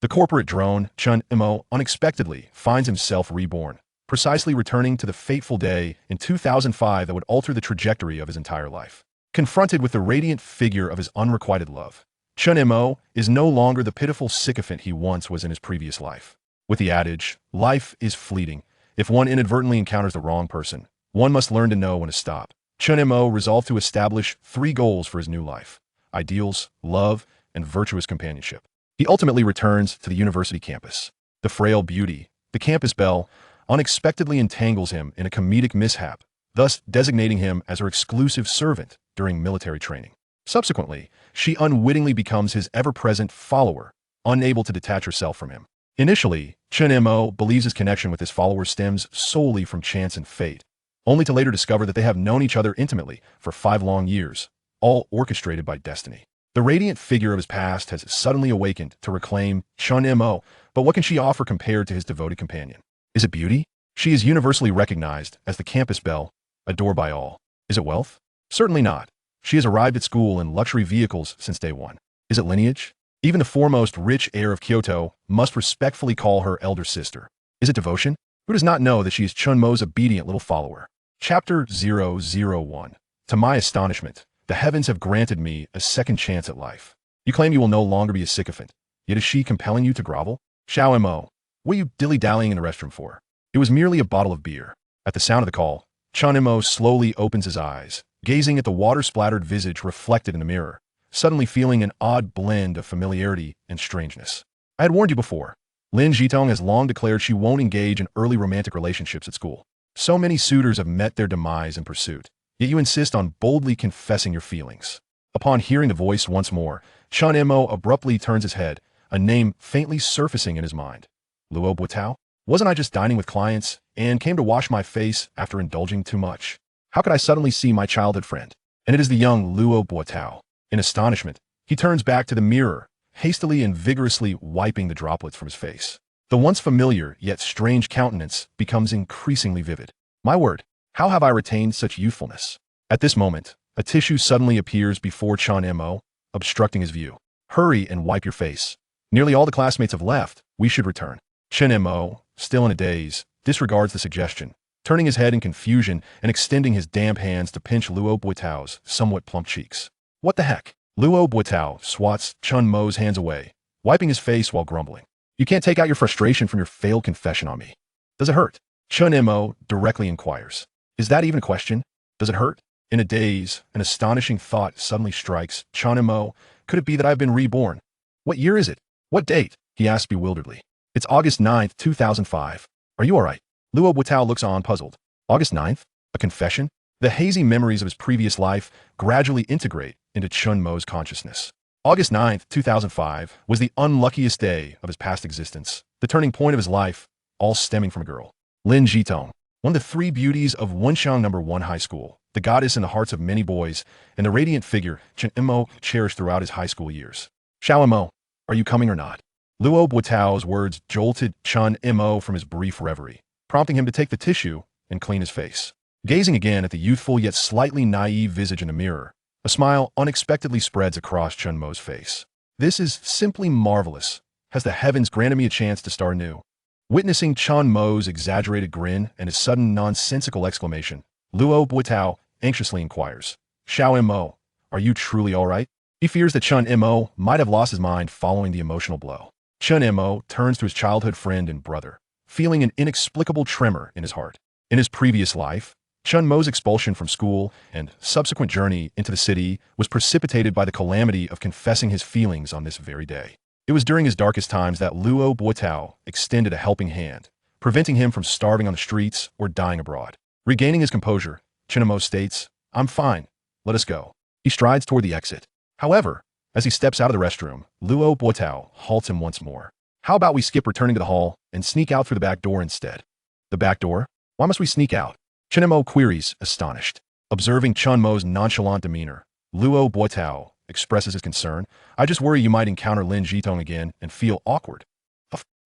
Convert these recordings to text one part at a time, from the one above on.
The corporate drone, Chen Mo, unexpectedly finds himself reborn, precisely returning to the fateful day in 2005 that would alter the trajectory of his entire life. Confronted with the radiant figure of his unrequited love, Chen Mo is no longer the pitiful sycophant he once was in his previous life. With the adage, life is fleeting, if one inadvertently encounters the wrong person, one must learn to know when to stop. Chen Mo resolved to establish 3 goals for his new life: ideals, love, and virtuous companionship. He ultimately returns to the university campus. The frail beauty, the campus belle, unexpectedly entangles him in a comedic mishap, thus designating him as her exclusive servant during military training. Subsequently, she unwittingly becomes his ever-present follower, unable to detach herself from him. Initially, Chen Mo believes his connection with his follower stems solely from chance and fate, only to later discover that they have known each other intimately for 5 long years, all orchestrated by destiny. The radiant figure of his past has suddenly awakened to reclaim Chen Mo, but what can she offer compared to his devoted companion? Is it beauty? She is universally recognized as the campus belle, adored by all. Is it wealth? Certainly not. She has arrived at school in luxury vehicles since day one. Is it lineage? Even the foremost rich heir of Kyoto must respectfully call her elder sister. Is it devotion? Who does not know that she is Chen Mo's obedient little follower? Chapter 001. To my astonishment, the heavens have granted me a second chance at life. You claim you will no longer be a sycophant, yet is she compelling you to grovel? Xiao Mo, what are you dilly-dallying in the restroom for? It was merely a bottle of beer. At the sound of the call, Chen Mo slowly opens his eyes, gazing at the water-splattered visage reflected in the mirror, suddenly feeling an odd blend of familiarity and strangeness. I had warned you before. Lin Jitong has long declared she won't engage in early romantic relationships at school. So many suitors have met their demise in pursuit, yet you insist on boldly confessing your feelings. Upon hearing the voice once more, Chen Mo abruptly turns his head, a name faintly surfacing in his mind. Luo Botao? Wasn't I just dining with clients and came to wash my face after indulging too much? How could I suddenly see my childhood friend? And it is the young Luo Botao. In astonishment, he turns back to the mirror, hastily and vigorously wiping the droplets from his face. The once familiar yet strange countenance becomes increasingly vivid. My word, how have I retained such youthfulness? At this moment, a tissue suddenly appears before Chen Mo, obstructing his view. Hurry and wipe your face. Nearly all the classmates have left. We should return. Chen Mo, still in a daze, disregards the suggestion, turning his head in confusion and extending his damp hands to pinch Luo Botao's somewhat plump cheeks. What the heck? Luo Botao swats Chen Mo's hands away, wiping his face while grumbling. You can't take out your frustration from your failed confession on me. Does it hurt? Chen Mo directly inquires. Is that even a question? Does it hurt? In a daze, an astonishing thought suddenly strikes Chen Mo. Could it be that I've been reborn? What year is it? What date? He asks bewilderedly. It's August 9th, 2005. Are you all right? Luo Botao looks on, puzzled. August 9th? A confession? The hazy memories of his previous life gradually integrate into Chen Mo's consciousness. August 9th, 2005 was the unluckiest day of his past existence, the turning point of his life, all stemming from a girl. Lin Jitong, one of the 3 beauties of Wenxiang No. 1 High School, the goddess in the hearts of many boys, and the radiant figure Chen Mo cherished throughout his high school years. Xiao Mo, are you coming or not? Luo Botao's words jolted Chen Mo from his brief reverie, prompting him to take the tissue and clean his face. Gazing again at the youthful yet slightly naive visage in the mirror, a smile unexpectedly spreads across Chen Mo's face. This is simply marvelous. Has the heavens granted me a chance to start anew? Witnessing Chen Mo's exaggerated grin and his sudden nonsensical exclamation, Luo Botao anxiously inquires, Xiao Mo, are you truly all right? He fears that Chen Mo might have lost his mind following the emotional blow. Chen Mo turns to his childhood friend and brother, feeling an inexplicable tremor in his heart. In his previous life, Chen Mo's expulsion from school and subsequent journey into the city was precipitated by the calamity of confessing his feelings on this very day. It was during his darkest times that Luo Botao extended a helping hand, preventing him from starving on the streets or dying abroad. Regaining his composure, Chen Mo states, I'm fine. Let us go. He strides toward the exit. However, as he steps out of the restroom, Luo Botao halts him once more. How about we skip returning to the hall and sneak out through the back door instead? The back door? Why must we sneak out? Chen Mo queries, astonished. Observing Chen Mo's nonchalant demeanor, Luo Botao expresses his concern. I just worry you might encounter Lin Jitong again and feel awkward.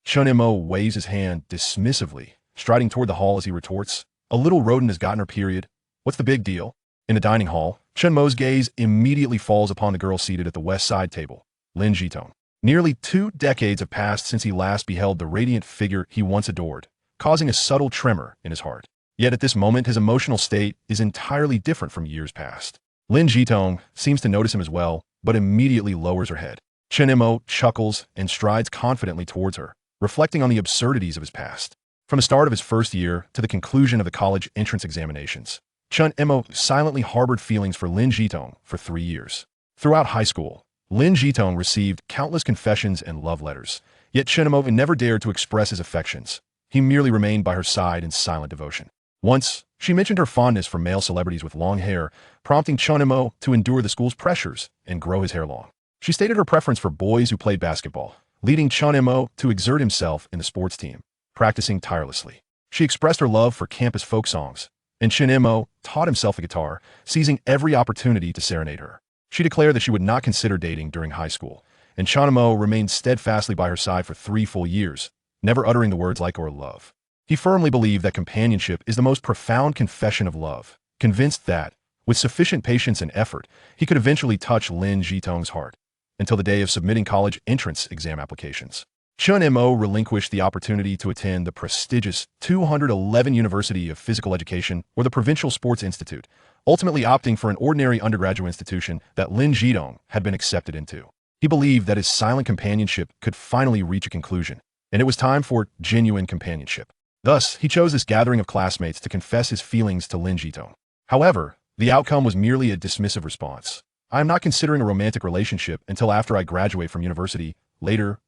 Chen Mo waves his hand dismissively, striding toward the hall as he retorts, a little rodent has gotten her period. What's the big deal? In the dining hall, Chen Mo's gaze immediately falls upon the girl seated at the west side table, Lin Jitong. Nearly 2 decades have passed since he last beheld the radiant figure he once adored, causing a subtle tremor in his heart. Yet at this moment, his emotional state is entirely different from years past. Lin Jitong seems to notice him as well, but immediately lowers her head. Chen Mo chuckles and strides confidently towards her, reflecting on the absurdities of his past. From the start of his first year to the conclusion of the college entrance examinations, Chen Mo silently harbored feelings for Lin Jitong for 3 years. Throughout high school, Lin Jitong received countless confessions and love letters, yet Chen Mo never dared to express his affections. He merely remained by her side in silent devotion. Once, she mentioned her fondness for male celebrities with long hair, prompting Chen Mo to endure the school's pressures and grow his hair long. She stated her preference for boys who played basketball, leading Chen Mo to exert himself in the sports team, practicing tirelessly. She expressed her love for campus folk songs, and Chen Mo taught himself the guitar, seizing every opportunity to serenade her. She declared that she would not consider dating during high school, and Chen Mo remained steadfastly by her side for 3 full years, never uttering the words like or love. He firmly believed that companionship is the most profound confession of love, convinced that, with sufficient patience and effort, he could eventually touch Lin Jitong's heart. Until the day of submitting college entrance exam applications, Chen Mo relinquished the opportunity to attend the prestigious 211 University of Physical Education or the Provincial Sports Institute, ultimately opting for an ordinary undergraduate institution that Lin Jitong had been accepted into. He believed that his silent companionship could finally reach a conclusion, and it was time for genuine companionship. Thus, he chose this gathering of classmates to confess his feelings to Lin Jitong. However, the outcome was merely a dismissive response. "I am not considering a romantic relationship until after I graduate from university, later.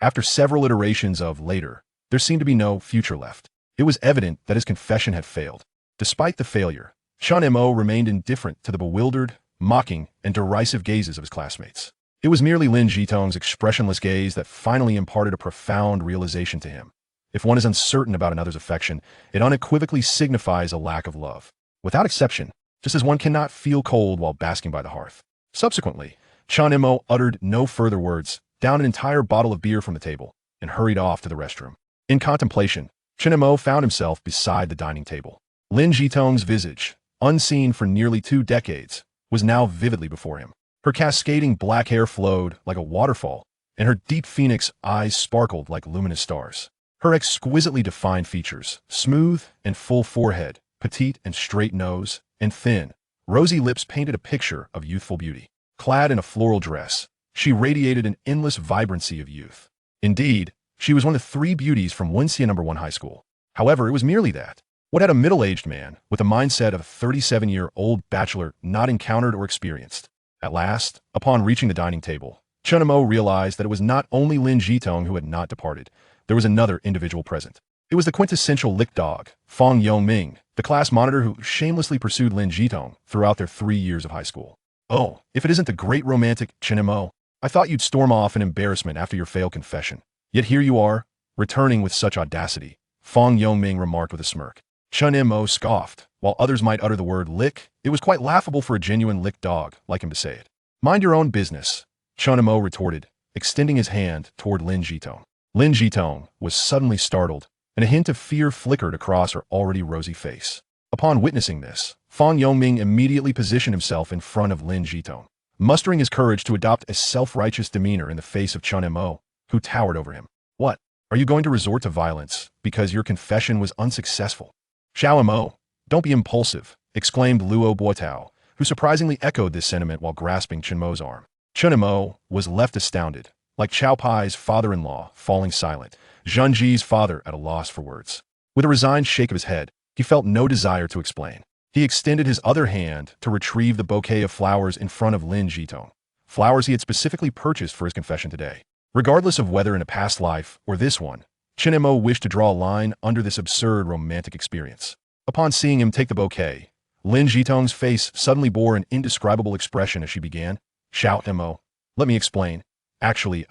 After several iterations of later, there seemed to be no future left. It was evident that his confession had failed. Despite the failure, Chen Mo remained indifferent to the bewildered, mocking, and derisive gazes of his classmates. It was merely Lin Jitong's expressionless gaze that finally imparted a profound realization to him. If one is uncertain about another's affection, it unequivocally signifies a lack of love. Without exception, just as one cannot feel cold while basking by the hearth. Subsequently, Chen Mo uttered no further words, downed an entire bottle of beer from the table, and hurried off to the restroom. In contemplation, Chen Mo found himself beside the dining table. Lin Jitong's visage, unseen for nearly 2 decades, was now vividly before him. Her cascading black hair flowed like a waterfall, and her deep phoenix eyes sparkled like luminous stars. Her exquisitely defined features, smooth and full forehead, petite and straight nose, and thin, rosy lips painted a picture of youthful beauty. Clad in a floral dress, she radiated an endless vibrancy of youth. Indeed, she was one of 3 beauties from Wenxia No. 1 High School. However, it was merely that. What had a middle-aged man with the mindset of a 37-year-old bachelor not encountered or experienced? At last, upon reaching the dining table, Chen Mo realized that it was not only Lin Jitong who had not departed. There was another individual present. It was the quintessential lick dog, Fang Yongming, the class monitor who shamelessly pursued Lin Jitong throughout their 3 years of high school. "Oh, if it isn't the great romantic Chen Mo, I thought you'd storm off in embarrassment after your failed confession. Yet here you are, returning with such audacity," Fang Yongming remarked with a smirk. Chen Mo scoffed. While others might utter the word lick, it was quite laughable for a genuine lick dog like him to say it. "Mind your own business," Chen Mo retorted, extending his hand toward Lin Jitong. Lin Jitong was suddenly startled, and a hint of fear flickered across her already rosy face. Upon witnessing this, Fang Yongming immediately positioned himself in front of Lin Jitong, mustering his courage to adopt a self-righteous demeanor in the face of Chen Mo, who towered over him. "What? Are you going to resort to violence because your confession was unsuccessful?" "Xiao Mo, don't be impulsive," exclaimed Luo Botao, who surprisingly echoed this sentiment while grasping Chen Mo's arm. Chen Mo was left astounded, like Chao Pai's father-in-law falling silent, Zhang Ji's father at a loss for words. With a resigned shake of his head, he felt no desire to explain. He extended his other hand to retrieve the bouquet of flowers in front of Lin Jitong, flowers he had specifically purchased for his confession today. Regardless of whether in a past life or this one, Chen Mo wished to draw a line under this absurd romantic experience. Upon seeing him take the bouquet, Lin Jitong's face suddenly bore an indescribable expression as she began. "Xiao Mo, let me explain. Actually,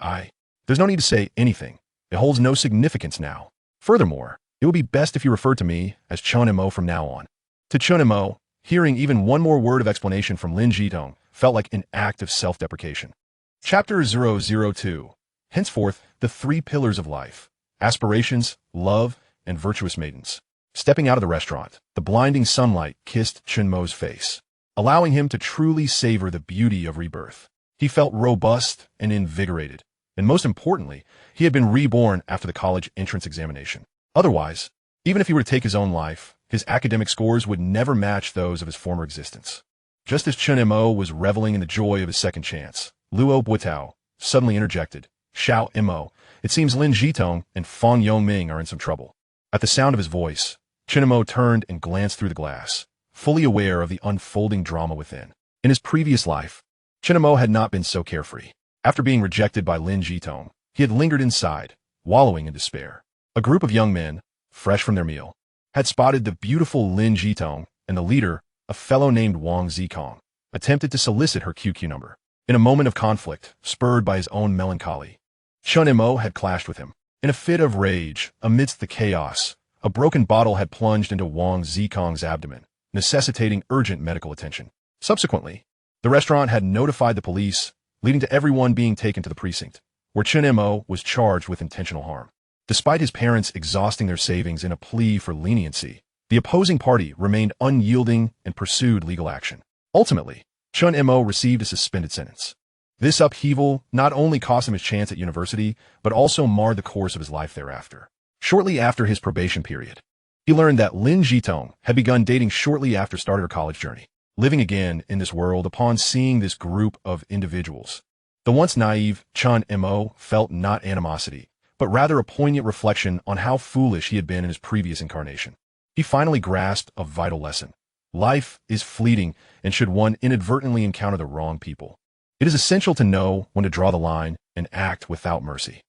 there's no need to say anything. It holds no significance now. Furthermore, it would be best if you refer to me as Chen Mo from now on." To Chen Mo, hearing even one more word of explanation from Lin Jitong felt like an act of self-deprecation. Chapter 002. Henceforth, the 3 pillars of life: aspirations, love, and virtuous maidens. Stepping out of the restaurant, the blinding sunlight kissed Chen Mo's face, allowing him to truly savor the beauty of rebirth. He felt robust and invigorated, and most importantly, he had been reborn after the college entrance examination. Otherwise, even if he were to take his own life, his academic scores would never match those of his former existence. Just as Chen Mo was reveling in the joy of his second chance, Luo Botao suddenly interjected, "Xiao Mo, it seems Lin Jitong and Fang Yongming are in some trouble." At the sound of his voice, Chen Mo turned and glanced through the glass, fully aware of the unfolding drama within. In his previous life, Chen Mo had not been so carefree. After being rejected by Lin Jitong, he had lingered inside, wallowing in despair. A group of young men, fresh from their meal, had spotted the beautiful Lin Jitong, and the leader, a fellow named Wang Zikong, attempted to solicit her QQ number. In a moment of conflict, spurred by his own melancholy, Chen Mo had clashed with him. In a fit of rage, amidst the chaos, a broken bottle had plunged into Wang Zikong's abdomen, necessitating urgent medical attention. Subsequently, the restaurant had notified the police, leading to everyone being taken to the precinct, where Chen Mo was charged with intentional harm. Despite his parents exhausting their savings in a plea for leniency, the opposing party remained unyielding and pursued legal action. Ultimately, Chen Mo received a suspended sentence. This upheaval not only cost him his chance at university, but also marred the course of his life thereafter. Shortly after his probation period, he learned that Lin Jitong had begun dating shortly after starting her college journey. Living again in this world upon seeing this group of individuals, the once naive Chen Mo felt not animosity, but rather a poignant reflection on how foolish he had been in his previous incarnation. He finally grasped a vital lesson. Life is fleeting, and should one inadvertently encounter the wrong people, it is essential to know when to draw the line and act without mercy.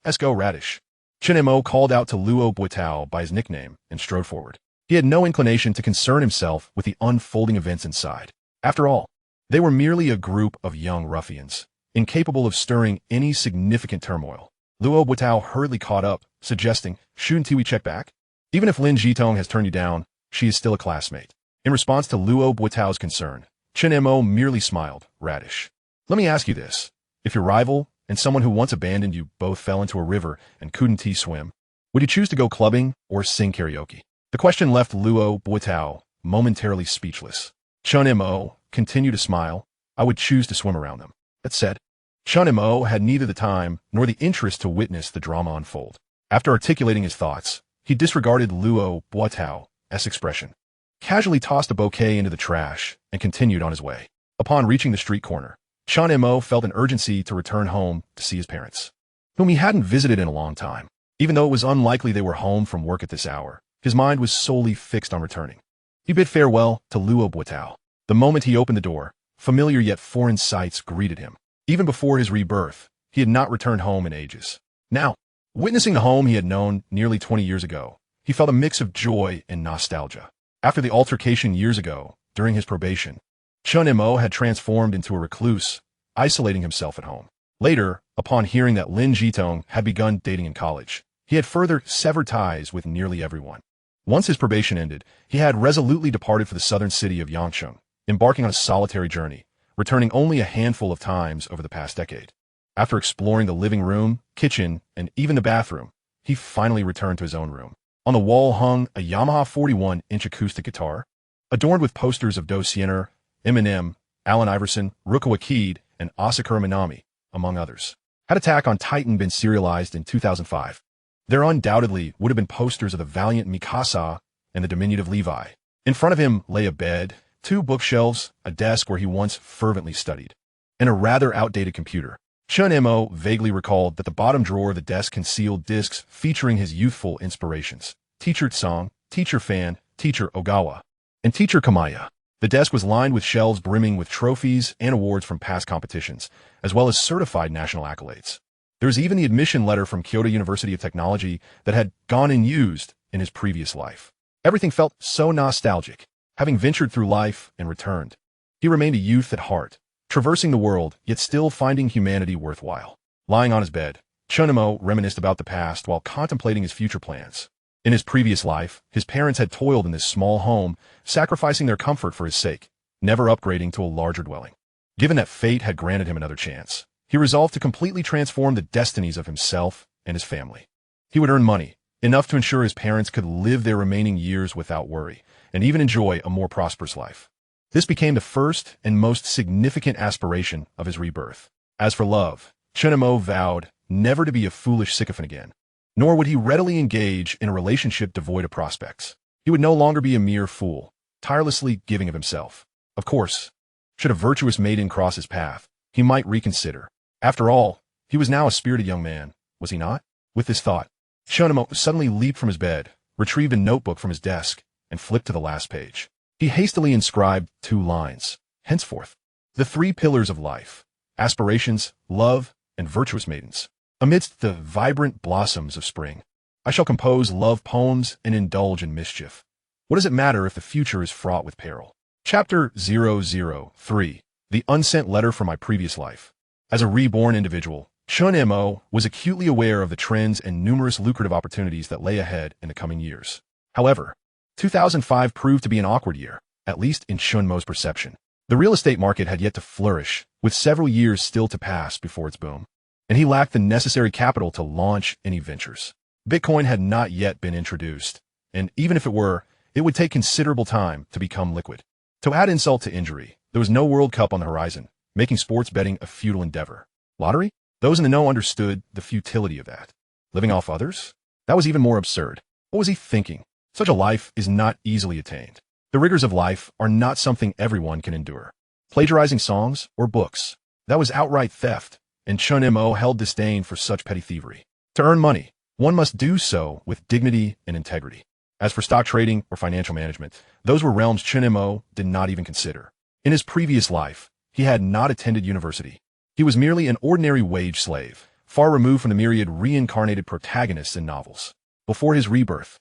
Let's go, Radish. Chen Mo called out to Luo Botao by his nickname and strode forward. He had no inclination to concern himself with the unfolding events inside. After all, they were merely a group of young ruffians, incapable of stirring any significant turmoil. Luo Botao hurriedly caught up, suggesting, "Shouldn't we check back? Even if Lin Jitong has turned you down, she is still a classmate." In response to Luo Botao's concern, Chen Mo merely smiled, "Radish, let me ask you this. If your rival and someone who once abandoned you both fell into a river and couldn't swim, would you choose to go clubbing or sing karaoke?" The question left Luo Botao momentarily speechless. Chen Mo continued to smile. "I would choose to swim around them." That said, Chen Mo had neither the time nor the interest to witness the drama unfold. After articulating his thoughts, he disregarded Luo Botao's expression, casually tossed a bouquet into the trash, and continued on his way. Upon reaching the street corner, Chen Mo felt an urgency to return home to see his parents, whom he hadn't visited in a long time. Even though it was unlikely they were home from work at this hour, his mind was solely fixed on returning. He bid farewell to Luo Botao. The moment he opened the door, familiar yet foreign sights greeted him. Even before his rebirth, he had not returned home in ages. Now, witnessing the home he had known nearly 20 years ago, he felt a mix of joy and nostalgia. After the altercation years ago, during his probation, Chen Mo had transformed into a recluse, isolating himself at home. Later, upon hearing that Lin Jitong had begun dating in college, he had further severed ties with nearly everyone. Once his probation ended, he had resolutely departed for the southern city of Yangcheng, embarking on a solitary journey, returning only a handful of times over the past decade. After exploring the living room, kitchen, and even the bathroom, he finally returned to his own room. On the wall hung a Yamaha 41-inch acoustic guitar, adorned with posters of Do Siener, Eminem, Allen Iverson, Rukawa Keed, and Asakura Minami, among others. Had Attack on Titan been serialized in 2005, there undoubtedly would have been posters of the valiant Mikasa and the diminutive Levi. In front of him lay a bed, 2 bookshelves, a desk where he once fervently studied, and a rather outdated computer. Chen Mo vaguely recalled that the bottom drawer of the desk concealed discs featuring his youthful inspirations: Teacher Tsang, Teacher Fan, Teacher Ogawa, and Teacher Kamaya. The desk was lined with shelves brimming with trophies and awards from past competitions, as well as certified national accolades. There was even the admission letter from Kyoto University of Technology that had gone unused in his previous life. Everything felt so nostalgic, having ventured through life and returned. He remained a youth at heart, traversing the world, yet still finding humanity worthwhile. Lying on his bed, Chen Mo reminisced about the past while contemplating his future plans. In his previous life, his parents had toiled in this small home, sacrificing their comfort for his sake, never upgrading to a larger dwelling. Given that fate had granted him another chance, he resolved to completely transform the destinies of himself and his family. He would earn money, enough to ensure his parents could live their remaining years without worry, and even enjoy a more prosperous life. This became the first and most significant aspiration of his rebirth. As for love, Chen Mo vowed never to be a foolish sycophant again, nor would he readily engage in a relationship devoid of prospects. He would no longer be a mere fool, tirelessly giving of himself. Of course, should a virtuous maiden cross his path, he might reconsider. After all, he was now a spirited young man, was he not? With this thought, Chen Mo suddenly leaped from his bed, retrieved a notebook from his desk, and flipped to the last page. He hastily inscribed 2 lines. Henceforth, the 3 pillars of life: aspirations, love, and virtuous maidens. Amidst the vibrant blossoms of spring, I shall compose love poems and indulge in mischief. What does it matter if the future is fraught with peril? Chapter 003. The Unsent Letter from My Previous Life. As a reborn individual, Chen Mo was acutely aware of the trends and numerous lucrative opportunities that lay ahead in the coming years. However, 2005 proved to be an awkward year, at least in Chen Mo's perception. The real estate market had yet to flourish, with several years still to pass before its boom, and he lacked the necessary capital to launch any ventures. Bitcoin had not yet been introduced, and even if it were, it would take considerable time to become liquid. To add insult to injury, there was no World Cup on the horizon, making sports betting a futile endeavor. Lottery? Those in the know understood the futility of that. Living off others? That was even more absurd. What was he thinking? Such a life is not easily attained. The rigors of life are not something everyone can endure. Plagiarizing songs or books? That was outright theft, and Chen Mo held disdain for such petty thievery. To earn money, one must do so with dignity and integrity. As for stock trading or financial management, those were realms Chen Mo did not even consider. In his previous life, he had not attended university. He was merely an ordinary wage slave, far removed from the myriad reincarnated protagonists in novels. Before his rebirth,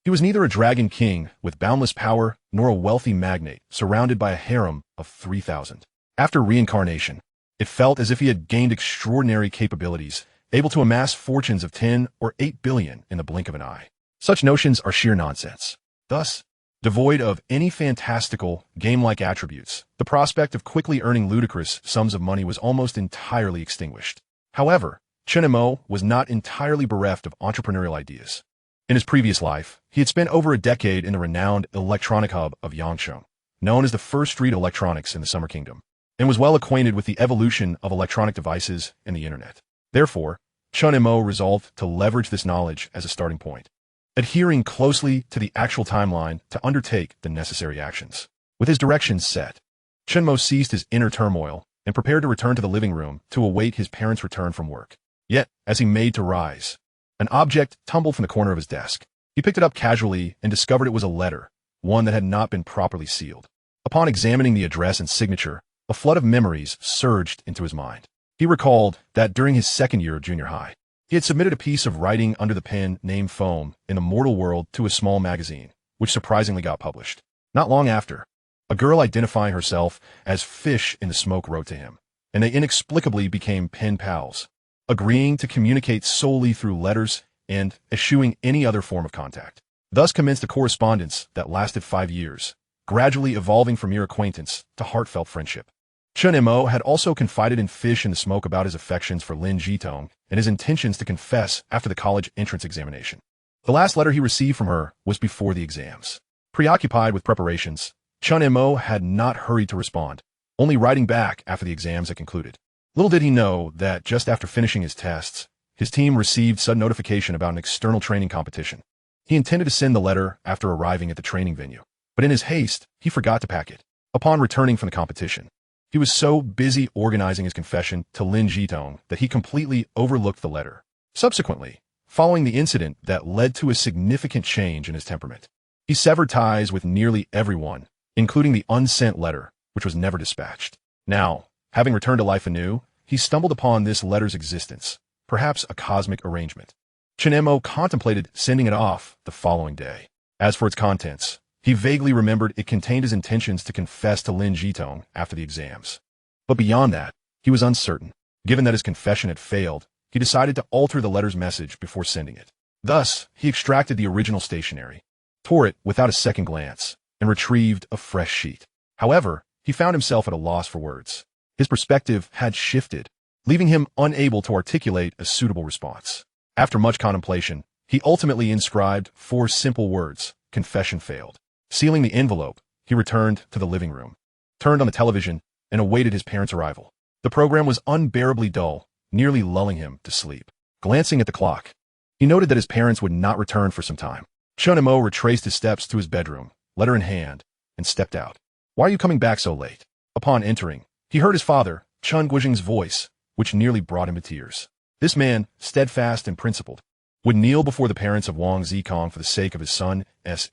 he was neither a dragon king with boundless power nor a wealthy magnate surrounded by a harem of 3,000. After reincarnation, it felt as if he had gained extraordinary capabilities, able to amass fortunes of 10 or 8 billion in the blink of an eye. Such notions are sheer nonsense. Thus, devoid of any fantastical, game-like attributes, the prospect of quickly earning ludicrous sums of money was almost entirely extinguished. However, Chen Mo was not entirely bereft of entrepreneurial ideas. In his previous life, he had spent over a decade in the renowned electronic hub of Yangcheng, known as the First Street Electronics in the Summer Kingdom, and was well acquainted with the evolution of electronic devices and the internet. Therefore, Chen Mo resolved to leverage this knowledge as a starting point, adhering closely to the actual timeline to undertake the necessary actions. With his directions set, Chen Mo ceased his inner turmoil and prepared to return to the living room to await his parents' return from work. Yet, as he made to rise, an object tumbled from the corner of his desk. He picked it up casually and discovered it was a letter, one that had not been properly sealed. Upon examining the address and signature, a flood of memories surged into his mind. He recalled that during his second year of junior high, he had submitted a piece of writing under the pen named Foam in the mortal world to a small magazine, which surprisingly got published. Not long after, a girl identifying herself as Fish in the Smoke wrote to him, and they inexplicably became pen pals, agreeing to communicate solely through letters and eschewing any other form of contact. Thus commenced a correspondence that lasted 5 years, gradually evolving from mere acquaintance to heartfelt friendship. Chen Mo had also confided in Fish in the Smoke about his affections for Lin Jitong and his intentions to confess after the college entrance examination. The last letter he received from her was before the exams. Preoccupied with preparations, Chen Mo had not hurried to respond, only writing back after the exams had concluded. Little did he know that just after finishing his tests, his team received sudden notification about an external training competition. He intended to send the letter after arriving at the training venue, but in his haste, he forgot to pack it. Upon returning from the competition, he was so busy organizing his confession to Lin Jitong that he completely overlooked the letter. Subsequently, following the incident that led to a significant change in his temperament, he severed ties with nearly everyone, including the unsent letter, which was never dispatched. Now, having returned to life anew, he stumbled upon this letter's existence, perhaps a cosmic arrangement. Chen Mo contemplated sending it off the following day. As for its contents, he vaguely remembered it contained his intentions to confess to Lin Jitong after the exams. But beyond that, he was uncertain. Given that his confession had failed, he decided to alter the letter's message before sending it. Thus, he extracted the original stationery, tore it without a second glance, and retrieved a fresh sheet. However, he found himself at a loss for words. His perspective had shifted, leaving him unable to articulate a suitable response. After much contemplation, he ultimately inscribed 4 simple words: confession failed. Sealing the envelope, he returned to the living room. turned on the television, and awaited his parents' arrival. The program was unbearably dull, nearly lulling him to sleep. Glancing at the clock, he noted that his parents would not return for some time. Chen Mo retraced his steps to his bedroom, letter in hand, and stepped out. "Why are you coming back so late?" Upon entering, he heard his father, Chen Guizheng's voice, which nearly brought him to tears. This man, steadfast and principled, would kneel before the parents of Wang Zikong for the sake of his son's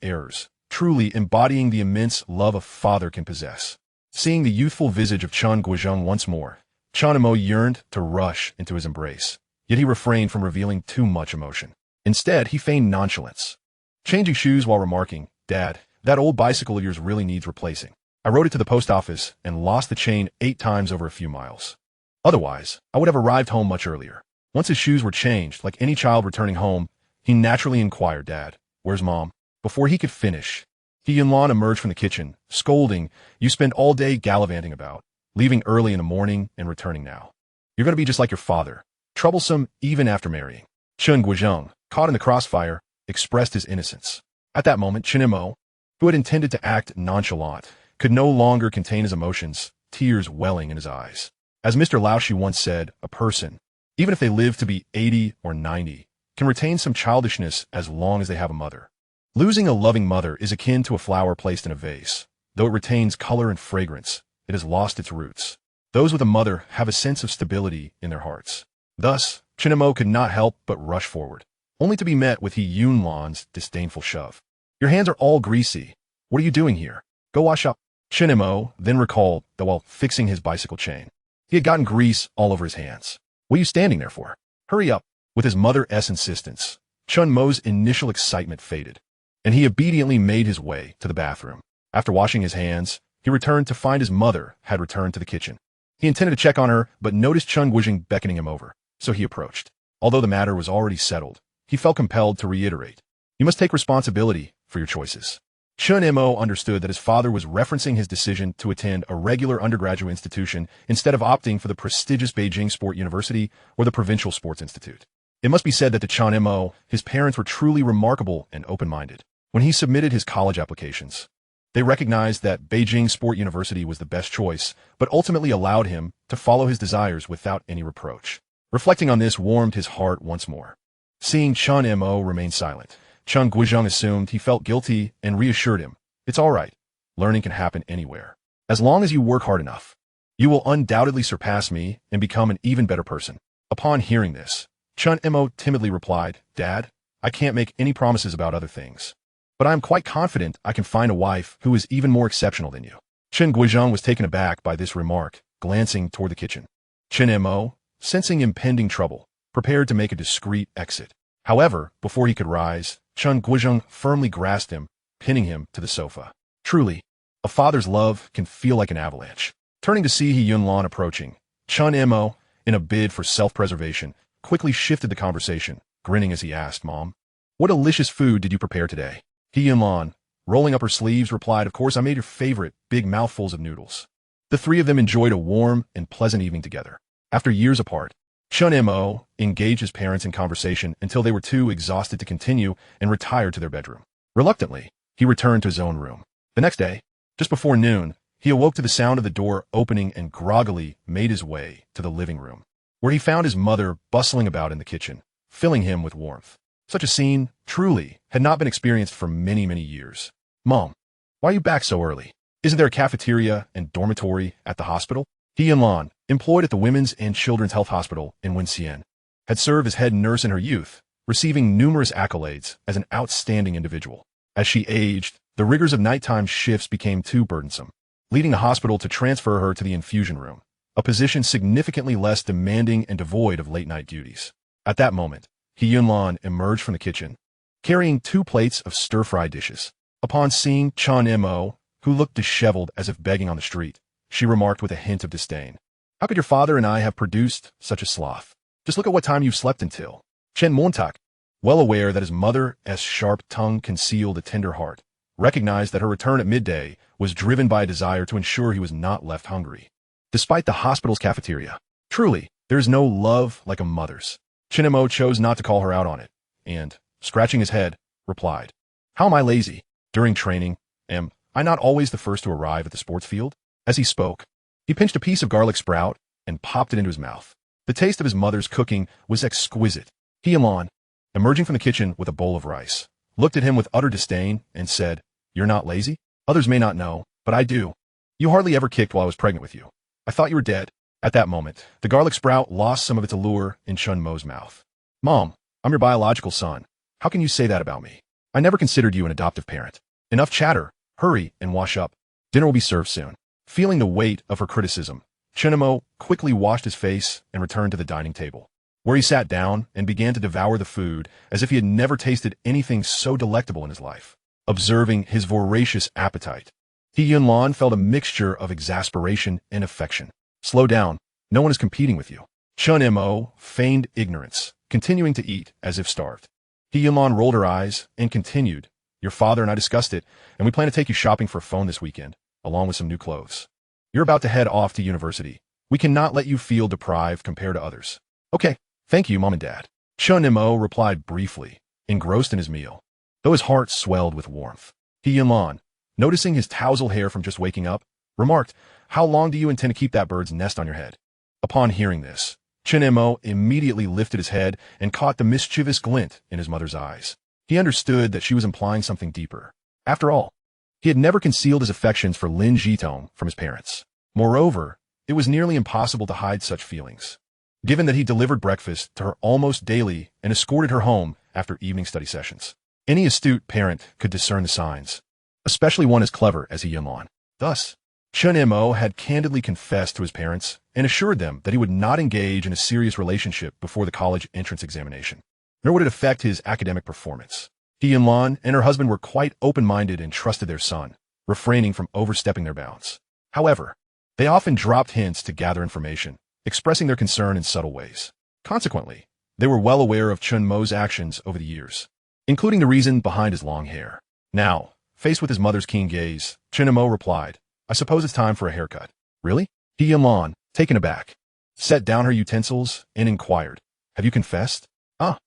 errors, truly embodying the immense love a father can possess. Seeing the youthful visage of Chen Guizheng once more, Chen Mo yearned to rush into his embrace, yet he refrained from revealing too much emotion. Instead, he feigned nonchalance, changing shoes while remarking, "Dad, that old bicycle of yours really needs replacing. I rode it to the post office and lost the chain 8 times over a few miles. Otherwise, I would have arrived home much earlier." Once his shoes were changed, like any child returning home, he naturally inquired, "Dad, where's Mom?" Before he could finish, he and Lon emerged from the kitchen, scolding, "You spend all day gallivanting about, leaving early in the morning and returning now. You're going to be just like your father, troublesome even after marrying." Chen Guizheng, caught in the crossfire, expressed his innocence. At that moment, Chen Mo, who had intended to act nonchalant, could no longer contain his emotions, tears welling in his eyes. As Mr. Laoshi once said, a person, even if they live to be 80 or 90, can retain some childishness as long as they have a mother. Losing a loving mother is akin to a flower placed in a vase. Though it retains color and fragrance, it has lost its roots. Those with a mother have a sense of stability in their hearts. Thus, Chen Mo could not help but rush forward, only to be met with He Yunlan's disdainful shove. "Your hands are all greasy. What are you doing here? Go wash up." Chen Mo then recalled that while fixing his bicycle chain, he had gotten grease all over his hands. "What are you standing there for? Hurry up." With his mother's insistence, Chen Mo's initial excitement faded, and he obediently made his way to the bathroom. After washing his hands, he returned to find his mother had returned to the kitchen. He intended to check on her, but noticed Chen Guizheng beckoning him over, so he approached. Although the matter was already settled, he felt compelled to reiterate, "You must take responsibility for your choices." Chen Mo understood that his father was referencing his decision to attend a regular undergraduate institution instead of opting for the prestigious Beijing Sport University or the Provincial Sports Institute. It must be said that to Chen Mo, his parents were truly remarkable and open-minded. When he submitted his college applications, they recognized that Beijing Sport University was the best choice, but ultimately allowed him to follow his desires without any reproach. Reflecting on this warmed his heart once more. Seeing Chen Mo remain silent, Chen Guizheng assumed he felt guilty and reassured him, "It's all right. Learning can happen anywhere. As long as you work hard enough, you will undoubtedly surpass me and become an even better person." Upon hearing this, Chen Mo timidly replied, "Dad, I can't make any promises about other things, but I am quite confident I can find a wife who is even more exceptional than you." Chen Guizheng was taken aback by this remark, glancing toward the kitchen. Chen Mo, sensing impending trouble, prepared to make a discreet exit. However, before he could rise, Chen Guizheng firmly grasped him, pinning him to the sofa. Truly, a father's love can feel like an avalanche. Turning to see He Yunlan approaching, Chen Mo, in a bid for self-preservation, quickly shifted the conversation, grinning as he asked, "Mom, what delicious food did you prepare today?" He Yunlan, rolling up her sleeves, replied, "Of course, I made your favorite, big mouthfuls of noodles." The three of them enjoyed a warm and pleasant evening together. After years apart, Chen Mo engaged his parents in conversation until they were too exhausted to continue and retired to their bedroom. Reluctantly, he returned to his own room. The next day, just before noon, he awoke to the sound of the door opening and groggily made his way to the living room, where he found his mother bustling about in the kitchen, filling him with warmth. Such a scene, truly, had not been experienced for many, many years. "Mom, why are you back so early? Isn't there a cafeteria and dormitory at the hospital?" He and Lan, employed at the Women's and Children's Health Hospital in Wenxian, had served as head nurse in her youth, receiving numerous accolades as an outstanding individual. As she aged, the rigors of nighttime shifts became too burdensome, leading the hospital to transfer her to the infusion room, a position significantly less demanding and devoid of late-night duties. At that moment, He Yunlan emerged from the kitchen, carrying 2 plates of stir-fried dishes. Upon seeing Chen Mo, who looked disheveled as if begging on the street, she remarked with a hint of disdain, "How could your father and I have produced such a sloth? Just look at what time you've slept until." Chen Montak, well aware that his mother's sharp tongue concealed a tender heart, recognized that her return at midday was driven by a desire to ensure he was not left hungry. Despite the hospital's cafeteria, truly, there is no love like a mother's. Chen Mo chose not to call her out on it, and, scratching his head, replied, "How am I lazy? During training, am I not always the first to arrive at the sports field? As he spoke, he pinched a piece of garlic sprout and popped it into his mouth. The taste of his mother's cooking was exquisite. Heilon, emerging from the kitchen with a bowl of rice, looked at him with utter disdain and said, "You're not lazy? Others may not know, but I do. You hardly ever kicked while I was pregnant with you. I thought you were dead." At that moment, the garlic sprout lost some of its allure in Chen Mo's mouth. "Mom, I'm your biological son. How can you say that about me? I never considered you an adoptive parent. Enough chatter. Hurry and wash up. Dinner will be served soon." Feeling the weight of her criticism, Chen Mo quickly washed his face and returned to the dining table, where he sat down and began to devour the food as if he had never tasted anything so delectable in his life. Observing his voracious appetite, Heilon felt a mixture of exasperation and affection. "Slow down. No one is competing with you." Chen Mo feigned ignorance, continuing to eat as if starved. Heilon rolled her eyes and continued, "Your father and I discussed it, and we plan to take you shopping for a phone this weekend, along with some new clothes. You're about to head off to university. We cannot let you feel deprived compared to others." "Okay, thank you, Mom and Dad." Chen Mo replied briefly, engrossed in his meal, though his heart swelled with warmth. Heilon, noticing his tousle hair from just waking up, remarked, "How long do you intend to keep that bird's nest on your head?" Upon hearing this, Chen Mo immediately lifted his head and caught the mischievous glint in his mother's eyes. He understood that she was implying something deeper. After all, he had never concealed his affections for Lin Jitong from his parents. Moreover, it was nearly impossible to hide such feelings, given that he delivered breakfast to her almost daily and escorted her home after evening study sessions. Any astute parent could discern the signs, especially one as clever as Heilon. Thus, Chen Mo had candidly confessed to his parents and assured them that he would not engage in a serious relationship before the college entrance examination, nor would it affect his academic performance. Heilon and her husband were quite open-minded and trusted their son, refraining from overstepping their bounds. However, they often dropped hints to gather information, expressing their concern in subtle ways. Consequently, they were well aware of Chen Mo's actions over the years, including the reason behind his long hair. Now, faced with his mother's keen gaze, Chen Mo replied, "I suppose it's time for a haircut." "Really?" Heilon, taken aback, set down her utensils and inquired, "Have you confessed?" "Ah,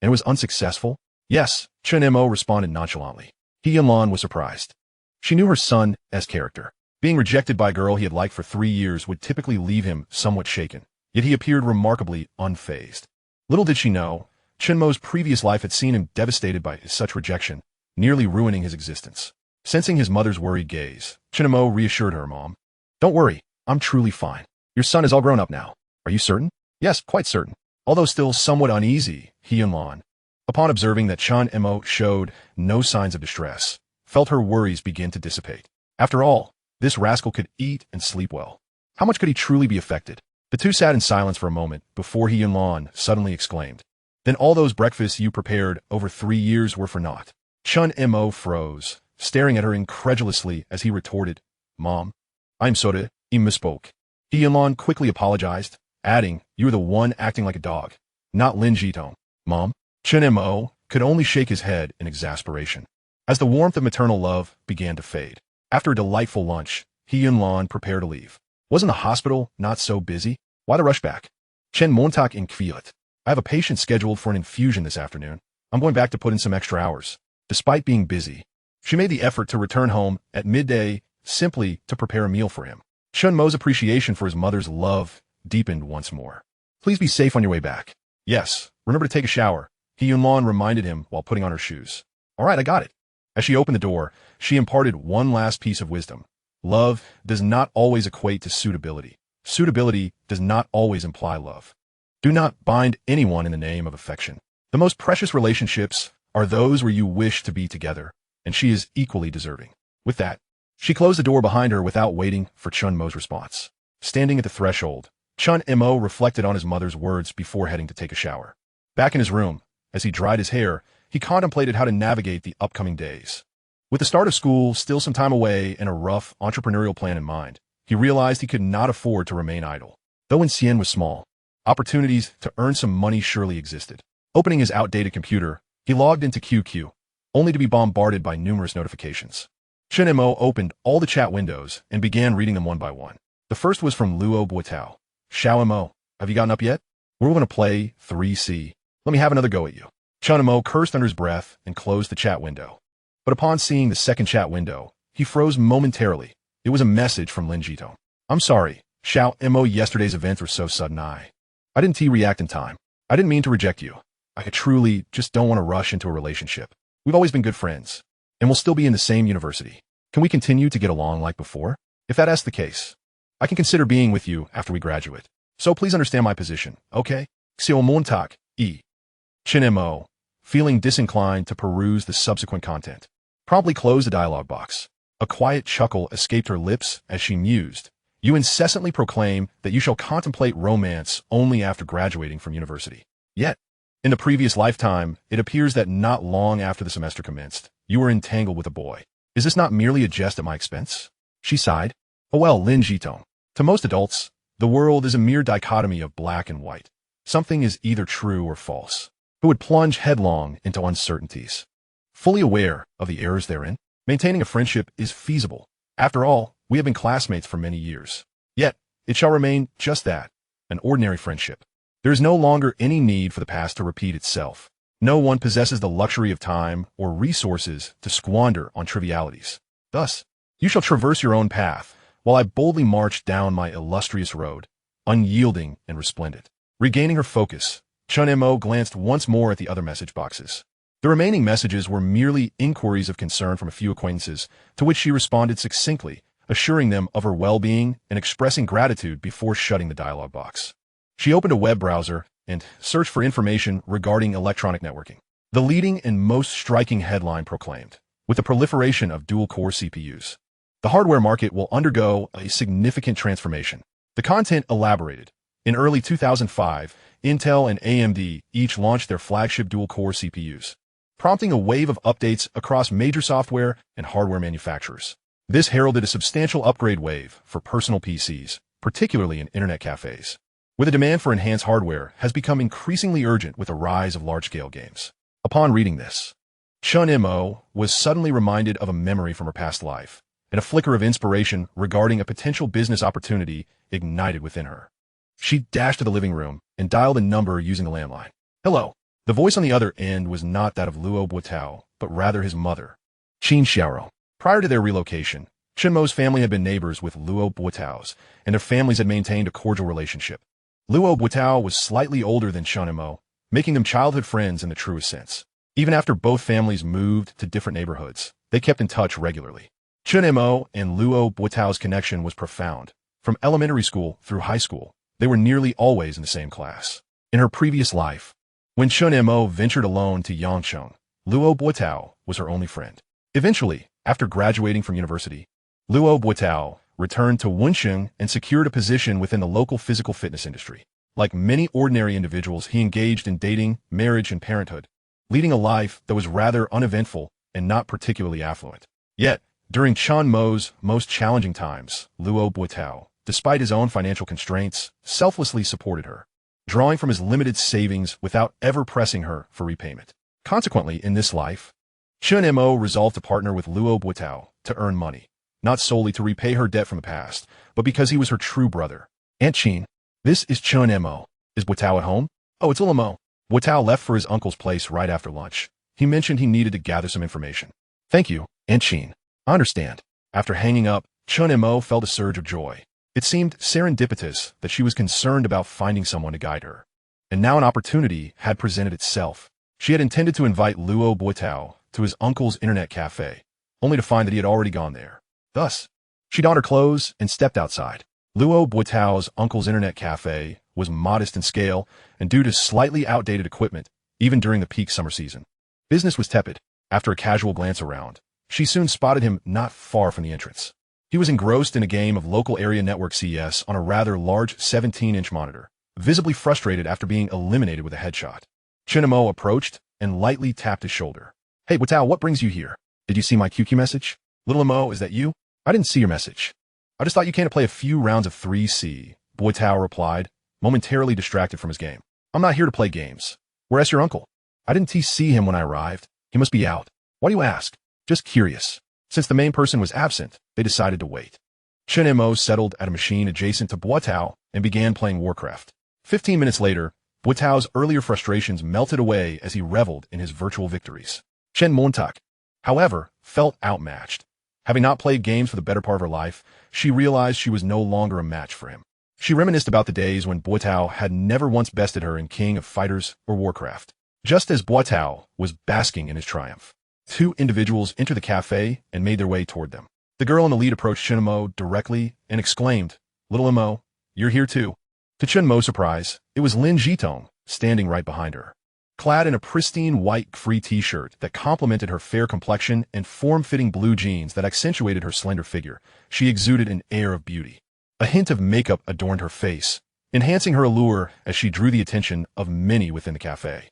and it was unsuccessful?" "Yes," Chen Mo responded nonchalantly. Heilon was surprised. She knew her son's character. Being rejected by a girl he had liked for 3 years would typically leave him somewhat shaken, yet he appeared remarkably unfazed. Little did she know, Chen Mo's previous life had seen him devastated by such rejection, nearly ruining his existence. Sensing his mother's worried gaze, Chen Mo reassured her, "Mom, don't worry, I'm truly fine. Your son is all grown up now." "Are you certain?" "Yes, quite certain." Although still somewhat uneasy, Heilon, upon observing that Chen Mo showed no signs of distress, felt her worries begin to dissipate. After all, this rascal could eat and sleep well. How much could he truly be affected? The two sat in silence for a moment before Heilon suddenly exclaimed, "Then all those breakfasts you prepared over 3 years were for naught?" Chen Mo froze, staring at her incredulously as he retorted, "Mom, I'm sorry, I misspoke." Heilon quickly apologized, adding, "You were the one acting like a dog, not Lin Jitong." "Mom?" Chen Mo could only shake his head in exasperation. As the warmth of maternal love began to fade, after a delightful lunch, Heilon prepared to leave. Wasn't the hospital not so busy? Why the rush back? Chen Montak in Kviat. I have a patient scheduled for an infusion this afternoon. I'm going back to put in some extra hours. Despite being busy, she made the effort to return home at midday simply to prepare a meal for him. Chen Mo's appreciation for his mother's love deepened once more. "Please be safe on your way back." "Yes, remember to take a shower," Heilon reminded him while putting on her shoes. "All right, I got it." As she opened the door, she imparted one last piece of wisdom. Love does not always equate to suitability. Suitability does not always imply love. Do not bind anyone in the name of affection. The most precious relationships are those where you wish to be together, and she is equally deserving. With that, she closed the door behind her without waiting for Chen Mo's response. Standing at the threshold, Chen Mo reflected on his mother's words before heading to take a shower. Back in his room, as he dried his hair, he contemplated how to navigate the upcoming days. With the start of school still some time away and a rough entrepreneurial plan in mind, he realized he could not afford to remain idle. Though Xian was small, opportunities to earn some money surely existed. Opening his outdated computer, he logged into QQ, only to be bombarded by numerous notifications. Chen Mo opened all the chat windows and began reading them one by one. The first was from Luo Botao. "Xiao Mo, have you gotten up yet? We're going to play 3C. Let me have another go at you." Chen Mo cursed under his breath and closed the chat window. But upon seeing the second chat window, he froze momentarily, It was a message from Lin Jito. I'm sorry, Chen Mo, yesterday's events were so sudden. I didn't react in time. I didn't mean to reject you. I truly just don't want to rush into a relationship. We've always been good friends, and we'll still be in the same university. Can we continue to get along like before? If that's the case, I can consider being with you after we graduate. So please understand my position, okay? Montak, E. Chen Mo, feeling disinclined to peruse the subsequent content, promptly closed the dialogue box. A quiet chuckle escaped her lips as she mused. You incessantly proclaim that you shall contemplate romance only after graduating from university. Yet, in the previous lifetime, it appears that not long after the semester commenced, you were entangled with a boy. Is this not merely a jest at my expense? She sighed. Oh well, Lin Jito. To most adults, the world is a mere dichotomy of black and white. Something is either true or false. Who would plunge headlong into uncertainties? Fully aware of the errors therein, maintaining a friendship is feasible. After all, we have been classmates for many years. Yet, it shall remain just that, an ordinary friendship. There is no longer any need for the past to repeat itself. No one possesses the luxury of time or resources to squander on trivialities. Thus, you shall traverse your own path, while I boldly march down my illustrious road, unyielding and resplendent. Regaining her focus, Chen Mo glanced once more at the other message boxes. The remaining messages were merely inquiries of concern from a few acquaintances, to which she responded succinctly, assuring them of her well-being and expressing gratitude before shutting the dialogue box. She opened a web browser and searched for information regarding electronic networking. The leading and most striking headline proclaimed, with the proliferation of dual-core CPUs, the hardware market will undergo a significant transformation. The content elaborated. In early 2005, Intel and AMD each launched their flagship dual-core CPUs, prompting a wave of updates across major software and hardware manufacturers. This heralded a substantial upgrade wave for personal PCs, particularly in internet cafes, where the demand for enhanced hardware has become increasingly urgent with the rise of large-scale games. Upon reading this, Chen Mo was suddenly reminded of a memory from her past life, and a flicker of inspiration regarding a potential business opportunity ignited within her. She dashed to the living room and dialed a number using a landline. Hello. The voice on the other end was not that of Luo Botao, but rather his mother, Qin Xiaoro. Prior to their relocation, Chen Mo's family had been neighbors with Luo Botao's, and their families had maintained a cordial relationship. Luo Botao was slightly older than Chen Mo, making them childhood friends in the truest sense. Even after both families moved to different neighborhoods, they kept in touch regularly. Chen Mo and Luo Botao's connection was profound. From elementary school through high school, they were nearly always in the same class. In her previous life, when Chen Mo ventured alone to Yangcheng, Luo Botao was her only friend. Eventually, after graduating from university, Luo Botao returned to Wencheng and secured a position within the local physical fitness industry. Like many ordinary individuals, he engaged in dating, marriage, and parenthood, leading a life that was rather uneventful and not particularly affluent. Yet, during Chen Mo's most challenging times, Luo Botao, despite his own financial constraints, selflessly supported her, drawing from his limited savings without ever pressing her for repayment. Consequently, in this life, Chen Mo resolved to partner with Luo Botao to earn money, not solely to repay her debt from the past, but because he was her true brother. Aunt Qin, this is Chen Mo. Is Botao at home? Oh, it's Mo. Botao left for his uncle's place right after lunch. He mentioned he needed to gather some information. Thank you, Aunt Qin. I understand. After hanging up, Chen Mo felt a surge of joy. It seemed serendipitous that she was concerned about finding someone to guide her. And now an opportunity had presented itself. She had intended to invite Luo Botao to his uncle's internet cafe, only to find that he had already gone there. Thus, she donned her clothes and stepped outside. Luo Botao's uncle's internet cafe was modest in scale and due to slightly outdated equipment, even during the peak summer season. Business was tepid. After a casual glance around, she soon spotted him not far from the entrance. He was engrossed in a game of local area network CS on a rather large 17-inch monitor, visibly frustrated after being eliminated with a headshot. Chen Mo approached and lightly tapped his shoulder. Hey, Botao, what brings you here? Did you see my QQ message? Little Mo, is that you? I didn't see your message. I just thought you came to play a few rounds of 3C, Botao replied, momentarily distracted from his game. I'm not here to play games. Where's your uncle? I didn't see him when I arrived. He must be out. Why do you ask? Just curious. Since the main person was absent, they decided to wait. Chen Mo settled at a machine adjacent to Botao and began playing Warcraft. 15 minutes later, Botao's earlier frustrations melted away as he reveled in his virtual victories. Chen Montak, however, felt outmatched. Having not played games for the better part of her life, she realized she was no longer a match for him. She reminisced about the days when Botao had never once bested her in King of Fighters or Warcraft. Just as Botao was basking in his triumph, two individuals entered the cafe and made their way toward them. The girl in the lead approached Chen Mo directly and exclaimed, "Little Mo, you're here too." To Chen Mo's surprise, it was Lin Jitong standing right behind her. Clad in a pristine white free t-shirt that complemented her fair complexion and form-fitting blue jeans that accentuated her slender figure, she exuded an air of beauty. A hint of makeup adorned her face, enhancing her allure as she drew the attention of many within the cafe.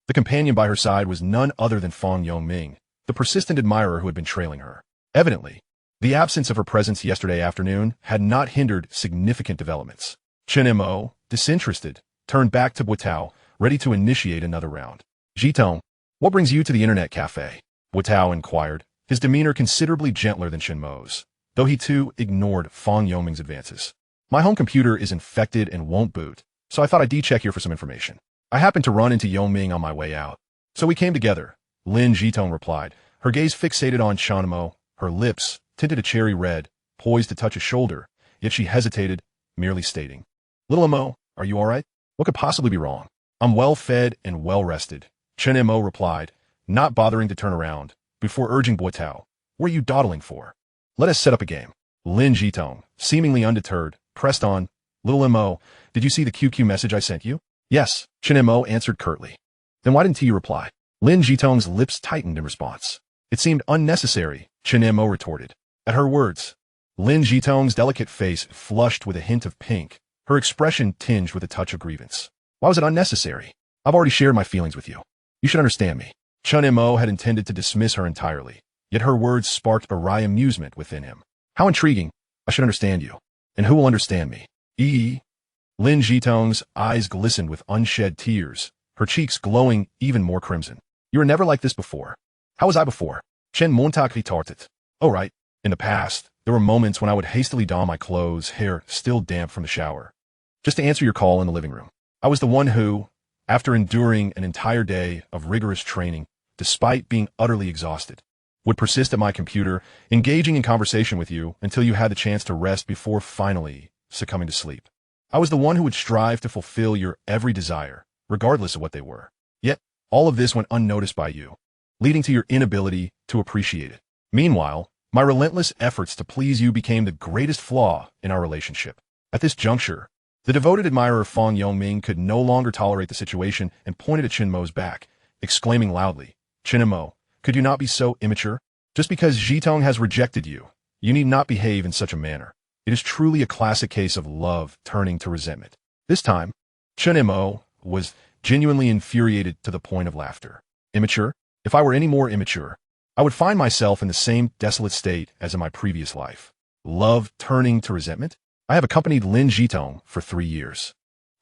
The companion by her side was none other than Fang Yongming, the persistent admirer who had been trailing her. Evidently, the absence of her presence yesterday afternoon had not hindered significant developments. Chen Mo, disinterested, turned back to Botao, ready to initiate another round. "Jitong, what brings you to the internet cafe?" Botao inquired, his demeanor considerably gentler than Chen Mo's, though he too ignored Fang Yongming's advances. "My home computer is infected and won't boot, so I thought I'd check here for some information. I happened to run into Yongming on my way out, so we came together," Lin Jitong replied, her gaze fixated on Chen Mo, her lips, tinted a cherry red, poised to touch his shoulder, yet she hesitated, merely stating, "Little Mo, are you all right? What could possibly be wrong?" "I'm well-fed and well-rested," Chen Mo replied, not bothering to turn around, before urging Botao, "What are you dawdling for? Let us set up a game." Lin Jitong, seemingly undeterred, pressed on, "Little Mo, did you see the QQ message I sent you?" "Yes," Chen Mo answered curtly. "Then why didn't you reply?" Lin Jitong's lips tightened in response. "It seemed unnecessary," Chen Mo retorted. At her words, Lin Jitong's delicate face flushed with a hint of pink, her expression tinged with a touch of grievance. "Why was it unnecessary? I've already shared my feelings with you. You should understand me." Chen Mo had intended to dismiss her entirely, yet her words sparked a wry amusement within him. "How intriguing. I should understand you. And who will understand me?" Lin Jitong's eyes glistened with unshed tears, her cheeks glowing even more crimson. "You were never like this before." "How was I before?" Chen Montag retorted. "Oh right. In the past, there were moments when I would hastily don my clothes, hair still damp from the shower, just to answer your call in the living room. I was the one who, after enduring an entire day of rigorous training, despite being utterly exhausted, would persist at my computer, engaging in conversation with you until you had the chance to rest before finally succumbing to sleep. I was the one who would strive to fulfill your every desire, regardless of what they were. Yet, all of this went unnoticed by you, leading to your inability to appreciate it. Meanwhile, my relentless efforts to please you became the greatest flaw in our relationship. At this juncture, the devoted admirer of Fang Yongming could no longer tolerate the situation and pointed at Chen Mo's back, exclaiming loudly, "Chen Mo, could you not be so immature? Just because Jitong has rejected you, you need not behave in such a manner. It is truly a classic case of love turning to resentment." This time, Chen Mo was genuinely infuriated to the point of laughter. "Immature? If I were any more immature, I would find myself in the same desolate state as in my previous life. Love turning to resentment? I have accompanied Lin Jitong for 3 years.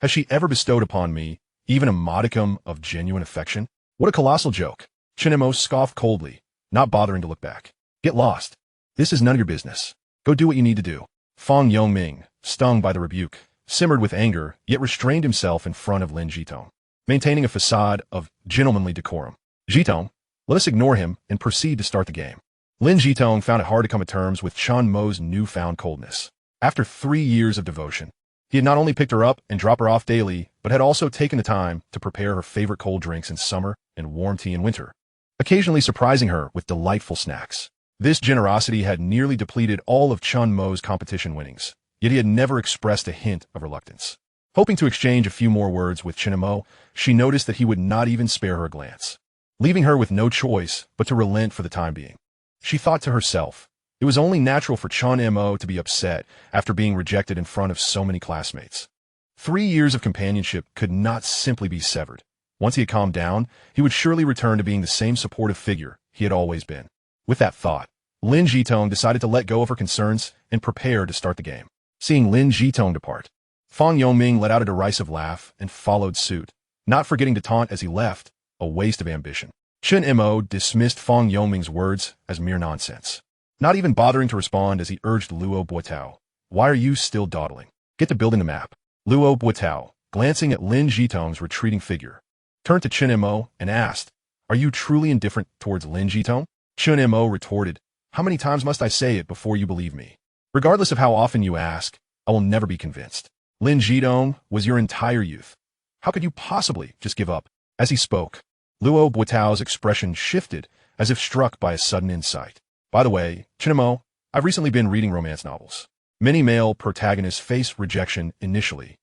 Has she ever bestowed upon me even a modicum of genuine affection? What a colossal joke." Chen Mo scoffed coldly, not bothering to look back. "Get lost. This is none of your business. Go do what you need to do." Fang Yongming, stung by the rebuke, simmered with anger, yet restrained himself in front of Lin Jitong, maintaining a facade of gentlemanly decorum. "Jitong, let us ignore him and proceed to start the game." Lin Jitong found it hard to come to terms with Chen Mo's newfound coldness. After 3 years of devotion, he had not only picked her up and dropped her off daily, but had also taken the time to prepare her favorite cold drinks in summer and warm tea in winter, occasionally surprising her with delightful snacks. This generosity had nearly depleted all of Chen Mo's competition winnings, yet he had never expressed a hint of reluctance. Hoping to exchange a few more words with Chen Mo, she noticed that he would not even spare her a glance, leaving her with no choice but to relent for the time being. She thought to herself, it was only natural for Chen Mo to be upset after being rejected in front of so many classmates. 3 years of companionship could not simply be severed. Once he had calmed down, he would surely return to being the same supportive figure he had always been. With that thought, Lin Jitong decided to let go of her concerns and prepare to start the game. Seeing Lin Jitong depart, Fang Yongming let out a derisive laugh and followed suit, not forgetting to taunt as he left, a waste of ambition. Chen Mo dismissed Fang Yongming's words as mere nonsense, not even bothering to respond as he urged Luo Botao, "Why are you still dawdling? Get to building the map." Luo Botao, glancing at Lin Jitong's retreating figure, turned to Chen Mo and asked, "Are you truly indifferent towards Lin Jitong?" Chen Mo retorted, How many times must I say it before you believe me? Regardless of how often you ask, I will never be convinced. Lin Jidong was your entire youth. How could you possibly just give up? As he spoke, Luo Botao's expression shifted as if struck by a sudden insight. By the way, Chen Mo, I've recently been reading romance novels. Many male protagonists face rejection initially,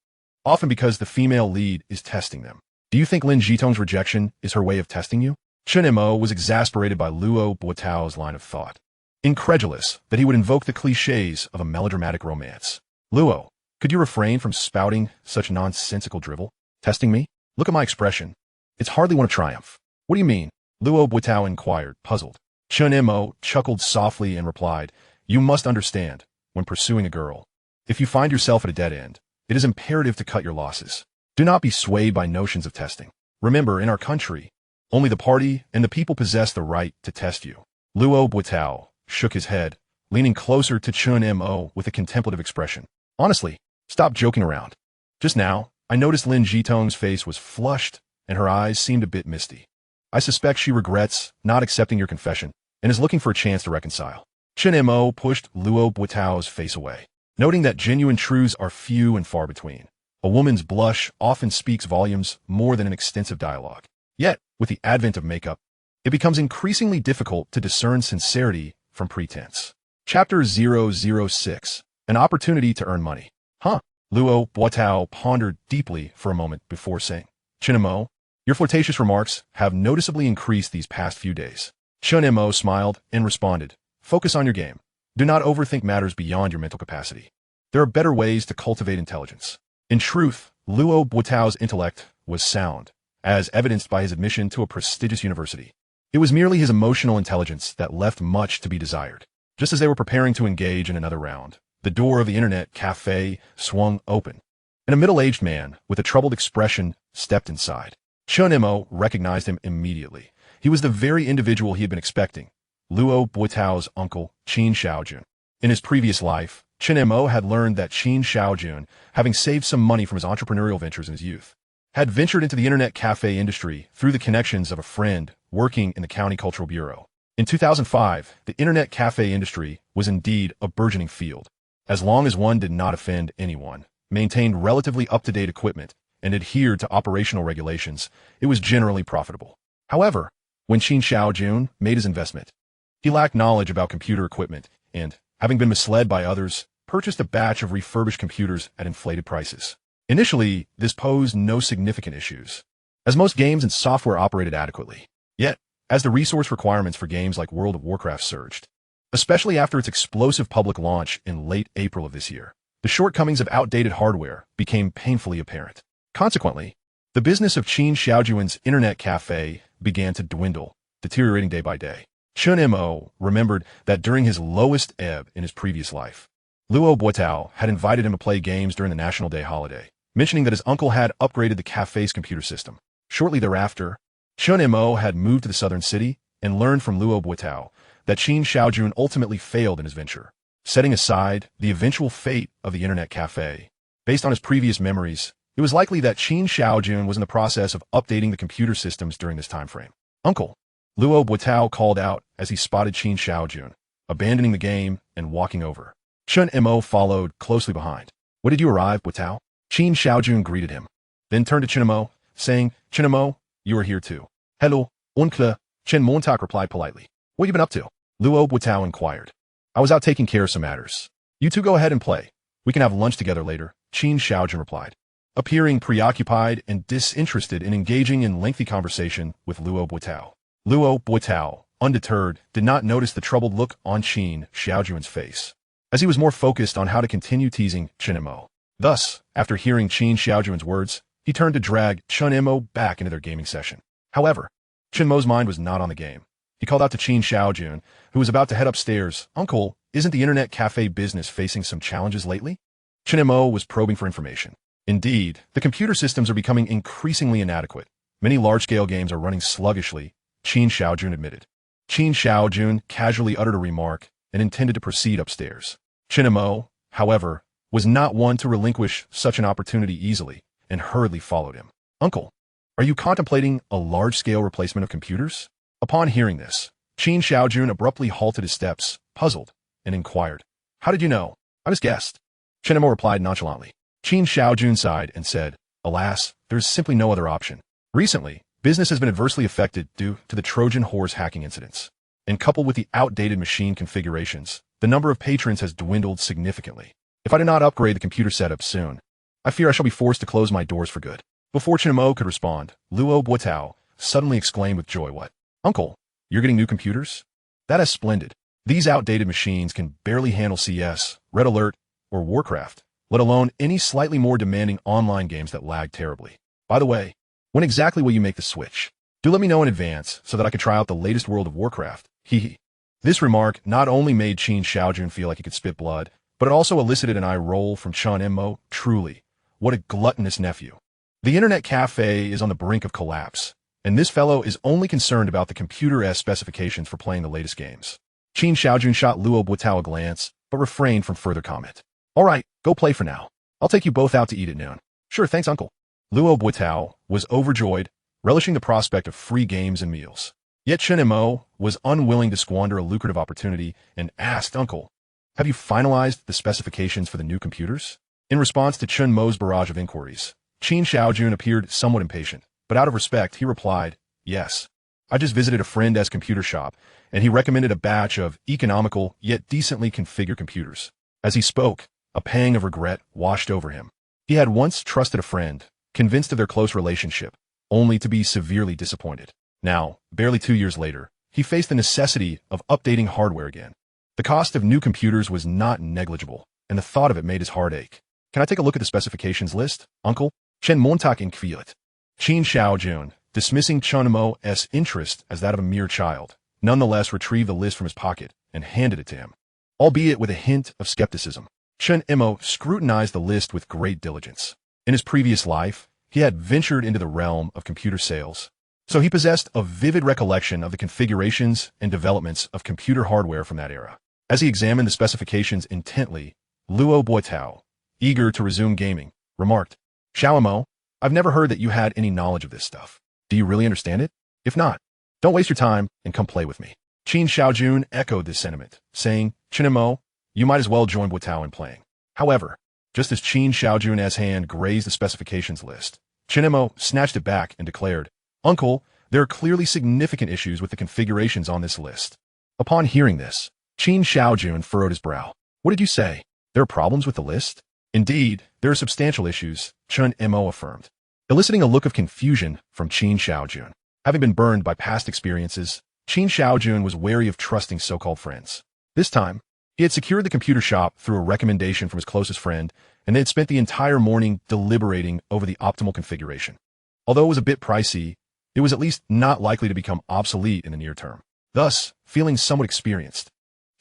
often because the female lead is testing them. Do you think Lin Jitong's rejection is her way of testing you? Chen Mo was exasperated by Luo Botao's line of thought, incredulous that he would invoke the cliches of a melodramatic romance. Luo, could you refrain from spouting such nonsensical drivel? Testing me? Look at my expression. It's hardly one of triumph. What do you mean? Luo Botao inquired, puzzled. Chen Mo chuckled softly and replied, you must understand, when pursuing a girl, if you find yourself at a dead end, it is imperative to cut your losses. Do not be swayed by notions of testing. Remember, in our country, only the party and the people possess the right to test you. Luo Botao shook his head, leaning closer to Chen Mo with a contemplative expression. Honestly, stop joking around. Just now, I noticed Lin Jitong's face was flushed and her eyes seemed a bit misty. I suspect she regrets not accepting your confession and is looking for a chance to reconcile. Chen Mo pushed Luo Botao's face away, noting that genuine truths are few and far between. A woman's blush often speaks volumes more than an extensive dialogue. Yet, with the advent of makeup, it becomes increasingly difficult to discern sincerity from pretense. Chapter 006, An Opportunity to Earn Money. Huh? Luo Botao pondered deeply for a moment before saying, Chen Mo, your flirtatious remarks have noticeably increased these past few days. Chen Mo smiled and responded, focus on your game. Do not overthink matters beyond your mental capacity. There are better ways to cultivate intelligence. In truth, Luo Botao's intellect was sound, as evidenced by his admission to a prestigious university. It was merely his emotional intelligence that left much to be desired. Just as they were preparing to engage in another round, the door of the internet cafe swung open, and a middle-aged man with a troubled expression stepped inside. Chen Mo recognized him immediately. He was the very individual he had been expecting, Luo Botao's uncle, Qin Shaojun. In his previous life, Chen Mo had learned that Qin Shaojun, having saved some money from his entrepreneurial ventures in his youth, had ventured into the internet cafe industry through the connections of a friend working in the county cultural bureau. In 2005, the internet cafe industry was indeed a burgeoning field. As long as one did not offend anyone, maintained relatively up-to-date equipment, and adhered to operational regulations, it was generally profitable. However, when Qin Shaojun made his investment, he lacked knowledge about computer equipment and, having been misled by others, purchased a batch of refurbished computers at inflated prices. Initially, this posed no significant issues, as most games and software operated adequately. Yet, as the resource requirements for games like World of Warcraft surged, especially after its explosive public launch in late April of this year, the shortcomings of outdated hardware became painfully apparent. Consequently, the business of Qin Shaojun's internet cafe began to dwindle, deteriorating day by day. Chen Mo remembered that during his lowest ebb in his previous life, Luo Botao had invited him to play games during the National Day holiday, mentioning that his uncle had upgraded the cafe's computer system. Shortly thereafter, Chen Mo had moved to the southern city and learned from Luo Botao that Qin Shaojun ultimately failed in his venture. Setting aside the eventual fate of the internet cafe, based on his previous memories, it was likely that Qin Shaojun was in the process of updating the computer systems during this time frame. Uncle, Luo Botao called out as he spotted Qin Shaojun, abandoning the game and walking over. Chen Mo followed closely behind. When did you arrive, Botao? Qin Shaojun greeted him, then turned to Chen Mo, saying, Chen Mo, you are here too. Hello, uncle, Chen Montauk replied politely. What have you been up to? Luo Botao inquired. I was out taking care of some matters. You two go ahead and play. We can have lunch together later, Qin Shaojun replied, appearing preoccupied and disinterested in engaging in lengthy conversation with Luo Botao. Luo Botao, undeterred, did not notice the troubled look on Qin Shaojun's face, as he was more focused on how to continue teasing Chen Mo. Thus, after hearing Qin Shaojun's words, he turned to drag Chen Mo back into their gaming session. However, Chen Mo's mind was not on the game. He called out to Qin Shaojun, who was about to head upstairs. Uncle, isn't the internet cafe business facing some challenges lately? Chen Mo was probing for information. Indeed, the computer systems are becoming increasingly inadequate. Many large-scale games are running sluggishly, Qin Shaojun admitted. Qin Shaojun casually uttered a remark and intended to proceed upstairs. Chen Mo, however, was not one to relinquish such an opportunity easily and hurriedly followed him. Uncle, are you contemplating a large-scale replacement of computers? Upon hearing this, Qin Xiaojun abruptly halted his steps, puzzled, and inquired, "How did you know?" "I just guessed." Chen Mo replied nonchalantly. Qin Xiaojun sighed and said, "Alas, there is simply no other option. Recently, business has been adversely affected due to the Trojan horse hacking incidents. And coupled with the outdated machine configurations, the number of patrons has dwindled significantly. If I do not upgrade the computer setup soon, I fear I shall be forced to close my doors for good." Before Chen Mo could respond, Luo Botao suddenly exclaimed with joy, "What? Uncle, you're getting new computers? That is splendid. These outdated machines can barely handle CS, Red Alert, or Warcraft, let alone any slightly more demanding online games that lag terribly. By the way, when exactly will you make the switch? Do let me know in advance so that I can try out the latest World of Warcraft. Hee." This remark not only made Qin Xiaojun feel like he could spit blood, but it also elicited an eye roll from Chen Mo. Truly, what a gluttonous nephew. The internet cafe is on the brink of collapse, and this fellow is only concerned about the computer-esque specifications for playing the latest games. Qin Xiaojun shot Luo Botao a glance, but refrained from further comment. "All right, go play for now. I'll take you both out to eat at noon." "Sure, thanks, Uncle." Luo Botao was overjoyed, relishing the prospect of free games and meals. Yet Chen Mo was unwilling to squander a lucrative opportunity and asked, "Uncle, have you finalized the specifications for the new computers?" In response to Chen Mo's barrage of inquiries, Qin Xiaojun appeared somewhat impatient, but out of respect, he replied, "Yes. I just visited a friend's computer shop, and he recommended a batch of economical yet decently configured computers." As he spoke, a pang of regret washed over him. He had once trusted a friend, convinced of their close relationship, only to be severely disappointed. Now, barely 2 years later, he faced the necessity of updating hardware again. The cost of new computers was not negligible, and the thought of it made his heart ache. "Can I take a look at the specifications list, Uncle?" Chen Montak inquired. Qin Xiaojun, dismissing Chen Mo's interest as that of a mere child, nonetheless retrieved the list from his pocket and handed it to him, albeit with a hint of skepticism. Chen Mo scrutinized the list with great diligence. In his previous life, he had ventured into the realm of computer sales, so he possessed a vivid recollection of the configurations and developments of computer hardware from that era. As he examined the specifications intently, Luo Botao, eager to resume gaming, remarked, "Xiao Mo, I've never heard that you had any knowledge of this stuff. Do you really understand it? If not, don't waste your time and come play with me." Qin Xiaojun echoed this sentiment, saying, "Chen Mo, you might as well join Botao in playing." However, just as Qin Xiaojun's hand grazed the specifications list, Chen Mo snatched it back and declared, "Uncle, there are clearly significant issues with the configurations on this list." Upon hearing this, Qin Xiaojun furrowed his brow. "What did you say? There are problems with the list?" "Indeed, there are substantial issues," Chen Mo affirmed, eliciting a look of confusion from Qin Xiaojun. Having been burned by past experiences, Qin Xiaojun was wary of trusting so-called friends. This time, he had secured the computer shop through a recommendation from his closest friend, and they had spent the entire morning deliberating over the optimal configuration. Although it was a bit pricey, it was at least not likely to become obsolete in the near term. Thus, feeling somewhat experienced,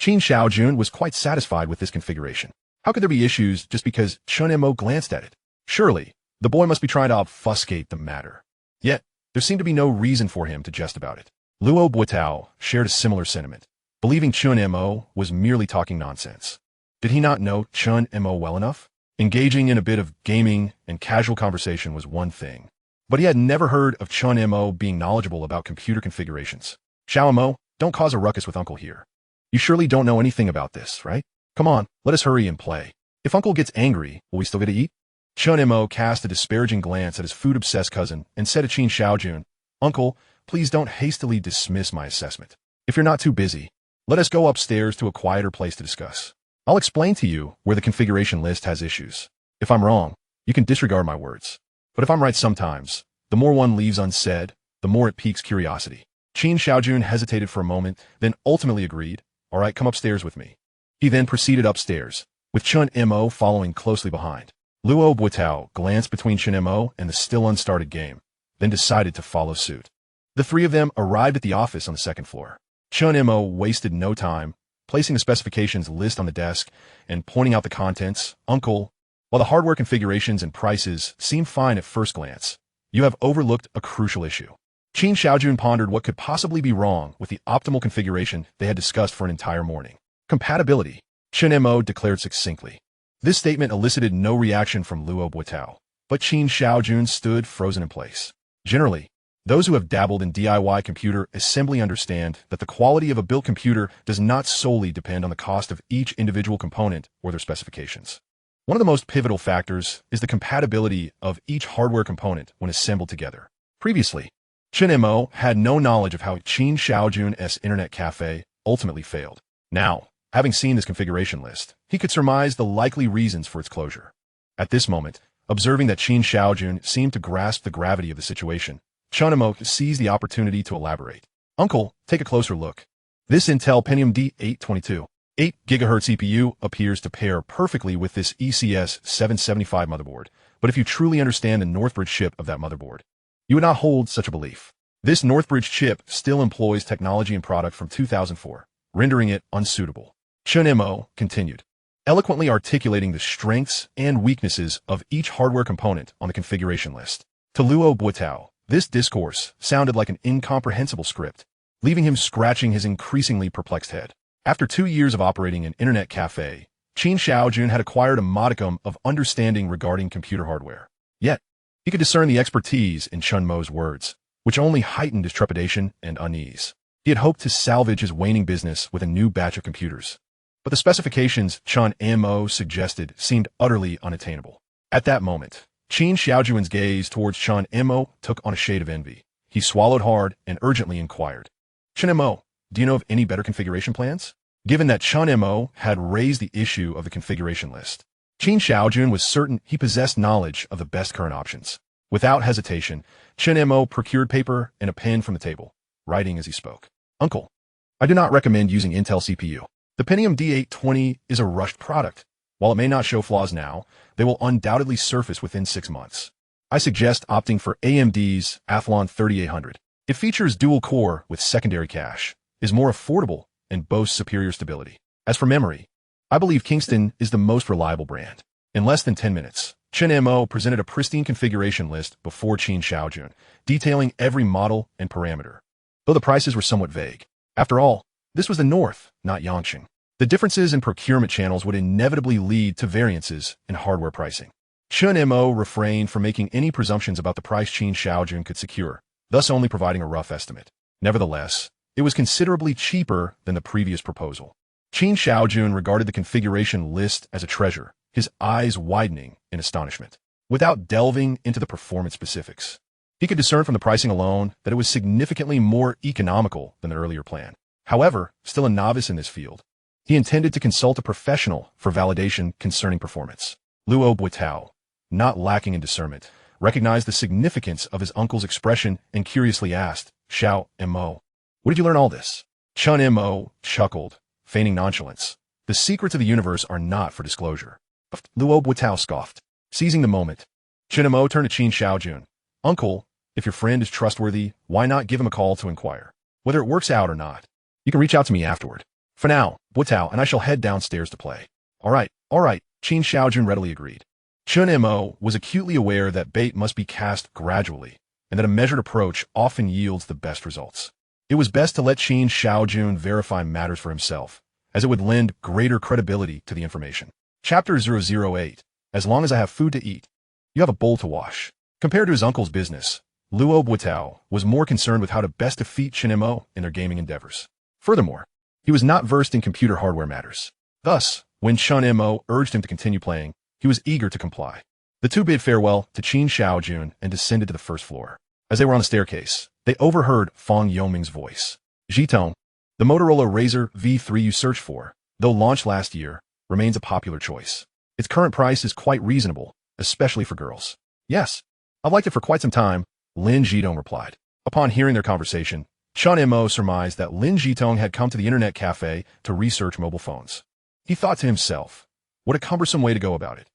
Qin Xiaojun was quite satisfied with this configuration. How could there be issues just because Chen Mo glanced at it? Surely, the boy must be trying to obfuscate the matter. Yet, there seemed to be no reason for him to jest about it. Luo Botao shared a similar sentiment, believing Chen Mo was merely talking nonsense. Did he not know Chen Mo well enough? Engaging in a bit of gaming and casual conversation was one thing, but he had never heard of Chen Mo being knowledgeable about computer configurations. "Xiao Mo, don't cause a ruckus with Uncle here. You surely don't know anything about this, right? Come on, let us hurry and play. If Uncle gets angry, will we still get to eat?" Chen Mo cast a disparaging glance at his food-obsessed cousin and said to Qin Xiaojun, "Uncle, please don't hastily dismiss my assessment. If you're not too busy, let us go upstairs to a quieter place to discuss. I'll explain to you where the configuration list has issues. If I'm wrong, you can disregard my words. But if I'm right sometimes, the more one leaves unsaid, the more it piques curiosity." Qin Xiaojun hesitated for a moment, then ultimately agreed, "All right, come upstairs with me." He then proceeded upstairs, with Chen Mo following closely behind. Luo Botao glanced between Chen Mo and the still unstarted game, then decided to follow suit. The three of them arrived at the office on the second floor. Chen Mo wasted no time, placing the specifications list on the desk and pointing out the contents. "Uncle, while the hardware configurations and prices seem fine at first glance, you have overlooked a crucial issue." Qin Xiaojun pondered what could possibly be wrong with the optimal configuration they had discussed for an entire morning. "Compatibility," Chen Mo declared succinctly. This statement elicited no reaction from Luo Botao, but Qin Xiaojun stood frozen in place. Generally, Those who have dabbled in DIY computer assembly understand that the quality of a built computer does not solely depend on the cost of each individual component or their specifications. One of the most pivotal factors is the compatibility of each hardware component when assembled together. Previously, Chen Mo had no knowledge of how Qin Shaojun's internet cafe ultimately failed. Now, having seen this configuration list, he could surmise the likely reasons for its closure. At this moment, observing that Qin Shaojun seemed to grasp the gravity of the situation, Chen Mo seized the opportunity to elaborate. Uncle, take a closer look. This Intel Pentium D822 8 GHz CPU appears to pair perfectly with this ECS 775 motherboard, but if you truly understand the Northbridge chip of that motherboard, you would not hold such a belief. This Northbridge chip still employs technology and product from 2004, rendering it unsuitable. Chen Mo continued, eloquently articulating the strengths and weaknesses of each hardware component on the configuration list. To Luo Botao, this discourse sounded like an incomprehensible script, leaving him scratching his increasingly perplexed head. After 2 years of operating an internet cafe, Qin Shaojun had acquired a modicum of understanding regarding computer hardware. Yet, he could discern the expertise in Chen Mo's words, which only heightened his trepidation and unease. He had hoped to salvage his waning business with a new batch of computers, but the specifications Chen Mo suggested seemed utterly unattainable. At that moment, Qin Shaojun's gaze towards Chen Mo took on a shade of envy. He swallowed hard and urgently inquired, Chen Mo, do you know of any better configuration plans? Given that Chen Mo had raised the issue of the configuration list, Qin Shaojun was certain he possessed knowledge of the best current options. Without hesitation, Chen Mo procured paper and a pen from the table, writing as he spoke. Uncle, I do not recommend using Intel CPU. The Pentium D820 is a rushed product. While it may not show flaws now, they will undoubtedly surface within 6 months. I suggest opting for AMD's Athlon 3800. It features dual core with secondary cache, is more affordable, and boasts superior stability. As for memory, I believe Kingston is the most reliable brand. In less than 10 minutes, Chen Mo presented a pristine configuration list before Qin Shaojun, detailing every model and parameter, though the prices were somewhat vague. After all, this was the North, not Yangqing. The differences in procurement channels would inevitably lead to variances in hardware pricing. Chen Mo refrained from making any presumptions about the price Qin Shaojun could secure, thus only providing a rough estimate. Nevertheless, it was considerably cheaper than the previous proposal. Qin Shaojun regarded the configuration list as a treasure, his eyes widening in astonishment. Without delving into the performance specifics, he could discern from the pricing alone that it was significantly more economical than the earlier plan. However, still a novice in this field, he intended to consult a professional for validation concerning performance. Luo Botao, not lacking in discernment, recognized the significance of his uncle's expression and curiously asked, Xiao Mo, where did you learn all this? Chen Mo chuckled, feigning nonchalance. The secrets of the universe are not for disclosure. Luo Botao scoffed. Seizing the moment, Chen Mo turned to Qin Shaojun. Uncle, if your friend is trustworthy, why not give him a call to inquire? Whether it works out or not, you can reach out to me afterward. For now, Botao and I shall head downstairs to play. All right, Qin Shaojun readily agreed. Chen Mo was acutely aware that bait must be cast gradually, and that a measured approach often yields the best results. It was best to let Qin Shaojun verify matters for himself, as it would lend greater credibility to the information. Chapter 008. As long as I have food to eat, you have a bowl to wash. Compared to his uncle's business, Luo Botao was more concerned with how to best defeat Chen Mo in their gaming endeavors. Furthermore, he was not versed in computer hardware matters. Thus, when Chen Mo urged him to continue playing, he was eager to comply. The two bid farewell to Qin Shaojun and descended to the first floor. As they were on the staircase, they overheard Fang Yoming's voice. Zhitong, the Motorola Razr V3 you searched for, though launched last year, remains a popular choice. Its current price is quite reasonable, especially for girls. Yes, I've liked it for quite some time, Lin Zhitong replied. Upon hearing their conversation, Chen Mo surmised that Lin Zhitong had come to the internet cafe to research mobile phones. He thought to himself, what a cumbersome way to go about it.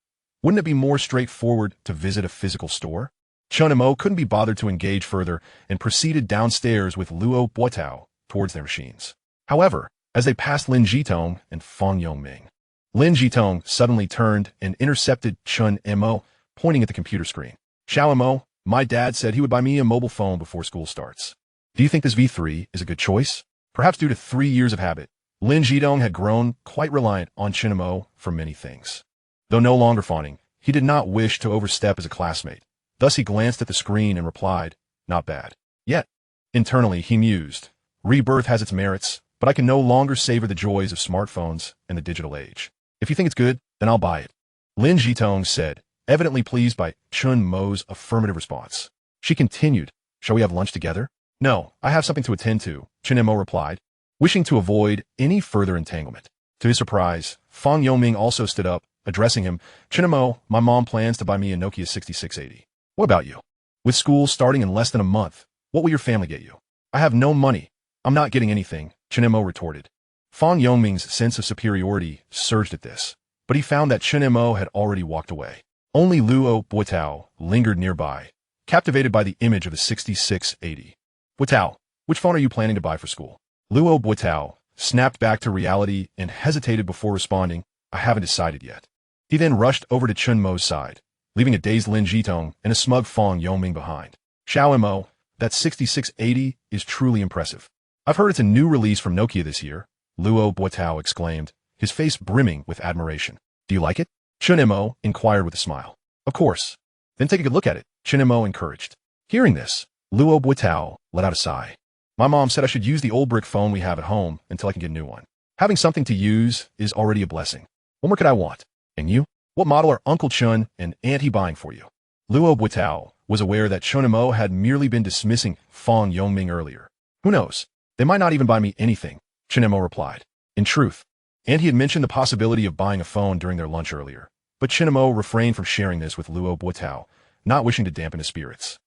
Wouldn't it be more straightforward to visit a physical store? Chen Mo couldn't be bothered to engage further and proceeded downstairs with Luo Botao towards their machines. However, as they passed Lin Zhitong and Fang Yongming, Lin Zhitong suddenly turned and intercepted Chen Mo, pointing at the computer screen. Xiao Mo, my dad said he would buy me a mobile phone before school starts. Do you think this V3 is a good choice? Perhaps due to 3 years of habit, Lin Zhitong had grown quite reliant on Chen Mo for many things. Though no longer fawning, he did not wish to overstep as a classmate. Thus he glanced at the screen and replied, not bad. Yet, internally, he mused, rebirth has its merits, but I can no longer savor the joys of smartphones and the digital age. If you think it's good, then I'll buy it. Lin Jitong said, evidently pleased by Chen Mo's affirmative response. She continued, shall we have lunch together? No, I have something to attend to, Chen Mo replied, wishing to avoid any further entanglement. To his surprise, Fang Yongming also stood up, addressing him, Chen Mo, my mom plans to buy me a Nokia 6680. What about you? With school starting in less than a month, what will your family get you? I have no money. I'm not getting anything, Chen Mo retorted. Fang Yongming's sense of superiority surged at this, but he found that Chen Mo had already walked away. Only Luo Botao lingered nearby, captivated by the image of the 6680. Botao, which phone are you planning to buy for school? Luo Botao snapped back to reality and hesitated before responding, I haven't decided yet. He then rushed over to Chen Mo's side, leaving a dazed Lin Jitong and a smug Fang Yongming behind. Xiao Mo, that 6680 is truly impressive. I've heard it's a new release from Nokia this year, Luo Botao exclaimed, his face brimming with admiration. Do you like it? Chen Mo inquired with a smile. Of course. Then take a good look at it, Chen Mo encouraged. Hearing this, Luo Botao let out a sigh. My mom said I should use the old brick phone we have at home until I can get a new one. Having something to use is already a blessing. What more could I want? And you? What model are Uncle Chun and Auntie buying for you? Luo Botao was aware that Chen Mo had merely been dismissing Fang Yongming earlier. Who knows? They might not even buy me anything, Chen Mo replied. In truth, Auntie had mentioned the possibility of buying a phone during their lunch earlier, but Chen Mo refrained from sharing this with Luo Botao, not wishing to dampen his spirits.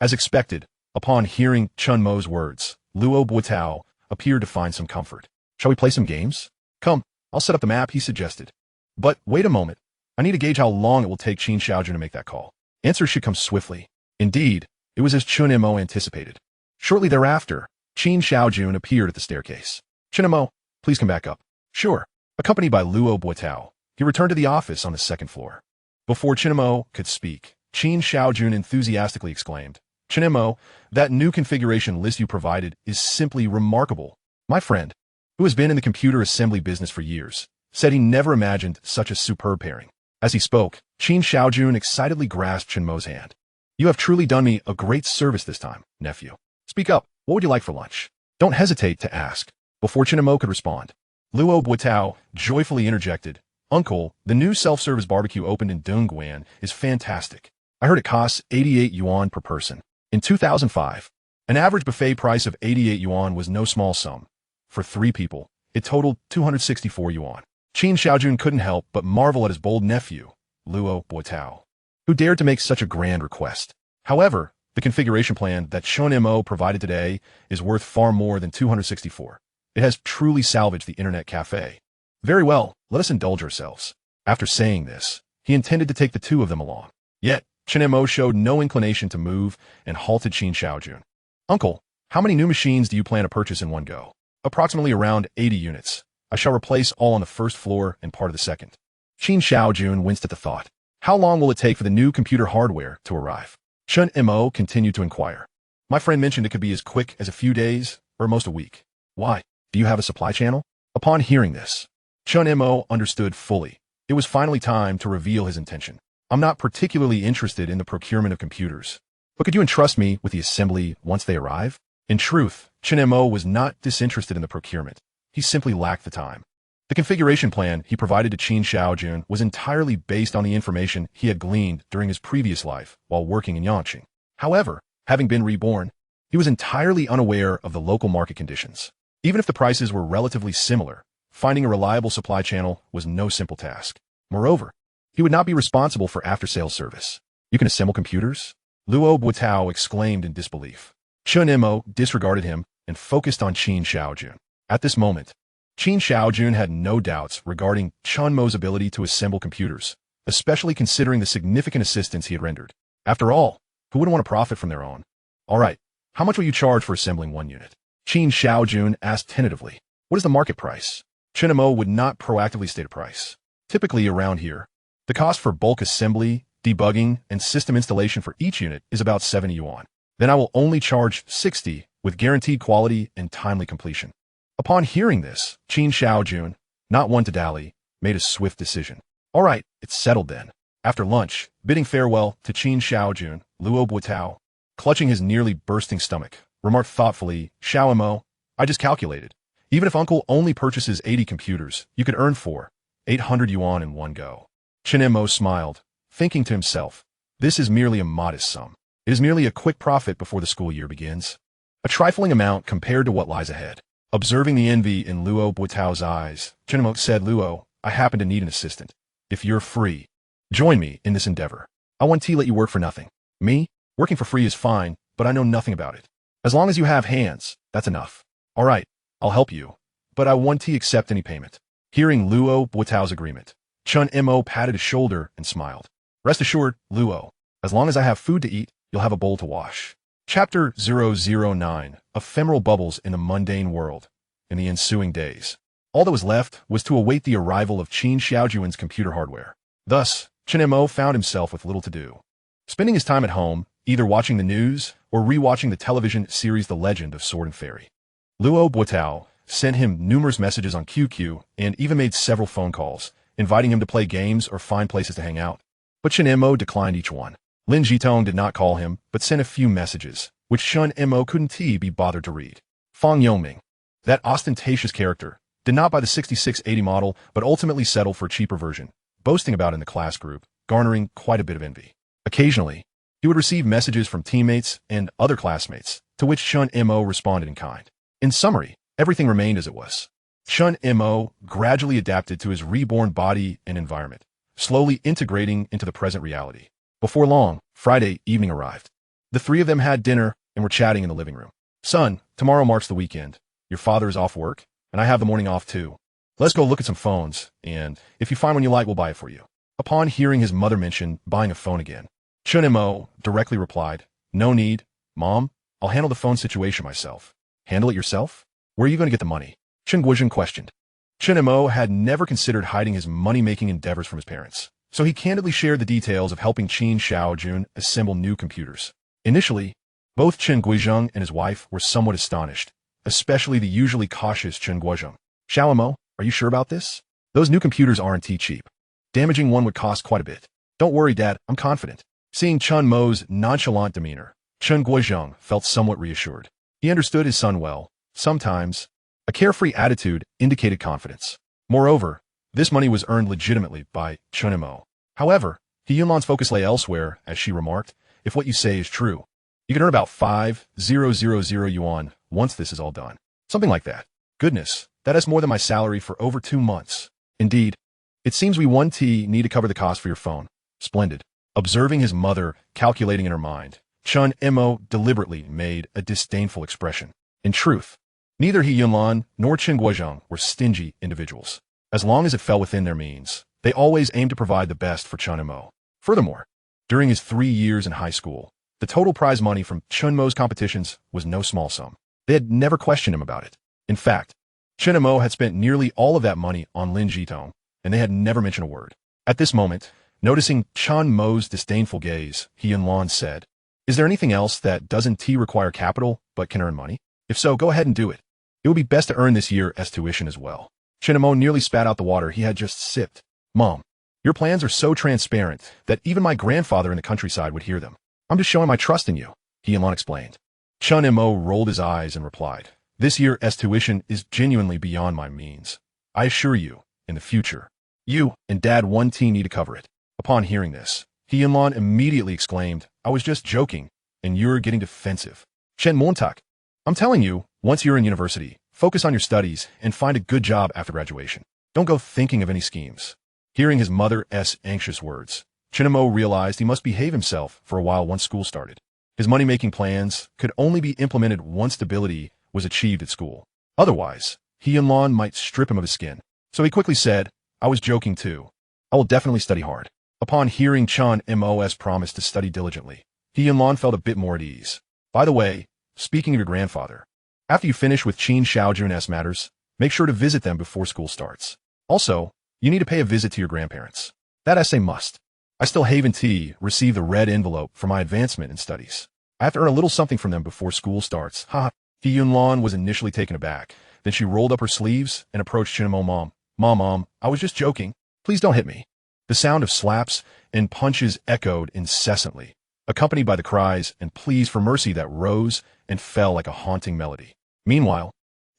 As expected, upon hearing Chen Mo's words, Luo Botao appeared to find some comfort. Shall we play some games? Come, I'll set up the map, he suggested. But wait a moment. I need to gauge how long it will take Qin Xiaojun to make that call. Answers should come swiftly. Indeed, it was as Chen Mo anticipated. Shortly thereafter, Qin Xiaojun appeared at the staircase. Chen Mo, please come back up. Sure. Accompanied by Luo Botao, he returned to the office on the second floor. Before Chen Mo could speak, Qin Xiaojun enthusiastically exclaimed, Chen Mo, that new configuration list you provided is simply remarkable. My friend, who has been in the computer assembly business for years, said he never imagined such a superb pairing. As he spoke, Qin Xiaojun excitedly grasped Chen Mo's hand. You have truly done me a great service this time, nephew. Speak up, what would you like for lunch? Don't hesitate to ask. Before Chen Mo could respond, Luo Botao joyfully interjected, Uncle, the new self-service barbecue opened in Dongguan is fantastic. I heard it costs 88 yuan per person. In 2005, an average buffet price of 88 yuan was no small sum. For 3 people, it totaled 264 yuan. Qin Xiaojun couldn't help but marvel at his bold nephew, Luo Botao, who dared to make such a grand request. However, the configuration plan that Chen Mo provided today is worth far more than 264. It has truly salvaged the internet cafe. Very well, let us indulge ourselves. After saying this, he intended to take the 2 of them along. Yet, Chen Mo showed no inclination to move and halted Qin Xiaojun. Uncle, how many new machines do you plan to purchase in one go? Approximately around 80 units. I shall replace all on the first floor and part of the second. Qin Xiaojun winced at the thought. How long will it take for the new computer hardware to arrive? Chen Mo continued to inquire. My friend mentioned it could be as quick as a few days or most a week. Why? Do you have a supply channel? Upon hearing this, Chen Mo understood fully. It was finally time to reveal his intention. I'm not particularly interested in the procurement of computers, but could you entrust me with the assembly once they arrive? In truth, Chen Mo was not disinterested in the procurement. He simply lacked the time. The configuration plan he provided to Qin Xiaojun was entirely based on the information he had gleaned during his previous life while working in Yangqing. However, having been reborn, he was entirely unaware of the local market conditions. Even if the prices were relatively similar, finding a reliable supply channel was no simple task. Moreover, he would not be responsible for after-sales service. You can assemble computers? Luo Botao exclaimed in disbelief. Chen Mo disregarded him and focused on Qin Xiaojun. At this moment, Qin Xiaojun had no doubts regarding Chen Mo's ability to assemble computers, especially considering the significant assistance he had rendered. After all, who wouldn't want to profit from their own? All right, how much will you charge for assembling 1 unit? Qin Xiaojun asked tentatively. What is the market price? Chen Mo would not proactively state a price. Typically around here, the cost for bulk assembly, debugging, and system installation for each unit is about 70 yuan. Then I will only charge 60 with guaranteed quality and timely completion. Upon hearing this, Qin Xiaojun, not one to dally, made a swift decision. All right, it's settled then. After lunch, bidding farewell to Qin Xiaojun, Luo Botao clutching his nearly bursting stomach, remarked thoughtfully, Chen Mo, I just calculated. Even if Uncle only purchases 80 computers, you could earn 800 yuan in one go. Chen Mo smiled, thinking to himself, this is merely a modest sum. It is merely a quick profit before the school year begins. A trifling amount compared to what lies ahead. Observing the envy in Luo Botao's eyes, Chen Mo said, Luo, I happen to need an assistant. If you're free, join me in this endeavor. I won't let you work for nothing. Me? Working for free is fine, but I know nothing about it. As long as you have hands, that's enough. All right, I'll help you, but I won't accept any payment. Hearing Luo Botao's agreement, Chen Mo patted his shoulder and smiled. Rest assured, Luo, as long as I have food to eat, you'll have a bowl to wash. Chapter 009, Ephemeral Bubbles in a Mundane World. In the ensuing days, all that was left was to await the arrival of Qin Xiaojuan's computer hardware. Thus, Chen Mo found himself with little to do. Spending his time at home, either watching the news or rewatching the television series The Legend of Sword and Fairy. Luo Botao sent him numerous messages on QQ and even made several phone calls, inviting him to play games or find places to hang out. But Chen Mo declined each one. Lin Jitong did not call him, but sent a few messages, which Chen Mo couldn't be bothered to read. Fang Yongming, that ostentatious character, did not buy the 6680 model, but ultimately settled for a cheaper version, boasting about it in the class group, garnering quite a bit of envy. Occasionally, he would receive messages from teammates and other classmates, to which Chen Mo responded in kind. In summary, everything remained as it was. Chen Mo gradually adapted to his reborn body and environment, slowly integrating into the present reality. Before long, Friday evening arrived. The three of them had dinner and were chatting in the living room. Son, tomorrow marks the weekend. Your father is off work, and I have the morning off too. Let's go look at some phones, and if you find one you like, we'll buy it for you. Upon hearing his mother mention buying a phone again, Chen Mo directly replied, no need. Mom, I'll handle the phone situation myself. Handle it yourself? Where are you going to get the money? Chen Guizheng questioned. Chen Mo had never considered hiding his money-making endeavors from his parents, so he candidly shared the details of helping Qin Xiaojun assemble new computers. Initially, both Chen Guizheng and his wife were somewhat astonished, especially the usually cautious Chen Guizheng. Xiao Mo, are you sure about this? Those new computers aren't cheap. Damaging one would cost quite a bit. Don't worry, Dad, I'm confident. Seeing Chen Mo's nonchalant demeanor, Chen Guizheng felt somewhat reassured. He understood his son well. Sometimes, a carefree attitude indicated confidence. Moreover, this money was earned legitimately by Chen Mo. However, He Yunlan's focus lay elsewhere, as she remarked. If what you say is true, you can earn about 5,000 yuan once this is all done. Something like that. Goodness, that is more than my salary for over 2 months. Indeed, it seems we need to cover the cost for your phone. Splendid. Observing his mother calculating in her mind, Chen Mo deliberately made a disdainful expression. In truth, neither He Yunlan nor Chen Guizheng were stingy individuals. As long as it fell within their means, they always aimed to provide the best for Chen Mo. Furthermore, during his 3 years in high school, the total prize money from Chen Mo's competitions was no small sum. They had never questioned him about it. In fact, Chen Mo had spent nearly all of that money on Lin Jitong, and they had never mentioned a word. At this moment, noticing Chen Mo's disdainful gaze, He Yunlan said, "Is there anything else that doesn't require capital but can earn money? If so, go ahead and do it. It would be best to earn this year's tuition as well." Chen Mo nearly spat out the water he had just sipped. "Mom, your plans are so transparent that even my grandfather in the countryside would hear them. I'm just showing my trust in you," He Yunlan explained. Chen Mo rolled his eyes and replied, "This year's tuition is genuinely beyond my means. I assure you, in the future, you and Dad need to cover it." Upon hearing this, He Yunlan immediately exclaimed, "I was just joking, and you're getting defensive. Chen Montak, I'm telling you, once you're in university, focus on your studies and find a good job after graduation. Don't go thinking of any schemes." Hearing his mother's anxious words, Chen Mo realized he must behave himself for a while once school started. His money-making plans could only be implemented once stability was achieved at school. Otherwise, He Yunlan might strip him of his skin. So he quickly said, "I was joking too. I will definitely study hard." Upon hearing Chen Mo's promise to study diligently, He Yunlan felt a bit more at ease. "By the way, speaking of your grandfather, after you finish with Qin Xiaojun's matters, make sure to visit them before school starts. Also, you need to pay a visit to your grandparents. That essay must. I still haven't received the red envelope for my advancement in studies. I have to earn a little something from them before school starts." Ha! He Yunlan was initially taken aback. Then she rolled up her sleeves and approached Chen Mo. Mom, I was just joking. Please don't hit me." The sound of slaps and punches echoed incessantly. accompanied by the cries and pleas for mercy that rose and fell like a haunting melody. Meanwhile,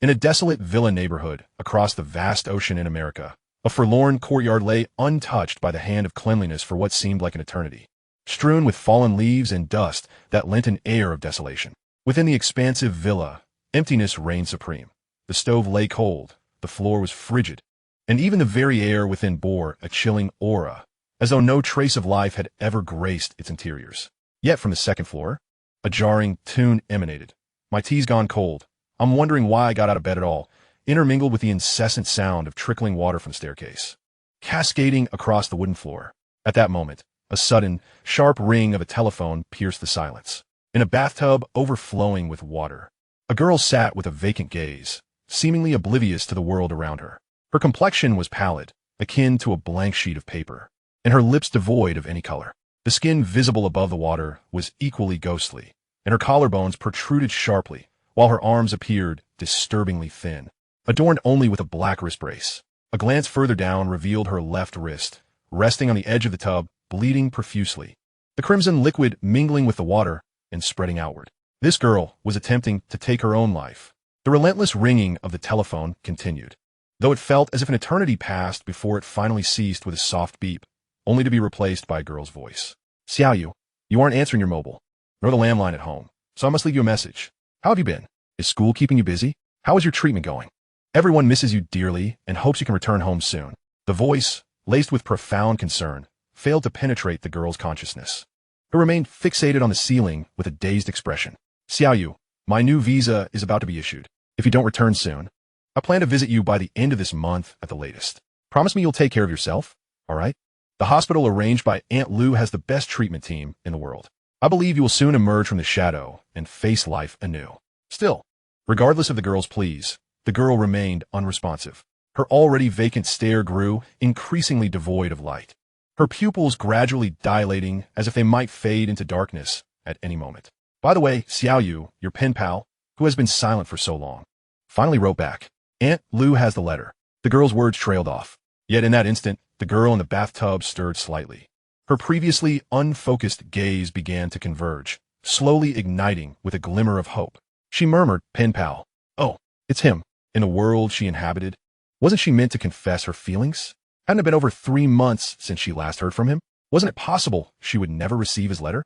in a desolate villa neighborhood across the vast ocean in America, a forlorn courtyard lay untouched by the hand of cleanliness for what seemed like an eternity, strewn with fallen leaves and dust that lent an air of desolation. Within the expansive villa, emptiness reigned supreme. The stove lay cold, the floor was frigid, and even the very air within bore a chilling aura, as though no trace of life had ever graced its interiors. Yet from the second floor, a jarring tune emanated. My tea's gone cold. I'm wondering why I got out of bed at all, intermingled with the incessant sound of trickling water from the staircase, cascading across the wooden floor. At that moment, a sudden, sharp ring of a telephone pierced the silence. In a bathtub overflowing with water, a girl sat with a vacant gaze, seemingly oblivious to the world around her. Her complexion was pallid, akin to a blank sheet of paper, and her lips devoid of any color. The skin visible above the water was equally ghostly, and her collarbones protruded sharply, while her arms appeared disturbingly thin, adorned only with a black wrist brace. A glance further down revealed her left wrist, resting on the edge of the tub, bleeding profusely, the crimson liquid mingling with the water and spreading outward. This girl was attempting to take her own life. The relentless ringing of the telephone continued, though it felt as if an eternity passed before it finally ceased with a soft beep, only to be replaced by a girl's voice. Xiaoyu, you aren't answering your mobile, nor the landline at home, so I must leave you a message. How have you been? Is school keeping you busy? How is your treatment going? Everyone misses you dearly and hopes you can return home soon. The voice, laced with profound concern, failed to penetrate the girl's consciousness, who remained fixated on the ceiling with a dazed expression. Xiaoyu, my new visa is about to be issued. If you don't return soon, I plan to visit you by the end of this month at the latest. Promise me you'll take care of yourself, all right? The hospital arranged by Aunt Lu has the best treatment team in the world. I believe you will soon emerge from the shadow and face life anew. Still, regardless of the girl's pleas, the girl remained unresponsive. Her already vacant stare grew increasingly devoid of light, her pupils gradually dilating as if they might fade into darkness at any moment. By the way, Xiaoyu, your pen pal, who has been silent for so long, finally wrote back. Aunt Lu has the letter. The girl's words trailed off. Yet in that instant, the girl in the bathtub stirred slightly. Her previously unfocused gaze began to converge, slowly igniting with a glimmer of hope. She murmured, pen pal. Oh, it's him. In the world she inhabited, wasn't she meant to confess her feelings? Hadn't it been over 3 months since she last heard from him? Wasn't it possible she would never receive his letter?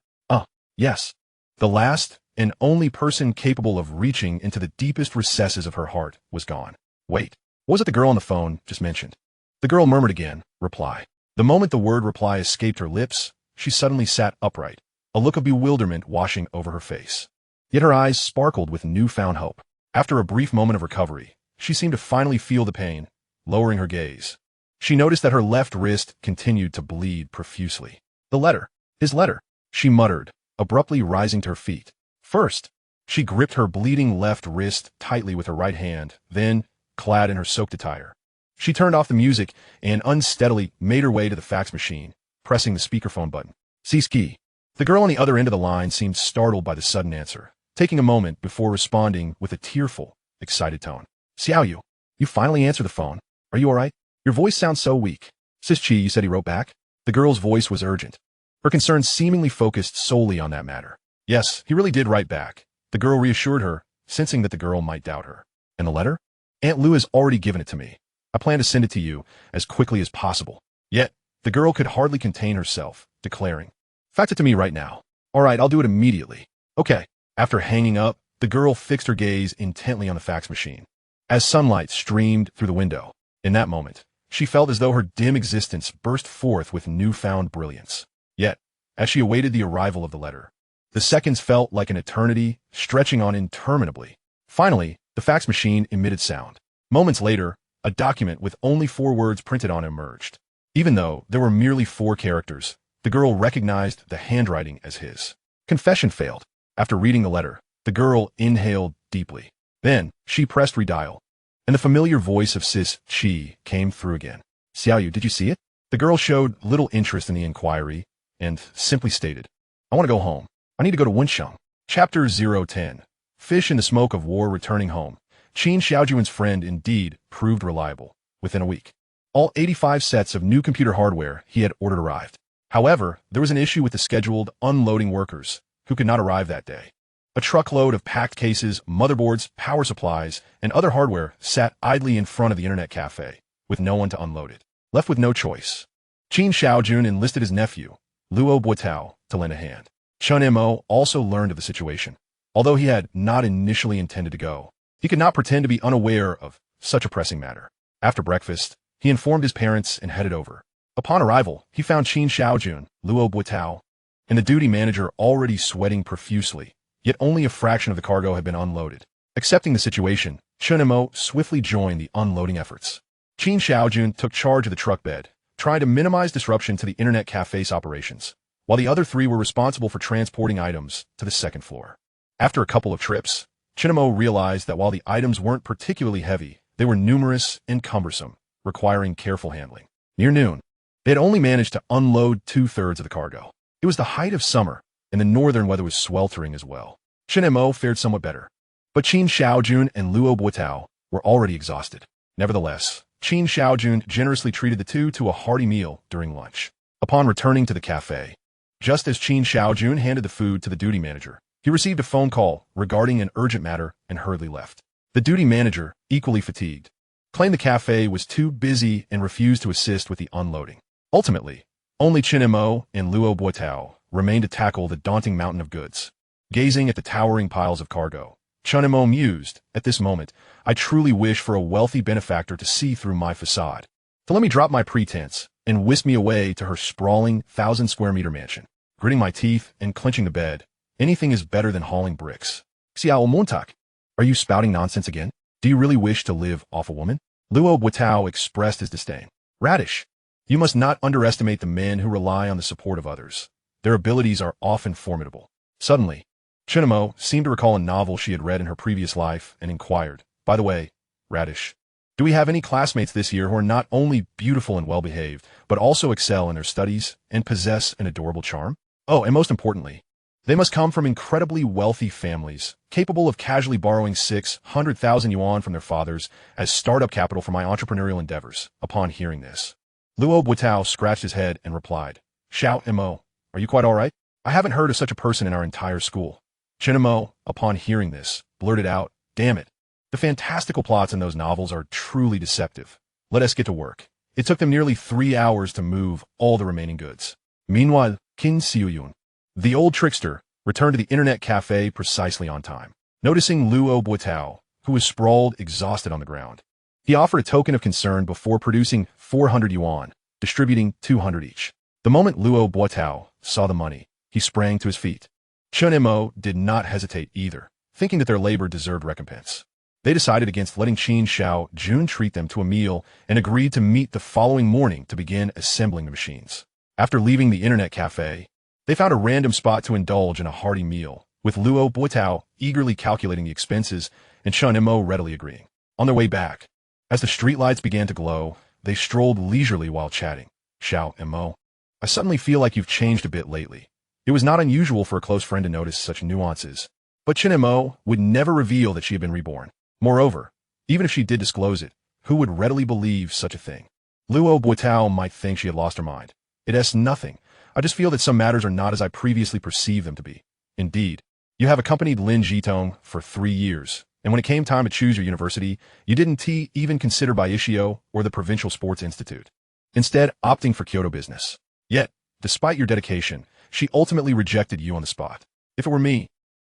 Yes. The last and only person capable of reaching into the deepest recesses of her heart was gone. Wait, what was it the girl on the phone just mentioned? The girl murmured again, reply. The moment the word reply escaped her lips, she suddenly sat upright, a look of bewilderment washing over her face. Yet her eyes sparkled with newfound hope. After a brief moment of recovery, she seemed to finally feel the pain, lowering her gaze. She noticed that her left wrist continued to bleed profusely. The letter, his letter, she muttered, abruptly rising to her feet. First, she gripped her bleeding left wrist tightly with her right hand, then, clad in her soaked attire, she turned off the music and unsteadily made her way to the fax machine, pressing the speakerphone button. Cease key. The girl on the other end of the line seemed startled by the sudden answer, taking a moment before responding with a tearful, excited tone. Xiaoyu, you finally answered the phone. Are you all right? Your voice sounds so weak. Sis Chi, you said he wrote back? The girl's voice was urgent, her concern seemingly focused solely on that matter. Yes, he really did write back. The girl reassured her, sensing that the girl might doubt her. And the letter? Aunt Lu has already given it to me. I plan to send it to you as quickly as possible. Yet, the girl could hardly contain herself, declaring, fax it to me right now. All right, I'll do it immediately. Okay. After hanging up, the girl fixed her gaze intently on the fax machine. As sunlight streamed through the window, in that moment, she felt as though her dim existence burst forth with newfound brilliance. Yet, as she awaited the arrival of the letter, the seconds felt like an eternity, stretching on interminably. Finally, the fax machine emitted sound. Moments later, a document with only 4 words printed on it emerged. Even though there were merely 4 characters, the girl recognized the handwriting as his. Confession failed. After reading the letter, the girl inhaled deeply. Then, she pressed redial, and the familiar voice of Sis Chi came through again. Xiaoyu, did you see it? The girl showed little interest in the inquiry and simply stated, I want to go home. I need to go to Wensheng. Chapter 010. Fish in the smoke of war returning home. Qin Xiaojuan's friend indeed proved reliable. Within a week, all 85 sets of new computer hardware he had ordered arrived. However, there was an issue with the scheduled unloading workers, who could not arrive that day. A truckload of packed cases, motherboards, power supplies, and other hardware sat idly in front of the internet cafe, with no one to unload it. Left with no choice, Chen Xiaojun enlisted his nephew, Luo Botao, to lend a hand. Chen Mo also learned of the situation. Although he had not initially intended to go, he could not pretend to be unaware of such a pressing matter. After breakfast, he informed his parents and headed over. Upon arrival, he found Chen Xiaojun, Luo Botao, and the duty manager already sweating profusely, yet only a fraction of the cargo had been unloaded. Accepting the situation, Chen Mo swiftly joined the unloading efforts. Chen Xiaojun took charge of the truck bed, trying to minimize disruption to the internet cafe's operations, while the other three were responsible for transporting items to the second floor. After a couple of trips, Chen Mo realized that while the items weren't particularly heavy, they were numerous and cumbersome, requiring careful handling. Near noon, they had only managed to unload 2/3 of the cargo. It was the height of summer, and the northern weather was sweltering as well. Chen Mo fared somewhat better, but Chen Xiaojun and Luo Botao were already exhausted. Nevertheless, Chen Xiaojun generously treated the two to a hearty meal during lunch. Upon returning to the cafe, just as Chen Xiaojun handed the food to the duty manager, he received a phone call regarding an urgent matter and hurriedly left. The duty manager, equally fatigued, claimed the cafe was too busy and refused to assist with the unloading. Ultimately, only Chen Mo and Luo Botao remained to tackle the daunting mountain of goods. Gazing at the towering piles of cargo, Chen Mo mused, "At this moment, I truly wish for a wealthy benefactor to see through my facade, to let me drop my pretense and whisk me away to her sprawling 1,000-square-meter mansion." Gritting my teeth and clenching the bed, anything is better than hauling bricks. Xiao Montak, are you spouting nonsense again? Do you really wish to live off a woman? Luo Botao expressed his disdain. Radish, you must not underestimate the men who rely on the support of others. Their abilities are often formidable. Suddenly, Chen Mo seemed to recall a novel she had read in her previous life and inquired, "By the way, Radish, do we have any classmates this year who are not only beautiful and well-behaved, but also excel in their studies and possess an adorable charm? Oh, and most importantly, they must come from incredibly wealthy families, capable of casually borrowing 600,000 yuan from their fathers as startup capital for my entrepreneurial endeavors." Upon hearing this, Luo Botao scratched his head and replied, "Xiao Mo, are you quite all right? I haven't heard of such a person in our entire school." Chen Mo, upon hearing this, blurted out, "Damn it. The fantastical plots in those novels are truly deceptive. Let us get to work." It took them nearly 3 hours to move all the remaining goods. Meanwhile, Qin Xiuyun, the old trickster, returned to the internet cafe precisely on time. Noticing Luo Botao, who was sprawled exhausted on the ground, he offered a token of concern before producing 400 yuan, distributing 200 each. The moment Luo Botao saw the money, he sprang to his feet. Chen Mo did not hesitate either, thinking that their labor deserved recompense. They decided against letting Chen Xiaojun treat them to a meal and agreed to meet the following morning to begin assembling the machines. After leaving the internet cafe, they found a random spot to indulge in a hearty meal, with Luo Botao eagerly calculating the expenses and Chen Mo readily agreeing. On their way back, as the streetlights began to glow, they strolled leisurely while chatting. "Xiao Mo, I suddenly feel like you've changed a bit lately." It was not unusual for a close friend to notice such nuances, but Chen Mo would never reveal that she had been reborn. Moreover, even if she did disclose it, who would readily believe such a thing? Luo Botao might think she had lost her mind. "It is nothing. I just feel that some matters are not as I previously perceived them to be." "Indeed, you have accompanied Lin Jitong for 3 years, and when it came time to choose your university, you didn't even consider Baishio or the Provincial Sports Institute, instead opting for Kyoto business. Yet, despite your dedication, she ultimately rejected you on the spot. If it were me,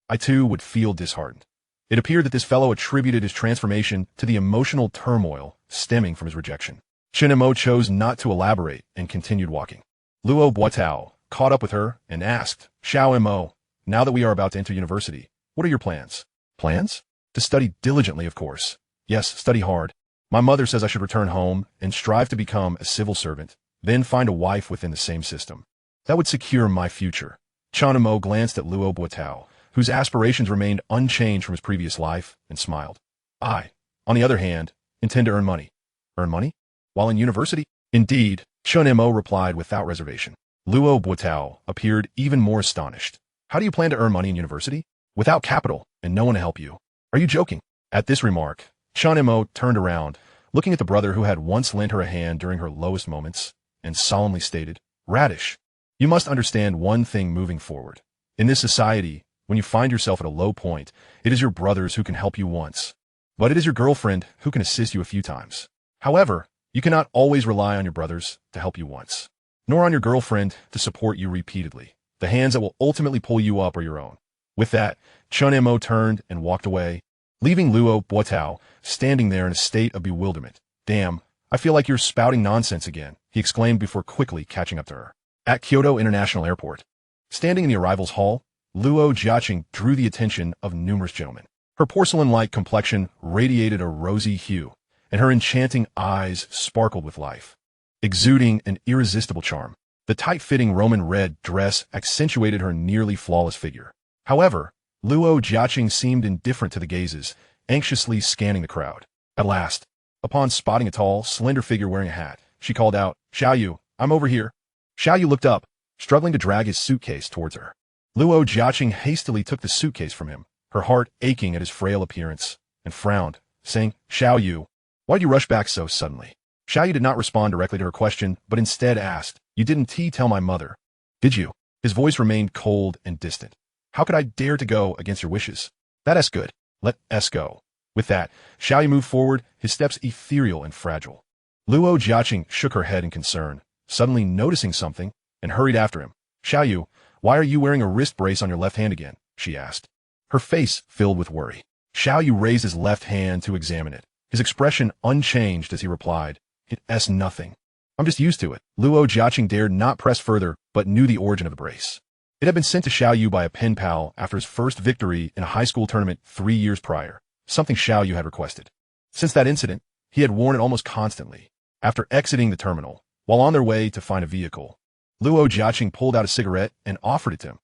I too would feel disheartened." It appeared that this fellow attributed his transformation to the emotional turmoil stemming from his rejection. Chen Mo chose not to elaborate and continued walking. Luo Botao caught up with her and asked, "Xiao Mo, now that we are about to enter university, what are your plans?" "Plans? To study diligently, of course. Yes, study hard. My mother says I should return home and strive to become a civil servant, then find a wife within the same system. That would secure my future." Chen Mo glanced at Luo Botao, whose aspirations remained unchanged from his previous life, and smiled. "I, on the other hand, intend to earn money." "Earn money? While in university?" "Indeed," Chen Mo replied without reservation. Luo Botao appeared even more astonished. "How do you plan to earn money in university? Without capital, and no one to help you? Are you joking?" At this remark, Chen Mo turned around, looking at the brother who had once lent her a hand during her lowest moments, and solemnly stated, "Radish, You must understand one thing moving forward. In this society, when you find yourself at a low point, it is your brothers who can help you once. But it is your girlfriend who can assist you a few times. However, you cannot always rely on your brothers to help you once, nor on your girlfriend to support you repeatedly. The hands that will ultimately pull you up are your own. With that, Chen Mo turned and walked away, leaving Luo Botao standing there in a state of bewilderment. Damn, I feel like you're spouting nonsense again, he exclaimed before quickly catching up to her. At Kyoto International Airport, standing in the arrivals hall, Luo Jiaqing drew the attention of numerous gentlemen. Her porcelain-like complexion radiated a rosy hue, and her enchanting eyes sparkled with life, exuding an irresistible charm. The tight-fitting Roman red dress accentuated her nearly flawless figure. However, Luo Jiaqing seemed indifferent to the gazes, anxiously scanning the crowd. At last, upon spotting a tall, slender figure wearing a hat, she called out, "Xiaoyu, I'm over here." Xiaoyu looked up, struggling to drag his suitcase towards her. Luo Jiaqing hastily took the suitcase from him, her heart aching at his frail appearance, and frowned, saying, "Xiaoyu, why'd you rush back so suddenly?" Xiaoyu did not respond directly to her question, but instead asked, "You didn't tell my mother, did you?" His voice remained cold and distant. "How could I dare to go against your wishes?" "That's good. Let us go." With that, Xiaoyu moved forward, his steps ethereal and fragile. Luo Jiaqing shook her head in concern, suddenly noticing something, and hurried after him. "Xiaoyu, why are you wearing a wrist brace on your left hand again?" she asked. Her face filled with worry. Xiaoyu raised his left hand to examine it, his expression unchanged as he replied, "It's nothing. I'm just used to it." Luo Jiaqing dared not press further, but knew the origin of the brace. It had been sent to Xiaoyu by a pen pal after his first victory in a high school tournament 3 years prior, something Xiaoyu had requested. Since that incident, he had worn it almost constantly. After exiting the terminal, while on their way to find a vehicle, Luo Jiaqing pulled out a cigarette and offered it to him.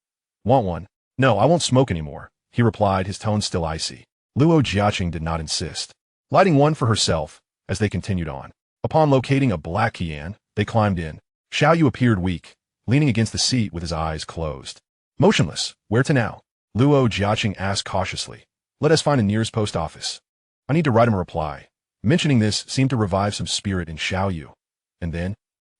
"Want one?" "No, I won't smoke anymore," he replied, his tone still icy. Luo Jiaqing did not insist, lighting one for herself as they continued on. Upon locating a black Kian, they climbed in. Xiaoyu appeared weak, leaning against the seat with his eyes closed. "Motionless, where to now?" Luo Jiaqing asked cautiously. "Let us find the nearest post office. I need to write him a reply." Mentioning this seemed to revive some spirit in Xiaoyu. And then,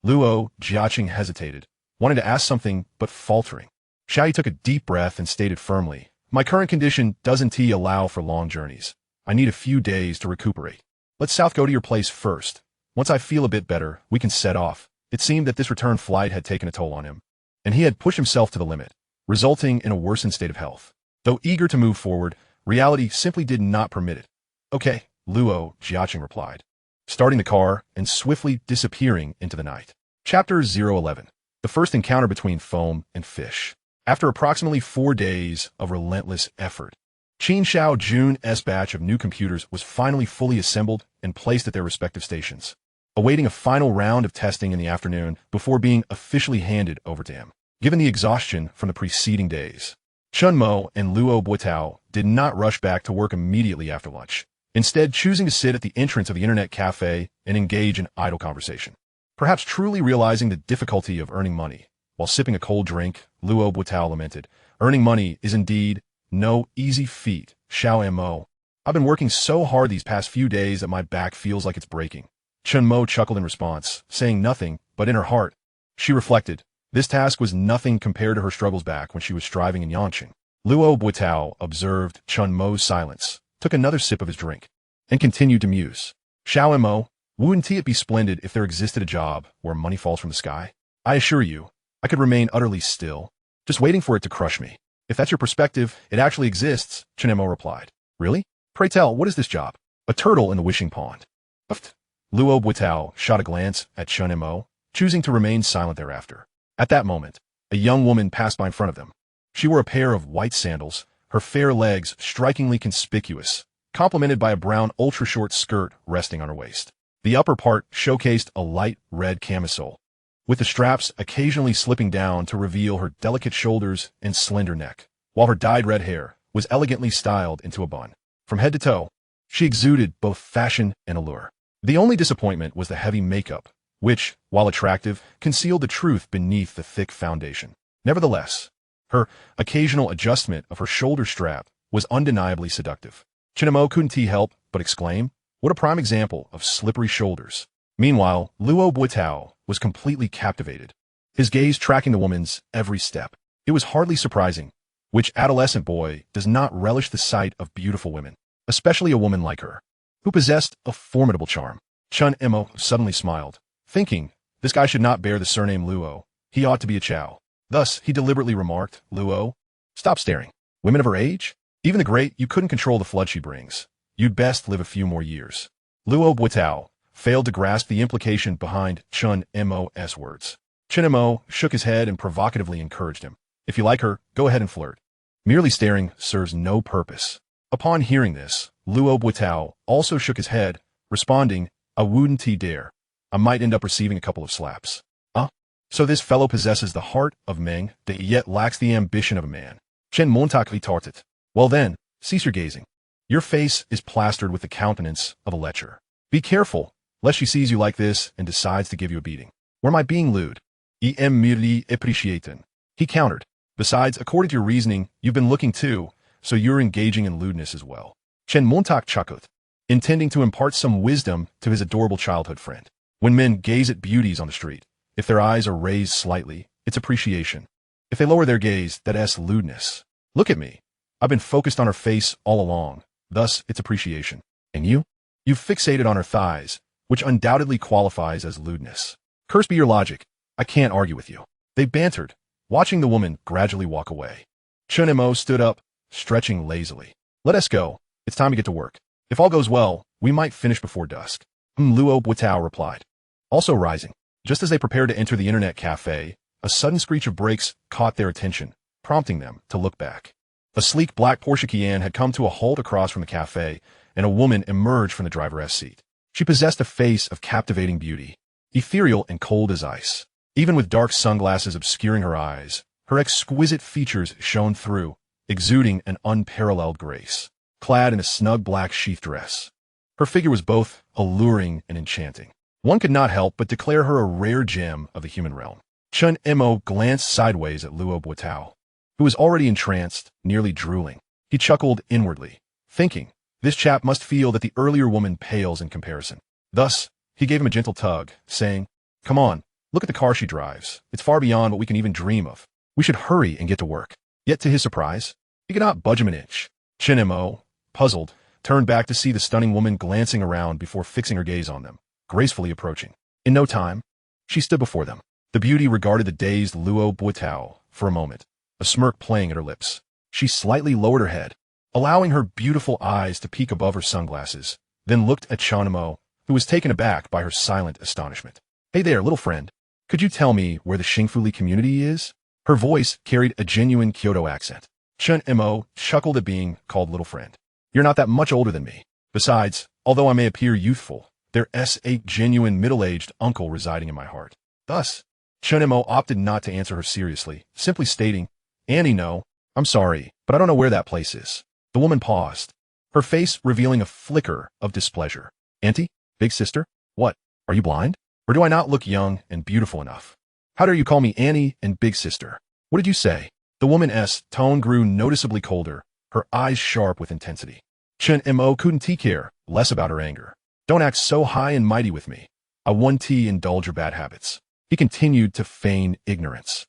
Luo Jiaqing hesitated, wanting to ask something but faltering. Xiaoyu took a deep breath and stated firmly, "My current condition doesn't allow for long journeys. I need a few days to recuperate. Let's south go to your place first. Once I feel a bit better, we can set off." It seemed that this return flight had taken a toll on him, and he had pushed himself to the limit, resulting in a worsened state of health. Though eager to move forward, reality simply did not permit it. "Okay," Luo Jiaqing replied, starting the car and swiftly disappearing into the night. Chapter 011. The first encounter between foam and fish. After approximately 4 days of relentless effort, Qin Shao Jun's batch of new computers was finally fully assembled and placed at their respective stations, awaiting a final round of testing in the afternoon before being officially handed over to him. Given the exhaustion from the preceding days, Chen Mo and Luo Botao did not rush back to work immediately after lunch, instead choosing to sit at the entrance of the internet cafe and engage in idle conversation. Perhaps truly realizing the difficulty of earning money, while sipping a cold drink, Luo Botao lamented, "Earning money is indeed no easy feat, Xiao Mo. I've been working so hard these past few days that my back feels like it's breaking." Chen Mo chuckled in response, saying nothing, but in her heart, she reflected, this task was nothing compared to her struggles back when she was striving in Yangqing. Luo Botao observed Chen Mo's silence, took another sip of his drink, and continued to muse. "Xiao Mo, wouldn't it be splendid if there existed a job where money falls from the sky? I assure you, I could remain utterly still, just waiting for it to crush me." "If that's your perspective, it actually exists," Chen Mo replied. "Really? Pray tell, what is this job?" "A turtle in the wishing pond." Uft. Luo Botao shot a glance at Chen Mo, choosing to remain silent thereafter. At that moment, a young woman passed by in front of them. She wore a pair of white sandals, her fair legs strikingly conspicuous, complemented by a brown ultra-short skirt resting on her waist. The upper part showcased a light red camisole, with the straps occasionally slipping down to reveal her delicate shoulders and slender neck, while her dyed red hair was elegantly styled into a bun. From head to toe, she exuded both fashion and allure. The only disappointment was the heavy makeup, which, while attractive, concealed the truth beneath the thick foundation. Nevertheless, her occasional adjustment of her shoulder strap was undeniably seductive. Chen Mo couldn't help but exclaim, "What a prime example of slippery shoulders." Meanwhile, Luo Botao was completely captivated. his gaze tracking the woman's every step. It was hardly surprising. Which adolescent boy does not relish the sight of beautiful women, especially a woman like her, who possessed a formidable charm? Chen Mo suddenly smiled, thinking, this guy should not bear the surname Luo. He ought to be a Chow. Thus, he deliberately remarked, Luo, stop staring. Women of her age? Even the great, you couldn't control the flood she brings. You'd best live a few more years. Luo Botao failed to grasp the implication behind Chen Mo's words. Chen Mo shook his head and provocatively encouraged him. If you like her, go ahead and flirt. Merely staring serves no purpose. Upon hearing this, Luo Botao also shook his head, responding, I wouldn't dare. I might end up receiving a couple of slaps. So this fellow possesses the heart of Meng, that yet lacks the ambition of a man. Chen Mo retorted. Well then, cease your gazing. Your face is plastered with the countenance of a lecher. Be careful, lest she sees you like this and decides to give you a beating. Or am I being lewd? Merely appreciating. He countered. Besides, according to your reasoning, you've been looking too, so you're engaging in lewdness as well. Chen Mo chuckled, intending to impart some wisdom to his adorable childhood friend. When men gaze at beauties on the street, if their eyes are raised slightly, it's appreciation. If they lower their gaze, that's lewdness. Look at me. I've been focused on her face all along, thus it's appreciation. And you? You've fixated on her thighs, which undoubtedly qualifies as lewdness. Cursed be your logic. I can't argue with you. They bantered, watching the woman gradually walk away. Chen Mo stood up, stretching lazily. Let us go. It's time to get to work. If all goes well, we might finish before dusk. Luo Botao replied. Also rising. Just as they prepared to enter the internet cafe, a sudden screech of brakes caught their attention, prompting them to look back. A sleek black Porsche Cayenne had come to a halt across from the cafe, and a woman emerged from the driver's seat. She possessed a face of captivating beauty, ethereal and cold as ice. Even with dark sunglasses obscuring her eyes, her exquisite features shone through, exuding an unparalleled grace. Clad in a snug black sheath dress, her figure was both alluring and enchanting. One could not help but declare her a rare gem of the human realm. Chen Mo glanced sideways at Luo Botao, who was already entranced, nearly drooling. He chuckled inwardly, thinking, this chap must feel that the earlier woman pales in comparison. Thus, he gave him a gentle tug, saying, come on, look at the car she drives. It's far beyond what we can even dream of. We should hurry and get to work. Yet to his surprise, he could not budge him an inch. Chen Mo, puzzled, turned back to see the stunning woman glancing around before fixing her gaze on them, gracefully approaching. In no time, she stood before them. The beauty regarded the dazed Luo Botao for a moment, a smirk playing at her lips. She slightly lowered her head, allowing her beautiful eyes to peek above her sunglasses, then looked at Chen Mo, who was taken aback by her silent astonishment. Hey there, little friend. Could you tell me where the Xingfuli community is? Her voice carried a genuine Kyoto accent. Chen Mo chuckled at being called little friend. You're not that much older than me. Besides, although I may appear youthful, there's a genuine middle-aged uncle residing in my heart. Thus, Chen Mo opted not to answer her seriously, simply stating, Annie, no, I'm sorry, but I don't know where that place is. The woman paused, her face revealing a flicker of displeasure. Auntie? Big sister? What? Are you blind? Or do I not look young and beautiful enough? How dare you call me Annie and big sister? What did you say? The woman's tone grew noticeably colder, her eyes sharp with intensity. Chen Mo couldn't care less about her anger. Don't act so high and mighty with me. I won't indulge your bad habits. He continued to feign ignorance.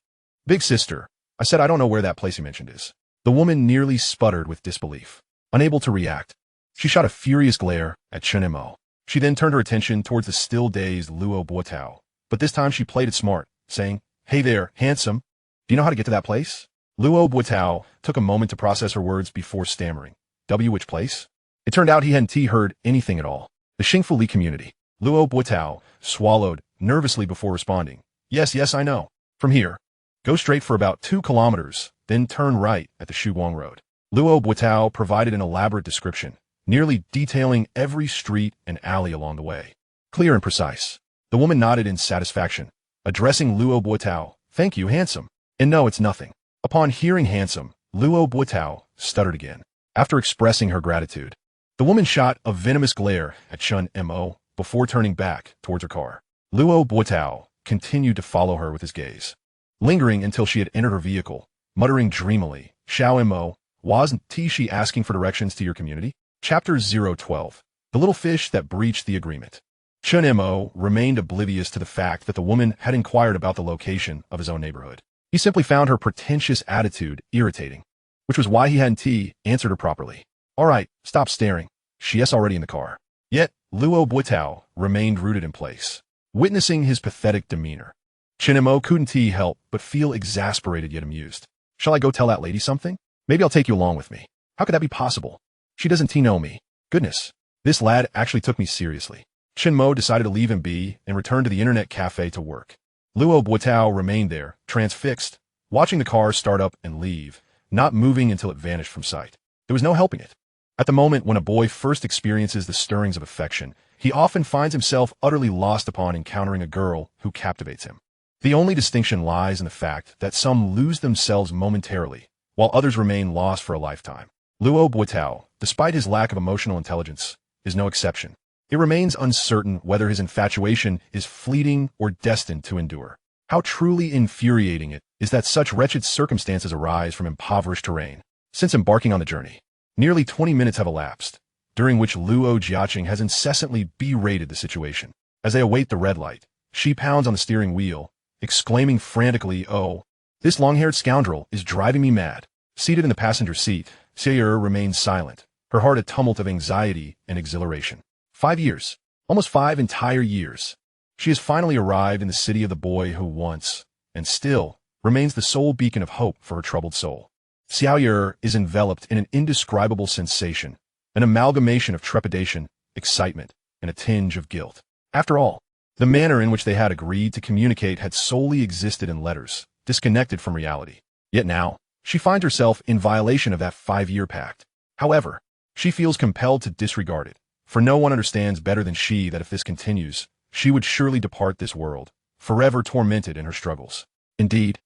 Big sister, I said I don't know where that place you mentioned is. The woman nearly sputtered with disbelief. Unable to react, she shot a furious glare at Chen Mo. She then turned her attention towards the still-dazed Luo Botao, but this time she played it smart, saying, Hey there, handsome. Do you know how to get to that place? Luo Botao took a moment to process her words before stammering. Which place? It turned out he hadn't heard anything at all. The Xingfuli community. Luo Botao swallowed nervously before responding. Yes, I know. From here, go straight for about 2 kilometers, then turn right at the Shuguang Road. Luo Botao provided an elaborate description, nearly detailing every street and alley along the way. Clear and precise. The woman nodded in satisfaction, addressing Luo Botao. Thank you, handsome. And no, it's nothing. Upon hearing handsome, Luo Botao stuttered again. After expressing her gratitude, the woman shot a venomous glare at Chen Mo before turning back towards her car. Luo Botao continued to follow her with his gaze, lingering until she had entered her vehicle, muttering dreamily, Xiao Mo, wasn't she asking for directions to your community? Chapter 012. The Little Fish That Breached the Agreement. Chen Mo remained oblivious to the fact that the woman had inquired about the location of his own neighborhood. He simply found her pretentious attitude irritating, which was why he hadn't answered her properly. All right, stop staring. She's already in the car. Yet, Luo Botao remained rooted in place. Witnessing his pathetic demeanor, Chen Mo couldn't help but feel exasperated yet amused. Shall I go tell that lady something? Maybe I'll take you along with me. How could that be possible? She doesn't know me. Goodness, this lad actually took me seriously. Chen Mo decided to leave him be and return to the internet cafe to work. Luo Botao remained there, transfixed, watching the car start up and leave, not moving until it vanished from sight. There was no helping it. At the moment when a boy first experiences the stirrings of affection, he often finds himself utterly lost upon encountering a girl who captivates him. The only distinction lies in the fact that some lose themselves momentarily, while others remain lost for a lifetime. Luo Botao, despite his lack of emotional intelligence, is no exception. It remains uncertain whether his infatuation is fleeting or destined to endure. How truly infuriating it is that such wretched circumstances arise from impoverished terrain. Since embarking on the journey, nearly 20 minutes have elapsed, during which Luo Jiaqing has incessantly berated the situation. As they await the red light, she pounds on the steering wheel, exclaiming frantically, "Oh, this long-haired scoundrel is driving me mad." Seated in the passenger seat, Xiaoyu remains silent, her heart a tumult of anxiety and exhilaration. 5 years, almost 5 entire years. She has finally arrived in the city of the boy who once, and still, remains the sole beacon of hope for her troubled soul. Xiaoyu is enveloped in an indescribable sensation, an amalgamation of trepidation, excitement, and a tinge of guilt. After all, the manner in which they had agreed to communicate had solely existed in letters, disconnected from reality. Yet now, she finds herself in violation of that 5-year pact. However, she feels compelled to disregard it, for no one understands better than she that if this continues, she would surely depart this world, forever tormented in her struggles. Indeed,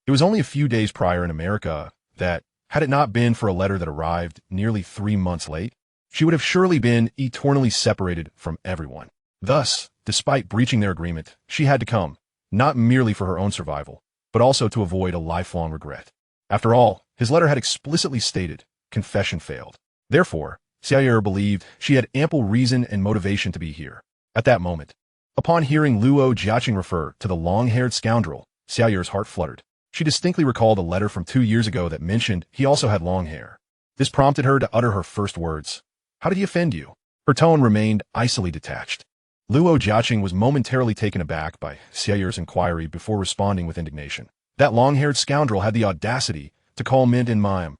it was only a few days prior in America that, had it not been for a letter that arrived nearly 3 months late, she would have surely been eternally separated from everyone. Thus, despite breaching their agreement, she had to come, not merely for her own survival, but also to avoid a lifelong regret. After all, his letter had explicitly stated, confession failed. Therefore, Xiaoyu believed she had ample reason and motivation to be here. At that moment, upon hearing Luo Jiaqing refer to the long-haired scoundrel, Xiaoyu's heart fluttered. She distinctly recalled a letter from 2 years ago that mentioned he also had long hair. This prompted her to utter her first words. "How did he offend you?" Her tone remained icily detached. Luo Jiaqing was momentarily taken aback by Xiaoyu's inquiry before responding with indignation. That long-haired scoundrel had the audacity to call Mint in mime.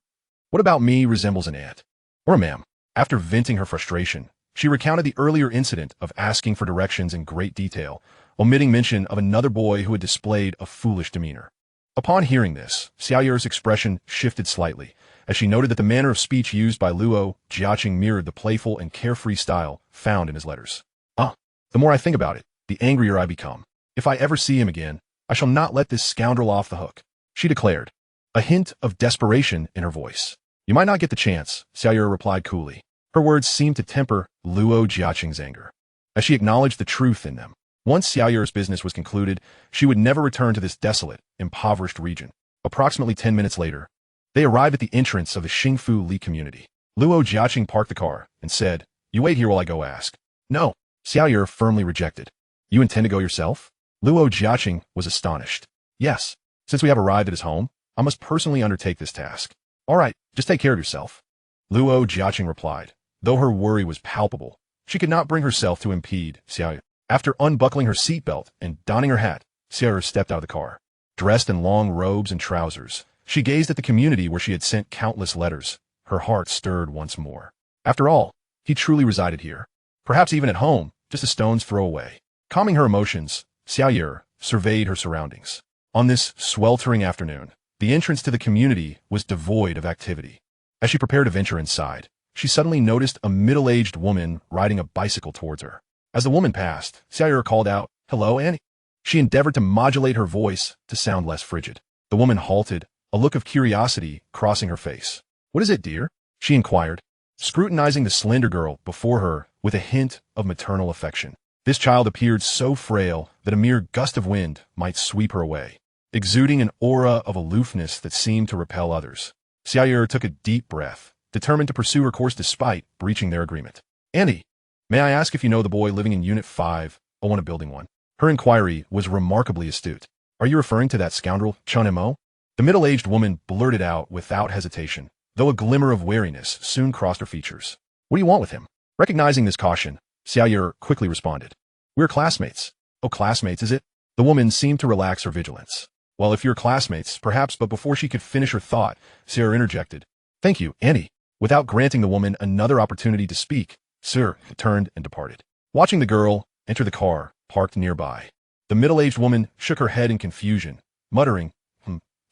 What about me resembles an ant? Or a ma'am? After venting her frustration, she recounted the earlier incident of asking for directions in great detail, omitting mention of another boy who had displayed a foolish demeanor. Upon hearing this, Xiaoyu's expression shifted slightly, as she noted that the manner of speech used by Luo Jiaqing mirrored the playful and carefree style found in his letters. The more I think about it, the angrier I become. If I ever see him again, I shall not let this scoundrel off the hook," she declared, a hint of desperation in her voice. "You might not get the chance," Xiaoyu replied coolly. Her words seemed to temper Luo Jiaqing's anger, as she acknowledged the truth in them. Once Xiaoyu's business was concluded, she would never return to this desolate, impoverished region. Approximately 10 minutes later, they arrived at the entrance of the Xingfu Li community. Luo Jiaqing parked the car and said, "You wait here while I go ask." "No," Xiaoyu firmly rejected. "You intend to go yourself?" Luo Jiaqing was astonished. "Yes, since we have arrived at his home, I must personally undertake this task." "All right, just take care of yourself," Luo Jiaqing replied. Though her worry was palpable, she could not bring herself to impede Xiaoyu. After unbuckling her seatbelt and donning her hat, Xiaoyu stepped out of the car. Dressed in long robes and trousers, she gazed at the community where she had sent countless letters. Her heart stirred once more. After all, he truly resided here. Perhaps even at home, just a stone's throw away. Calming her emotions, Xiaoyu surveyed her surroundings. On this sweltering afternoon, the entrance to the community was devoid of activity. As she prepared to venture inside, she suddenly noticed a middle-aged woman riding a bicycle towards her. As the woman passed, Xiaoyu called out, "Hello, Annie." She endeavored to modulate her voice to sound less frigid. The woman halted, a look of curiosity crossing her face. "What is it, dear?" she inquired, scrutinizing the slender girl before her with a hint of maternal affection. This child appeared so frail that a mere gust of wind might sweep her away, exuding an aura of aloofness that seemed to repel others. Xiaoyu took a deep breath, determined to pursue her course despite breaching their agreement. "Annie, May I ask if you know the boy living in Unit 501 of Building 1? Her inquiry was remarkably astute. Are you referring to that scoundrel, Chen Mo? The middle-aged woman blurted out without hesitation, though a glimmer of wariness soon crossed her features. What do you want with him? Recognizing this caution, Xiaoyu quickly responded. We're classmates. Oh, classmates, is it? The woman seemed to relax her vigilance. Well, if you're classmates, perhaps, but before she could finish her thought, Sir interjected. Thank you, Annie. Without granting the woman another opportunity to speak, Sir turned and departed. Watching the girl enter the car, parked nearby, the middle-aged woman shook her head in confusion, muttering,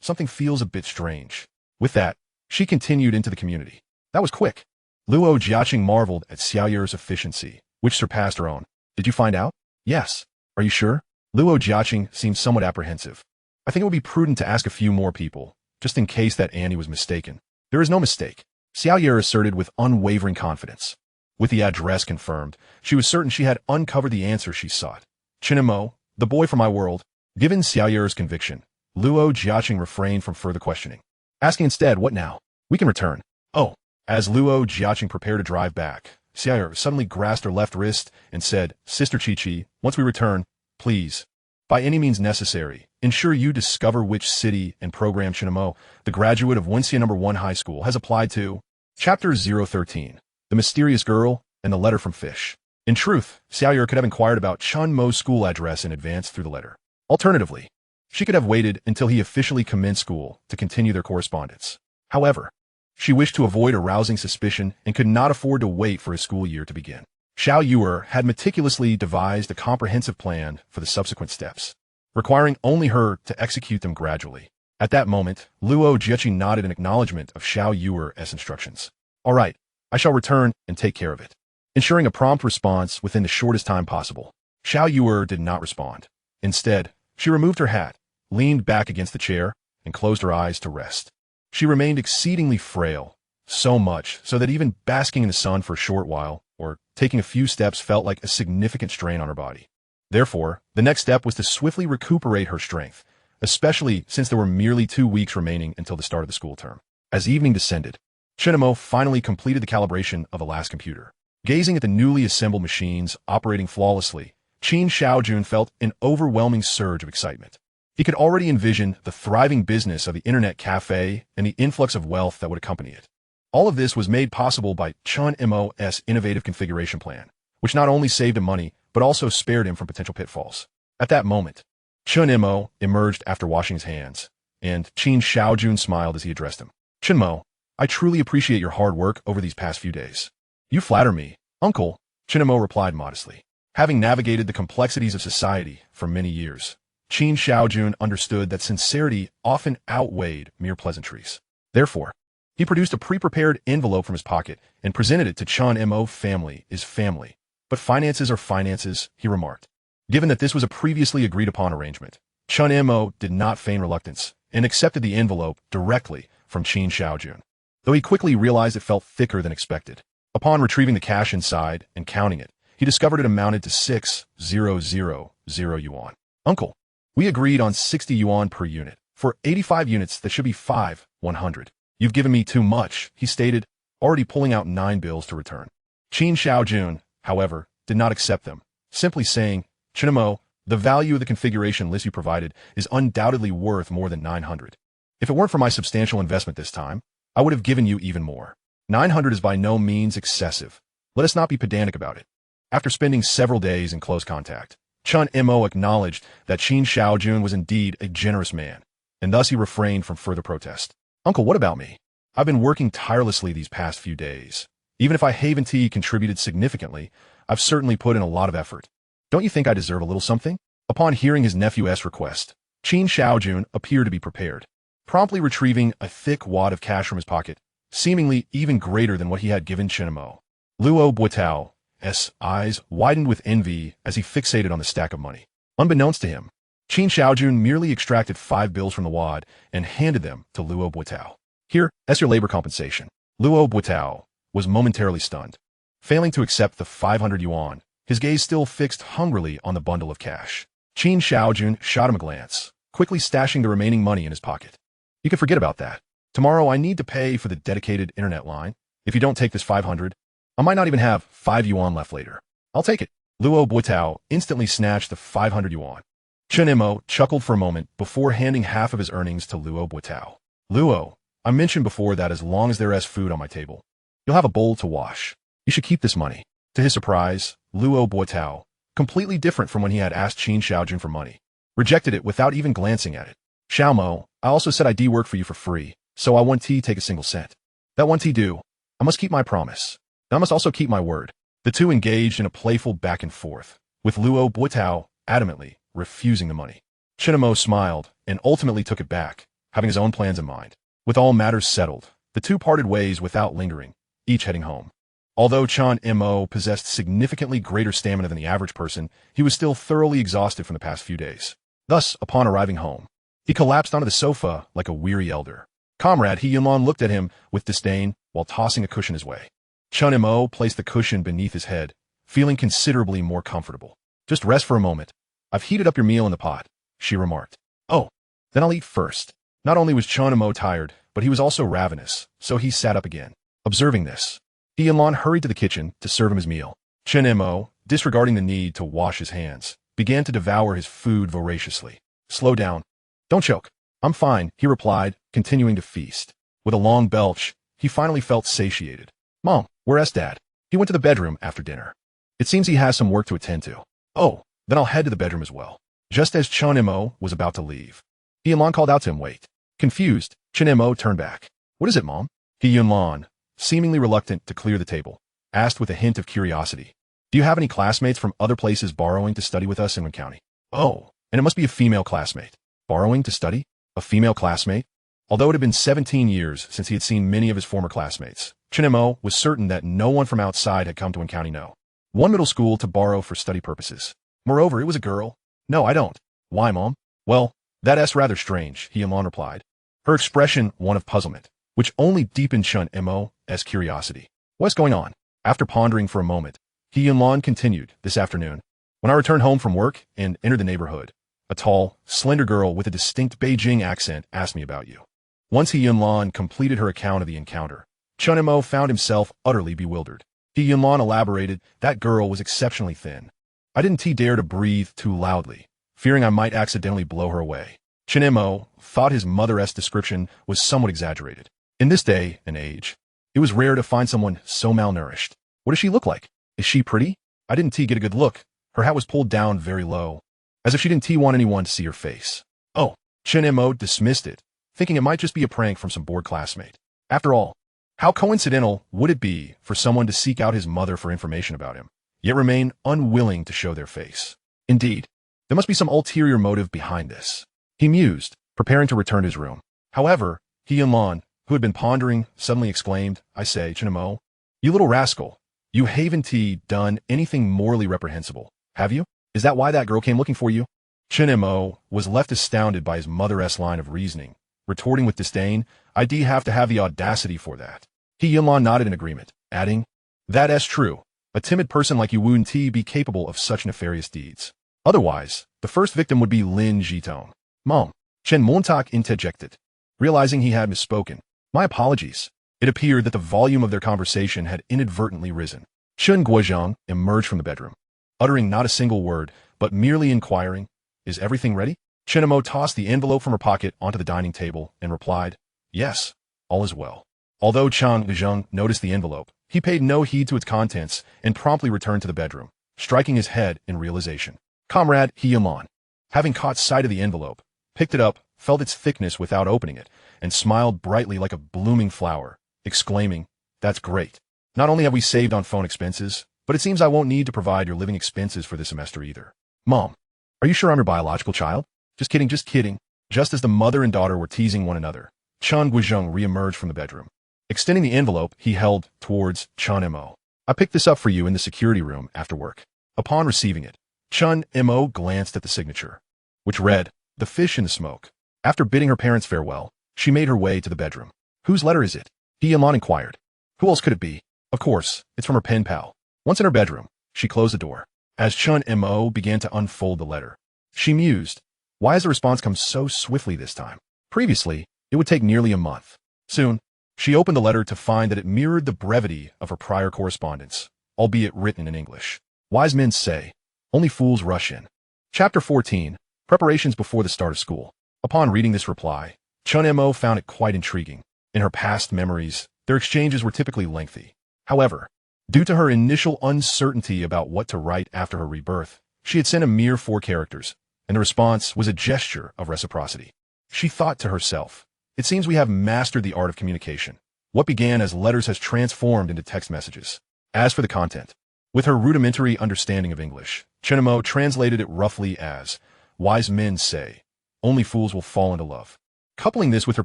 something feels a bit strange. With that, she continued into the community. That was quick. Luo Jiaqing marveled at Xiaoyu's efficiency, which surpassed her own. Did you find out? Yes. Are you sure? Luo Jiaqing seemed somewhat apprehensive. I think it would be prudent to ask a few more people, just in case that Annie was mistaken. There is no mistake, Xiaoyu asserted with unwavering confidence. With the address confirmed, she was certain she had uncovered the answer she sought. Chen Mo, the boy from my world. Given Xiaoyu's conviction, Luo Jiaqing refrained from further questioning. Asking instead, what now? We can return. Oh. As Luo Jiaqing prepared to drive back, Xiaoyu suddenly grasped her left wrist and said, Sister Chi-Chi, once we return, please, by any means necessary, ensure you discover which city and program Chen Mo, the graduate of Wenxia No. 1 High School, has applied to. Chapter 013, The Mysterious Girl and the Letter from Fish. In truth, Xiaoyu could have inquired about Chen Mo's school address in advance through the letter. Alternatively, she could have waited until he officially commenced school to continue their correspondence. However, she wished to avoid arousing suspicion and could not afford to wait for his school year to begin. Xiaoyu had meticulously devised a comprehensive plan for the subsequent steps, requiring only her to execute them gradually. At that moment, Luo Jiaqing nodded in acknowledgement of Xiaoyu's instructions. All right, I shall return and take care of it. Ensuring a prompt response within the shortest time possible, Xiaoyu did not respond. Instead, she removed her hat, leaned back against the chair, and closed her eyes to rest. She remained exceedingly frail, so much so that even basking in the sun for a short while, or taking a few steps, felt like a significant strain on her body. Therefore, the next step was to swiftly recuperate her strength, especially since there were merely 2 weeks remaining until the start of the school term. As evening descended, Chen Mo finally completed the calibration of the last computer. Gazing at the newly assembled machines operating flawlessly, Qin Xiaojun felt an overwhelming surge of excitement. He could already envision the thriving business of the internet cafe and the influx of wealth that would accompany it. All of this was made possible by Chen Mo's innovative configuration plan, which not only saved him money, but also spared him from potential pitfalls. At that moment, Chen Mo emerged after washing his hands, and Qin Xiaojun smiled as he addressed him. Chen Mo, I truly appreciate your hard work over these past few days. You flatter me, uncle, Chen Mo replied modestly. Having navigated the complexities of society for many years, Qin Xiaojun understood that sincerity often outweighed mere pleasantries. Therefore, he produced a pre-prepared envelope from his pocket and presented it to Chen Mo. Family is family, but finances are finances, he remarked. Given that this was a previously agreed-upon arrangement, Chen Mo did not feign reluctance and accepted the envelope directly from Qin Xiaojun, though he quickly realized it felt thicker than expected. Upon retrieving the cash inside and counting it, he discovered it amounted to 6,000 yuan. Uncle, we agreed on 60 yuan per unit. For 85 units, that should be 100. You've given me too much, he stated, already pulling out 9 bills to return. Qin Xiaojun, however, did not accept them, simply saying, Chen Mo, the value of the configuration list you provided is undoubtedly worth more than 900. If it weren't for my substantial investment this time, I would have given you even more. 900 is by no means excessive. Let us not be pedantic about it. After spending several days in close contact, Chen Mo acknowledged that Qin Xiaojun was indeed a generous man, and thus he refrained from further protest. Uncle, what about me? I've been working tirelessly these past few days. Even if I haven't contributed significantly, I've certainly put in a lot of effort. Don't you think I deserve a little something? Upon hearing his nephew's request, Qin Xiaojun appeared to be prepared, promptly retrieving a thick wad of cash from his pocket, seemingly even greater than what he had given Chen Mo. Luo Botao's eyes widened with envy as he fixated on the stack of money. Unbeknownst to him, Qin Xiaojun merely extracted 5 bills from the wad and handed them to Luo Botao. Here, that's your labor compensation. Luo Botao was momentarily stunned. Failing to accept the 500 yuan, his gaze still fixed hungrily on the bundle of cash. Qin Xiaojun shot him a glance, quickly stashing the remaining money in his pocket. You can forget about that. Tomorrow I need to pay for the dedicated internet line. If you don't take this 500, I might not even have 5 yuan left later. I'll take it. Luo Botao instantly snatched the 500 yuan. Chen Mo chuckled for a moment before handing half of his earnings to Luo Botao. Luo, I mentioned before that as long as there is food on my table, you'll have a bowl to wash. You should keep this money. To his surprise, Luo Botao, completely different from when he had asked Qin Shaojun for money, rejected it without even glancing at it. Xiao Mo, I also said I'd work for you for free, so I won't take a single cent. That won't do. I must keep my promise. And I must also keep my word. The two engaged in a playful back and forth, with Luo Botao adamantly refusing the money. Chen Mo smiled and ultimately took it back, having his own plans in mind. With all matters settled, the two parted ways without lingering, each heading home. Although Chen Mo possessed significantly greater stamina than the average person, he was still thoroughly exhausted from the past few days. Thus, upon arriving home, he collapsed onto the sofa like a weary elder. Comrade He Yunlong looked at him with disdain while tossing a cushion his way. Chen Mo placed the cushion beneath his head, feeling considerably more comfortable. Just rest for a moment. I've heated up your meal in the pot, she remarked. Oh, then I'll eat first. Not only was Chen Mo tired, but he was also ravenous, so he sat up again. Observing this, He Yunlong hurried to the kitchen to serve him his meal. Chen Mo, disregarding the need to wash his hands, began to devour his food voraciously. Slow down. Don't choke. I'm fine, he replied, continuing to feast. With a long belch, he finally felt satiated. Mom, where's Dad? He went to the bedroom after dinner. It seems he has some work to attend to. Oh, then I'll head to the bedroom as well. Just as Chen Mo was about to leave, He Yunlong called out to him, wait. Confused, Chen Mo turned back. What is it, Mom? He Yunlong, seemingly reluctant to clear the table, asked with a hint of curiosity. Do you have any classmates from other places borrowing to study with us in Wen County? Oh, and it must be a female classmate. Borrowing to study? A female classmate? Although it had been 17 years since he had seen many of his former classmates, Chen Mo was certain that no one from outside had come to Wen County. No. One middle school to borrow for study purposes. Moreover, it was a girl. No, I don't. Why, Mom? Well, that's rather strange, He Yunlong replied, her expression one of puzzlement, which only deepened Chen Mo's curiosity. What's going on? After pondering for a moment, He Yunlong continued, this afternoon, when I returned home from work and entered the neighborhood, a tall, slender girl with a distinct Beijing accent asked me about you. Once He Yunlong completed her account of the encounter, Chen Mo found himself utterly bewildered. He Yunlong elaborated, that girl was exceptionally thin. I didn't dare to breathe too loudly, fearing I might accidentally blow her away. Chen Mo thought his mother's description was somewhat exaggerated. In this day and age, it was rare to find someone so malnourished. What does she look like? Is she pretty? I didn't get a good look. Her hat was pulled down very low, as if she didn't want anyone to see her face. Oh, Chen Mo dismissed it, thinking it might just be a prank from some bored classmate. After all, how coincidental would it be for someone to seek out his mother for information about him, yet remain unwilling to show their face? Indeed, there must be some ulterior motive behind this. He mused, preparing to return to his room. However, He Yunlong, who had been pondering, suddenly exclaimed, I say, Chen Mo, you little rascal, you haven't done anything morally reprehensible, have you? Is that why that girl came looking for you? Chen Mo was left astounded by his mother's line of reasoning, retorting with disdain, I'd have to have the audacity for that. He Yunlong nodded in agreement, adding, that's true. A timid person like you wouldn't be capable of such nefarious deeds. Otherwise, the first victim would be Lin Jitong. Mom, Chen Montauk interjected, realizing he had misspoken. My apologies. It appeared that the volume of their conversation had inadvertently risen. Chen Guozhang emerged from the bedroom, uttering not a single word, but merely inquiring, is everything ready? Chen Mo tossed the envelope from her pocket onto the dining table and replied, yes, all is well. Although Chen Guozhang noticed the envelope, he paid no heed to its contents and promptly returned to the bedroom, striking his head in realization. Comrade He Yunlong, having caught sight of the envelope, picked it up, felt its thickness without opening it, and smiled brightly like a blooming flower, exclaiming, that's great. Not only have we saved on phone expenses, but it seems I won't need to provide your living expenses for this semester either. Mom, are you sure I'm your biological child? Just kidding, just kidding. Just as the mother and daughter were teasing one another, Chen Guozhang re-emerged from the bedroom. Extending the envelope, he held towards Chen Mo. I picked this up for you in the security room after work. Upon receiving it, Chen Mo glanced at the signature, which read, the fish in the smoke. After bidding her parents farewell, she made her way to the bedroom. Whose letter is it? He Yunlong inquired. Who else could it be? Of course, it's from her pen pal. Once in her bedroom, she closed the door. As Chen Mo began to unfold the letter, she mused, why has the response come so swiftly this time? Previously, it would take nearly a month. Soon, She opened the letter to find that it mirrored the brevity of her prior correspondence, albeit written in English. Wise men say, only fools rush in. Chapter 14, Preparations before the start of school. Upon reading this reply, Chen Mo found it quite intriguing. In her past memories, their exchanges were typically lengthy. However, due to her initial uncertainty about what to write after her rebirth, she had sent a mere 4 characters, and the response was a gesture of reciprocity. She thought to herself, it seems we have mastered the art of communication. What began as letters has transformed into text messages. As for the content, with her rudimentary understanding of English, Chen Mo translated it roughly as, wise men say, only fools will fall into love. Coupling this with her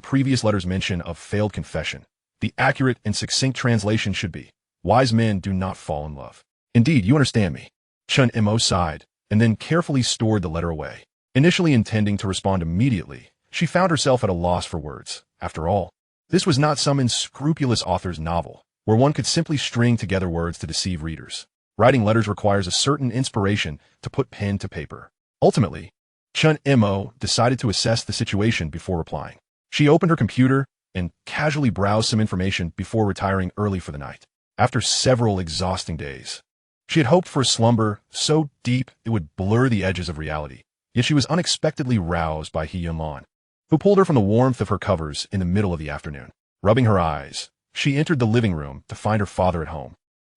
previous letter's mention of failed confession, the accurate and succinct translation should be, wise men do not fall in love. Indeed, you understand me. Chen Mo sighed, and then carefully stored the letter away. Initially intending to respond immediately, she found herself at a loss for words. After all, this was not some unscrupulous author's novel, where one could simply string together words to deceive readers. Writing letters requires a certain inspiration to put pen to paper. Ultimately, Chen Mo decided to assess the situation before replying. She opened her computer and casually browsed some information before retiring early for the night. After several exhausting days, she had hoped for a slumber so deep it would blur the edges of reality. Yet she was unexpectedly roused by He-Yun-Lan, who pulled her from the warmth of her covers in the middle of the afternoon. Rubbing her eyes, she entered the living room to find her father at home.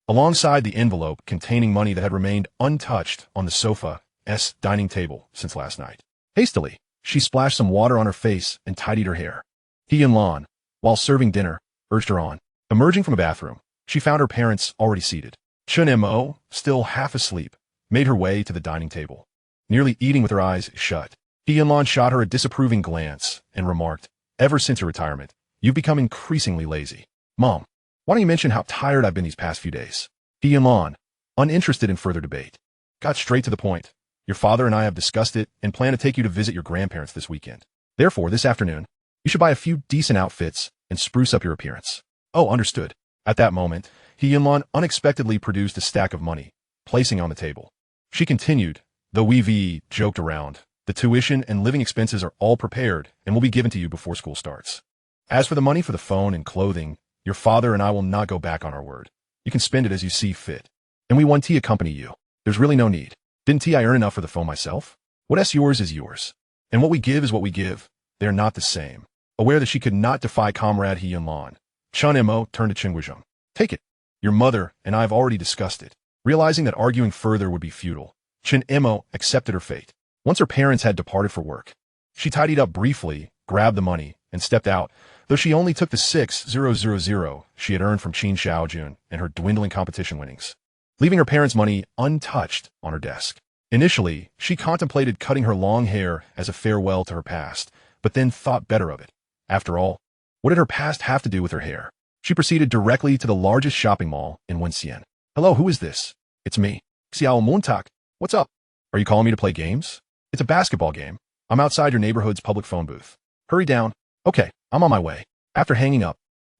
Alongside the envelope containing money that had remained untouched on the sofa's dining table since last night. Hastily, she splashed some water on her face and tidied her hair. He-Yun-Lan, while serving dinner, urged her on. Emerging from a bathroom, she found her parents already seated. Chen Mo, still half asleep, made her way to the dining table, nearly eating with her eyes shut. He-Yun-Lan shot her a disapproving glance and remarked, ever since her retirement, you've become increasingly lazy. Mom, why don't you mention how tired I've been these past few days? He-Yun-Lan, uninterested in further debate, got straight to the point. Your father and I have discussed it and plan to take you to visit your grandparents this weekend. Therefore, this afternoon, you should buy a few decent outfits and spruce up your appearance. Oh, understood. At that moment, He-Yun-Lan unexpectedly produced a stack of money, placing on the table. She continued, though we joked around, the tuition and living expenses are all prepared and will be given to you before school starts. As for the money for the phone and clothing, your father and I will not go back on our word. You can spend it as you see fit. And we want to accompany you. There's really no need. Didn't I earn enough for the phone myself? What's yours is yours. And what we give is what we give. They're not the same. Aware that she could not defy comrade He-Yun-Lan, Chen Mo turned to Chen Guizhong. Take it. Your mother and I have already discussed it. Realizing that arguing further would be futile, Chen Mo accepted her fate. Once her parents had departed for work, she tidied up briefly, grabbed the money, and stepped out, though she only took the 6,000 she had earned from Qin Xiaojun and her dwindling competition winnings, leaving her parents' money untouched on her desk. Initially, she contemplated cutting her long hair as a farewell to her past, but then thought better of it. After all, what did her past have to do with her hair? She proceeded directly to the largest shopping mall in Wenxian. Hello, who is this? It's me. Xiao Montak. What's up? Are you calling me to play games? It's a basketball game. I'm outside your neighborhood's public phone booth. Hurry down. Okay, I'm on my way. After hanging up,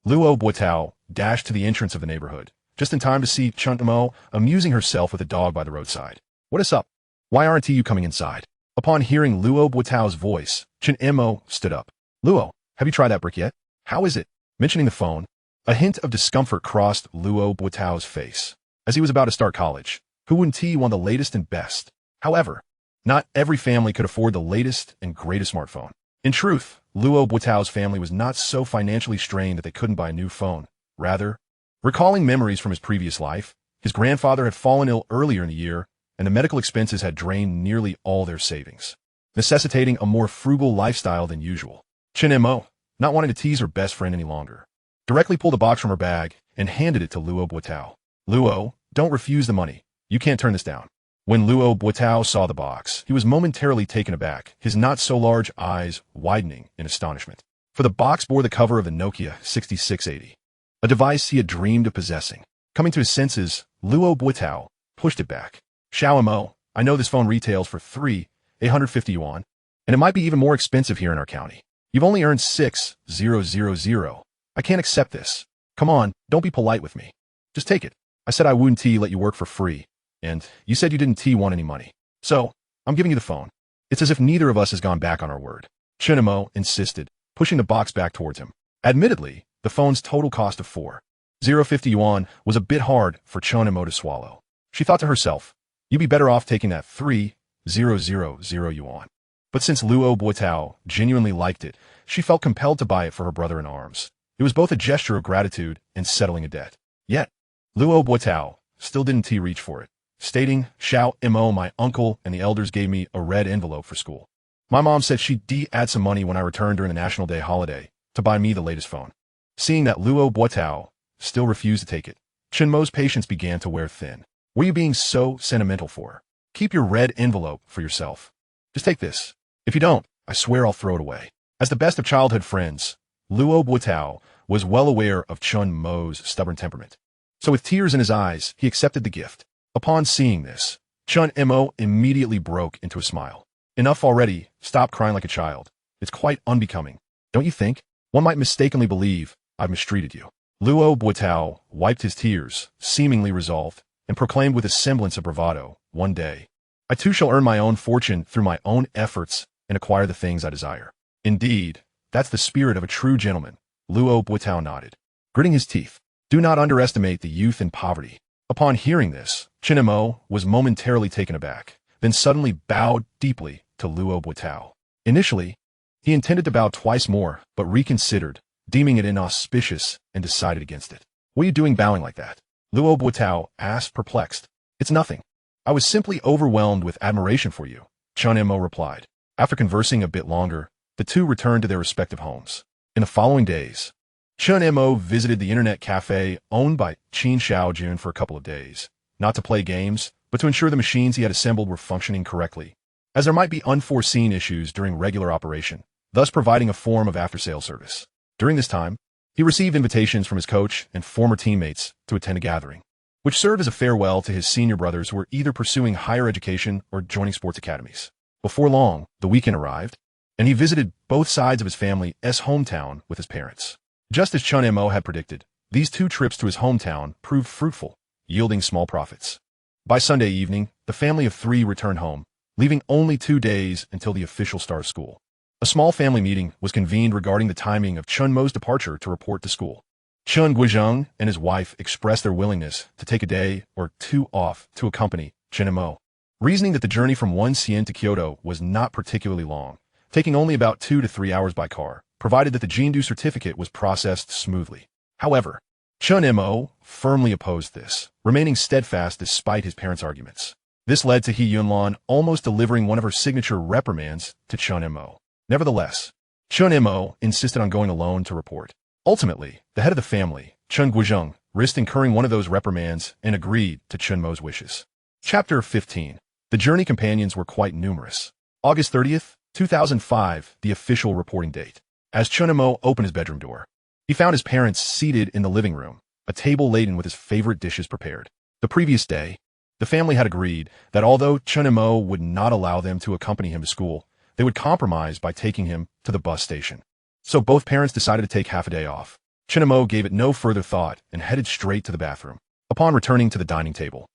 Luo Botao dashed to the entrance of the neighborhood, just in time to see Chen Mo amusing herself with a dog by the roadside. What is up? Why aren't you coming inside? Upon hearing Luo Botao's voice, Chen Mo stood up. Luo, have you tried that brick yet? How is it? Mentioning the phone, a hint of discomfort crossed Luo Botao's face. As he was about to start college, Hu Wen-Ti won the latest and best. However, not every family could afford the latest and greatest smartphone. In truth, Luo Botao's family was not so financially strained that they couldn't buy a new phone. Rather, recalling memories from his previous life, his grandfather had fallen ill earlier in the year, and the medical expenses had drained nearly all their savings, necessitating a more frugal lifestyle than usual. Chen Mo, not wanting to tease her best friend any longer, directly pulled a box from her bag and handed it to Luo Botao. Luo, don't refuse the money. You can't turn this down. When Luo Botao saw the box, he was momentarily taken aback, his not-so-large eyes widening in astonishment. For the box bore the cover of the Nokia 6680, a device he had dreamed of possessing. Coming to his senses, Luo Botao pushed it back. Xiao Mo, I know this phone retails for 850 yuan, and it might be even more expensive here in our county. You've only earned 6,000. I can't accept this. Come on, don't be polite with me. Just take it. I said I wouldn't let you work for free, and you said you didn't want any money. So, I'm giving you the phone. It's as if neither of us has gone back on our word. Chen Mo insisted, pushing the box back towards him. Admittedly, The phone's total cost of 4,050 yuan was a bit hard for Chen Mo to swallow. She thought to herself, you'd be better off taking that 3,000 yuan. But since Luo Botao genuinely liked it, she felt compelled to buy it for her brother-in-arms. It was both a gesture of gratitude and settling a debt. Yet, Luo Botao still didn't reach for it, stating, Xiao Mo, my uncle and the elders gave me a red envelope for school. My mom said she'd add some money when I returned during the National Day holiday to buy me the latest phone. Seeing that Luo Botao still refused to take it, Chen Mo's patience began to wear thin. What are you being so sentimental for? Keep your red envelope for yourself. Just take this. If you don't, I swear I'll throw it away. As the best of childhood friends, Luo Botao was well aware of Chen Mo's stubborn temperament. So with tears in his eyes, he accepted the gift. Upon seeing this, Chen Mo immediately broke into a smile. Enough already, stop crying like a child. It's quite unbecoming. Don't you think? One might mistakenly believe I've mistreated you. Luo Botao wiped his tears, seemingly resolved, and proclaimed with a semblance of bravado, one day, I too shall earn my own fortune through my own efforts and acquire the things I desire. Indeed, that's the spirit of a true gentleman. Luo Botao nodded, gritting his teeth. Do not underestimate the youth and poverty. Upon hearing this, Chen Mo was momentarily taken aback, then suddenly bowed deeply to Luo Botao. Initially, he intended to bow twice more, but reconsidered, deeming it inauspicious, and decided against it. What are you doing bowing like that? Luo Botao asked, perplexed. It's nothing. I was simply overwhelmed with admiration for you, Chen Mo replied. After conversing a bit longer, the two returned to their respective homes. In the following days, Chen Mo visited the internet cafe owned by Qin Xiaojun for a couple of days, not to play games, but to ensure the machines he had assembled were functioning correctly, as there might be unforeseen issues during regular operation, thus providing a form of after-sales service. During this time, he received invitations from his coach and former teammates to attend a gathering, which served as a farewell to his senior brothers who were either pursuing higher education or joining sports academies. Before long, the weekend arrived, and he visited both sides of his family's hometown with his parents. Just as Chen Mo had predicted, these two trips to his hometown proved fruitful, yielding small profits. By Sunday evening, the family of three returned home, leaving only 2 days until the official start of school. A small family meeting was convened regarding the timing of Chen Mo's departure to report to school. Chen Guizheng and his wife expressed their willingness to take a day or two off to accompany Chen Mo, reasoning that the journey from Wenzhen to Kyoto was not particularly long, taking only about 2 to 3 hours by car, provided that the Jindu certificate was processed smoothly. However, Chen Mo firmly opposed this, remaining steadfast despite his parents' arguments. This led to He Yunlan almost delivering one of her signature reprimands to Chen Mo. Nevertheless, Chen Mo insisted on going alone to report. Ultimately, the head of the family, Chen Guizheng, risked incurring one of those reprimands and agreed to Chen Mo's wishes. Chapter 15. The journey companions were quite numerous. August 30th, 2005, the official reporting date. As Chen Mo opened his bedroom door, he found his parents seated in the living room, a table laden with his favorite dishes prepared. The previous day, the family had agreed that although Chen Mo would not allow them to accompany him to school, they would compromise by taking him to the bus station. So both parents decided to take half a day off. Chen Mo gave it no further thought and headed straight to the bathroom. Upon returning to the dining table,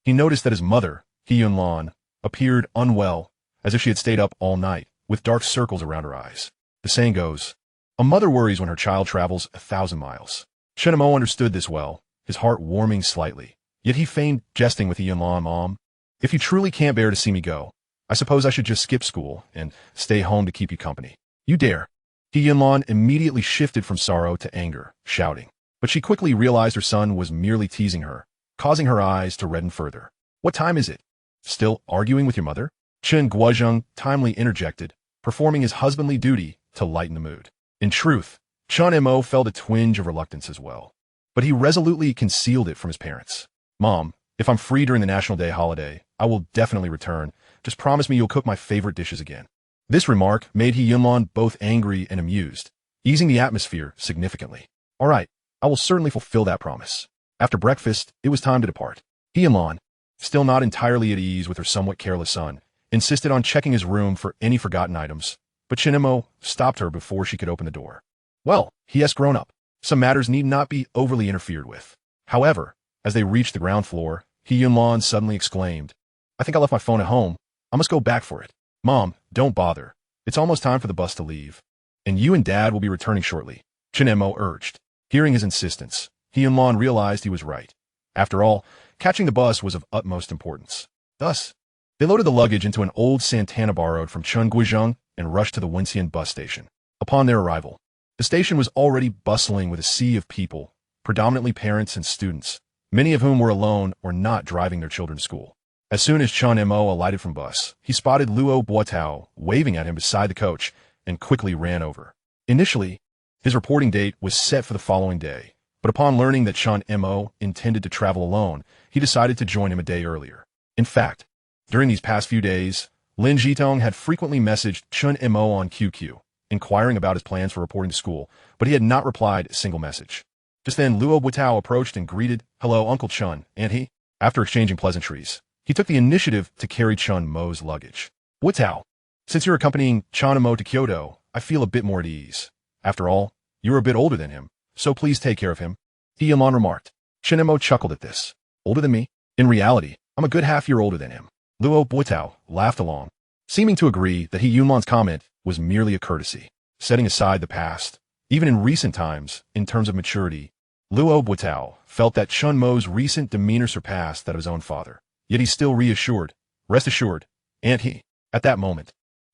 he noticed that his mother, He Yunlan, appeared unwell, as if she had stayed up all night, with dark circles around her eyes. The saying goes, a mother worries when her child travels 1,000 miles. Chen Mo understood this well, his heart warming slightly. Yet he feigned jesting with He Yunlan, Mom, if you truly can't bear to see me go, I suppose I should just skip school and stay home to keep you company. You dare. He Yunlan immediately shifted from sorrow to anger, shouting. But she quickly realized her son was merely teasing her, causing her eyes to redden further. What time is it? Still arguing with your mother? Chen Guizheng timely interjected, performing his husbandly duty to lighten the mood. In truth, Chen Mo felt a twinge of reluctance as well, but he resolutely concealed it from his parents. Mom, if I'm free during the National Day holiday, I will definitely return. Just promise me you'll cook my favorite dishes again. This remark made He Yunlan both angry and amused, easing the atmosphere significantly. All right, I will certainly fulfill that promise. After breakfast, it was time to depart. He Yunlan, still not entirely at ease with her somewhat careless son, insisted on checking his room for any forgotten items, but Chen Mo stopped her before she could open the door. Well, he has grown up. Some matters need not be overly interfered with. However, as they reached the ground floor, He Yunlan suddenly exclaimed, I think I left my phone at home. I must go back for it. Mom, don't bother. It's almost time for the bus to leave. And you and Dad will be returning shortly, Chen Mo urged. Hearing his insistence, Yunlan realized he was right. After all, catching the bus was of utmost importance. Thus, they loaded the luggage into an old Santana borrowed from Chengguizheng and rushed to the Wenxian bus station. Upon their arrival, the station was already bustling with a sea of people, predominantly parents and students, many of whom were alone or not driving their children to school. As soon as Chen Mo alighted from bus, he spotted Luo Botao waving at him beside the coach and quickly ran over. Initially, his reporting date was set for the following day, but upon learning that Chen Mo intended to travel alone, he decided to join him a day earlier. In fact, during these past few days, Lin Jitong had frequently messaged Chen Mo on QQ, inquiring about his plans for reporting to school, but he had not replied a single message. Just then, Luo Botao approached and greeted, "Hello, Uncle Chen," and he, after exchanging pleasantries, he took the initiative to carry Chen Mo's luggage. "Botao, since you're accompanying Chen Mo to Kyoto, I feel a bit more at ease. After all, you're a bit older than him, so please take care of him," Yunlan remarked. Chen Mo chuckled at this. "Older than me? In reality, I'm a good half-year older than him." Luo Botao laughed along, seeming to agree that Yunlan's comment was merely a courtesy. Setting aside the past, even in recent times, in terms of maturity, Luo Botao felt that Chen Mo's recent demeanor surpassed that of his own father. Yet he still rest assured, and he, at that moment,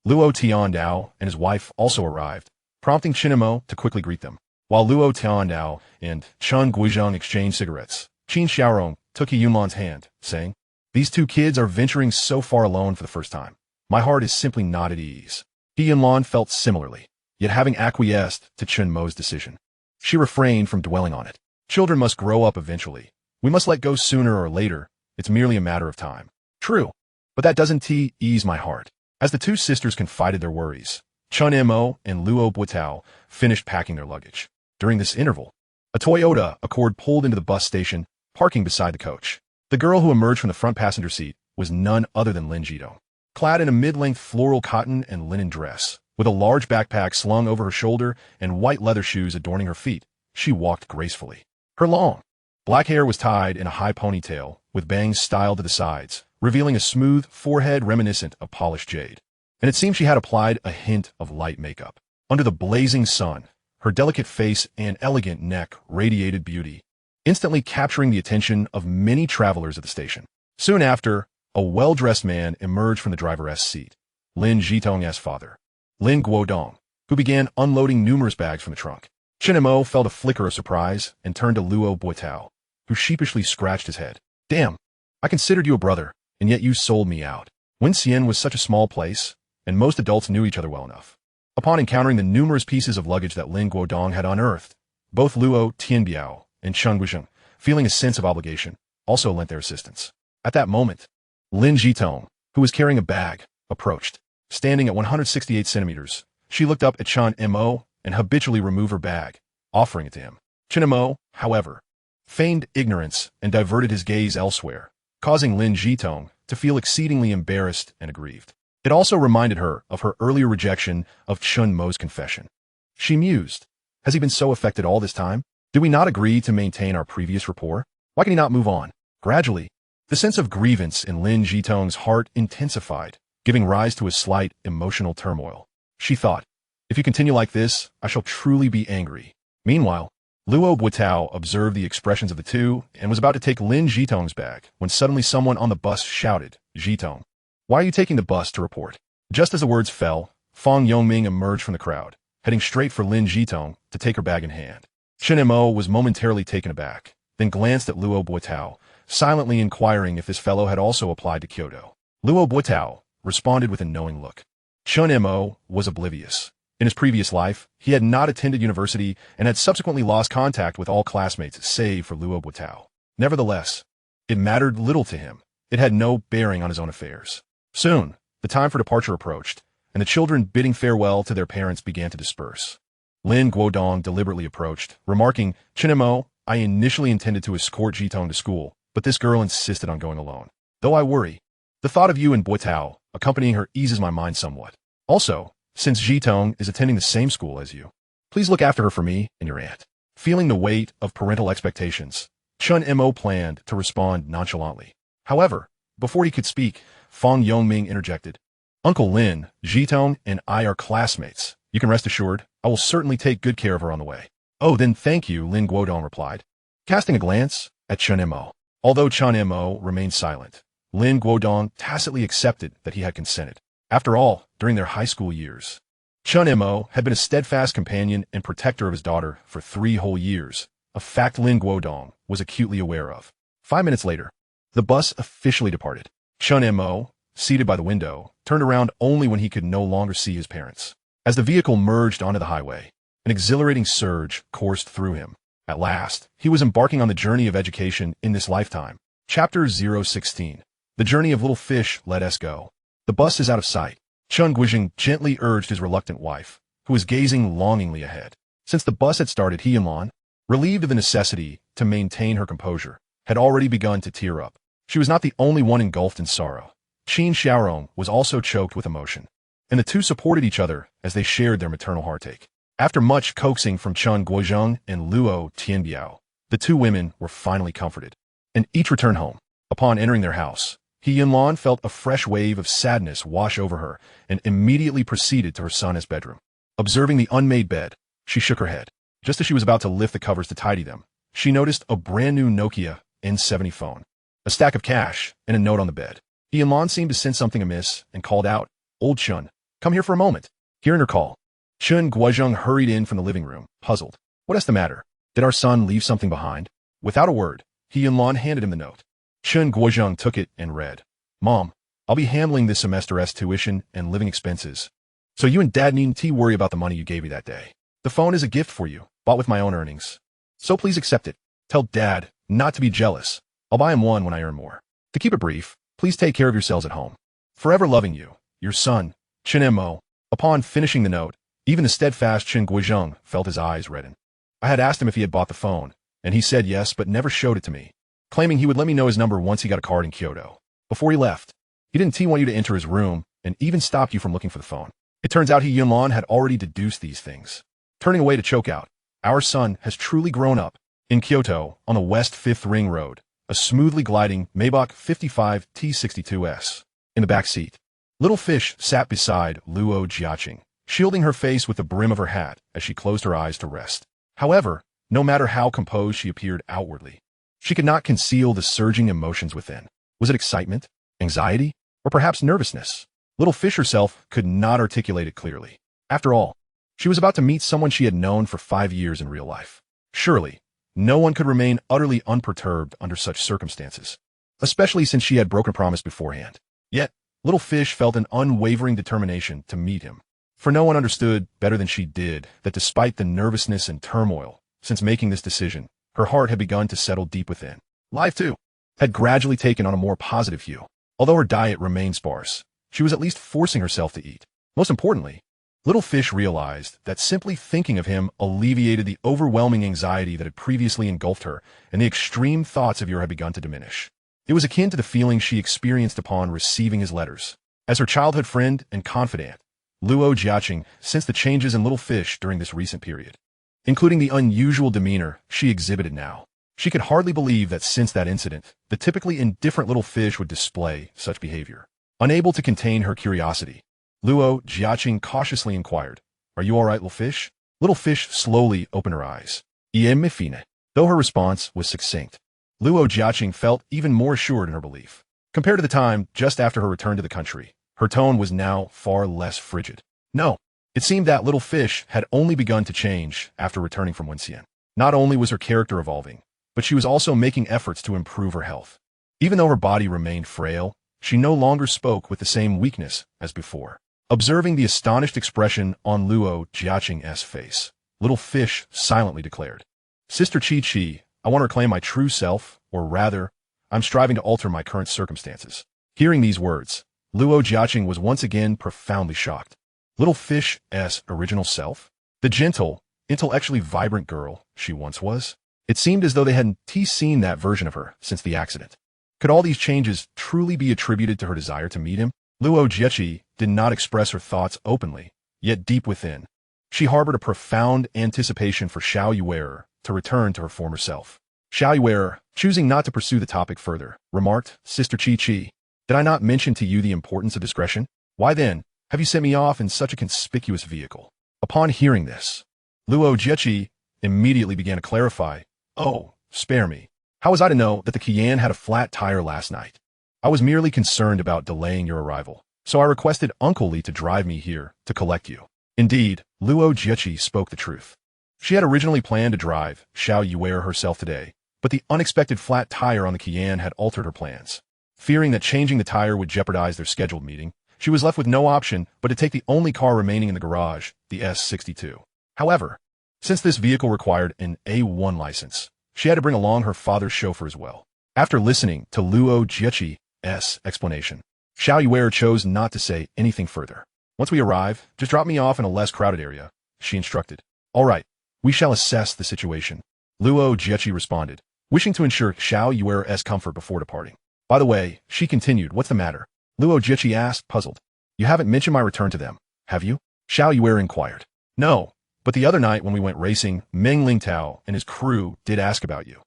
Luo Tiandao and his wife also arrived, prompting Chen Mo to quickly greet them. While Luo Tiandao and Chen Guizheng exchanged cigarettes, Qin Xiaorong took Yunlan's hand, saying, "These two kids are venturing so far alone for the first time. My heart is simply not at ease." Yunlan felt similarly, yet having acquiesced to Chen Mo's decision, she refrained from dwelling on it. Children must grow up eventually. We must let go sooner or later. It's merely a matter of time. True, but that doesn't ease my heart. As the two sisters confided their worries, Chen Mo and Luo Botao finished packing their luggage. During this interval, a Toyota Accord pulled into the bus station, parking beside the coach. The girl who emerged from the front passenger seat was none other than Lin Jitong. Clad in a mid-length floral cotton and linen dress, with a large backpack slung over her shoulder and white leather shoes adorning her feet, she walked gracefully. Her long, black hair was tied in a high ponytail, with bangs styled to the sides, revealing a smooth forehead reminiscent of polished jade. And it seemed she had applied a hint of light makeup. Under the blazing sun, her delicate face and elegant neck radiated beauty, instantly capturing the attention of many travelers at the station. Soon after, a well-dressed man emerged from the driver's seat, Lin Jitong's father, Lin Guodong, who began unloading numerous bags from the trunk. Chen Mo felt a flicker of surprise and turned to Luo Botao, who sheepishly scratched his head. "Damn, I considered you a brother, and yet you sold me out." Wenxian was such a small place, and most adults knew each other well enough. Upon encountering the numerous pieces of luggage that Lin Guodong had unearthed, both Luo Tianbiao and Chen Guizheng, feeling a sense of obligation, also lent their assistance. At that moment, Lin Jitong, who was carrying a bag, approached. Standing at 168 centimeters, she looked up at Chen Mo and habitually removed her bag, offering it to him. Chen Mo, however, feigned ignorance and diverted his gaze elsewhere, causing Lin Jitong to feel exceedingly embarrassed and aggrieved. It also reminded her of her earlier rejection of Chen Mo's confession. She mused, "Has he been so affected all this time? Did we not agree to maintain our previous rapport? Why can he not move on?" Gradually, the sense of grievance in Lin Jitong's heart intensified, giving rise to a slight emotional turmoil. She thought, "If you continue like this, I shall truly be angry." Meanwhile, Luo Botao observed the expressions of the two and was about to take Lin Jitong's bag when suddenly someone on the bus shouted, "Jitong, why are you taking the bus to report?" Just as the words fell, Fang Yongming emerged from the crowd, heading straight for Lin Jitong to take her bag in hand. Chen Mo was momentarily taken aback, then glanced at Luo Botao, silently inquiring if this fellow had also applied to Kyoto. Luo Botao responded with a knowing look. Chen Mo was oblivious. In his previous life, he had not attended university and had subsequently lost contact with all classmates save for Luo Botao. Nevertheless, it mattered little to him. It had no bearing on his own affairs. Soon, the time for departure approached, and the children bidding farewell to their parents began to disperse. Lin Guodong deliberately approached, remarking, "Chen Mo, I initially intended to escort Jitong to school, but this girl insisted on going alone. Though I worry, the thought of you and Botao accompanying her eases my mind somewhat. Also, since Jitong is attending the same school as you, please look after her for me and your aunt." Feeling the weight of parental expectations, Chen Mo planned to respond nonchalantly. However, before he could speak, Fang Yongming interjected, "Uncle Lin, Jitong, and I are classmates. You can rest assured, I will certainly take good care of her on the way." "Oh, then thank you," Lin Guodong replied, casting a glance at Chen Mo. Although Chen Mo remained silent, Lin Guodong tacitly accepted that he had consented. After all, during their high school years, Chen Mo had been a steadfast companion and protector of his daughter for 3 whole years, a fact Lin Guodong was acutely aware of. 5 minutes later, the bus officially departed. Chen Mo, seated by the window, turned around only when he could no longer see his parents. As the vehicle merged onto the highway, an exhilarating surge coursed through him. At last, he was embarking on the journey of education in this lifetime. Chapter 016. The journey of little fish, let us go. The bus is out of sight. Chen Guizheng gently urged his reluctant wife, who was gazing longingly ahead. Since the bus had started, he and Lan, relieved of the necessity to maintain her composure, had already begun to tear up. She was not the only one engulfed in sorrow. Qin Xiaorong was also choked with emotion, and the two supported each other as they shared their maternal heartache. After much coaxing from Chen Guizheng and Luo Tianbiao, the two women were finally comforted, and each returned home. Upon entering their house, he and Lan felt a fresh wave of sadness wash over her and immediately proceeded to her son's bedroom. Observing the unmade bed, she shook her head. Just as she was about to lift the covers to tidy them, she noticed a brand new Nokia N70 phone, a stack of cash, and a note on the bed. He and Lan seemed to sense something amiss and called out, "Old Chun, come here for a moment." Hearing her call, Chen Guizheng hurried in from the living room, puzzled. "What is the matter? Did our son leave something behind?" Without a word, he and Lan handed him the note. Chen Guizheng took it and read, "Mom, I'll be handling this semester's tuition and living expenses, so you and Dad needn't worry about the money you gave me that day. The phone is a gift for you, bought with my own earnings. So please accept it. Tell Dad not to be jealous. I'll buy him one when I earn more. To keep it brief, please take care of yourselves at home. Forever loving you, your son, Chen Mo." Upon finishing the note, even the steadfast Chen Guizheng felt his eyes redden. "I had asked him if he had bought the phone, and he said yes but never showed it to me, claiming he would let me know his number once he got a card in Kyoto. Before he left, he didn't want you to enter his room and even stopped you from looking for the phone." It turns out he and Lan had already deduced these things. Turning away to choke out, "Our son has truly grown up." In Kyoto, on the West 5th Ring Road, a smoothly gliding Maybach 55 T62S. In the back seat, little fish sat beside Luo Jiaqing, shielding her face with the brim of her hat as she closed her eyes to rest. However, no matter how composed she appeared outwardly, she could not conceal the surging emotions within. Was it excitement, anxiety, or perhaps nervousness? Little fish herself could not articulate it clearly. After all, she was about to meet someone she had known for 5 years in real life. Surely, no one could remain utterly unperturbed under such circumstances, especially since she had broken promise beforehand. Yet, little fish felt an unwavering determination to meet him. For no one understood better than she did that despite the nervousness and turmoil since making this decision, her heart had begun to settle deep within. Life, too, had gradually taken on a more positive hue. Although her diet remained sparse, she was at least forcing herself to eat. Most importantly, little fish realized that simply thinking of him alleviated the overwhelming anxiety that had previously engulfed her, and the extreme thoughts of her had begun to diminish. It was akin to the feeling she experienced upon receiving his letters. As her childhood friend and confidant, Luo Jiaqing sensed the changes in little fish during this recent period, including the unusual demeanor she exhibited now. She could hardly believe that since that incident, the typically indifferent little fish would display such behavior. Unable to contain her curiosity, Luo Jiaqing cautiously inquired, "Are you all right, little fish?" Little fish slowly opened her eyes. "Fine." Though her response was succinct, Luo Jiaqing felt even more assured in her belief. Compared to the time just after her return to the country, her tone was now far less frigid. No, it seemed that little fish had only begun to change after returning from Wenxian. Not only was her character evolving, but she was also making efforts to improve her health. Even though her body remained frail, she no longer spoke with the same weakness as before. Observing the astonished expression on Luo Jiaqing's face, little fish silently declared, "Sister Chi, I want to reclaim my true self, or rather, I'm striving to alter my current circumstances." Hearing these words, Luo Jiaqing was once again profoundly shocked. Little fish's original self? The gentle, intellectually vibrant girl she once was? It seemed as though they hadn't seen that version of her since the accident. Could all these changes truly be attributed to her desire to meet him? Luo Jiaqing did not express her thoughts openly, yet deep within, she harbored a profound anticipation for Xiao Yuer to return to her former self. Xiao Yuer, choosing not to pursue the topic further, remarked, "Sister Chi, did I not mention to you the importance of discretion? Why then have you sent me off in such a conspicuous vehicle?" Upon hearing this, Luo Jiaqing immediately began to clarify. Oh, spare me. How was I to know that the Qian had a flat tire last night? I was merely concerned about delaying your arrival, so I requested Uncle Li to drive me here to collect you. Indeed, Luo Jiechi spoke the truth. She had originally planned to drive Xiao Yuer herself today, but the unexpected flat tire on the Qian had altered her plans. Fearing that changing the tire would jeopardize their scheduled meeting, she was left with no option but to take the only car remaining in the garage, the S62. However, since this vehicle required an A1 license, she had to bring along her father's chauffeur as well. After listening to Luo Jiechi's explanation, Xiao Yuer chose not to say anything further. Once we arrive, just drop me off in a less crowded area, she instructed. All right, we shall assess the situation. Luo Jiechi responded, wishing to ensure Xiao Yuer's comfort before departing. By the way, she continued, what's the matter? Luo Jiechi asked, puzzled. You haven't mentioned my return to them, have you? Xiao Yuer inquired. No, but the other night when we went racing, Meng Lingtao and his crew did ask about you.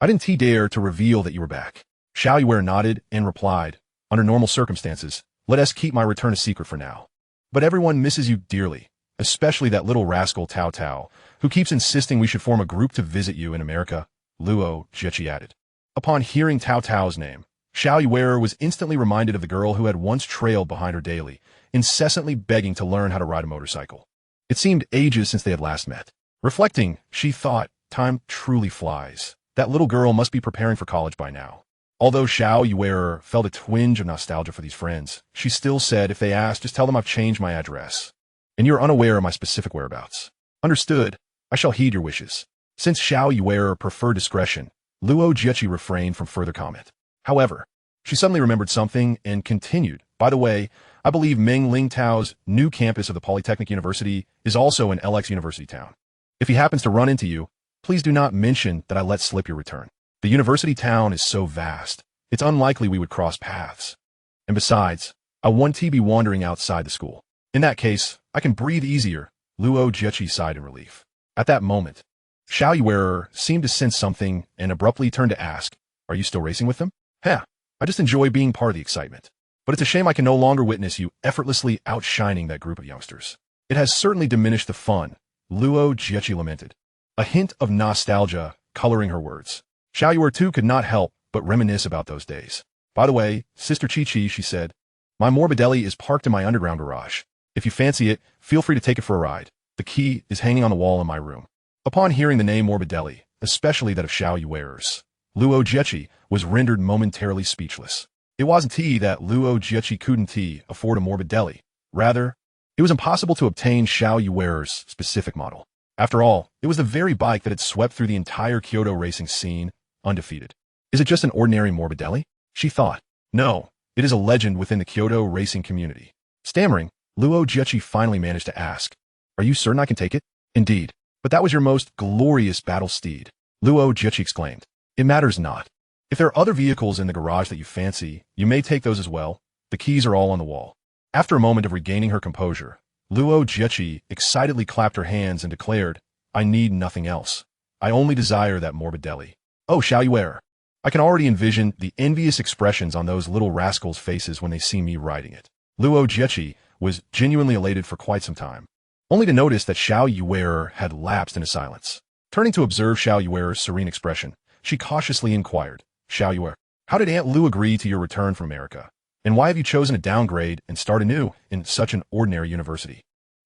I didn't dare to reveal that you were back. Xiao Yuer nodded and replied, under normal circumstances, let us keep my return a secret for now. But everyone misses you dearly, especially that little rascal Tao Tao, who keeps insisting we should form a group to visit you in America, Luo Jiechi added. Upon hearing Tao Tao's name, Xiao Yuer was instantly reminded of the girl who had once trailed behind her daily, incessantly begging to learn how to ride a motorcycle. It seemed ages since they had last met. Reflecting, she thought, time truly flies. That little girl must be preparing for college by now. Although Xiao Yuer felt a twinge of nostalgia for these friends, she still said if they ask, just tell them I've changed my address. And you're unaware of my specific whereabouts. Understood. I shall heed your wishes. Since Xiao Yuer preferred discretion, Luo Jiechi refrained from further comment. However, she suddenly remembered something and continued, by the way, I believe Meng Lingtao's new campus of the Polytechnic University is also in LX University Town. If he happens to run into you, please do not mention that I let slip your return. The university town is so vast, it's unlikely we would cross paths. And besides, I want to be wandering outside the school. In that case, I can breathe easier, Luo Jiechi sighed in relief. At that moment, Xiao Yuer seemed to sense something and abruptly turned to ask, are you still racing with them? Heh, I just enjoy being part of the excitement. But it's a shame I can no longer witness you effortlessly outshining that group of youngsters. It has certainly diminished the fun, Luo Jiechi lamented, a hint of nostalgia coloring her words. Xiao Yuer too could not help but reminisce about those days. By the way, Sister Chi-Chi, she said, my Morbidelli is parked in my underground garage. If you fancy it, feel free to take it for a ride. The key is hanging on the wall in my room. Upon hearing the name Morbidelli, especially that of Xiao Yuer's, Luo Jiechi was rendered momentarily speechless. It wasn't that Luo Jiechi couldn't afford a Morbidelli. Rather, it was impossible to obtain Xiao Yuer's specific model. After all, it was the very bike that had swept through the entire Kyoto racing scene undefeated. Is it just an ordinary Morbidelli? She thought. No, it is a legend within the Kyoto racing community. Stammering, Luo Jiechi finally managed to ask, are you certain I can take it? Indeed, but that was your most glorious battle steed, Luo Jiechi exclaimed. It matters not. If there are other vehicles in the garage that you fancy, you may take those as well. The keys are all on the wall. After a moment of regaining her composure, Luo Jiechi excitedly clapped her hands and declared, I need nothing else. I only desire that Morbidelli. Oh, Xiao Yuer. I can already envision the envious expressions on those little rascals' faces when they see me riding it. Luo Jiechi was genuinely elated for quite some time, only to notice that Xiao Yuer had lapsed into silence. Turning to observe Xiao Yuer's serene expression, she cautiously inquired, Xiao Yuer, how did Aunt Lu agree to your return from America? And why have you chosen to downgrade and start anew in such an ordinary university?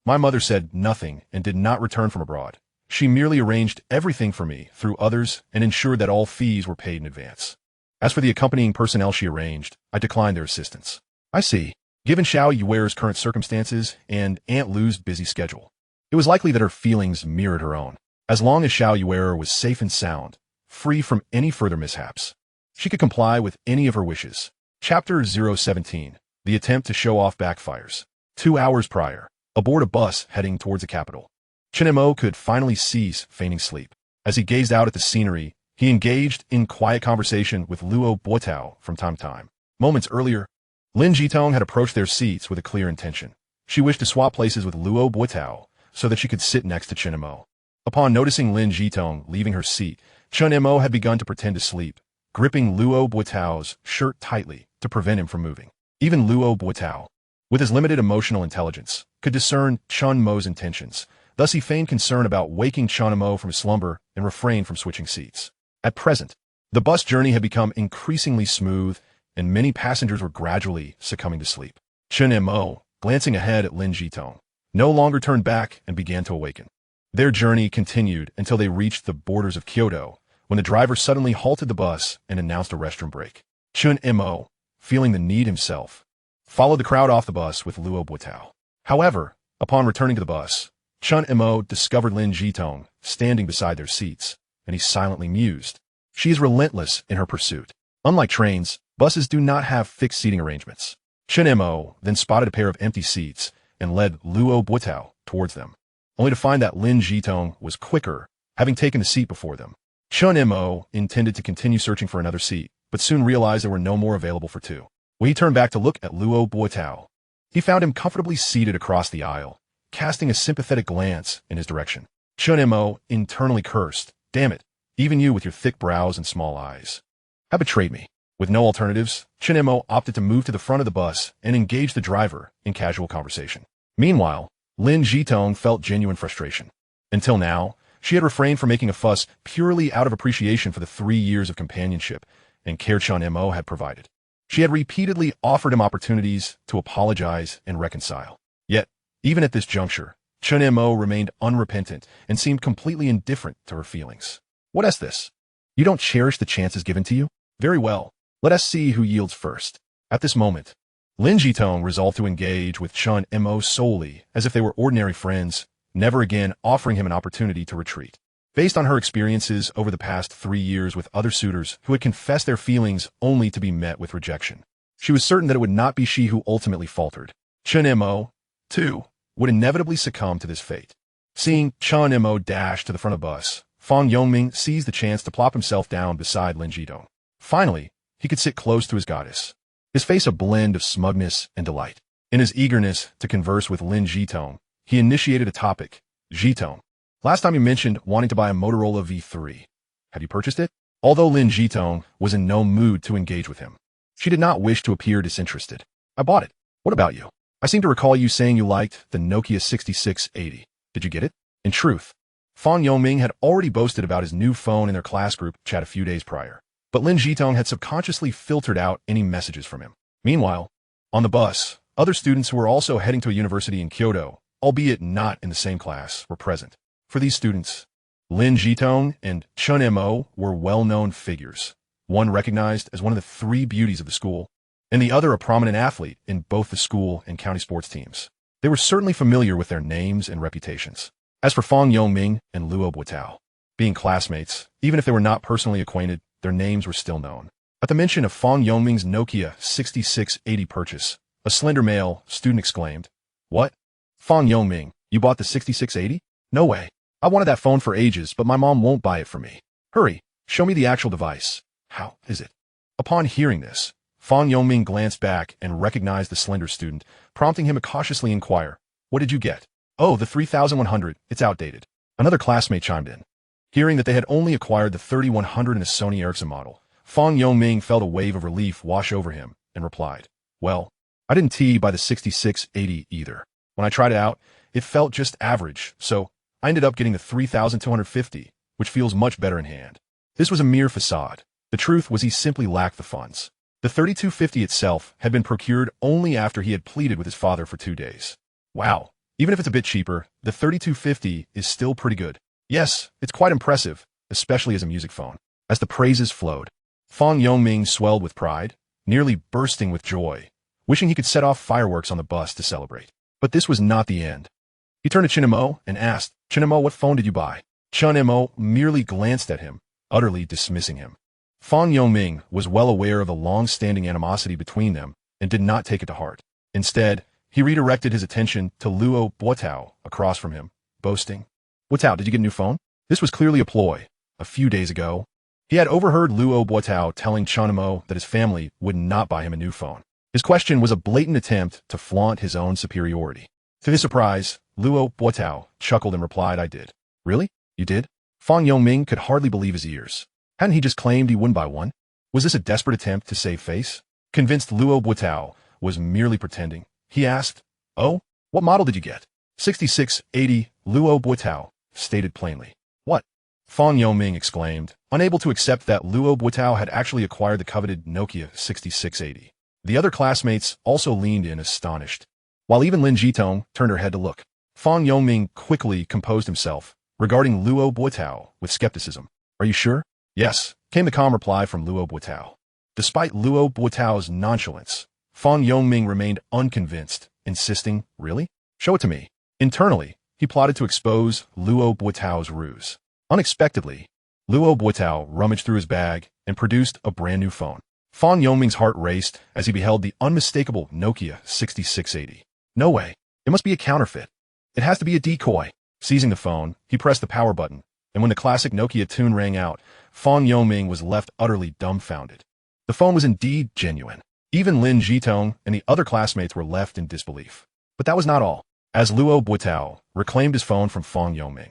My mother said nothing and did not return from abroad. She merely arranged everything for me through others and ensured that all fees were paid in advance. As for the accompanying personnel she arranged, I declined their assistance. I see. Given Xiao Yuer's current circumstances and Aunt Lu's busy schedule, it was likely that her feelings mirrored her own. As long as Xiao Yuer was safe and sound, free from any further mishaps, she could comply with any of her wishes. Chapter 017. The attempt to show off backfires. 2 hours prior, aboard a bus heading towards the capital, Chen Mo could finally cease feigning sleep. As he gazed out at the scenery, he engaged in quiet conversation with Luo Botao from time to time. Moments earlier, Lin Jitong had approached their seats with a clear intention. She wished to swap places with Luo Botao so that she could sit next to Chen Mo. Upon noticing Lin Jitong leaving her seat, Chen Mo had begun to pretend to sleep, gripping Luo Botao's shirt tightly to prevent him from moving. Even Luo Botao, with his limited emotional intelligence, could discern Chen Mo's intentions, Thus he feigned concern about waking Chen Mo from his slumber and refrained from switching seats. At present, the bus journey had become increasingly smooth, and many passengers were gradually succumbing to sleep. Chen Mo, glancing ahead at Lin Jitong, no longer turned back and began to awaken. Their journey continued until they reached the borders of Kyoto, when the driver suddenly halted the bus and announced a restroom break. Chen Mo, feeling the need himself, followed the crowd off the bus with Luo Botao. However, upon returning to the bus, Chen Mo discovered Lin Jitong standing beside their seats, and he silently mused. She is relentless in her pursuit. Unlike trains, buses do not have fixed seating arrangements. Chen Mo then spotted a pair of empty seats and led Luo Botao towards them, only to find that Lin Jitong was quicker, having taken the seat before them. Chen Mo intended to continue searching for another seat, but soon realized there were no more available for two. When he turned back to look at Luo Botao, he found him comfortably seated across the aisle, casting a sympathetic glance in his direction. Chen Mo internally cursed, "Damn it, even you with your thick brows and small eyes have betrayed me." With no alternatives, Chen Mo opted to move to the front of the bus and engage the driver in casual conversation. Meanwhile, Lin Jitong felt genuine frustration. Until now, she had refrained from making a fuss purely out of appreciation for the 3 years of companionship and care Chen Mo had provided. She had repeatedly offered him opportunities to apologize and reconcile. Yet, even at this juncture, Chen Mo remained unrepentant and seemed completely indifferent to her feelings. "What is this? You don't cherish the chances given to you? Very well. Let us see who yields first." At this moment, Lin Jitong resolved to engage with Chen Mo solely as if they were ordinary friends, never again offering him an opportunity to retreat. Based on her experiences over the past 3 years with other suitors who had confessed their feelings only to be met with rejection, she was certain that it would not be she who ultimately faltered. Chen Mo, too, would inevitably succumb to this fate. Seeing Chen Mo dash to the front of the bus, Fang Yongming seized the chance to plop himself down beside Lin Jitong. Finally, he could sit close to his goddess, his face a blend of smugness and delight. In his eagerness to converse with Lin Jitong, he initiated a topic. "Jitong, last time you mentioned wanting to buy a Motorola V3. Have you purchased it?" Although Lin Jitong was in no mood to engage with him, she did not wish to appear disinterested. "I bought it. What about you? I seem to recall you saying you liked the Nokia 6680. Did you get it?" In truth, Fang Yongming had already boasted about his new phone in their class group chat a few days prior, but Lin Jitong had subconsciously filtered out any messages from him. Meanwhile, on the bus, other students who were also heading to a university in Kyoto, albeit not in the same class, were present. For these students, Lin Jitong and Chen Mo were well-known figures, one recognized as one of the 3 beauties of the school, and the other a prominent athlete in both the school and county sports teams. They were certainly familiar with their names and reputations. As for Fang Yongming and Luo Botao, being classmates, even if they were not personally acquainted, their names were still known. At the mention of Fang Yongming's Nokia 6680 purchase, a slender male student exclaimed, "What? Fang Yongming, you bought the 6680? No way. I wanted that phone for ages, but my mom won't buy it for me. Hurry, show me the actual device. How is it?" Upon hearing this, Fang Yongming glanced back and recognized the slender student, prompting him to cautiously inquire, "What did you get?" "Oh, the 3100, it's outdated." Another classmate chimed in. Hearing that they had only acquired the 3100 in a Sony Ericsson model, Fang Yongming felt a wave of relief wash over him and replied, "Well, I didn't buy the 6680 either. When I tried it out, it felt just average, so I ended up getting the 3250, which feels much better in hand." This was a mere facade. The truth was he simply lacked the funds. The 3250 itself had been procured only after he had pleaded with his father for 2 days. Wow. Even if it's a bit cheaper, the 3250 is still pretty good. Yes, it's quite impressive, especially as a music phone. As the praises flowed, Fang Yongming swelled with pride, nearly bursting with joy, wishing he could set off fireworks on the bus to celebrate. But this was not the end. He turned to Chen Mo and asked, "Chen Mo, what phone did you buy?" Chen Mo merely glanced at him, utterly dismissing him. Fang Yongming was well aware of the long-standing animosity between them and did not take it to heart. Instead, he redirected his attention to Luo Botao across from him, boasting, "Botao, did you get a new phone?" This was clearly a ploy. A few days ago, he had overheard Luo Botao telling Chen Mo that his family would not buy him a new phone. His question was a blatant attempt to flaunt his own superiority. To his surprise, Luo Botao chuckled and replied, "I did." "Really? You did?" Fang Yongming could hardly believe his ears. Hadn't he just claimed he wouldn't buy one? Was this a desperate attempt to save face? Convinced Luo Botao was merely pretending, he asked, "Oh, what model did you get?" 6680, Luo Botao stated plainly. What? Fang Yoming exclaimed, unable to accept that Luo Botao had actually acquired the coveted Nokia 6680. The other classmates also leaned in astonished, while even Lin Jitong turned her head to look. Fang Yoming quickly composed himself, regarding Luo Botao with skepticism. Are you sure? Yes, came the calm reply from Luo Botao. Despite Luo Botao's nonchalance, Fang Yoming remained unconvinced, insisting, really? Show it to me. Internally, he plotted to expose Luo Botao's ruse. Unexpectedly, Luo Botao rummaged through his bag and produced a brand new phone. Fang Yoming's heart raced as he beheld the unmistakable Nokia 6680. No way. It must be a counterfeit. It has to be a decoy. Seizing the phone, he pressed the power button, and when the classic Nokia tune rang out, Fang Yoming was left utterly dumbfounded. The phone was indeed genuine. Even Lin Jitong and the other classmates were left in disbelief. But that was not all. As Luo Botao reclaimed his phone from Fang Yoming,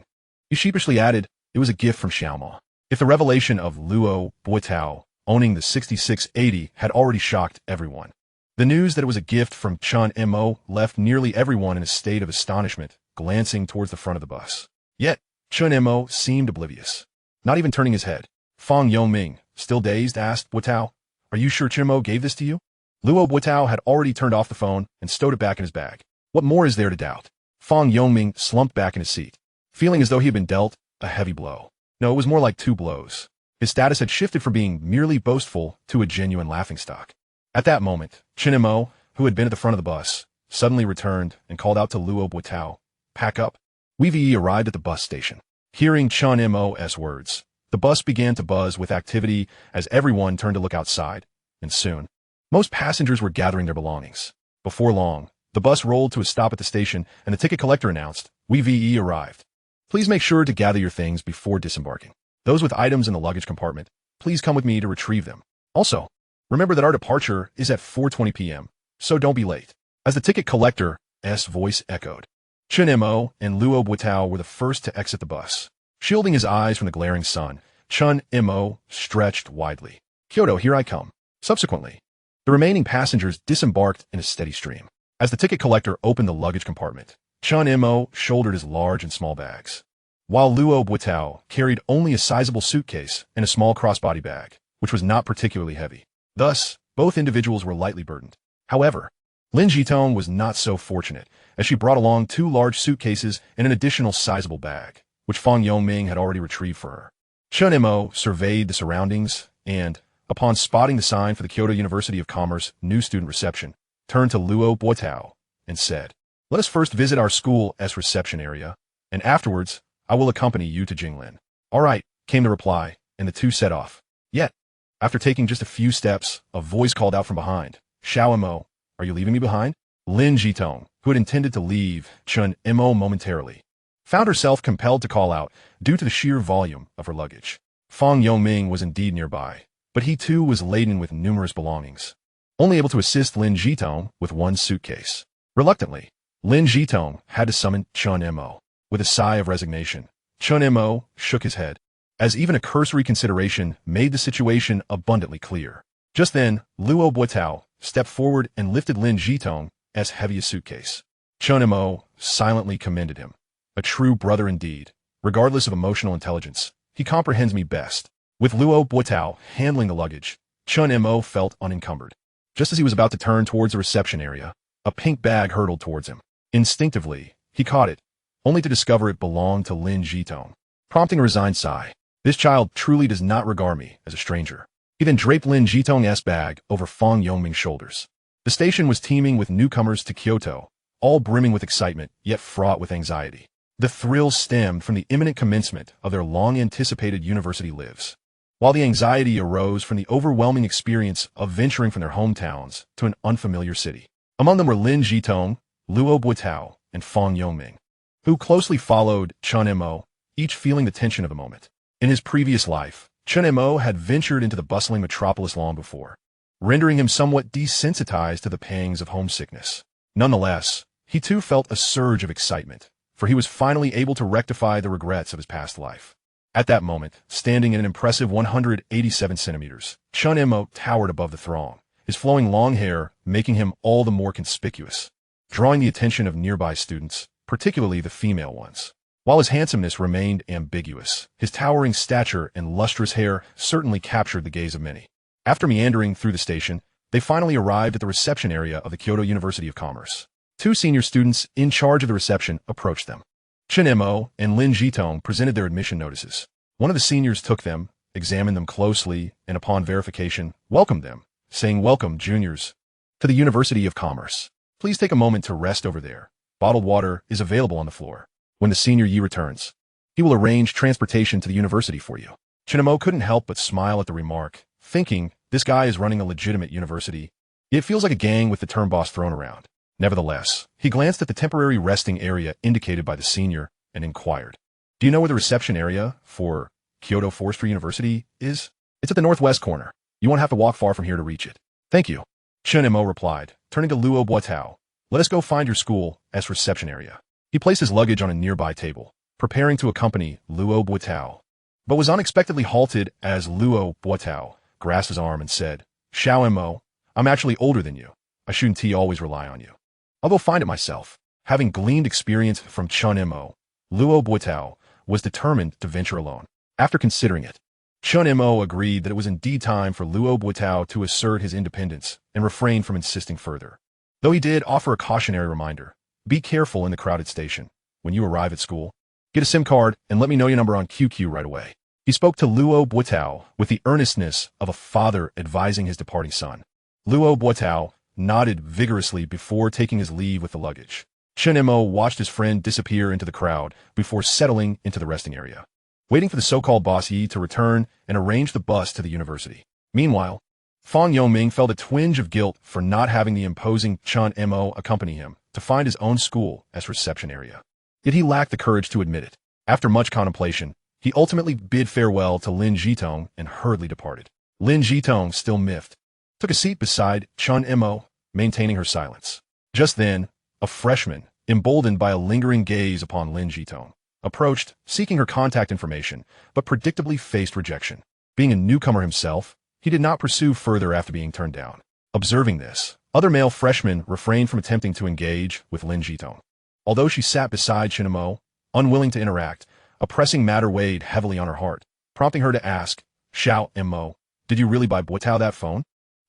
he sheepishly added, it was a gift from Chen Mo. If the revelation of Luo Botao owning the 6680 had already shocked everyone, the news that it was a gift from Chen Mo left nearly everyone in a state of astonishment, glancing towards the front of the bus. Yet, Chen Mo seemed oblivious, not even turning his head. Fang Yoming, still dazed, asked Botao, are you sure Chen Mo gave this to you? Luo Botao had already turned off the phone and stowed it back in his bag. What more is there to doubt? Fang Yoming slumped back in his seat, feeling as though he had been dealt a heavy blow. No, it was more like two blows. His status had shifted from being merely boastful to a genuine laughingstock. At that moment, Chen Mo, who had been at the front of the bus, suddenly returned and called out to Luo Botao, pack up. We arrived at the bus station. Hearing Chen Mo's words, the bus began to buzz with activity as everyone turned to look outside, and soon, most passengers were gathering their belongings. Before long, the bus rolled to a stop at the station and the ticket collector announced, We arrived. Please make sure to gather your things before disembarking. Those with items in the luggage compartment, please come with me to retrieve them. Also, remember that our departure is at 4:20 p.m., so don't be late. As the ticket collector's voice echoed, Chen Mo and Luo Botao were the first to exit the bus. Shielding his eyes from the glaring sun, Chen Mo stretched widely. Kyoto, here I come. Subsequently, the remaining passengers disembarked in a steady stream. As the ticket collector opened the luggage compartment, Chen Mo shouldered his large and small bags, while Luo Botao carried only a sizable suitcase and a small crossbody bag, which was not particularly heavy. Thus, both individuals were lightly burdened. However, Lin Jitong was not so fortunate, as she brought along two large suitcases and an additional sizable bag, which Fang Yoming had already retrieved for her. Chen Mo surveyed the surroundings and, upon spotting the sign for the Kyoto University of Commerce new student reception, turned to Luo Botao and said, let us first visit our school's reception area, and afterwards, I will accompany you to Jinglin. All right, came the reply, and the two set off. Yet, after taking just a few steps, a voice called out from behind, Xiao Mo, are you leaving me behind? Lin Jitong, who had intended to leave Chen Mo momentarily, found herself compelled to call out due to the sheer volume of her luggage. Fang Yoming was indeed nearby, but he too was laden with numerous belongings, only able to assist Lin Jitong with one suitcase. Reluctantly, Lin Jitong had to summon Chen Mo. With a sigh of resignation, Chen Mo shook his head, as even a cursory consideration made the situation abundantly clear. Just then, Luo Botao stepped forward and lifted Lin Jitong's heavy a suitcase. Chen Mo silently commended him. A true brother indeed. Regardless of emotional intelligence, he comprehends me best. With Luo Botao handling the luggage, Chen Mo felt unencumbered. Just as he was about to turn towards the reception area, a pink bag hurtled towards him. Instinctively, he caught it, only to discover it belonged to Lin Jitong. Prompting a resigned sigh, this child truly does not regard me as a stranger. He then draped Lin Jitong's bag over Fang Yoming's shoulders. The station was teeming with newcomers to Kyoto, all brimming with excitement, yet fraught with anxiety. The thrill stemmed from the imminent commencement of their long-anticipated university lives, while the anxiety arose from the overwhelming experience of venturing from their hometowns to an unfamiliar city. Among them were Lin Jitong, Luo Botao, and Fang Yoming, who closely followed Chen Mo, each feeling the tension of the moment. In his previous life, Chen Mo had ventured into the bustling metropolis long before, rendering him somewhat desensitized to the pangs of homesickness. Nonetheless, he too felt a surge of excitement, for he was finally able to rectify the regrets of his past life. At that moment, standing in an impressive 187 centimeters, Chen Mo towered above the throng, his flowing long hair making him all the more conspicuous, drawing the attention of nearby students, particularly the female ones. While his handsomeness remained ambiguous, his towering stature and lustrous hair certainly captured the gaze of many. After meandering through the station, they finally arrived at the reception area of the Kyoto University of Commerce. Two senior students in charge of the reception approached them. Chen Mo and Lin Jitong presented their admission notices. One of the seniors took them, examined them closely, and upon verification, welcomed them, saying, "Welcome, juniors, to the University of Commerce. Please take a moment to rest over there. Bottled water is available on the floor. When the senior Yi returns, he will arrange transportation to the university for you." Chen Mo couldn't help but smile at the remark, thinking, this guy is running a legitimate university. It feels like a gang with the term boss thrown around. Nevertheless, he glanced at the temporary resting area indicated by the senior and inquired, "Do you know where the reception area for Kyoto Forestry University is?" "It's at the northwest corner. You won't have to walk far from here to reach it." "Thank you," Chen Mo replied, turning to Luo Botao. "Let us go find your school as reception area." He placed his luggage on a nearby table, preparing to accompany Luo Botao, but was unexpectedly halted as Luo Botao grasped his arm and said, "Xiao Mo, I'm actually older than you. I shouldn't always rely on you. I'll go find it myself." Having gleaned experience from Chen Mo, Luo Botao was determined to venture alone. After considering it, Chen Mo agreed that it was indeed time for Luo Botao to assert his independence and refrain from insisting further. Though he did offer a cautionary reminder, be careful in the crowded station. When you arrive at school, get a SIM card and let me know your number on QQ right away. He spoke to Luo Botao with the earnestness of a father advising his departing son. Luo Botao nodded vigorously before taking his leave with the luggage. Chen Mo watched his friend disappear into the crowd before settling into the resting area, waiting for the so-called boss Yi to return and arrange the bus to the university. Meanwhile, Fang Yongming felt a twinge of guilt for not having the imposing Chen Mo accompany him to find his own school as reception area. Yet he lacked the courage to admit it. After much contemplation, he ultimately bid farewell to Lin Jitong and hurriedly departed. Lin Jitong, still miffed, took a seat beside Chen Mo, maintaining her silence. Just then, a freshman, emboldened by a lingering gaze upon Lin Jitong, approached, seeking her contact information, but predictably faced rejection. Being a newcomer himself, he did not pursue further after being turned down. Observing this, other male freshmen refrained from attempting to engage with Lin Jitong. Although she sat beside Chen Mo, unwilling to interact, a pressing matter weighed heavily on her heart, prompting her to ask, "Xiao Mo, did you really buy Botao that phone?"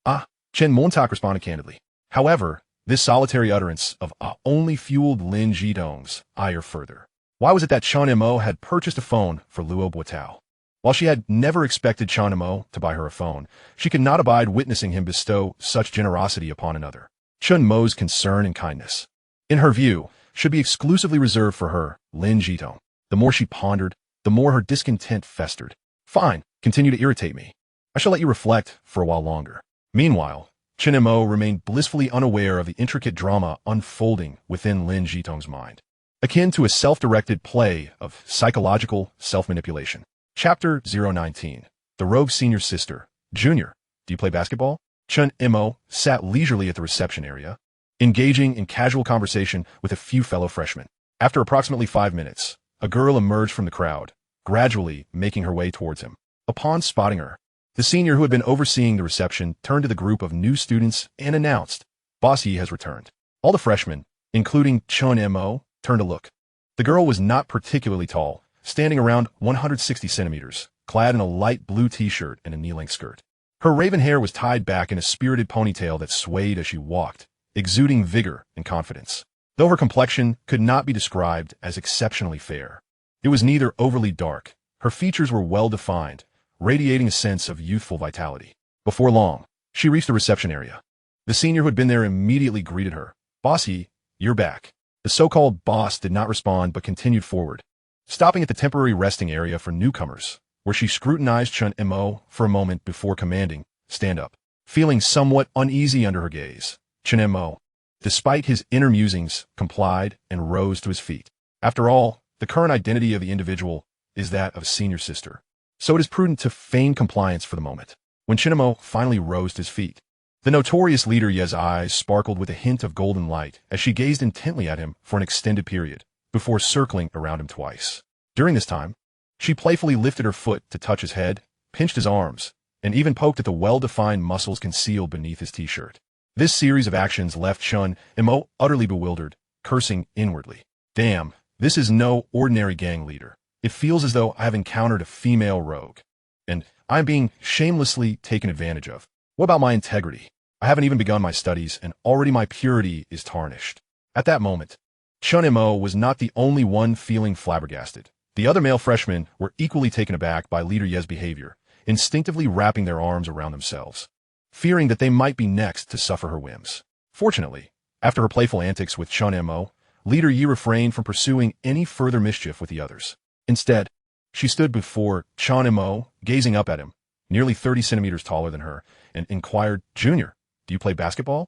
"Ah," Chen Montauk responded candidly. However, this solitary utterance of "ah" only fueled Lin Jitong's ire further. Why was it that Chen Mo had purchased a phone for Luo Botao? While she had never expected Chen Mo to buy her a phone, she could not abide witnessing him bestow such generosity upon another. Chen Mo's concern and kindness, in her view, should be exclusively reserved for her, Lin Jitong. The more she pondered, the more her discontent festered. "Fine, continue to irritate me. I shall let you reflect for a while longer." Meanwhile, Chen Mo remained blissfully unaware of the intricate drama unfolding within Lin Jitong's mind, akin to a self-directed play of psychological self-manipulation. Chapter 019. The Rogue Senior Sister. "Junior, do you play basketball?" Chen Mo sat leisurely at the reception area, engaging in casual conversation with a few fellow freshmen. After approximately 5 minutes, a girl emerged from the crowd, gradually making her way towards him. Upon spotting her, the senior who had been overseeing the reception turned to the group of new students and announced, "Boss Yi has returned." All the freshmen, including Chen Mo, turned to look. The girl was not particularly tall, standing around 160 centimeters, clad in a light blue t-shirt and a knee-length skirt. Her raven hair was tied back in a spirited ponytail that swayed as she walked, exuding vigor and confidence. Though her complexion could not be described as exceptionally fair, it was neither overly dark. Her features were well-defined, radiating a sense of youthful vitality. Before long, she reached the reception area. The senior who had been there immediately greeted her. "Boss Yi, you're back." The so-called boss did not respond but continued forward, stopping at the temporary resting area for newcomers, where she scrutinized Chen Mo for a moment before commanding, "Stand up." Feeling somewhat uneasy under her gaze, Chen Mo, despite his inner musings, complied and rose to his feet. After all, the current identity of the individual is that of a senior sister, so it is prudent to feign compliance for the moment. When Chen Mo finally rose to his feet, the notorious leader Ye's eyes sparkled with a hint of golden light as she gazed intently at him for an extended period, before circling around him twice. During this time, she playfully lifted her foot to touch his head, pinched his arms, and even poked at the well-defined muscles concealed beneath his t-shirt. This series of actions left Chen Mo utterly bewildered, cursing inwardly. "Damn, This is no ordinary gang leader. It feels as though I have encountered a female rogue, and I'm being shamelessly taken advantage of. What about my integrity? I haven't even begun my studies, and already my purity is tarnished. At that moment, Chen Mo was not the only one feeling flabbergasted. The other male freshmen were equally taken aback by Leader Ye's behavior, instinctively wrapping their arms around themselves, fearing that they might be next to suffer her whims. Fortunately, after her playful antics with Chen Mo, Leader Yi refrained from pursuing any further mischief with the others. Instead, she stood before Chen Mo, gazing up at him, nearly 30 centimeters taller than her, and inquired, "Junior, do you play basketball?"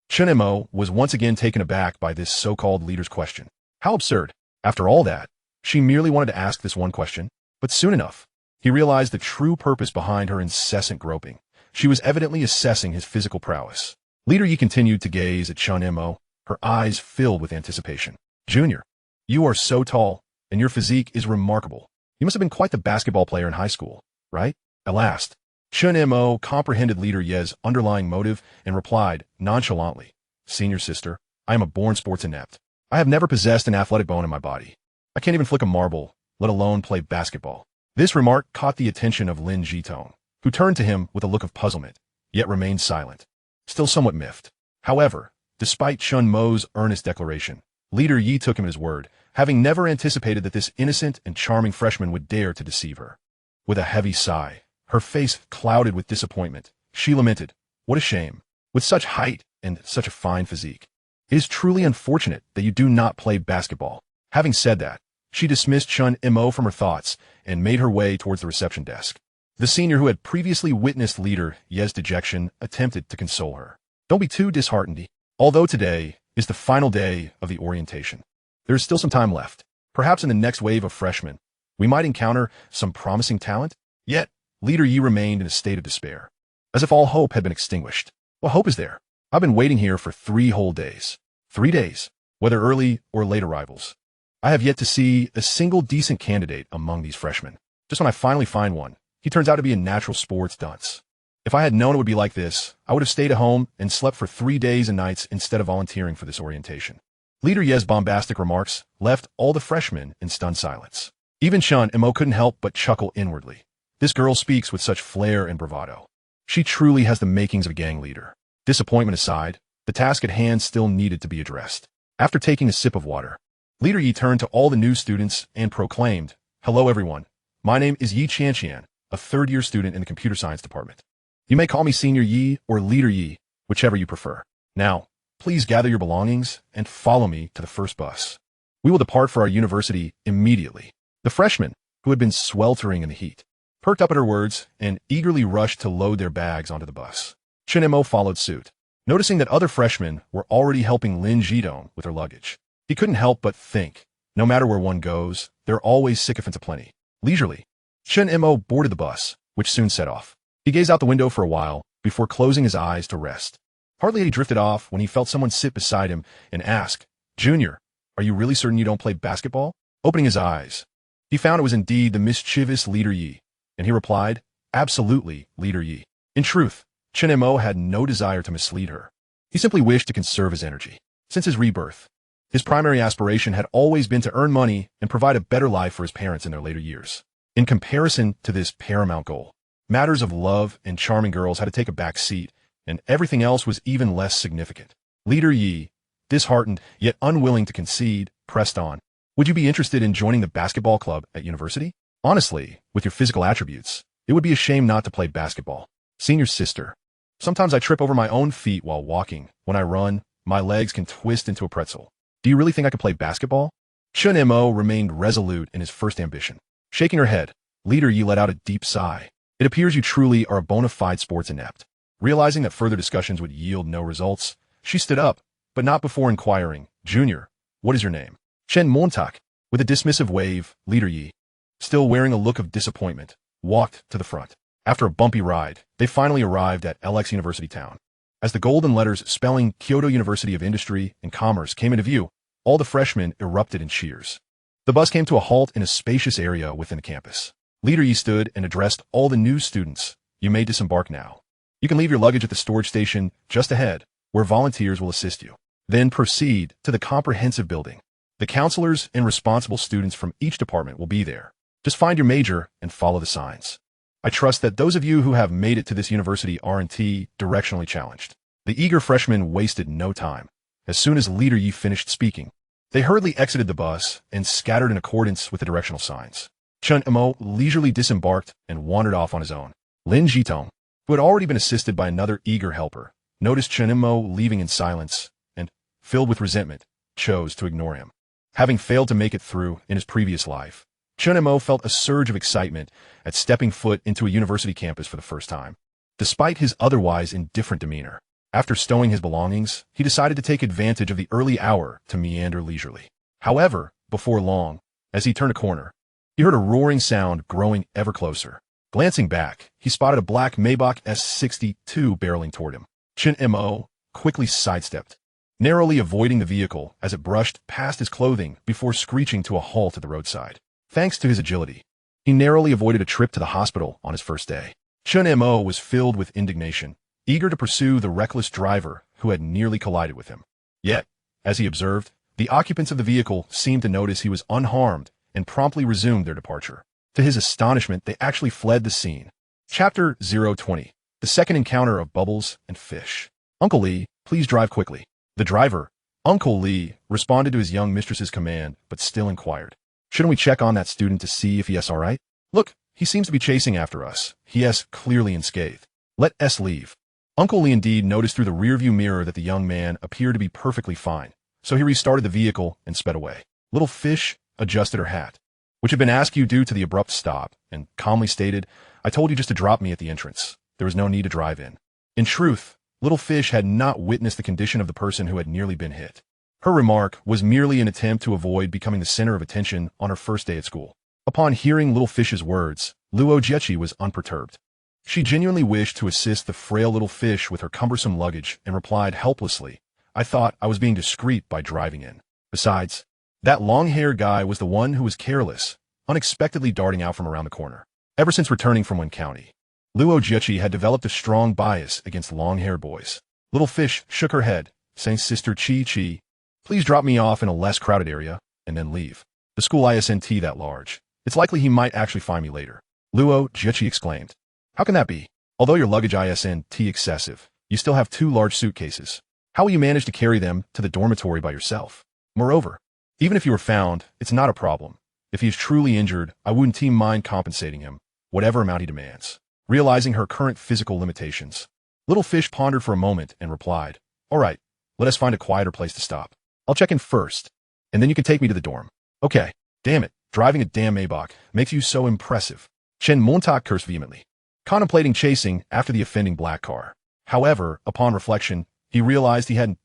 Chen Mo was once again taken aback by this so-called leader's question. How absurd. After all that, she merely wanted to ask this one question. But soon enough, he realized the true purpose behind her incessant groping. She was evidently assessing his physical prowess. Leader Yi continued to gaze at Chen Mo, her eyes filled with anticipation. "Junior, you are so tall, and your physique is remarkable. You must have been quite the basketball player in high school, right?" At last, Chen Mo comprehended Leader Ye's underlying motive and replied nonchalantly, "Senior sister, I am a born sports inept. I have never possessed an athletic bone in my body. I can't even flick a marble, let alone play basketball." This remark caught the attention of Lin Jitong, who turned to him with a look of puzzlement, yet remained silent, still somewhat miffed. However, despite Chen Mo's earnest declaration, Leader Yi took him at his word, having never anticipated that this innocent and charming freshman would dare to deceive her. With a heavy sigh, her face clouded with disappointment, she lamented, "What a shame. With such height and such a fine physique. It is truly unfortunate that you do not play basketball." Having said that, she dismissed Chen Mo from her thoughts and made her way towards the reception desk. The senior who had previously witnessed Leader Ye's dejection attempted to console her. "Don't be too disheartened. Although today is the final day of the orientation, there is still some time left. Perhaps in the next wave of freshmen, we might encounter some promising talent." Yet, Leader Yi remained in a state of despair, as if all hope had been extinguished. What hope is there? I've been waiting here for 3 whole days. 3 days, whether early or late arrivals. I have yet to see a single decent candidate among these freshmen. Just when I finally find one, he turns out to be a natural sports dunce. If I had known it would be like this, I would have stayed at home and slept for 3 days and nights instead of volunteering for this orientation. Leader Ye's bombastic remarks left all the freshmen in stunned silence. Even Chen Mo couldn't help but chuckle inwardly. This girl speaks with such flair and bravado. She truly has the makings of a gang leader. Disappointment aside, the task at hand still needed to be addressed. After taking a sip of water, Leader Yi turned to all the new students and proclaimed, "Hello everyone. My name is Yi Qianqian, a third-year student in the computer science department. You may call me Senior Yi or Leader Yi, whichever you prefer. Now, please gather your belongings and follow me to the first bus. We will depart for our university immediately." The freshmen, who had been sweltering in the heat, perked up at her words and eagerly rushed to load their bags onto the bus. Chen Mo followed suit, noticing that other freshmen were already helping Lin Jitong with her luggage. He couldn't help but think, no matter where one goes, there are always sycophants aplenty. Leisurely, Chen Mo boarded the bus, which soon set off. He gazed out the window for a while before closing his eyes to rest. Hardly had he drifted off when he felt someone sit beside him and ask, "Junior, are you really certain you don't play basketball?" Opening his eyes, he found it was indeed the mischievous Leader Yi, and he replied, "Absolutely, Leader Yi." In truth, Chen Mo had no desire to mislead her. He simply wished to conserve his energy. Since his rebirth, his primary aspiration had always been to earn money and provide a better life for his parents in their later years. In comparison to this paramount goal, matters of love and charming girls had to take a back seat, and everything else was even less significant. Leader Yi, disheartened yet unwilling to concede, pressed on. "Would you be interested in joining the basketball club at university? Honestly, with your physical attributes, it would be a shame not to play basketball. Senior sister, sometimes I trip over my own feet while walking. When I run, my legs can twist into a pretzel. Do you really think I could play basketball?" Chen Mo remained resolute in his first ambition. Shaking her head, Leader Yi let out a deep sigh. "It appears you truly are a bona fide sports inept." Realizing that further discussions would yield no results, she stood up, but not before inquiring, "Junior, what is your name?" "Chen Montak." With a dismissive wave, Leader Yi, still wearing a look of disappointment, walked to the front. After a bumpy ride, they finally arrived at LX University Town. As the golden letters spelling Kyoto University of Industry and Commerce came into view, all the freshmen erupted in cheers. The bus came to a halt in a spacious area within the campus. Leader Yi stood and addressed all the new students. "You may disembark now. You can leave your luggage at the storage station just ahead, where volunteers will assist you. Then proceed to the comprehensive building. The counselors and responsible students from each department will be there. Just find your major and follow the signs. I trust that those of you who have made it to this university aren't directionally challenged. The eager freshmen wasted no time. As soon as Leader Yi finished speaking, they hurriedly exited the bus and scattered in accordance with the directional signs. Chen Mo leisurely disembarked and wandered off on his own. Lin Jitong, who had already been assisted by another eager helper, noticed Chen Mo leaving in silence and, filled with resentment, chose to ignore him. Having failed to make it through in his previous life, Chen Mo felt a surge of excitement at stepping foot into a university campus for the first time. Despite his otherwise indifferent demeanor, after stowing his belongings, he decided to take advantage of the early hour to meander leisurely. However, before long, as he turned a corner, he heard a roaring sound growing ever closer. Glancing back, he spotted a black Maybach S62 barreling toward him. Chen Mo quickly sidestepped, narrowly avoiding the vehicle as it brushed past his clothing before screeching to a halt at the roadside. Thanks to his agility, he narrowly avoided a trip to the hospital on his first day. Chen Mo was filled with indignation, eager to pursue the reckless driver who had nearly collided with him. Yet, as he observed, the occupants of the vehicle seemed to notice he was unharmed and promptly resumed their departure. To his astonishment, they actually fled the scene. Chapter 020. The second encounter of Bubbles and Fish. Uncle Lee, please drive quickly. The driver, Uncle Lee, responded to his young mistress's command, but still inquired. Shouldn't we check on that student to see if he is all right? Look, he seems to be chasing after us. He is clearly unscathed. Let us leave. Uncle Lee indeed noticed through the rearview mirror that the young man appeared to be perfectly fine, so he restarted the vehicle and sped away. Little Fish adjusted her hat, which had been askew due to the abrupt stop, and calmly stated, I told you just to drop me at the entrance. There was no need to drive in. In truth, Little Fish had not witnessed the condition of the person who had nearly been hit. Her remark was merely an attempt to avoid becoming the center of attention on her first day at school. Upon hearing Little Fish's words, Luo Botao was unperturbed. She genuinely wished to assist the frail little fish with her cumbersome luggage and replied helplessly, I thought I was being discreet by driving in. Besides, that long-haired guy was the one who was careless, unexpectedly darting out from around the corner. Ever since returning from one county, Luo Botao had developed a strong bias against long-haired boys. Little Fish shook her head, saying, Sister Chi, please drop me off in a less crowded area, and then leave. The school isn't that large. It's likely he might actually find me later. Luo Botao exclaimed. How can that be? Although your luggage isn't excessive, you still have 2 large suitcases. How will you manage to carry them to the dormitory by yourself? Moreover, even if you were found, it's not a problem. If he is truly injured, I wouldn't mind compensating him, whatever amount he demands. Realizing her current physical limitations, Little Fish pondered for a moment and replied, All right, let us find a quieter place to stop. I'll check in first, and then you can take me to the dorm. Okay, damn it, driving a damn Maybach makes you so impressive. Chen Mo cursed vehemently, contemplating chasing after the offending black car. However, upon reflection, he realized he hadn't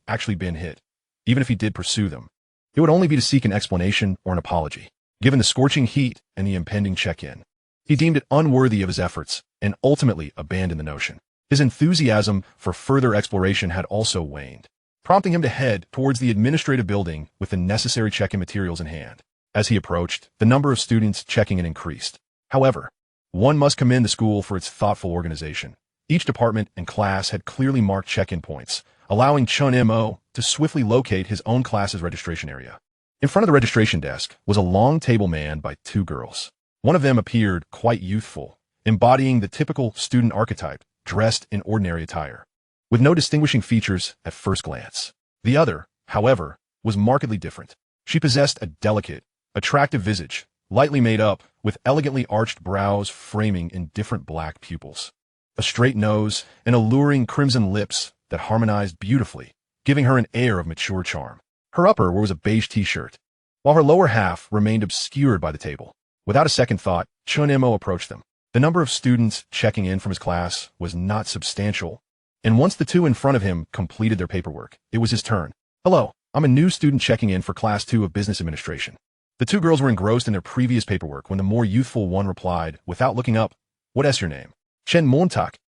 actually been hit. Even if he did pursue them, it would only be to seek an explanation or an apology. Given the scorching heat and the impending check-in, he deemed it unworthy of his efforts and ultimately abandoned the notion. His enthusiasm for further exploration had also waned, prompting him to head towards the administrative building with the necessary check-in materials in hand. As he approached, the number of students checking in increased. However, one must commend the school for its thoughtful organization. Each department and class had clearly marked check-in points, allowing Chen Mo to swiftly locate his own class's registration area. In front of the registration desk was a long table manned by 2 girls. One of them appeared quite youthful, embodying the typical student archetype, dressed in ordinary attire, with no distinguishing features at first glance. The other, however, was markedly different. She possessed a delicate, attractive visage, lightly made up, with elegantly arched brows framing indifferent black pupils, a straight nose, and alluring crimson lips that harmonized beautifully, giving her an air of mature charm. Her upper was a beige t-shirt, while her lower half remained obscured by the table. Without a second thought, Chen Mo approached them. The number of students checking in from his class was not substantial, and once the 2 in front of him completed their paperwork, it was his turn. Hello, I'm a new student checking in for Class 2 of Business Administration. The 2 girls were engrossed in their previous paperwork when the more youthful one replied, without looking up, What is your name? Chen Mo.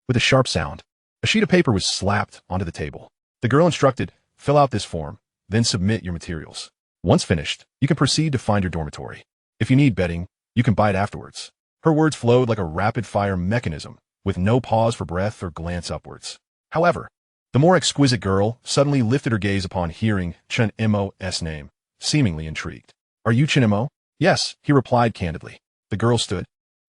With a sharp sound, a sheet of paper was slapped onto the table. The girl instructed, Fill out this form, then submit your materials. Once finished, you can proceed to find your dormitory. If you need bedding, you can buy it afterwards. Her words flowed like a rapid-fire mechanism, with no pause for breath or glance upwards. However, the more exquisite girl suddenly lifted her gaze upon hearing Chen Mo's name, seemingly intrigued. "Are you Chen Mo?" "Yes," he replied candidly. The girl stood,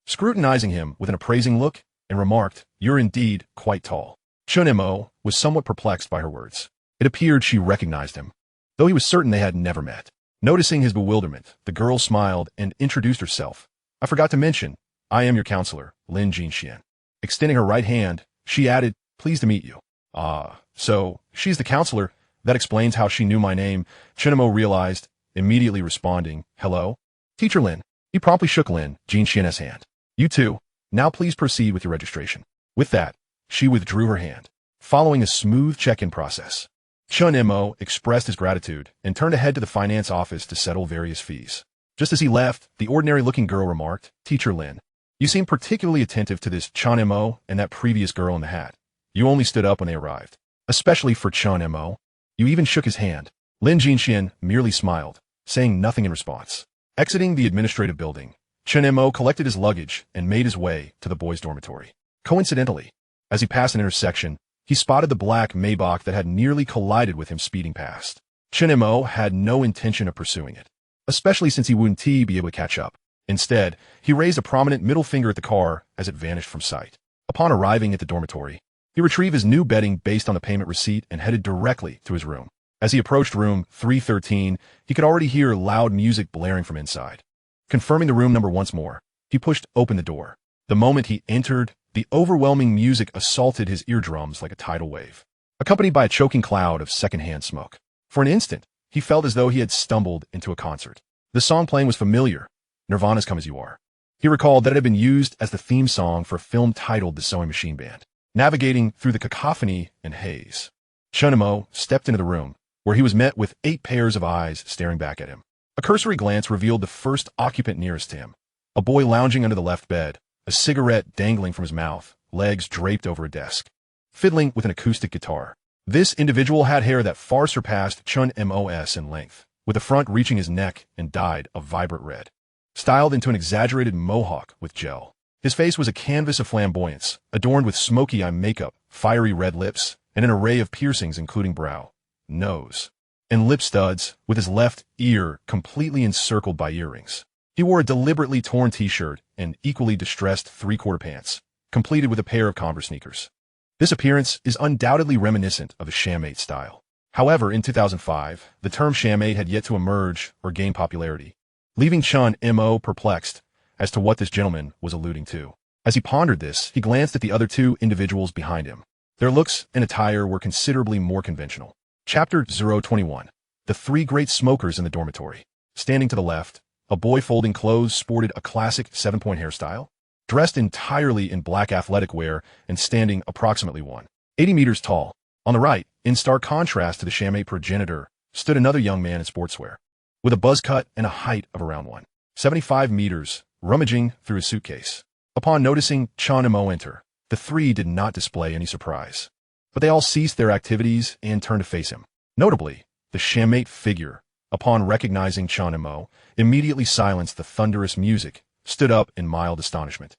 scrutinizing him with an appraising look, and remarked, "You're indeed quite tall." Chen Mo was somewhat perplexed by her words. It appeared she recognized him, though he was certain they had never met. Noticing his bewilderment, the girl smiled and introduced herself. "I forgot to mention, I am your counselor, Lin Jinxian." Extending her right hand, she added, "Pleased to meet you." "Ah, so she's the counselor. That explains how she knew my name," Chen Mo realized, immediately responding, "Hello? Teacher Lin." He promptly shook Lin Jinxian's hand. "You too. Now please proceed with your registration." With that, she withdrew her hand. Following a smooth check-in process, Chen Mo expressed his gratitude and turned ahead to the finance office to settle various fees. Just as he left, the ordinary-looking girl remarked, "Teacher Lin, you seem particularly attentive to this Chen Mo and that previous girl in the hat. You only stood up when they arrived. Especially for Chen Mo. You even shook his hand." Lin Jinxian merely smiled, saying nothing in response. Exiting the administrative building, Chen Mo collected his luggage and made his way to the boys' dormitory. Coincidentally, as he passed an intersection, he spotted the black Maybach that had nearly collided with him speeding past. Chen Mo had no intention of pursuing it, especially since he wouldn't be able to catch up. Instead, he raised a prominent middle finger at the car as it vanished from sight. Upon arriving at the dormitory, he retrieved his new bedding based on the payment receipt and headed directly to his room. As he approached room 313, he could already hear loud music blaring from inside. Confirming the room number once more, he pushed open the door. The moment he entered, the overwhelming music assaulted his eardrums like a tidal wave, accompanied by a choking cloud of secondhand smoke. For an instant, he felt as though he had stumbled into a concert. The song playing was familiar, Nirvana's Come As You Are. He recalled that it had been used as the theme song for a film titled The Sewing Machine Band. Navigating through the cacophony and haze, Chen Mo stepped into the room, where he was met with 8 pairs of eyes staring back at him. A cursory glance revealed the first occupant nearest to him, a boy lounging under the left bed, a cigarette dangling from his mouth, legs draped over a desk, fiddling with an acoustic guitar. This individual had hair that far surpassed Chen Mo's in length, with the front reaching his neck and dyed a vibrant red, styled into an exaggerated mohawk with gel. His face was a canvas of flamboyance, adorned with smoky eye makeup, fiery red lips, and an array of piercings including brow, nose, and lip studs, with his left ear completely encircled by earrings. He wore a deliberately torn t-shirt and equally distressed three-quarter pants, completed with a pair of Converse sneakers. This appearance is undoubtedly reminiscent of a shammate style. However, in 2005, the term shammate had yet to emerge or gain popularity, leaving Chen Mo perplexed as to what this gentleman was alluding to. As he pondered this, he glanced at the other 2 individuals behind him. Their looks and attire were considerably more conventional. Chapter 021. The 3 great smokers in the dormitory. Standing to the left, a boy folding clothes sported a classic 7-point hairstyle, dressed entirely in black athletic wear and standing approximately 180 meters tall. On the right, in stark contrast to the shammate progenitor, stood another young man in sportswear, with a buzz cut and a height of around 175 meters, rummaging through his suitcase. Upon noticing Chen Mo enter, the 3 did not display any surprise, but they all ceased their activities and turned to face him. Notably, the shammate figure, upon recognizing Chen Mo, immediately silenced the thunderous music, stood up in mild astonishment,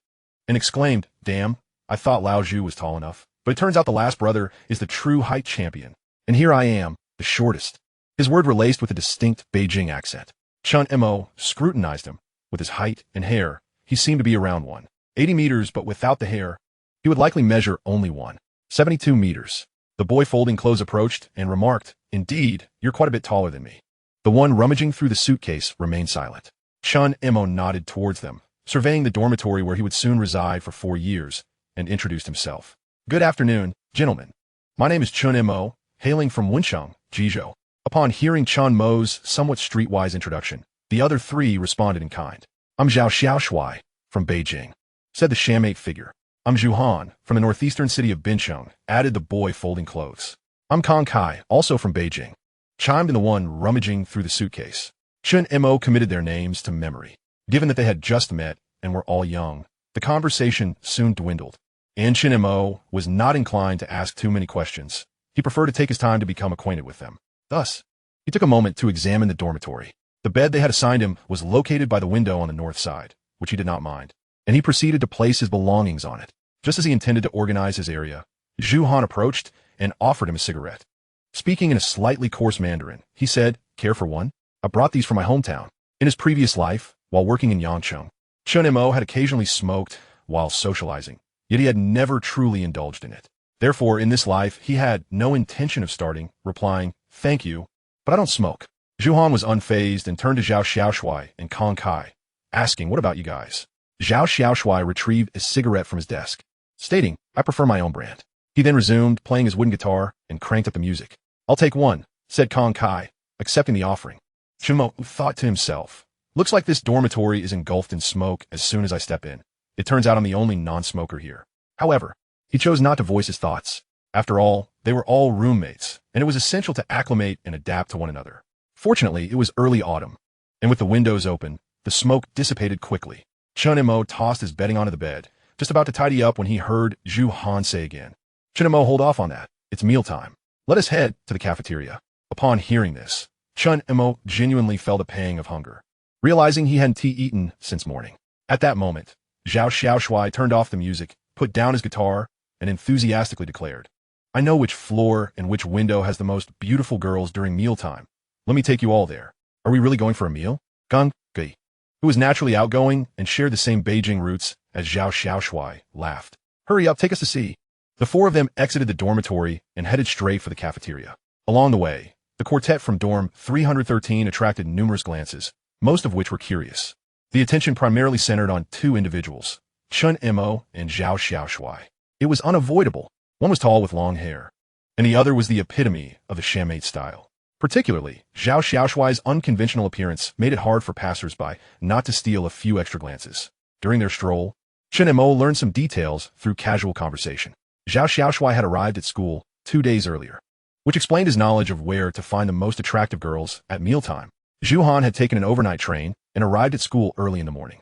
and exclaimed, "Damn, I thought Lao Zhu was tall enough, but it turns out the last brother is the true height champion, and here I am, the shortest." His word relaced with a distinct Beijing accent. Chen Mo scrutinized him. With his height and hair, he seemed to be around 180 meters, but without the hair, he would likely measure only 172 meters. The boy folding clothes approached and remarked, "Indeed, you're quite a bit taller than me." The one rummaging through the suitcase remained silent. Chen Mo nodded towards them, surveying the dormitory where he would soon reside for 4 years, and introduced himself. "Good afternoon, gentlemen. My name is Chen Mo, hailing from Wencheng, Jizhou." Upon hearing Chen Mo's somewhat streetwise introduction, the other 3 responded in kind. "I'm Zhao Xiaoshui, from Beijing," said the shammate figure. "I'm Zhu Han, from the northeastern city of Bincheng," added the boy folding clothes. "I'm Kong Kai, also from Beijing," chimed in the one rummaging through the suitcase. Chen Mo committed their names to memory. Given that they had just met and were all young, the conversation soon dwindled, and Chen Mo was not inclined to ask too many questions. He preferred to take his time to become acquainted with them. Thus, he took a moment to examine the dormitory. The bed they had assigned him was located by the window on the north side, which he did not mind, and he proceeded to place his belongings on it. Just as he intended to organize his area, Zhu Han approached and offered him a cigarette. Speaking in a slightly coarse Mandarin, he said, "Care for one?" I brought these from my hometown. In his previous life, while working in Yangcheng, Chen Mo had occasionally smoked while socializing, yet he had never truly indulged in it. Therefore, in this life, he had no intention of starting, replying, "Thank you, but I don't smoke." Zhu Han was unfazed and turned to Zhao Xiaoshui and Kong Kai, asking, "What about you guys?" Zhao Xiaoshui retrieved a cigarette from his desk, stating, "I prefer my own brand." He then resumed playing his wooden guitar and cranked up the music. "I'll take one," said Kong Kai, accepting the offering. Chen Mo thought to himself, "Looks like this dormitory is engulfed in smoke as soon as I step in. It turns out I'm the only non-smoker here." However, he chose not to voice his thoughts. After all, they were all roommates, and it was essential to acclimate and adapt to one another. Fortunately, it was early autumn, and with the windows open, the smoke dissipated quickly. Chen Mo tossed his bedding onto the bed, just about to tidy up when he heard Zhu Han say again, "Chen Mo, hold off on that. It's mealtime. Let us head to the cafeteria." Upon hearing this, Chen Mo genuinely felt a pang of hunger, realizing he hadn't eaten since morning. At that moment, Zhao Xiaoshui turned off the music, put down his guitar, and enthusiastically declared, "I know which floor and which window has the most beautiful girls during mealtime. Let me take you all there. Are we really going for a meal?" Gang Gui, who was naturally outgoing and shared the same Beijing roots as Zhao Xiaoshui, laughed. "Hurry up, take us to see." The four of them exited the dormitory and headed straight for the cafeteria. Along the way, the quartet from dorm 313 attracted numerous glances, most of which were curious. The attention primarily centered on two individuals, Chen Mo and Zhao Xiaoshui. It was unavoidable. One was tall with long hair, and the other was the epitome of the shammate style. Particularly, Zhao Xiaoshui's unconventional appearance made it hard for passers-by not to steal a few extra glances. During their stroll, Chen Mo learned some details through casual conversation. Zhao Xiaoshui had arrived at school 2 days earlier, which explained his knowledge of where to find the most attractive girls at mealtime. Zhu Han had taken an overnight train and arrived at school early in the morning.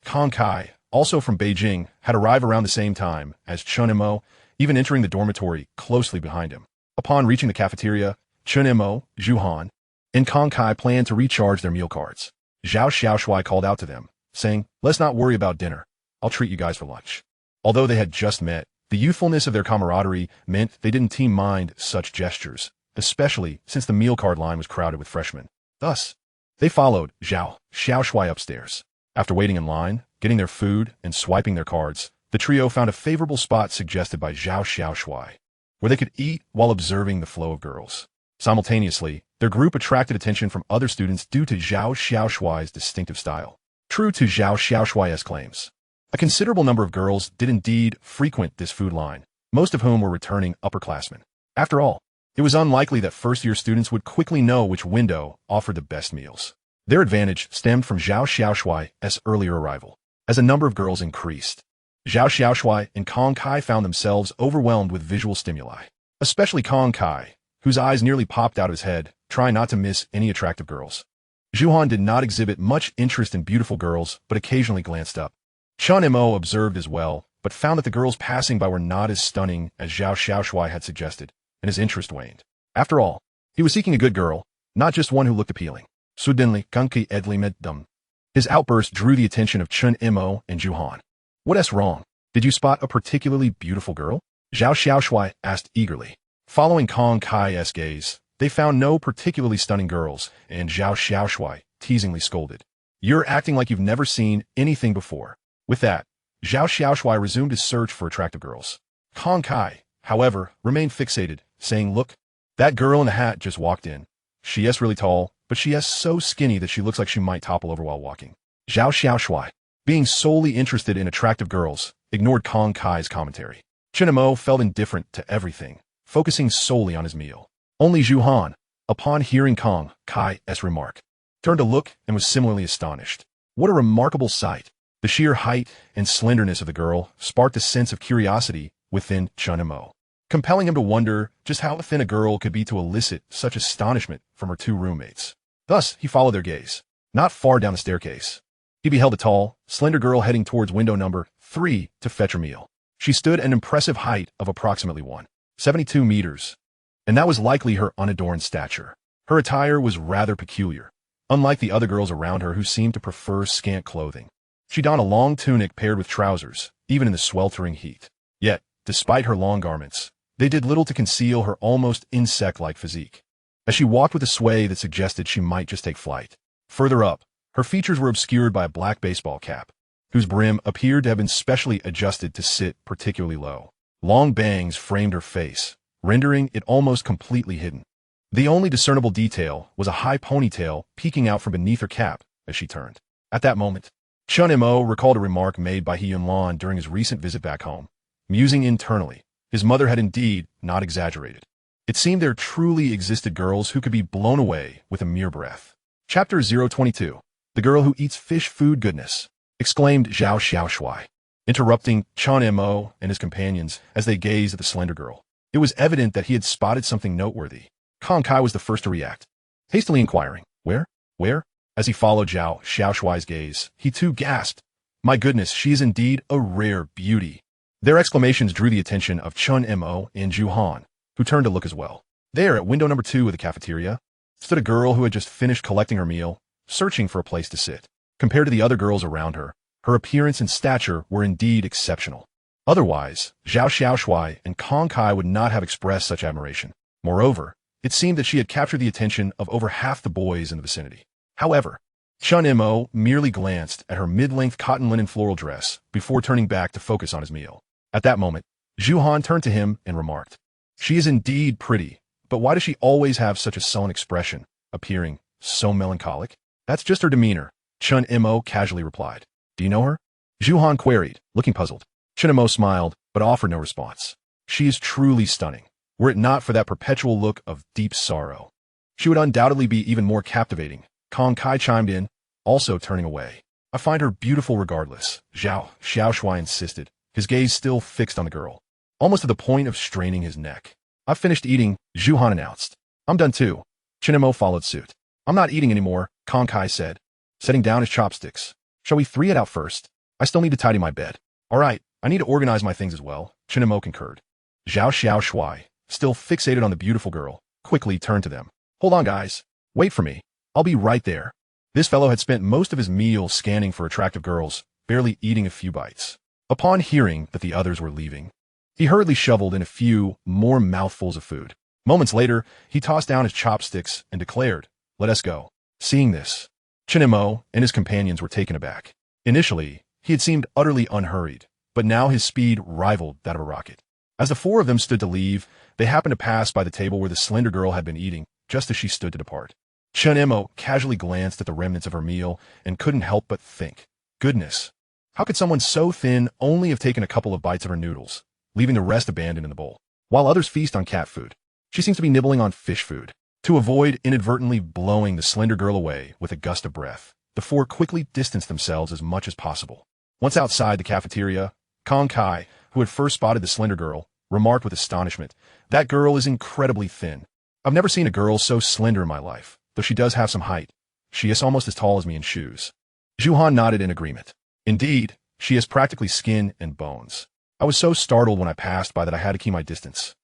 Kong Kai, also from Beijing, had arrived around the same time as Chen Mo, even entering the dormitory closely behind him. Upon reaching the cafeteria, Chen Mo, Zhu Han, and Kong Kai planned to recharge their meal cards. Zhao Xiaoshui called out to them, saying, "Let's not worry about dinner. I'll treat you guys for lunch." Although they had just met, the youthfulness of their camaraderie meant they didn't mind such gestures, especially since the meal card line was crowded with freshmen. Thus, they followed Zhao Xiaoshui upstairs. After waiting in line, getting their food, and swiping their cards, the trio found a favorable spot suggested by Zhao Xiaoshui, where they could eat while observing the flow of girls. Simultaneously, their group attracted attention from other students due to Zhao Xiaoshui's distinctive style. True to Zhao Xiaoshui's claims, a considerable number of girls did indeed frequent this food line, most of whom were returning upperclassmen. After all, it was unlikely that first-year students would quickly know which window offered the best meals. Their advantage stemmed from Zhao Xiaoshui's earlier arrival. As a number of girls increased, Zhao Xiaoshui and Kong Kai found themselves overwhelmed with visual stimuli, especially Kong Kai, whose eyes nearly popped out of his head, trying not to miss any attractive girls. Zhu Han did not exhibit much interest in beautiful girls, but occasionally glanced up. Chen Mo observed as well, but found that the girls passing by were not as stunning as Zhao Xiaoshui had suggested, and his interest waned. After all, he was seeking a good girl, not just one who looked appealing. Suddenly, Gunki Edli met them. His outburst drew the attention of Chen Mo and Zhu Han. "What's wrong? Did you spot a particularly beautiful girl?" Zhao Xiaoshui asked eagerly. Following Kong Kai's gaze, they found no particularly stunning girls, and Zhao Xiaoshui teasingly scolded, "You're acting like you've never seen anything before." With that, Zhao Xiaoshui resumed his search for attractive girls. Kong Kai, however, remained fixated, saying, "Look, that girl in the hat just walked in. She is really tall, but she is so skinny that she looks like she might topple over while walking." Zhao Xiaoshui, being solely interested in attractive girls, ignored Kong Kai's commentary. Chen Mo felt indifferent to everything, focusing solely on his meal. Only Zhu Han, upon hearing Kong Kai's remark, turned to look and was similarly astonished. What a remarkable sight! The sheer height and slenderness of the girl sparked a sense of curiosity within Chen Mo, compelling him to wonder just how thin a girl could be to elicit such astonishment from her two roommates. Thus, he followed their gaze. Not far down the staircase, he beheld a tall, slender girl heading towards window number 3 to fetch her meal. She stood an impressive height of approximately 172 meters, and that was likely her unadorned stature. Her attire was rather peculiar, unlike the other girls around her who seemed to prefer scant clothing. She donned a long tunic paired with trousers, even in the sweltering heat. Yet, despite her long garments, they did little to conceal her almost insect-like physique. as she walked with a sway that suggested she might just take flight. Further up, her features were obscured by a black baseball cap, whose brim appeared to have been specially adjusted to sit particularly low. Long bangs framed her face, rendering it almost completely hidden. The only discernible detail was a high ponytail peeking out from beneath her cap as she turned. At that moment, Chen Mo recalled a remark made by Yunlan during his recent visit back home. Musing internally, his mother had indeed not exaggerated. It seemed there truly existed girls who could be blown away with a mere breath. Chapter 022. The Girl Who Eats Fish Food Goodness, exclaimed Zhao Xiaoshuai, interrupting Chen Mo and his companions as they gazed at the slender girl. It was evident that he had spotted something noteworthy. Kong Kai was the first to react, hastily inquiring, Where? As he followed Zhao Xiaoshuai's gaze, he too gasped. My goodness, she is indeed a rare beauty. Their exclamations drew the attention of Chen Mo and Zhu Han, who turned to look as well. There, at window number 2 of the cafeteria, stood a girl who had just finished collecting her meal, searching for a place to sit. Compared to the other girls around her, her appearance and stature were indeed exceptional. Otherwise, Zhao Xiaoshuai and Kong Kai would not have expressed such admiration. Moreover, it seemed that she had captured the attention of over half the boys in the vicinity. However, Chen Mo merely glanced at her mid-length cotton linen floral dress before turning back to focus on his meal. At that moment, Zhu Han turned to him and remarked, She is indeed pretty, but why does she always have such a sullen expression, appearing so melancholic? That's just her demeanor, Chen Mo casually replied. Do you know her? Zhu Han queried, looking puzzled. Chen Mo smiled, but offered no response. She is truly stunning. Were it not for that perpetual look of deep sorrow, she would undoubtedly be even more captivating. Kong Kai chimed in, also turning away. I find her beautiful regardless, Zhao Xiaoshuai insisted, his gaze still fixed on the girl, almost to the point of straining his neck. I've finished eating, Zhu Han announced. I'm done too. Chen Mo followed suit. I'm not eating anymore, Kong Kai said, setting down his chopsticks. Shall we 3 it out first? I still need to tidy my bed. All right, I need to organize my things as well, Chen Mo concurred. Zhao Xiaoshuai, still fixated on the beautiful girl, quickly turned to them. Hold on, guys. Wait for me. I'll be right there. This fellow had spent most of his meal scanning for attractive girls, barely eating a few bites. Upon hearing that the others were leaving, he hurriedly shoveled in a few more mouthfuls of food. Moments later, he tossed down his chopsticks and declared, Let us go. Seeing this, Chen Mo and his companions were taken aback. Initially, he had seemed utterly unhurried, but now his speed rivaled that of a rocket. As the 4 of them stood to leave, they happened to pass by the table where the slender girl had been eating, just as she stood to depart. Chen Mo casually glanced at the remnants of her meal and couldn't help but think, Goodness, how could someone so thin only have taken a couple of bites of her noodles, leaving the rest abandoned in the bowl, while others feast on cat food? She seems to be nibbling on fish food. To avoid inadvertently blowing the slender girl away with a gust of breath, the 4 quickly distanced themselves as much as possible. Once outside the cafeteria, Kong Kai, who had first spotted the slender girl, remarked with astonishment, That girl is incredibly thin. I've never seen a girl so slender in my life. Though she does have some height. She is almost as tall as me in shoes. Zhu Han nodded in agreement. Indeed, she has practically skin and bones. I was so startled when I passed by that I had to keep my distance.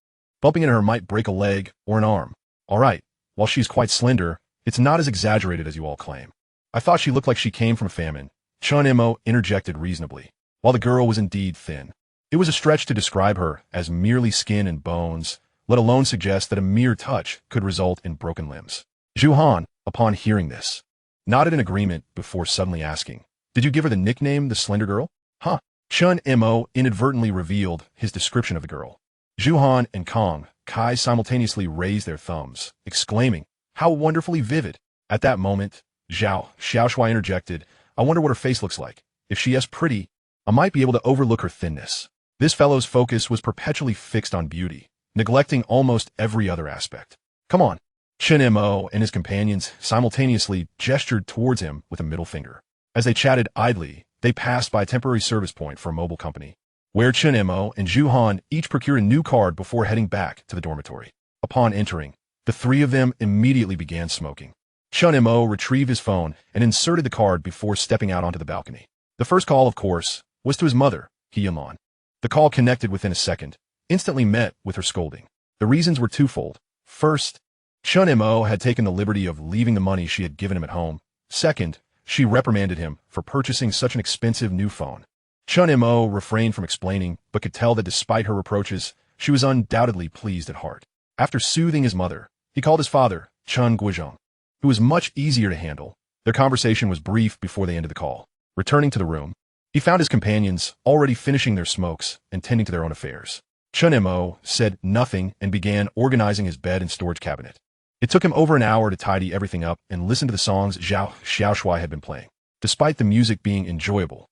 Bumping into her might break a leg or an arm. All right, while she's quite slender, it's not as exaggerated as you all claim. I thought she looked like she came from famine, Chen Mo interjected reasonably, while the girl was indeed thin. It was a stretch to describe her as merely skin and bones, let alone suggest that a mere touch could result in broken limbs. Zhu Han, upon hearing this, nodded in agreement before suddenly asking, Did you give her the nickname the Slender Girl? Huh. Chen Mo inadvertently revealed his description of the girl. Zhu Han and Kong Kai simultaneously raised their thumbs, exclaiming, How wonderfully vivid. At that moment, Zhao Xiaoshuai interjected, I wonder what her face looks like. If she is pretty, I might be able to overlook her thinness. This fellow's focus was perpetually fixed on beauty, neglecting almost every other aspect. Come on. Chen Mo and his companions simultaneously gestured towards him with a middle finger. As they chatted idly, they passed by a temporary service point for a mobile company, where Chen Mo and Zhu Han each procured a new card before heading back to the dormitory. Upon entering, the 3 of them immediately began smoking. Chen Mo retrieved his phone and inserted the card before stepping out onto the balcony. The first call, of course, was to his mother, Yunlan. The call connected within a second, instantly met with her scolding. The reasons were twofold. First, Chen Mo had taken the liberty of leaving the money she had given him at home. Second, she reprimanded him for purchasing such an expensive new phone. Chen Mo refrained from explaining, but could tell that despite her reproaches, she was undoubtedly pleased at heart. After soothing his mother, he called his father, Chen Guizhong, who was much easier to handle. Their conversation was brief before they ended the call. Returning to the room, he found his companions already finishing their smokes and tending to their own affairs. Chen Mo said nothing and began organizing his bed and storage cabinet. It took him over an hour to tidy everything up and listen to the songs Zhao Xiaoshui had been playing. Despite the music being enjoyable,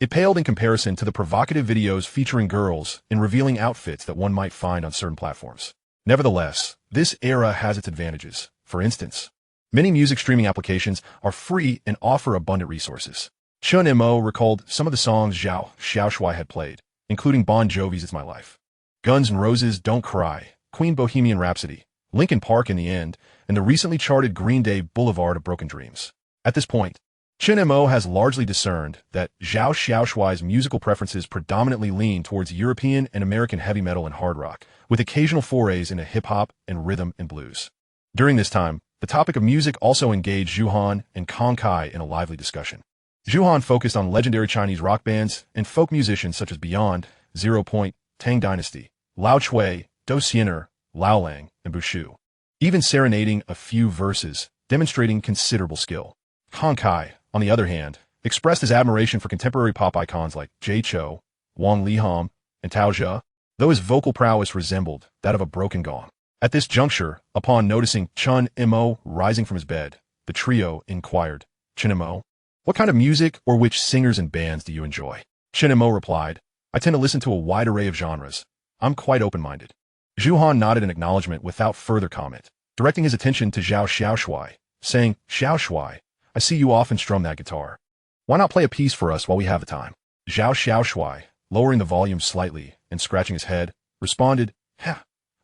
it paled in comparison to the provocative videos featuring girls in revealing outfits that one might find on certain platforms. Nevertheless, this era has its advantages. For instance, many music streaming applications are free and offer abundant resources. Chen Mo recalled some of the songs Zhao Xiaoshui had played, including Bon Jovi's It's My Life, Guns N' Roses' Don't Cry, Queen Bohemian Rhapsody, Linkin Park in the End, and the recently charted Green Day Boulevard of Broken Dreams. At this point, Chen Mo has largely discerned that Zhao Xiaoshui's musical preferences predominantly lean towards European and American heavy metal and hard rock, with occasional forays into hip-hop and rhythm and blues. During this time, the topic of music also engaged Zhu Han and Kong Kai in a lively discussion. Zhu Han focused on legendary Chinese rock bands and folk musicians such as Beyond, 0 Point, Tang Dynasty, Lao Chui, Do Xiener, Lao Lang, and Bushu, even serenading a few verses, demonstrating considerable skill. Kong Kai, on the other hand, expressed his admiration for contemporary pop icons like Jay Chou, Wang Liham, and Tao Zhe, though his vocal prowess resembled that of a broken gong. At this juncture, upon noticing Chen Mo rising from his bed, the trio inquired, "Chen Mo, what kind of music or which singers and bands do you enjoy?" Chen Mo replied, "I tend to listen to a wide array of genres. I'm quite open-minded." Zhu Han nodded in acknowledgement without further comment, directing his attention to Zhao Xiaoshui, saying, "Xiaoshui, I see you often strum that guitar. Why not play a piece for us while we have the time?" Zhao Xiaoshui, lowering the volume slightly and scratching his head, responded,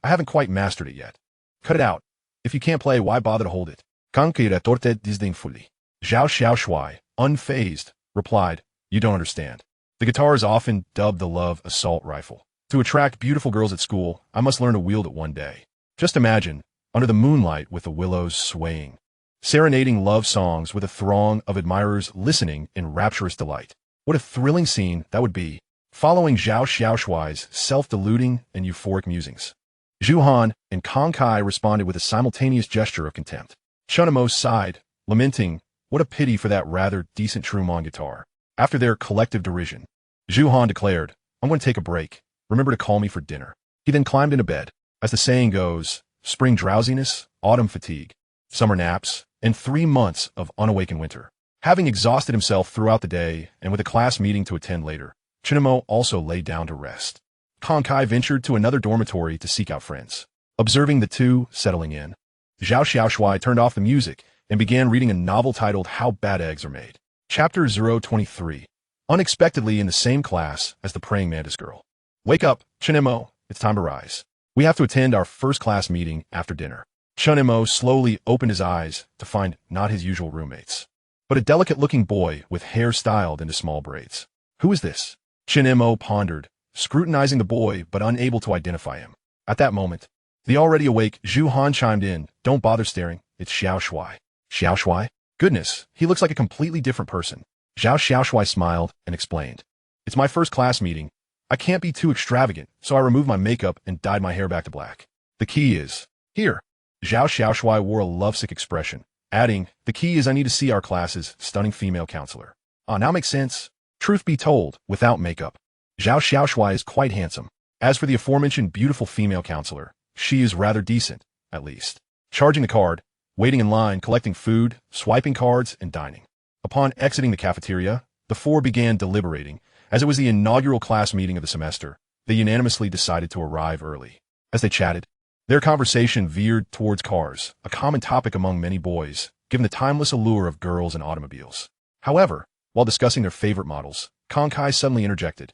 "I haven't quite mastered it yet. Cut it out. If you can't play, why bother to hold it?" Kanki retorted disdainfully. Zhao Xiaoshui, unfazed, replied, "You don't understand. The guitar is often dubbed the love assault rifle. To attract beautiful girls at school, I must learn to wield it one day. Just imagine, under the moonlight with the willows swaying, serenading love songs with a throng of admirers listening in rapturous delight. What a thrilling scene that would be, following Zhao Xiaoshui's self-deluding and euphoric musings." Zhu Han and Kong Kai responded with a simultaneous gesture of contempt. Chen Mo sighed, lamenting, "What a pity for that rather decent Truman guitar." After their collective derision, Zhu Han declared, "I'm going to take a break. Remember to call me for dinner." He then climbed into bed. As the saying goes, spring drowsiness, autumn fatigue, summer naps, and 3 months of unawakened winter. Having exhausted himself throughout the day and with a class meeting to attend later, Chen Mo also lay down to rest. Kong Kai ventured to another dormitory to seek out friends. Observing the two settling in, Zhao Xiaoshui turned off the music and began reading a novel titled How Bad Eggs Are Made. Chapter 023. Unexpectedly in the same class as the praying mantis girl. "Wake up, Chen Mo. It's time to rise. We have to attend our first class meeting after dinner." Chen Mo slowly opened his eyes to find not his usual roommates, but a delicate-looking boy with hair styled into small braids. "Who is this?" Chen Mo pondered, scrutinizing the boy but unable to identify him. At that moment, the already awake Zhu Han chimed in, "Don't bother staring. It's Xiaoshui." "Xiaoshui? Goodness, he looks like a completely different person." Zhao Xiaoshui smiled and explained, "It's my first class meeting. I can't be too extravagant, so I removed my makeup and dyed my hair back to black. The key is here." Zhao Xiaoshui wore a lovesick expression, adding, "The key is I need to see our class's stunning female counselor." "Ah, now makes sense. Truth be told, without makeup, Zhao Xiaoshui is quite handsome. As for the aforementioned beautiful female counselor, she is rather decent, at least." Charging the card, waiting in line, collecting food, swiping cards, and dining. Upon exiting the cafeteria, the four began deliberating. As it was the inaugural class meeting of the semester, they unanimously decided to arrive early. As they chatted, their conversation veered towards cars, a common topic among many boys, given the timeless allure of girls and automobiles. However, while discussing their favorite models, Kong Kai suddenly interjected,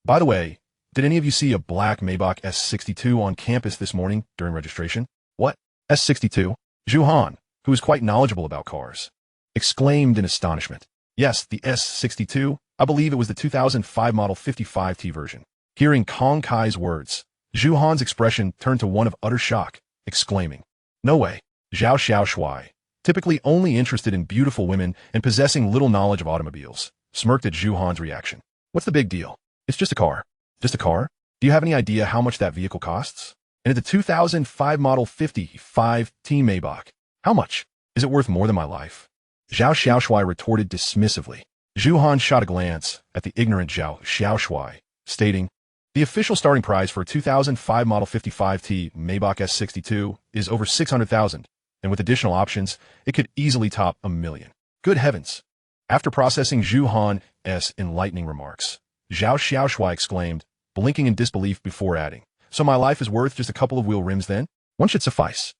"By the way, did any of you see a black Maybach S62 on campus this morning during registration?" "What? S62? Zhu Han, who is quite knowledgeable about cars, exclaimed in astonishment. "Yes, the S62. I believe it was the 2005 model 55T version." Hearing Kong Kai's words, Zhu Han's expression turned to one of utter shock, exclaiming, "No way." Zhao Xiaoshui, typically only interested in beautiful women and possessing little knowledge of automobiles, smirked at Zhu Han's reaction. "What's the big deal? It's just a car." "Just a car? Do you have any idea how much that vehicle costs?" "And it's a 2005 model 55T Maybach. How much? Is it worth more than my life? Zhao Xiaoshui retorted dismissively. Zhu Han shot a glance at the ignorant Zhao Xiaoshui, stating, the official starting price for a 2005 Model 55T Maybach S62 is over 600,000, and with additional options, it could easily top $1 million. Good heavens! After processing Zhu Han's enlightening remarks, Zhao Xiaoshui exclaimed, blinking in disbelief before adding, so my life is worth just a couple of wheel rims then? One should suffice.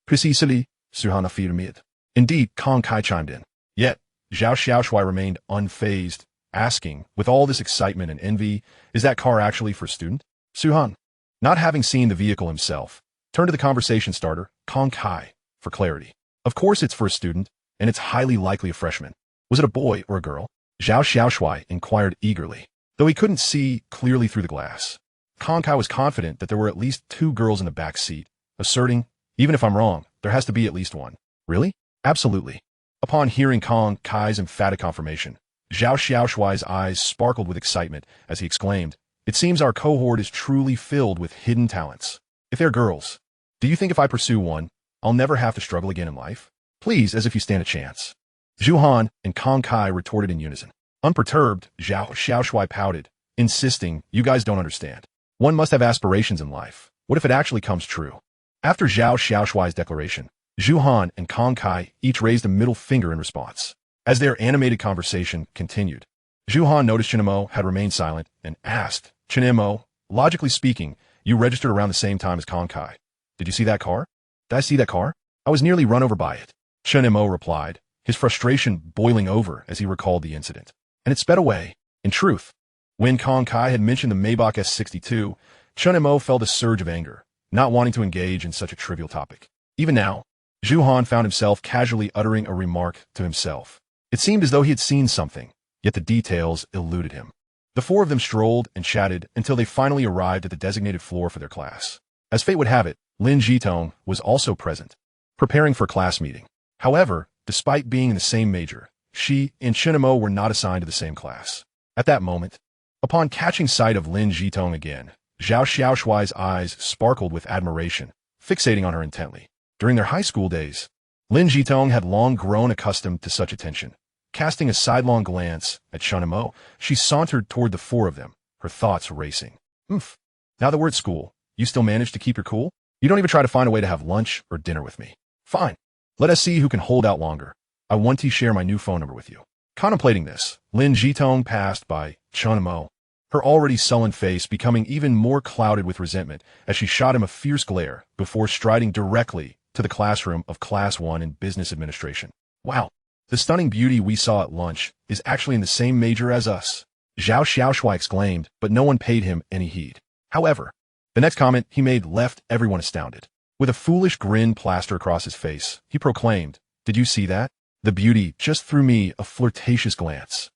Precisely, Zhu Han affirmed. Indeed, Kong Kai chimed in. Yet, Zhao Xiaoshui remained unfazed, asking, with all this excitement and envy, is that car actually for a student? Zhu Han, not having seen the vehicle himself, turned to the conversation starter, Kong Kai, for clarity. Of course it's for a student, and it's highly likely a freshman. Was it a boy or a girl? Zhao Xiaoshui inquired eagerly, though he couldn't see clearly through the glass. Kong Kai was confident that there were at least 2 girls in the back seat, asserting, even if I'm wrong, there has to be at least one. Really? Absolutely. Upon hearing Kong Kai's emphatic confirmation, Zhao Xiaoshui's eyes sparkled with excitement as he exclaimed, it seems our cohort is truly filled with hidden talents. If they're girls, do you think if I pursue one, I'll never have to struggle again in life? Please, as if you stand a chance. Zhu Han and Kong Kai retorted in unison. Unperturbed, Zhao Xiaoshui pouted, insisting, you guys don't understand. One must have aspirations in life. What if it actually comes true? After Zhao Xiaoshui's declaration, Zhu Han and Kong Kai each raised a middle finger in response. As their animated conversation continued, Zhu Han noticed Chen Mo had remained silent and asked, Chen Mo, logically speaking, you registered around the same time as Kong Kai. Did you see that car? Did I see that car? I was nearly run over by it. Chen Mo replied, his frustration boiling over as he recalled the incident. And it sped away. In truth, when Kong Kai had mentioned the Maybach S62, Chen Mo felt a surge of anger, not wanting to engage in such a trivial topic. Even now, Zhu Han found himself casually uttering a remark to himself. It seemed as though he had seen something, yet the details eluded him. The 4 of them strolled and chatted until they finally arrived at the designated floor for their class. As fate would have it, Lin Jitong was also present, preparing for a class meeting. However, despite being in the same major, she and Chen Mo were not assigned to the same class. At that moment, upon catching sight of Lin Jitong again, Zhao Xiaoshui's eyes sparkled with admiration, fixating on her intently. During their high school days, Lin Jitong had long grown accustomed to such attention. Casting a sidelong glance at Chen Mo, she sauntered toward the 4 of them, her thoughts racing. Oomph. Now that we're at school, you still manage to keep your cool? You don't even try to find a way to have lunch or dinner with me. Fine. Let us see who can hold out longer. I want to share my new phone number with you. Contemplating this, Lin Jitong passed by Chen Mo, her already sullen face becoming even more clouded with resentment as she shot him a fierce glare before striding directly to the classroom of Class 1 in Business Administration. Wow. The stunning beauty we saw at lunch is actually in the same major as us. Zhao Xiaoshui exclaimed, but no one paid him any heed. However, the next comment he made left everyone astounded. With a foolish grin plastered across his face, he proclaimed, did you see that? The beauty just threw me a flirtatious glance.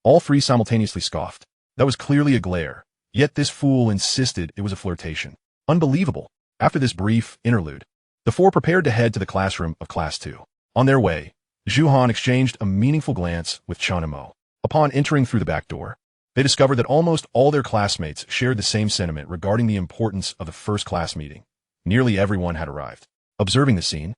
All 3 simultaneously scoffed. That was clearly a glare, yet this fool insisted it was a flirtation. Unbelievable. After this brief interlude, the 4 prepared to head to the classroom of Class 2. On their way, Zhu Han exchanged a meaningful glance with Chen Mo. Upon entering through the back door, they discovered that almost all their classmates shared the same sentiment regarding the importance of the first class meeting. Nearly everyone had arrived. Observing the scene,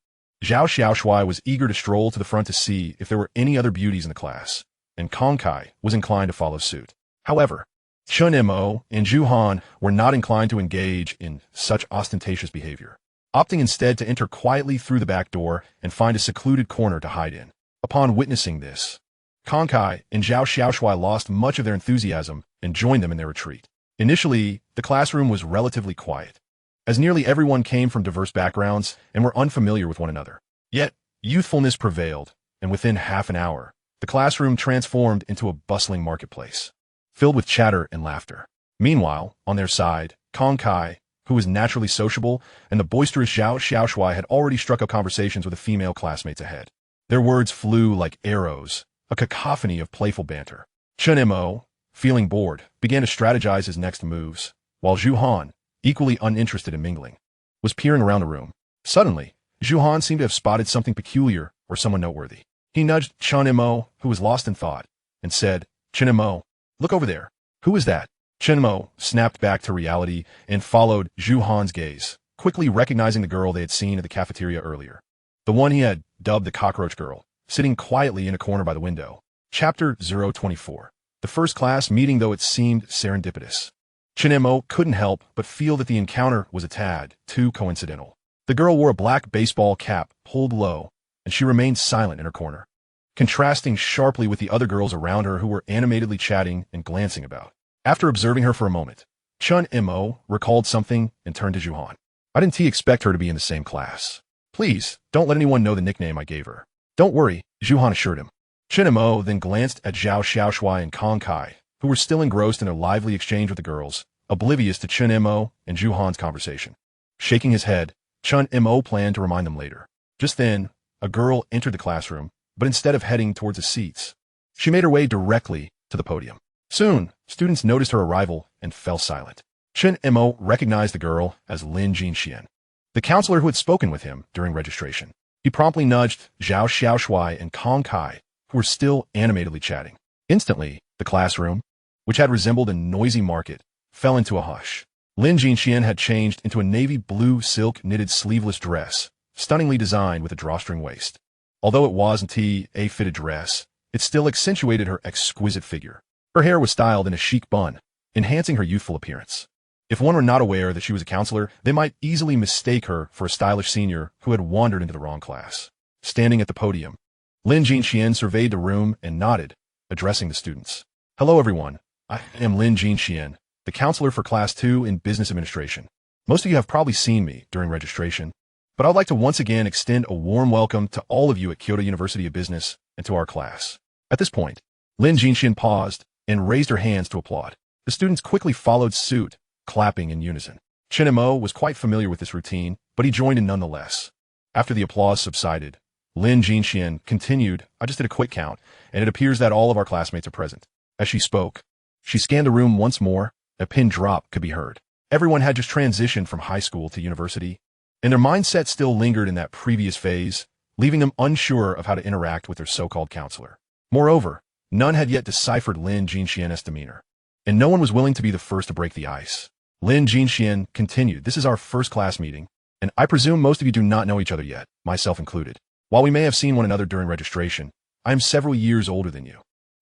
Zhao Xiaoshui was eager to stroll to the front to see if there were any other beauties in the class, and Kong Kai was inclined to follow suit. However, Chen Mo and Zhu Han were not inclined to engage in such ostentatious behavior, opting instead to enter quietly through the back door and find a secluded corner to hide in. Upon witnessing this, Kong Kai and Zhao Xiaoshui lost much of their enthusiasm and joined them in their retreat. Initially, the classroom was relatively quiet, as nearly everyone came from diverse backgrounds and were unfamiliar with one another. Yet, youthfulness prevailed, and within half an hour, the classroom transformed into a bustling marketplace, filled with chatter and laughter. Meanwhile, on their side, Kong Kai, who was naturally sociable, and the boisterous Zhao Xiaoshui had already struck up conversations with the female classmates ahead. Their words flew like arrows, a cacophony of playful banter. Chen Mo, feeling bored, began to strategize his next moves, while Zhu Han, equally uninterested in mingling, was peering around the room. Suddenly, Zhu Han seemed to have spotted something peculiar or someone noteworthy. He nudged Chen Mo, who was lost in thought, and said, Chen Mo, look over there. Who is that? Chen Mo snapped back to reality and followed Zhu Han's gaze, quickly recognizing the girl they had seen at the cafeteria earlier. the one he had dubbed the cockroach girl, sitting quietly in a corner by the window. Chapter 024. The first class meeting, though it seemed serendipitous. Chen Mo couldn't help but feel that the encounter was a tad too coincidental. The girl wore a black baseball cap pulled low, and she remained silent in her corner, contrasting sharply with the other girls around her who were animatedly chatting and glancing about. After observing her for a moment, Chen Mo recalled something and turned to Zhuhan. I didn't expect her to be in the same class. Please, don't let anyone know the nickname I gave her. Don't worry, Zhuhan assured him. Chen Mo then glanced at Zhao Xiaoshuai and Kong Kai, who were still engrossed in a lively exchange with the girls, oblivious to Chen Mo and Zhuhan's conversation. Shaking his head, Chen Mo planned to remind them later. Just then, a girl entered the classroom, but instead of heading towards the seats, she made her way directly to the podium. Soon, students noticed her arrival and fell silent. Chen Mo recognized the girl as Lin Jinxian, the counselor who had spoken with him during registration. He promptly nudged Zhao Xiaoshuai and Kong Kai, who were still animatedly chatting. Instantly, the classroom, which had resembled a noisy market, fell into a hush. Lin Jinxian had changed into a navy blue silk knitted sleeveless dress, stunningly designed with a drawstring waist. Although it wasn't a fitted dress, it still accentuated her exquisite figure. Her hair was styled in a chic bun, enhancing her youthful appearance. If one were not aware that she was a counselor, they might easily mistake her for a stylish senior who had wandered into the wrong class. Standing at the podium, Lin Jinxian surveyed the room and nodded, addressing the students. Hello everyone, I am Lin Jinxian, the counselor for Class 2 in Business Administration. Most of you have probably seen me during registration, but I'd like to once again extend a warm welcome to all of you at Kyoto University of Business and to our class. At this point, Lin Jinxian paused and raised her hands to applaud. The students quickly followed suit, clapping in unison. Chen Mo was quite familiar with this routine, but he joined in nonetheless. After the applause subsided, Lin Jinxian continued, I just did a quick count, and it appears that all of our classmates are present. As she spoke, she scanned the room once more. A pin drop could be heard. Everyone had just transitioned from high school to university, and their mindset still lingered in that previous phase, leaving them unsure of how to interact with their so-called counselor. Moreover, none had yet deciphered Lin Jinxian's demeanor, and no one was willing to be the first to break the ice. Lin Jinxian continued, this is our first class meeting, and I presume most of you do not know each other yet, myself included. While we may have seen one another during registration, I am several years older than you,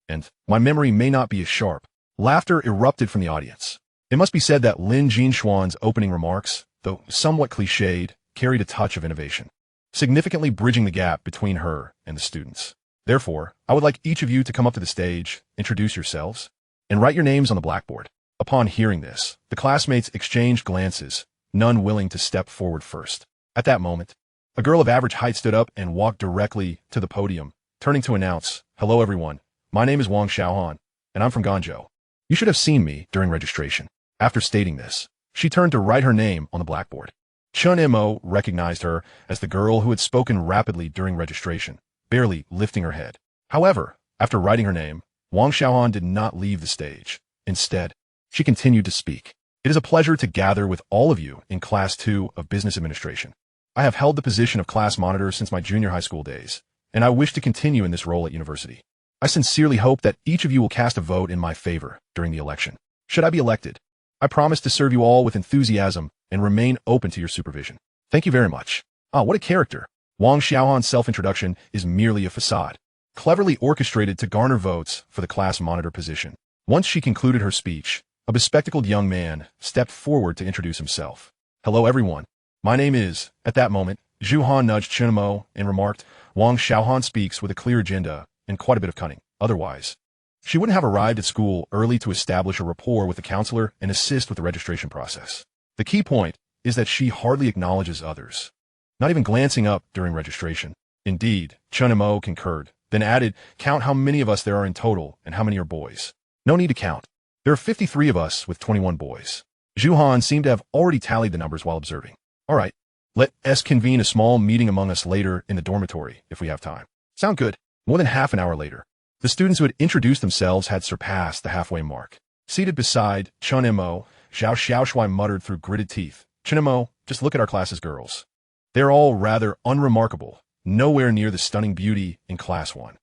and my memory may not be as sharp. Laughter erupted from the audience. It must be said that Lin Jinxuan's opening remarks, though somewhat cliched, carried a touch of innovation, significantly bridging the gap between her and the students. Therefore, I would like each of you to come up to the stage, introduce yourselves, and write your names on the blackboard. Upon hearing this, the classmates exchanged glances, none willing to step forward first. At that moment, a girl of average height stood up and walked directly to the podium, turning to announce, hello everyone, my name is Wang Xiaohan, and I'm from Guangzhou. You should have seen me during registration. After stating this, she turned to write her name on the blackboard. Chen Mo recognized her as the girl who had spoken rapidly during registration, barely lifting her head. However, after writing her name, Wang Xiaohan did not leave the stage. Instead, she continued to speak. It is a pleasure to gather with all of you in Class 2 of Business Administration. I have held the position of class monitor since my junior high school days, and I wish to continue in this role at university. I sincerely hope that each of you will cast a vote in my favor during the election. Should I be elected, I promise to serve you all with enthusiasm and remain open to your supervision. Thank you very much. What a character. Wang Xiaohan's self-introduction is merely a facade, cleverly orchestrated to garner votes for the class monitor position. Once she concluded her speech, a bespectacled young man stepped forward to introduce himself. Hello everyone. My name is, at that moment, Zhuhan nudged Chen Mo and remarked, Wang Xiaohan speaks with a clear agenda and quite a bit of cunning. Otherwise, she wouldn't have arrived at school early to establish a rapport with the counselor and assist with the registration process. The key point is that she hardly acknowledges others, not even glancing up during registration. Indeed, Chen Mo concurred, then added, count how many of us there are in total and how many are boys. No need to count. There are 53 of us with 21 boys. Zhuhan seemed to have already tallied the numbers while observing. All right, let us convene a small meeting among us later in the dormitory if we have time. Sound good? More than half an hour later, the students who had introduced themselves had surpassed the halfway mark. Seated beside Chen Mo, Zhao Xiaoshuai muttered through gritted teeth, Chen Mo, just look at our class's girls. They're all rather unremarkable, nowhere near the stunning beauty in Class 1.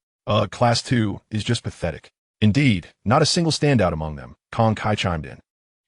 Class 2 is just pathetic. Indeed, not a single standout among them, Kong Kai chimed in.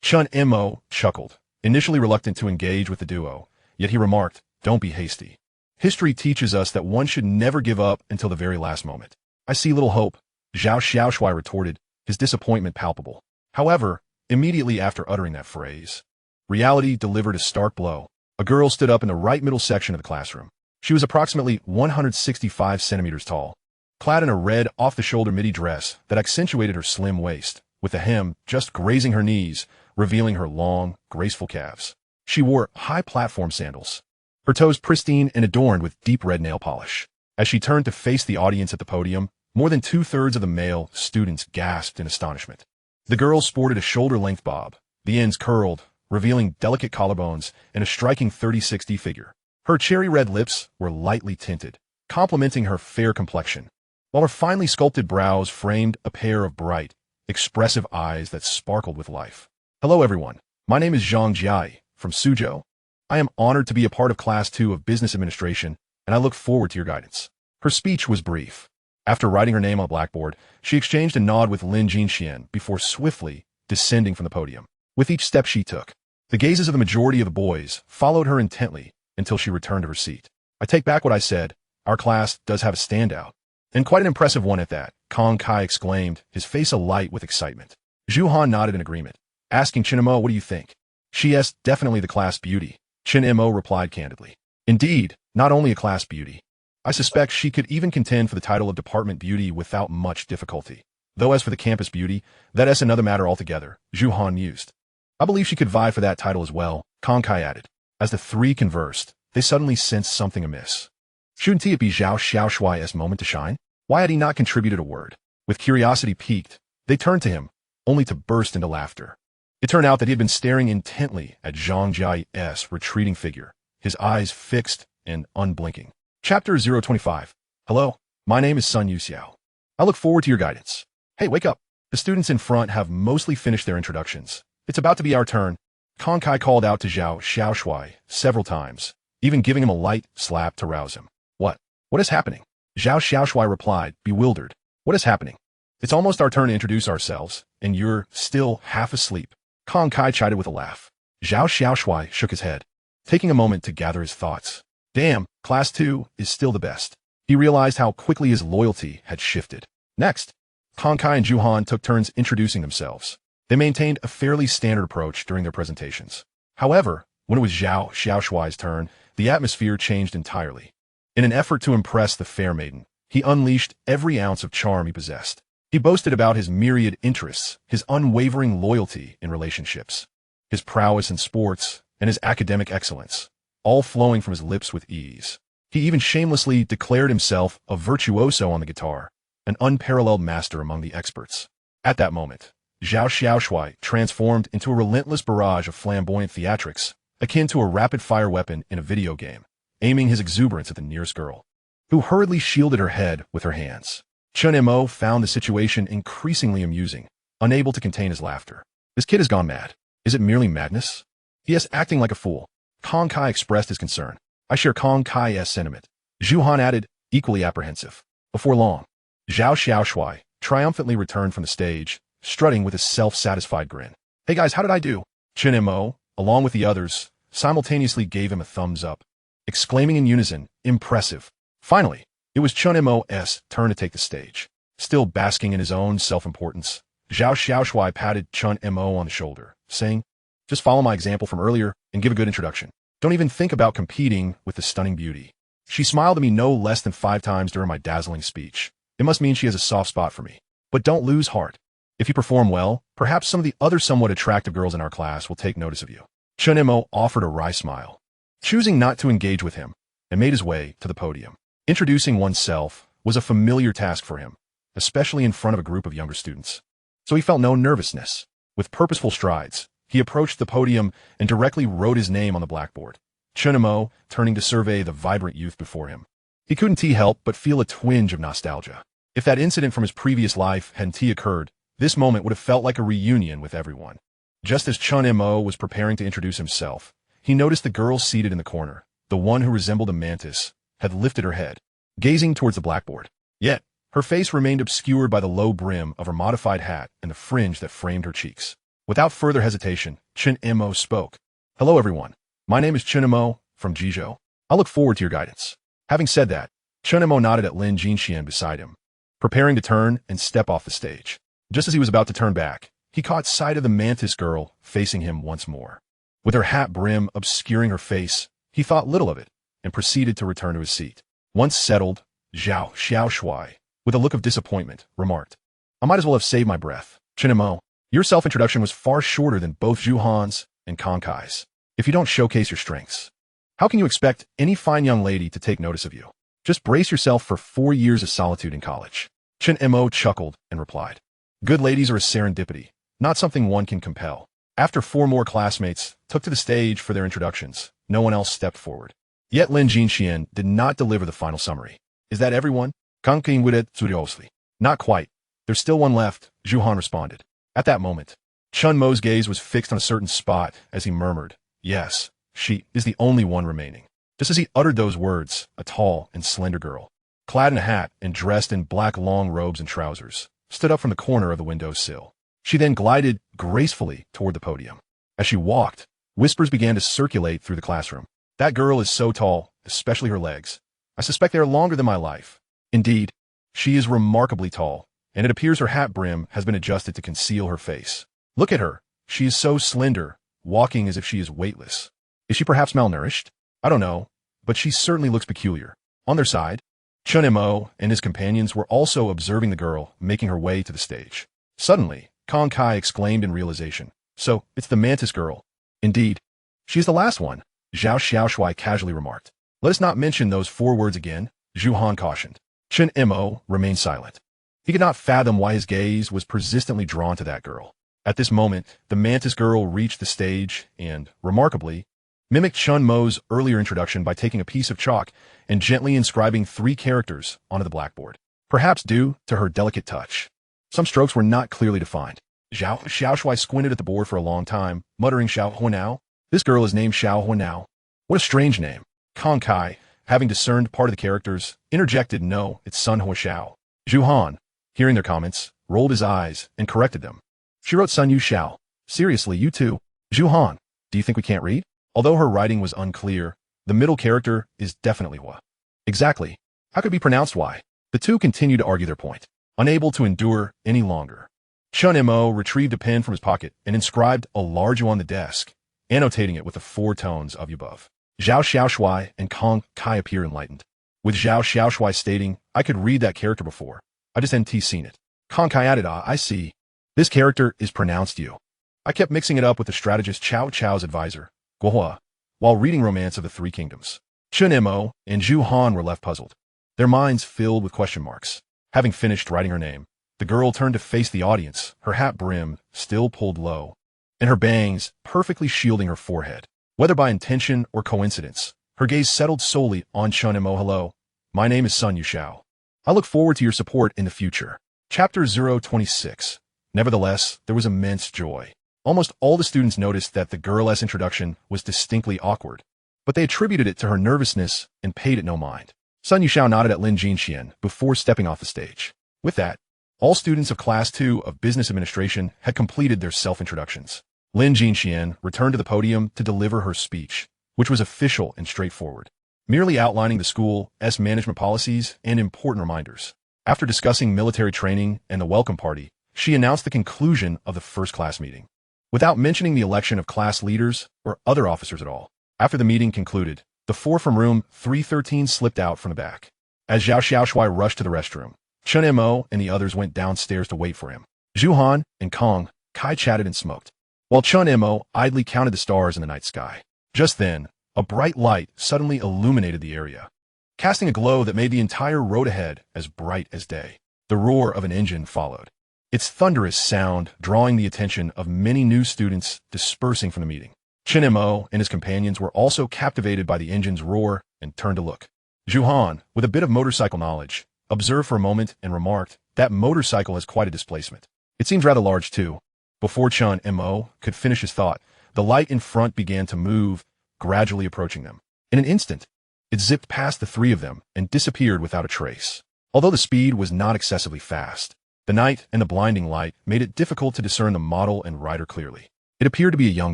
Chen Mo chuckled, initially reluctant to engage with the duo, yet he remarked, don't be hasty. History teaches us that one should never give up until the very last moment. I see little hope, Zhao Xiaoshui retorted, his disappointment palpable. However, immediately after uttering that phrase, reality delivered a stark blow. A girl stood up in the right middle section of the classroom. She was approximately 165 centimeters tall, clad in a red off-the-shoulder midi dress that accentuated her slim waist, with a hem just grazing her knees, revealing her long, graceful calves. She wore high platform sandals, her toes pristine and adorned with deep red nail polish. As she turned to face the audience at the podium, more than two-thirds of the male students gasped in astonishment. The girl sported a shoulder-length bob, the ends curled, revealing delicate collarbones and a striking 30-60 figure. Her cherry-red lips were lightly tinted, complementing her fair complexion, while her finely sculpted brows framed a pair of bright, expressive eyes that sparkled with life. Hello everyone, my name is Zhang Jiai, from Suzhou. I am honored to be a part of Class 2 of Business Administration, and I look forward to your guidance. Her speech was brief. After writing her name on a blackboard, she exchanged a nod with Lin Jinxian before swiftly descending from the podium. With each step she took, the gazes of the majority of the boys followed her intently until she returned to her seat. I take back what I said. Our class does have a standout. And quite an impressive one at that, Kong Kai exclaimed, his face alight with excitement. Zhu Han nodded in agreement, asking Chen Mo, what do you think? She's definitely the class beauty. Chen Mo replied candidly. Indeed, not only a class beauty. I suspect she could even contend for the title of department beauty without much difficulty. Though as for the campus beauty, that's another matter altogether, Zhu Han mused. I believe she could vie for that title as well, Kong Kai added. As the three conversed, they suddenly sensed something amiss. Shouldn't it be Zhao Xiaoshui's moment to shine? Why had he not contributed a word? With curiosity piqued, they turned to him, only to burst into laughter. It turned out that he had been staring intently at Zhang Jiai's retreating figure, his eyes fixed and unblinking. Chapter 025. Hello, my name is Sun Yusa. I look forward to your guidance. Hey, wake up. The students in front have mostly finished their introductions. It's about to be our turn. Kong Kai called out to Zhao Xiaoshui several times, even giving him a light slap to rouse him. What is happening? Zhao Xiaoshui replied, bewildered. What is happening? It's almost our turn to introduce ourselves, and you're still half asleep. Kong Kai chided with a laugh. Zhao Xiaoshui shook his head, taking a moment to gather his thoughts. Damn, Class 2 is still the best. He realized how quickly his loyalty had shifted. Next, Kong Kai and Zhu Han took turns introducing themselves. They maintained a fairly standard approach during their presentations. However, when it was Zhao Xiaoshui's turn, the atmosphere changed entirely. In an effort to impress the fair maiden, he unleashed every ounce of charm he possessed. He boasted about his myriad interests, his unwavering loyalty in relationships, his prowess in sports, and his academic excellence, all flowing from his lips with ease. He even shamelessly declared himself a virtuoso on the guitar, an unparalleled master among the experts. At that moment, Zhao Xiaoshui transformed into a relentless barrage of flamboyant theatrics, akin to a rapid-fire weapon in a video game, aiming his exuberance at the nearest girl, who hurriedly shielded her head with her hands. Chen Mo found the situation increasingly amusing, unable to contain his laughter. This kid has gone mad. Is it merely madness? He is acting like a fool. Kong Kai expressed his concern. I share Kong Kai's sentiment. Zhu Han added, equally apprehensive. Before long, Zhao Xiaoshui triumphantly returned from the stage, strutting with a self-satisfied grin. Hey guys, how did I do? Chen Mo, along with the others, simultaneously gave him a thumbs up, exclaiming in unison, impressive. Finally, it was Chen Mo's turn to take the stage. Still basking in his own self-importance, Zhao Xiaoshui patted Chen Mo on the shoulder, saying, just follow my example from earlier and give a good introduction. Don't even think about competing with the stunning beauty. She smiled at me no less than 5 times during my dazzling speech. It must mean she has a soft spot for me. But don't lose heart. If you perform well, perhaps some of the other somewhat attractive girls in our class will take notice of you. Chen Mo offered a wry smile, choosing not to engage with him, and made his way to the podium. Introducing oneself was a familiar task for him, especially in front of a group of younger students. So he felt no nervousness. With purposeful strides, he approached the podium and directly wrote his name on the blackboard. Chen Mo, turning to survey the vibrant youth before him. He couldn't help but feel a twinge of nostalgia. If that incident from his previous life hadn't occurred, this moment would have felt like a reunion with everyone. Just as Chen Mo was preparing to introduce himself, he noticed the girl seated in the corner, the one who resembled a mantis, had lifted her head, gazing towards the blackboard. Yet, her face remained obscured by the low brim of her modified hat and the fringe that framed her cheeks. Without further hesitation, Chen Mo spoke. Hello everyone. My name is Chen Mo, from Jizhou. I look forward to your guidance. Having said that, Chen Mo nodded at Lin Jinxian beside him, preparing to turn and step off the stage. Just as he was about to turn back, he caught sight of the mantis girl facing him once more. With her hat brim obscuring her face, he thought little of it and proceeded to return to his seat. Once settled, Zhao Xiaoshui, with a look of disappointment, remarked, I might as well have saved my breath. Chen Mo, your self-introduction was far shorter than both Zhu Han's and Kong Kai's. If you don't showcase your strengths, how can you expect any fine young lady to take notice of you? Just brace yourself for 4 years of solitude in college. Chen Mo chuckled and replied, good ladies are a serendipity, not something one can compel. After 4 more classmates took to the stage for their introductions, no one else stepped forward. Yet Lin Jinxian did not deliver the final summary. Is that everyone? Kang with it seriously. Not quite. There's still one left, Zhu Han responded. At that moment, Chen Mo's gaze was fixed on a certain spot as he murmured, yes, she is the only one remaining. Just as he uttered those words, a tall and slender girl, clad in a hat and dressed in black long robes and trousers, stood up from the corner of the window sill. She then glided gracefully toward the podium. As she walked, whispers began to circulate through the classroom. That girl is so tall, especially her legs. I suspect they are longer than my life. Indeed, she is remarkably tall, and it appears her hat brim has been adjusted to conceal her face. Look at her. She is so slender, walking as if she is weightless. Is she perhaps malnourished? I don't know, but she certainly looks peculiar. On their side, Chen Mo and his companions were also observing the girl making her way to the stage. Suddenly, Kong Kai exclaimed in realization, so, it's the mantis girl. Indeed, she is the last one, Zhao Xiaoshui casually remarked. Let us not mention those 4 words again, Zhu Han cautioned. Chen Mo remained silent. He could not fathom why his gaze was persistently drawn to that girl. At this moment, the mantis girl reached the stage and, remarkably, mimicked Chen Mo's earlier introduction by taking a piece of chalk and gently inscribing 3 characters onto the blackboard. Perhaps due to her delicate touch, some strokes were not clearly defined. Zhao Xiaoshui squinted at the board for a long time, muttering Xiao Huanao. This girl is named Xiao Huanao. What a strange name. Kong Kai, having discerned part of the characters, interjected, no, it's Sun Huashao. Zhu Han, hearing their comments, rolled his eyes and corrected them. She wrote Sun Yusa. Seriously, you too. Zhu Han, do you think we can't read? Although her writing was unclear, the middle character is definitely Hua. Exactly. How could it be pronounced Y? The two continued to argue their point, unable to endure any longer. Chen Mo retrieved a pen from his pocket and inscribed a large O on the desk, annotating it with the 4 tones of the above. Zhao Xiaoshui and Kong Kai appear enlightened, with Zhao Xiaoshui stating, I could read that character before. I just hadn't seen it. Kong Kai added, I see. This character is pronounced you. I kept mixing it up with the strategist Cao Cao's advisor, Guohua, while reading Romance of the 3 Kingdoms. Chen Mo and Zhu Han were left puzzled, their minds filled with question marks. Having finished writing her name, the girl turned to face the audience, her hat brim still pulled low, and her bangs perfectly shielding her forehead. Whether by intention or coincidence, her gaze settled solely on Chen Mo. Hello, my name is Sun Yusa. I look forward to your support in the future. Chapter 026. Nevertheless, there was immense joy. Almost all the students noticed that the girl's introduction was distinctly awkward, but they attributed it to her nervousness and paid it no mind. Sun Yusa nodded at Lin Jinxian before stepping off the stage. With that, all students of Class 2 of Business Administration had completed their self-introductions. Lin Jinxian returned to the podium to deliver her speech, which was official and straightforward, merely outlining the school's management policies and important reminders. After discussing military training and the welcome party, she announced the conclusion of the first class meeting, without mentioning the election of class leaders or other officers at all. After the meeting concluded, the 4 from room 313 slipped out from the back. As Zhao Xiaoshui rushed to the restroom, Chen Mo and the others went downstairs to wait for him. Zhu Han and Kong Kai chatted and smoked, while Chen Mo idly counted the stars in the night sky. Just then, a bright light suddenly illuminated the area, casting a glow that made the entire road ahead as bright as day. The roar of an engine followed, its thunderous sound drawing the attention of many new students dispersing from the meeting. Chen Mo and his companions were also captivated by the engine's roar and turned to look. Zhu Han, with a bit of motorcycle knowledge, observed for a moment and remarked, that motorcycle has quite a displacement. It seems rather large too. Before Chen Mo could finish his thought, the light in front began to move, gradually approaching them. In an instant, it zipped past the 3 of them and disappeared without a trace. Although the speed was not excessively fast, the night and the blinding light made it difficult to discern the model and rider clearly. It appeared to be a young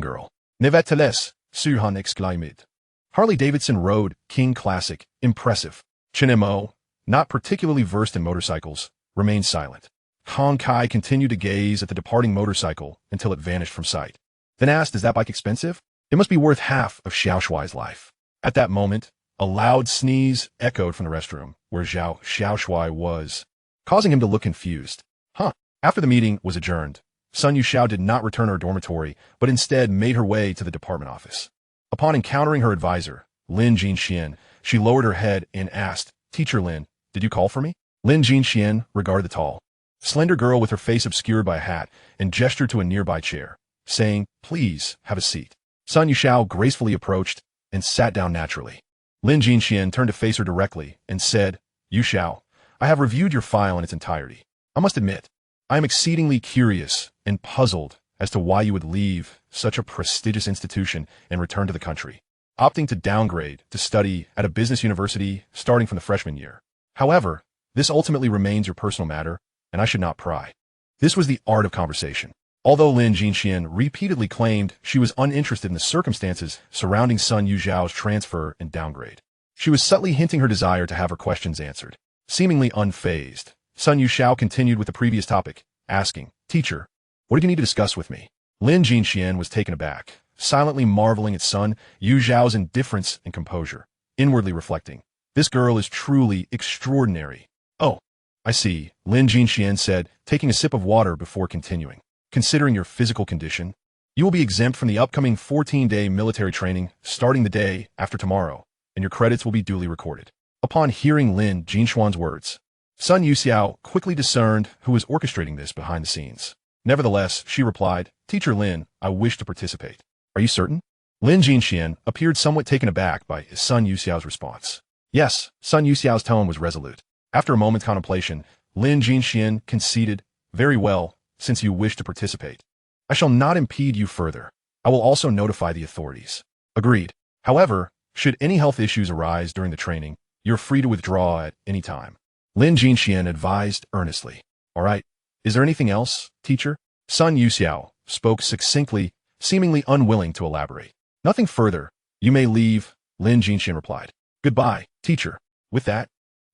girl. Nevertheless, Zhu Han exclaimed, Harley-Davidson Road, King Classic, impressive. Chen Mo, not particularly versed in motorcycles, remained silent. Hong Kai continued to gaze at the departing motorcycle until it vanished from sight. Then asked, is that bike expensive? It must be worth half of Xiao Shuai's life. At that moment, a loud sneeze echoed from the restroom, where Xiao Shuai was, causing him to look confused. After the meeting was adjourned, Sun Yusa did not return to her dormitory, but instead made her way to the department office. Upon encountering her advisor, Lin Jinxian, she lowered her head and asked, Teacher Lin, did you call for me? Lin Jinxian regarded the tall, slender girl with her face obscured by a hat and gestured to a nearby chair, saying, please have a seat. Sun Yusa gracefully approached and sat down naturally. Lin Jinxian turned to face her directly and said, Yushao, I have reviewed your file in its entirety. I must admit, I am exceedingly curious and puzzled as to why you would leave such a prestigious institution and return to the country, opting to downgrade to study at a business university starting from the freshman year. However, this ultimately remains your personal matter, and I should not pry. This was the art of conversation. Although Lin Jinxian repeatedly claimed she was uninterested in the circumstances surrounding Sun Yusao's transfer and downgrade, she was subtly hinting her desire to have her questions answered. Seemingly unfazed, Sun Yusa continued with the previous topic, asking, Teacher, what did you need to discuss with me? Lin Jinxian was taken aback, silently marveling at Sun Yusao's indifference and composure, inwardly reflecting, this girl is truly extraordinary. Oh, I see, Lin Jinxian said, taking a sip of water before continuing. Considering your physical condition, you will be exempt from the upcoming 14-day military training starting the day after tomorrow, and your credits will be duly recorded. Upon hearing Lin Jinxian's words, Sun Yusa quickly discerned who was orchestrating this behind the scenes. Nevertheless, she replied, Teacher Lin, I wish to participate. Are you certain? Lin Jinxian appeared somewhat taken aback by Sun Yusa's response. Yes, Sun Yusa's tone was resolute. After a moment's contemplation, Lin Jinxian conceded, very well, since you wish to participate. I shall not impede you further. I will also notify the authorities. Agreed. However, should any health issues arise during the training, you're free to withdraw at any time. Lin Jinxian advised earnestly. All right. Is there anything else, teacher? Sun Yusa spoke succinctly, seemingly unwilling to elaborate. Nothing further. You may leave, Lin Jinxian replied. Goodbye, teacher. With that,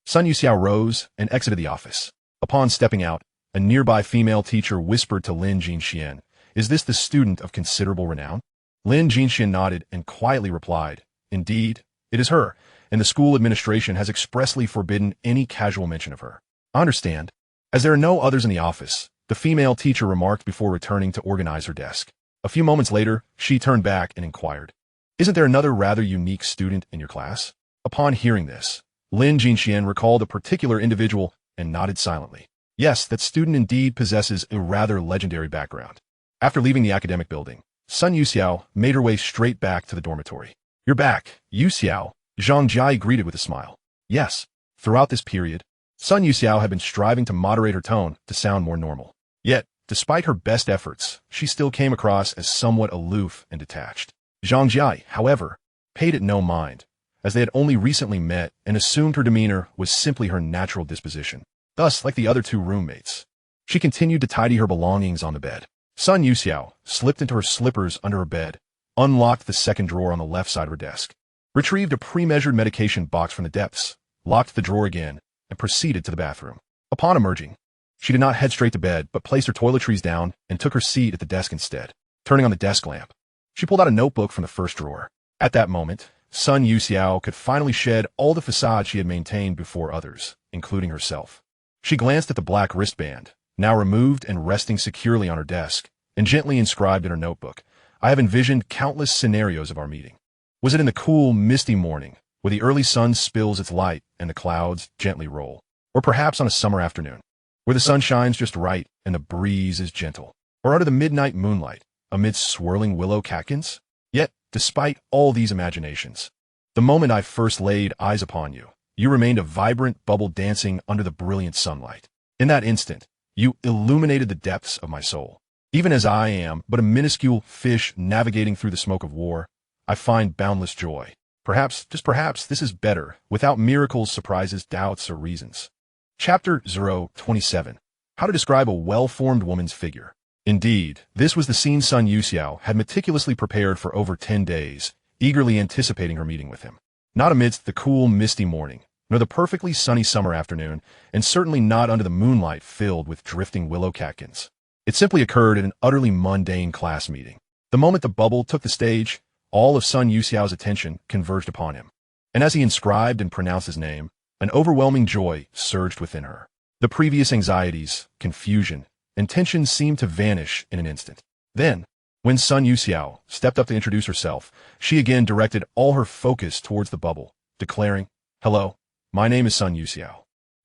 Sun Yusa rose and exited the office. Upon stepping out, a nearby female teacher whispered to Lin Jinxian, is this the student of considerable renown? Lin Jinxian nodded and quietly replied, indeed, it is her, and the school administration has expressly forbidden any casual mention of her. I understand. As there are no others in the office, the female teacher remarked before returning to organize her desk. A few moments later, she turned back and inquired, isn't there another rather unique student in your class? Upon hearing this, Lin Jinxian recalled a particular individual and nodded silently. Yes, that student indeed possesses a rather legendary background. After leaving the academic building, Sun Yusa made her way straight back to the dormitory. You're back, Yusa, Zhang Jia greeted with a smile. Yes. Throughout this period, Sun Yusa had been striving to moderate her tone to sound more normal. Yet, despite her best efforts, she still came across as somewhat aloof and detached. Zhang Jia, however, paid it no mind, as they had only recently met and assumed her demeanor was simply her natural disposition. Thus, like the other two roommates, she continued to tidy her belongings on the bed. Sun Yusa slipped into her slippers under her bed, unlocked the second drawer on the left side of her desk, retrieved a pre-measured medication box from the depths, locked the drawer again, and proceeded to the bathroom. Upon emerging, she did not head straight to bed, but placed her toiletries down and took her seat at the desk instead. Turning on the desk lamp, she pulled out a notebook from the first drawer. At that moment, Sun Yusa could finally shed all the facade she had maintained before others, including herself. She glanced at the black wristband, now removed and resting securely on her desk, and gently inscribed in her notebook, I have envisioned countless scenarios of our meeting. Was it in the cool, misty morning, where the early sun spills its light and the clouds gently roll? Or perhaps on a summer afternoon, where the sun shines just right and the breeze is gentle? Or under the midnight moonlight, amidst swirling willow catkins? Yet, despite all these imaginations, the moment I first laid eyes upon you, you remained a vibrant bubble dancing under the brilliant sunlight. In that instant, you illuminated the depths of my soul. Even as I am but a minuscule fish navigating through the smoke of war, I find boundless joy. Perhaps, just perhaps, this is better, without miracles, surprises, doubts, or reasons. Chapter 027. How to describe a well-formed woman's figure. Indeed, this was the scene Sun Yusa had meticulously prepared for over 10 days, eagerly anticipating her meeting with him. Not amidst the cool, misty morning, nor the perfectly sunny summer afternoon, and certainly not under the moonlight filled with drifting willow catkins. It simply occurred at an utterly mundane class meeting. The moment the bubble took the stage, all of Sun Yusao's attention converged upon him. And as he inscribed and pronounced his name, an overwhelming joy surged within her. The previous anxieties, confusion, and tension seemed to vanish in an instant. Then, when Sun Yusa stepped up to introduce herself, she again directed all her focus towards the bubble, declaring, "Hello, my name is Sun Yusa.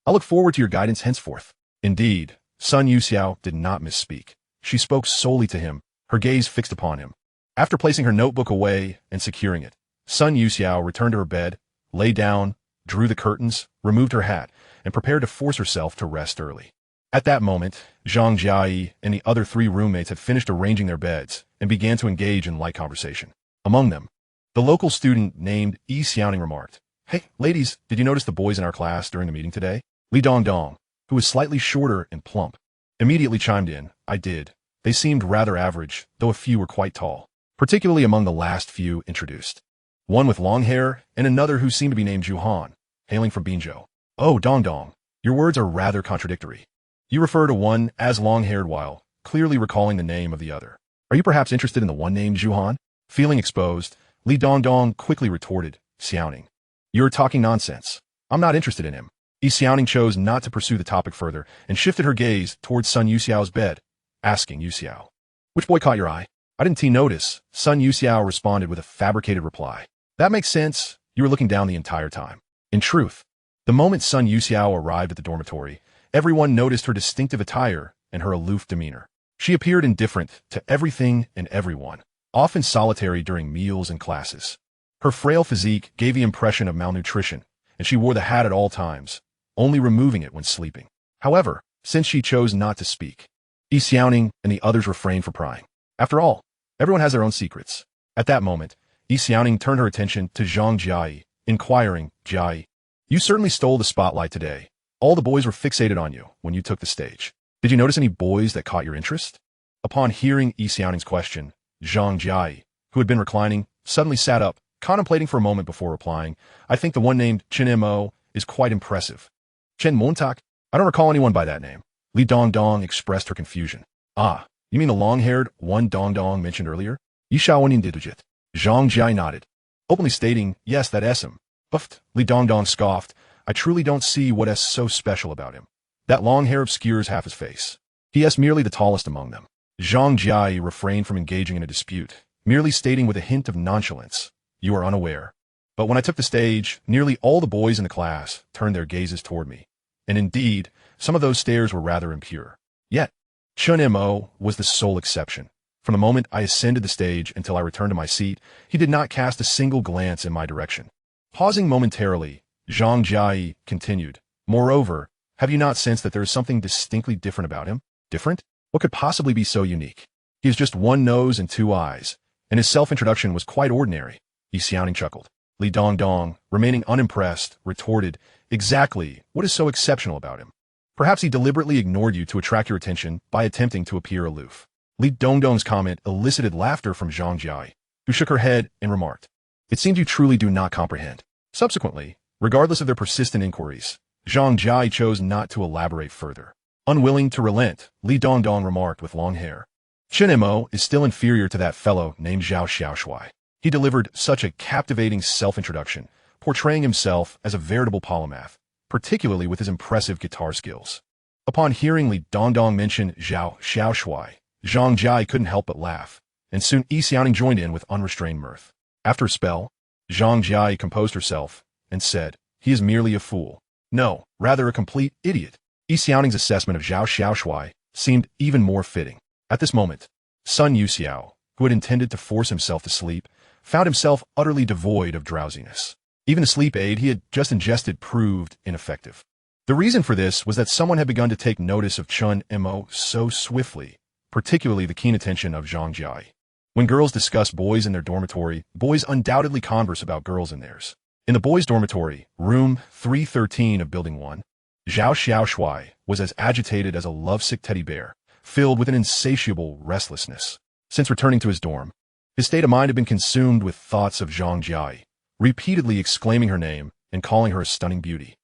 I look forward to your guidance henceforth." Indeed, Sun Yusa did not misspeak. She spoke solely to him, her gaze fixed upon him. After placing her notebook away and securing it, Sun Yusa returned to her bed, lay down, drew the curtains, removed her hat, and prepared to force herself to rest early. At that moment, Zhang Jiayi and the other 3 roommates had finished arranging their beds and began to engage in light conversation. Among them, the local student named Yi Xiaoning remarked, "Hey, ladies, did you notice the boys in our class during the meeting today?" Li Dongdong, who was slightly shorter and plump, immediately chimed in, "I did. They seemed rather average, though a few were quite tall, particularly among the last few introduced. One with long hair and another who seemed to be named Juhan, hailing from Binzhou." "Oh, Dongdong, your words are rather contradictory. You refer to one as long-haired while clearly recalling the name of the other. Are you perhaps interested in the one named Juhan?" Feeling exposed, Li Dongdong quickly retorted, "Xiaoning, you're talking nonsense. I'm not interested in him." Yi Xiaoning chose not to pursue the topic further and shifted her gaze towards Sun Yusao's bed, asking Yusiao, "Which boy caught your eye?" "I didn't notice," Sun Yusiao responded with a fabricated reply. "That makes sense. You were looking down the entire time." In truth, the moment Sun Yusiao arrived at the dormitory, everyone noticed her distinctive attire and her aloof demeanor. She appeared indifferent to everything and everyone, often solitary during meals and classes. Her frail physique gave the impression of malnutrition, and she wore the hat at all times, only removing it when sleeping. However, since she chose not to speak, Yi Xiaoning and the others refrained from prying. After all, everyone has their own secrets. At that moment, Yi Xiaoning turned her attention to Zhang Jiayi, inquiring, "Jiayi, you certainly stole the spotlight today. All the boys were fixated on you when you took the stage. Did you notice any boys that caught your interest?" Upon hearing Yi Xiaoning's question, Zhang Jiayi, who had been reclining, suddenly sat up, contemplating for a moment before replying, "I think the one named Chen Mo is quite impressive." "Chen Mo? I don't recall anyone by that name." Li Dongdong expressed her confusion. "Ah, you mean the long-haired one Dongdong mentioned earlier?" Yi Xiaoning did it. Zhang Jiayi nodded, openly stating, "Yes, that is him." "Buffed," Li Dongdong scoffed, "I truly don't see what is so special about him. That long hair obscures half his face. He is merely the tallest among them." Zhang Jiayi refrained from engaging in a dispute, merely stating with a hint of nonchalance, "You are unaware. But when I took the stage, nearly all the boys in the class turned their gazes toward me. And indeed, some of those stares were rather impure. Yet, Chen Mo was the sole exception. From the moment I ascended the stage until I returned to my seat, he did not cast a single glance in my direction." Pausing momentarily, Zhang Jiayi continued, "Moreover, have you not sensed that there is something distinctly different about him?" "Different? What could possibly be so unique? He has just one nose and 2 eyes, and his self-introduction was quite ordinary." Yi Xiaoning chuckled. Li Dongdong, remaining unimpressed, retorted, "Exactly, what is so exceptional about him? Perhaps he deliberately ignored you to attract your attention by attempting to appear aloof." Li Dongdong's comment elicited laughter from Zhang Jiayi, who shook her head and remarked, "It seems you truly do not comprehend." Subsequently, regardless of their persistent inquiries, Zhang Jiayi chose not to elaborate further. Unwilling to relent, Li Dongdong remarked with long hair, "Chen Mo is still inferior to that fellow named Zhao Xiaoshuai. He delivered such a captivating self-introduction, portraying himself as a veritable polymath, particularly with his impressive guitar skills." Upon hearing Li Dongdong mention Zhao Xiaoshuai, Zhang Jiayi couldn't help but laugh, and soon Yi Xiaoning joined in with unrestrained mirth. After a spell, Zhang Jiayi composed herself and said, "He is merely a fool. No, rather a complete idiot." Yi Xiaoning's assessment of Zhao Xiaoshuai seemed even more fitting. At this moment, Sun Yusa, who had intended to force himself to sleep, found himself utterly devoid of drowsiness. Even the sleep aid he had just ingested proved ineffective. The reason for this was that someone had begun to take notice of Chen Mo so swiftly, particularly the keen attention of Zhang Jiayi. When girls discuss boys in their dormitory, boys undoubtedly converse about girls in theirs. In the boys' dormitory, room 313 of Building 1, Zhao Xiaoshuai was as agitated as a lovesick teddy bear, filled with an insatiable restlessness. Since returning to his dorm, His state of mind had been consumed with thoughts of Zhang Jiai, repeatedly exclaiming her name and calling her a stunning beauty.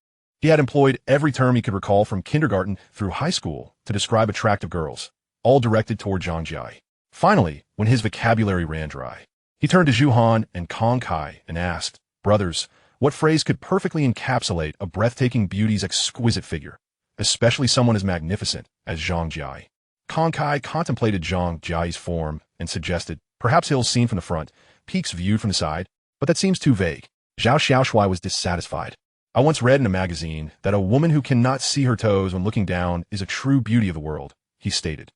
He had employed every term he could recall from kindergarten through high school to describe attractive girls, all directed toward Zhang Jiai. Finally, when his vocabulary ran dry, he turned to Zhu Han and Kong Kai and asked, "Brothers, what phrase could perfectly encapsulate a breathtaking beauty's exquisite figure, especially someone as magnificent as Zhang Jiai?" Kong Kai contemplated Zhang Jiai's form and suggested, "Perhaps hills seen from the front, peaks viewed from the side, but that seems too vague." Zhao Xiaoshui was dissatisfied. "I once read in a magazine that a woman who cannot see her toes when looking down is a true beauty of the world," he stated.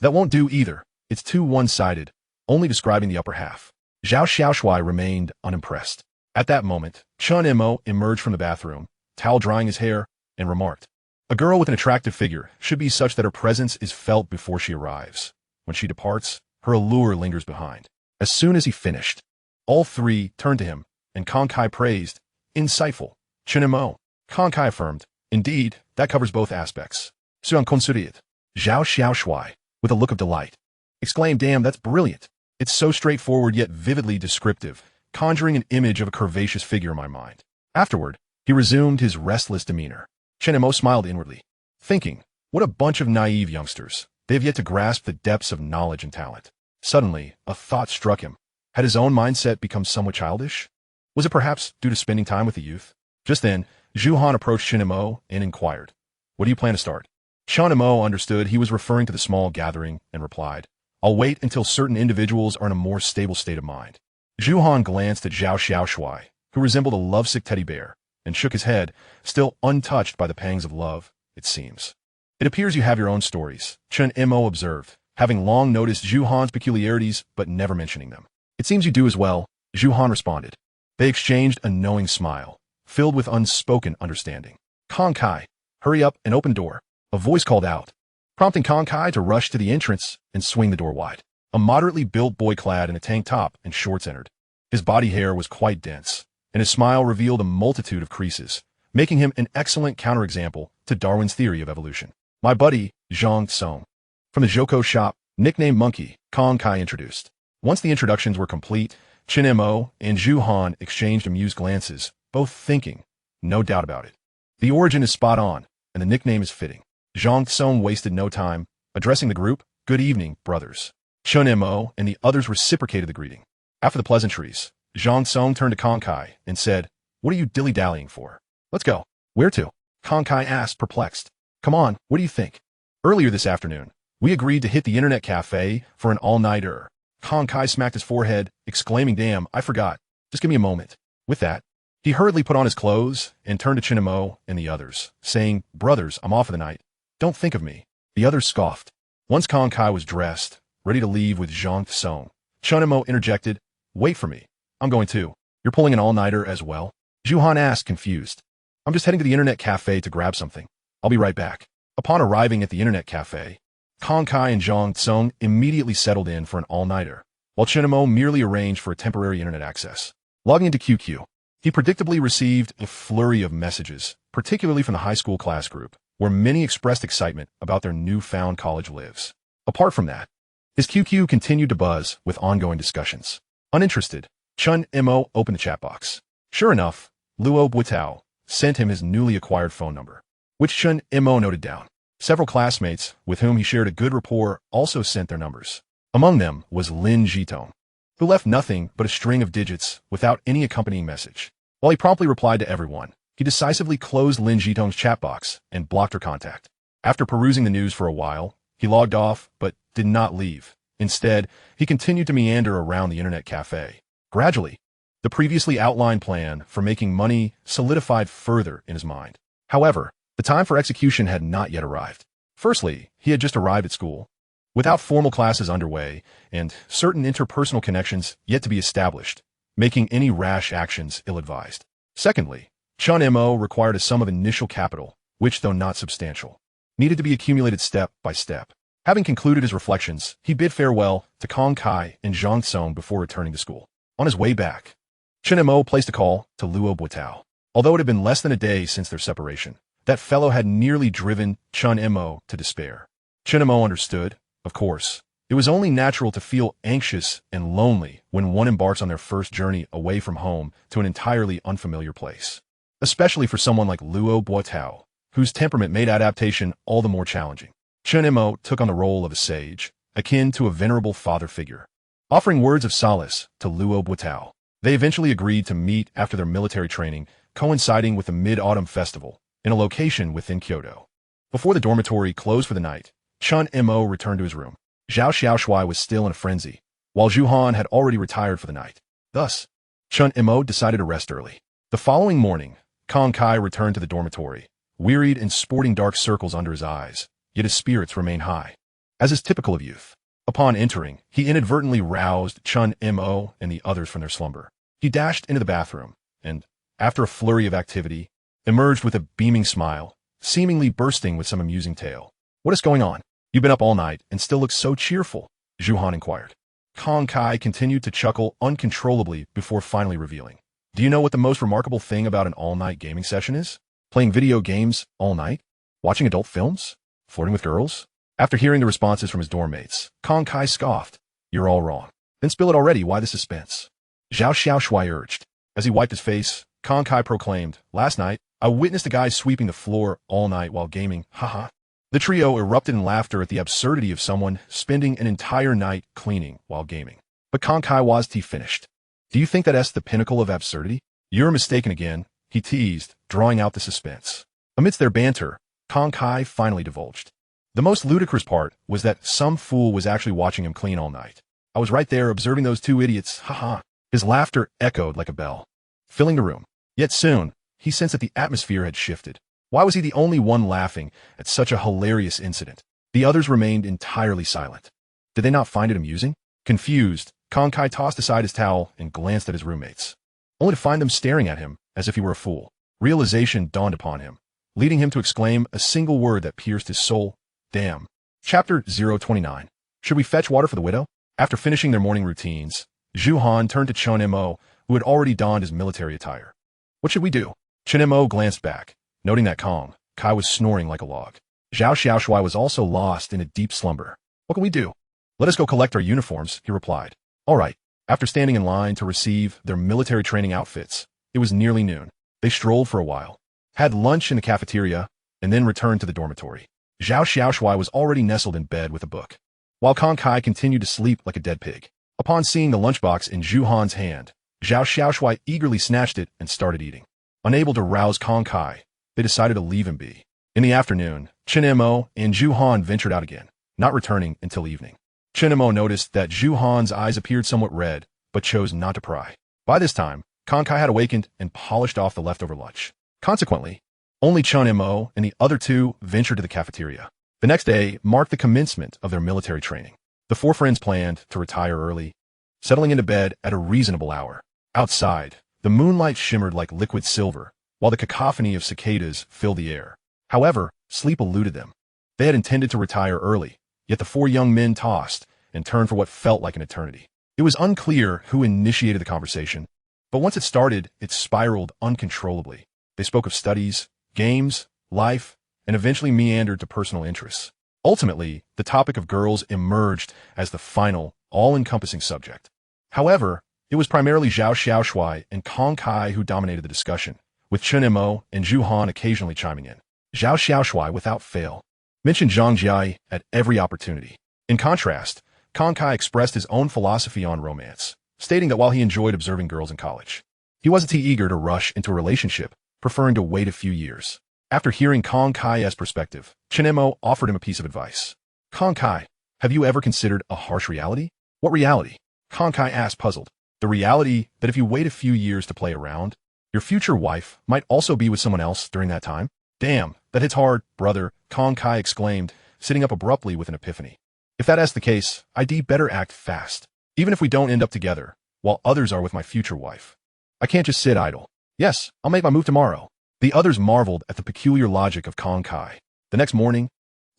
"That won't do either. It's too one-sided, only describing the upper half." Zhao Xiaoshui remained unimpressed. At that moment, Chen Mo emerged from the bathroom, towel drying his hair, and remarked, "A girl with an attractive figure should be such that her presence is felt before she arrives. When she departs, her allure lingers behind." As soon as he finished, all three turned to him, and Kong Kai praised, "Insightful, Chen Mo." Kong Kai affirmed, "Indeed, that covers both aspects." Zhao Xiaoshui, with a look of delight, exclaimed, "Damn, that's brilliant. It's so straightforward yet vividly descriptive, conjuring an image of a curvaceous figure in my mind." Afterward, he resumed his restless demeanor. Chen Mo smiled inwardly, thinking, what a bunch of naive youngsters. They have yet to grasp the depths of knowledge and talent. Suddenly, a thought struck him. Had his own mindset become somewhat childish? Was it perhaps due to spending time with the youth? Just then, Zhu Han approached Chen Mo and inquired, "What do you plan to start?" Chen Mo understood he was referring to the small gathering and replied, "I'll wait until certain individuals are in a more stable state of mind." Zhu Han glanced at Zhao Xiaoshui, who resembled a lovesick teddy bear, and shook his head, still untouched by the pangs of love, it seems. "It appears you have your own stories," Chen Mo observed, having long noticed Zhu Han's peculiarities but never mentioning them. "It seems you do as well," Zhu Han responded. They exchanged a knowing smile, filled with unspoken understanding. "Kong Kai, hurry up and open door," a voice called out, prompting Kong Kai to rush to the entrance and swing the door wide. A moderately built boy clad in a tank top and shorts entered. His body hair was quite dense, and his smile revealed a multitude of creases, making him an excellent counterexample to Darwin's theory of evolution. "My buddy, Zhang Song. From the Joko shop, nicknamed Monkey," Kong Kai introduced. Once the introductions were complete, Chen Mo and Zhu Han exchanged amused glances, both thinking, no doubt about it, the origin is spot on, and the nickname is fitting. Zhang Song wasted no time, addressing the group, "Good evening, brothers." Chen Mo and the others reciprocated the greeting. After the pleasantries, Zhang Song turned to Kong Kai and said, "What are you dilly-dallying for? Let's go." "Where to?" Kong Kai asked, perplexed. "Come on, what do you think?" "Earlier this afternoon, we agreed to hit the internet cafe for an all-nighter." Kong Kai smacked his forehead, exclaiming, "Damn, I forgot. Just give me a moment." With that, he hurriedly put on his clothes and turned to Chen Mo and the others, saying, "Brothers, I'm off for the night. Don't think of me." The others scoffed. Once Kong Kai was dressed, ready to leave with Zhang Song, Chen Mo interjected, "Wait for me. I'm going too." "You're pulling an all-nighter as well?" Zhu Han asked, confused. "I'm just heading to the internet cafe to grab something. I'll be right back." Upon arriving at the internet cafe, Kong Kai and Zhang Song immediately settled in for an all-nighter, while Chen Mo merely arranged for a temporary internet access. Logging into QQ, he predictably received a flurry of messages, particularly from the high school class group, where many expressed excitement about their newfound college lives. Apart from that, his QQ continued to buzz with ongoing discussions. Uninterested, Chen Mo opened the chat box. Sure enough, Luo Botao sent him his newly acquired phone number, which Chen Mo noted down. Several classmates with whom he shared a good rapport also sent their numbers. Among them was Lin Jitong, who left nothing but a string of digits without any accompanying message. While he promptly replied to everyone, he decisively closed Lin Jitong's chat box and blocked her contact. After perusing the news for a while, he logged off but did not leave. Instead, he continued to meander around the internet cafe. Gradually, the previously outlined plan for making money solidified further in his mind. However, the time for execution had not yet arrived. Firstly, he had just arrived at school, without formal classes underway and certain interpersonal connections yet to be established, making any rash actions ill-advised. Secondly, Chen Mo required a sum of initial capital, which, though not substantial, needed to be accumulated step by step. Having concluded his reflections, he bid farewell to Kong Kai and Zhang Song before returning to school. On his way back, Chen Mo placed a call to Luo Botao. Although it had been less than a day since their separation, that fellow had nearly driven Chen Mo to despair. Chen Mo understood, of course, It was only natural to feel anxious and lonely when one embarks on their first journey away from home to an entirely unfamiliar place. Especially for someone like Luo Botao, whose temperament made adaptation all the more challenging. Chen Mo took on the role of a sage, akin to a venerable father figure, offering words of solace to Luo Botao. They eventually agreed to meet after their military training, coinciding with the Mid-Autumn Festival, in a location within Kyoto. Before the dormitory closed for the night, Chen Mo returned to his room. Zhao Xiaoshui was still in a frenzy, while Zhu Han had already retired for the night. Thus, Chen Mo decided to rest early. The following morning, Kong Kai returned to the dormitory, wearied and sporting dark circles under his eyes, yet his spirits remained high. As is typical of youth, upon entering, he inadvertently roused Chen Mo and the others from their slumber. He dashed into the bathroom, and, after a flurry of activity, emerged with a beaming smile, seemingly bursting with some amusing tale. "What is going on? You've been up all night and still look so cheerful," Zhu Han inquired. Kong Kai continued to chuckle uncontrollably before finally revealing. "Do you know what the most remarkable thing about an all-night gaming session is? Playing video games all night? Watching adult films? Flirting with girls?" After hearing the responses from his dorm mates, Kong Kai scoffed. "You're all wrong. Then spill it already, why the suspense?" Zhao Xiaoshui urged. As he wiped his face, Kong Kai proclaimed, "Last night, I witnessed a guy sweeping the floor all night while gaming, haha." The trio erupted in laughter at the absurdity of someone spending an entire night cleaning while gaming. But Kong Kai was finished. "Do you think that's the pinnacle of absurdity? You're mistaken again," he teased, drawing out the suspense. Amidst their banter, Kong Kai finally divulged. "The most ludicrous part was that some fool was actually watching him clean all night. I was right there observing those two idiots, haha." His laughter echoed like a bell, filling the room. Yet soon, he sensed that the atmosphere had shifted. Why was he the only one laughing at such a hilarious incident? The others remained entirely silent. Did they not find it amusing? Confused, Kong Kai tossed aside his towel and glanced at his roommates, only to find them staring at him as if he were a fool. Realization dawned upon him, leading him to exclaim a single word that pierced his soul: "Damn." Chapter 029. Should we fetch water for the widow? After finishing their morning routines, Zhu Han turned to Chen Mo, who had already donned his military attire. "What should we do?" Chen Mo glanced back, noting that Kong Kai was snoring like a log. Zhao Xiaoshui was also lost in a deep slumber. "What can we do?" "Let us go collect our uniforms," he replied. "All right." After standing in line to receive their military training outfits, it was nearly noon. They strolled for a while, had lunch in the cafeteria, and then returned to the dormitory. Zhao Xiaoshui was already nestled in bed with a book, while Kong Kai continued to sleep like a dead pig. Upon seeing the lunchbox in Zhu Han's hand, Zhao Xiaoshui eagerly snatched it and started eating. Unable to rouse Kong Kai, they decided to leave him be. In the afternoon, Chen Mo and Zhu Han ventured out again, not returning until evening. Chen Mo noticed that Zhu Han's eyes appeared somewhat red, but chose not to pry. By this time, Kong Kai had awakened and polished off the leftover lunch. Consequently, only Chen Mo and the other two ventured to the cafeteria. The next day marked the commencement of their military training. The four friends planned to retire early, settling into bed at a reasonable hour. Outside, the moonlight shimmered like liquid silver, while the cacophony of cicadas filled the air. However, sleep eluded them. They had intended to retire early, yet the four young men tossed and turned for what felt like an eternity. It was unclear who initiated the conversation, but once it started, it spiraled uncontrollably. They spoke of studies, games, life, and eventually meandered to personal interests. Ultimately, the topic of girls emerged as the final, all-encompassing subject. However, it was primarily Zhao Xiaoshui and Kong Kai who dominated the discussion, with Chen Mo and Zhu Han occasionally chiming in. Zhao Xiaoshui, without fail, mentioned Zhang Jia at every opportunity. In contrast, Kong Kai expressed his own philosophy on romance, stating that while he enjoyed observing girls in college, he wasn't too eager to rush into a relationship, preferring to wait a few years. After hearing Kong Kai's perspective, Chen Mo offered him a piece of advice. "Kong Kai, have you ever considered a harsh reality?" "What reality?" Kong Kai asked, puzzled. "The reality that if you wait a few years to play around, your future wife might also be with someone else during that time." "Damn, that hits hard, brother," Kong Kai exclaimed, sitting up abruptly with an epiphany. "If that's the case, I'd better act fast. Even if we don't end up together, while others are with my future wife, I can't just sit idle." "Yes, I'll make my move tomorrow." The others marveled at the peculiar logic of Kong Kai. The next morning,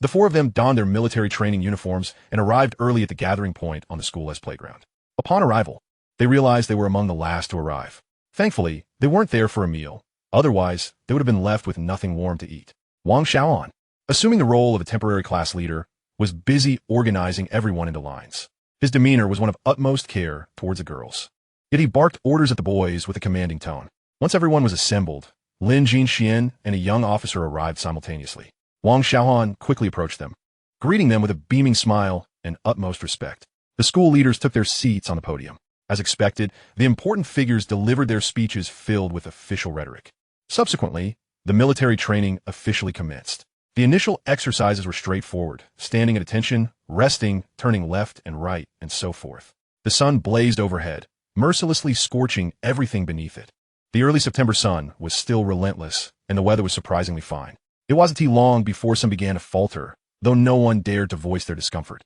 the four of them donned their military training uniforms and arrived early at the gathering point on the school's playground. Upon arrival, they realized they were among the last to arrive. Thankfully, they weren't there for a meal. Otherwise, they would have been left with nothing warm to eat. Wang Xiaoan, assuming the role of a temporary class leader, was busy organizing everyone into lines. His demeanor was one of utmost care towards the girls. Yet he barked orders at the boys with a commanding tone. Once everyone was assembled, Lin Jinxian and a young officer arrived simultaneously. Wang Xiaohan quickly approached them, greeting them with a beaming smile and utmost respect. The school leaders took their seats on the podium. As expected, the important figures delivered their speeches filled with official rhetoric. Subsequently, the military training officially commenced. The initial exercises were straightforward, standing at attention, resting, turning left and right, and so forth. The sun blazed overhead, mercilessly scorching everything beneath it. The early September sun was still relentless, and the weather was surprisingly fine. It wasn't long before some began to falter, though no one dared to voice their discomfort.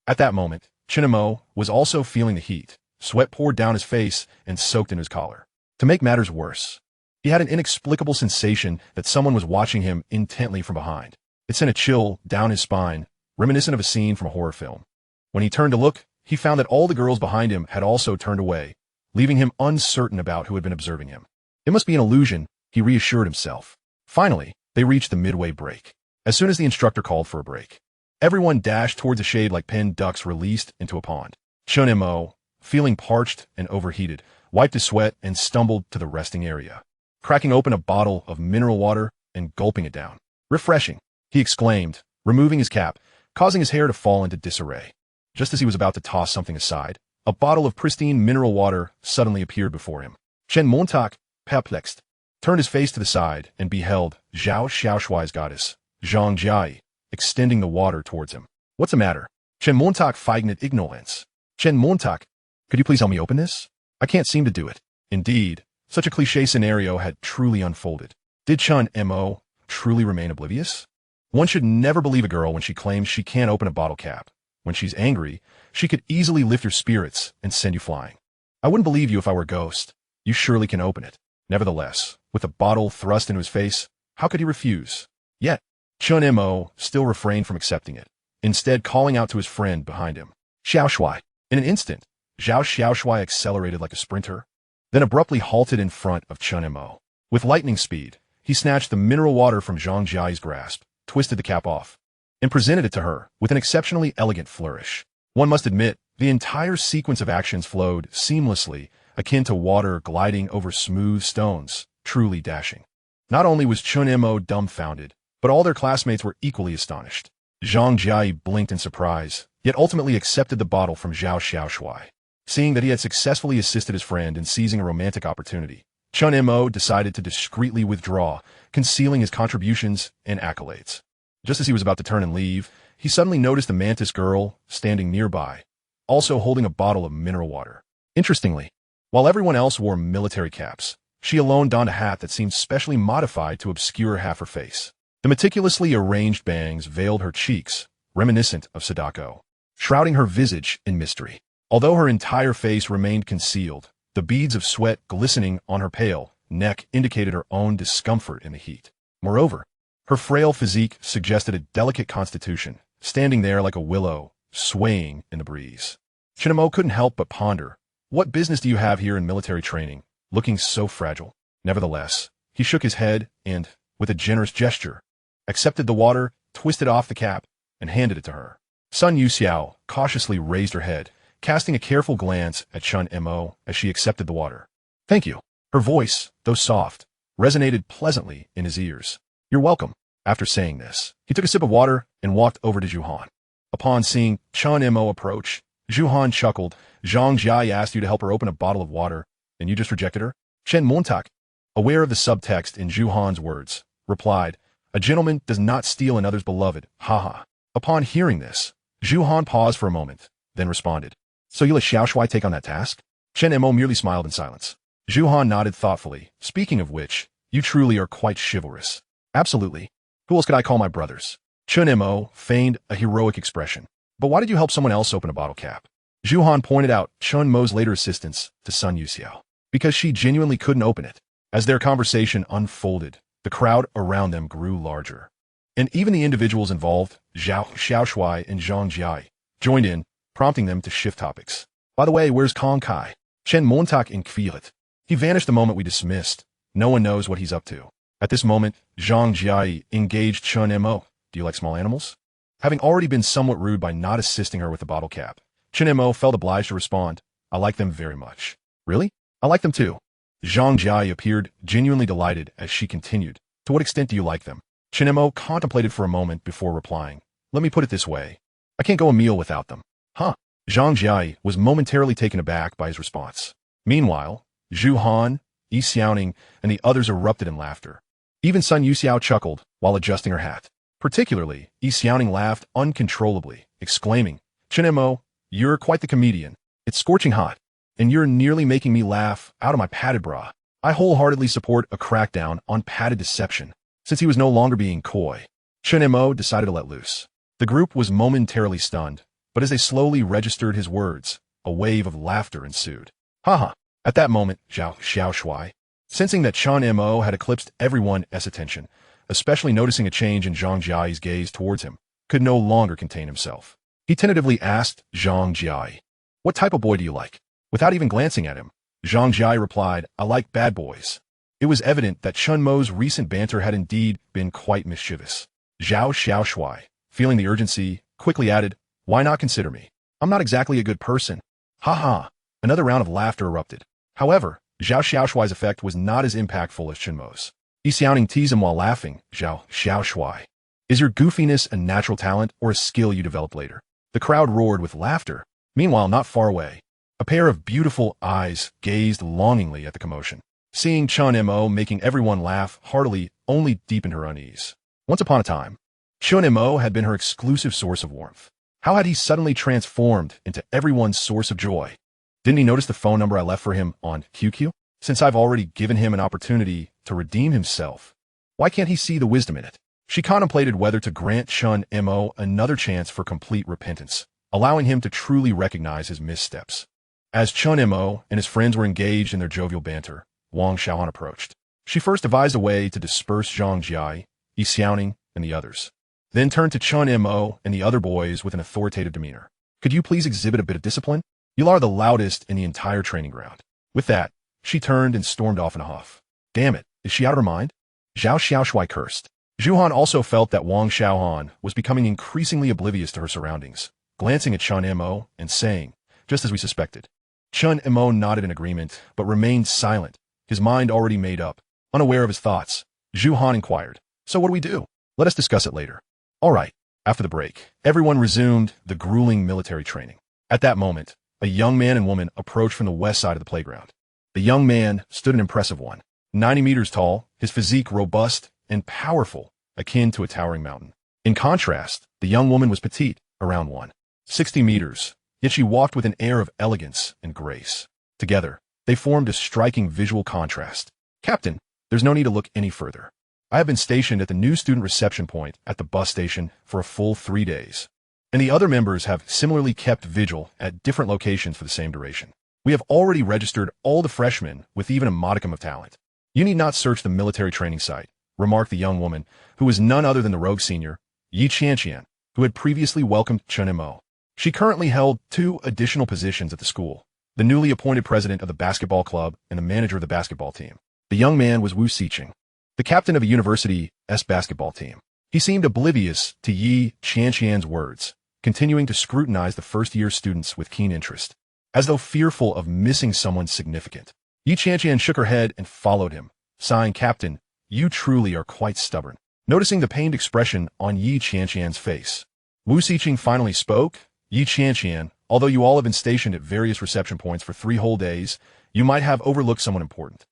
At that moment, Chen Mo was also feeling the heat. Sweat poured down his face and soaked into his collar. To make matters worse, he had an inexplicable sensation that someone was watching him intently from behind. It sent a chill down his spine, reminiscent of a scene from a horror film. When he turned to look, he found that all the girls behind him had also turned away, leaving him uncertain about who had been observing him. It must be an illusion, he reassured himself. Finally, they reached the midway break. As soon as the instructor called for a break, everyone dashed towards a shade like penned ducks released into a pond. Chen Mo, feeling parched and overheated, wiped his sweat and stumbled to the resting area, cracking open a bottle of mineral water and gulping it down. Refreshing, he exclaimed, removing his cap, causing his hair to fall into disarray. Just as he was about to toss something aside, a bottle of pristine mineral water suddenly appeared before him. Chen Montauk, perplexed, turned his face to the side and beheld Zhao Xiaoshuai's goddess, Zhang Jiai, extending the water towards him. What's the matter? Chen Montauk feigned ignorance. Chen Montauk, could you please help me open this? I can't seem to do it. Indeed, such a cliché scenario had truly unfolded. Did Chen Mo truly remain oblivious? One should never believe a girl when she claims she can't open a bottle cap. When she's angry, she could easily lift your spirits and send you flying. I wouldn't believe you if I were a ghost. You surely can open it. Nevertheless, with the bottle thrust into his face, how could he refuse? Yet, Chen Mo still refrained from accepting it, instead calling out to his friend behind him. Xiaoshuai. In an instant, Zhao Xiaoshuai accelerated like a sprinter, then abruptly halted in front of Chen Mo. With lightning speed, he snatched the mineral water from Zhang Jiai's grasp, twisted the cap off, and presented it to her with an exceptionally elegant flourish. One must admit, the entire sequence of actions flowed seamlessly, akin to water gliding over smooth stones, truly dashing. Not only was Chen Mo dumbfounded, but all their classmates were equally astonished. Zhang Jiai blinked in surprise, yet ultimately accepted the bottle from Zhao Xiaoshuai. Seeing that he had successfully assisted his friend in seizing a romantic opportunity, Chen Mo decided to discreetly withdraw, concealing his contributions and accolades. Just as he was about to turn and leave, he suddenly noticed the mantis girl standing nearby, also holding a bottle of mineral water. Interestingly, while everyone else wore military caps, she alone donned a hat that seemed specially modified to obscure half her face. The meticulously arranged bangs veiled her cheeks, reminiscent of Sadako, shrouding her visage in mystery. Although her entire face remained concealed, the beads of sweat glistening on her pale neck indicated her own discomfort in the heat. Moreover, her frail physique suggested a delicate constitution, standing there like a willow, swaying in the breeze. Chen Mo couldn't help but ponder, what business do you have here in military training, looking so fragile? Nevertheless, he shook his head and, with a generous gesture, accepted the water, twisted off the cap, and handed it to her. Sun Yusa cautiously raised her head, casting a careful glance at Chen Mo as she accepted the water. Thank you. Her voice, though soft, resonated pleasantly in his ears. You're welcome. After saying this, he took a sip of water and walked over to Zhuhan. Upon seeing Chen Mo approach, Zhuhan chuckled. Zhang Jiai asked you to help her open a bottle of water, and you just rejected her? Chen Montauk, aware of the subtext in Zhuhan's words, replied, a gentleman does not steal another's beloved, haha. Upon hearing this, Zhuhan paused for a moment, then responded, so you let Xiaoshuai take on that task? Chen Mo merely smiled in silence. Zhuhan nodded thoughtfully. Speaking of which, you truly are quite chivalrous. Absolutely. Who else could I call my brothers? Chen Mo feigned a heroic expression. But why did you help someone else open a bottle cap? Zhuhan pointed out Chen Mo's later assistance to Sun Yusa. Because she genuinely couldn't open it. As their conversation unfolded, the crowd around them grew larger. And even the individuals involved, Zhao Xiaoshuai and Zhang Jiai, joined in, prompting them to shift topics. By the way, where's Kong Kai? Chen Montauk inquired. He vanished the moment we dismissed. No one knows what he's up to. At this moment, Zhang Jiai engaged Chen Mo. Do you like small animals? Having already been somewhat rude by not assisting her with the bottle cap, Chen Mo felt obliged to respond, I like them very much. Really? I like them too. Zhang Jiai appeared genuinely delighted as she continued. To what extent do you like them? Chen Mo contemplated for a moment before replying. Let me put it this way. I can't go a meal without them. Huh? Zhang Jiai was momentarily taken aback by his response. Meanwhile, Zhu Han, Yi Xiaoning, and the others erupted in laughter. Even Sun Yusa chuckled while adjusting her hat. Particularly, Yi Xiaoning laughed uncontrollably, exclaiming, Chen Mo, you're quite the comedian. It's scorching hot, and you're nearly making me laugh out of my padded bra. I wholeheartedly support a crackdown on padded deception, since he was no longer being coy. Chen Mo decided to let loose. The group was momentarily stunned, but as they slowly registered his words, a wave of laughter ensued. Haha. At that moment, Zhao Xiaoshui, sensing that Chen Mo had eclipsed everyone's attention, especially noticing a change in Zhang Jiai's gaze towards him, could no longer contain himself. He tentatively asked Zhang Jiai, what type of boy do you like? Without even glancing at him, Zhang Jiai replied, I like bad boys. It was evident that Chen Mo's recent banter had indeed been quite mischievous. Zhao Xiaoshui, feeling the urgency, quickly added, why not consider me? I'm not exactly a good person. Ha ha. Another round of laughter erupted. However, Zhao Xiaoshui's effect was not as impactful as Chen Mo's. Yi Xiaoning teased him while laughing. Zhao Xiaoshui, is your goofiness a natural talent or a skill you develop later? The crowd roared with laughter. Meanwhile, not far away, a pair of beautiful eyes gazed longingly at the commotion. Seeing Chen Mo making everyone laugh heartily only deepened her unease. Once upon a time, Chen Mo had been her exclusive source of warmth. How had he suddenly transformed into everyone's source of joy? Didn't he notice the phone number I left for him on QQ? Since I've already given him an opportunity to redeem himself, why can't he see the wisdom in it? She contemplated whether to grant Chen Mo another chance for complete repentance, allowing him to truly recognize his missteps. As Chen Mo and his friends were engaged in their jovial banter, Wang Xiaohan approached. She first devised a way to disperse Zhang Jiai, Yi Xiaoning, and the others, then turned to Chen Mo and the other boys with an authoritative demeanor. Could you please exhibit a bit of discipline? You are the loudest in the entire training ground. With that, she turned and stormed off in a huff. Damn it, is she out of her mind? Zhao Xiaoshui cursed. Zhu Han also felt that Wang Xiaohan was becoming increasingly oblivious to her surroundings, glancing at Chen Mo and saying, just as we suspected. Chen Mo nodded in agreement, but remained silent, his mind already made up, unaware of his thoughts. Zhu Han inquired, so what do we do? Let us discuss it later. All right. After the break, everyone resumed the grueling military training. At that moment, a young man and woman approached from the west side of the playground. The young man stood an impressive one, 90 meters tall, his physique robust and powerful, akin to a towering mountain. In contrast, the young woman was petite, around 160 meters, yet she walked with an air of elegance and grace. Together, they formed a striking visual contrast. Captain, there's no need to look any further. I have been stationed at the new student reception point at the bus station for a full 3 days, and the other members have similarly kept vigil at different locations for the same duration. We have already registered all the freshmen with even a modicum of talent. You need not search the military training site, remarked the young woman, who was none other than the rogue senior, Yi Qianqian, who had previously welcomed Chen Mo. She currently held 2 additional positions at the school, the newly appointed president of the basketball club and the manager of the basketball team. The young man was Wu Xiqing, the captain of a university's basketball team. He seemed oblivious to Yi Qianqian's words, continuing to scrutinize the first-year students with keen interest, as though fearful of missing someone significant. Yi Qianqian shook her head and followed him, sighing, Captain, you truly are quite stubborn. Noticing the pained expression on Yi Qianqian's face, Wu Xiqing finally spoke. Yi Qianqian, although you all have been stationed at various reception points for 3 whole days, you might have overlooked someone important.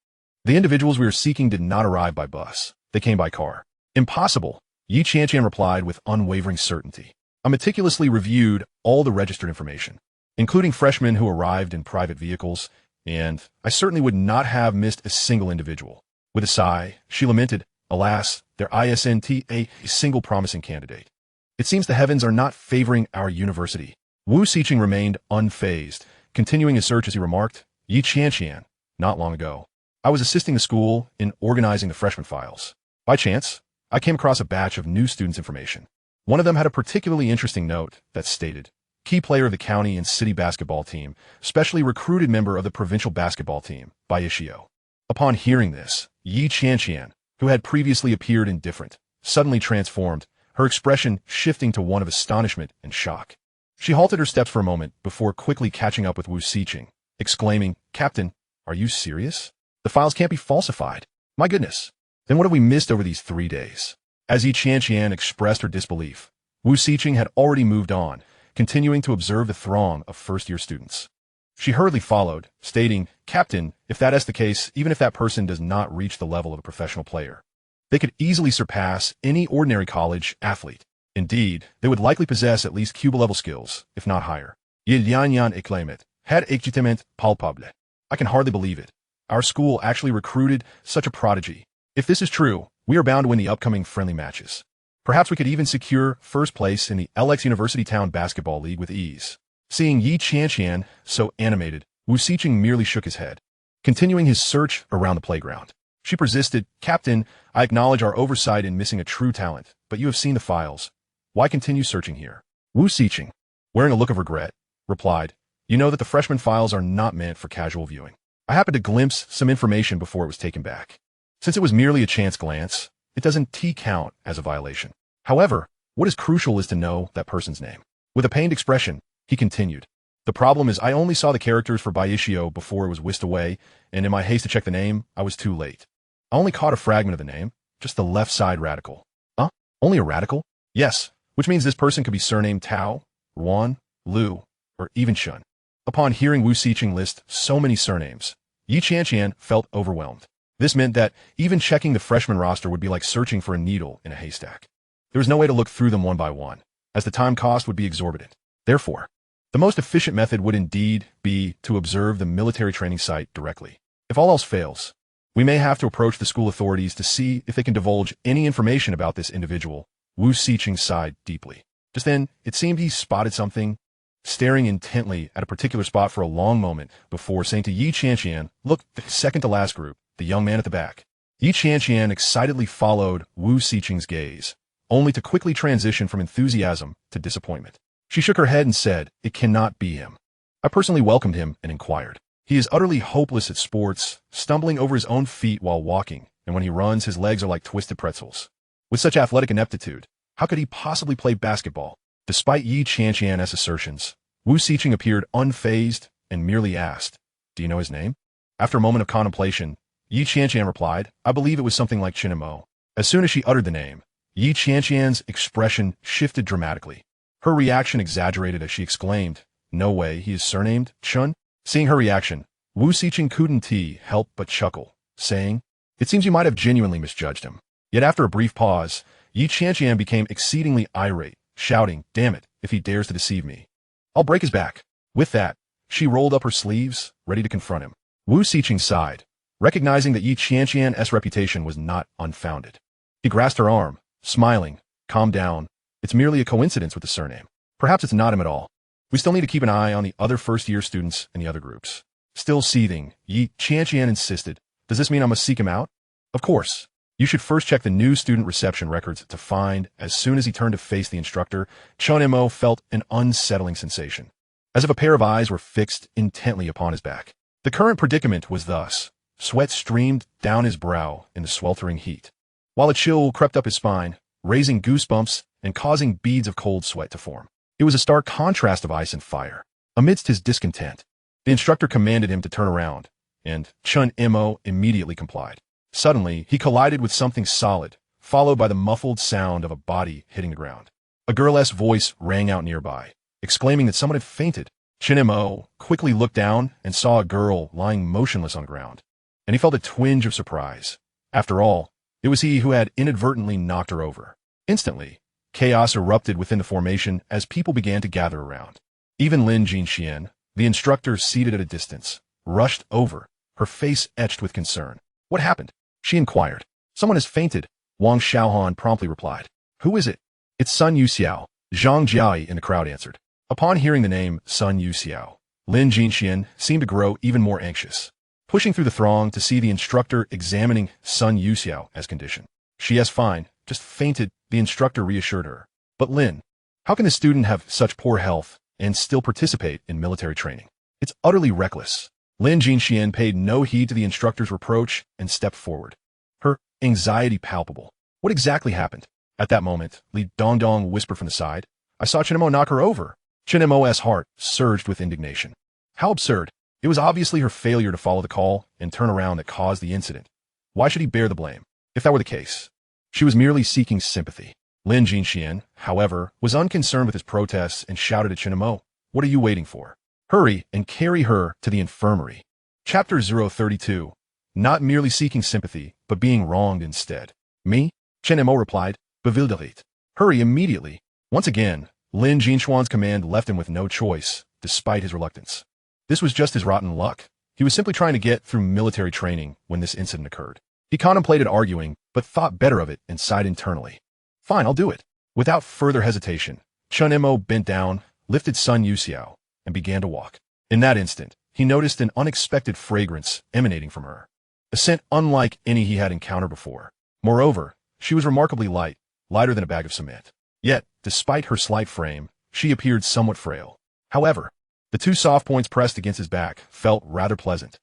The individuals we are seeking did not arrive by bus. They came by car. Impossible, Yi Qianqian replied with unwavering certainty. I meticulously reviewed all the registered information, including freshmen who arrived in private vehicles, and I certainly would not have missed a single individual. With a sigh, she lamented, alas, there isn't a single promising candidate. It seems the heavens are not favoring our university. Wu Xiqing remained unfazed, continuing his search as he remarked, Yi Qianqian, not long ago, I was assisting the school in organizing the freshman files. By chance, I came across a batch of new students' information. One of them had a particularly interesting note that stated, key player of the county and city basketball team, specially recruited member of the provincial basketball team, by Ishio. Upon hearing this, Yi Qianqian, who had previously appeared indifferent, suddenly transformed, her expression shifting to one of astonishment and shock. She halted her steps for a moment before quickly catching up with Wu Xiqing, exclaiming, "Captain, are you serious? The files can't be falsified. My goodness. Then what have we missed over these 3 days?" As Yi Qianqian expressed her disbelief, Wu Xiqing had already moved on, continuing to observe the throng of first-year students. She hurriedly followed, stating, "Captain, if that is the case, even if that person does not reach the level of a professional player, they could easily surpass any ordinary college athlete. Indeed, they would likely possess at least Cuba-level skills, if not higher. Il Yanyan exclaimed, had exitement palpable. I can hardly believe it. Our school actually recruited such a prodigy. If this is true, we are bound to win the upcoming friendly matches. Perhaps we could even secure first place in the LX University Town Basketball League with ease." Seeing Yi Qianqian so animated, Wu Xiqing merely shook his head, continuing his search around the playground. She persisted, "Captain, I acknowledge our oversight in missing a true talent, but you have seen the files. Why continue searching here?" Wu Xiqing, wearing a look of regret, replied, "You know that the freshman files are not meant for casual viewing. I happened to glimpse some information before it was taken back. Since it was merely a chance glance, it doesn't count as a violation. However, what is crucial is to know that person's name." With a pained expression, he continued, "The problem is I only saw the characters for Baishio before it was whisked away, and in my haste to check the name, I was too late. I only caught a fragment of the name, just the left side radical." "Huh? Only a radical?" "Yes, which means this person could be surnamed Tao, Ruan, Liu, or even Shun." Upon hearing Wu Xiqing list so many surnames, Yi Qianqian felt overwhelmed. This meant that even checking the freshman roster would be like searching for a needle in a haystack. There was no way to look through them one by one, as the time cost would be exorbitant. Therefore, the most efficient method would indeed be to observe the military training site directly. If all else fails, we may have to approach the school authorities to see if they can divulge any information about this individual. Wu Xiqing sighed deeply. Just then, it seemed he spotted something, staring intently at a particular spot for a long moment before saying to Yi Qianqian, "Look, the second to last group, the young man at the back." Yi Qianqian excitedly followed Wu Xiqing's gaze, only to quickly transition from enthusiasm to disappointment. She shook her head and said, "It cannot be him." I personally welcomed him and inquired. "He is utterly hopeless at sports, stumbling over his own feet while walking, and when he runs, his legs are like twisted pretzels. With such athletic ineptitude, how could he possibly play basketball?" Despite Yi Qianqian's assertions, Wu Xiqing appeared unfazed and merely asked, "Do you know his name?" After a moment of contemplation, Yi Qianqian replied, "I believe it was something like Chen Mo." As soon as she uttered the name, Yi Qianqian's expression shifted dramatically. Her reaction exaggerated as she exclaimed, "No way, he is surnamed Chun?" Seeing her reaction, Wu Xiqing couldn't help but chuckle, saying, "It seems you might have genuinely misjudged him." Yet after a brief pause, Yi Qianqian became exceedingly irate, shouting, "Damn it, if he dares to deceive me, I'll break his back." With that, she rolled up her sleeves, ready to confront him. Wu Xiqing sighed, recognizing that Yi Qianqian's reputation was not unfounded. He grasped her arm, smiling, "Calm down. It's merely a coincidence with the surname. Perhaps it's not him at all. We still need to keep an eye on the other first-year students in the other groups." Still seething, Yi Qianqian insisted, "Does this mean I must seek him out?" "Of course. You should first check the new student reception records to find." As soon as he turned to face the instructor, Chen Mo felt an unsettling sensation, as if a pair of eyes were fixed intently upon his back. The current predicament was thus. Sweat streamed down his brow in the sweltering heat, while a chill crept up his spine, raising goosebumps and causing beads of cold sweat to form. It was a stark contrast of ice and fire. Amidst his discontent, the instructor commanded him to turn around, and Chen Mo immediately complied. Suddenly, he collided with something solid, followed by the muffled sound of a body hitting the ground. A girl's voice rang out nearby, exclaiming that someone had fainted. Chen Mo quickly looked down and saw a girl lying motionless on the ground, and he felt a twinge of surprise. After all, it was he who had inadvertently knocked her over. Instantly, chaos erupted within the formation as people began to gather around. Even Lin Jinxian, the instructor seated at a distance, rushed over, her face etched with concern. "What happened?" she inquired. "Someone has fainted," Wang Xiaohan promptly replied. "Who is it?" "It's Sun Yusa," Zhang Jiai in the crowd answered. Upon hearing the name Sun Yusa, Lin Jinxian seemed to grow even more anxious, pushing through the throng to see the instructor examining Sun Yusa's condition. "She is fine, just fainted," the instructor reassured her. "But Lin, how can a student have such poor health and still participate in military training? It's utterly reckless." Lin Jinxian paid no heed to the instructor's reproach and stepped forward, her anxiety palpable. "What exactly happened?" At that moment, Li Dongdong whispered from the side, I saw Chen Mo knock her over. Chen Mo's heart surged with indignation. How absurd. It was obviously her failure to follow the call and turn around that caused the incident. Why should he bear the blame? If that were the case, she was merely seeking sympathy. Lin Jinxian, however, was unconcerned with his protests and shouted at Chen Mo, what are you waiting for? Hurry and carry her to the infirmary. Chapter 032. Not merely seeking sympathy, but being wronged instead. Me? Chen Mo replied, bewildered. Hurry immediately. Once again, Lin Jinxuan's command left him with no choice, despite his reluctance. This was just his rotten luck. He was simply trying to get through military training when this incident occurred. He contemplated arguing, but thought better of it and sighed internally. Fine, I'll do it. Without further hesitation, Chen Mo bent down, lifted Sun Yusa, and began to walk. In that instant, he noticed an unexpected fragrance emanating from her. A scent unlike any he had encountered before. Moreover, she was remarkably light, lighter than a bag of cement. Yet, despite her slight frame, she appeared somewhat frail. However, the two soft points pressed against his back felt rather pleasant.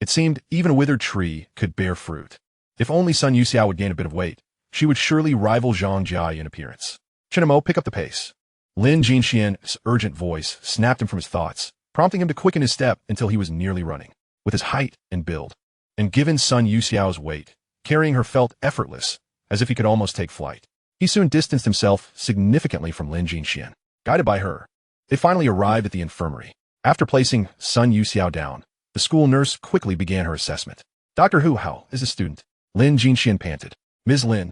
It seemed even a withered tree could bear fruit. If only Sun Yusa would gain a bit of weight, she would surely rival Zhang Jia in appearance. Chen Mo, pick up the pace. Lin Jinxian's urgent voice snapped him from his thoughts, prompting him to quicken his step until he was nearly running. With his height and build, and given Sun Yusa's weight, carrying her felt effortless, as if he could almost take flight. He soon distanced himself significantly from Lin Jinxian. Guided by her, they finally arrived at the infirmary. After placing Sun Yusa down, the school nurse quickly began her assessment. Dr. Hu, how is the student? Lin Jinxian panted. Ms. Lin,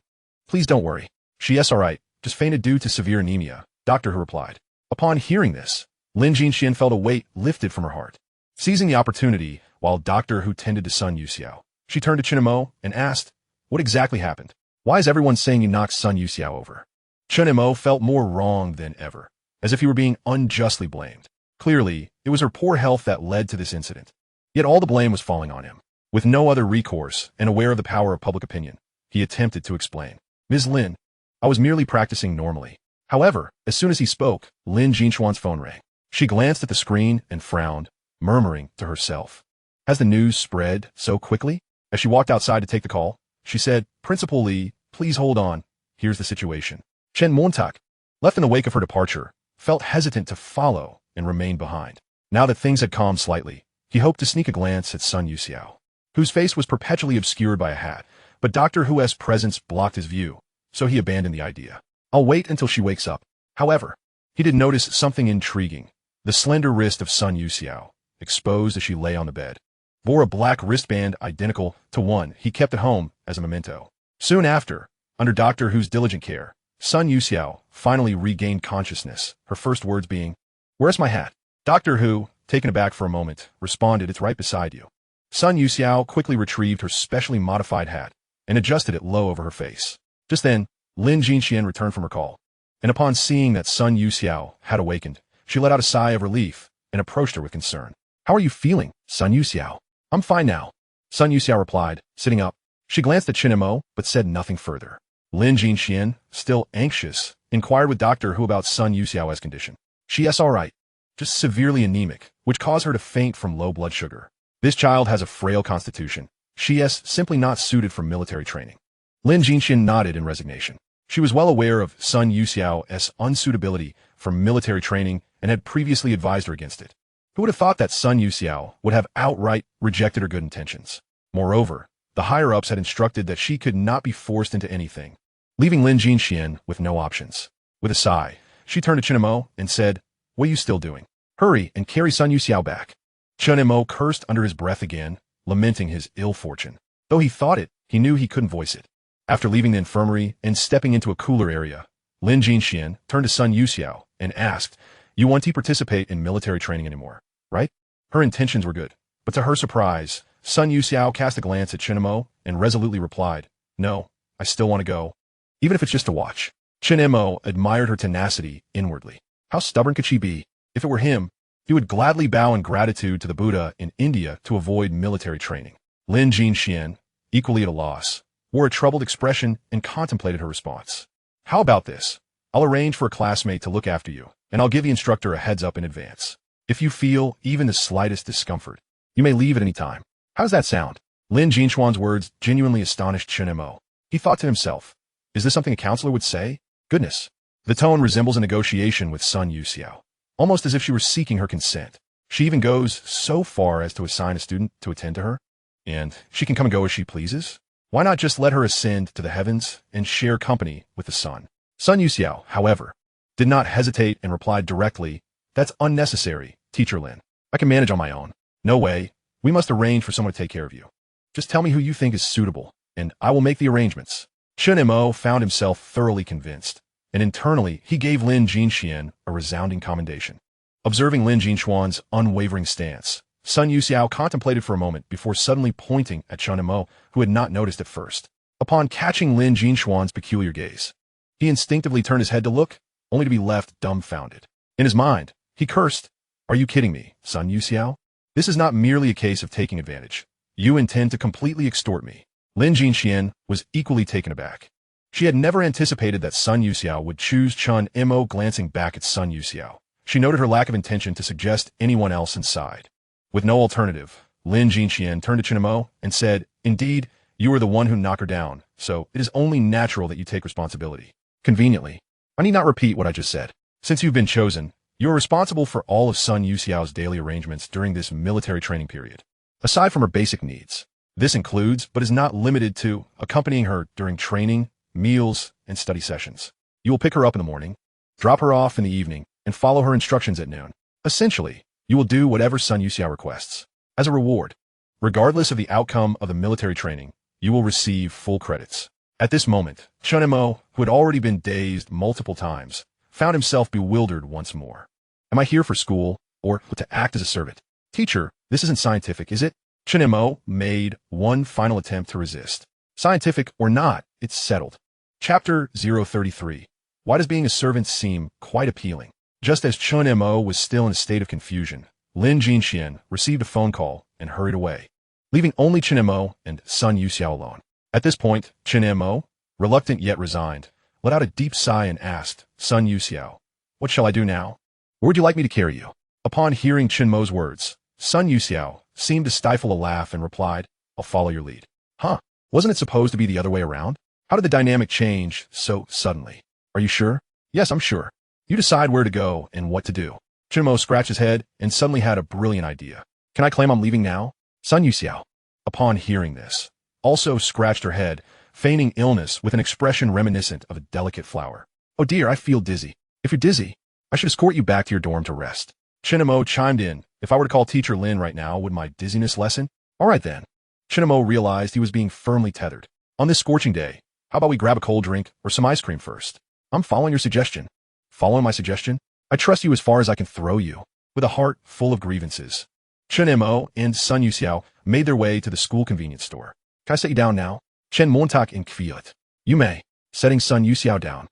please don't worry. She's all right, just fainted due to severe anemia, Dr. Hu replied. Upon hearing this, Lin Jinxian felt a weight lifted from her heart. Seizing the opportunity, while Dr. Hu tended to Sun Yusa, she turned to Chen Mo and asked, what exactly happened? Why is everyone saying you knocked Sun Yusa over? Chen Mo felt more wronged than ever, as if he were being unjustly blamed. Clearly, it was her poor health that led to this incident. Yet all the blame was falling on him. With no other recourse and aware of the power of public opinion, he attempted to explain. Ms. Lin, I was merely practicing normally. However, as soon as he spoke, Lin Jinxuan's phone rang. She glanced at the screen and frowned, murmuring to herself. Has the news spread so quickly? As she walked outside to take the call, she said, Principal Li, please hold on. Here's the situation. Chen Montak, left in the wake of her departure, felt hesitant to follow and remain behind. Now that things had calmed slightly, he hoped to sneak a glance at Sun Yusa, whose face was perpetually obscured by a hat, but Dr. Hu's presence blocked his view, so he abandoned the idea. I'll wait until she wakes up. However, he did notice something intriguing. The slender wrist of Sun Yusa, exposed as she lay on the bed, bore a black wristband identical to one he kept at home as a memento. Soon after, under Dr. Hu's diligent care, Sun Yusa finally regained consciousness, her first words being, Where's my hat? Dr. Hu, taken aback for a moment, responded, It's right beside you. Sun Yusa quickly retrieved her specially modified hat and adjusted it low over her face. Just then, Lin Jinxian returned from her call, and upon seeing that Sun Yusa had awakened, she let out a sigh of relief and approached her with concern. How are you feeling, Sun Yusa? I'm fine now, Sun Yusa replied, sitting up. She glanced at Chen Mo, but said nothing further. Lin Jinxian, still anxious, inquired with Dr. Hu about Sun Yusa's condition. She's all right, just severely anemic, which caused her to faint from low blood sugar. This child has a frail constitution. She's simply not suited for military training. Lin Jinxian nodded in resignation. She was well aware of Sun Yusa's unsuitability for military training and had previously advised her against it. Who would have thought that Sun Yusa would have outright rejected her good intentions? Moreover, the higher-ups had instructed that she could not be forced into anything, leaving Lin Jinxian with no options. With a sigh, she turned to Chen Mo and said, What are you still doing? Hurry and carry Sun Yusa back. Chen Mo cursed under his breath again, lamenting his ill fortune. Though he thought it, he knew he couldn't voice it. After leaving the infirmary and stepping into a cooler area, Lin Jinxian turned to Sun Yusa and asked, You won't participate in military training anymore, right? Her intentions were good, but to her surprise, Sun Yusa cast a glance at Chen Mo and resolutely replied, No, I still want to go, even if it's just to watch. Chen Mo admired her tenacity inwardly. How stubborn could she be? If it were him, he would gladly bow in gratitude to the Buddha in India to avoid military training. Lin Jinxian, equally at a loss, wore a troubled expression and contemplated her response. How about this? I'll arrange for a classmate to look after you, and I'll give the instructor a heads up in advance. If you feel even the slightest discomfort, you may leave at any time. How does that sound? Lin Jinxuan's words genuinely astonished Chen Mo. He thought to himself, Is this something a counselor would say? Goodness. The tone resembles a negotiation with Sun Yusa, almost as if she were seeking her consent. She even goes so far as to assign a student to attend to her. And she can come and go as she pleases? Why not just let her ascend to the heavens and share company with the sun? Sun Yusa, however, did not hesitate and replied directly, "That's unnecessary, Teacher Lin. I can manage on my own." "No way. We must arrange for someone to take care of you. Just tell me who you think is suitable, and I will make the arrangements." Chen Mo found himself thoroughly convinced, and internally he gave Lin Jinxian a resounding commendation. Observing Lin Jinxuan's unwavering stance, Sun Yusa contemplated for a moment before suddenly pointing at Chen Mo, who had not noticed at first. Upon catching Lin Jinxuan's peculiar gaze, he instinctively turned his head to look, only to be left dumbfounded. In his mind, he cursed, "Are you kidding me, Sun Yusa? This is not merely a case of taking advantage. You intend to completely extort me." Lin Jinxian was equally taken aback. She had never anticipated that Sun Yusa would choose Chen Mo. Glancing back at Sun Yusa, she noted her lack of intention to suggest anyone else inside. With no alternative, Lin Jinxian turned to Chen Mo and said, "Indeed, you are the one who knocked her down, so it is only natural that you take responsibility." Conveniently, I need not repeat what I just said. Since you've been chosen, you are responsible for all of Sun Yusa's daily arrangements during this military training period. Aside from her basic needs, this includes, but is not limited to, accompanying her during training, meals, and study sessions. You will pick her up in the morning, drop her off in the evening, and follow her instructions at noon. Essentially, you will do whatever Sun Yusa requests. As a reward, regardless of the outcome of the military training, you will receive full credits. At this moment, Chen Mo, who had already been dazed multiple times, found himself bewildered once more. Am I here for school, or to act as a servant? Teacher, this isn't scientific, is it? Chen Mo made one final attempt to resist. Scientific or not, it's settled. Chapter 033. Why does being a servant seem quite appealing? Just as Chen Mo was still in a state of confusion, Lin Jinxian received a phone call and hurried away, leaving only Chen Mo and Sun Yusa alone. At this point, Chen Mo, reluctant yet resigned, let out a deep sigh and asked, "Sun Yusa, what shall I do now? Where would you like me to carry you?" Upon hearing Chen Mo's words, Sun Yusa seemed to stifle a laugh and replied, "I'll follow your lead." Huh? Wasn't it supposed to be the other way around? How did the dynamic change so suddenly? Are you sure? Yes, I'm sure. You decide where to go and what to do. Chen Mo scratched his head and suddenly had a brilliant idea. Can I claim I'm leaving now? Sun Yusa, upon hearing this, also scratched her head, feigning illness with an expression reminiscent of a delicate flower. "Oh dear, I feel dizzy. If you're dizzy, I should escort you back to your dorm to rest." Chen Mo chimed in, "If I were to call Teacher Lin right now, would my dizziness lessen?" "All right then." Chen Mo realized he was being firmly tethered. "On this scorching day, how about we grab a cold drink or some ice cream first?" "I'm following your suggestion." "Following my suggestion? I trust you as far as I can throw you." With a heart full of grievances, Chen Mo and Sun Yusa made their way to the school convenience store. "Can I set you down now?" Chen Montak in Kviat. "You may." Setting Sun Yusa down,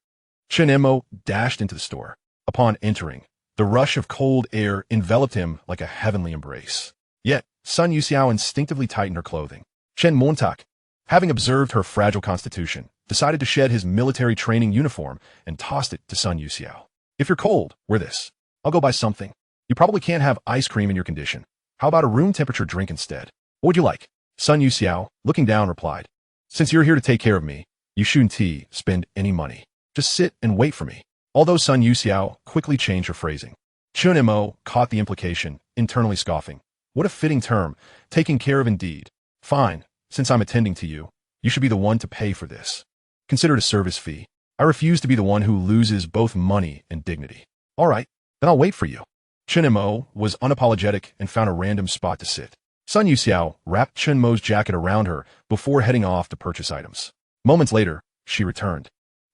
Chen Mo dashed into the store. Upon entering, the rush of cold air enveloped him like a heavenly embrace. Yet, Sun Yusa instinctively tightened her clothing. Chen Montak, having observed her fragile constitution, decided to shed his military training uniform and tossed it to Sun Yusa. "If you're cold, wear this. I'll go buy something. You probably can't have ice cream in your condition. How about a room temperature drink instead? What would you like?" Sun Yusa, looking down, replied, "Since you're here to take care of me, you shouldn't spend any money. Just sit and wait for me." Although Sun Yusa quickly changed her phrasing, Chen Mo caught the implication, internally scoffing. What a fitting term, taking care of indeed. "Fine, since I'm attending to you, you should be the one to pay for this. Consider it a service fee. I refuse to be the one who loses both money and dignity." "All right, then I'll wait for you." Chen Mo was unapologetic and found a random spot to sit. Sun Yusa wrapped Chen Mo's jacket around her before heading off to purchase items. Moments later, she returned,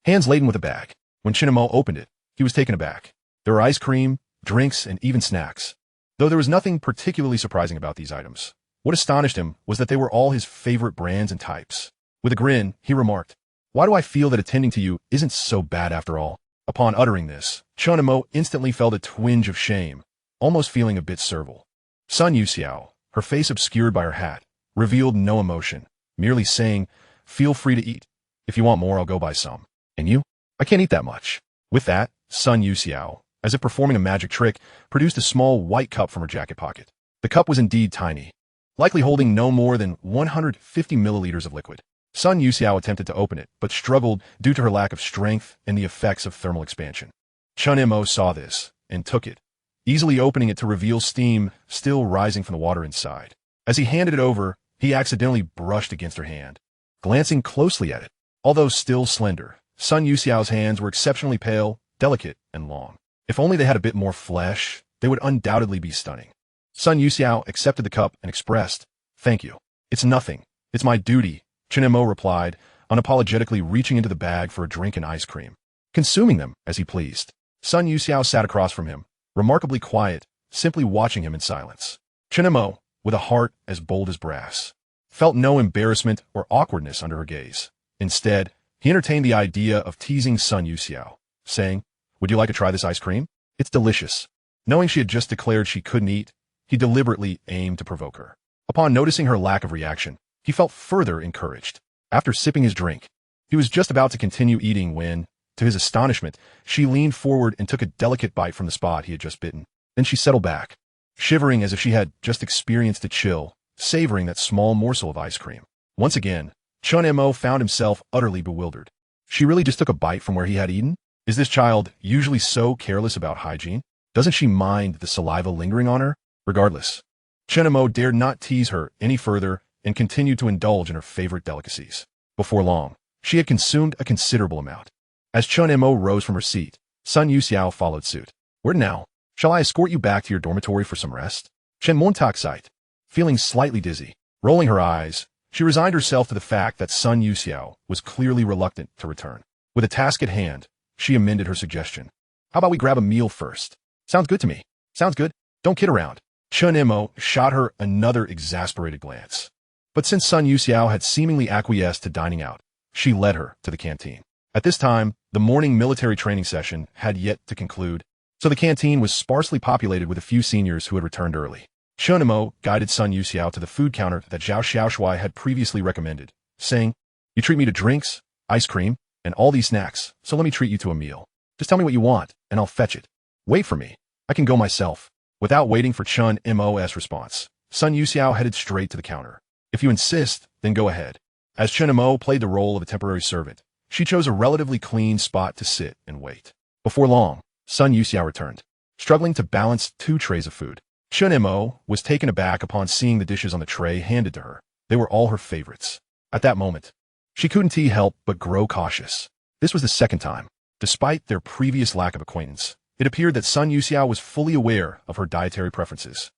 hands laden with a bag. When Chen Mo opened it, he was taken aback. There were ice cream, drinks, and even snacks. Though there was nothing particularly surprising about these items, what astonished him was that they were all his favorite brands and types. With a grin, he remarked, "Why do I feel that attending to you isn't so bad after all?" Upon uttering this, Chen Mo instantly felt a twinge of shame, almost feeling a bit servile. Sun Yusa, her face obscured by her hat, revealed no emotion, merely saying, "Feel free to eat. If you want more, I'll go buy some. And you? I can't eat that much." With that, Sun Yusa, as if performing a magic trick, produced a small white cup from her jacket pocket. The cup was indeed tiny, likely holding no more than 150 milliliters of liquid. Sun Yusa attempted to open it, but struggled due to her lack of strength and the effects of thermal expansion. Chen Mo saw this and took it, easily opening it to reveal steam still rising from the water inside. As he handed it over, he accidentally brushed against her hand. Glancing closely at it, although still slender, Sun Yusa's hands were exceptionally pale, delicate, and long. If only they had a bit more flesh, they would undoubtedly be stunning. Sun Yusa accepted the cup and expressed, "Thank you. It's nothing. It's my duty," Chen Mo replied, unapologetically reaching into the bag for a drink and ice cream, consuming them as he pleased. Sun Yusa sat across from him, remarkably quiet, simply watching him in silence. Chen Mo, with a heart as bold as brass, felt no embarrassment or awkwardness under her gaze. Instead, he entertained the idea of teasing Sun Yusa, saying, "Would you like to try this ice cream? It's delicious." Knowing she had just declared she couldn't eat, he deliberately aimed to provoke her. Upon noticing her lack of reaction, he felt further encouraged. After sipping his drink, he was just about to continue eating when, to his astonishment, she leaned forward and took a delicate bite from the spot he had just bitten. Then she settled back, shivering as if she had just experienced a chill, savoring that small morsel of ice cream. Once again, Chen Mo found himself utterly bewildered. She really just took a bite from where he had eaten? Is this child usually so careless about hygiene? Doesn't she mind the saliva lingering on her? Regardless, Chen Mo dared not tease her any further and continued to indulge in her favorite delicacies. Before long, she had consumed a considerable amount. As Chen Mo rose from her seat, Sun Yusa followed suit. "Where now? Shall I escort you back to your dormitory for some rest?" Chen Mo sighed, feeling slightly dizzy. Rolling her eyes, she resigned herself to the fact that Sun Yusa was clearly reluctant to return. With a task at hand, she amended her suggestion. "How about we grab a meal first?" "Sounds good to me." "Sounds good. Don't kid around." Chen Mo shot her another exasperated glance. But since Sun Yusa had seemingly acquiesced to dining out, she led her to the canteen. At this time, the morning military training session had yet to conclude, so the canteen was sparsely populated with a few seniors who had returned early. Chen Mo guided Sun Yusa to the food counter that Zhao Xiaoshui had previously recommended, saying, "You treat me to drinks, ice cream, and all these snacks, so let me treat you to a meal. Just tell me what you want, and I'll fetch it. Wait for me. I can go myself." Without waiting for Chen Mo's response, Sun Yusa headed straight to the counter. "If you insist, then go ahead." As Chen Mo played the role of a temporary servant, she chose a relatively clean spot to sit and wait. Before long, Sun Yusa returned, struggling to balance 2 trays of food. Chen Mo was taken aback upon seeing the dishes on the tray handed to her. They were all her favorites. At that moment, she couldn't help but grow cautious. This was the second time. Despite their previous lack of acquaintance, it appeared that Sun Yusa was fully aware of her dietary preferences.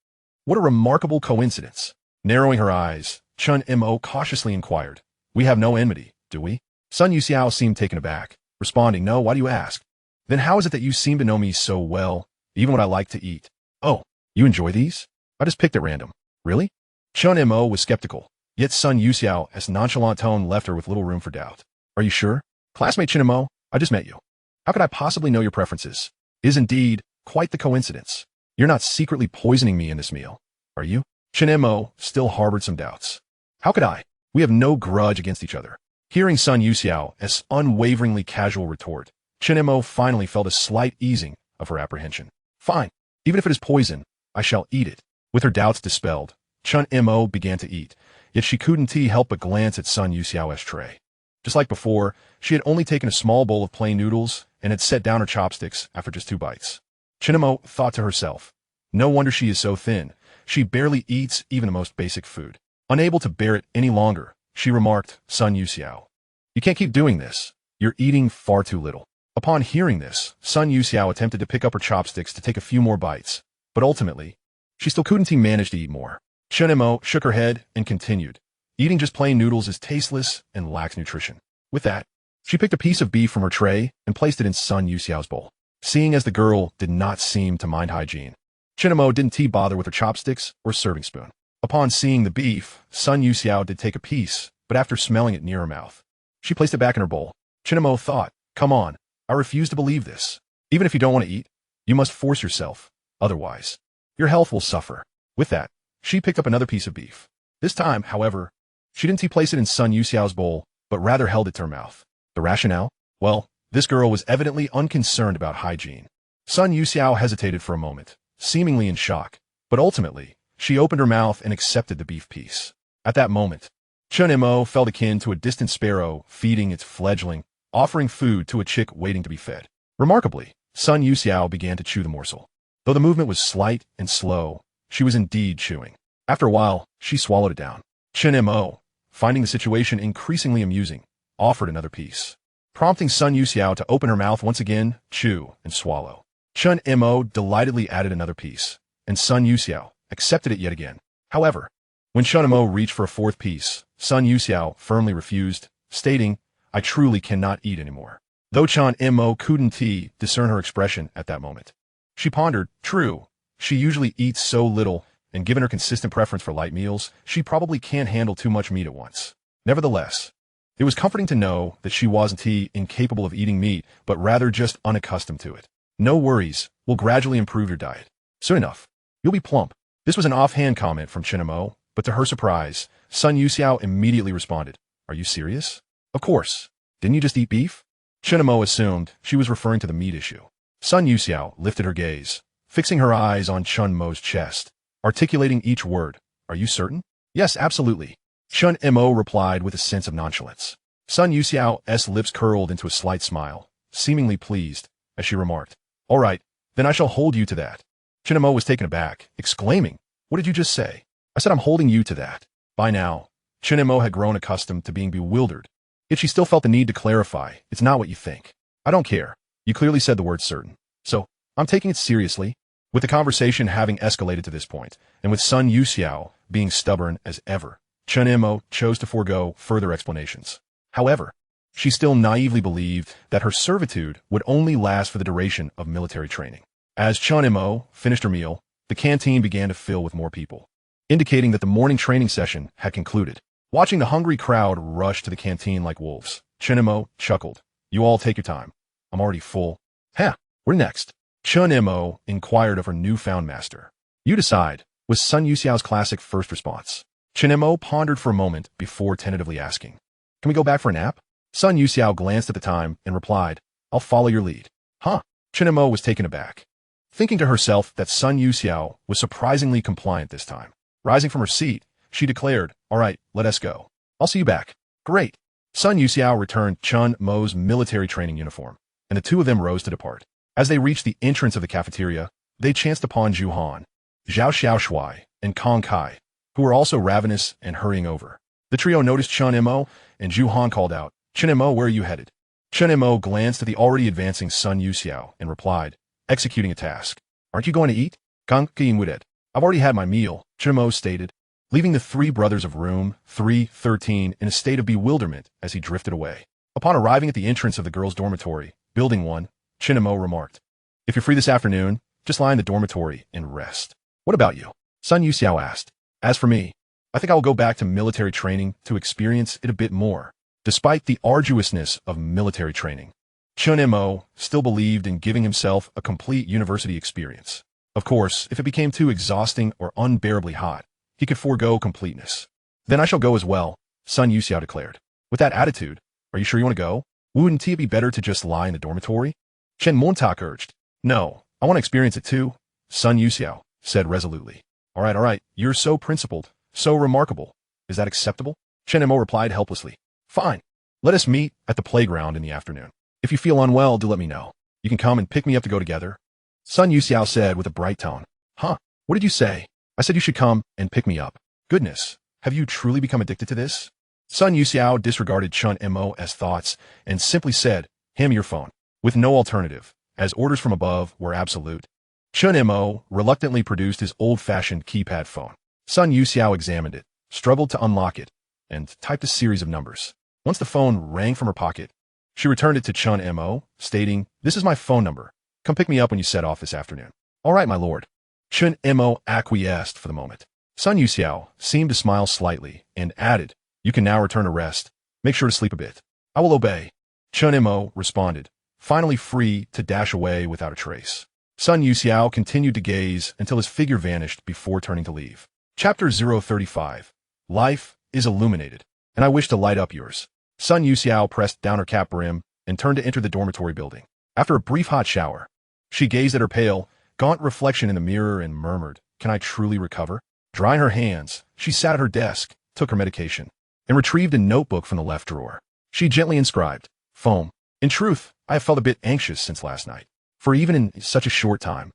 What a remarkable coincidence. Narrowing her eyes, Chen Mo cautiously inquired, "We have no enmity, do we?" Sun Yusa seemed taken aback, responding, "No, why do you ask?" "Then how is it that you seem to know me so well, even what I like to eat?" "Oh, you enjoy these?" "I just picked at random." "Really?" Chen Mo was skeptical, yet Sun Yusa's nonchalant tone left her with little room for doubt. "Are you sure?" "Classmate Chen Mo, I just met you. How could I possibly know your preferences?" "It is indeed quite the coincidence. You're not secretly poisoning me in this meal, are you?" Chen Mo still harbored some doubts. "How could I? We have no grudge against each other." Hearing Sun Yusa's unwaveringly casual retort, Chen Mo finally felt a slight easing of her apprehension. "Fine. Even if it is poison, I shall eat it." With her doubts dispelled, Chen Mo began to eat, yet she couldn't help but glance at Sun Yusa's tray. Just like before, she had only taken a small bowl of plain noodles and had set down her chopsticks after just 2 bites. Chen Mo thought to herself, "No wonder she is so thin. She barely eats even the most basic food." Unable to bear it any longer, she remarked, "Sun Yusa, you can't keep doing this. You're eating far too little." Upon hearing this, Sun Yusa attempted to pick up her chopsticks to take a few more bites, but ultimately, she still couldn't manage to eat more. Chen Mo shook her head and continued, "Eating just plain noodles is tasteless and lacks nutrition." With that, she picked a piece of beef from her tray and placed it in Sun Yusa's bowl. Seeing as the girl did not seem to mind hygiene, Chen Mo didn't bother with her chopsticks or serving spoon. Upon seeing the beef, Sun Yusa did take a piece, but after smelling it near her mouth, she placed it back in her bowl. Chen Mo thought, "Come on, I refuse to believe this. Even if you don't want to eat, you must force yourself. Otherwise, your health will suffer." With that, she picked up another piece of beef. This time, however, she didn't place it in Sun Yusa's bowl, but rather held it to her mouth. The rationale? Well, this girl was evidently unconcerned about hygiene. Sun Yusa hesitated for a moment, seemingly in shock, but ultimately, she opened her mouth and accepted the beef piece. At that moment, Chen Mo felt akin to a distant sparrow feeding its fledgling, offering food to a chick waiting to be fed. Remarkably, Sun Yusa began to chew the morsel. Though the movement was slight and slow, she was indeed chewing. After a while, she swallowed it down. Chen Mo, finding the situation increasingly amusing, offered another piece, prompting Sun Yusa to open her mouth once again, chew, and swallow. Chen Mo delightedly added another piece, and Sun Yusa accepted it yet again. However, when Chen Mo reached for a fourth piece, Sun Yusa firmly refused, stating, "I truly cannot eat anymore." Though Chen Mo couldn't discern her expression at that moment. She pondered, true, she usually eats so little, and given her consistent preference for light meals, she probably can't handle too much meat at once. Nevertheless, it was comforting to know that she wasn't incapable of eating meat, but rather just unaccustomed to it. No worries, we'll gradually improve your diet. Soon enough, you'll be plump. This was an offhand comment from Chen Mo, but to her surprise, Sun Yusa immediately responded, "Are you serious? Of course. Didn't you just eat beef?" Chen Mo assumed she was referring to the meat issue. Sun Yusa lifted her gaze, fixing her eyes on Chen Mo's chest, articulating each word. "Are you certain?" "Yes, absolutely." Chen Mo replied with a sense of nonchalance. Sun Yusa's lips curled into a slight smile, seemingly pleased, as she remarked, "All right, then I shall hold you to that." Chen Mo was taken aback, exclaiming, "What did you just say?" "I said I'm holding you to that." By now, Chen Mo had grown accustomed to being bewildered, yet she still felt the need to clarify, "It's not what you think." "I don't care. You clearly said the word certain. So, I'm taking it seriously." With the conversation having escalated to this point, and with Sun Yusa being stubborn as ever, Chen Mo chose to forego further explanations. However, she still naively believed that her servitude would only last for the duration of military training. As Chen Mo finished her meal, the canteen began to fill with more people, indicating that the morning training session had concluded. Watching the hungry crowd rush to the canteen like wolves, Chen Mo chuckled. "You all take your time. I'm already full." "Huh, we're next." Chen Mo inquired of her newfound master. "You decide," was Sun Yusa's classic first response. Chen Mo pondered for a moment before tentatively asking, "Can we go back for a nap?" Sun Yusa glanced at the time and replied, "I'll follow your lead." "Huh?" Chen Mo was taken aback, thinking to herself that Sun Yusa was surprisingly compliant this time. Rising from her seat, she declared, "All right, let us go. I'll see you back." "Great." Sun Yusa returned Chen Mo's military training uniform, and the two of them rose to depart. As they reached the entrance of the cafeteria, they chanced upon Zhu Han, Zhao Xiaoshui, and Kong Kai, who were also ravenous and hurrying over. The trio noticed Chen Mo, and Zhu Han called out, "Chen Mo, where are you headed?" Chen Mo glanced at the already advancing Sun Yusa and replied, "Executing a task." "Aren't you going to eat?" "Kong Kai Mudet. I've already had my meal," Chen Mo stated, leaving the three brothers of room 313 in a state of bewilderment as he drifted away. Upon arriving at the entrance of the girls' dormitory, Building 1, Chen Mo remarked, "If you're free this afternoon, just lie in the dormitory and rest." "What about you?" Sun Yusa asked. "As for me, I think I will go back to military training to experience it a bit more." Despite the arduousness of military training, Chen Mo still believed in giving himself a complete university experience. Of course, if it became too exhausting or unbearably hot, he could forego completeness. "Then I shall go as well," Sun Yusa declared. "With that attitude, are you sure you want to go? Wouldn't it be better to just lie in the dormitory?" Chen Montak urged. "No, I want to experience it too," Sun Yusa said resolutely. All right, you're so principled, so remarkable. Is that acceptable?" Chen Mo replied helplessly. "Fine. Let us meet at the playground in the afternoon. If you feel unwell, do let me know. You can come and pick me up to go together." Sun Yusa said with a bright tone. "Huh? What did you say?" "I said you should come and pick me up." "Goodness, have you truly become addicted to this?" Sun Yusa disregarded Chen Mo's thoughts and simply said, "Hand me your phone," with no alternative, as orders from above were absolute. Chen Mo reluctantly produced his old-fashioned keypad phone. Sun Yusa examined it, struggled to unlock it, and typed a series of numbers. Once the phone rang from her pocket, she returned it to Chen Mo, stating, "This is my phone number. Come pick me up when you set off this afternoon." "All right, my lord." Chen Mo acquiesced for the moment. Sun Yusa seemed to smile slightly and added, "You can now return to rest. Make sure to sleep a bit." "I will obey," Chen Mo responded, finally free to dash away without a trace. Sun Yusa continued to gaze until his figure vanished before turning to leave. Chapter 035. Life is illuminated, and I wish to light up yours. Sun Yusa pressed down her cap brim and turned to enter the dormitory building. After a brief hot shower, she gazed at her pale, gaunt reflection in the mirror and murmured, "Can I truly recover?" Drying her hands, she sat at her desk, took her medication, and retrieved a notebook from the left drawer. She gently inscribed, "Foam. In truth, I have felt a bit anxious since last night. For even in such a short time,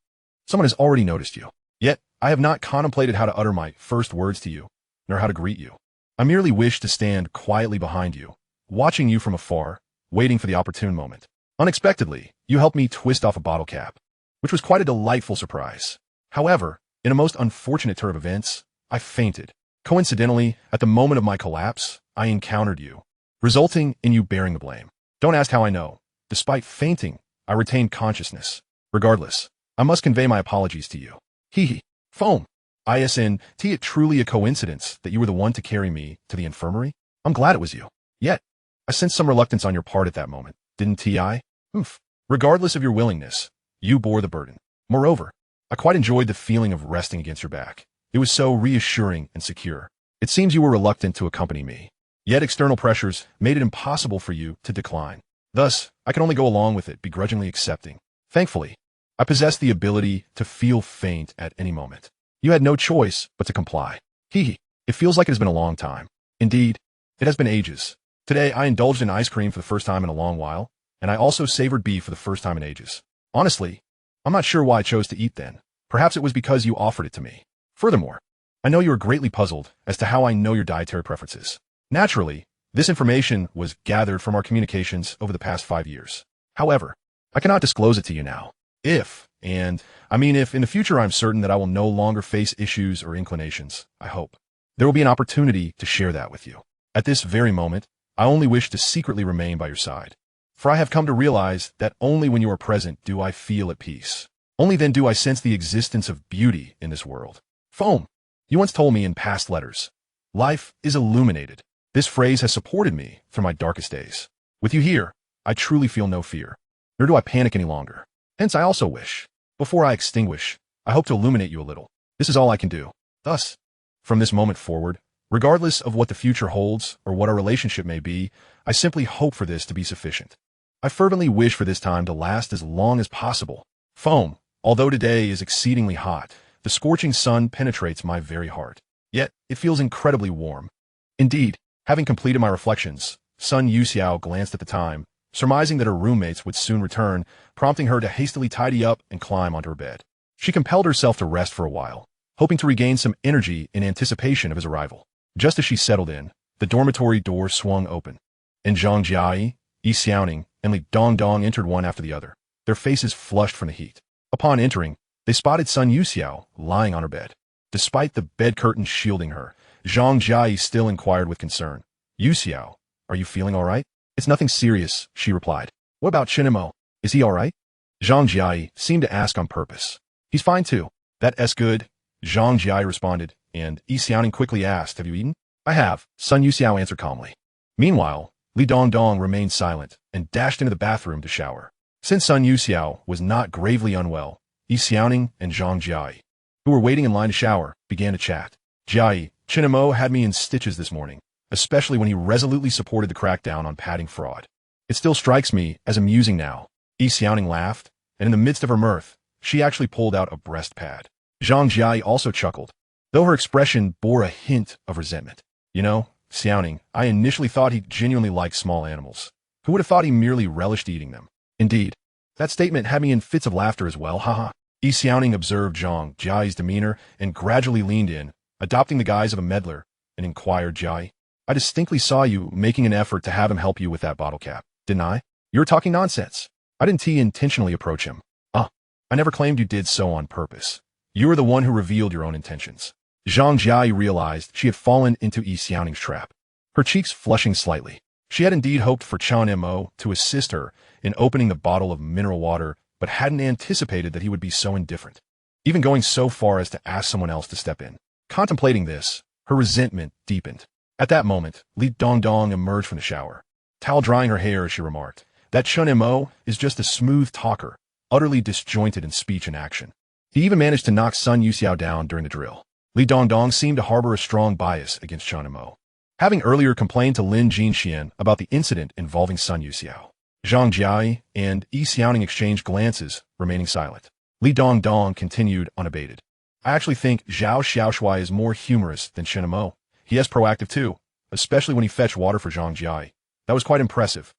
someone has already noticed you. Yet, I have not contemplated how to utter my first words to you, nor how to greet you. I merely wish to stand quietly behind you, watching you from afar, waiting for the opportune moment. Unexpectedly, you helped me twist off a bottle cap, which was quite a delightful surprise. However, in a most unfortunate turn of events, I fainted. Coincidentally, at the moment of my collapse, I encountered you, resulting in you bearing the blame. Don't ask how I know. Despite fainting, I retained consciousness. Regardless, I must convey my apologies to you. Hee. Foam. Isn't it truly a coincidence that you were the one to carry me to the infirmary? I'm glad it was you. Yet, I sensed some reluctance on your part at that moment, didn't I? Regardless of your willingness, you bore the burden. Moreover, I quite enjoyed the feeling of resting against your back. It was so reassuring and secure. It seems you were reluctant to accompany me. Yet external pressures made it impossible for you to decline. Thus, I could only go along with it, begrudgingly accepting. Thankfully, I possessed the ability to feel faint at any moment. You had no choice but to comply. It feels like it has been a long time. Indeed, it has been ages. Today, I indulged in ice cream for the first time in a long while, and I also savored beef for the first time in ages. Honestly, I'm not sure why I chose to eat then. Perhaps it was because you offered it to me. Furthermore, I know you are greatly puzzled as to how I know your dietary preferences. Naturally, this information was gathered from our communications over the past 5 years. However, I cannot disclose it to you now. If in the future I'm certain that I will no longer face issues or inclinations, I hope there will be an opportunity to share that with you. At this very moment, I only wish to secretly remain by your side. For I have come to realize that only when you are present do I feel at peace. Only then do I sense the existence of beauty in this world. Foam. You once told me in past letters, life is illuminated. This phrase has supported me through my darkest days. With you here, I truly feel no fear, nor do I panic any longer. Hence, I also wish, before I extinguish, I hope to illuminate you a little. This is all I can do. Thus, from this moment forward, regardless of what the future holds or what our relationship may be, I simply hope for this to be sufficient. I fervently wish for this time to last as long as possible. Foam. Although today is exceedingly hot, the scorching sun penetrates my very heart. Yet, it feels incredibly warm. Indeed, having completed my reflections, Sun Yusa glanced at the time, surmising that her roommates would soon return, prompting her to hastily tidy up and climb onto her bed. She compelled herself to rest for a while, hoping to regain some energy in anticipation of his arrival. Just as she settled in, the dormitory door swung open, and Zhang Jiai, Yi Xiaoning, and Li Dongdong entered one after the other, their faces flushed from the heat. Upon entering, they spotted Sun Yusa lying on her bed. Despite the bed curtains shielding her, Zhang Jiai still inquired with concern. "Yusa, are you feeling all right?" "It's nothing serious," she replied. "What about Chen Mo? Is he all right?" Zhang Jiai seemed to ask on purpose. "He's fine too." "That's good," Zhang Jiai responded, and Yi Xiaoning quickly asked, "Have you eaten?" "I have," Sun Yusa answered calmly. Meanwhile, Li Dongdong remained silent and dashed into the bathroom to shower. Since Sun Yusa was not gravely unwell, Yi Xiaoning and Zhang Jiai, who were waiting in line to shower, began to chat. "Jiai, Chen Mo had me in stitches this morning, especially when he resolutely supported the crackdown on padding fraud. It still strikes me as amusing now." Yi Xiaoning laughed, and in the midst of her mirth, she actually pulled out a breast pad. Zhang Jiai also chuckled, though her expression bore a hint of resentment. "You know, Xiaoning, I initially thought he genuinely liked small animals. Who would have thought he merely relished eating them? Indeed, that statement had me in fits of laughter as well, haha." Yi Xiaoning observed Zhang Jiai's demeanor and gradually leaned in, adopting the guise of a meddler, and inquired, "Jiai, I distinctly saw you making an effort to have him help you with that bottle cap, didn't I? You were talking nonsense. I didn't intentionally approach him." I never claimed you did so on purpose. You were the one who revealed your own intentions." Zhang Jiai realized she had fallen into Yi Xiaoning's trap, her cheeks flushing slightly. She had indeed hoped for Chen Mo to assist her in opening the bottle of mineral water, but hadn't anticipated that he would be so indifferent, even going so far as to ask someone else to step in. Contemplating this, her resentment deepened. At that moment, Li Dongdong emerged from the shower, towel drying her hair as she remarked, "That Chen Mo is just a smooth talker, utterly disjointed in speech and action. He even managed to knock Sun Yusa down during the drill." Li Dongdong seemed to harbor a strong bias against Chen Mo, having earlier complained to Lin Jinxian about the incident involving Sun Yusa. Zhang Jiai and Yi Xiaoning exchanged glances, remaining silent. Li Dongdong continued unabated. "I actually think Zhao Xiaoshui is more humorous than Chen Mo. He is proactive too, especially when he fetched water for Zhang Jiai. That was quite impressive.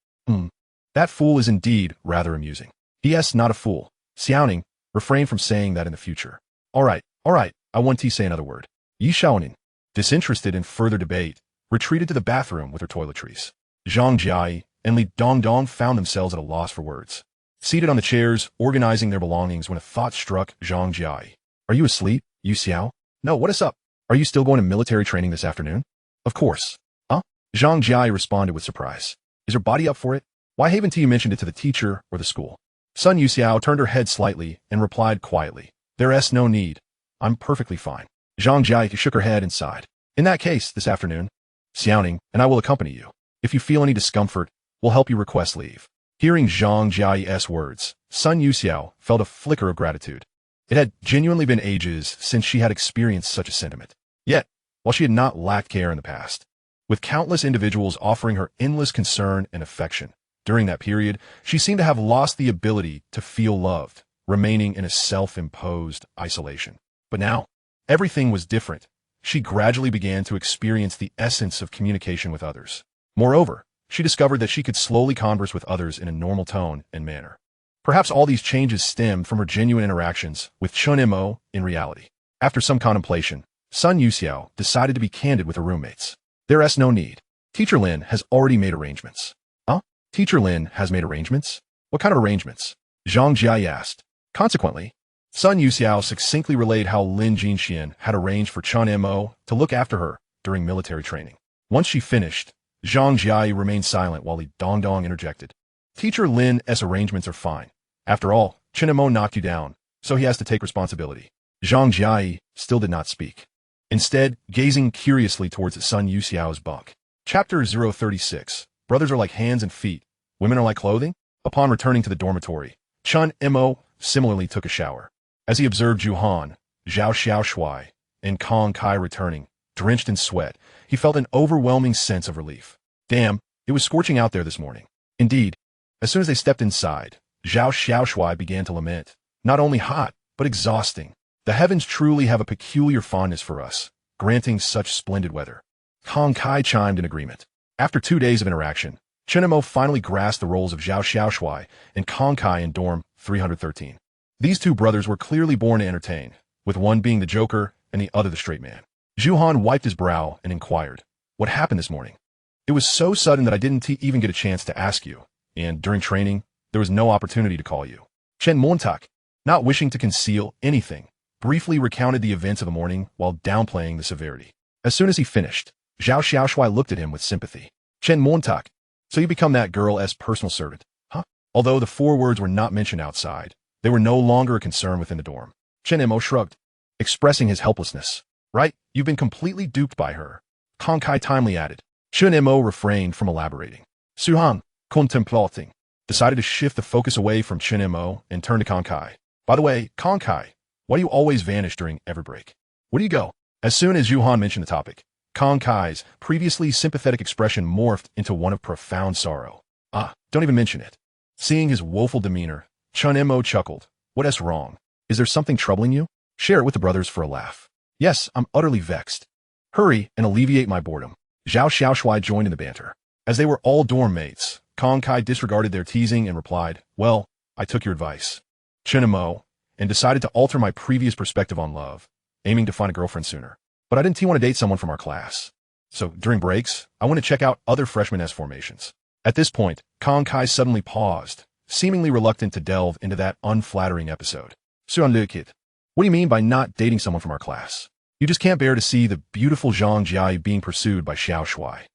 That fool is indeed rather amusing. P.S. Not a fool. Xiaoning, refrain from saying that in the future. All right, I want to say another word. Yi Xiaoning, disinterested in further debate, retreated to the bathroom with her toiletries. Zhang Jiai and Li Dongdong found themselves at a loss for words. Seated on the chairs, organizing their belongings when a thought struck Zhang Jiai. Are you asleep, Yu Xiao? No, what is up? Are you still going to military training this afternoon? Of course. Huh? Zhang Jiai responded with surprise. Is her body up for it? Why haven't you mentioned it to the teacher or the school? Sun Yusa turned her head slightly and replied quietly. There's no need. I'm perfectly fine. Zhang Jiai shook her head and sighed. In that case, this afternoon, Xiaoning and I will accompany you. If you feel any discomfort, we'll help you request leave. Hearing Zhang Jiai's words, Sun Yusa felt a flicker of gratitude. It had genuinely been ages since she had experienced such a sentiment. Yet, while she had not lacked care in the past, with countless individuals offering her endless concern and affection, during that period, she seemed to have lost the ability to feel loved, remaining in a self-imposed isolation. But now, everything was different. She gradually began to experience the essence of communication with others. Moreover, she discovered that she could slowly converse with others in a normal tone and manner. Perhaps all these changes stemmed from her genuine interactions with Chen Mo in reality. After some contemplation, Sun Yusa decided to be candid with her roommates. There's no need. Teacher Lin has already made arrangements. Huh? Teacher Lin has made arrangements? What kind of arrangements? Zhang Jiai asked. Consequently, Sun Yusa succinctly relayed how Lin Jinxian had arranged for Chen Mo to look after her during military training. Once she finished, Zhang Jiai remained silent while Li Dongdong interjected. Teacher Lin's arrangements are fine. After all, Chen Mo knocked you down, so he has to take responsibility. Zhang Jiai still did not speak. Instead, gazing curiously towards Sun Yusa's bunk. Chapter 036. Brothers are like hands and feet. Women are like clothing? Upon returning to the dormitory, Chen Mo similarly took a shower. As he observed Juhan, Zhao Xiaoshui, and Kong Kai returning, drenched in sweat, he felt an overwhelming sense of relief. Damn, it was scorching out there this morning. Indeed, as soon as they stepped inside, Zhao Xiaoshui began to lament. Not only hot, but exhausting. The heavens truly have a peculiar fondness for us, granting such splendid weather. Kong Kai chimed in agreement. After 2 days of interaction, Chen Mo finally grasped the roles of Zhao Xiaoshui and Kong Kai in dorm 313. These two brothers were clearly born to entertain, with one being the joker and the other the straight man. Juhan wiped his brow and inquired, what happened this morning? It was so sudden that I didn't even get a chance to ask you, and during training, there was no opportunity to call you. Chen Montak, not wishing to conceal anything, briefly recounted the events of the morning while downplaying the severity. As soon as he finished, Zhao Xiaoshui looked at him with sympathy. Chen Montak, so you become that girl's personal servant, huh? Although the 4 words were not mentioned outside, they were no longer a concern within the dorm. Chen Mo shrugged, expressing his helplessness. Right, you've been completely duped by her. Kong Kai timely added. Chen Mo refrained from elaborating. Suhan, contemplating, decided to shift the focus away from Chen Mo and turn to Kong Kai. By the way, Kong Kai, why do you always vanish during every break? Where do you go? As soon as Juhan mentioned the topic, Kong Kai's previously sympathetic expression morphed into one of profound sorrow. Don't even mention it. Seeing his woeful demeanor, Chen Mo chuckled. What's wrong? Is there something troubling you? Share it with the brothers for a laugh. Yes, I'm utterly vexed. Hurry and alleviate my boredom. Zhao Xiaoshui joined in the banter. As they were all dorm mates, Kong Kai disregarded their teasing and replied, well, I took your advice, Chen Mo, and decided to alter my previous perspective on love, aiming to find a girlfriend sooner. But I didn't want to date someone from our class. So during breaks, I want to check out other freshmen S formations. At this point, Kong Kai suddenly paused, seemingly reluctant to delve into that unflattering episode. Suan Lukit, what do you mean by not dating someone from our class? You just can't bear to see the beautiful Zhang Jiai being pursued by Xiao Shui.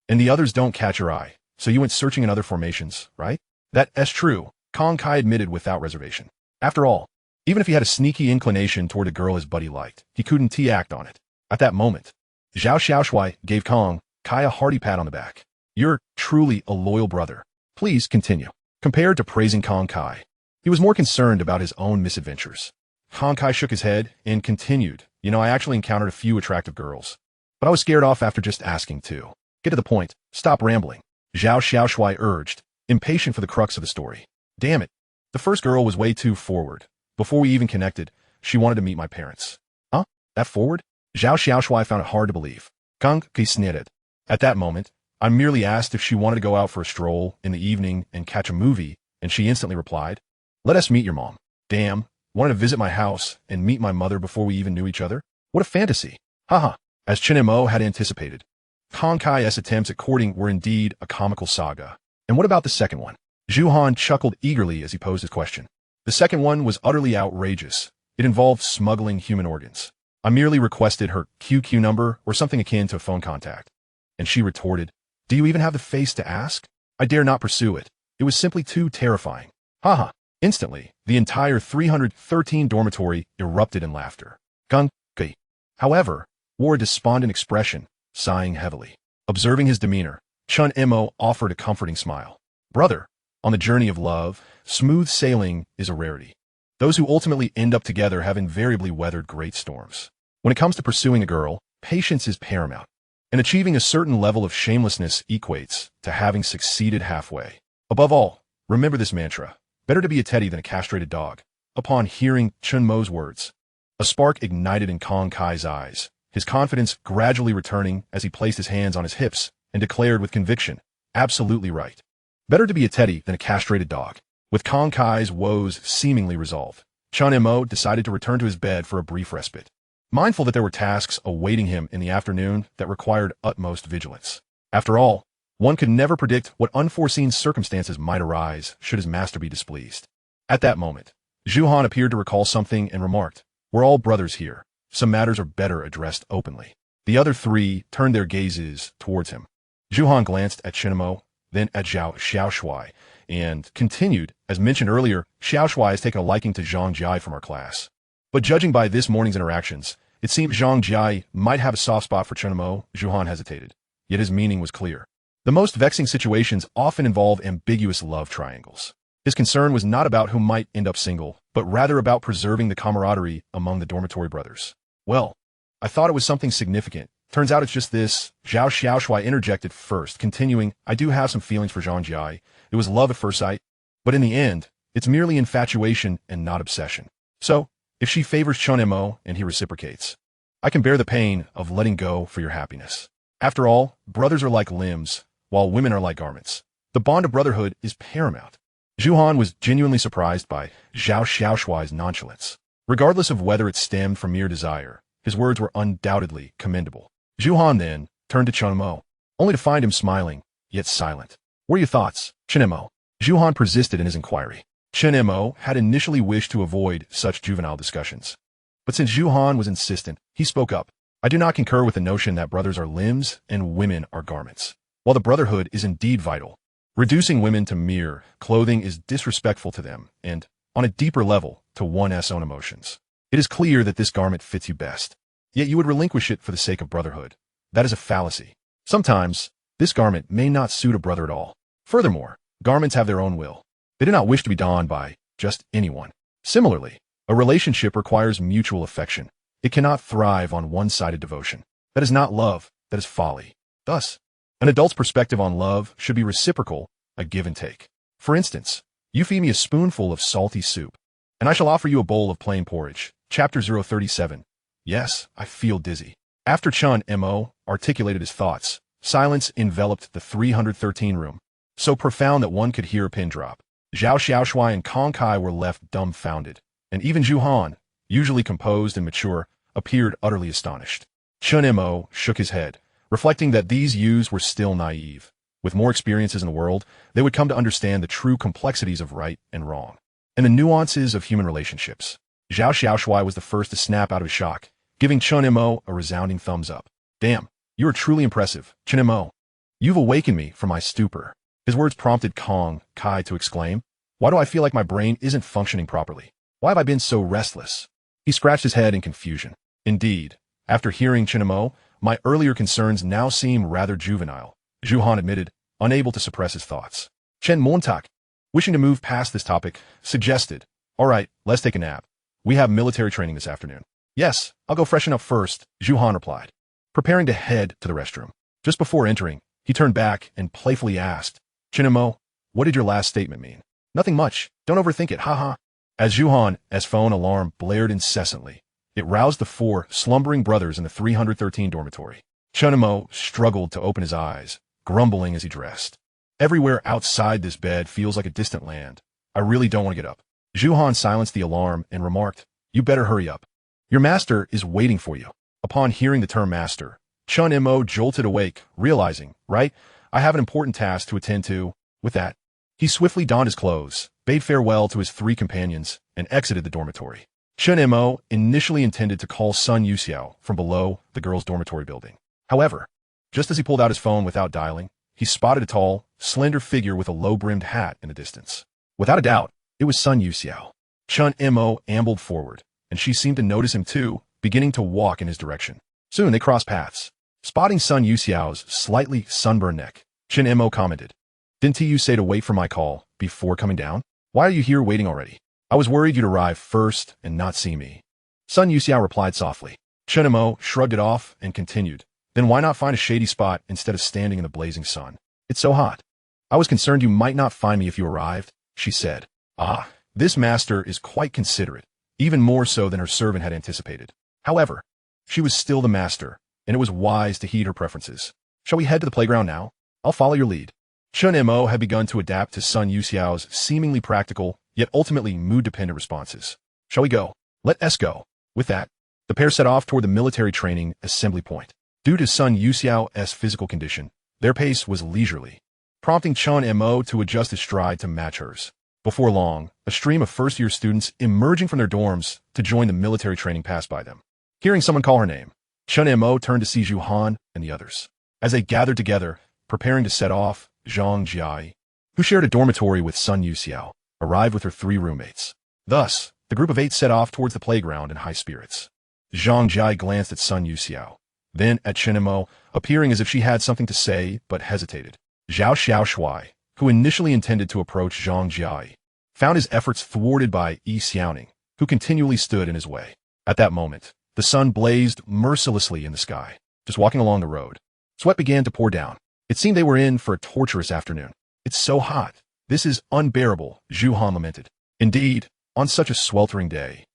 And the others don't catch your eye, so you went searching in other formations, right? That's true, Kong Kai admitted without reservation. After all, even if he had a sneaky inclination toward a girl his buddy liked, he couldn't act on it. At that moment, Zhao Xiaoshui gave Kong Kai a hearty pat on the back. You're truly a loyal brother. Please continue. Compared to praising Kong Kai, he was more concerned about his own misadventures. Kong Kai shook his head and continued, I actually encountered a few attractive girls, but I was scared off after just asking to. Get to the point. Stop rambling. Zhao Xiaoshui urged, impatient for the crux of the story. Damn it. The first girl was way too forward. Before we even connected, she wanted to meet my parents. Huh? That forward? Zhao Xiaoshui found it hard to believe. Kong Kai snitted. At that moment, I merely asked if she wanted to go out for a stroll in the evening and catch a movie, and she instantly replied, "Let us meet your mom." Damn, wanted to visit my house and meet my mother before we even knew each other? What a fantasy. Haha. As Chen Mo had anticipated, Kong Kai's attempts at courting were indeed a comical saga. And what about the second one? Zhu Han chuckled eagerly as he posed his question. The second one was utterly outrageous. It involved smuggling human organs. I merely requested her QQ number or something akin to a phone contact. And she retorted, "Do you even have the face to ask? I dare not pursue it. It was simply too terrifying." Haha. Instantly, the entire 313 dormitory erupted in laughter. Gung, Gui. However, wore a despondent expression, sighing heavily. Observing his demeanor, Chen Mo offered a comforting smile. "Brother, on the journey of love, smooth sailing is a rarity. Those who ultimately end up together have invariably weathered great storms. When it comes to pursuing a girl, patience is paramount, and achieving a certain level of shamelessness equates to having succeeded halfway. Above all, remember this mantra: better to be a teddy than a castrated dog." Upon hearing Chen Mo's words, a spark ignited in Kong Kai's eyes, his confidence gradually returning as he placed his hands on his hips and declared with conviction, "Absolutely right. Better to be a teddy than a castrated dog." With Kong Kai's woes seemingly resolved, Chen Mo decided to return to his bed for a brief respite, mindful that there were tasks awaiting him in the afternoon that required utmost vigilance. After all, one could never predict what unforeseen circumstances might arise should his master be displeased. At that moment, Zhu Han appeared to recall something and remarked, "We're all brothers here. Some matters are better addressed openly." The other three turned their gazes towards him. Zhu Han glanced at Chen Mo, then at Zhao Xiaoshui, and continued, "As mentioned earlier, Xiaoshui has taken a liking to Zhang Jia from our class. But judging by this morning's interactions, it seems Zhang Jia might have a soft spot for Chen Mo." Zhu Han hesitated, yet his meaning was clear. The most vexing situations often involve ambiguous love triangles. His concern was not about who might end up single, but rather about preserving the camaraderie among the dormitory brothers. "Well, I thought it was something significant. Turns out it's just this." Zhao Xiaoshui interjected first, continuing, "I do have some feelings for Zhang Jia. It was love at first sight, but in the end, it's merely infatuation and not obsession. So, if she favors Chen Mo and he reciprocates, I can bear the pain of letting go for your happiness. After all, brothers are like limbs, while women are like garments. The bond of brotherhood is paramount." Zhu Han was genuinely surprised by Zhao Xiaoshui's nonchalance. Regardless of whether it stemmed from mere desire, his words were undoubtedly commendable. Zhu Han then turned to Chen Mo, only to find him smiling, yet silent. "What are your thoughts, Chen Mo?" Zhu Han persisted in his inquiry. Chen Mo had initially wished to avoid such juvenile discussions. But since Zhu Han was insistent, he spoke up. "I do not concur with the notion that brothers are limbs and women are garments. While the brotherhood is indeed vital, reducing women to mere clothing is disrespectful to them and, on a deeper level, to one's own emotions. It is clear that this garment fits you best, yet you would relinquish it for the sake of brotherhood. That is a fallacy. Sometimes, this garment may not suit a brother at all. Furthermore, garments have their own will. They do not wish to be donned by just anyone. Similarly, a relationship requires mutual affection. It cannot thrive on one-sided devotion. That is not love, that is folly. Thus, an adult's perspective on love should be reciprocal, a give and take. For instance, you feed me a spoonful of salty soup, and I shall offer you a bowl of plain porridge." Chapter 037. Yes, I feel dizzy. After Chen Mo articulated his thoughts, silence enveloped the 313 room, so profound that one could hear a pin drop. Zhao Xiaoshui and Kong Kai were left dumbfounded, and even Zhu Han, usually composed and mature, appeared utterly astonished. Chen Mo shook his head, reflecting that these youths were still naive. With more experiences in the world, they would come to understand the true complexities of right and wrong, and the nuances of human relationships. Zhao Xiaoshui was the first to snap out of his shock, giving Chen Mo a resounding thumbs up. "Damn, you are truly impressive, Chen Mo. You've awakened me from my stupor." His words prompted Kong Kai to exclaim, "Why do I feel like my brain isn't functioning properly? Why have I been so restless?" He scratched his head in confusion. Indeed, after hearing Chen Mo, my earlier concerns now seem rather juvenile, Zhu Han admitted, unable to suppress his thoughts. Chen Montak, wishing to move past this topic, suggested, "All right, let's take a nap. We have military training this afternoon." "Yes, I'll go freshen up first," Zhu Han replied, preparing to head to the restroom. Just before entering, he turned back and playfully asked, "Chen Mo, what did your last statement mean?" "Nothing much. Don't overthink it, haha." As Zhu Han's phone alarm blared incessantly, it roused the four slumbering brothers in the 313 dormitory. Chen Mo struggled to open his eyes, grumbling as he dressed. Everywhere outside this bed feels like a distant land. I really don't want to get up. Zhu Han silenced the alarm and remarked, "You better hurry up. Your master is waiting for you." Upon hearing the term master, Chen Mo jolted awake, realizing, right, I have an important task to attend to. With that, he swiftly donned his clothes, bade farewell to his 3 companions, and exited the dormitory. Chen Mo initially intended to call Sun Yusa from below the girls' dormitory building. However, just as he pulled out his phone without dialing, he spotted a tall, slender figure with a low-brimmed hat in the distance. Without a doubt, it was Sun Yusa. Chen Mo ambled forward, and she seemed to notice him too, beginning to walk in his direction. Soon they crossed paths. Spotting Sun Yusa's slightly sunburned neck, Chen Mo commented, "Didn't you say to wait for my call before coming down? Why are you here waiting already? I was worried you'd arrive first and not see me." Sun Yusa replied softly. Chen Mo shrugged it off and continued, "Then why not find a shady spot instead of standing in the blazing sun? It's so hot." "I was concerned you might not find me if you arrived," she said. Ah, this master is quite considerate, even more so than her servant had anticipated. However, she was still the master, and it was wise to heed her preferences. "Shall we head to the playground now? I'll follow your lead." Chen Mo had begun to adapt to Sun Yusa's seemingly practical, yet ultimately mood-dependent responses. "Shall we go? Let us go." With that, the pair set off toward the military training assembly point. Due to Sun Yusa's physical condition, their pace was leisurely, prompting Chen Mo to adjust his stride to match hers. Before long, a stream of first-year students emerging from their dorms to join the military training passed by them. Hearing someone call her name, Chen Mo turned to see Zhu Han and the others. As they gathered together, preparing to set off, Zhang Jiai, who shared a dormitory with Sun Yusa, arrived with her 3 roommates. Thus, the group of 8 set off towards the playground in high spirits. Zhang Jiai glanced at Sun Yusa, then at Chen Mo, appearing as if she had something to say but hesitated. Zhao Xiaoshui, who initially intended to approach Zhang Jiai, found his efforts thwarted by Yi Xiaoning, who continually stood in his way. At that moment, the sun blazed mercilessly in the sky. Just walking along the road, sweat began to pour down. It seemed they were in for a torturous afternoon. "It's so hot. This is unbearable," Zhu Han lamented. "Indeed, on such a sweltering day.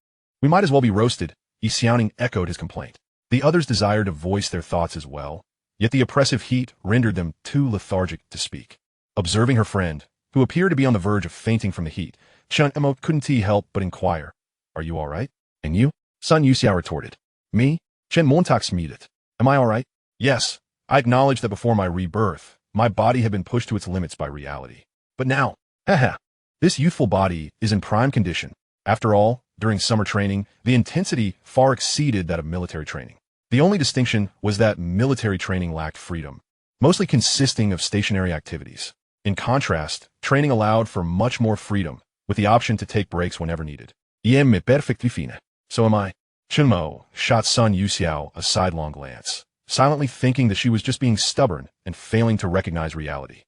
We might as well be roasted," Yi Xiaoning echoed his complaint. The others desired to voice their thoughts as well, yet the oppressive heat rendered them too lethargic to speak. Observing her friend, who appeared to be on the verge of fainting from the heat, Chen Mo couldn't help but inquire, "Are you all right?" "And you?" Sun Yusa retorted. "Me? Chen Montak smeeded. Am I all right?" "Yes. I acknowledge that before my rebirth, my body had been pushed to its limits by reality. But now, this youthful body is in prime condition. After all, during summer training, the intensity far exceeded that of military training. The only distinction was that military training lacked freedom, mostly consisting of stationary activities. In contrast, training allowed for much more freedom, with the option to take breaks whenever needed. Me perfectly fine. So am I." Chen Mo shot Sun Yusa a sidelong glance, silently thinking that she was just being stubborn and failing to recognize reality.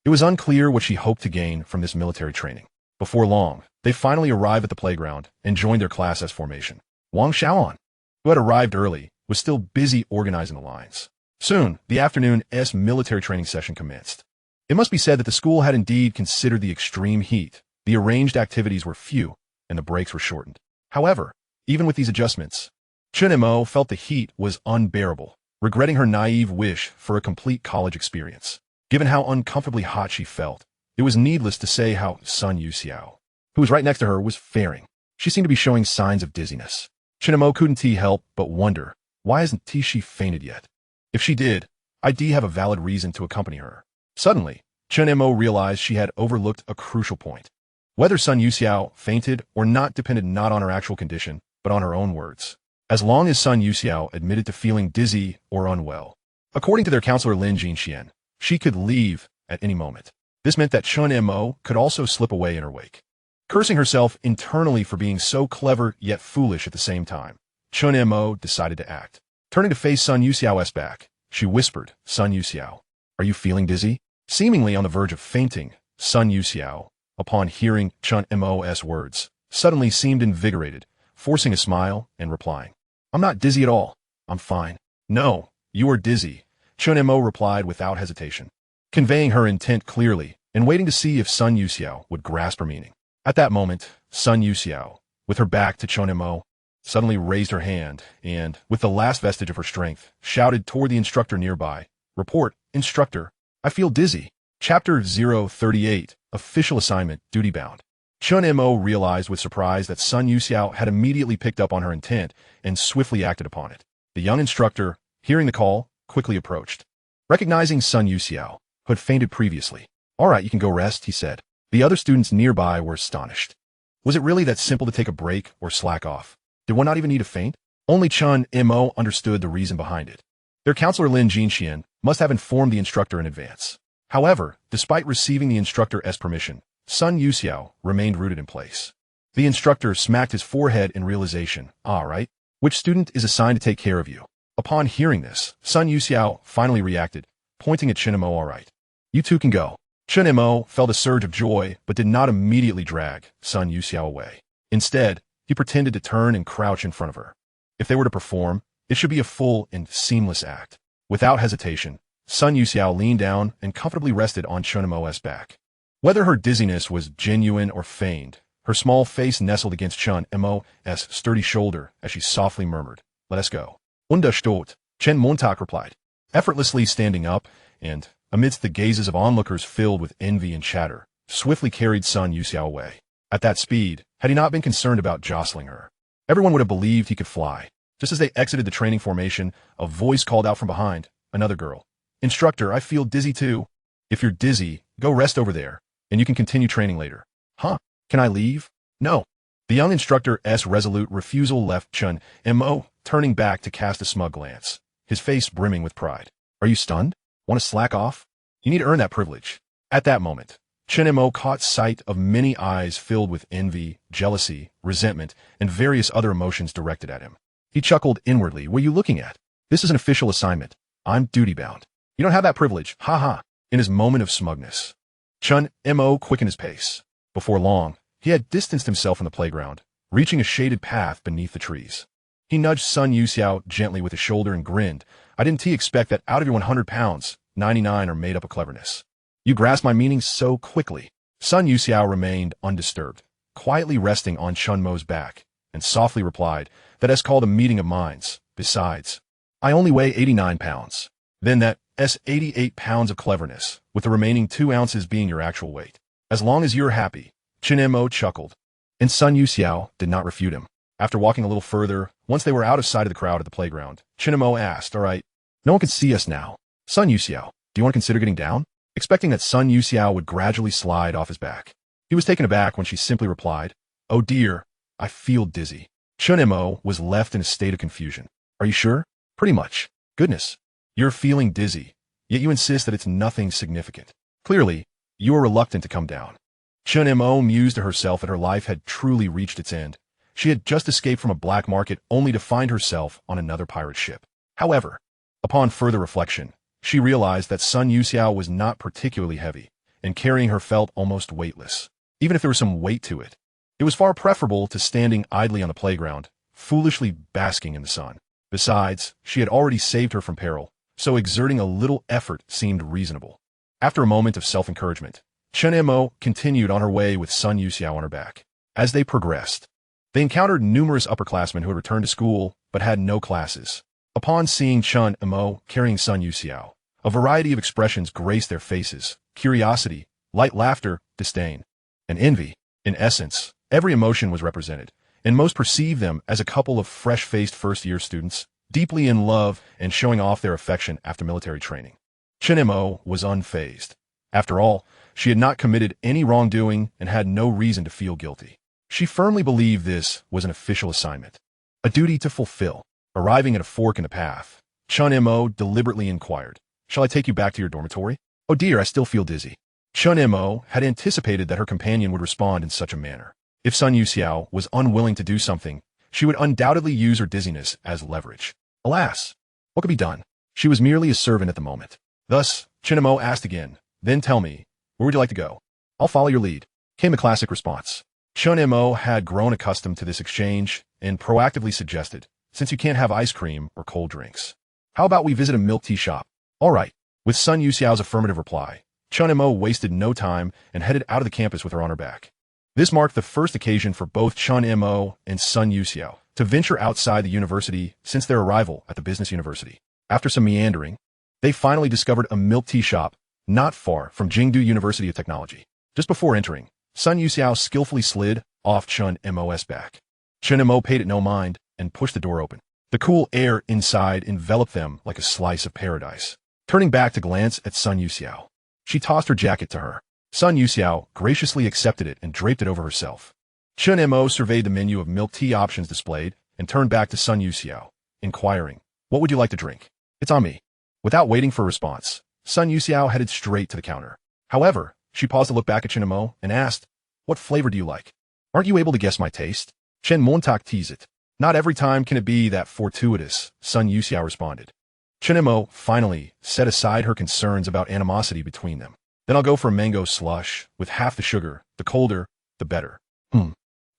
It was unclear what she hoped to gain from this military training. Before long, they finally arrived at the playground and joined their class as formation. Wang Xiaoan, who had arrived early, was still busy organizing the lines. Soon, the afternoon's military training session commenced. It must be said that the school had indeed considered the extreme heat. The arranged activities were few, and the breaks were shortened. However, even with these adjustments, Chen Mo felt the heat was unbearable, regretting her naive wish for a complete college experience. Given how uncomfortably hot she felt, it was needless to say how Sun Yusa, who was right next to her, was faring. She seemed to be showing signs of dizziness. Chen Mo couldn't help but wonder, why hasn't she fainted yet? If she did, I'd have a valid reason to accompany her. Suddenly, Chen Mo realized she had overlooked a crucial point. Whether Sun Yusa fainted or not depended not on her actual condition, but on her own words. As long as Sun Yusa admitted to feeling dizzy or unwell, according to their counselor Lin Jinxian, she could leave at any moment. This meant that Chen Mo could also slip away in her wake. Cursing herself internally for being so clever yet foolish at the same time, Chen Mo decided to act. Turning to face Sun Yusa's back, she whispered, "Sun Yusa, are you feeling dizzy?" Seemingly on the verge of fainting, Sun Yusa, upon hearing Chen Mo's words, suddenly seemed invigorated, forcing a smile and replying, "I'm not dizzy at all. I'm fine." "No, you are dizzy," Chen Mo replied without hesitation, conveying her intent clearly and waiting to see if Sun Yusa would grasp her meaning. At that moment, Sun Yusa, with her back to Chen Mo, suddenly raised her hand and, with the last vestige of her strength, shouted toward the instructor nearby. Report, instructor. I feel dizzy. Chapter 038, Official Assignment, Duty Bound. Chen Mo realized with surprise that Sun Yusa had immediately picked up on her intent and swiftly acted upon it. The young instructor, hearing the call, quickly approached. Recognizing Sun Yusa, who had fainted previously. All right, you can go rest, he said. The other students nearby were astonished. Was it really that simple to take a break or slack off? Did one not even need to faint? Only Chen Mo understood the reason behind it. Their counselor Lin Jinxian must have informed the instructor in advance. However, despite receiving the instructor's permission, Sun Yusa remained rooted in place. The instructor smacked his forehead in realization. All right, which student is assigned to take care of you? Upon hearing this, Sun Yusa finally reacted, pointing at Chen Mo. All right, you two can go. Chen Mo felt a surge of joy, but did not immediately drag Sun Yusa away. Instead, he pretended to turn and crouch in front of her. If they were to perform, it should be a full and seamless act. Without hesitation, Sun Yusa leaned down and comfortably rested on Chen Mo's back. Whether her dizziness was genuine or feigned, her small face nestled against Chen Mo's sturdy shoulder as she softly murmured, "Let us go." Understood, Chen Montag replied, effortlessly standing up and, amidst the gazes of onlookers filled with envy and chatter, swiftly carried Sun Yusa away. At that speed, had he not been concerned about jostling her, everyone would have believed he could fly. Just as they exited the training formation, a voice called out from behind, another girl. "Instructor, I feel dizzy too." "If you're dizzy, go rest over there, and you can continue training later." "Huh? Can I leave?" "No." The young instructor's resolute refusal left Chen Mo turning back to cast a smug glance, his face brimming with pride. "Are you stunned? Want to slack off? You need to earn that privilege." At that moment, Chen Mo caught sight of many eyes filled with envy, jealousy, resentment, and various other emotions directed at him. He chuckled inwardly. "What are you looking at? This is an official assignment. I'm duty-bound. You don't have that privilege. Ha ha." In his moment of smugness, Chen Mo quickened his pace. Before long, he had distanced himself from the playground, reaching a shaded path beneath the trees. He nudged Sun Yusa gently with his shoulder and grinned. "I didn't expect that out of your 100 pounds, 99 are made up of cleverness. You grasp my meaning so quickly." Sun Yusa remained undisturbed, quietly resting on Chen Mo's back, and softly replied, "That is called a meeting of minds. Besides, I only weigh 89 pounds. Then that's 88 pounds of cleverness, with the remaining 2 ounces being your actual weight. As long as you're happy." Chen Mo chuckled, and Sun Yusa did not refute him. After walking a little further, once they were out of sight of the crowd at the playground, Chen Mo asked, "All right, no one can see us now. Sun Yusa, do you want to consider getting down?" Expecting that Sun Yusa would gradually slide off his back, he was taken aback when she simply replied, "Oh dear, I feel dizzy." Chen Mo was left in a state of confusion. "Are you sure?" "Pretty much." "Goodness, you're feeling dizzy, yet you insist that it's nothing significant. Clearly, you are reluctant to come down." Chen Mo mused to herself that her life had truly reached its end. She had just escaped from a black market only to find herself on another pirate ship. However, upon further reflection, she realized that Sun Yusa was not particularly heavy, and carrying her felt almost weightless. Even if there was some weight to it, it was far preferable to standing idly on the playground, foolishly basking in the sun. Besides, she had already saved her from peril, so exerting a little effort seemed reasonable. After a moment of self-encouragement, Chen Mo continued on her way with Sun Yusa on her back. As they progressed, they encountered numerous upperclassmen who had returned to school but had no classes. Upon seeing Chen Mo carrying Sun Yusa, a variety of expressions graced their faces: curiosity, light laughter, disdain, and envy. In essence, every emotion was represented, and most perceived them as a couple of fresh-faced first-year students, deeply in love and showing off their affection after military training. Chen Mo was unfazed. After all, she had not committed any wrongdoing and had no reason to feel guilty. She firmly believed this was an official assignment, a duty to fulfill. Arriving at a fork in the path, Chen Mo deliberately inquired, "Shall I take you back to your dormitory?" "Oh dear, I still feel dizzy." Chen Mo had anticipated that her companion would respond in such a manner. If Sun Yusa was unwilling to do something, she would undoubtedly use her dizziness as leverage. Alas, what could be done? She was merely a servant at the moment. Thus, Chen Mo asked again, "Then tell me, where would you like to go?" "I'll follow your lead," came the classic response. Chen Mo had grown accustomed to this exchange and proactively suggested, "Since you can't have ice cream or cold drinks, how about we visit a milk tea shop?" "All right." With Sun Yusa's affirmative reply, Chen Mo wasted no time and headed out of the campus with her on her back. This marked the first occasion for both Chen Mo and Sun Yusa to venture outside the university since their arrival at the business university. After some meandering, they finally discovered a milk tea shop not far from Jingdu University of Technology. Just before entering, Sun Yusa skillfully slid off Chen Mo's back. Chen Mo paid it no mind and pushed the door open. The cool air inside enveloped them like a slice of paradise. Turning back to glance at Sun Yusa, she tossed her jacket to her. Sun Yusa graciously accepted it and draped it over herself. Chen Mo surveyed the menu of milk tea options displayed and turned back to Sun Yusa, inquiring, "What would you like to drink?" "It's on me." Without waiting for a response, Sun Yusa headed straight to the counter. However, she paused to look back at Chen Mo and asked, "What flavor do you like?" "Aren't you able to guess my taste?" Chen Mo teased it. "Not every time can it be that fortuitous," Sun Yusa responded. Chen Mo finally set aside her concerns about animosity between them. "Then I'll go for a mango slush, with half the sugar. The colder, the better." In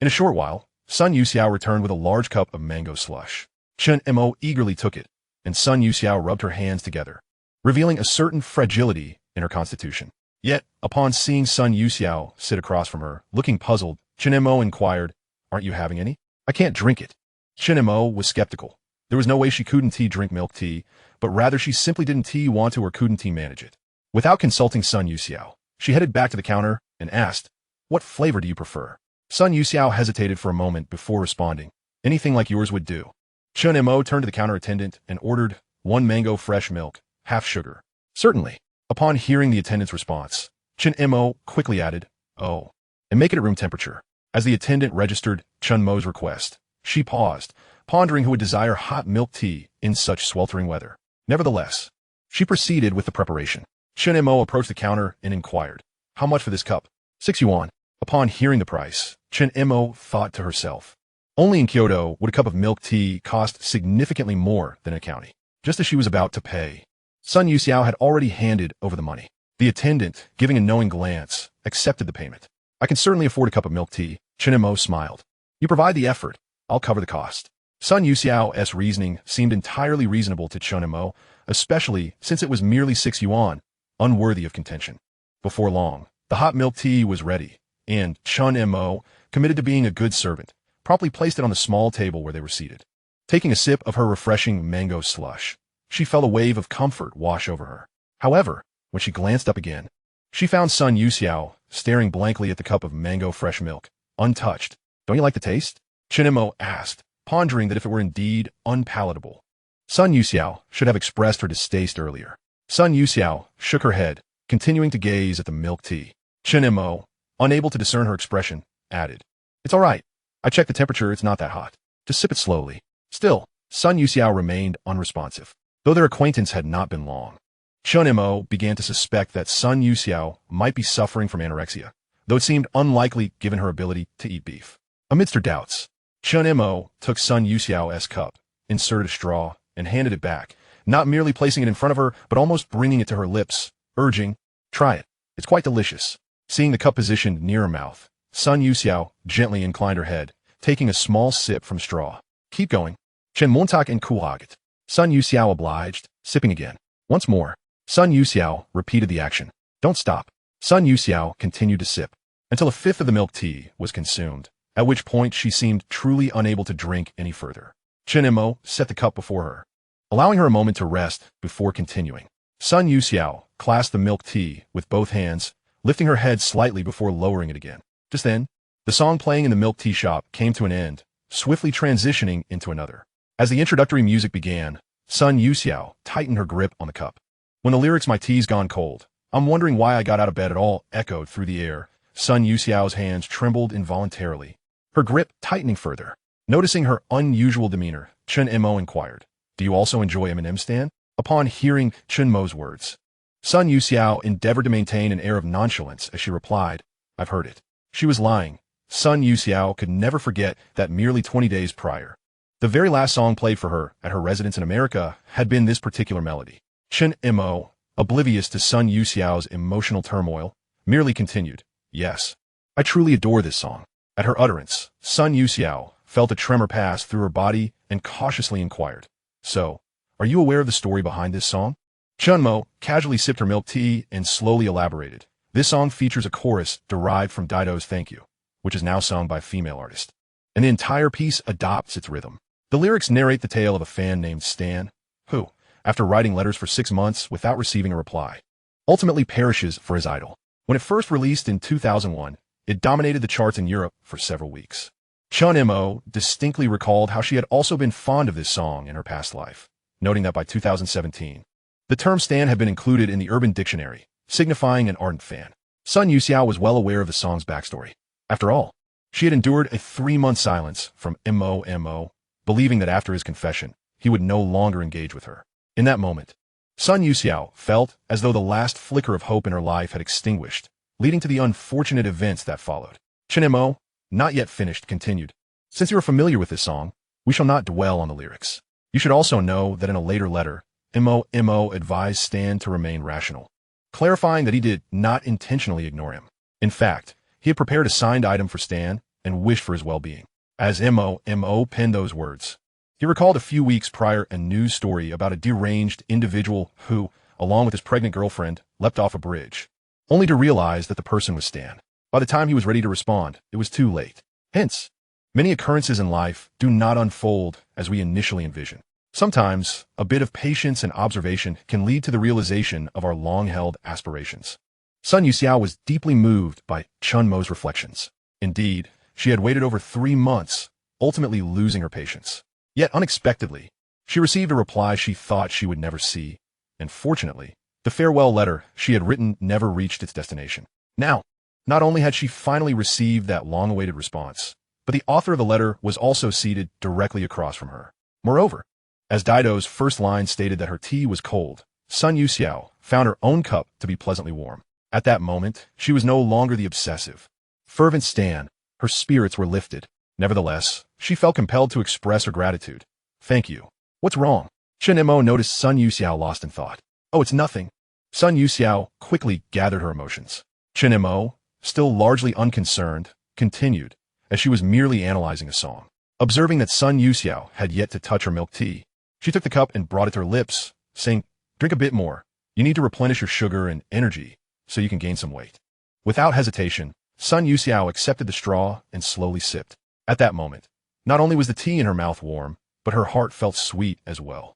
a short while, Sun Yusa returned with a large cup of mango slush. Chen Mo eagerly took it, and Sun Yusa rubbed her hands together, revealing a certain fragility in her constitution. Yet, upon seeing Sun Yusa sit across from her, looking puzzled, Chen Mo inquired, "Aren't you having any?" "I can't drink it." Chen Mo was skeptical. There was no way she couldn't drink milk tea, but rather she simply didn't want to or couldn't manage it. Without consulting Sun Yusa, she headed back to the counter and asked, "What flavor do you prefer?" Sun Yusa hesitated for a moment before responding, "Anything like yours would do." Chen Mo turned to the counter attendant and ordered 1 mango fresh milk, half sugar. "Certainly." Upon hearing the attendant's response, Chen Mo quickly added, "Oh, and make it at room temperature." As the attendant registered Chen Mo's request, she paused, pondering who would desire hot milk tea in such sweltering weather. Nevertheless, she proceeded with the preparation. Chen Mo approached the counter and inquired, "How much for this cup?" 6 yuan. Upon hearing the price, Chen Mo thought to herself, only in Kyoto would a cup of milk tea cost significantly more than in a county. Just as she was about to pay, Sun Yusa had already handed over the money. The attendant, giving a knowing glance, accepted the payment. "I can certainly afford a cup of milk tea," Chen Mo smiled. "You provide the effort, I'll cover the cost." Sun Yusa's reasoning seemed entirely reasonable to Chen Mo, especially since it was merely 6 yuan, unworthy of contention. Before long, the hot milk tea was ready, and Chen Mo, committed to being a good servant, promptly placed it on the small table where they were seated. Taking a sip of her refreshing mango slush, she felt a wave of comfort wash over her. However, when she glanced up again, she found Sun Yusa staring blankly at the cup of mango fresh milk, untouched. "Don't you like the taste?" Chen Mo asked, pondering that if it were indeed unpalatable, Sun Yusa should have expressed her distaste earlier. Sun Yusa shook her head, continuing to gaze at the milk tea. Chen Mo, unable to discern her expression, added, "It's all right. I checked the temperature, it's not that hot. Just sip it slowly." Still, Sun Yusa remained unresponsive. Though their acquaintance had not been long, Chen Mo began to suspect that Sun Yusa might be suffering from anorexia, though it seemed unlikely given her ability to eat beef. Amidst her doubts, Chen Mo took Sun Yusa's cup, inserted a straw, and handed it back, not merely placing it in front of her, but almost bringing it to her lips, urging, "Try it. It's quite delicious." Seeing the cup positioned near her mouth, Sun Yusa gently inclined her head, taking a small sip from straw. "Keep going." Chen Montak and Kuhaget. Sun Yusa obliged, sipping again. Once more, Sun Yusa repeated the action. "Don't stop." Sun Yusa continued to sip, until a fifth of the milk tea was consumed, at which point she seemed truly unable to drink any further. Chen Mo set the cup before her, allowing her a moment to rest before continuing. Sun Yusa clasped the milk tea with both hands, lifting her head slightly before lowering it again. Just then, the song playing in the milk tea shop came to an end, swiftly transitioning into another. As the introductory music began, Sun Yusa tightened her grip on the cup. When the lyrics "My tea's gone cold, I'm wondering why I got out of bed at all" echoed through the air, Sun Yusa's hands trembled involuntarily, her grip tightening further. Noticing her unusual demeanor, Chen Mo inquired, "Do you also enjoy M&M stand?" Upon hearing Chen Mo's words, Sun Yusa endeavored to maintain an air of nonchalance as she replied, "I've heard it." She was lying. Sun Yusa could never forget that merely 20 days prior, the very last song played for her at her residence in America had been this particular melody. Chen Mo, oblivious to Sun Yusa's emotional turmoil, merely continued, "Yes, I truly adore this song." At her utterance, Sun Yusa felt a tremor pass through her body and cautiously inquired, "So, are you aware of the story behind this song?" Chen Mo casually sipped her milk tea and slowly elaborated. "This song features a chorus derived from Dido's Thank You, which is now sung by a female artist. And the entire piece adopts its rhythm. The lyrics narrate the tale of a fan named Stan, who, after writing letters for 6 months without receiving a reply, ultimately perishes for his idol. When it first released in 2001, it dominated the charts in Europe for several weeks. Chen Mo distinctly recalled how she had also been fond of this song in her past life, noting that by 2017, the term stan had been included in the Urban Dictionary, signifying an ardent fan. Sun Yusa was well aware of the song's backstory. After all, she had endured a 3-month silence from Mo, believing that after his confession, he would no longer engage with her. In that moment, Sun Yusa felt as though the last flicker of hope in her life had extinguished, leading to the unfortunate events that followed. Chen Mo, not yet finished, continued. Since you are familiar with this song, we shall not dwell on the lyrics. You should also know that in a later letter, Mo advised Stan to remain rational, clarifying that he did not intentionally ignore him. In fact, he had prepared a signed item for Stan and wished for his well-being. As Mo penned those words, he recalled a few weeks prior a news story about a deranged individual who, along with his pregnant girlfriend, leapt off a bridge, only to realize that the person was Stan. By the time he was ready to respond, it was too late. Hence, many occurrences in life do not unfold as we initially envision. Sometimes, a bit of patience and observation can lead to the realization of our long-held aspirations. Sun Yusa was deeply moved by Chen Mo's reflections. Indeed, she had waited over 3 months, ultimately losing her patience. Yet unexpectedly, she received a reply she thought she would never see, and fortunately, the farewell letter she had written never reached its destination. Now, not only had she finally received that long-awaited response, but the author of the letter was also seated directly across from her. Moreover, as Dido's first line stated that her tea was cold, Sun Yusa found her own cup to be pleasantly warm. At that moment, she was no longer the obsessive, fervent stan. Her spirits were lifted. Nevertheless, she felt compelled to express her gratitude. Thank you. What's wrong? Chen Mo noticed Sun Yusa lost in thought. Oh, it's nothing. Sun Yusa quickly gathered her emotions. Chen Mo, still largely unconcerned, continued, as she was merely analyzing a song. Observing that Sun Yusa had yet to touch her milk tea, she took the cup and brought it to her lips, saying, drink a bit more. You need to replenish your sugar and energy so you can gain some weight. Without hesitation, Sun Yusa accepted the straw and slowly sipped. At that moment, not only was the tea in her mouth warm, but her heart felt sweet as well.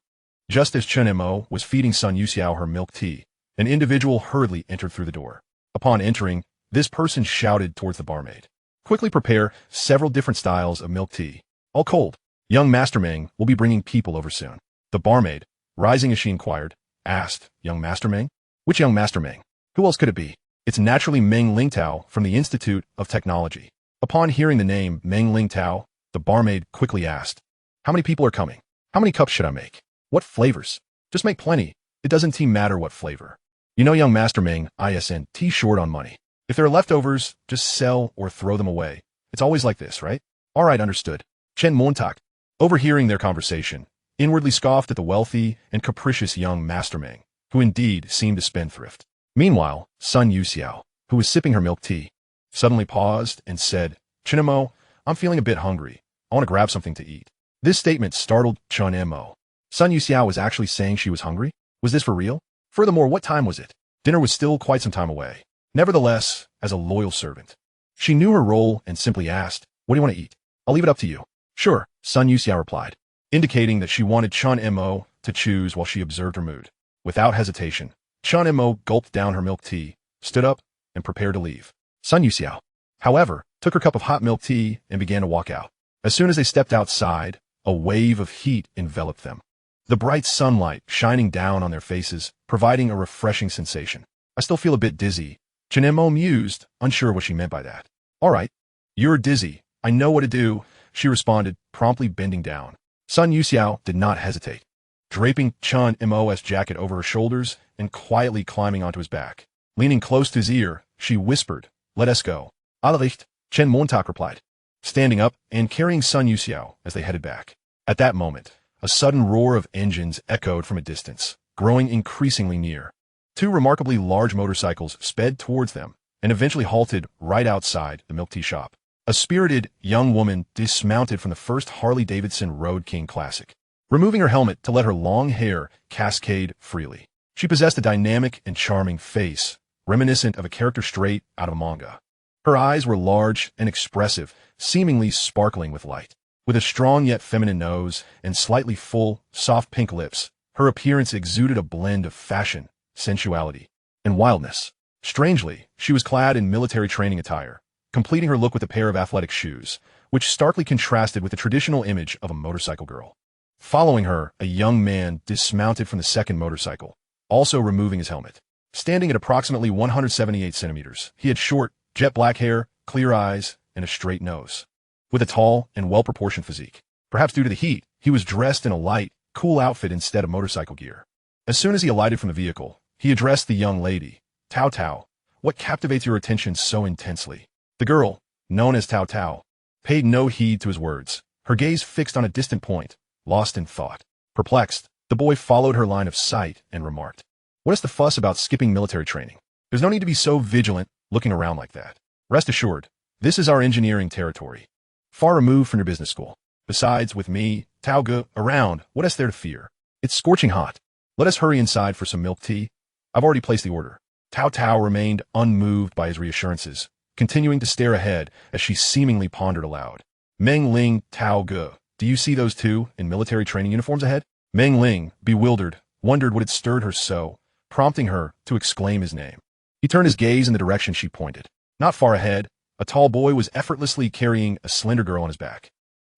Just as Chen Mo was feeding Sun Yusa her milk tea, an individual hurriedly entered through the door. Upon entering, this person shouted towards the barmaid, quickly prepare several different styles of milk tea, all cold. Young Master Meng will be bringing people over soon. The barmaid, rising as she inquired, asked, young Master Meng? Which young Master Meng? Who else could it be? It's naturally Meng Lingtao from the Institute of Technology. Upon hearing the name Meng Lingtao, the barmaid quickly asked, how many people are coming? How many cups should I make? What flavors? Just make plenty. It doesn't matter what flavor. You know, young Master Meng, ISN, tea short on money. If there are leftovers, just sell or throw them away. It's always like this, right? All right, understood. Chen Montak, overhearing their conversation, inwardly scoffed at the wealthy and capricious young Master Meng, who indeed seemed a spendthrift. Meanwhile, Sun Yusa, who was sipping her milk tea, suddenly paused and said, Chen Mo, I'm feeling a bit hungry. I want to grab something to eat. This statement startled Chen Mo. Sun Yusa was actually saying she was hungry? Was this for real? Furthermore, what time was it? Dinner was still quite some time away. Nevertheless, as a loyal servant, she knew her role and simply asked, what do you want to eat? I'll leave it up to you. Sure, Sun Yusa replied, indicating that she wanted Chen Mo to choose while she observed her mood. Without hesitation, Chen Mo gulped down her milk tea, stood up, and prepared to leave. Sun Yusa, however, took her cup of hot milk tea and began to walk out. As soon as they stepped outside, a wave of heat enveloped them, the bright sunlight shining down on their faces, providing a refreshing sensation. I still feel a bit dizzy, Chen Mo mused, unsure what she meant by that. All right, you're dizzy. I know what to do, she responded, promptly bending down. Sun Yusa did not hesitate, draping Chen Mo's jacket over her shoulders and quietly climbing onto his back. Leaning close to his ear, she whispered, let us go. Latched, Chen Montak replied, standing up and carrying Sun Yusa as they headed back. At that moment, a sudden roar of engines echoed from a distance, growing increasingly near. 2 remarkably large motorcycles sped towards them and eventually halted right outside the milk tea shop. A spirited young woman dismounted from the first Harley-Davidson Road King Classic, removing her helmet to let her long hair cascade freely. She possessed a dynamic and charming face, reminiscent of a character straight out of a manga. Her eyes were large and expressive, seemingly sparkling with light. With a strong yet feminine nose and slightly full, soft pink lips, her appearance exuded a blend of fashion, sensuality, and wildness. Strangely, she was clad in military training attire, completing her look with a pair of athletic shoes, which starkly contrasted with the traditional image of a motorcycle girl. Following her, a young man dismounted from the second motorcycle, also removing his helmet. Standing at approximately 178 centimeters, he had short, jet black hair, clear eyes, and a straight nose. With a tall and well-proportioned physique. Perhaps due to the heat, he was dressed in a light, cool outfit instead of motorcycle gear. As soon as he alighted from the vehicle, he addressed the young lady. Tao Tao, what captivates your attention so intensely? The girl, known as Tao Tao, paid no heed to his words, her gaze fixed on a distant point, lost in thought. Perplexed, the boy followed her line of sight and remarked, "What is the fuss about skipping military training? There's no need to be so vigilant, looking around like that. Rest assured, this is our engineering territory, far removed from your business school. Besides, with me, Tao Ge, around, what is there to fear? It's scorching hot. Let us hurry inside for some milk tea. I've already placed the order." Tao Tao remained unmoved by his reassurances, continuing to stare ahead as she seemingly pondered aloud. "Meng Ling, Tao Ge, do you see those two in military training uniforms ahead?" Meng Ling, bewildered, wondered what had stirred her so, prompting her to exclaim his name. He turned his gaze in the direction she pointed. Not far ahead, a tall boy was effortlessly carrying a slender girl on his back.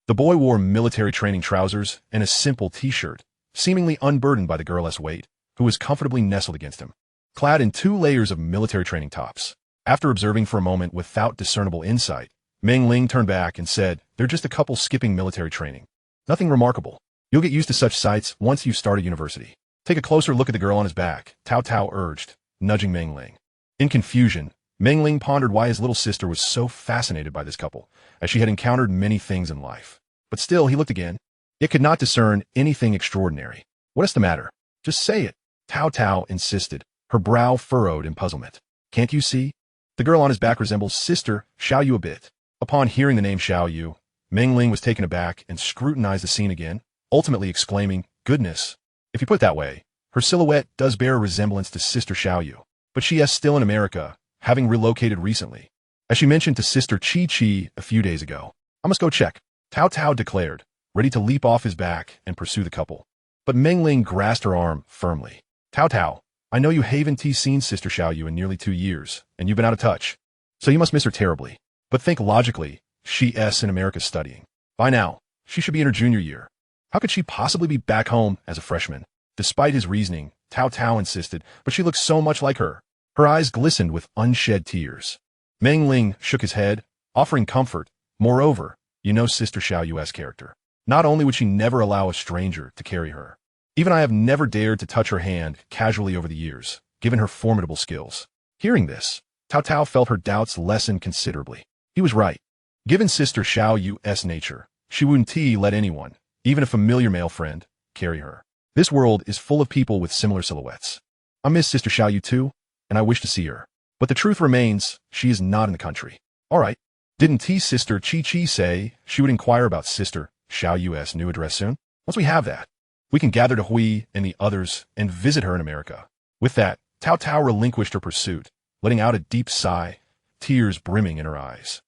The boy wore military training trousers and a simple t-shirt, seemingly unburdened by the girl's weight, who was comfortably nestled against him. Clad in 2 layers of military training tops. After observing for a moment without discernible insight, Meng Ling turned back and said, "They're just a couple skipping military training. Nothing remarkable. You'll get used to such sights once you start at university." "Take a closer look at the girl on his back," Tao Tao urged, nudging Meng Ling. In confusion, Meng Ling pondered why his little sister was so fascinated by this couple, as she had encountered many things in life. But still, he looked again, yet could not discern anything extraordinary. "What is the matter? Just say it," Tao Tao insisted, her brow furrowed in puzzlement. "Can't you see? The girl on his back resembles Sister Xiao Yu a bit." Upon hearing the name Xiao Yu, Meng Ling was taken aback and scrutinized the scene again, ultimately exclaiming, "Goodness, if you put it that way, her silhouette does bear a resemblance to Sister Xiao Yu. But she is still in America, having relocated recently. As she mentioned to Sister Chi Chi a few days ago. I must go check," Tao Tao declared, ready to leap off his back and pursue the couple. But Meng Ling grasped her arm firmly. "Tao Tao, I know you haven't seen Sister Xiao Yu in nearly 2 years, and you've been out of touch. So you must miss her terribly. But think logically, she's in America studying. By now, she should be in her junior year. How could she possibly be back home as a freshman?" Despite his reasoning, Tao Tao insisted, "But she looks so much like her." Her eyes glistened with unshed tears. Meng Ling shook his head, offering comfort. "Moreover, you know Sister Xiao Yu's character. Not only would she never allow a stranger to carry her. Even I have never dared to touch her hand casually over the years, given her formidable skills." Hearing this, Tao Tao felt her doubts lessen considerably. He was right. Given Sister Xiao Yu's nature, she wouldn't let anyone, even a familiar male friend, carry her. This world is full of people with similar silhouettes. I miss Sister Xiao Yu too, and I wish to see her. But the truth remains, she is not in the country. All right. Didn't Sister Chi Chi say she would inquire about Sister Xiao Yu's new address soon? Once we have that, we can gather Hui and the others and visit her in America. With that, Tao Tao relinquished her pursuit, letting out a deep sigh, tears brimming in her eyes.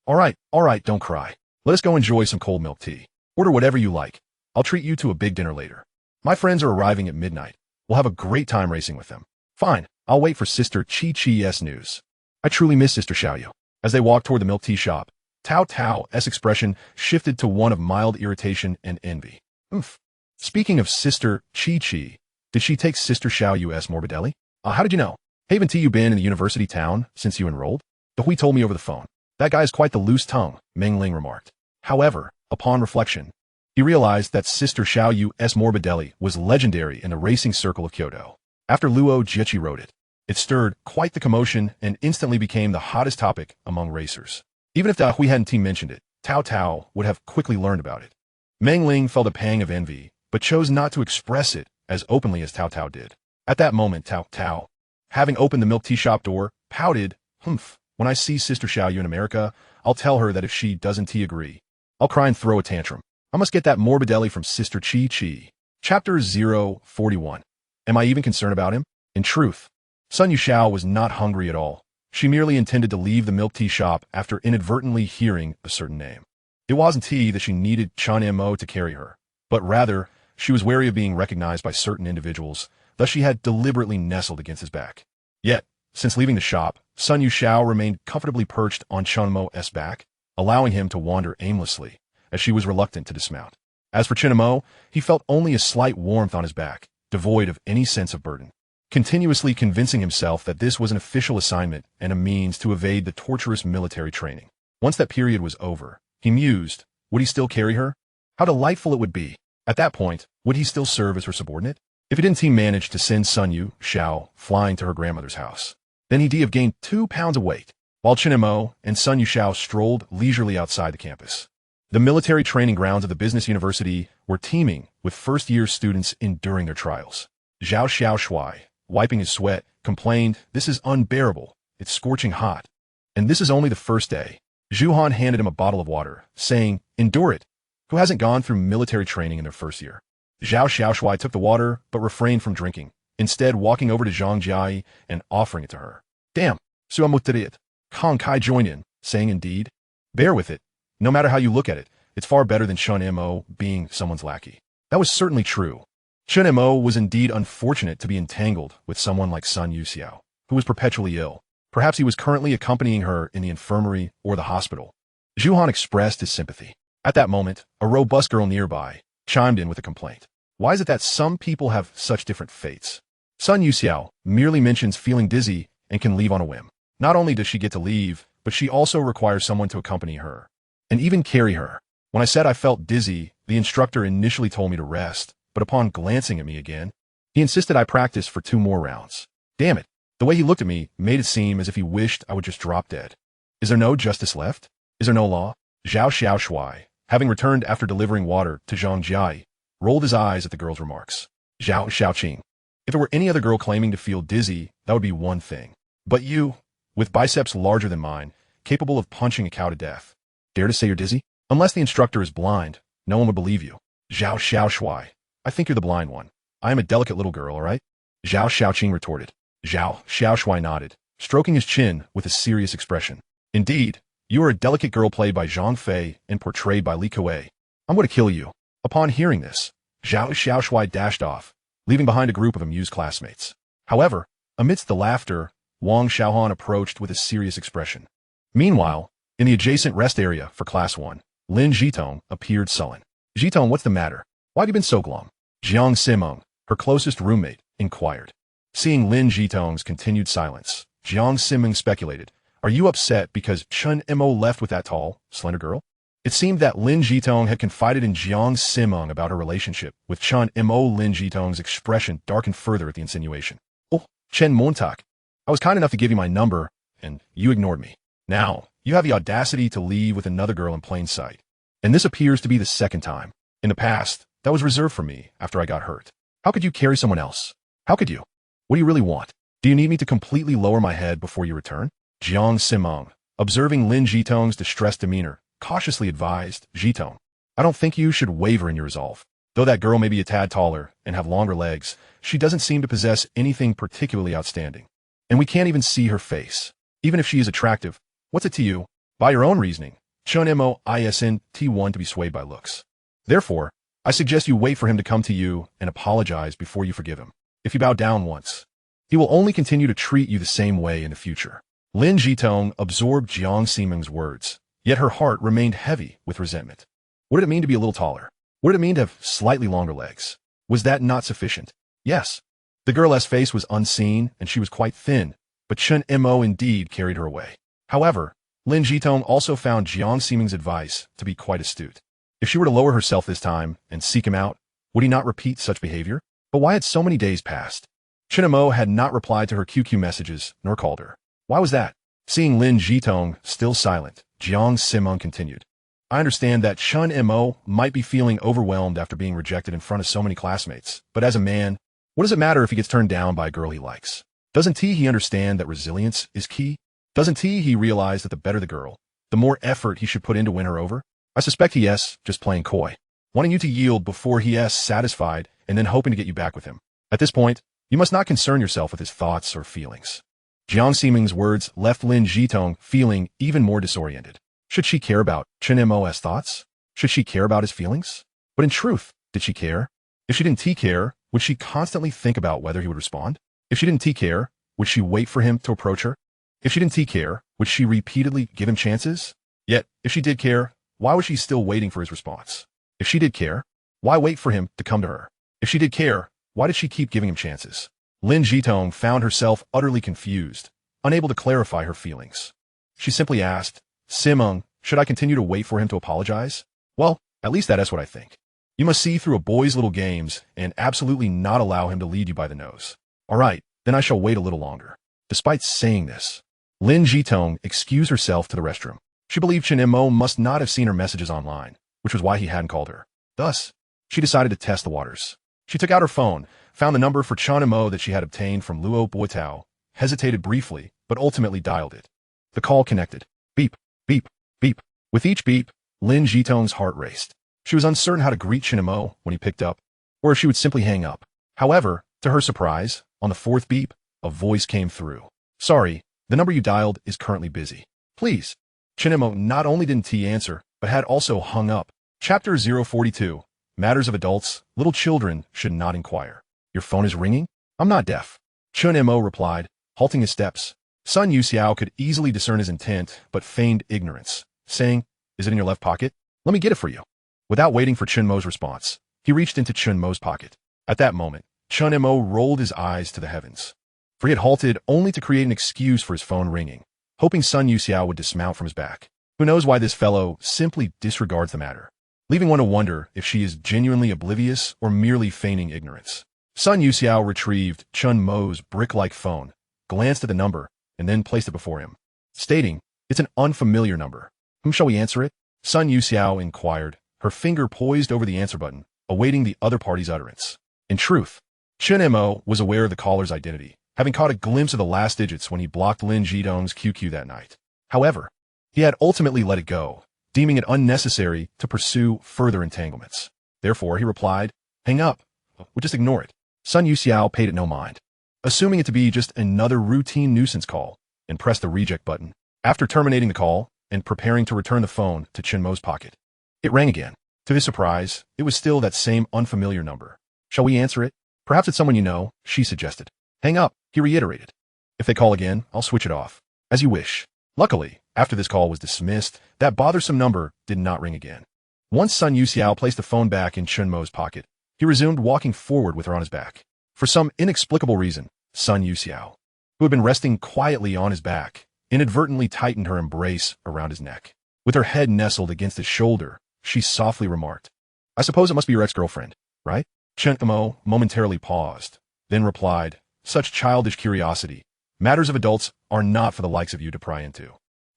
All right, don't cry. Let us go enjoy some cold milk tea. Order whatever you like. I'll treat you to a big dinner later. My friends are arriving at midnight. We'll have a great time racing with them." "Fine, I'll wait for Sister Chi Chi's news. I truly miss Sister Xiao Yu." As they walked toward the milk tea shop, Tao Tao's expression shifted to one of mild irritation and envy. "Oof. Speaking of Sister Chi Chi, did she take Sister Xiao Yu's morbidelli? How did you know? Haven't you been in the university town since you enrolled?" "Hui told me over the phone." "That guy is quite the loose tongue," Meng Ling remarked. However, upon reflection, he realized that Sister Xiao Yu's morbidelli was legendary in the racing circle of Kyoto. After Luo Botao wrote it, it stirred quite the commotion and instantly became the hottest topic among racers. Even if Hui hadn't mentioned it, Tao Tao would have quickly learned about it. Meng Ling felt a pang of envy, but chose not to express it as openly as Tao Tao did. At that moment, Tao Tao, having opened the milk tea shop door, pouted, "When I see Sister Xiao Yu in America, I'll tell her that if she doesn't agree, I'll cry and throw a tantrum. I must get that morbidelli from Sister Chi Chi." Chapter 041. Am I even concerned about him? In truth, Sun Yusa was not hungry at all. She merely intended to leave the milk tea shop after inadvertently hearing a certain name. It wasn't tea that she needed Chen Mo to carry her, but rather, she was wary of being recognized by certain individuals, thus she had deliberately nestled against his back. Yet, since leaving the shop, Sun Yusa remained comfortably perched on Chen Mo's back, allowing him to wander aimlessly, as she was reluctant to dismount. As for Chen Mo, he felt only a slight warmth on his back, devoid of any sense of burden, continuously convincing himself that this was an official assignment and a means to evade the torturous military training. Once that period was over, he mused, would he still carry her? How delightful it would be. At that point, would he still serve as her subordinate? If he didn't manage to send Sun Yusa flying to her grandmother's house, then he'd have gained 2 pounds of weight, while Chen Mo and Sun Yusa strolled leisurely outside the campus. The military training grounds of the business university were teeming with first-year students enduring their trials. Zhao Xiaoshui, wiping his sweat, complained, this is unbearable, it's scorching hot. And this is only the first day. Zhu Han handed him a bottle of water, saying, endure it. Who hasn't gone through military training in their first year? Zhao Xiaoshui took the water, but refrained from drinking, instead walking over to Zhang Jiai and offering it to her. Damn, suamutariat. Kong Kai joined in, saying indeed. Bear with it. No matter how you look at it, it's far better than Chen Mo being someone's lackey. That was certainly true. Chen Mo was indeed unfortunate to be entangled with someone like Sun Yusa, who was perpetually ill. Perhaps he was currently accompanying her in the infirmary or the hospital. Zhu Han expressed his sympathy. At that moment, a robust girl nearby chimed in with a complaint. Why is it that some people have such different fates? Sun Yusa merely mentions feeling dizzy and can leave on a whim. Not only does she get to leave, but she also requires someone to accompany her, and even carry her. When I said I felt dizzy, the instructor initially told me to rest, but upon glancing at me again, he insisted I practice for 2 more rounds. Damn it, the way he looked at me made it seem as if he wished I would just drop dead. Is there no justice left? Is there no law? Zhao Xiaoshui, having returned after delivering water to Zhang Jiai, rolled his eyes at the girl's remarks. Zhao Xiaoqing. If there were any other girl claiming to feel dizzy, that would be one thing. But you, with biceps larger than mine, capable of punching a cow to death, dare to say you're dizzy? Unless the instructor is blind, no one would believe you. Zhao Xiaoshui. I think you're the blind one. I am a delicate little girl, all right? Zhao Xiaoqing retorted. Zhao Xiaoshui nodded, stroking his chin with a serious expression. Indeed, you are a delicate girl played by Zhang Fei and portrayed by Li Kuei. I'm going to kill you. Upon hearing this, Zhao Xiaoshui dashed off, leaving behind a group of amused classmates. However, amidst the laughter, Wang Xiaohan approached with a serious expression. Meanwhile, in the adjacent rest area for Class 1, Lin Zhitong appeared sullen. Zhitong, what's the matter? Why have you been so glum? Jiang Simeng, her closest roommate, inquired. Seeing Lin Zhitong's continued silence, Jiang Simeng speculated, are you upset because Chen Mo left with that tall, slender girl? It seemed that Lin Zhitong had confided in Jiang Simeng about her relationship with Chen Mo. Lin Zhitong's expression darkened further at the insinuation. Oh, Chen Montak, I was kind enough to give you my number, and you ignored me. Now, you have the audacity to leave with another girl in plain sight. And this appears to be the second time. In the past, that was reserved for me after I got hurt. How could you carry someone else? How could you? What do you really want? Do you need me to completely lower my head before you return? Jiang Simeng, observing Lin Zhitong's distressed demeanor, cautiously advised, Zhitong, I don't think you should waver in your resolve. Though that girl may be a tad taller and have longer legs, she doesn't seem to possess anything particularly outstanding. And we can't even see her face. Even if she is attractive, what's it to you? By your own reasoning, Chen Mo isn't one to be swayed by looks. Therefore, I suggest you wait for him to come to you and apologize before you forgive him. If you bow down once, he will only continue to treat you the same way in the future. Lin Zhitong absorbed Jiang Simeng's words, yet her heart remained heavy with resentment. What did it mean to be a little taller? What did it mean to have slightly longer legs? Was that not sufficient? Yes. The girl's face was unseen, and she was quite thin, but Chen Mo indeed carried her away. However, Lin Zhitong also found Jiang Simeng's advice to be quite astute. If she were to lower herself this time and seek him out, would he not repeat such behavior? But why had so many days passed? Chen Mo had not replied to her QQ messages, nor called her. Why was that? Seeing Lin Zhitong still silent, Jiang Simeng continued. I understand that Chen Mo might be feeling overwhelmed after being rejected in front of so many classmates, but as a man, what does it matter if he gets turned down by a girl he likes? Doesn't he understand that resilience is key? Doesn't he realize that the better the girl, the more effort he should put in to win her over? I suspect he's just playing coy, wanting you to yield before he's satisfied and then hoping to get you back with him. At this point, you must not concern yourself with his thoughts or feelings. Jiang Ximing's words left Lin Zhitong feeling even more disoriented. Should she care about Chen Mo's thoughts? Should she care about his feelings? But in truth, did she care? If she didn't care, would she constantly think about whether he would respond? If she didn't care, would she wait for him to approach her? If she didn't care, would she repeatedly give him chances? Yet, if she did care, why was she still waiting for his response? If she did care, why wait for him to come to her? If she did care, why did she keep giving him chances? Lin Zhitong found herself utterly confused, unable to clarify her feelings. She simply asked, Simeng, should I continue to wait for him to apologize? Well, at least that is what I think. You must see through a boy's little games and absolutely not allow him to lead you by the nose. All right, then I shall wait a little longer. Despite saying this, Lin Zhitong excused herself to the restroom. She believed Chen Mo must not have seen her messages online, which was why he hadn't called her. Thus, she decided to test the waters. She took out her phone, found the number for Chen Mo that she had obtained from Luo Botao, hesitated briefly, but ultimately dialed it. The call connected. Beep, beep, beep. With each beep, Lin Zhitong's heart raced. She was uncertain how to greet Chen Mo when he picked up, or if she would simply hang up. However, to her surprise, on the fourth beep, a voice came through. Sorry, the number you dialed is currently busy. Please. Chen Mo not only didn't answer, but had also hung up. Chapter 042. Matters of adults, little children should not inquire. Your phone is ringing? I'm not deaf. Chen Mo replied, halting his steps. Sun Yusa could easily discern his intent, but feigned ignorance, saying, Is it in your left pocket? Let me get it for you. Without waiting for Chen Mo's response, he reached into Chen Mo's pocket. At that moment, Chen Mo rolled his eyes to the heavens, for he had halted only to create an excuse for his phone ringing, hoping Sun Yusa would dismount from his back. Who knows why this fellow simply disregards the matter, leaving one to wonder if she is genuinely oblivious or merely feigning ignorance. Sun Yusa retrieved Chen Mo's brick-like phone, glanced at the number, and then placed it before him, stating, It's an unfamiliar number. Whom shall we answer it? Sun Yusa inquired, her finger poised over the answer button, awaiting the other party's utterance. In truth, Chen Mo was aware of the caller's identity, having caught a glimpse of the last digits when he blocked Lin Zhitong's QQ that night. However, he had ultimately let it go, deeming it unnecessary to pursue further entanglements. Therefore, he replied, Hang up. We'll just ignore it. Sun Yusa paid it no mind, assuming it to be just another routine nuisance call, and pressed the reject button. After terminating the call and preparing to return the phone to Chen Mo's pocket, it rang again. To his surprise, it was still that same unfamiliar number. Shall we answer it? Perhaps it's someone you know, she suggested. Hang up, he reiterated. If they call again, I'll switch it off. As you wish. Luckily, after this call was dismissed, that bothersome number did not ring again. Once Sun Yusa placed the phone back in Chen Mo's pocket, he resumed walking forward with her on his back. For some inexplicable reason, Sun Yusa, who had been resting quietly on his back, inadvertently tightened her embrace around his neck. With her head nestled against his shoulder, she softly remarked, I suppose it must be your ex-girlfriend, right? Chen Mo momentarily paused, then replied, Such childish curiosity. Matters of adults are not for the likes of you to pry into.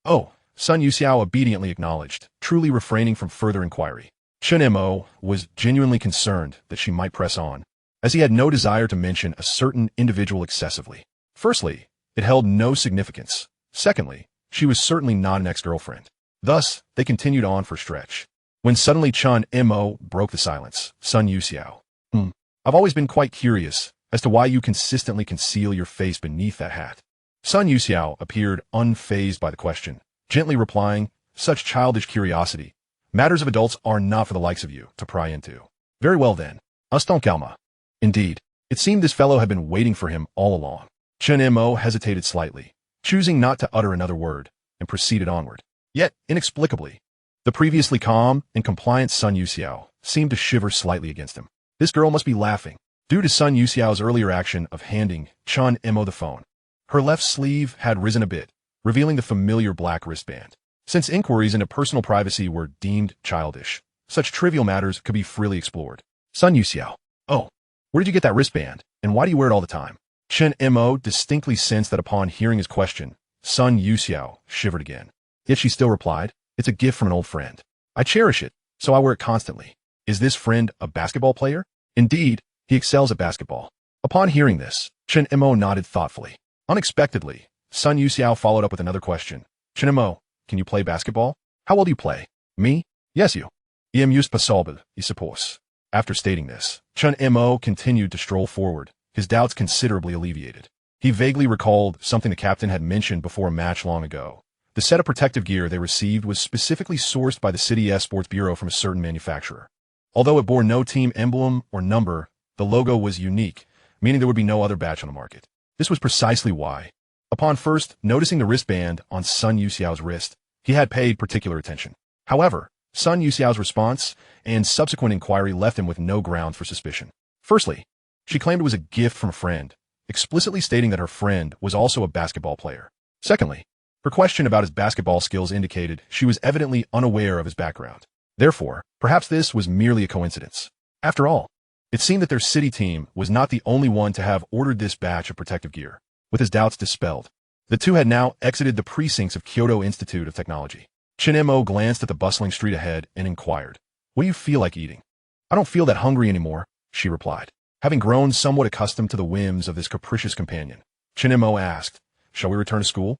Oh, Sun Yusa obediently acknowledged, truly refraining from further inquiry. Chen Mo was genuinely concerned that she might press on, as he had no desire to mention a certain individual excessively. Firstly, it held no significance. Secondly, she was certainly not an ex-girlfriend. Thus, they continued on for a stretch. When suddenly Chen Mo broke the silence, Sun Yusa, I've always been quite curious as to why you consistently conceal your face beneath that hat. Sun Yusa appeared unfazed by the question, gently replying, Such childish curiosity. Matters of adults are not for the likes of you to pry into. Very well then. Aston calma. Indeed, it seemed this fellow had been waiting for him all along. Chen Mo hesitated slightly, choosing not to utter another word, and proceeded onward. Yet, inexplicably, the previously calm and compliant Sun Yusa seemed to shiver slightly against him. This girl must be laughing, due to Sun Yusa's earlier action of handing Chen Mo the phone. Her left sleeve had risen a bit, revealing the familiar black wristband. Since inquiries into personal privacy were deemed childish, such trivial matters could be freely explored. Sun Yusa, oh, where did you get that wristband, and why do you wear it all the time? Chen Mo distinctly sensed that upon hearing his question, Sun Yusa shivered again. Yet she still replied, It's a gift from an old friend. I cherish it, so I wear it constantly. Is this friend a basketball player? Indeed, he excels at basketball. Upon hearing this, Chen Mo nodded thoughtfully. Unexpectedly, Sun Yusa followed up with another question. Chen Mo, can you play basketball? How well do you play? Me? Yes, you. I'm used passable, I suppose. After stating this, Chen Mo continued to stroll forward, his doubts considerably alleviated. He vaguely recalled something the captain had mentioned before a match long ago. The set of protective gear they received was specifically sourced by the City Sports Bureau from a certain manufacturer. Although it bore no team emblem or number, the logo was unique, meaning there would be no other batch on the market. This was precisely why. Upon first noticing the wristband on Sun Yusa's wrist, he had paid particular attention. However, Sun Yusa's response and subsequent inquiry left him with no grounds for suspicion. Firstly, she claimed it was a gift from a friend, explicitly stating that her friend was also a basketball player. Secondly, her question about his basketball skills indicated she was evidently unaware of his background. Therefore, perhaps this was merely a coincidence. After all, it seemed that their city team was not the only one to have ordered this batch of protective gear. With his doubts dispelled, the two had now exited the precincts of Kyoto Institute of Technology. Chen Mo glanced at the bustling street ahead and inquired, "What do you feel like eating?" "I don't feel that hungry anymore," she replied. Having grown somewhat accustomed to the whims of this capricious companion, Chen Mo asked, "Shall we return to school?"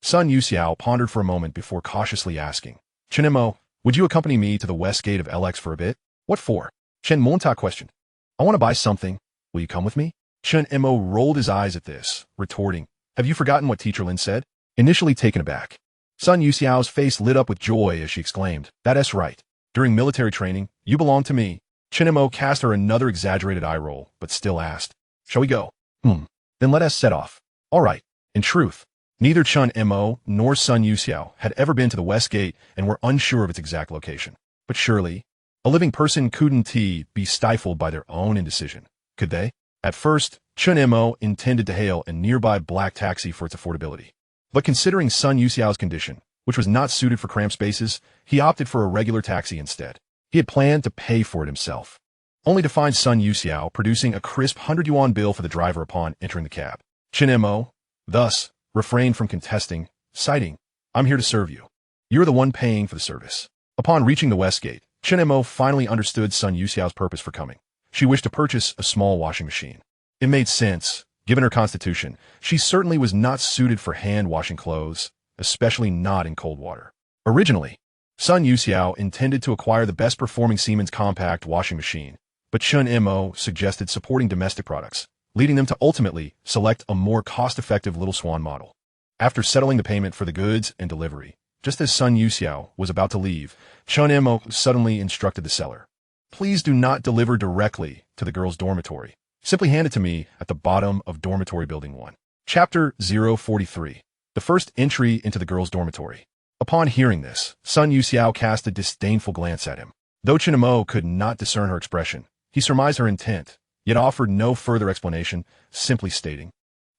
Sun Yusa pondered for a moment before cautiously asking, "Chen Mo, would you accompany me to the west gate of LX for a bit?" "What for?" Chen Monta questioned. "I want to buy something. Will you come with me?" Chen Mo rolled his eyes at this, retorting, "Have you forgotten what Teacher Lin said?" Initially taken aback, Sun Yusa's face lit up with joy as she exclaimed, "That's right. During military training, you belong to me." Chen Mo cast her another exaggerated eye roll, but still asked, "Shall we go?" Then let us set off." "All right." In truth, neither Chen Mo nor Sun Yusa had ever been to the West Gate and were unsure of its exact location. But surely, a living person couldn't be stifled by their own indecision, could they? At first, Chen Mo intended to hail a nearby black taxi for its affordability. But considering Sun Yusa's condition, which was not suited for cramped spaces, he opted for a regular taxi instead. He had planned to pay for it himself, only to find Sun Yusa producing a crisp 100 yuan bill for the driver upon entering the cab. Chen Mo, thus, refrained from contesting, citing, "I'm here to serve you. You're the one paying for the service." Upon reaching the West Gate, Chen Mo finally understood Sun Yusa's purpose for coming. She wished to purchase a small washing machine. It made sense. Given her constitution, she certainly was not suited for hand-washing clothes, especially not in cold water. Originally, Sun Yusa intended to acquire the best-performing Siemens compact washing machine, but Chen Mo suggested supporting domestic products, leading them to ultimately select a more cost-effective Little Swan model. After settling the payment for the goods and delivery, just as Sun Yusa was about to leave, Chen Mo suddenly instructed the seller, "Please do not deliver directly to the girls' dormitory. Simply hand it to me at the bottom of Dormitory Building 1. Chapter 043. The first entry into the girls' dormitory. Upon hearing this, Sun Yusa cast a disdainful glance at him. Though Chen Mo could not discern her expression, he surmised her intent, yet offered no further explanation, simply stating,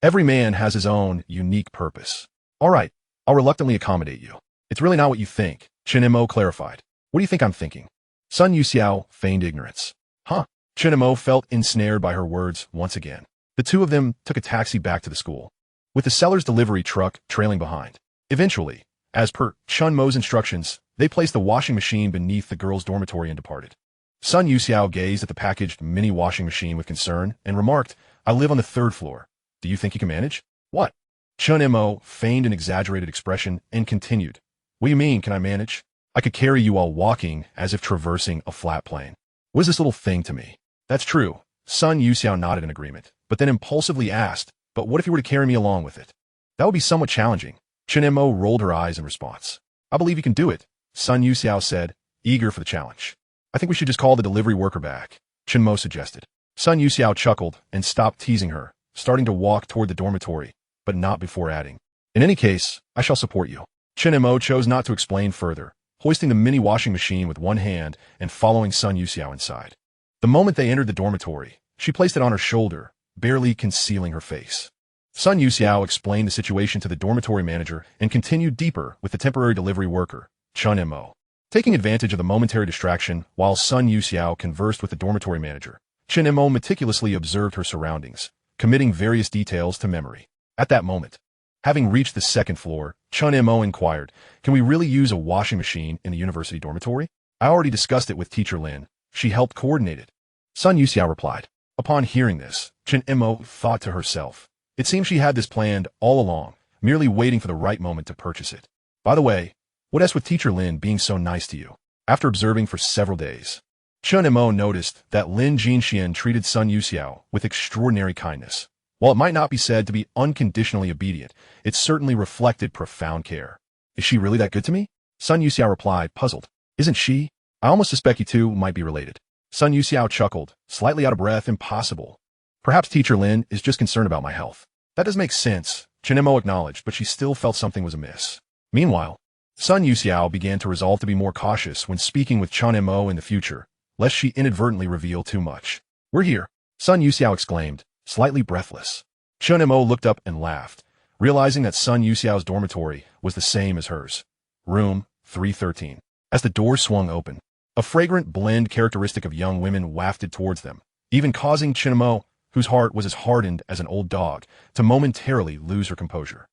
"Every man has his own unique purpose." "All right, I'll reluctantly accommodate you." "It's really not what you think," Chen Mo clarified. "What do you think I'm thinking?" Sun Yusa feigned ignorance. "Huh?" Chen Mo felt ensnared by her words once again. The two of them took a taxi back to the school, with the seller's delivery truck trailing behind. Eventually, as per Chen Mo's instructions, they placed the washing machine beneath the girls' dormitory and departed. Sun Yusa gazed at the packaged mini washing machine with concern and remarked, "I live on the 3rd floor. Do you think you can manage?" "What?" Chen Mo feigned an exaggerated expression and continued, "What do you mean, can I manage? I could carry you while walking as if traversing a flat plane. What is this little thing to me?" "That's true." Sun Yusa nodded in agreement, but then impulsively asked, "But what if you were to carry me along with it?" "That would be somewhat challenging." Chen Mo rolled her eyes in response. "I believe you can do it," Sun Yusa said, eager for the challenge. "I think we should just call the delivery worker back," Chen Mo suggested. Sun Yusa chuckled and stopped teasing her, starting to walk toward the dormitory, but not before adding, "In any case, I shall support you." Chen Mo chose not to explain further, hoisting the mini washing machine with one hand and following Sun Yusa inside. The moment they entered the dormitory, she placed it on her shoulder, barely concealing her face. Sun Yusa explained the situation to the dormitory manager and continued deeper with the temporary delivery worker, Chen Mo. Taking advantage of the momentary distraction while Sun Yusa conversed with the dormitory manager, Chen Mo meticulously observed her surroundings, committing various details to memory. At that moment, having reached the 2nd floor, Chen Mo inquired, "Can we really use a washing machine in the university dormitory?" "I already discussed it with Teacher Lin. She helped coordinate it," Sun Yusa replied. Upon hearing this, Chen Mo thought to herself, it seems she had this planned all along, merely waiting for the right moment to purchase it. "By the way, what is with Teacher Lin being so nice to you?" After observing for several days, Chen Mo noticed that Lin Jinxian treated Sun Yusa with extraordinary kindness. While it might not be said to be unconditionally obedient, it certainly reflected profound care. Is she really that good to me? Sun Yusa replied, puzzled. Isn't she? I almost suspect you two might be related. Sun Yusa chuckled, slightly out of breath. Impossible. Perhaps Teacher Lin is just concerned about my health. That does make sense, Chen Mo acknowledged, but she still felt something was amiss. Meanwhile, Sun Yusa began to resolve to be more cautious when speaking with Chen Mo in the future, lest she inadvertently reveal too much. We're here, Sun Yusa exclaimed, slightly breathless. Chen Mo looked up and laughed, realizing that Sun Yusa's dormitory was the same as hers. Room 313. As the door swung open, a fragrant blend characteristic of young women wafted towards them, even causing Chen Mo, whose heart was as hardened as an old dog, to momentarily lose her composure.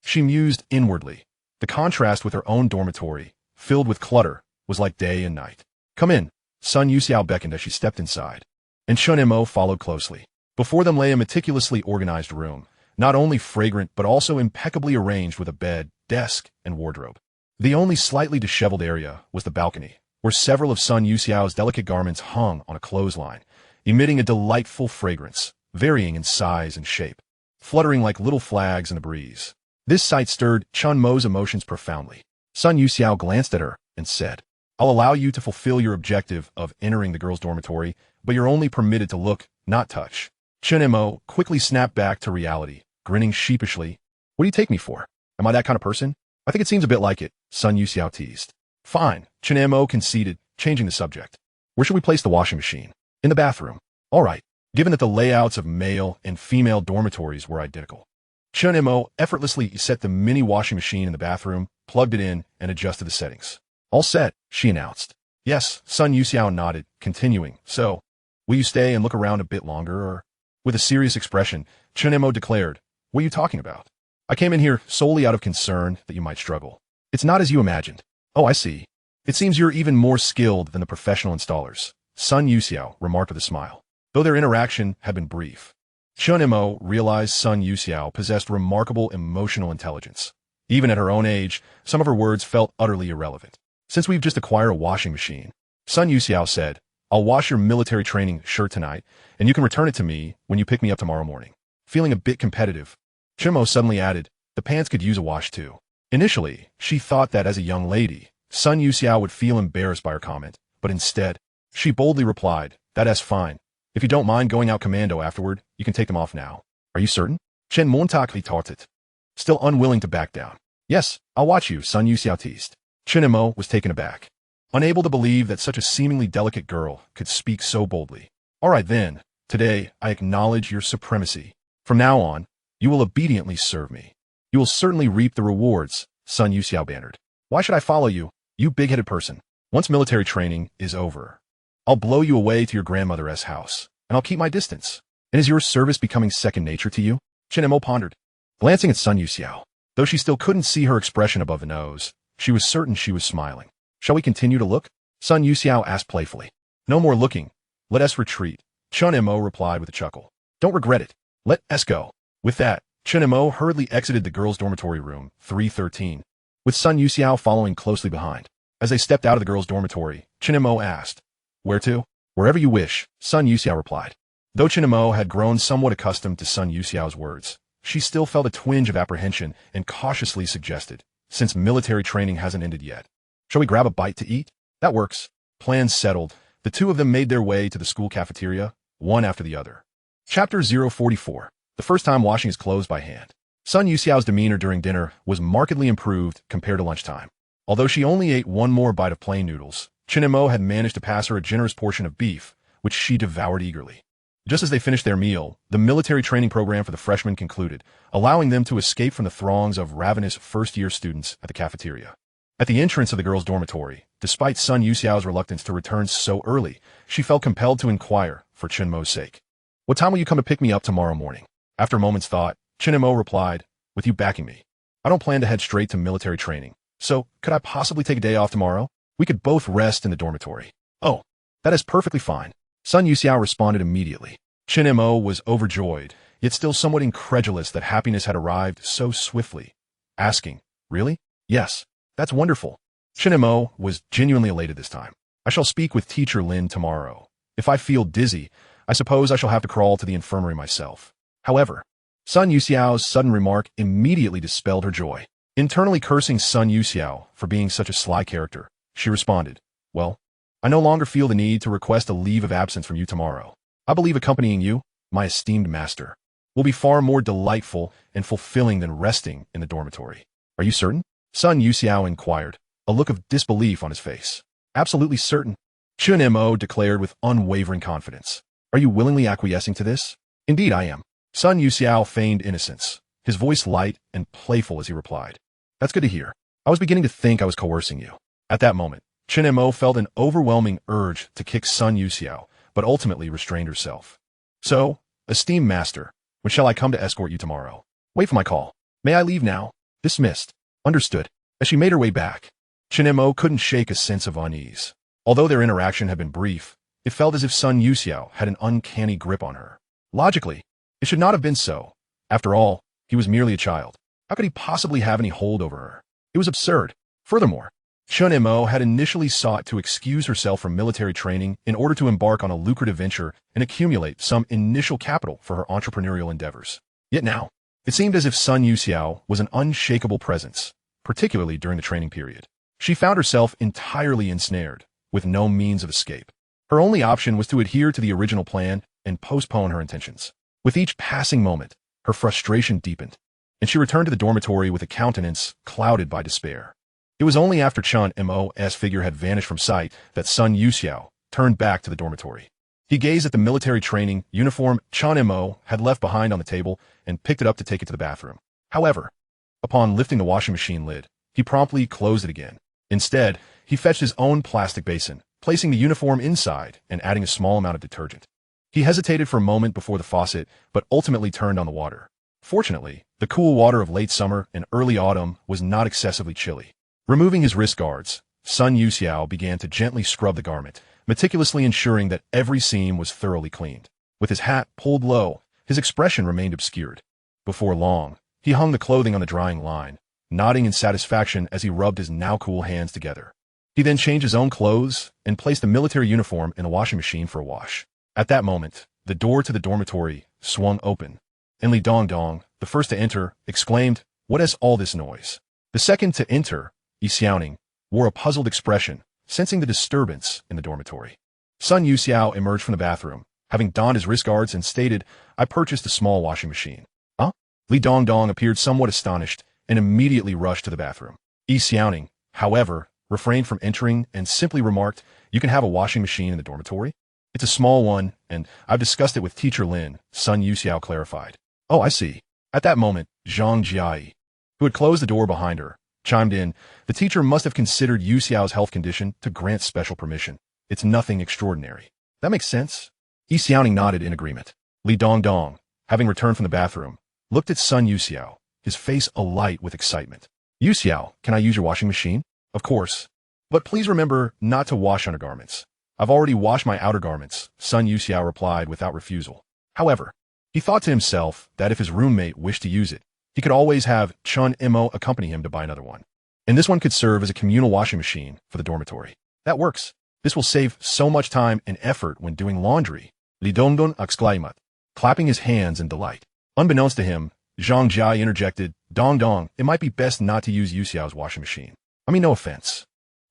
She mused inwardly. The contrast with her own dormitory, filled with clutter, was like day and night. Come in, Sun Yusa beckoned as she stepped inside, and Chen Mo followed closely. Before them lay a meticulously organized room, not only fragrant but also impeccably arranged with a bed, desk, and wardrobe. The only slightly disheveled area was the balcony, where several of Sun Yusa's delicate garments hung on a clothesline, emitting a delightful fragrance, varying in size and shape, fluttering like little flags in the breeze. This sight stirred Chen Mo's emotions profoundly. Sun Yusa glanced at her and said, I'll allow you to fulfill your objective of entering the girls' dormitory, but you're only permitted to look, not touch. Chen Mo quickly snapped back to reality, grinning sheepishly. What do you take me for? Am I that kind of person? I think it seems a bit like it, Sun Yusa teased. Fine, Chen Mo conceded, changing the subject. Where should we place the washing machine? In the bathroom. All right, given that the layouts of male and female dormitories were identical. Chen Mo effortlessly set the mini washing machine in the bathroom, plugged it in, and adjusted the settings. All set, she announced. Yes, Sun Yusa nodded, continuing. So, will you stay and look around a bit longer, or? With a serious expression, Chen Mo declared, What are you talking about? I came in here solely out of concern that you might struggle. It's not as you imagined. Oh, I see. It seems you're even more skilled than the professional installers, Sun Yusa remarked with a smile. Though their interaction had been brief, Chen Mo realized Sun Yusa possessed remarkable emotional intelligence. Even at her own age, some of her words felt utterly irrelevant. Since we've just acquired a washing machine, Sun Yusa said, I'll wash your military training shirt tonight, and you can return it to me when you pick me up tomorrow morning. Feeling a bit competitive, Chen Mo suddenly added, the pants could use a wash too. Initially, she thought that as a young lady, Sun Yusa would feel embarrassed by her comment, but instead, she boldly replied, that's fine. If you don't mind going out commando afterward, you can take them off now. Are you certain? Chen Montak retorted, still unwilling to back down. Yes, I'll watch you, Sun Yusa teased. Chen Mo was taken aback, unable to believe that such a seemingly delicate girl could speak so boldly. All right then, today I acknowledge your supremacy. From now on, you will obediently serve me. You will certainly reap the rewards, Sun Yusa bantered. Why should I follow you, you big-headed person? Once military training is over, I'll blow you away to your grandmother's house, and I'll keep my distance. And is your service becoming second nature to you? Chen Mo pondered, glancing at Sun Yusa. Though she still couldn't see her expression above the nose, she was certain she was smiling. Shall we continue to look? Sun Yusa asked playfully. No more looking. Let us retreat, Chen Mo replied with a chuckle. Don't regret it. Let us go. With that, Chen Mo hurriedly exited the girls' dormitory room 313, with Sun Yusa following closely behind. As they stepped out of the girls' dormitory, Chen Mo asked, Where to? Wherever you wish, Sun Yusa replied. Though Chen Mo had grown somewhat accustomed to Sun Yusa's words, she still felt a twinge of apprehension and cautiously suggested, since military training hasn't ended yet. Shall we grab a bite to eat? That works. Plans settled, the two of them made their way to the school cafeteria, one after the other. Chapter 044. The first time washing his clothes by hand. Sun Yusa's demeanor during dinner was markedly improved compared to lunchtime. Although she only ate one more bite of plain noodles, Chen Mo had managed to pass her a generous portion of beef, which she devoured eagerly. Just as they finished their meal, the military training program for the freshmen concluded, allowing them to escape from the throngs of ravenous first-year students at the cafeteria. At the entrance of the girls' dormitory, despite Sun Yusa's reluctance to return so early, she felt compelled to inquire, for Chen Mo's sake. What time will you come to pick me up tomorrow morning? After a moment's thought, Chen Mo replied, with you backing me. I don't plan to head straight to military training, so could I possibly take a day off tomorrow? We could both rest in the dormitory. Oh, that is perfectly fine. Sun Yusa responded immediately. Chen Mo was overjoyed, yet still somewhat incredulous that happiness had arrived so swiftly, asking, Really? Yes, that's wonderful. Chen Mo was genuinely elated this time. I shall speak with Teacher Lin tomorrow. If I feel dizzy, I suppose I shall have to crawl to the infirmary myself. However, Sun Yuxiao's sudden remark immediately dispelled her joy. Internally cursing Sun Yuxiao for being such a sly character, she responded, "Well, I no longer feel the need to request a leave of absence from you tomorrow. I believe accompanying you, my esteemed master, will be far more delightful and fulfilling than resting in the dormitory." "Are you certain?" Sun Yuxiao inquired, a look of disbelief on his face. "Absolutely certain," Chen Mo declared with unwavering confidence. "Are you willingly acquiescing to this?" "Indeed I am." Sun Yuxiao feigned innocence, his voice light and playful as he replied. "That's good to hear. I was beginning to think I was coercing you." At that moment, Chen Mo felt an overwhelming urge to kick Sun Yuxiao, but ultimately restrained herself. "So, esteemed master, when shall I come to escort you tomorrow?" "Wait for my call. May I leave now?" "Dismissed." "Understood." As she made her way back, Chen Mo couldn't shake a sense of unease. Although their interaction had been brief, it felt as if Sun Yuxiao had an uncanny grip on her. Logically, it should not have been so. After all, he was merely a child. How could he possibly have any hold over her? It was absurd. Furthermore, Chen Mo had initially sought to excuse herself from military training in order to embark on a lucrative venture and accumulate some initial capital for her entrepreneurial endeavors. Yet now, it seemed as if Sun Yuxiao was an unshakable presence, particularly during the training period. She found herself entirely ensnared, with no means of escape. Her only option was to adhere to the original plan and postpone her intentions. With each passing moment, her frustration deepened, and she returned to the dormitory with a countenance clouded by despair. It was only after Chen Mo's figure had vanished from sight that Sun Yuxiao turned back to the dormitory. He gazed at the military training uniform Chen Mo had left behind on the table and picked it up to take it to the bathroom. However, upon lifting the washing machine lid, he promptly closed it again. Instead, he fetched his own plastic basin, placing the uniform inside and adding a small amount of detergent. He hesitated for a moment before the faucet, but ultimately turned on the water. Fortunately, the cool water of late summer and early autumn was not excessively chilly. Removing his wrist guards, Sun Yuxiao began to gently scrub the garment, meticulously ensuring that every seam was thoroughly cleaned. With his hat pulled low, his expression remained obscured. Before long, he hung the clothing on the drying line, nodding in satisfaction as he rubbed his now cool hands together. He then changed his own clothes and placed the military uniform in the washing machine for a wash. At that moment, the door to the dormitory swung open, and Li Dongdong, the first to enter, exclaimed, "What is all this noise?" The second to enter, Yi Xiaoning, wore a puzzled expression, sensing the disturbance in the dormitory. Sun Yuxiao emerged from the bathroom, having donned his wrist guards, and stated, "I purchased a small washing machine." "Huh?" Li Dongdong appeared somewhat astonished and immediately rushed to the bathroom. Yi Xiaoning, however, refrained from entering and simply remarked, "You can have a washing machine in the dormitory? It's a small one, and I've discussed it with Teacher Lin," Sun Yuxiao clarified. "Oh, I see." At that moment, Zhang Jiai, who had closed the door behind her, chimed in. The teacher must have considered Yuxiao's health condition to grant special permission. It's nothing extraordinary. That makes sense. Yi Xiaoning nodded in agreement. Li Dongdong, having returned from the bathroom, looked at Sun Yuxiao, his face alight with excitement. "Yuxiao, can I use your washing machine?" "Of course. But please remember not to wash undergarments." "I've already washed my outer garments," Sun Yuxiao replied without refusal. However, he thought to himself that if his roommate wished to use it, he could always have Chen Mo accompany him to buy another one. And this one could serve as a communal washing machine for the dormitory. "That works. This will save so much time and effort when doing laundry," Li Dongdong exclaimed, clapping his hands in delight. Unbeknownst to him, Zhang Jia interjected, "Dongdong, it might be best not to use Yuxiao's washing machine. I mean, no offense.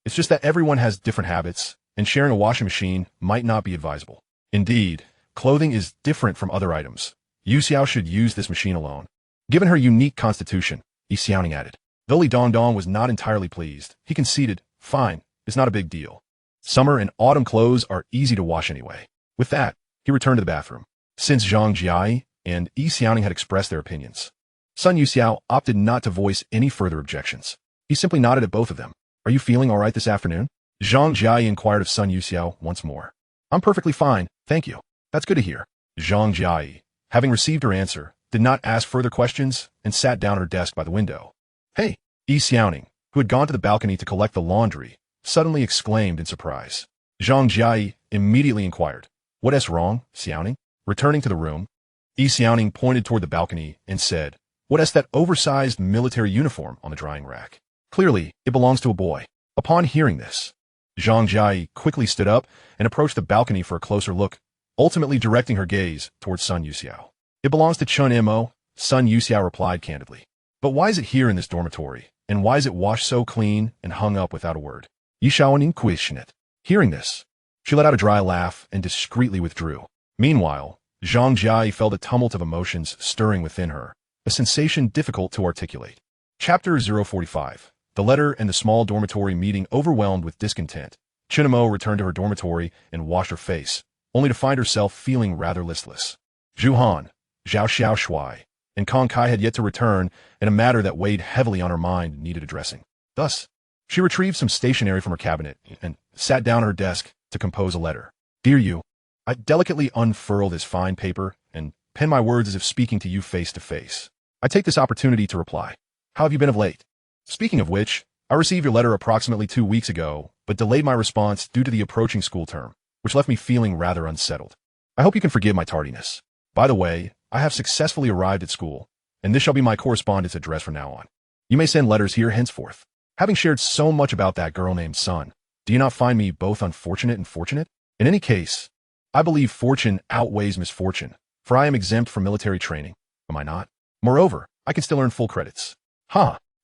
It's just that everyone has different habits, and sharing a washing machine might not be advisable. Indeed, clothing is different from other items. Yuxiao should use this machine alone." Given her unique constitution, Yi Xiaoning added. Though Li Dongdong was not entirely pleased, he conceded, "Fine, it's not a big deal. Summer and autumn clothes are easy to wash anyway." With that, he returned to the bathroom. Since Zhang Jiai and Yi Xiaoning had expressed their opinions, Sun Yuxiao opted not to voice any further objections. He simply nodded at both of them. "Are you feeling all right this afternoon?" Zhang Jiai inquired of Sun Yuxiao once more. "I'm perfectly fine, thank you." "That's good to hear." Zhang Jiai, having received her answer, did not ask further questions and sat down at her desk by the window. "Hey!" Yi Xiaoning, who had gone to the balcony to collect the laundry, suddenly exclaimed in surprise. Zhang Jiai immediately inquired, "What is wrong, Xiaoning?" Returning to the room, Yi Xiaoning pointed toward the balcony and said, "What is that oversized military uniform on the drying rack? Clearly, it belongs to a boy." Upon hearing this, Zhang Jiai quickly stood up and approached the balcony for a closer look, ultimately directing her gaze towards Sun Yuxiao. "It belongs to Chen Mo," Sun Yusa replied candidly. But why is it here in this dormitory, and why is it washed so clean and hung up without a word? Yishaonin question it. Hearing this, she let out a dry laugh and discreetly withdrew. Meanwhile, Zhang Jia felt a tumult of emotions stirring within her, a sensation difficult to articulate. Chapter 045. The letter and the small dormitory meeting overwhelmed with discontent. Chen Mo returned to her dormitory and washed her face, only to find herself feeling rather listless. Zhu Han, Zhao Xiaoshui, and Kong Kai had yet to return, and a matter that weighed heavily on her mind needed addressing. Thus, she retrieved some stationery from her cabinet and sat down at her desk to compose a letter. Dear you, I delicately unfurl this fine paper and pen my words as if speaking to you face to face. I take this opportunity to reply. How have you been of late? Speaking of which, I received your letter approximately 2 weeks ago, but delayed my response due to the approaching school term, which left me feeling rather unsettled. I hope you can forgive my tardiness. By the way, I have successfully arrived at school, and this shall be my correspondence address from now on. You may send letters here henceforth. Having shared so much about that girl named Sun, do you not find me both unfortunate and fortunate? In any case, I believe fortune outweighs misfortune, for I am exempt from military training, am I not? Moreover, I can still earn full credits.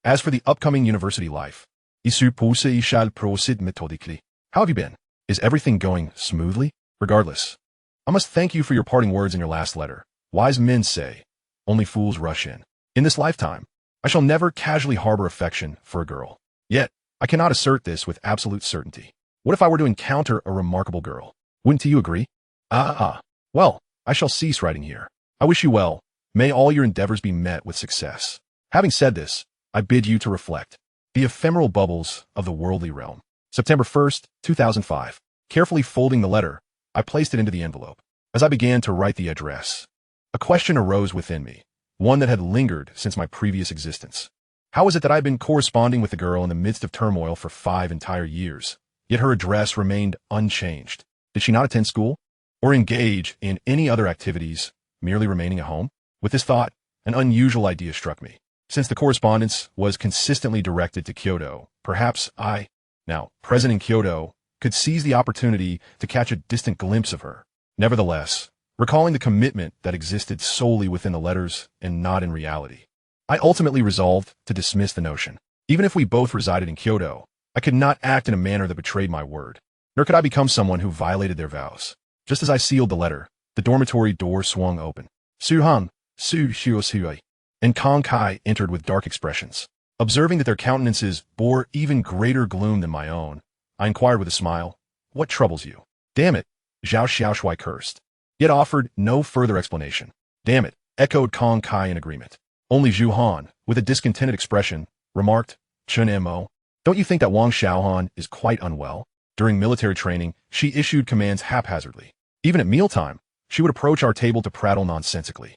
As for the upcoming university life, I suppose I shall proceed methodically. How have you been? Is everything going smoothly? Regardless, I must thank you for your parting words in your last letter. Wise men say, only fools rush in. In this lifetime, I shall never casually harbor affection for a girl. Yet, I cannot assert this with absolute certainty. What if I were to encounter a remarkable girl? Wouldn't you agree? Well, I shall cease writing here. I wish you well. May all your endeavors be met with success. Having said this, I bid you to reflect. The ephemeral bubbles of the worldly realm. September 1st, 2005. Carefully folding the letter, I placed it into the envelope. As I began to write the address, a question arose within me, one that had lingered since my previous existence. How is it that I had been corresponding with the girl in the midst of turmoil for 5 entire years, yet her address remained unchanged? Did she not attend school or engage in any other activities, merely remaining at home? With this thought, an unusual idea struck me. Since the correspondence was consistently directed to Kyoto, perhaps I, now present in Kyoto, could seize the opportunity to catch a distant glimpse of her. Nevertheless, recalling the commitment that existed solely within the letters and not in reality, I ultimately resolved to dismiss the notion. Even if we both resided in Kyoto, I could not act in a manner that betrayed my word, nor could I become someone who violated their vows. Just as I sealed the letter, the dormitory door swung open. Su Han, Su Xiu, and Kong Kai entered with dark expressions. Observing that their countenances bore even greater gloom than my own, I inquired with a smile, "What troubles you?" "Damn it," Zhao Xiaoshui cursed, yet offered no further explanation. "Damn it," echoed Kong Kai in agreement. Only Zhu Han, with a discontented expression, remarked, "Chen Mo, don't you think that Wang Xiaohan is quite unwell? During military training, she issued commands haphazardly. Even at mealtime, she would approach our table to prattle nonsensically.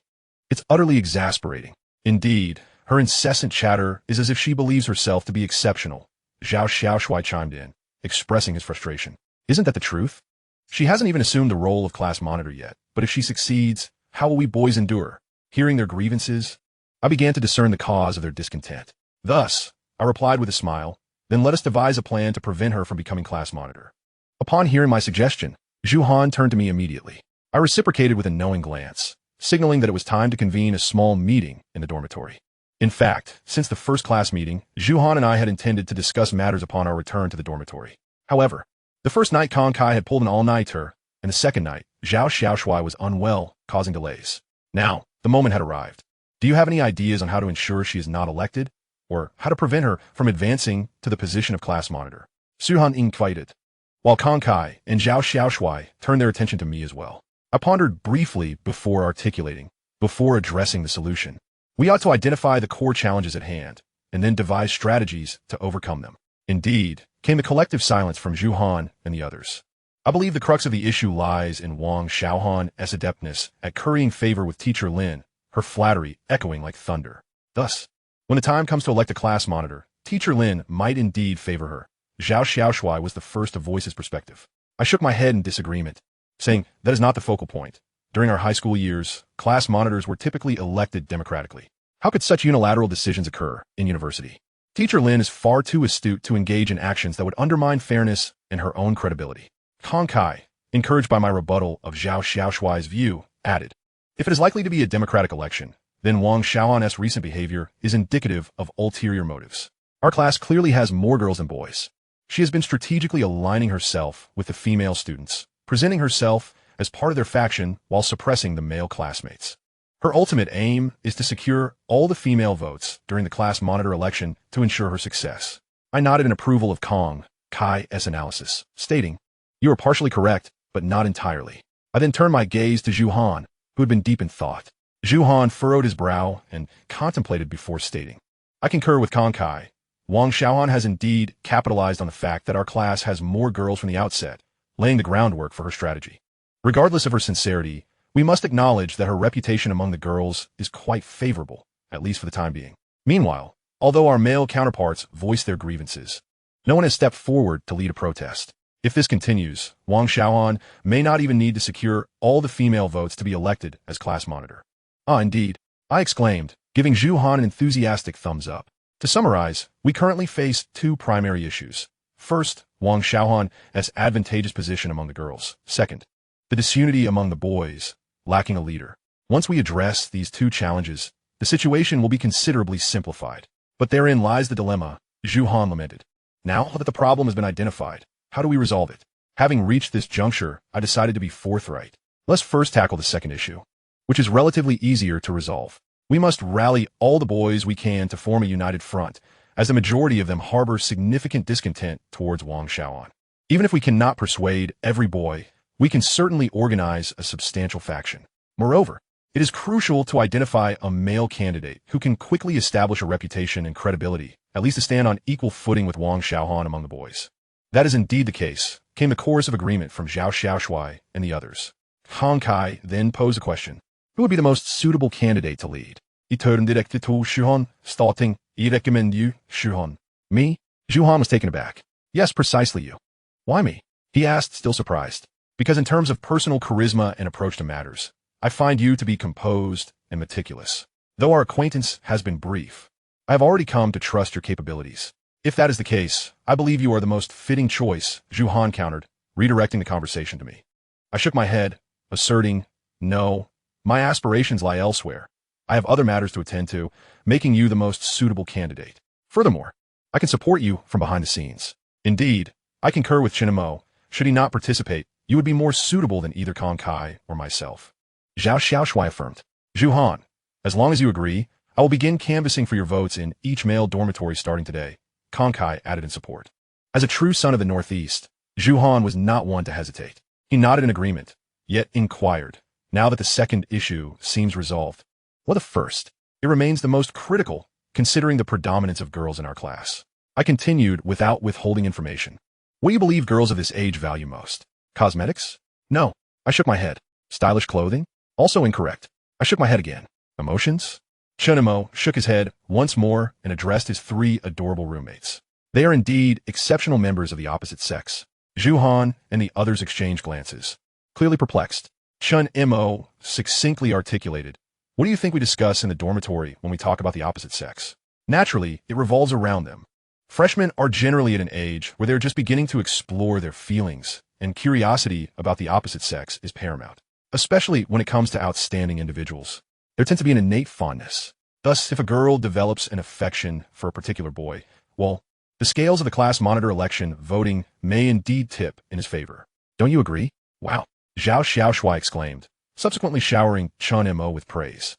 It's utterly exasperating. Indeed, her incessant chatter is as if she believes herself to be exceptional." Zhao Xiaoshui chimed in, expressing his frustration. "Isn't that the truth? She hasn't even assumed the role of class monitor yet, but if she succeeds, how will we boys endure? Hearing their grievances, I began to discern the cause of their discontent. Thus, I replied with a smile, "Then let us devise a plan to prevent her from becoming class monitor." Upon hearing my suggestion, Zhu Han turned to me immediately. I reciprocated with a knowing glance, signaling that it was time to convene a small meeting in the dormitory. In fact, since the first class meeting, Zhu Han and I had intended to discuss matters upon our return to the dormitory. However, the first night Kong Kai had pulled an all-nighter, and the second night, Zhao Xiaoshui was unwell, causing delays. Now, the moment had arrived. Do you have any ideas on how to ensure she is not elected, or how to prevent her from advancing to the position of class monitor? Su Han inquired, while Kong Kai and Zhao Xiaoshui turned their attention to me as well. I pondered briefly before articulating, before addressing the solution. We ought to identify the core challenges at hand, and then devise strategies to overcome them. Indeed, came the collective silence from Zhu Han and the others. I believe the crux of the issue lies in Wang Xiaohan's adeptness at currying favor with Teacher Lin, her flattery echoing like thunder. Thus, when the time comes to elect a class monitor, Teacher Lin might indeed favor her. Zhao Xiaoshui was the first to voice his perspective. I shook my head in disagreement, saying that is not the focal point. During our high school years, class monitors were typically elected democratically. How could such unilateral decisions occur in university? Teacher Lin is far too astute to engage in actions that would undermine fairness and her own credibility. Kong Kai, encouraged by my rebuttal of Zhao Xiaoshui's view, added, "If it is likely to be a democratic election, then Wang Xiaohan's recent behavior is indicative of ulterior motives. Our class clearly has more girls than boys. She has been strategically aligning herself with the female students, presenting herself as part of their faction while suppressing the male classmates. Her ultimate aim is to secure all the female votes during the class monitor election to ensure her success. I nodded in approval of Kong Kai's analysis, stating, "You are partially correct, but not entirely." I then turned my gaze to Zhu Han, who had been deep in thought. Zhu Han furrowed his brow and contemplated before stating, "I concur with Kong Kai. Wang Xiaohan has indeed capitalized on the fact that our class has more girls from the outset, laying the groundwork for her strategy. Regardless of her sincerity, we must acknowledge that her reputation among the girls is quite favorable, at least for the time being. Meanwhile, although our male counterparts voice their grievances, no one has stepped forward to lead a protest. If this continues, Wang Xiaohan may not even need to secure all the female votes to be elected as class monitor." "Ah, indeed," I exclaimed, giving Zhu Han an enthusiastic thumbs up. To summarize, we currently face two primary issues. First, Wang Xiaohan's advantageous position among the girls. Second, the disunity among the boys, lacking a leader. Once we address these two challenges, the situation will be considerably simplified. But therein lies the dilemma, Zhu Han lamented. Now that the problem has been identified, how do we resolve it? Having reached this juncture, I decided to be forthright. Let's first tackle the second issue, which is relatively easier to resolve. We must rally all the boys we can to form a united front, as the majority of them harbor significant discontent towards Wang Xiaohan. Even if we cannot persuade every boy, we can certainly organize a substantial faction. Moreover, it is crucial to identify a male candidate who can quickly establish a reputation and credibility, at least to stand on equal footing with Wang Xiaohan among the boys. That is indeed the case, came the chorus of agreement from Zhao Xiaoshui and the others. Kong Kai then posed a question. Who would be the most suitable candidate to lead? I turned directly to Zhu Han, starting, I recommend you, Zhu Han. Me? Zhu Han was taken aback. Yes, precisely you. Why me? He asked, still surprised. Because in terms of personal charisma and approach to matters, I find you to be composed and meticulous. Though our acquaintance has been brief, I have already come to trust your capabilities. If that is the case, I believe you are the most fitting choice, Zhu Han countered, redirecting the conversation to me. I shook my head, asserting, no, my aspirations lie elsewhere. I have other matters to attend to, making you the most suitable candidate. Furthermore, I can support you from behind the scenes. Indeed, I concur with Chen Mo. Should he not participate, you would be more suitable than either Kong Kai or myself. Zhao Xiaoshui affirmed. Zhu Han, as long as you agree, I will begin canvassing for your votes in each male dormitory starting today, Kong Kai added in support. As a true son of the Northeast, Zhu Han was not one to hesitate. He nodded in agreement, yet inquired, now that the second issue seems resolved. What the first? It remains the most critical, considering the predominance of girls in our class. I continued without withholding information. What do you believe girls of this age value most? Cosmetics? No. I shook my head. Stylish clothing? Also incorrect. I shook my head again. Emotions? Chen Mo shook his head once more and addressed his three adorable roommates. They are indeed exceptional members of the opposite sex. Zhu Han and the others exchanged glances. Clearly perplexed, Chen Mo succinctly articulated, "What do you think we discuss in the dormitory when we talk about the opposite sex?" Naturally, it revolves around them. Freshmen are generally at an age where they're just beginning to explore their feelings, and curiosity about the opposite sex is paramount, especially when it comes to outstanding individuals. There tends to be an innate fondness. Thus, if a girl develops an affection for a particular boy, well, the scales of the class monitor election voting may indeed tip in his favor. Don't you agree? Wow, Zhao Xiaoshui exclaimed, subsequently showering Chen Mo with praise.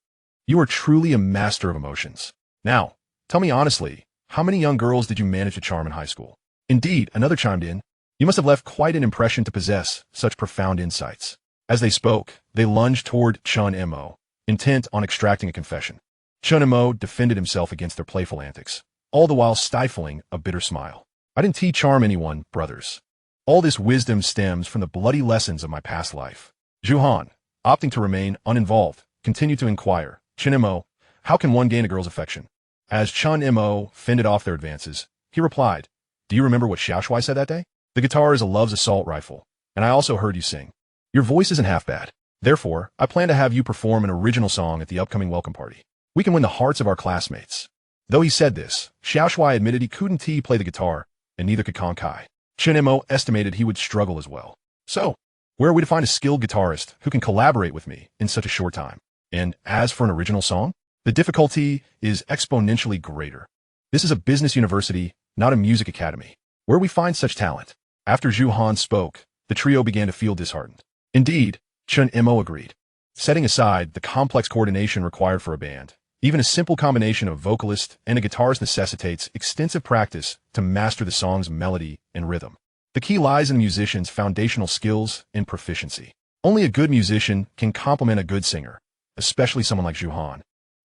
You are truly a master of emotions. Now, tell me honestly, how many young girls did you manage to charm in high school? Indeed, another chimed in. You must have left quite an impression to possess such profound insights. As they spoke, they lunged toward Chen Mo, intent on extracting a confession. Chen Mo defended himself against their playful antics, all the while stifling a bitter smile. I didn't charm anyone, brothers. All this wisdom stems from the bloody lessons of my past life. Zhu Han, opting to remain uninvolved, continued to inquire, Chen Mo, how can one gain a girl's affection? As Chen Mo fended off their advances, he replied, do you remember what Xiaoshui said that day? The guitar is a love's assault rifle, and I also heard you sing. Your voice isn't half bad. Therefore, I plan to have you perform an original song at the upcoming welcome party. We can win the hearts of our classmates. Though he said this, Xiaoshui admitted he couldn't play the guitar, and neither could Kong Kai. Chen Mo estimated he would struggle as well. So, where are we to find a skilled guitarist who can collaborate with me in such a short time? And as for an original song? The difficulty is exponentially greater. This is a business university, not a music academy. Where we find such talent? After Zhu Han spoke, the trio began to feel disheartened. Indeed, Chen Mo agreed. Setting aside the complex coordination required for a band, even a simple combination of vocalist and a guitarist necessitates extensive practice to master the song's melody and rhythm. The key lies in the musician's foundational skills and proficiency. Only a good musician can complement a good singer, especially someone like Zhu Han,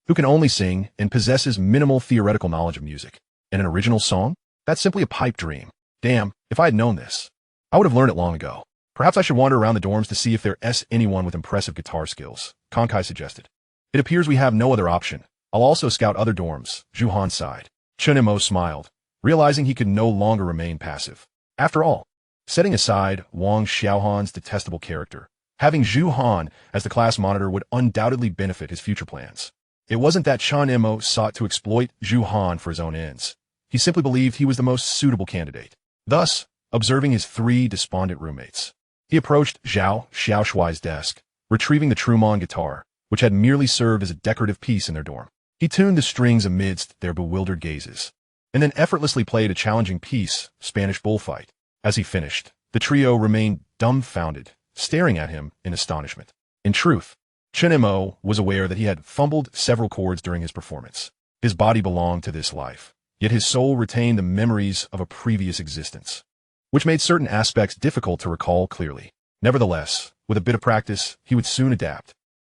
who can only sing and possesses minimal theoretical knowledge of music. And an original song? That's simply a pipe dream. Damn, if I had known this, I would have learned it long ago. Perhaps I should wander around the dorms to see if there's anyone with impressive guitar skills, Konkai suggested. It appears we have no other option. I'll also scout other dorms, Zhu Han sighed. Chen Mo smiled, realizing he could no longer remain passive. After all, setting aside Wang Xiaohan's detestable character, having Zhu Han as the class monitor would undoubtedly benefit his future plans. It wasn't that Chen Mo sought to exploit Zhu Han for his own ends. He simply believed he was the most suitable candidate. Thus, observing his three despondent roommates, he approached Zhao Xiaoshuai's desk, retrieving the Trumon guitar, which had merely served as a decorative piece in their dorm. He tuned the strings amidst their bewildered gazes, and then effortlessly played a challenging piece, Spanish Bullfight. As he finished, the trio remained dumbfounded, staring at him in astonishment. In truth, Chen Mo was aware that he had fumbled several chords during his performance. His body belonged to this life, yet his soul retained the memories of a previous existence, which made certain aspects difficult to recall clearly. Nevertheless, with a bit of practice, he would soon adapt.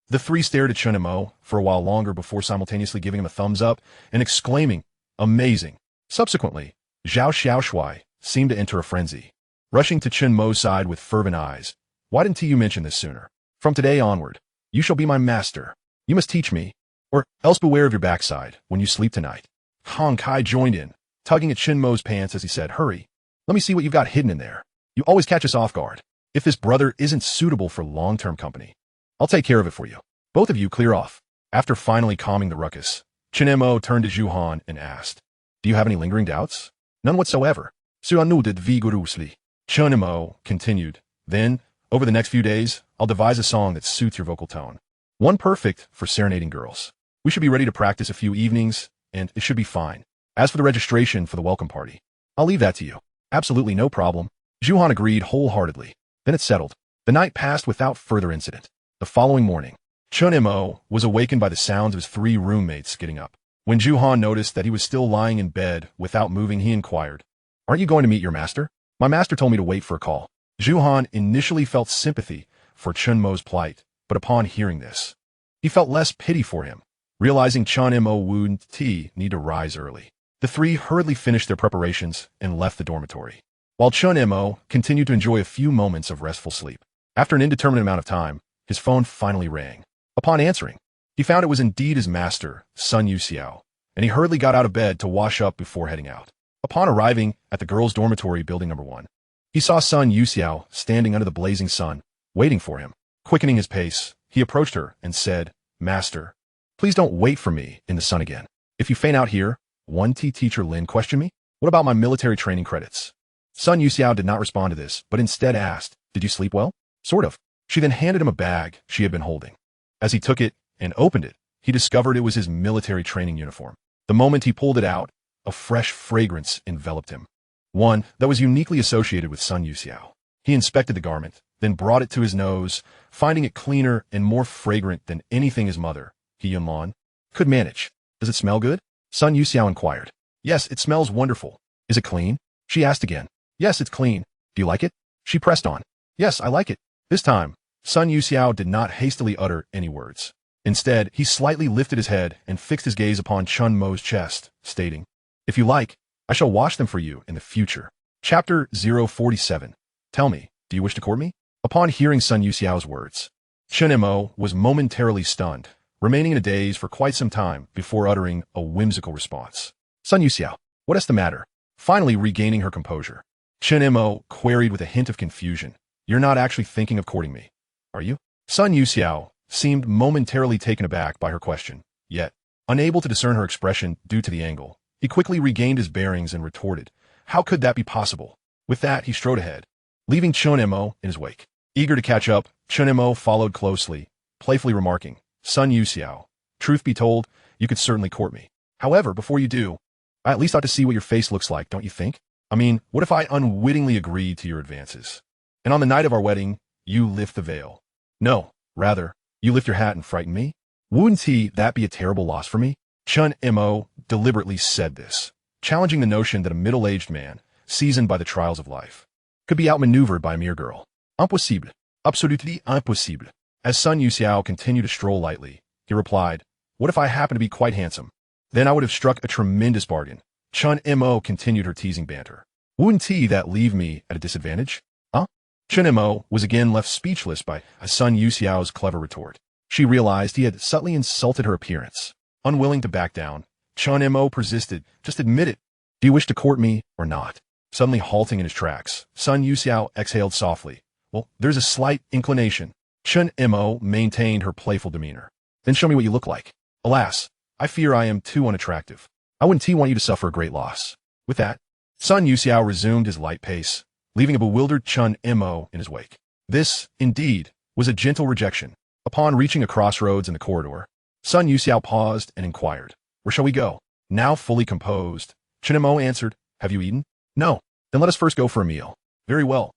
The three stared at Chen Mo for a while longer before simultaneously giving him a thumbs up and exclaiming, "Amazing!" Subsequently, Zhao Xiaoshuai seemed to enter a frenzy, rushing to Chen Mo's side with fervent eyes. "Why didn't you mention this sooner? From today onward, you shall be my master. You must teach me, or else beware of your backside when you sleep tonight." Hong Kai joined in, tugging at Chen Mo's pants as he said, "Hurry, let me see what you've got hidden in there. You always catch us off guard. If this brother isn't suitable for long-term company, I'll take care of it for you. Both of you clear off." After finally calming the ruckus, Chen Mo turned to Zhu Han and asked, "Do you have any lingering doubts?" "None whatsoever." "Cela noted vigorously." Chen Mo continued, "Then, over the next few days, I'll devise a song that suits your vocal tone. One perfect for serenading girls. We should be ready to practice a few evenings, and it should be fine. As for the registration for the welcome party, I'll leave that to you." "Absolutely no problem." Zhu Han agreed wholeheartedly. Then it settled. The night passed without further incident. The following morning, Chen Mo was awakened by the sounds of his three roommates getting up. When Zhu Han noticed that he was still lying in bed without moving, he inquired, "Aren't you going to meet your master?" "My master told me to wait for a call." Zhu Han initially felt sympathy for Chen Mo's plight, but upon hearing this, he felt less pity for him, realizing Chen Mo would need to rise early. The three hurriedly finished their preparations and left the dormitory, while Chen Mo continued to enjoy a few moments of restful sleep. After an indeterminate amount of time, his phone finally rang. Upon answering, he found it was indeed his master, Sun Yusa, and he hurriedly got out of bed to wash up before heading out. Upon arriving at the girls' dormitory building number 1, he saw Sun Yusa standing under the blazing sun, waiting for him. Quickening his pace, he approached her and said, "Master, please don't wait for me in the sun again. If you faint out here, 1T teacher Lin questioned me. What about my military training credits?" Sun Yusa did not respond to this, but instead asked, "Did you sleep well?" "Sort of." She then handed him a bag she had been holding. As he took it and opened it, he discovered it was his military training uniform. The moment he pulled it out, a fresh fragrance enveloped him, one that was uniquely associated with Sun Yusa. He inspected the garment, then brought it to his nose, finding it cleaner and more fragrant than anything his mother, Hyunlon, could manage. "Does it smell good?" Sun Yusa inquired. "Yes, it smells wonderful." "Is it clean?" she asked again. "Yes, it's clean. Do you like it?" She pressed on. "Yes, I like it." This time, Sun Yusa did not hastily utter any words. Instead, he slightly lifted his head and fixed his gaze upon Chen Mo's chest, stating, "If you like, I shall wash them for you in the future." Chapter 047. Tell me, do you wish to court me? Upon hearing Sun Yusa's words, Chen Mo was momentarily stunned, remaining in a daze for quite some time before uttering a whimsical response. "Sun Yusa, what is the matter?" Finally regaining her composure, Chen Mo queried with a hint of confusion, "You're not actually thinking of courting me, are you?" Sun Yusa seemed momentarily taken aback by her question, yet, unable to discern her expression due to the angle, he quickly regained his bearings and retorted, "How could that be possible?" With that, he strode ahead, leaving Chen Mo in his wake. Eager to catch up, Chen Mo followed closely, playfully remarking, "Sun Yusa, truth be told, you could certainly court me. However, before you do, I at least ought to see what your face looks like, don't you think? I mean, what if I unwittingly agreed to your advances? And on the night of our wedding, you lift the veil. No, rather, you lift your hat and frighten me? Wouldn't that be a terrible loss for me? Chen Mo deliberately said this, challenging the notion that a middle-aged man, seasoned by the trials of life, could be outmaneuvered by a mere girl. Impossible. Absolutely impossible. As Sun Yusa continued to stroll lightly, he replied, what if I happen to be quite handsome? Then I would have struck a tremendous bargain. Chen Mo continued her teasing banter. Wouldn't that leave me at a disadvantage? Huh? Chen Mo was again left speechless by Sun Yusa's clever retort. She realized he had subtly insulted her appearance. Unwilling to back down, Chen Mo persisted. Just admit it. Do you wish to court me or not? Suddenly halting in his tracks, Sun Yusa exhaled softly. Well, there's a slight inclination. Chen Mo maintained her playful demeanor. Then show me what you look like. Alas, I fear I am too unattractive. I wouldn't want you to suffer a great loss. With that, Sun Yusa resumed his light pace, leaving a bewildered Chen Mo in his wake. This, indeed, was a gentle rejection. Upon reaching a crossroads in the corridor, Sun Yusa paused and inquired, where shall we go? Now fully composed, Chen Mo answered, have you eaten? No. Then let us first go for a meal. Very well.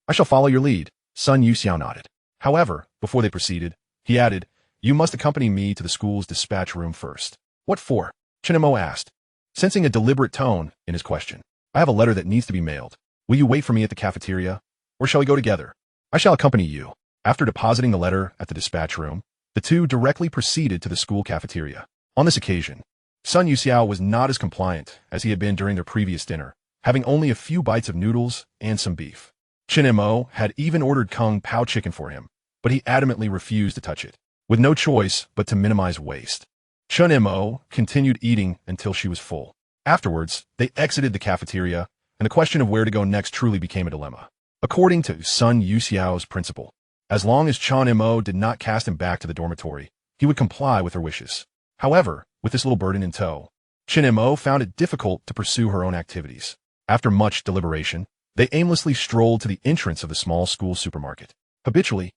I shall follow your lead. Sun Yusa nodded. However, before they proceeded, he added, you must accompany me to the school's dispatch room first. What for? Chen Mo asked, sensing a deliberate tone in his question. I have a letter that needs to be mailed. Will you wait for me at the cafeteria? Or shall we go together? I shall accompany you. After depositing the letter at the dispatch room, the two directly proceeded to the school cafeteria. On this occasion, Sun Yusa was not as compliant as he had been during their previous dinner, having only a few bites of noodles and some beef. Chen Mo had even ordered kung pao chicken for him, but he adamantly refused to touch it, with no choice but to minimize waste. Chen Mo continued eating until she was full. Afterwards, they exited the cafeteria, and the question of where to go next truly became a dilemma. According to Sun Yusa's principle, as long as Chen Mo did not cast him back to the dormitory, he would comply with her wishes. However, with this little burden in tow, Chen Mo found it difficult to pursue her own activities. After much deliberation, they aimlessly strolled to the entrance of the small school supermarket. Habitually,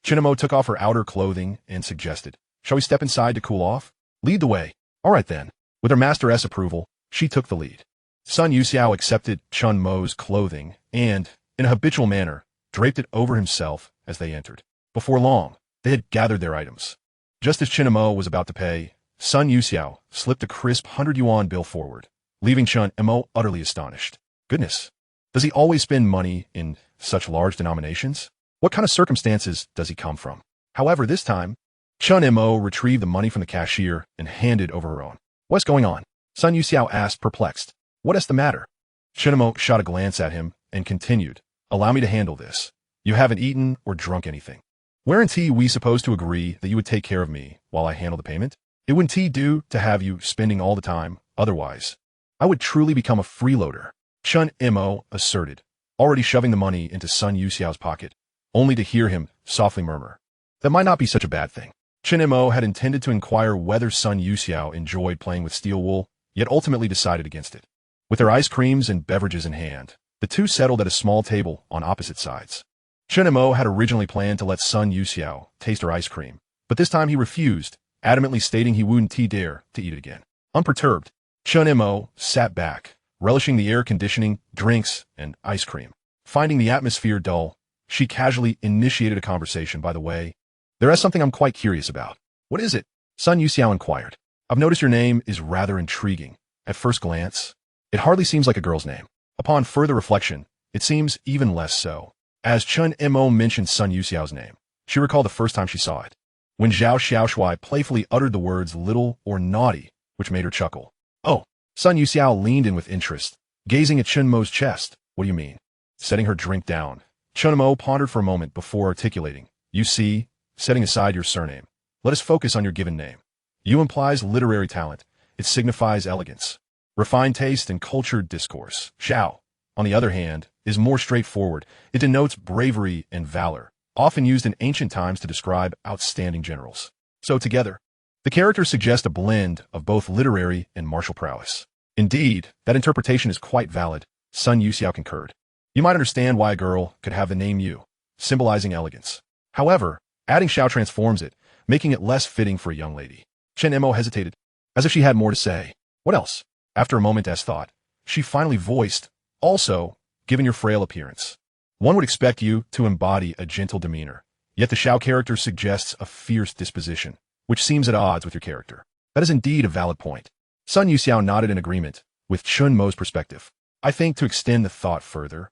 Chen Mo took off her outer clothing and suggested, shall we step inside to cool off? Lead the way. All right then. With her master's approval, she took the lead. Sun Yusa accepted Chen Mo's clothing and, in a habitual manner, draped it over himself as they entered. Before long, they had gathered their items. Just as Chen Mo was about to pay, Sun Yusa slipped a crisp 100 yuan bill forward, leaving Chen Mo utterly astonished. Goodness, does he always spend money in such large denominations? What kind of circumstances does he come from? However, this time, Chen Mo retrieved the money from the cashier and handed over her own. What's going on? Sun Yusa asked, perplexed. What is the matter? Chen Mo shot a glance at him and continued, allow me to handle this. You haven't eaten or drunk anything. Weren't we supposed to agree that you would take care of me while I handle the payment? It wouldn't do to have you spending all the time, otherwise. I would truly become a freeloader, Chen Mo asserted, already shoving the money into Sun Yusa's pocket, only to hear him softly murmur. That might not be such a bad thing. Chen Mo had intended to inquire whether Sun Yusa enjoyed playing with steel wool, yet ultimately decided against it. With their ice creams and beverages in hand, the two settled at a small table on opposite sides. Chen Mo had originally planned to let Sun Yusa taste her ice cream, but this time he refused, adamantly stating he wouldn't dare to eat it again. Unperturbed, Chen Mo sat back, relishing the air conditioning, drinks, and ice cream. Finding the atmosphere dull, she casually initiated a conversation. By the way, there is something I'm quite curious about. What is it? Sun Yusa inquired. I've noticed your name is rather intriguing. At first glance, it hardly seems like a girl's name. Upon further reflection, it seems even less so. As Chen Mo mentioned Sun Yusa's name, she recalled the first time she saw it, when Zhao Xiaoshui playfully uttered the words little or naughty, which made her chuckle. Oh, Sun Yusa leaned in with interest, gazing at Chen Mo's chest. What do you mean? Setting her drink down, Chen Mo pondered for a moment before articulating. You see, setting aside your surname, let us focus on your given name. You implies literary talent. It signifies elegance, refined taste, and cultured discourse. Xiao, on the other hand, is more straightforward. It denotes bravery and valor, often used in ancient times to describe outstanding generals. So together, the characters suggest a blend of both literary and martial prowess. Indeed, that interpretation is quite valid, Sun Yusa concurred. You might understand why a girl could have the name Yu, symbolizing elegance. However, adding Xiao transforms it, making it less fitting for a young lady. Chen Mo hesitated. as if she had more to say. What else? After a moment's thought, she finally voiced, also, given your frail appearance, one would expect you to embody a gentle demeanor, yet the Xiao character suggests a fierce disposition, which seems at odds with your character. That is indeed a valid point. Sun Yusa nodded in agreement with Chen Mo's perspective. I think to extend the thought further,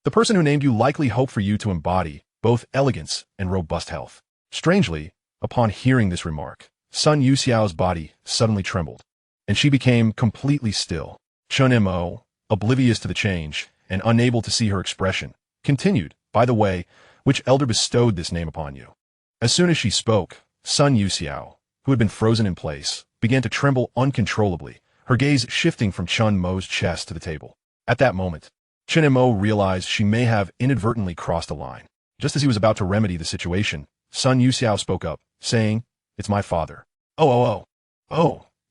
the person who named you likely hoped for you to embody both elegance and robust health. Strangely, upon hearing this remark, Sun Yusao's body suddenly trembled, and she became completely still. Chen Mo, oblivious to the change and unable to see her expression, continued, by the way, which elder bestowed this name upon you? As soon as she spoke, Sun Yusa, who had been frozen in place, began to tremble uncontrollably, her gaze shifting from Chen Mo's chest to the table. At that moment, Chen Mo realized she may have inadvertently crossed a line. Just as he was about to remedy the situation, Sun Yusa spoke up, saying, "It's my father." Oh,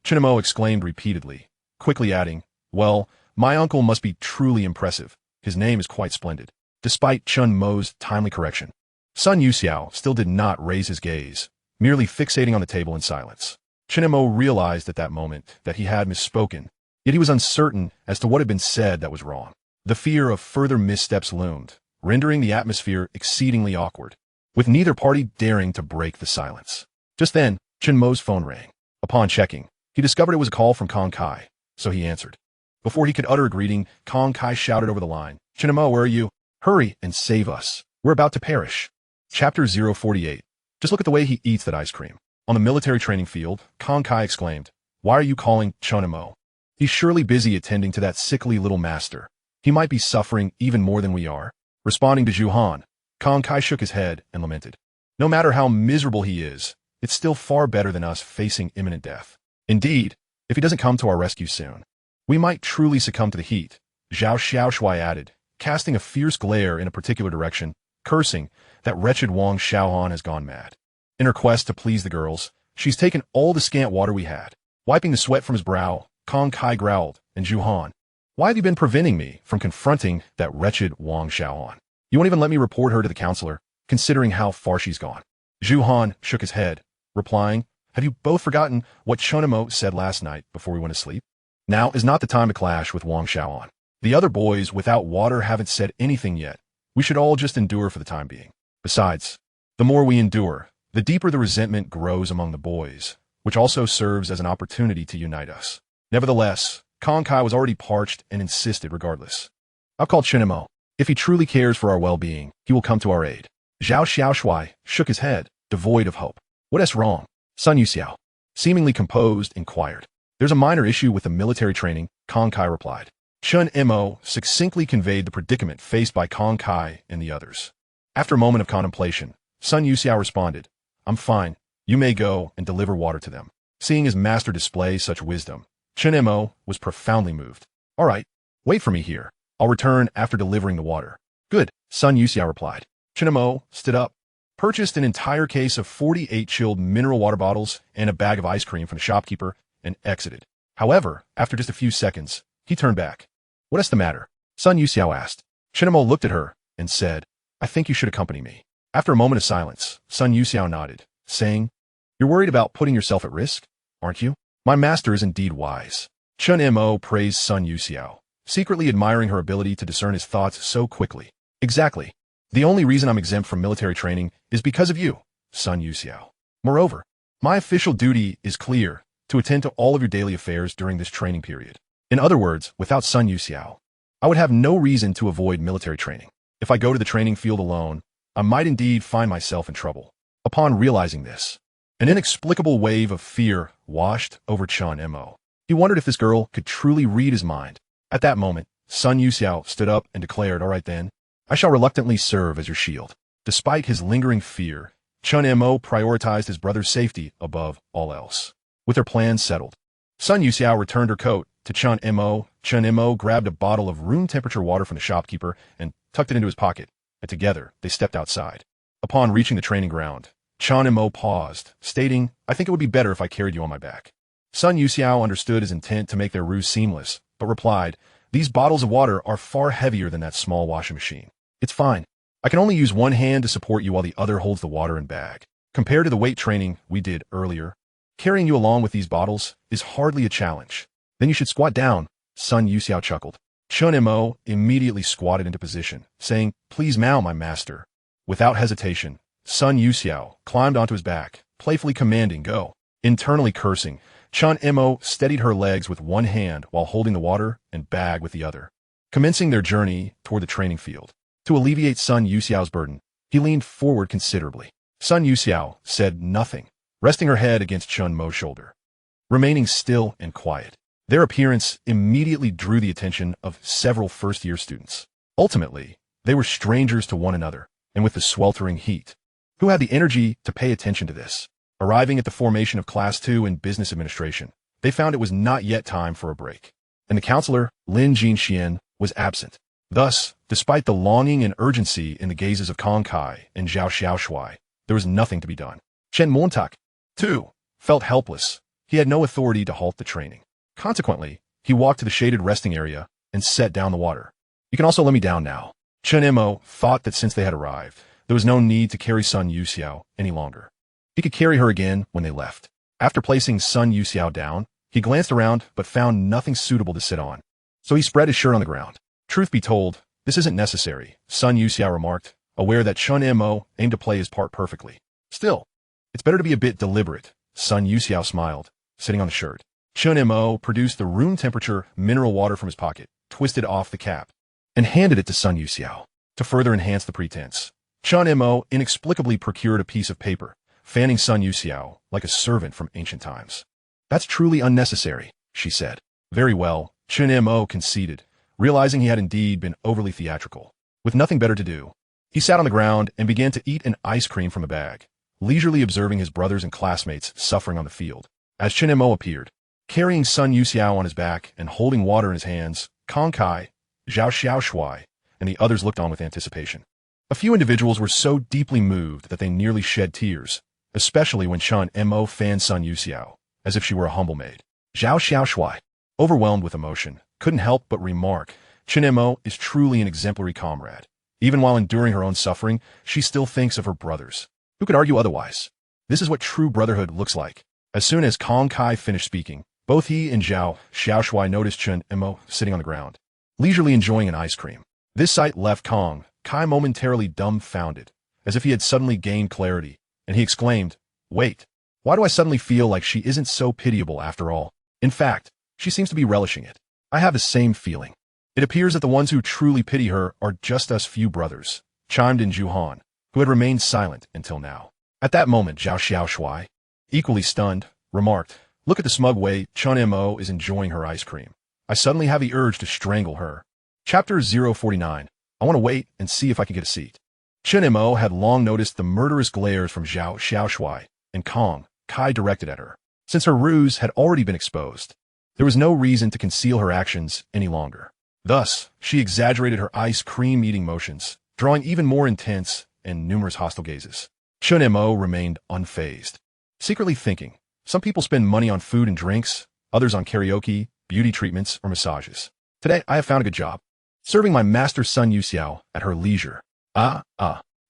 Chen Mo exclaimed repeatedly, quickly adding, "Well, my uncle must be truly impressive. His name is quite splendid." Despite Chen Mo's timely correction, Sun Yusa still did not raise his gaze, merely fixating on the table in silence. Chen Mo realized at that moment that he had misspoken, yet he was uncertain as to what had been said that was wrong. The fear of further missteps loomed, rendering the atmosphere exceedingly awkward, with neither party daring to break the silence. Just then, Chen Mo's phone rang. Upon checking, he discovered it was a call from Kong Kai, so he answered. Before he could utter a greeting, Kong Kai shouted over the line, "Chen Mo, where are you? Hurry and save us. We're about to perish." Chapter 048. Just look at the way he eats that ice cream. On the military training field, Kong Kai exclaimed, "Why are you calling Chen Mo? He's surely busy attending to that sickly little master. He might be suffering even more than we are." Responding to Zhu Han, Kong Kai shook his head and lamented, "No matter how miserable he is, it's still far better than us facing imminent death. Indeed, if he doesn't come to our rescue soon, we might truly succumb to the heat." Zhao Xiaoshui added, casting a fierce glare in a particular direction, cursing, "That wretched Wang Xiaohan has gone mad. In her quest to please the girls, she's taken all the scant water we had." Wiping the sweat from his brow, Kong Kai growled, "And Zhu Han, why have you been preventing me from confronting that wretched Wang Xiaohan? You won't even let me report her to the counselor, considering how far she's gone." Zhu Han shook his head, replying, "Have you both forgotten what Chen Mo said last night before we went to sleep? Now is not the time to clash with Wang Xiaohan. The other boys without water haven't said anything yet. We should all just endure for the time being. Besides, the more we endure, the deeper the resentment grows among the boys, which also serves as an opportunity to unite us." Nevertheless, Kong Kai was already parched and insisted regardless. "I've called Chen Mo. If he truly cares for our well-being, he will come to our aid." Zhao Xiaoshui shook his head, devoid of hope. "What is wrong?" Sun Yusa, seemingly composed, inquired. "There's a minor issue with the military training," Kong Kai replied. Chen Mo succinctly conveyed the predicament faced by Kong Kai and the others. After a moment of contemplation, Sun Yusa responded, "I'm fine. You may go and deliver water to them." Seeing his master display such wisdom, Chen Mo was profoundly moved. "All right, wait for me here. I'll return after delivering the water." "Good," Sun Yusa replied. Chen Mo stood up, purchased an entire case of 48 chilled mineral water bottles and a bag of ice cream from the shopkeeper, and exited. However, after just a few seconds, he turned back. "What is the matter?" Sun Yusa asked. Chen Mo looked at her and said, "I think you should accompany me." After a moment of silence, Sun Yusa nodded, saying, "You're worried about putting yourself at risk, aren't you? My master is indeed wise." Chen Mo praised Sun Yusa, secretly admiring her ability to discern his thoughts so quickly. "Exactly. The only reason I'm exempt from military training is because of you, Sun Yusa. Moreover, my official duty is clear, to attend to all of your daily affairs during this training period. In other words, without Sun Yusa, I would have no reason to avoid military training. If I go to the training field alone, I might indeed find myself in trouble." Upon realizing this, an inexplicable wave of fear washed over Chen Mo. He wondered if this girl could truly read his mind. At that moment, Sun Yusa stood up and declared, "All right then, I shall reluctantly serve as your shield." Despite his lingering fear, Chen Mo prioritized his brother's safety above all else. With her plans settled, Sun Yusa returned her coat to Chen Mo. Chen Mo grabbed a bottle of room-temperature water from the shopkeeper and tucked it into his pocket, and together they stepped outside. Upon reaching the training ground, Chen Mo paused, stating, "I think it would be better if I carried you on my back." Sun Yusa understood his intent to make their ruse seamless, but replied, "These bottles of water are far heavier than that small washing machine. It's fine. I can only use one hand to support you while the other holds the water and bag. Compared to the weight training we did earlier, Carrying you along with these bottles is hardly a challenge. Then you should squat down, Sun Yusa chuckled. Chen Mo immediately squatted into position, saying, "Please Mao, my master." Without hesitation, Sun Yusa climbed onto his back, playfully commanding, "Go." Internally cursing, Chen Mo steadied her legs with one hand while holding the water and bag with the other. Commencing their journey toward the training field. To alleviate Sun Yusao's burden, he leaned forward considerably. Sun Yusa said nothing, resting her head against Chen Mo's shoulder, remaining still and quiet. Their appearance immediately drew the attention of several first-year students. Ultimately, they were strangers to one another, and with the sweltering heat, who had the energy to pay attention to this? Arriving at the formation of Class 2 in Business Administration, they found it was not yet time for a break, and the counselor, Lin Jinxian, was absent. Thus, despite the longing and urgency in the gazes of Kong Kai and Zhao Xiaoshui, there was nothing to be done. Chen Montak, too, felt helpless. He had no authority to halt the training. Consequently, he walked to the shaded resting area and set down the water. "You can also let me down now." Chen Mo thought that since they had arrived, there was no need to carry Sun Yusa any longer. He could carry her again when they left. After placing Sun Yusa down, he glanced around but found nothing suitable to sit on. So he spread his shirt on the ground. "Truth be told, this isn't necessary," Sun Yusa remarked, aware that Chen Mo aimed to play his part perfectly. "Still, it's better to be a bit deliberate," Sun Yusa smiled, sitting on the shirt. Chen Mo produced the room temperature mineral water from his pocket, twisted off the cap, and handed it to Sun Yusa. To further enhance the pretense, Chen Mo inexplicably procured a piece of paper, fanning Sun Yusa like a servant from ancient times. "That's truly unnecessary," she said. "Very well," Chen Mo conceded, realizing he had indeed been overly theatrical. With nothing better to do, he sat on the ground and began to eat an ice cream from a bag, leisurely observing his brothers and classmates suffering on the field. As Chen Mo appeared, carrying Sun Yusa on his back and holding water in his hands, Kong Kai, Zhao Xiaoshui, and the others looked on with anticipation. A few individuals were so deeply moved that they nearly shed tears, especially when Chen Mo fanned Sun Yusa, as if she were a humble maid. Zhao Xiaoshui, overwhelmed with emotion, couldn't help but remark, "Chen Mo is truly an exemplary comrade. Even while enduring her own suffering, she still thinks of her brothers." Who could argue otherwise? This is what true brotherhood looks like. As soon as Kong Kai finished speaking, both he and Zhao Xiaoshui noticed Chen Mo sitting on the ground, leisurely enjoying an ice cream. This sight left Kong Kai momentarily dumbfounded, as if he had suddenly gained clarity, and he exclaimed, "Wait, why do I suddenly feel like she isn't so pitiable after all? In fact, she seems to be relishing it. I have the same feeling. It appears that the ones who truly pity her are just us few brothers," chimed in Zhuhan, who had remained silent until now. At that moment, Zhao Xiaoshui, equally stunned, remarked, "Look at the smug way Chen Mo is enjoying her ice cream. I suddenly have the urge to strangle her." Chapter 049. I want to wait and see if I can get a seat. Chen Mo had long noticed the murderous glares from Zhao Xiaoshui and Kong Kai directed at her. Since her ruse had already been exposed, there was no reason to conceal her actions any longer. Thus, she exaggerated her ice cream eating motions, drawing even more intense and numerous hostile gazes. Chen Mo remained unfazed, secretly thinking, some people spend money on food and drinks, others on karaoke, beauty treatments, or massages. Today, I have found a good job, serving my master Sun Yusa at her leisure. Are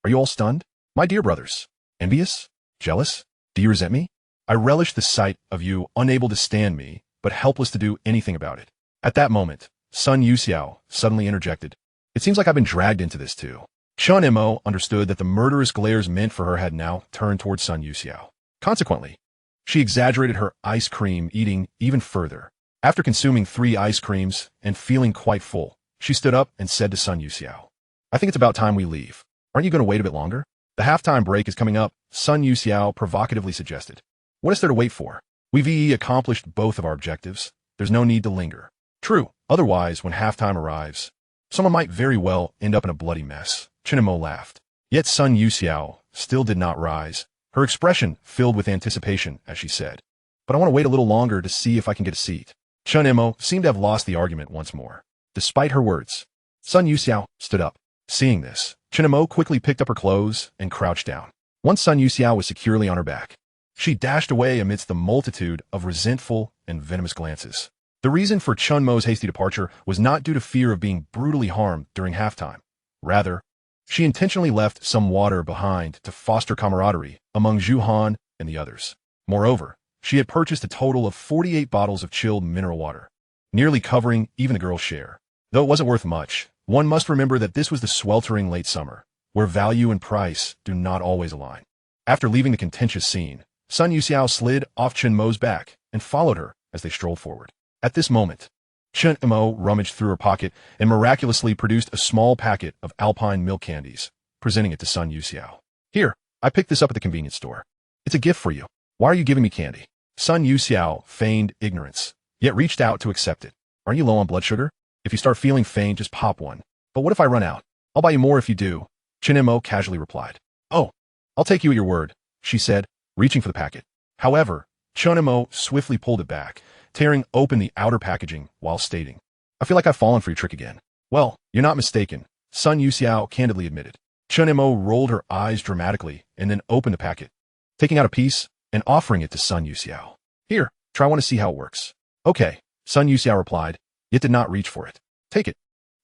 you all stunned? My dear brothers, envious? Jealous? Do you resent me? I relish the sight of you unable to stand me, but helpless to do anything about it. At that moment, Sun Yusa suddenly interjected, "It seems like I've been dragged into this too." Chen Mo understood that the murderous glares meant for her had now turned towards Sun Yusa. Consequently, she exaggerated her ice cream eating even further. After consuming 3 ice creams and feeling quite full, she stood up and said to Sun Yusa, "I think it's about time we leave. Aren't you going to wait a bit longer? The halftime break is coming up," Sun Yusa provocatively suggested. "What is there to wait for? We've accomplished both of our objectives. There's no need to linger." "True. Otherwise, when halftime arrives, someone might very well end up in a bloody mess." Chen Mo laughed. Yet Sun Yusa still did not rise, her expression filled with anticipation as she said, "But I want to wait a little longer to see if I can get a seat." Chen Mo seemed to have lost the argument once more. Despite her words, Sun Yusa stood up. Seeing this, Chen Mo quickly picked up her clothes and crouched down. Once Sun Yusa was securely on her back, she dashed away amidst the multitude of resentful and venomous glances. The reason for Chen Mo's hasty departure was not due to fear of being brutally harmed during halftime. Rather, she intentionally left some water behind to foster camaraderie among Zhuhan and the others. Moreover, she had purchased a total of 48 bottles of chilled mineral water, nearly covering even the girl's share. Though it wasn't worth much, one must remember that this was the sweltering late summer, where value and price do not always align. After leaving the contentious scene, Sun Yusa slid off Chen Mo's back and followed her as they strolled forward. At this moment, Chen Mo rummaged through her pocket and miraculously produced a small packet of alpine milk candies, presenting it to Sun Yusa. Here, I picked this up at the convenience store. It's a gift for you. Why are you giving me candy? Sun Yusa feigned ignorance, yet reached out to accept it. Aren't you low on blood sugar? If you start feeling faint, just pop one. But what if I run out? I'll buy you more if you do, Chen Mo casually replied. Oh, I'll take you at your word, she said, reaching for the packet. However, Chen Mo swiftly pulled it back, tearing open the outer packaging while stating, I feel like I've fallen for your trick again. Well, you're not mistaken, Sun Yusa candidly admitted. Chen Mo rolled her eyes dramatically and then opened the packet, taking out a piece and offering it to Sun Yusa. Here, try one to see how it works. Okay, Sun Yusa replied, yet did not reach for it. Take it,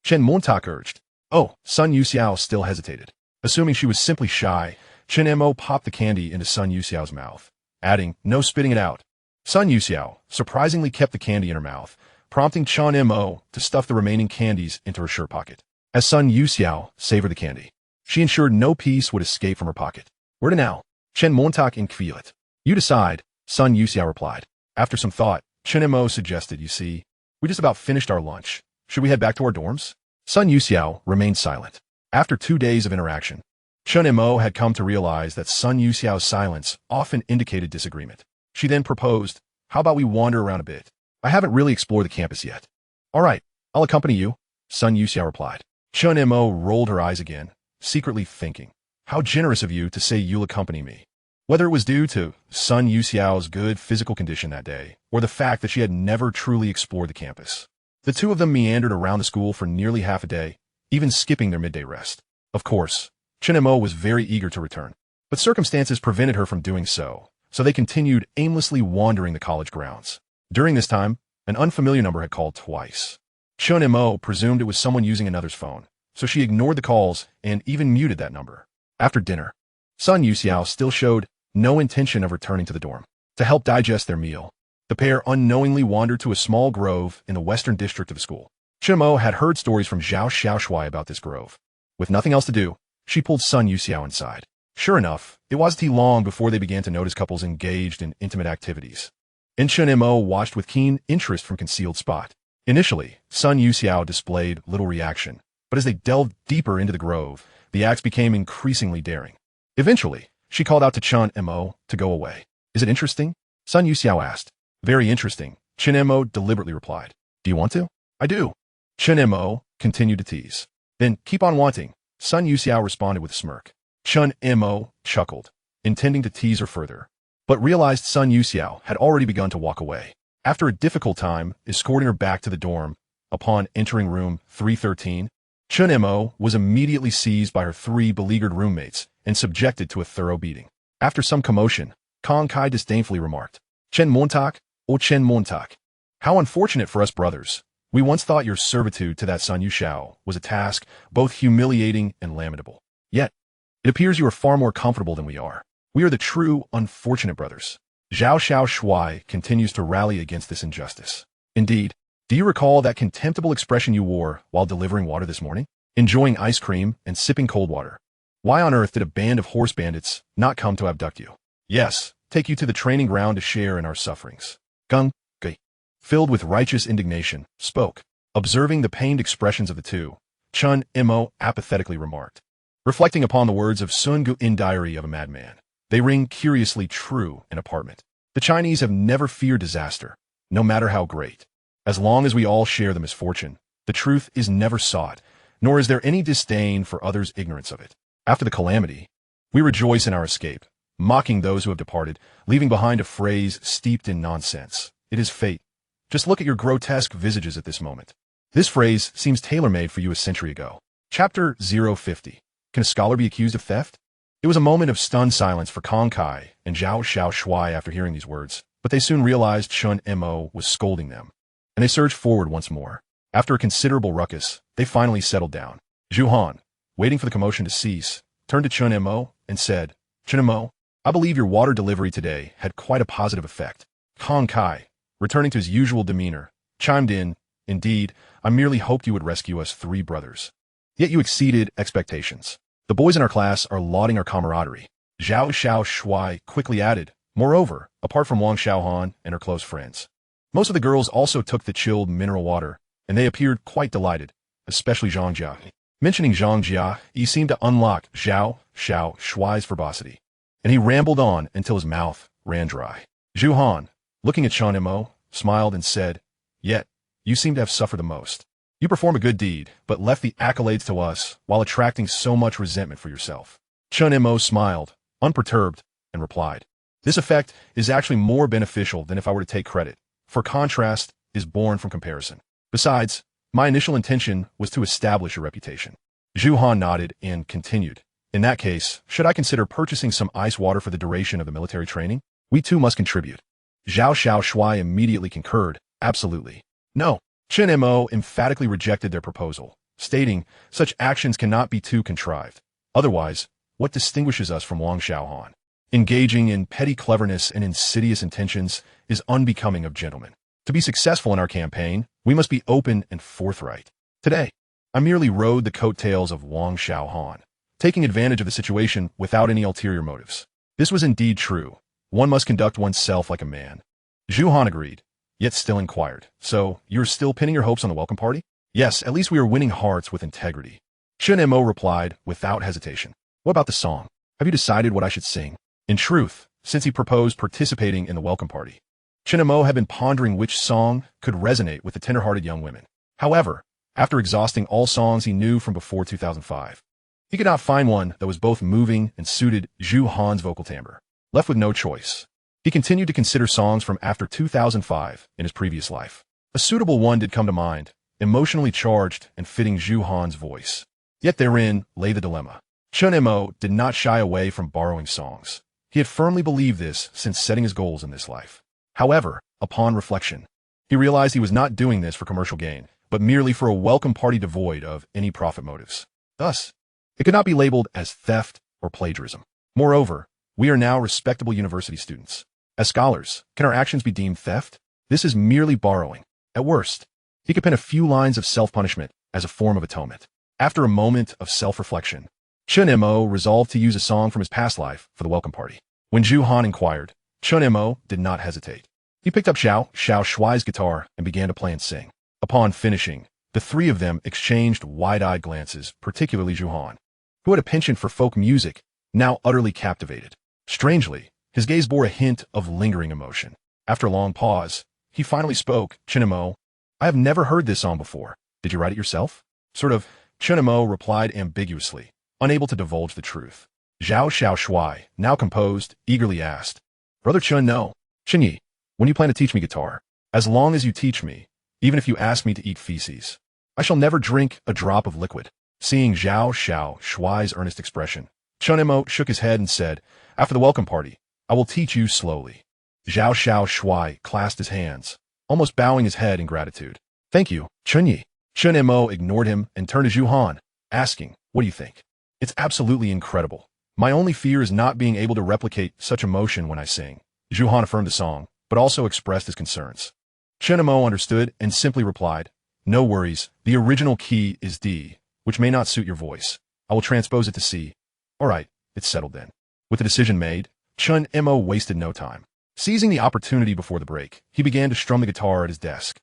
Chen Mo urged. Oh, Sun Yusa still hesitated. Assuming she was simply shy, Chen Mo popped the candy into Sun Yusa's mouth, adding, no spitting it out. Sun Yusa surprisingly kept the candy in her mouth, prompting Chen Mo to stuff the remaining candies into her shirt pocket. As Sun Yusa savored the candy, she ensured no piece would escape from her pocket. Where to now? Chen Mo inquired. You decide, Sun Yusa replied. After some thought, Chen Mo suggested, you see, we just about finished our lunch. Should we head back to our dorms? Sun Yusa remained silent. After 2 days of interaction, Chen Mo had come to realize that Sun Yusa's silence often indicated disagreement. She then proposed, how about we wander around a bit? I haven't really explored the campus yet. All right, I'll accompany you, Sun Yusa replied. Chen Mo rolled her eyes again, secretly thinking, how generous of you to say you'll accompany me. Whether it was due to Sun Yusa's good physical condition that day, or the fact that she had never truly explored the campus, the two of them meandered around the school for nearly half a day, even skipping their midday rest. Of course, Chen Mo was very eager to return, but circumstances prevented her from doing so they continued aimlessly wandering the college grounds. During this time, an unfamiliar number had called twice. Chen Mo presumed it was someone using another's phone, so she ignored the calls and even muted that number. After dinner, Sun Yusa still showed no intention of returning to the dorm. To help digest their meal, the pair unknowingly wandered to a small grove in the western district of the school. Chen Mo had heard stories from Zhao Xiaoshui about this grove. With nothing else to do, she pulled Sun Yusa inside. Sure enough, it wasn't long before they began to notice couples engaged in intimate activities. And Chen Mo watched with keen interest from concealed spot. Initially, Sun Yusa displayed little reaction, but as they delved deeper into the grove, the acts became increasingly daring. Eventually, she called out to Chen Mo to go away. Is it interesting? Sun Yusa asked. Very interesting, Chen Mo deliberately replied. Do you want to? I do. Chen Mo continued to tease. Then keep on wanting, Sun Yusa responded with a smirk. Chen Mo chuckled, intending to tease her further, but realized Sun Yusa had already begun to walk away. After a difficult time escorting her back to the dorm, upon entering room 313, Chen Mo was immediately seized by her 3 beleaguered roommates and subjected to a thorough beating. After some commotion, Kong Kai disdainfully remarked, Chen Montak, oh Chen Montak. How unfortunate for us brothers. We once thought your servitude to that Sun Yusa was a task both humiliating and lamentable. Yet, it appears you are far more comfortable than we are. We are the true unfortunate brothers. Zhao Xiaoshui continues to rally against this injustice. Indeed, do you recall that contemptible expression you wore while delivering water this morning? Enjoying ice cream and sipping cold water. Why on earth did a band of horse bandits not come to abduct you? Yes, take you to the training ground to share in our sufferings. Gung, Gui, filled with righteous indignation, spoke. Observing the pained expressions of the two, Chen Mo apathetically remarked. Reflecting upon the words of Sun Gu in Diary of a Madman, they ring curiously true in apartment. The Chinese have never feared disaster, no matter how great. As long as we all share the misfortune, the truth is never sought, nor is there any disdain for others' ignorance of it. After the calamity, we rejoice in our escape, mocking those who have departed, leaving behind a phrase steeped in nonsense. It is fate. Just look at your grotesque visages at this moment. This phrase seems tailor-made for you a century ago. Chapter 050. Can a scholar be accused of theft? It was a moment of stunned silence for Kong Kai and Zhao Xiaoshui after hearing these words, but they soon realized Chen Mo was scolding them, and they surged forward once more. After a considerable ruckus, they finally settled down. Zhu Han, waiting for the commotion to cease, turned to Chen Mo and said, Chen Mo, I believe your water delivery today had quite a positive effect. Kong Kai, returning to his usual demeanor, chimed in, indeed, I merely hoped you would rescue us three brothers. Yet you exceeded expectations. The boys in our class are lauding our camaraderie. Zhao Xiao Shuai quickly added, moreover, apart from Wang Xiaohan and her close friends. Most of the girls also took the chilled mineral water, and they appeared quite delighted, especially Zhang Jia. Mentioning Zhang Jia, he seemed to unlock Zhao Xiao Shuai's verbosity, and he rambled on until his mouth ran dry. Zhu Han, looking at Chen Mo, smiled and said, yet, you seem to have suffered the most. You perform a good deed, but left the accolades to us while attracting so much resentment for yourself. Chen Mo smiled, unperturbed, and replied, this effect is actually more beneficial than if I were to take credit, for contrast is born from comparison. Besides, my initial intention was to establish a reputation. Zhu Han nodded and continued, in that case, should I consider purchasing some ice water for the duration of the military training? We too must contribute. Zhao Xiao Shuai immediately concurred, absolutely. No. Chen Mo emphatically rejected their proposal, stating, such actions cannot be too contrived. Otherwise, what distinguishes us from Wang Xiaohan? Engaging in petty cleverness and insidious intentions is unbecoming of gentlemen. To be successful in our campaign, we must be open and forthright. Today, I merely rode the coattails of Wang Xiaohan, taking advantage of the situation without any ulterior motives. This was indeed true. One must conduct oneself like a man. Zhu Han agreed, yet still inquired, so you're still pinning your hopes on the welcome party? Yes, at least we are winning hearts with integrity. Chen Mo replied without hesitation. What about the song? Have you decided what I should sing? In truth, since he proposed participating in the welcome party, Chen Mo had been pondering which song could resonate with the tender-hearted young women. However, after exhausting all songs he knew from before 2005, he could not find one that was both moving and suited Zhu Han's vocal timbre. Left with no choice, he continued to consider songs from after 2005 in his previous life. A suitable one did come to mind, emotionally charged and fitting Zhu Han's voice. Yet therein lay the dilemma. Chen Mo did not shy away from borrowing songs. He had firmly believed this since setting his goals in this life. However, upon reflection, he realized he was not doing this for commercial gain, but merely for a welcome party devoid of any profit motives. Thus, it could not be labeled as theft or plagiarism. Moreover, we are now respectable university students. As scholars, can our actions be deemed theft? This is merely borrowing. At worst, he could pen a few lines of self-punishment as a form of atonement. After a moment of self-reflection, Chen Mo resolved to use a song from his past life for the welcome party. When Zhu Han inquired, Chen Mo did not hesitate. He picked up Xiao Shuai's guitar and began to play and sing. Upon finishing, the three of them exchanged wide-eyed glances, particularly Zhu Han, who had a penchant for folk music, now utterly captivated. Strangely, his gaze bore a hint of lingering emotion. After a long pause, he finally spoke, Chen Mo, I have never heard this song before. Did you write it yourself? Sort of, Chen Mo replied ambiguously, unable to divulge the truth. Zhao Xiao Shuai, now composed, eagerly asked, Brother Chen, no. Chen Yi, when you plan to teach me guitar? As long as you teach me, even if you ask me to eat feces, I shall never drink a drop of liquid. Seeing Zhao Xiao Shuai's earnest expression, Chen Mo shook his head and said, after the welcome party, I will teach you slowly. Zhao Xiao Shuai clasped his hands, almost bowing his head in gratitude. Thank you, Chen Yi. Chen Mo ignored him and turned to Zhu Han, asking, what do you think? It's absolutely incredible. My only fear is not being able to replicate such emotion when I sing. Zhu Han affirmed the song, but also expressed his concerns. Chen Mo understood and simply replied, no worries, the original key is D, which may not suit your voice. I will transpose it to C. All right, it's settled then. With the decision made, Chen Mo wasted no time. Seizing the opportunity before the break, he began to strum the guitar at his desk,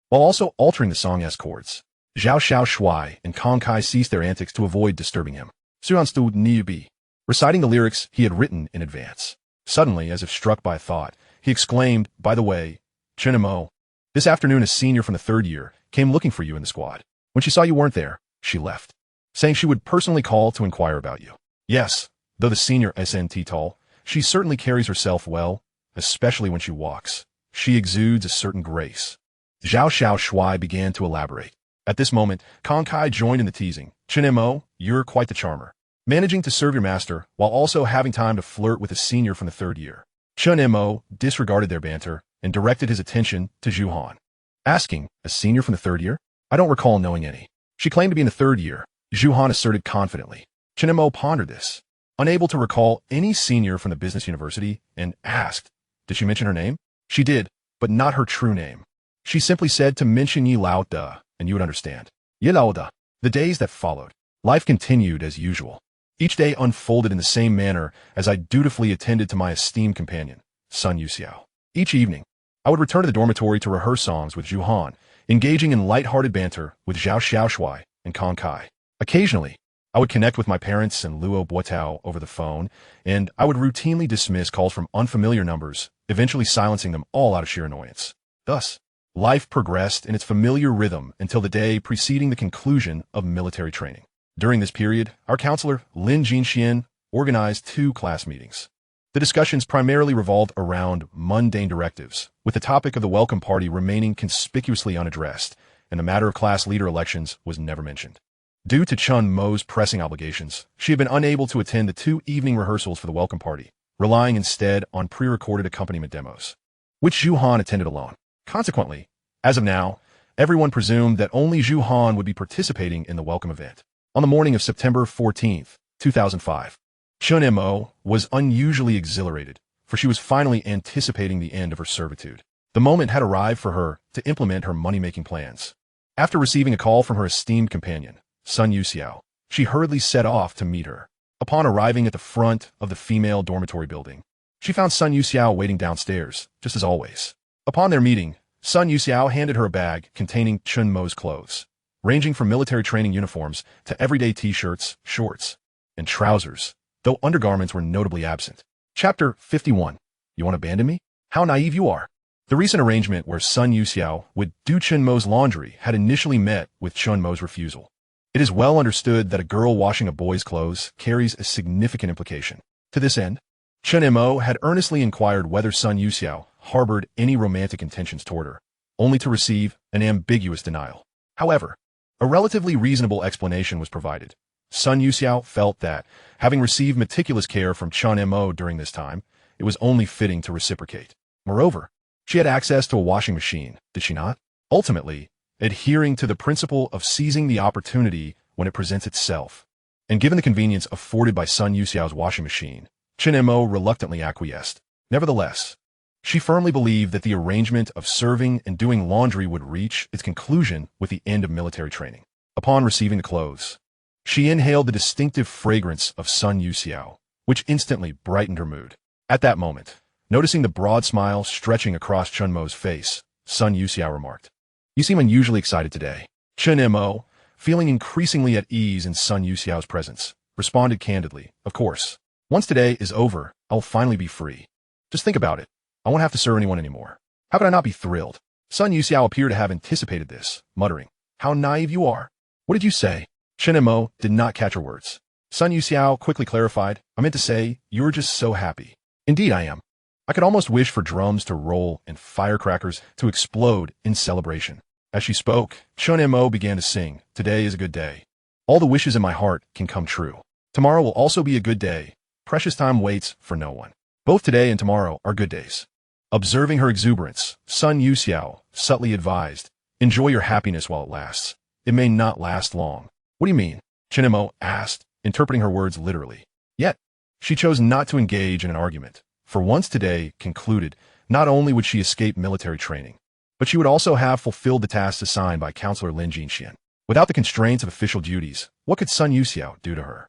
while also altering the song's chords. Zhao Shuai and Kong Kai ceased their antics to avoid disturbing him. Suanstu Niubi, reciting the lyrics he had written in advance. Suddenly, as if struck by a thought, he exclaimed, by the way, Chen Mo, this afternoon a senior from the third year came looking for you in the squad. When she saw you weren't there, she left, saying she would personally call to inquire about you. Yes, though the senior SNT tall, she certainly carries herself well, especially when she walks. She exudes a certain grace. Zhao Shuai began to elaborate. At this moment, Kong Kai joined in the teasing. Chen Mo, you're quite the charmer, managing to serve your master while also having time to flirt with a senior from the third year. Chen Mo disregarded their banter and directed his attention to Zhu Han, asking, a senior from the third year? I don't recall knowing any. She claimed to be in the third year, Zhu Han asserted confidently. Chen Mo pondered this. unable to recall any senior from the business university, and asked, "Did she mention her name?" She did, but not her true name. She simply said to mention Yi Lao Da, and you would understand. Yi Lao Da. The days that followed, life continued as usual. Each day unfolded in the same manner as I dutifully attended to my esteemed companion, Sun Yusa. Each evening, I would return to the dormitory to rehearse songs with Zhu Han, engaging in light-hearted banter with Zhao Xiaoshui and Kong Kai. Occasionally, I would connect with my parents and Luo Botao over the phone, and I would routinely dismiss calls from unfamiliar numbers, eventually silencing them all out of sheer annoyance. Thus, life progressed in its familiar rhythm until the day preceding the conclusion of military training. During this period, our counselor, Lin Jinxian, organized 2 class meetings. The discussions primarily revolved around mundane directives, with the topic of the welcome party remaining conspicuously unaddressed, and the matter of class leader elections was never mentioned. Due to Chen Mo's pressing obligations, she had been unable to attend the 2 evening rehearsals for the welcome party, relying instead on pre-recorded accompaniment demos, which Zhu Han attended alone. Consequently, as of now, everyone presumed that only Zhu Han would be participating in the welcome event. On the morning of September 14th, 2005, Chen Mo was unusually exhilarated, for she was finally anticipating the end of her servitude. The moment had arrived for her to implement her money-making plans. After receiving a call from her esteemed companion, Sun Yusa, she hurriedly set off to meet her. Upon arriving at the front of the female dormitory building, she found Sun Yusa waiting downstairs, just as always. Upon their meeting, Sun Yusa handed her a bag containing Chen Mo's clothes, ranging from military training uniforms to everyday t-shirts, shorts, and trousers, though undergarments were notably absent. Chapter 51. You want to abandon me? How naive you are. The recent arrangement where Sun Yusa would do Chen Mo's laundry had initially met with Chen Mo's refusal. It is well understood that a girl washing a boy's clothes carries a significant implication. To this end, Chen Mo had earnestly inquired whether Sun Yusa harbored any romantic intentions toward her, only to receive an ambiguous denial. However, a relatively reasonable explanation was provided. Sun Yusa felt that, having received meticulous care from Chen Mo during this time, it was only fitting to reciprocate. Moreover, she had access to a washing machine, did she not? Ultimately, adhering to the principle of seizing the opportunity when it presents itself, and given the convenience afforded by Sun Yusa's washing machine, Chen Mo reluctantly acquiesced. Nevertheless, she firmly believed that the arrangement of serving and doing laundry would reach its conclusion with the end of military training. Upon receiving the clothes, she inhaled the distinctive fragrance of Sun Yusa, which instantly brightened her mood. At that moment, noticing the broad smile stretching across Chen Mo's face, Sun Yusa remarked, "You seem unusually excited today." Chen Mo, feeling increasingly at ease in Sun Yusa's presence, responded candidly, "Of course. Once today is over, I will finally be free. Just think about it. I won't have to serve anyone anymore. How could I not be thrilled?" Sun Yusa appeared to have anticipated this, muttering, "How naive you are. What did you say?" Chen Mo did not catch her words. Sun Yusa quickly clarified, "I meant to say, you're just so happy." "Indeed I am. I could almost wish for drums to roll and firecrackers to explode in celebration." As she spoke, Chen Mo began to sing, "Today is a good day. All the wishes in my heart can come true. Tomorrow will also be a good day. Precious time waits for no one. Both today and tomorrow are good days." Observing her exuberance, Sun Yusa subtly advised, "Enjoy your happiness while it lasts. It may not last long." "What do you mean?" Chen Mo asked, interpreting her words literally. Yet, she chose not to engage in an argument, for once today concluded, not only would she escape military training, but she would also have fulfilled the tasks assigned by Counselor Lin Jinxian. Without the constraints of official duties, what could Sun Yusa do to her?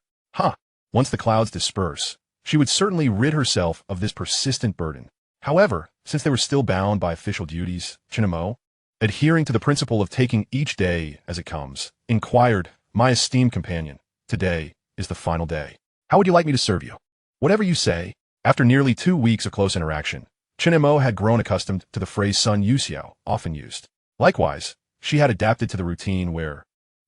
Once the clouds disperse, she would certainly rid herself of this persistent burden. However, since they were still bound by official duties, Chen Mo, adhering to the principle of taking each day as it comes, inquired, "My esteemed companion, today is the final day. How would you like me to serve you?" "Whatever you say." After nearly 2 weeks of close interaction, Chen Mo had grown accustomed to the phrase Sun Yusa often used. Likewise, she had adapted to the routine where,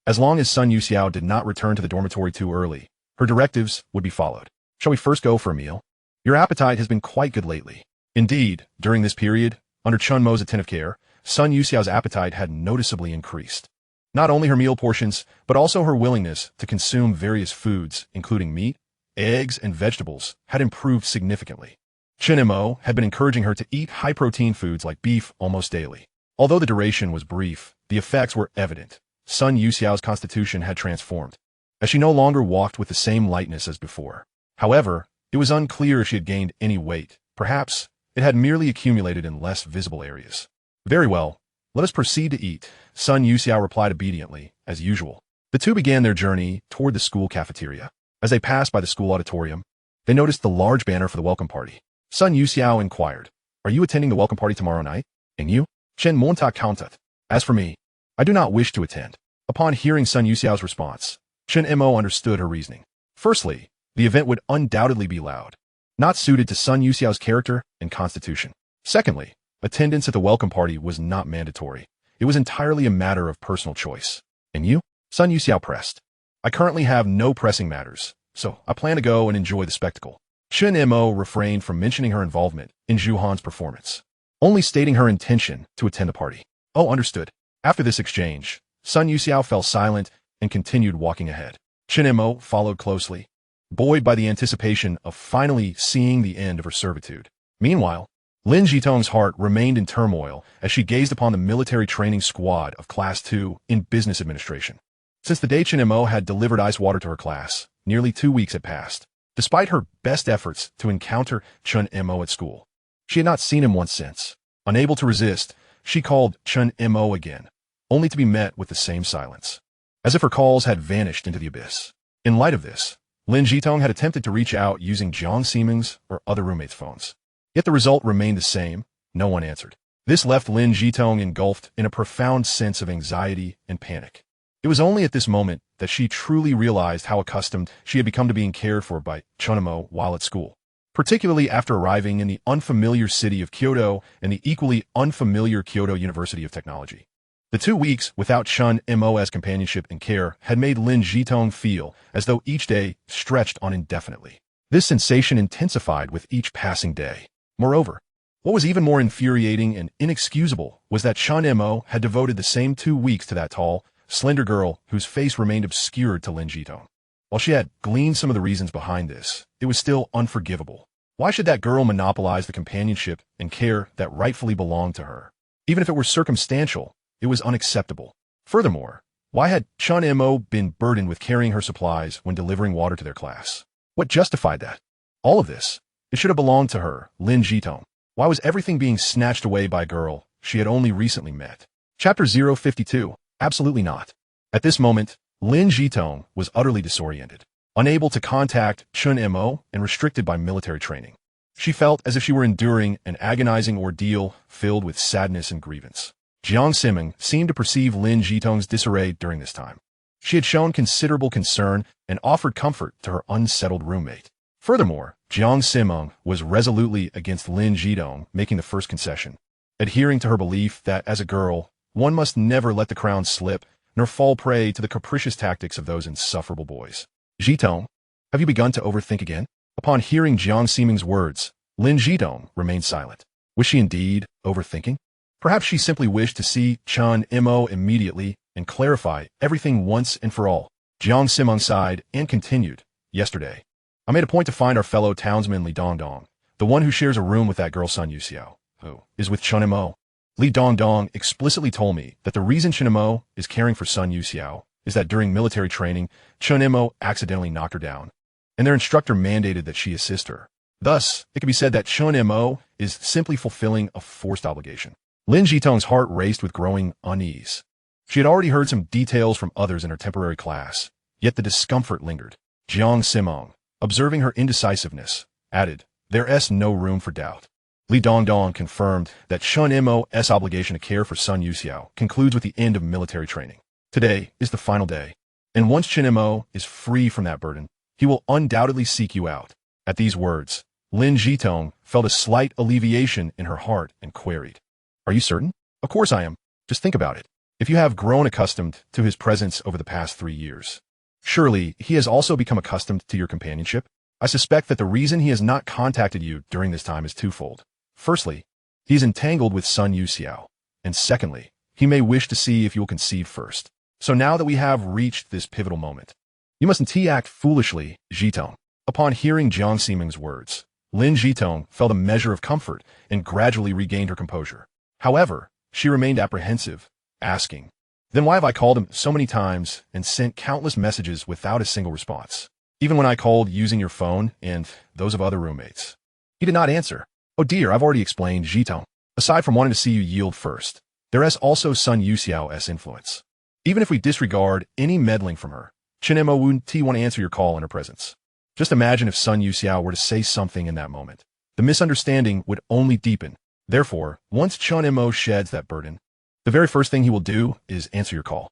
as long as Sun Yusa did not return to the dormitory too early, her directives would be followed. "Shall we first go for a meal? Your appetite has been quite good lately." Indeed, during this period, under Chen Mo's attentive care, Sun Yusa's appetite had noticeably increased. Not only her meal portions, but also her willingness to consume various foods, including meat, eggs, and vegetables, had improved significantly. Chen Mo had been encouraging her to eat high-protein foods like beef almost daily. Although the duration was brief, the effects were evident. Sun Yusa's constitution had transformed, as she no longer walked with the same lightness as before. However, it was unclear if she had gained any weight. Perhaps it had merely accumulated in less visible areas. Very well, let us proceed to eat, Sun Yusa replied obediently, as usual. The two began their journey toward the school cafeteria. As they passed by the school auditorium, they noticed the large banner for the welcome party. Sun Yusa inquired, "Are you attending the welcome party tomorrow night? And you?" Chen Mo counted. "As for me, I do not wish to attend." Upon hearing Sun Yusa's response, Chen Mo understood her reasoning. Firstly, the event would undoubtedly be loud, not suited to Sun Yusa's character and constitution. Secondly, attendance at the welcome party was not mandatory. It was entirely a matter of personal choice. "And you?" Sun Yusa pressed. "I currently have no pressing matters, so I plan to go and enjoy the spectacle." Chen Mo refrained from mentioning her involvement in Zhuhan's performance, only stating her intention to attend the party. "Oh, understood." After this exchange, Sun Yusa fell silent and continued walking ahead. Chen Mo followed closely, buoyed by the anticipation of finally seeing the end of her servitude. Meanwhile, Lin Jitong's heart remained in turmoil as she gazed upon the military training squad of Class 2 in business administration. Since the day Chen Mo had delivered ice water to her class, nearly 2 weeks had passed. Despite her best efforts to encounter Chen Mo at school, she had not seen him once since. Unable to resist, she called Chen Mo again, only to be met with the same silence, as if her calls had vanished into the abyss. In light of this, Lin Jitong had attempted to reach out using Jiang Ximing's or other roommates' phones. Yet the result remained the same. No one answered. This left Lin Jitong engulfed in a profound sense of anxiety and panic. It was only at this moment that she truly realized how accustomed she had become to being cared for by Chen Mo while at school, particularly after arriving in the unfamiliar city of Kyoto and the equally unfamiliar Kyoto University of Technology. The 2 weeks without Chen Mo's companionship and care had made Lin Jitong feel as though each day stretched on indefinitely. This sensation intensified with each passing day. Moreover, what was even more infuriating and inexcusable was that Chen Mo had devoted the same 2 weeks to that tall, slender girl whose face remained obscured to Lin Jitong. While she had gleaned some of the reasons behind this, it was still unforgivable. Why should that girl monopolize the companionship and care that rightfully belonged to her? Even if it were circumstantial, it was unacceptable. Furthermore, why had Chen Mo been burdened with carrying her supplies when delivering water to their class? What justified that? All of this, it should have belonged to her, Lin Jitong. Why was everything being snatched away by a girl she had only recently met? Chapter 052. Absolutely not. At this moment, Lin Jitong was utterly disoriented, unable to contact Chen Mo and restricted by military training. She felt as if she were enduring an agonizing ordeal filled with sadness and grievance. Jiang Ximing seemed to perceive Lin Jitong's disarray during this time. She had shown considerable concern and offered comfort to her unsettled roommate. Furthermore, Jiang Ximing was resolutely against Lin Jitong making the first concession, adhering to her belief that as a girl, one must never let the crown slip, nor fall prey to the capricious tactics of those insufferable boys. "Jitong, have you begun to overthink again?" Upon hearing Jiang Ximing's words, Lin Jitong remained silent. Was she indeed overthinking? Perhaps she simply wished to see Chen Mo immediately and clarify everything once and for all. Jiang Ximing sighed and continued, "Yesterday, I made a point to find our fellow townsman Li Dongdong, the one who shares a room with that girl Sun Yusa, who is with Chen Mo. Li Dongdong explicitly told me that the reason Chen Mo is caring for Sun Yusa is that during military training, Chen Mo accidentally knocked her down, and their instructor mandated that she assist her. Thus, it can be said that Chen Mo is simply fulfilling a forced obligation." Lin Jitong's heart raced with growing unease. She had already heard some details from others in her temporary class, yet the discomfort lingered. Jiang Ximing, observing her indecisiveness, added, "There's no room for doubt." Li Dongdong confirmed that Chen Mo's obligation to care for Sun Yusa concludes with the end of military training. Today is the final day, and once Chen Mo is free from that burden, he will undoubtedly seek you out. At these words, Lin Jitong felt a slight alleviation in her heart and queried, "Are you certain?" "Of course I am. Just think about it. If you have grown accustomed to his presence over the past 3 years, surely he has also become accustomed to your companionship. I suspect that the reason he has not contacted you during this time is twofold. Firstly, he is entangled with Sun Yusa, and secondly, he may wish to see if you will conceive first. So now that we have reached this pivotal moment, you mustn't act foolishly, Jitong." Upon hearing Jiang Ximing's words, Lin Jitong felt a measure of comfort and gradually regained her composure. However, she remained apprehensive, asking, "Then why have I called him so many times and sent countless messages without a single response?" Even when I called using your phone and those of other roommates. He did not answer. Oh dear, I've already explained, Zhitong. Aside from wanting to see you yield first, there is also Sun Yusa's influence. Even if we disregard any meddling from her, Chen Mo won't want to answer your call in her presence. Just imagine if Sun Yusa were to say something in that moment. The misunderstanding would only deepen. Therefore, once Chen Mo sheds that burden, the very first thing he will do is answer your call.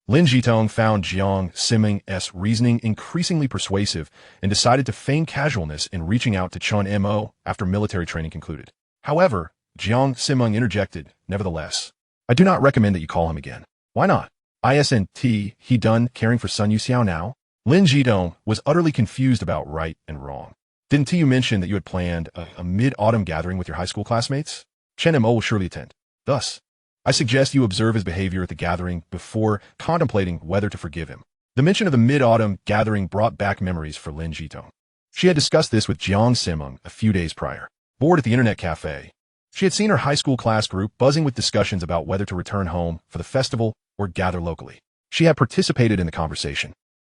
Lin Zhitong found Jiang Siming's reasoning increasingly persuasive and decided to feign casualness in reaching out to Chen Mo after military training concluded. However, Jiang Siming interjected, nevertheless, I do not recommend that you call him again. Why not? Isn't he done caring for Sun Yusa now? Lin Zhitong was utterly confused about right and wrong. Didn't you mention that you had planned a mid-autumn gathering with your high school classmates? Chen Mo will surely attend. Thus, I suggest you observe his behavior at the gathering before contemplating whether to forgive him. The mention of the mid-autumn gathering brought back memories for Lin Zhitong. She had discussed this with Jiang Siming a few days prior. Bored at the internet cafe, she had seen her high school class group buzzing with discussions about whether to return home for the festival or gather locally. She had participated in the conversation.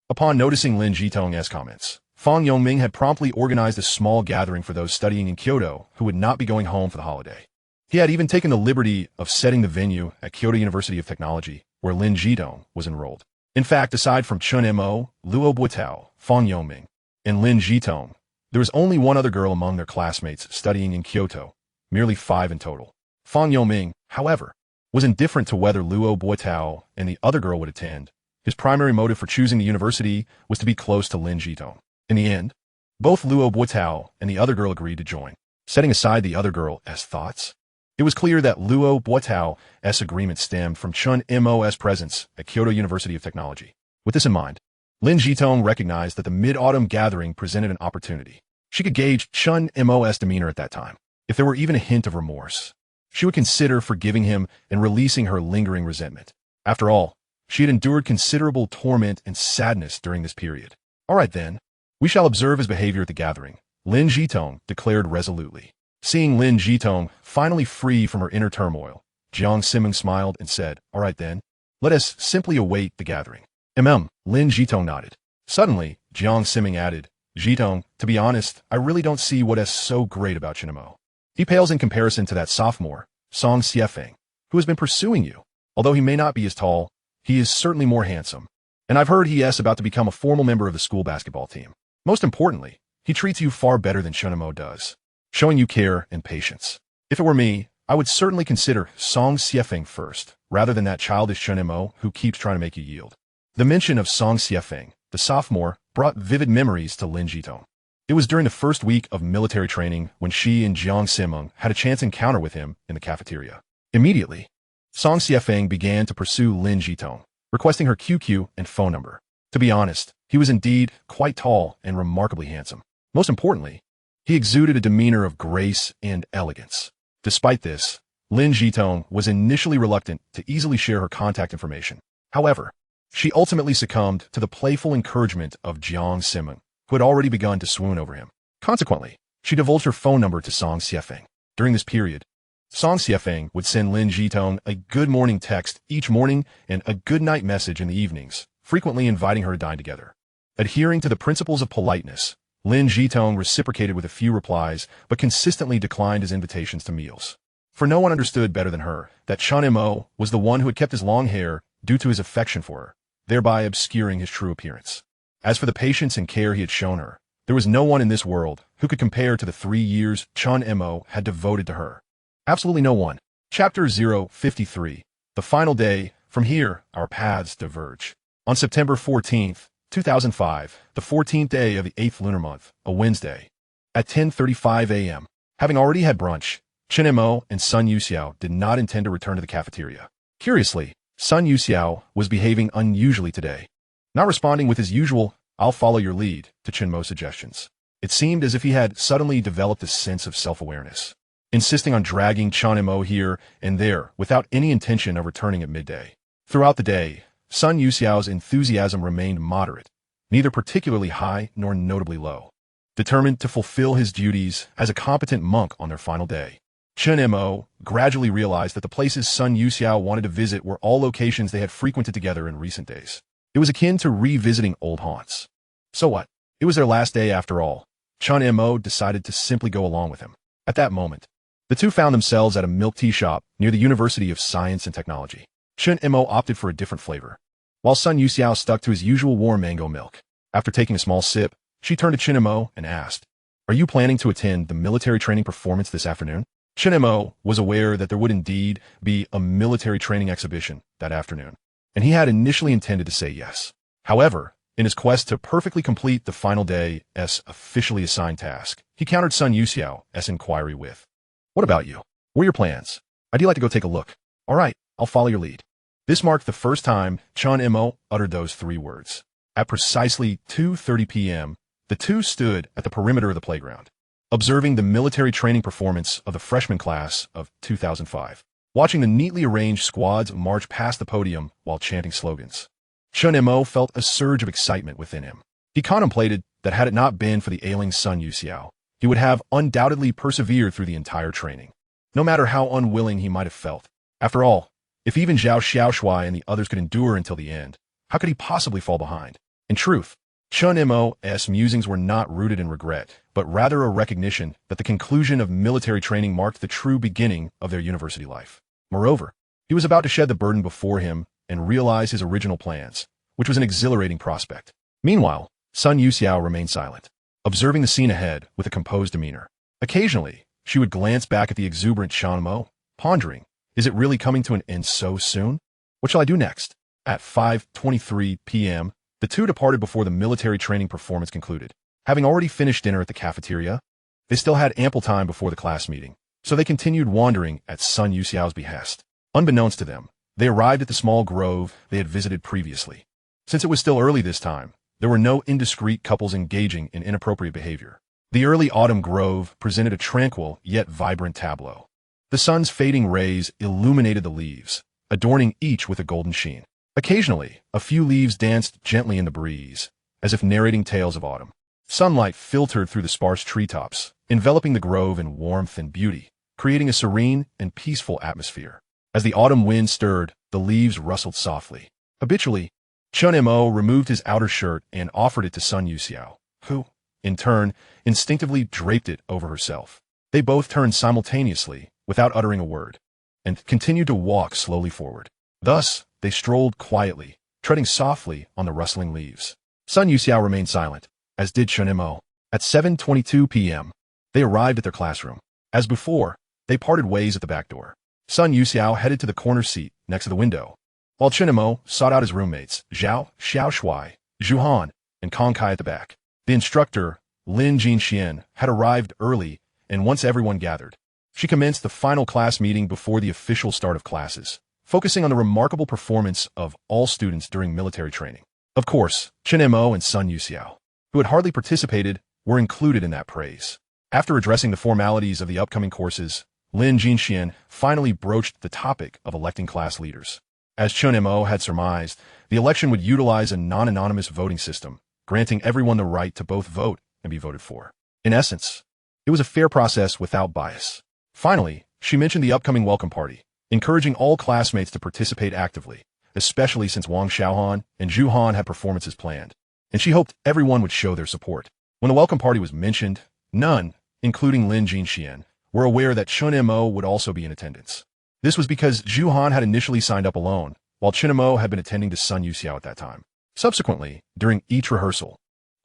Upon noticing Lin Zhitong's comments, Fang Yongming had promptly organized a small gathering for those studying in Kyoto who would not be going home for the holiday. He had even taken the liberty of setting the venue at Kyoto University of Technology, where Lin Zhitong was enrolled. In fact, aside from Chen Mo, Luo Botao, Fang Yongming, and Lin Zhitong, there was only one other girl among their classmates studying in Kyoto, merely 5 in total. Fang Yongming, however, was indifferent to whether Luo Botao and the other girl would attend. His primary motive for choosing the university was to be close to Lin Zhitong. In the end, both Luo Botao and the other girl agreed to join. Setting aside the other girl's thoughts, it was clear that Luo Botao's agreement stemmed from Chen Mo's presence at Kyoto University of Technology. With this in mind, Lin Zhitong recognized that the mid-autumn gathering presented an opportunity. She could gauge Chen Mo's demeanor at that time. If there were even a hint of remorse, she would consider forgiving him and releasing her lingering resentment. After all, she had endured considerable torment and sadness during this period. All right then, we shall observe his behavior at the gathering, Lin Zhitong declared resolutely. Seeing Lin Zhitong finally free from her inner turmoil, Jiang Siming smiled and said, all right then, let us simply await the gathering. Lin Zhitong nodded. Suddenly, Jiang Siming added, Zhitong, to be honest, I really don't see what is so great about Chen Mo. He pales in comparison to that sophomore, Song Xiefeng, who has been pursuing you. Although he may not be as tall, he is certainly more handsome. And I've heard he is about to become a formal member of the school basketball team. Most importantly, he treats you far better than Chen Mo does, showing you care and patience. If it were me, I would certainly consider Song Xiefeng first, rather than that childish Chen Mo who keeps trying to make you yield. The mention of Song Xiefeng, the sophomore, brought vivid memories to Lin Zhitong. It was during the first week of military training when she and Jiang Siming had a chance encounter with him in the cafeteria. Immediately, Song Xiefeng began to pursue Lin Zhitong, requesting her QQ and phone number. To be honest, he was indeed quite tall and remarkably handsome. Most importantly, he exuded a demeanor of grace and elegance. Despite this, Lin Zhitong was initially reluctant to easily share her contact information. However, she ultimately succumbed to the playful encouragement of Jiang Siming, who had already begun to swoon over him. Consequently, she divulged her phone number to Song Xiefeng. During this period, Song Xiefeng would send Lin Zhitong a good morning text each morning and a good night message in the evenings, frequently inviting her to dine together. Adhering to the principles of politeness, Lin Zhitong reciprocated with a few replies, but consistently declined his invitations to meals. For no one understood better than her that Chen Mo was the one who had kept his long hair due to his affection for her, thereby obscuring his true appearance. As for the patience and care he had shown her, there was no one in this world who could compare to the 3 years Chen Mo had devoted to her. Absolutely no one. Chapter 053. The final day. From here, our paths diverge. On September 14th, 2005, the 14th day of the 8th lunar month, a Wednesday, at 10:35 a.m., having already had brunch, Chen Mo and Sun Yusa did not intend to return to the cafeteria. Curiously, Sun Yusa was behaving unusually today, not responding with his usual, I'll follow your lead, to Chen Mo's suggestions. It seemed as if he had suddenly developed a sense of self-awareness, insisting on dragging Chen Mo here and there without any intention of returning at midday. Throughout the day, Sun Yusa's enthusiasm remained moderate, neither particularly high nor notably low. Determined to fulfill his duties as a competent monk on their final day, Chen Mo gradually realized that the places Sun Yusa wanted to visit were all locations they had frequented together in recent days. It was akin to revisiting old haunts. So what? It was their last day after all. Chen Mo decided to simply go along with him. At that moment, the two found themselves at a milk tea shop near the University of Science and Technology. Chen Mo opted for a different flavor, while Sun Yusa stuck to his usual warm mango milk. After taking a small sip, she turned to Chen Mo and asked, "Are you planning to attend the military training performance this afternoon?" Chen Mo was aware that there would indeed be a military training exhibition that afternoon, and he had initially intended to say yes. However, in his quest to perfectly complete the final day's officially assigned task, he countered Sun Yusa's inquiry with, "What about you? What are your plans? I'd like to go take a look." "All right, I'll follow your lead." This marked the first time Chen Mo uttered those three words. At precisely 2:30 p.m., the two stood at the perimeter of the playground, observing the military training performance of the freshman class of 2005, watching the neatly arranged squads march past the podium while chanting slogans. Chen Mo felt a surge of excitement within him. He contemplated that had it not been for the ailing Sun Yusa, he would have undoubtedly persevered through the entire training, no matter how unwilling he might have felt. After all, if even Zhao Xiaoshui and the others could endure until the end, how could he possibly fall behind? In truth, Chen Mo's musings were not rooted in regret, but rather a recognition that the conclusion of military training marked the true beginning of their university life. Moreover, he was about to shed the burden before him and realize his original plans, which was an exhilarating prospect. Meanwhile, Sun Yusa remained silent, observing the scene ahead with a composed demeanor. Occasionally, she would glance back at the exuberant Chen Mo, pondering, is it really coming to an end so soon? What shall I do next? At 5:23 p.m., the two departed before the military training performance concluded. Having already finished dinner at the cafeteria, they still had ample time before the class meeting, so they continued wandering at Sun Yusa's behest. Unbeknownst to them, they arrived at the small grove they had visited previously. Since it was still early this time, there were no indiscreet couples engaging in inappropriate behavior. The early autumn grove presented a tranquil yet vibrant tableau. The sun's fading rays illuminated the leaves, adorning each with a golden sheen. Occasionally, a few leaves danced gently in the breeze, as if narrating tales of autumn. Sunlight filtered through the sparse treetops, enveloping the grove in warmth and beauty, creating a serene and peaceful atmosphere. As the autumn wind stirred, the leaves rustled softly. Habitually, Chen Mo removed his outer shirt and offered it to Sun Yusa, who, in turn, instinctively draped it over herself. They both turned simultaneously, without uttering a word, and continued to walk slowly forward. Thus, they strolled quietly, treading softly on the rustling leaves. Sun Yusa remained silent, as did Chen Mo. At 7:22 p.m., they arrived at their classroom. As before, they parted ways at the back door. Sun Yusa headed to the corner seat next to the window, while Chen Mo sought out his roommates, Zhao Xiaoshui, Zhu Han, and Kong Kai at the back. The instructor, Lin Jinxian, had arrived early, and once everyone gathered, she commenced the final class meeting before the official start of classes, focusing on the remarkable performance of all students during military training. Of course, Chen Mo and Sun Yusa, who had hardly participated, were included in that praise. After addressing the formalities of the upcoming courses, Lin Jinxian finally broached the topic of electing class leaders. As Chen Mo had surmised, the election would utilize a non-anonymous voting system, granting everyone the right to both vote and be voted for. In essence, it was a fair process without bias. Finally, she mentioned the upcoming welcome party, encouraging all classmates to participate actively, especially since Wang Xiaohan and Zhu Han had performances planned, and she hoped everyone would show their support. When the welcome party was mentioned, none, including Lin Jinxian, were aware that Chen Mo would also be in attendance. This was because Zhu Han had initially signed up alone, while Chen Mo had been attending to Sun Yusa at that time. Subsequently, during each rehearsal,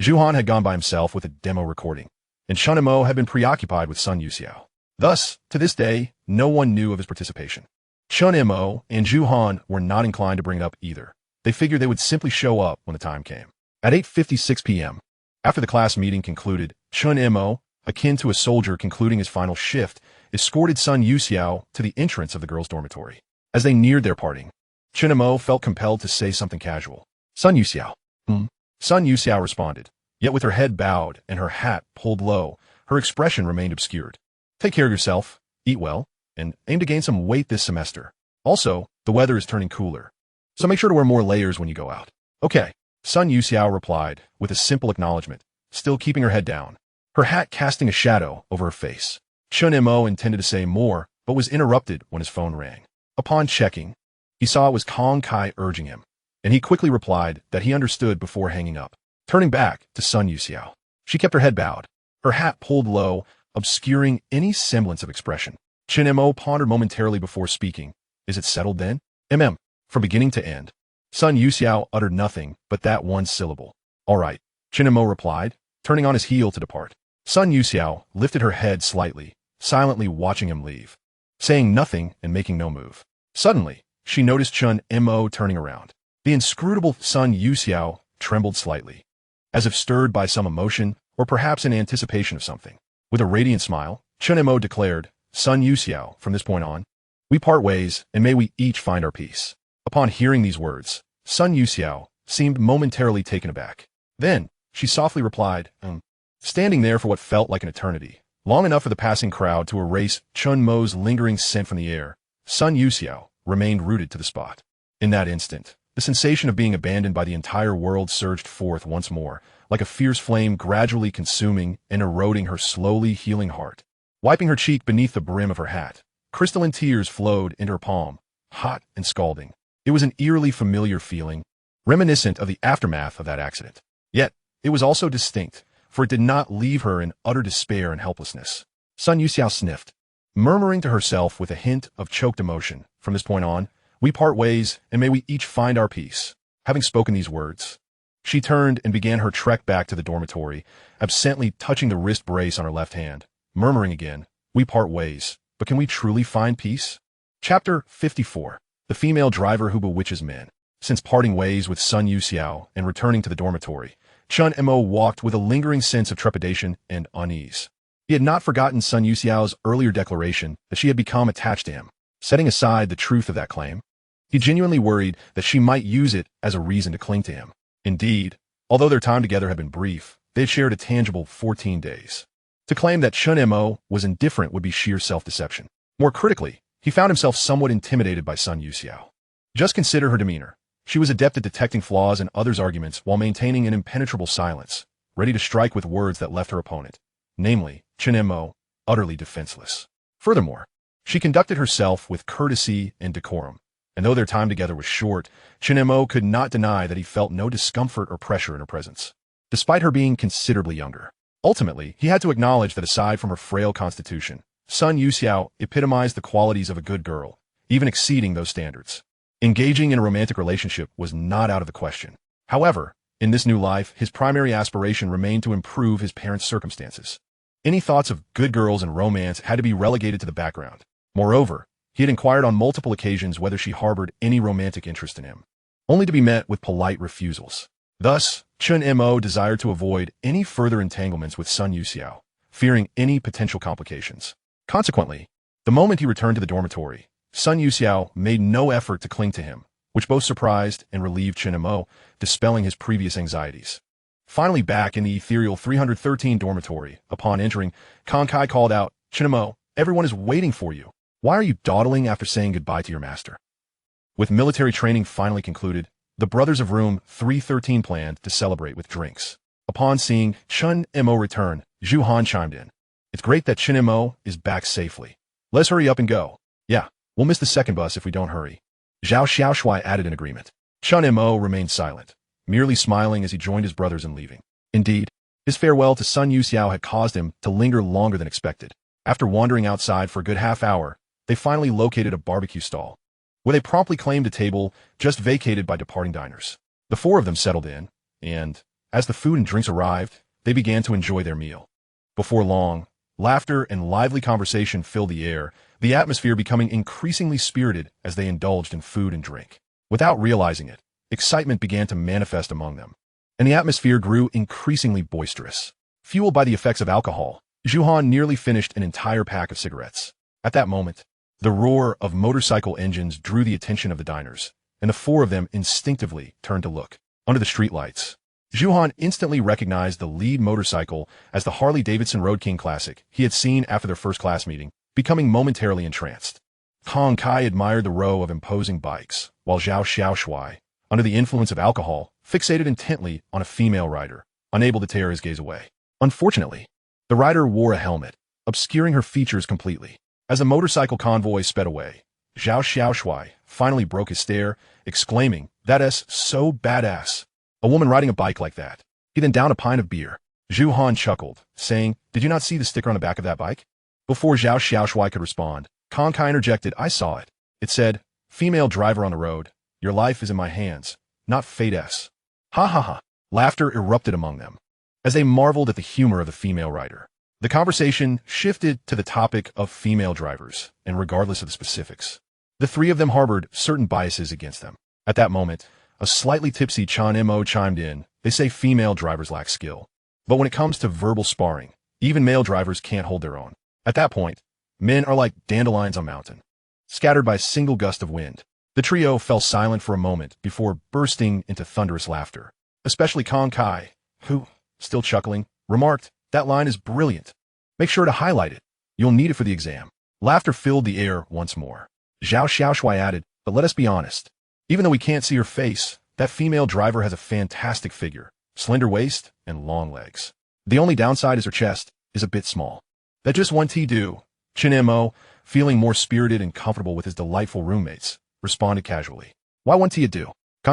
Zhu Han had gone by himself with a demo recording, and Chen Mo had been preoccupied with Sun Yusa. Thus, to this day, no one knew of his participation. Chen Mo and Zhu Han were not inclined to bring it up either. They figured they would simply show up when the time came. At 8:56 p.m., after the class meeting concluded, Chen Mo, akin to a soldier concluding his final shift, escorted Sun Yusa to the entrance of the girls' dormitory. As they neared their parting, Chen Mo felt compelled to say something casual. "Sun Yusa." Sun Yusa responded, yet with her head bowed and her hat pulled low, her expression remained obscured. "Take care of yourself, eat well, and aim to gain some weight this semester. Also, the weather is turning cooler, so make sure to wear more layers when you go out." "Okay," Sun Yusa replied with a simple acknowledgement, still keeping her head down, her hat casting a shadow over her face. Chen Mo intended to say more, but was interrupted when his phone rang. Upon checking, he saw it was Kong Kai urging him, and he quickly replied that he understood before hanging up. Turning back to Sun Yusa, she kept her head bowed, her hat pulled low, obscuring any semblance of expression. Chen Mo pondered momentarily before speaking. Is it settled then? From beginning to end. Sun Yusa uttered nothing but that one syllable. All right, Chen Mo replied, turning on his heel to depart. Sun Yusa lifted her head slightly, silently watching him leave, saying nothing and making no move. Suddenly, she noticed Chen Mo turning around. The inscrutable Sun Yusa trembled slightly, as if stirred by some emotion or perhaps in anticipation of something. With a radiant smile, Chen Mo declared, Sun Yusa, from this point on, we part ways, and may we each find our peace. Upon hearing these words, Sun Yusa seemed momentarily taken aback. Then, she softly replied, standing there for what felt like an eternity, long enough for the passing crowd to erase Chen Mo's lingering scent from the air. Sun Yusa remained rooted to the spot. In that instant, the sensation of being abandoned by the entire world surged forth once more, like a fierce flame gradually consuming and eroding her slowly healing heart. Wiping her cheek beneath the brim of her hat, crystalline tears flowed into her palm, hot and scalding. It was an eerily familiar feeling, reminiscent of the aftermath of that accident. Yet, it was also distinct, for it did not leave her in utter despair and helplessness. Sun Yusa sniffed, murmuring to herself with a hint of choked emotion, from this point on, we part ways, and may we each find our peace. Having spoken these words, she turned and began her trek back to the dormitory, absently touching the wrist brace on her left hand, murmuring again, we part ways, but can we truly find peace? Chapter 54. The Female Driver Who Bewitches Men. Since parting ways with Sun Yusa and returning to the dormitory, Chen Mo walked with a lingering sense of trepidation and unease. He had not forgotten Sun Yusa's earlier declaration that she had become attached to him. Setting aside the truth of that claim, he genuinely worried that she might use it as a reason to cling to him. Indeed, although their time together had been brief, they had shared a tangible 14 days. To claim that Chen Mo was indifferent would be sheer self-deception. More critically, he found himself somewhat intimidated by Sun Yusa. Just consider her demeanor. She was adept at detecting flaws in others' arguments while maintaining an impenetrable silence, ready to strike with words that left her opponent, namely, Chen Mo, utterly defenseless. Furthermore, she conducted herself with courtesy and decorum, and though their time together was short, Chen Mo could not deny that he felt no discomfort or pressure in her presence, despite her being considerably younger. Ultimately, he had to acknowledge that aside from her frail constitution, Sun Yusa epitomized the qualities of a good girl, even exceeding those standards. Engaging in a romantic relationship was not out of the question. However, in this new life, his primary aspiration remained to improve his parents' circumstances. Any thoughts of good girls and romance had to be relegated to the background. Moreover, he had inquired on multiple occasions whether she harbored any romantic interest in him, only to be met with polite refusals. Thus, Chen Mo desired to avoid any further entanglements with Sun Yusa, fearing any potential complications. Consequently, the moment he returned to the dormitory, Sun Yusa made no effort to cling to him, which both surprised and relieved Chen Mo, dispelling his previous anxieties. Finally back in the ethereal 313 dormitory, upon entering, Kai called out, Chen Mo, everyone is waiting for you. Why are you dawdling after saying goodbye to your master? With military training finally concluded, the brothers of room 313 planned to celebrate with drinks. Upon seeing Chen Mo return, Zhu Han chimed in. It's great that Chen Mo is back safely. Let's hurry up and go. Yeah, we'll miss the second bus if we don't hurry. Zhao Xiaoshui added in agreement. Chen Mo remained silent, merely smiling as he joined his brothers in leaving. Indeed, his farewell to Sun Yusa had caused him to linger longer than expected. After wandering outside for a good half hour, they finally located a barbecue stall, where they promptly claimed a table just vacated by departing diners. The four of them settled in, and, as the food and drinks arrived, they began to enjoy their meal. Before long, laughter and lively conversation filled the air, the atmosphere becoming increasingly spirited as they indulged in food and drink. Without realizing it, excitement began to manifest among them, and the atmosphere grew increasingly boisterous. Fueled by the effects of alcohol, Zhu Han nearly finished an entire pack of cigarettes. At that moment, the roar of motorcycle engines drew the attention of the diners, and the four of them instinctively turned to look. Under the streetlights, Zhu Han instantly recognized the lead motorcycle as the Harley-Davidson Road King Classic he had seen after their first class meeting, becoming momentarily entranced. Kai admired the row of imposing bikes, while Zhao Xiaoshui, under the influence of alcohol, fixated intently on a female rider, unable to tear his gaze away. Unfortunately, the rider wore a helmet, obscuring her features completely. As the motorcycle convoy sped away, Zhao Xiaoshui finally broke his stare, exclaiming, "That is so badass. A woman riding a bike like that. He then downed a pint of beer. Zhu Han chuckled, saying, "Did you not see the sticker on the back of that bike?" Before Zhao Xiaoshui could respond, Kong Kai interjected, "I saw it. It said, 'Female driver on the road. Your life is in my hands, not fate's.'" Ha ha ha. Laughter erupted among them, as they marveled at the humor of the female writer. The conversation shifted to the topic of female drivers, and regardless of the specifics, the three of them harbored certain biases against them. At that moment, a slightly tipsy Chen Mo chimed in. "They say female drivers lack skill. But when it comes to verbal sparring, even male drivers can't hold their own. At that point, men are like dandelions on a mountain, scattered by a single gust of wind." The trio fell silent for a moment before bursting into thunderous laughter. Especially Kong Kai, who, still chuckling, remarked, "That line is brilliant. Make sure to highlight it. You'll need it for the exam." Laughter filled the air once more. Zhao Xiaoshui added, "But let us be honest. Even though we can't see her face, that female driver has a fantastic figure, slender waist, and long legs. The only downside is her chest is a bit small." "That just one T do." Chen Mo, feeling more spirited and comfortable with his delightful roommates, responded casually. "Why one T do? Why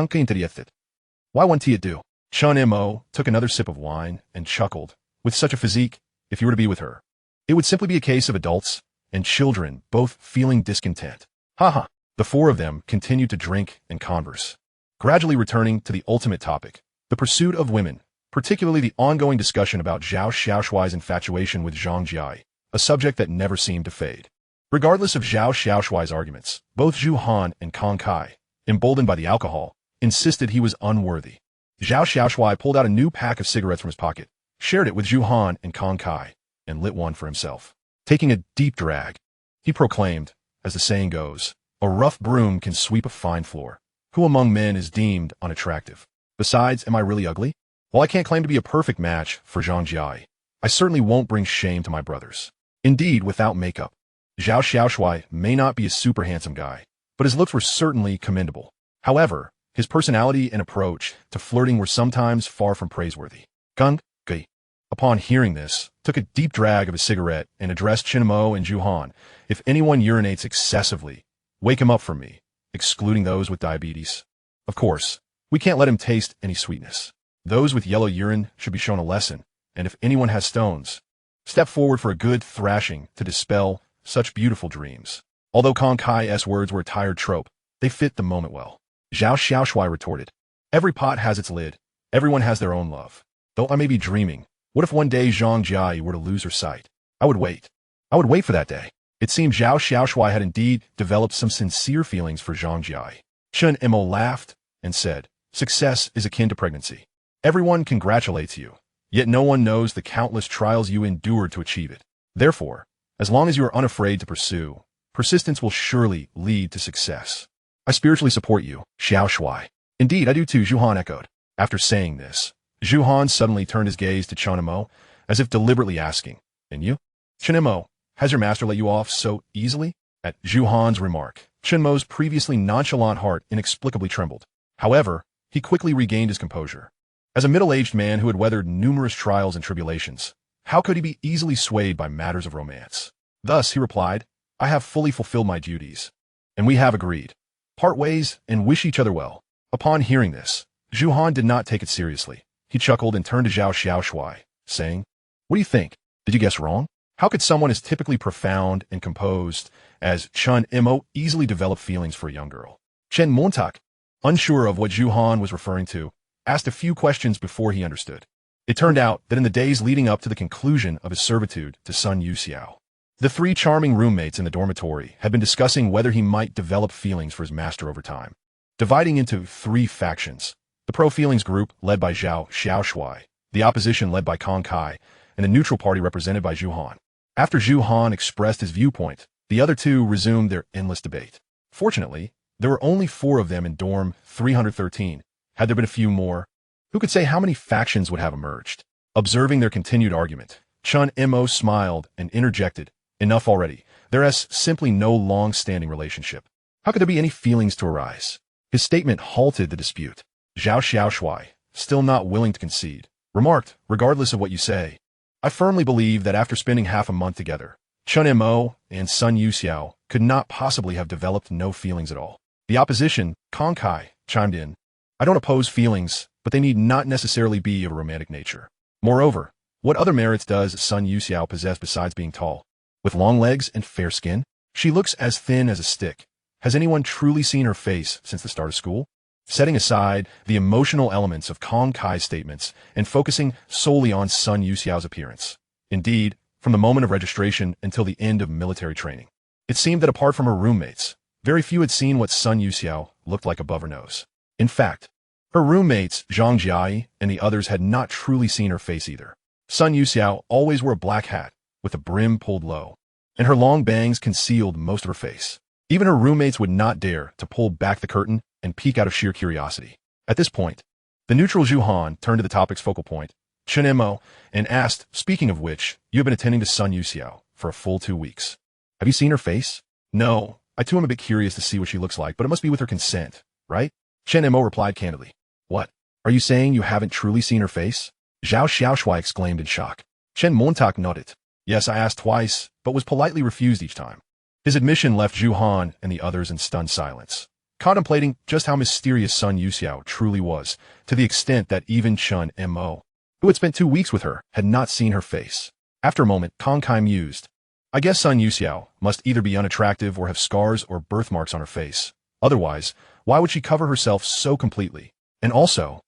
one T do?" Chen Mo took another sip of wine and chuckled. With such a physique, if you were to be with her, it would simply be a case of adults and children both feeling discontent. Ha. The four of them continued to drink and converse, gradually returning to the ultimate topic, the pursuit of women, particularly the ongoing discussion about Zhao Xiaoshui's infatuation with Zhang Jiai, a subject that never seemed to fade. Regardless of Zhao Xiaoshui's arguments, both Zhu Han and Kong Kai, emboldened by the alcohol, insisted he was unworthy. Zhao Xiaoshui pulled out a new pack of cigarettes from his pocket, shared it with Zhu Han and Kong Kai, and lit one for himself. Taking a deep drag, he proclaimed, as the saying goes, "A rough broom can sweep a fine floor. Who among men is deemed unattractive? Besides, am I really ugly? While I can't claim to be a perfect match for Zhang Jiai, I certainly won't bring shame to my brothers. Indeed, without makeup, Zhao Xiaoshui may not be a super handsome guy, but his looks were certainly commendable. However, his personality and approach to flirting were sometimes far from praiseworthy." Kong Kai, upon hearing this, took a deep drag of his cigarette and addressed Chen Mo and Zhu Han. "If anyone urinates excessively, wake him up for me, excluding those with diabetes. Of course, we can't let him taste any sweetness. Those with yellow urine should be shown a lesson, and if anyone has stones, step forward for a good thrashing to dispel such beautiful dreams." Although Kong Kai's words were a tired trope, they fit the moment well. Zhao Xiaoshui retorted, "Every pot has its lid. Everyone has their own love. Though I may be dreaming, what if one day Zhang Jiai were to lose her sight? I would wait. I would wait for that day." It seemed Zhao Xiaoshui had indeed developed some sincere feelings for Zhang Jiai. Chen Mo laughed and said, "Success is akin to pregnancy. Everyone congratulates you, yet no one knows the countless trials you endured to achieve it. Therefore, as long as you are unafraid to pursue, persistence will surely lead to success." "I spiritually support you, Xiaoshui." "Indeed, I do too," Zhu Han echoed. After saying this, Zhu Han suddenly turned his gaze to Chen Mo, as if deliberately asking, "And you? Chen Mo, has your master let you off so easily?" At Zhu Han's remark, Chen Mo's previously nonchalant heart inexplicably trembled. However, he quickly regained his composure. As a middle-aged man who had weathered numerous trials and tribulations, how could he be easily swayed by matters of romance? Thus, he replied, "I have fully fulfilled my duties, and we have agreed. Part ways and wish each other well." Upon hearing this, Zhu Han did not take it seriously. He chuckled and turned to Zhao Xiaoshui, saying, "What do you think? Did you guess wrong? How could someone as typically profound and composed as Chen Mo easily develop feelings for a young girl?" Chen Montak, unsure of what Zhu Han was referring to, asked a few questions before he understood. It turned out that in the days leading up to the conclusion of his servitude to Sun Yusa, the three charming roommates in the dormitory had been discussing whether he might develop feelings for his master over time. Dividing into three factions, the pro-feelings group led by Zhao Xiaoshui, the opposition led by Kong Kai, and the neutral party represented by Zhu Han. After Zhu Han expressed his viewpoint, the other two resumed their endless debate. Fortunately, there were only 4 of them in dorm 313. Had there been a few more, who could say how many factions would have emerged? Observing their continued argument, Chen Mo smiled and interjected, "Enough already. There is simply no long-standing relationship. How could there be any feelings to arise?" His statement halted the dispute. Zhao Xiaoshui, still not willing to concede, remarked, "Regardless of what you say, I firmly believe that after spending half a month together, Chen Mo and Sun Yusa could not possibly have developed no feelings at all." The opposition, Kong Kai, chimed in, "I don't oppose feelings but they need not necessarily be of a romantic nature. Moreover, what other merits does Sun Yusa possess besides being tall? With long legs and fair skin? She looks as thin as a stick. Has anyone truly seen her face since the start of school? Setting aside the emotional elements of Kong Kai's statements and focusing solely on Sun Yusa's appearance. Indeed, from the moment of registration until the end of military training, it seemed that apart from her roommates, very few had seen what Sun Yusa looked like above her nose. In fact, her roommates, Zhang Jiai, and the others had not truly seen her face either. Sun Yusa always wore a black hat with the brim pulled low, and her long bangs concealed most of her face. Even her roommates would not dare to pull back the curtain and peek out of sheer curiosity. At this point, the neutral Zhu Han turned to the topic's focal point, Chen Mo, and asked, speaking of which, you have been attending to Sun Yusa for a full 2 weeks. Have you seen her face? No. I too am a bit curious to see what she looks like, but it must be with her consent, right? Chen Mo replied candidly. What? Are you saying you haven't truly seen her face? Zhao Xiaoshui exclaimed in shock. Chen Montauk nodded. Yes, I asked twice, but was politely refused each time. His admission left Zhu Han and the others in stunned silence, contemplating just how mysterious Sun Yusa truly was, to the extent that even Chen Mo, who had spent 2 weeks with her, had not seen her face. After a moment, Kong Kai mused. I guess Sun Yusa must either be unattractive or have scars or birthmarks on her face. Otherwise, why would she cover herself so completely? And also,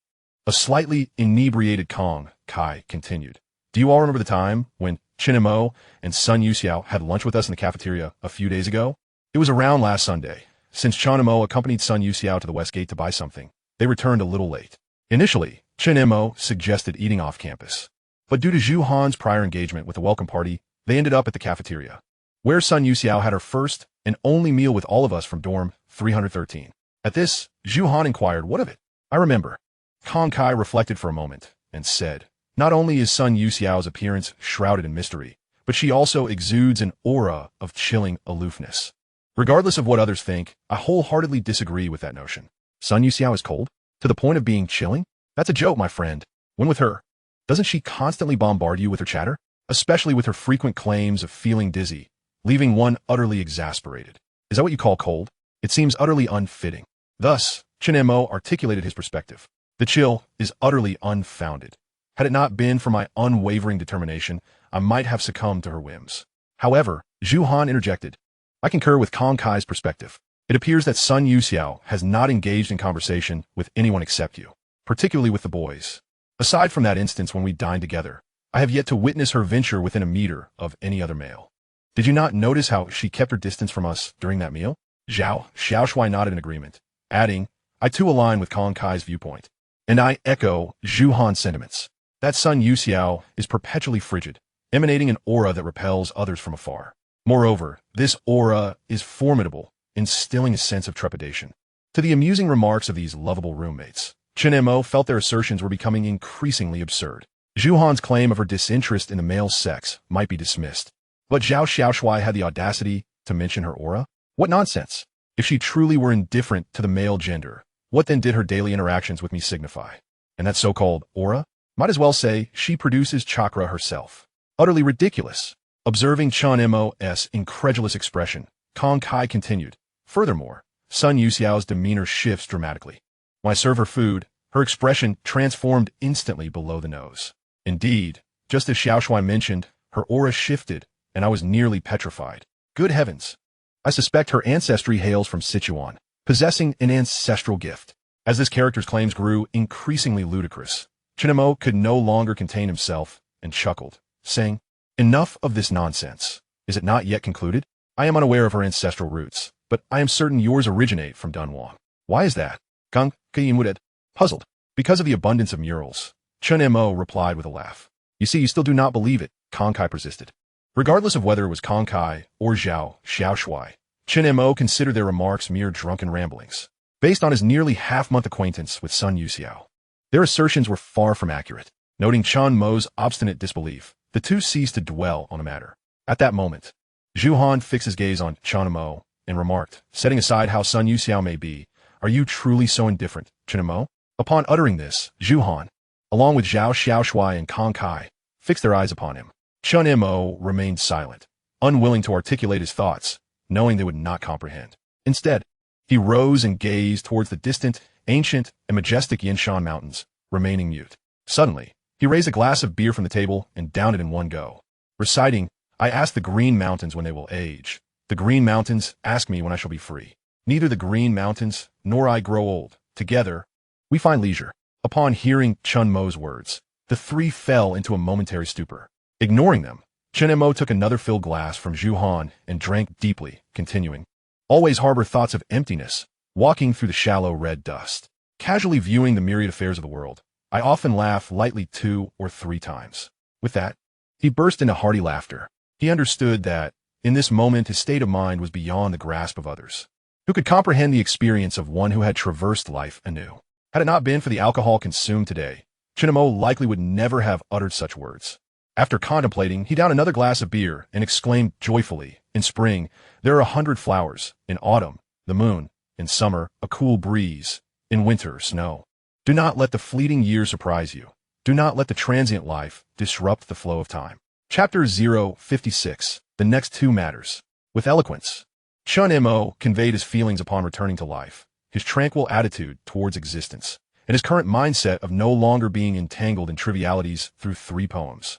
a slightly inebriated Kong Kai continued. Do you all remember the time when Chen Mo and Sun Yusa had lunch with us in the cafeteria a few days ago? It was around last Sunday. Since Chen Mo accompanied Sun Yusa to the West Gate to buy something, they returned a little late. Initially, Chen Mo suggested eating off campus, but due to Zhu Han's prior engagement with the welcome party, they ended up at the cafeteria, where Sun Yusa had her first and only meal with all of us from dorm 313. At this, Zhu Han inquired, what of it? I remember. Kong Kai reflected for a moment and said, not only is Sun Yusa's appearance shrouded in mystery, but she also exudes an aura of chilling aloofness. Regardless of what others think, I wholeheartedly disagree with that notion. Sun Yusa is cold? To the point of being chilling? That's a joke, my friend. When with her, doesn't she constantly bombard you with her chatter? Especially with her frequent claims of feeling dizzy, leaving one utterly exasperated. Is that what you call cold? It seems utterly unfitting. Thus, Chen Mo articulated his perspective. The chill is utterly unfounded. Had it not been for my unwavering determination, I might have succumbed to her whims. However, Zhu Han interjected. I concur with Kong Kai's perspective. It appears that Sun Yusa has not engaged in conversation with anyone except you, particularly with the boys. Aside from that instance when we dined together, I have yet to witness her venture within a meter of any other male. Did you not notice how she kept her distance from us during that meal? Zhao Xiaoshui nodded in agreement, adding, I too align with Kong Kai's viewpoint. And I echo Zhu Han's sentiments. That Sun Yusa is perpetually frigid, emanating an aura that repels others from afar. Moreover, this aura is formidable, instilling a sense of trepidation. To the amusing remarks of these lovable roommates, Chen Mo felt their assertions were becoming increasingly absurd. Zhu Han's claim of her disinterest in the male sex might be dismissed, but Zhao Xiaoshui had the audacity to mention her aura? What nonsense! If she truly were indifferent to the male gender, what then did her daily interactions with me signify? And that so-called aura? Might as well say she produces chakra herself. Utterly ridiculous. Observing Chen Mo's incredulous expression, Kong Kai continued. Furthermore, Sun Yusa's demeanor shifts dramatically. When I serve her food, her expression transformed instantly below the nose. Indeed, just as Xiaoshui mentioned, her aura shifted, and I was nearly petrified. Good heavens! I suspect her ancestry hails from Sichuan, possessing an ancestral gift. As this character's claims grew increasingly ludicrous, Chen Mo could no longer contain himself and chuckled, saying, Enough of this nonsense. Is it not yet concluded? I am unaware of her ancestral roots, but I am certain yours originate from Dunhuang. Why is that? Kong Kai muted, puzzled. Because of the abundance of murals, Chen Mo replied with a laugh. You see, you still do not believe it, Kong Kai persisted. Regardless of whether it was Kong Kai or Zhao Xiaoshui, Chen Mo considered their remarks mere drunken ramblings, based on his nearly half-month acquaintance with Sun Yusa. Their assertions were far from accurate. Noting Chen Mo's obstinate disbelief, the two ceased to dwell on the matter. At that moment, Zhu Han fixed his gaze on Chen Mo and remarked, setting aside how Sun Yusa may be, are you truly so indifferent, Chen Mo? Upon uttering this, Zhu Han, along with Zhao Xiaoshui and Kong Kai, fixed their eyes upon him. Chen Mo remained silent, unwilling to articulate his thoughts, knowing they would not comprehend. Instead, he rose and gazed towards the distant, ancient, and majestic Yinshan Mountains, remaining mute. Suddenly, he raised a glass of beer from the table and downed it in one go. Reciting, "I ask the green mountains when they will age. The green mountains ask me when I shall be free. Neither the green mountains nor I grow old. Together, we find leisure." Upon hearing Chen Mo's words, the three fell into a momentary stupor. Ignoring them, Chen Mo took another filled glass from Zhu Han and drank deeply, continuing, "Always harbor thoughts of emptiness, walking through the shallow red dust. Casually viewing the myriad affairs of the world, I often laugh lightly 2 or 3 times." With that, he burst into hearty laughter. He understood that, in this moment, his state of mind was beyond the grasp of others, who could comprehend the experience of one who had traversed life anew. Had it not been for the alcohol consumed today, Chen Mo likely would never have uttered such words. After contemplating, he downed another glass of beer and exclaimed joyfully, "In spring, there are 100 flowers. In autumn, the moon. In summer, a cool breeze. In winter, snow. Do not let the fleeting years surprise you. Do not let the transient life disrupt the flow of time." Chapter 056. The next 2 matters. With eloquence, Chen Mo conveyed his feelings upon returning to life, his tranquil attitude towards existence, and his current mindset of no longer being entangled in trivialities through 3 poems.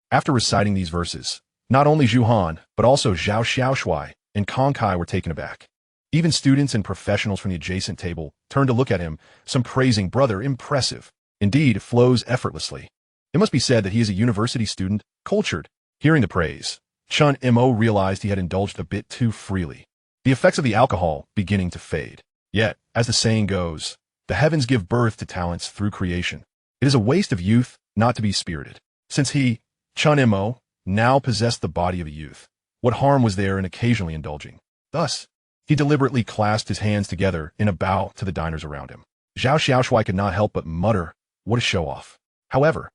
After reciting these verses, not only Zhu Han, but also Zhao Xiaoshui and Kong Kai were taken aback. Even students and professionals from the adjacent table turned to look at him, some praising, "Brother, impressive. Indeed, it flows effortlessly." It must be said that he is a university student, cultured. Hearing the praise, Chen Mo realized he had indulged a bit too freely, the effects of the alcohol beginning to fade. Yet, as the saying goes, the heavens give birth to talents through creation. It is a waste of youth not to be spirited. Since he, Chen Mo, now possessed the body of a youth, what harm was there in occasionally indulging? Thus, he deliberately clasped his hands together in a bow to the diners around him. Zhao Xiaoshui could not help but mutter, "What a show-off." However,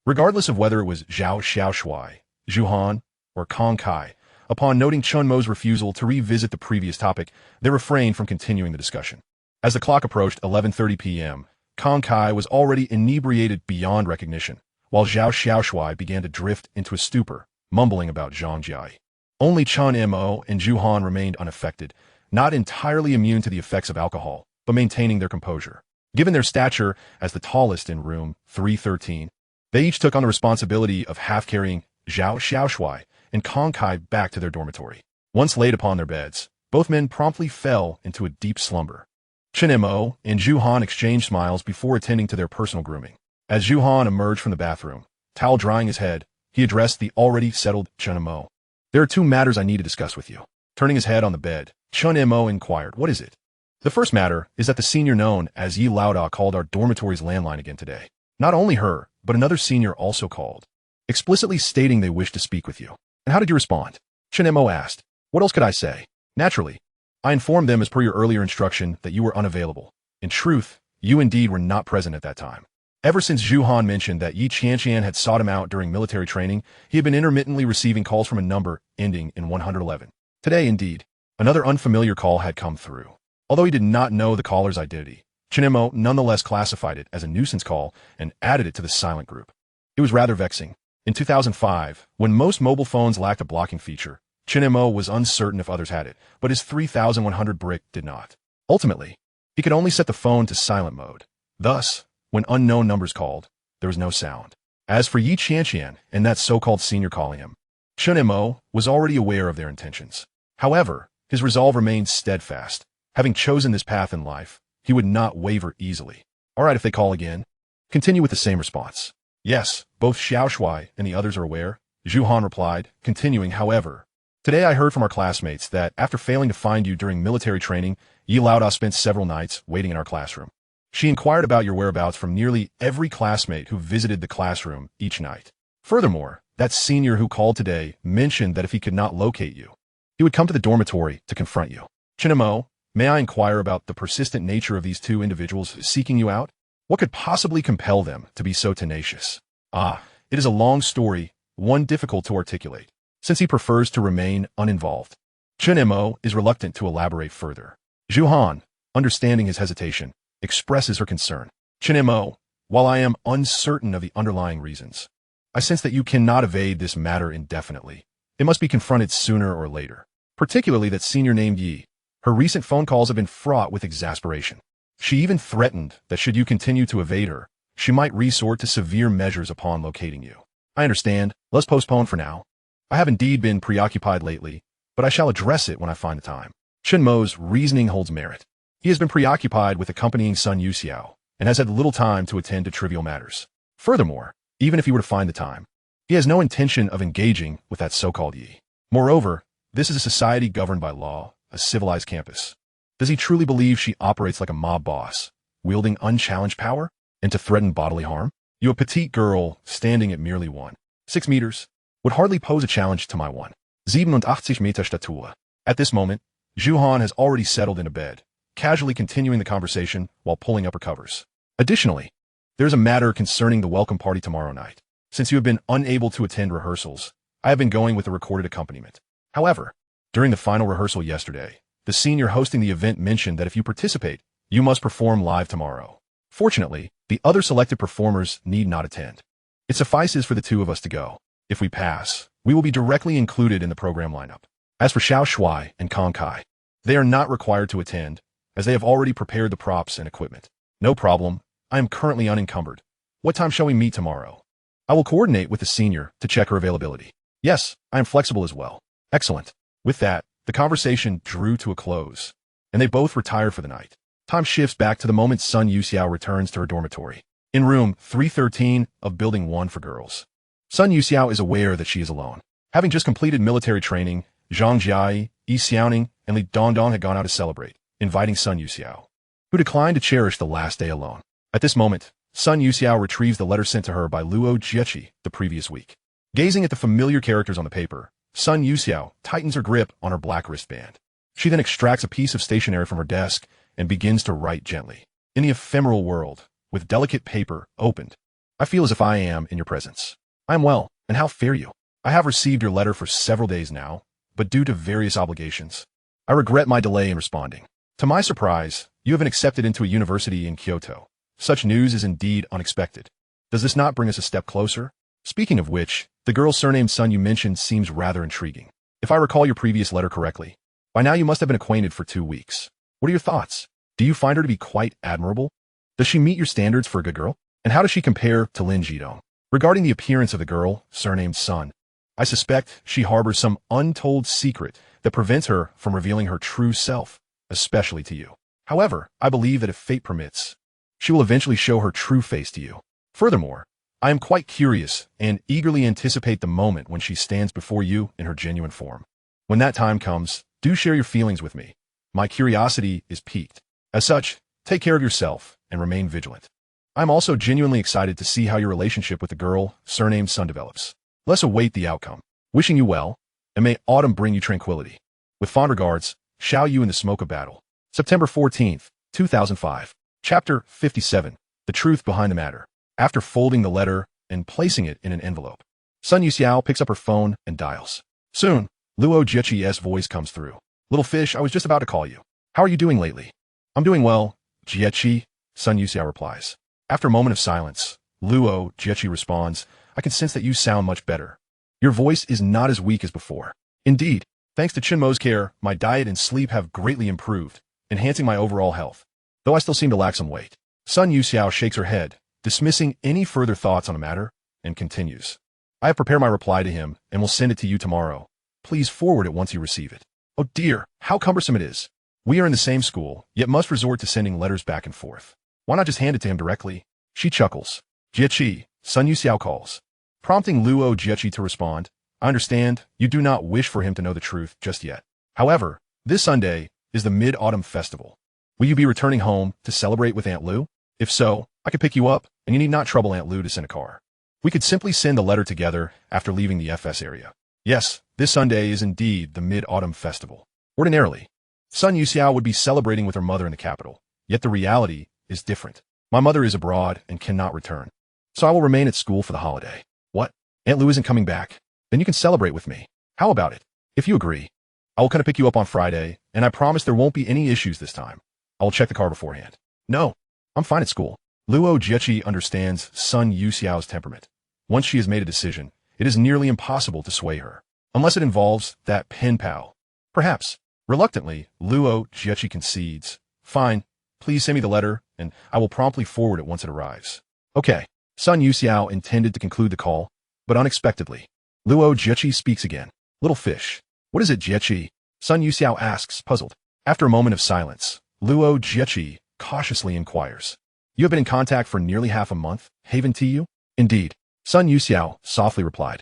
regardless of whether it was Zhao Xiaoshui, Zhu Han, or Kong Kai, upon noting Chen Mo's refusal to revisit the previous topic, they refrained from continuing the discussion. As the clock approached 11:30 p.m., Kong Kai was already inebriated beyond recognition, while Zhao Xiaoshui began to drift into a stupor, mumbling about Zhang Jiai. Only Chen Mo and Zhu Han remained unaffected, not entirely immune to the effects of alcohol, but maintaining their composure. Given their stature as the tallest in room 313, they each took on the responsibility of half-carrying Zhao Xiaoshui and Kong Kai back to their dormitory. Once laid upon their beds, both men promptly fell into a deep slumber. Chen Mo and Zhu Han exchanged smiles before attending to their personal grooming. As Zhu Han emerged from the bathroom, towel drying his head, he addressed the already settled Chen Mo. "There are 2 matters I need to discuss with you." Turning his head on the bed, Chen Mo inquired, "What is it?" "The first matter is that the senior known as Yi Laoda called our dormitory's landline again today. Not only her, but another senior also called, explicitly stating they wished to speak with you." "And how did you respond?" Chen Mo asked. "What else could I say?" "Naturally, I informed them as per your earlier instruction that you were unavailable. In truth, you indeed were not present at that time. Ever since Zhu Han mentioned that Yi Qianqian had sought him out during military training, he had been intermittently receiving calls from a number ending in 111. Today, indeed, another unfamiliar call had come through. Although he did not know the caller's identity, Chen Mo nonetheless classified it as a nuisance call and added it to the silent group. It was rather vexing. In 2005, when most mobile phones lacked a blocking feature, Chen Mo was uncertain if others had it, but his 3100 brick did not. Ultimately, he could only set the phone to silent mode. Thus, when unknown numbers called, there was no sound. As for Yi Qianqian and that so-called senior calling him, Chen Mo was already aware of their intentions. However, his resolve remained steadfast. Having chosen this path in life, he would not waver easily. "All right, if they call again." Continue with the same response. "Yes, both Xiao Shui and the others are aware," Zhu Han replied, continuing, "However, today I heard from our classmates that after failing to find you during military training, Yi Laoda spent several nights waiting in our classroom. She inquired about your whereabouts from nearly every classmate who visited the classroom each night. Furthermore, that senior who called today mentioned that if he could not locate you, he would come to the dormitory to confront you. Chen Mo, may I inquire about the persistent nature of these 2 individuals seeking you out? What could possibly compel them to be so tenacious?" It is a long story, one difficult to articulate, since he prefers to remain uninvolved. Chen Mo is reluctant to elaborate further. Zhu Han, understanding his hesitation, expresses her concern. "Chen Mo, while I am uncertain of the underlying reasons, I sense that you cannot evade this matter indefinitely. It must be confronted sooner or later. Particularly that senior named Yi. Her recent phone calls have been fraught with exasperation. She even threatened that should you continue to evade her, she might resort to severe measures upon locating you. I understand. Let's postpone for now. I have indeed been preoccupied lately, but I shall address it when I find the time. Chen Mo's reasoning holds merit. He has been preoccupied with accompanying Sun Yusa and has had little time to attend to trivial matters. Furthermore, even if he were to find the time, he has no intention of engaging with that so-called Yi. Moreover, this is a society governed by law, a civilized campus. Does he truly believe she operates like a mob boss, wielding unchallenged power, and to threaten bodily harm? You, a petite girl standing at merely 1.6 meters, would hardly pose a challenge to my 1.87 Meter Statur. At this moment, Zhuhan has already settled into bed, casually continuing the conversation while pulling up her covers. Additionally, there's a matter concerning the welcome party tomorrow night. Since you have been unable to attend rehearsals, I have been going with a recorded accompaniment. However, during the final rehearsal yesterday, the senior hosting the event mentioned that if you participate, you must perform live tomorrow. Fortunately, the other selected performers need not attend. It suffices for the two of us to go. If we pass, we will be directly included in the program lineup. As for Xiao Shuai and Kong Kai, they are not required to attend, as they have already prepared the props and equipment. No problem. I am currently unencumbered. What time shall we meet tomorrow? I will coordinate with the senior to check her availability. Yes, I am flexible as well. Excellent. With that, the conversation drew to a close, and they both retired for the night. Time shifts back to the moment Sun Yusa returns to her dormitory, in room 313 of Building 1 for girls. Sun Yusa is aware that she is alone. Having just completed military training, Zhang Jiai, Yi Xiaoning, and Li Dongdong had gone out to celebrate, inviting Sun Yusa, who declined to cherish the last day alone. At this moment, Sun Yusa retrieves the letter sent to her by Luo Botao the previous week. Gazing at the familiar characters on the paper, Sun Yusa tightens her grip on her black wristband. She then extracts a piece of stationery from her desk and begins to write gently. In the ephemeral world, with delicate paper opened, I feel as if I am in your presence. I am well, and how fare you? I have received your letter for several days now, but due to various obligations, I regret my delay in responding. To my surprise, you have been accepted into a university in Kyoto. Such news is indeed unexpected. Does this not bring us a step closer? Speaking of which, the girl's surnamed Sun you mentioned seems rather intriguing. If I recall your previous letter correctly, by now you must have been acquainted for 2 weeks. What are your thoughts? Do you find her to be quite admirable? Does she meet your standards for a good girl? And how does she compare to Lin Jidong? Regarding the appearance of the girl, surnamed Sun, I suspect she harbors some untold secret that prevents her from revealing her true self, especially to you. However, I believe that if fate permits, she will eventually show her true face to you. Furthermore, I am quite curious and eagerly anticipate the moment when she stands before you in her genuine form. When that time comes, do share your feelings with me. My curiosity is piqued. As such, take care of yourself and remain vigilant. I'm also genuinely excited to see how your relationship with the girl, surnamed Sun, develops. Let's await the outcome. Wishing you well, and may autumn bring you tranquility. With fond regards, Xiao Yu in the Smoke of Battle. September 14th, 2005. Chapter 57. The Truth Behind the Matter. After folding the letter and placing it in an envelope, Sun Yusa picks up her phone and dials. Soon, Luo Batao's voice comes through. Little fish, I was just about to call you. How are you doing lately? I'm doing well, Jiechi, Sun Yusa replies. After a moment of silence, Luo Botao responds, I can sense that you sound much better. Your voice is not as weak as before. Indeed, thanks to Chen Mo's care, my diet and sleep have greatly improved, enhancing my overall health, though I still seem to lack some weight. Sun Yusa shakes her head, dismissing any further thoughts on the matter, and continues. I have prepared my reply to him and will send it to you tomorrow. Please forward it once you receive it. Oh dear, how cumbersome it is. We are in the same school, yet must resort to sending letters back and forth. Why not just hand it to him directly? She chuckles. Jiechi, Sun Yusa calls, prompting Luo Botao to respond. I understand, you do not wish for him to know the truth just yet. However, this Sunday is the Mid-Autumn Festival. Will you be returning home to celebrate with Aunt Lu? If so, I could pick you up, and you need not trouble Aunt Lu to send a car. We could simply send the letter together after leaving the FS area. Yes, this Sunday is indeed the Mid-Autumn Festival. Ordinarily, Sun Yusa would be celebrating with her mother in the capital, yet the reality is different. My mother is abroad and cannot return, so I will remain at school for the holiday. What? Aunt Lu isn't coming back? Then you can celebrate with me. How about it? If you agree, I will come to pick you up on Friday, and I promise there won't be any issues this time. I will check the car beforehand. No, I'm fine at school. Luo Botao understands Sun Yusa's temperament. Once she has made a decision, it is nearly impossible to sway her, unless it involves that pen pal. Perhaps. Reluctantly, Luo Botao concedes. Fine, please send me the letter, and I will promptly forward it once it arrives. Okay. Sun Yusa intended to conclude the call, but unexpectedly, Luo Jiechi speaks again. Little fish. What is it, Jiechi? Sun Yusa asks, puzzled. After a moment of silence, Luo Jiechi cautiously inquires. You have been in contact for nearly half a month, Haven Tiu? Indeed. Sun Yusa softly replied.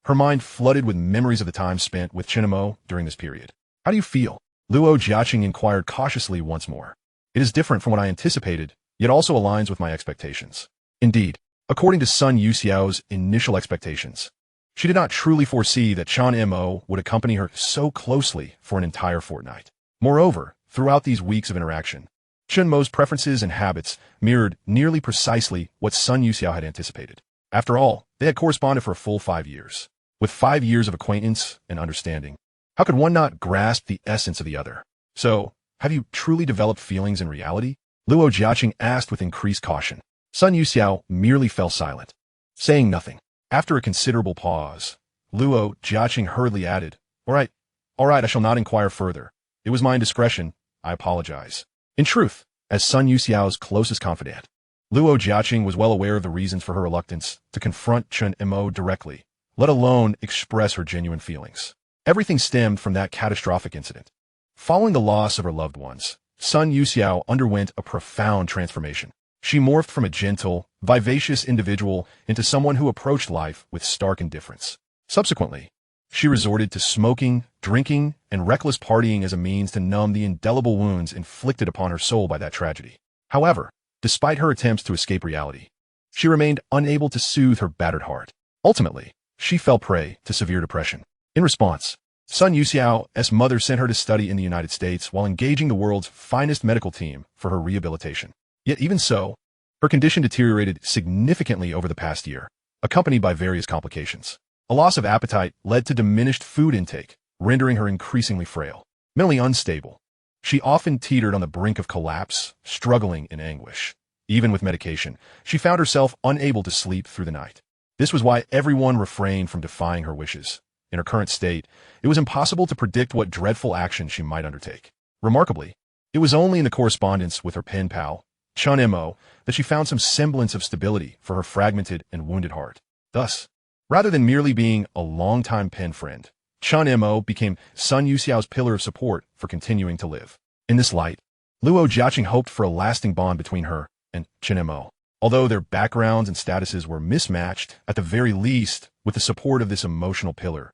Her mind flooded with memories of the time spent with Chen Mo during this period. How do you feel? Luo Jiaqing inquired cautiously once more. It is different from what I anticipated, yet also aligns with my expectations. Indeed, according to Sun Yusa's initial expectations, she did not truly foresee that Chen Mo would accompany her so closely for an entire fortnight. Moreover, throughout these weeks of interaction, Chen Mo's preferences and habits mirrored nearly precisely what Sun Yusa had anticipated. After all, they had corresponded for a full 5 years. With 5 years of acquaintance and understanding, how could one not grasp the essence of the other? So, have you truly developed feelings in reality? Luo Jiaqing asked with increased caution. Sun Yusa merely fell silent, saying nothing. After a considerable pause, Luo Jiaqing hurriedly added, All right, I shall not inquire further. It was my indiscretion. I apologize. In truth, as Sun Yusa's closest confidant, Luo Jiaqing was well aware of the reasons for her reluctance to confront Chen Mo directly, let alone express her genuine feelings. Everything stemmed from that catastrophic incident. Following the loss of her loved ones, Sun Yusa underwent a profound transformation. She morphed from a gentle, vivacious individual into someone who approached life with stark indifference. Subsequently, she resorted to smoking, drinking, and reckless partying as a means to numb the indelible wounds inflicted upon her soul by that tragedy. However, despite her attempts to escape reality, she remained unable to soothe her battered heart. Ultimately, she fell prey to severe depression. In response, Sun Yusa's mother sent her to study in the United States while engaging the world's finest medical team for her rehabilitation. Yet even so, her condition deteriorated significantly over the past year, accompanied by various complications. A loss of appetite led to diminished food intake, rendering her increasingly frail. Mentally unstable, she often teetered on the brink of collapse, struggling in anguish. Even with medication, she found herself unable to sleep through the night. This was why everyone refrained from defying her wishes. In her current state, it was impossible to predict what dreadful action she might undertake. Remarkably, it was only in the correspondence with her pen pal, Chen Mo, that she found some semblance of stability for her fragmented and wounded heart. Thus, rather than merely being a longtime pen friend, Chen Mo became Sun Yusa's pillar of support for continuing to live. In this light, Luo Jiaqing hoped for a lasting bond between her and Chen Mo. Although their backgrounds and statuses were mismatched, at the very least, with the support of this emotional pillar,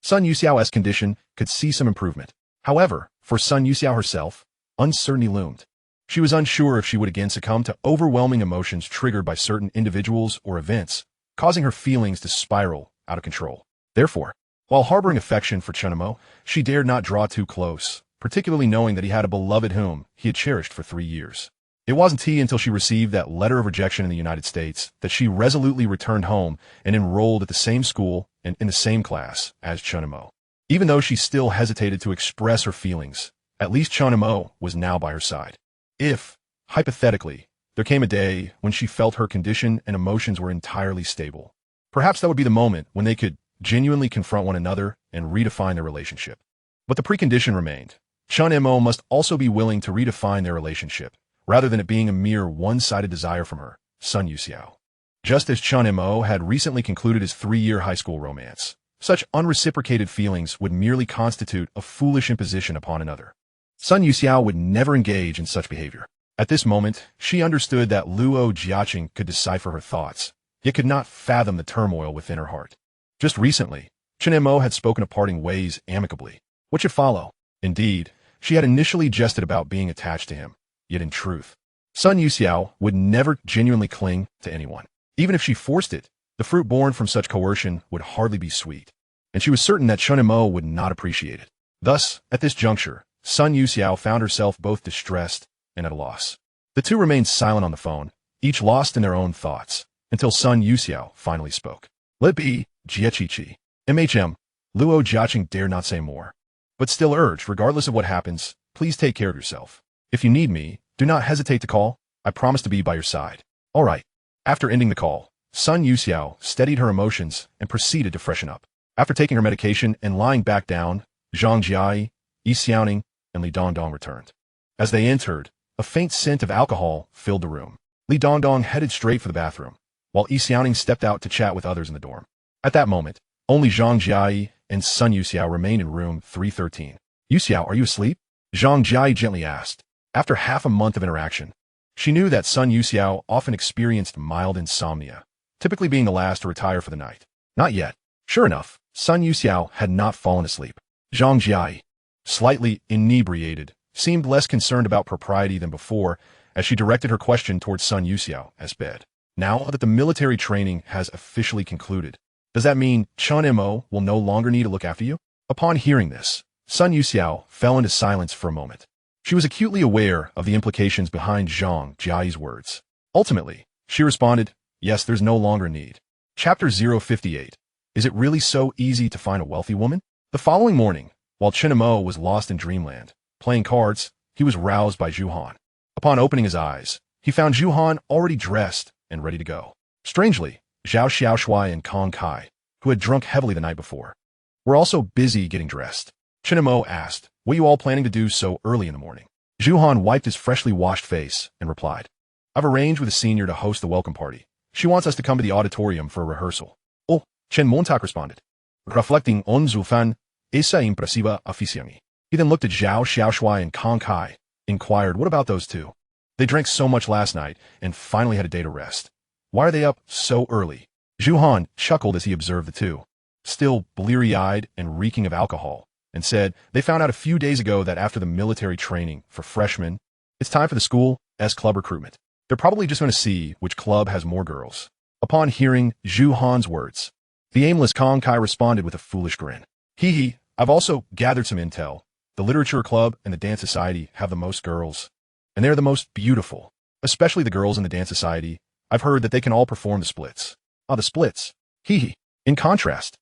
Sun Yusa's condition could see some improvement. However, for Sun Yusa herself, uncertainty loomed. She was unsure if she would again succumb to overwhelming emotions triggered by certain individuals or events, causing her feelings to spiral out of control. Therefore, while harboring affection for Chen Mo, she dared not draw too close, particularly knowing that he had a beloved whom he had cherished for 3 years. It wasn't until she received that letter of rejection in the United States that she resolutely returned home and enrolled at the same school and in the same class as Chen Mo. Even though she still hesitated to express her feelings, at least Chen Mo was now by her side. If, hypothetically, there came a day when she felt her condition and emotions were entirely stable, perhaps that would be the moment when they could genuinely confront one another and redefine their relationship. But the precondition remained. Chen Mo must also be willing to redefine their relationship, rather than it being a mere one-sided desire from her, Sun Yusa. Just as Chen Mo had recently concluded his 3-year high school romance, such unreciprocated feelings would merely constitute a foolish imposition upon another. Sun Yusa would never engage in such behavior. At this moment, she understood that Luo Jiaqing could decipher her thoughts, yet could not fathom the turmoil within her heart. Just recently, Chen Mo had spoken of parting ways amicably. What should follow? Indeed, she had initially jested about being attached to him. Yet in truth, Sun Yusa would never genuinely cling to anyone. Even if she forced it, the fruit born from such coercion would hardly be sweet, and she was certain that Chen Mo would not appreciate it. Thus, at this juncture, Sun Yusa found herself both distressed and at a loss. The two remained silent on the phone, each lost in their own thoughts, until Sun Yusa finally spoke. Let it be, Jiechi. MHM, Luo Jiaqing dared not say more, but still urged, regardless of what happens, please take care of yourself. If you need me, do not hesitate to call. I promise to be by your side. All right. After ending the call, Sun Yusa steadied her emotions and proceeded to freshen up. After taking her medication and lying back down, Zhang Jiai, Yi Xiaoning, and Li Dongdong returned. As they entered, a faint scent of alcohol filled the room. Li Dongdong headed straight for the bathroom, while Yi Xiaoning stepped out to chat with others in the dorm. At that moment, only Zhang Jiayi and Sun Yusa remained in room 313. Yuxiao, are you asleep? Zhang Jiayi gently asked. After half a month of interaction, she knew that Sun Yusa often experienced mild insomnia, typically being the last to retire for the night. Not yet. Sure enough, Sun Yusa had not fallen asleep. Zhang Jiayi, slightly inebriated, seemed less concerned about propriety than before as she directed her question towards Sun Yusa as bed. Now that the military training has officially concluded, does that mean Chen Mo will no longer need to look after you? Upon hearing this, Sun Yusa fell into silence for a moment. She was acutely aware of the implications behind Zhang Jiayi's words. Ultimately, she responded, yes, there's no longer need. Chapter 058. Is it really so easy to find a wealthy woman? The following morning, while Chen Mo was lost in dreamland, playing cards, he was roused by Zhu Han. Upon opening his eyes, he found Zhu Han already dressed and ready to go. Strangely, Zhao Xiaoshui and Kong Kai, who had drunk heavily the night before, were also busy getting dressed. Chen Mo asked, what are you all planning to do so early in the morning? Zhu Han wiped his freshly washed face and replied, I've arranged with a senior to host the welcome party. She wants us to come to the auditorium for a rehearsal. Oh, Chen Montauk responded, reflecting on Zufan, esa impresiva aficiani. He then looked at Zhao Xiaoshui and Kong Kai, inquired, what about those two? They drank so much last night and finally had a day to rest. Why are they up so early? Zhu Han chuckled as he observed the two, still bleary-eyed and reeking of alcohol, and said they found out a few days ago that after the military training for freshmen, it's time for the school's club recruitment. They're probably just going to see which club has more girls. Upon hearing Zhu Han's words, the aimless Kong Kai responded with a foolish grin. Hee, I've also gathered some intel. The literature club and the dance society have the most girls, and they're the most beautiful, especially the girls in the dance society. I've heard that they can all perform the splits. Ah, the splits. Hee. In contrast,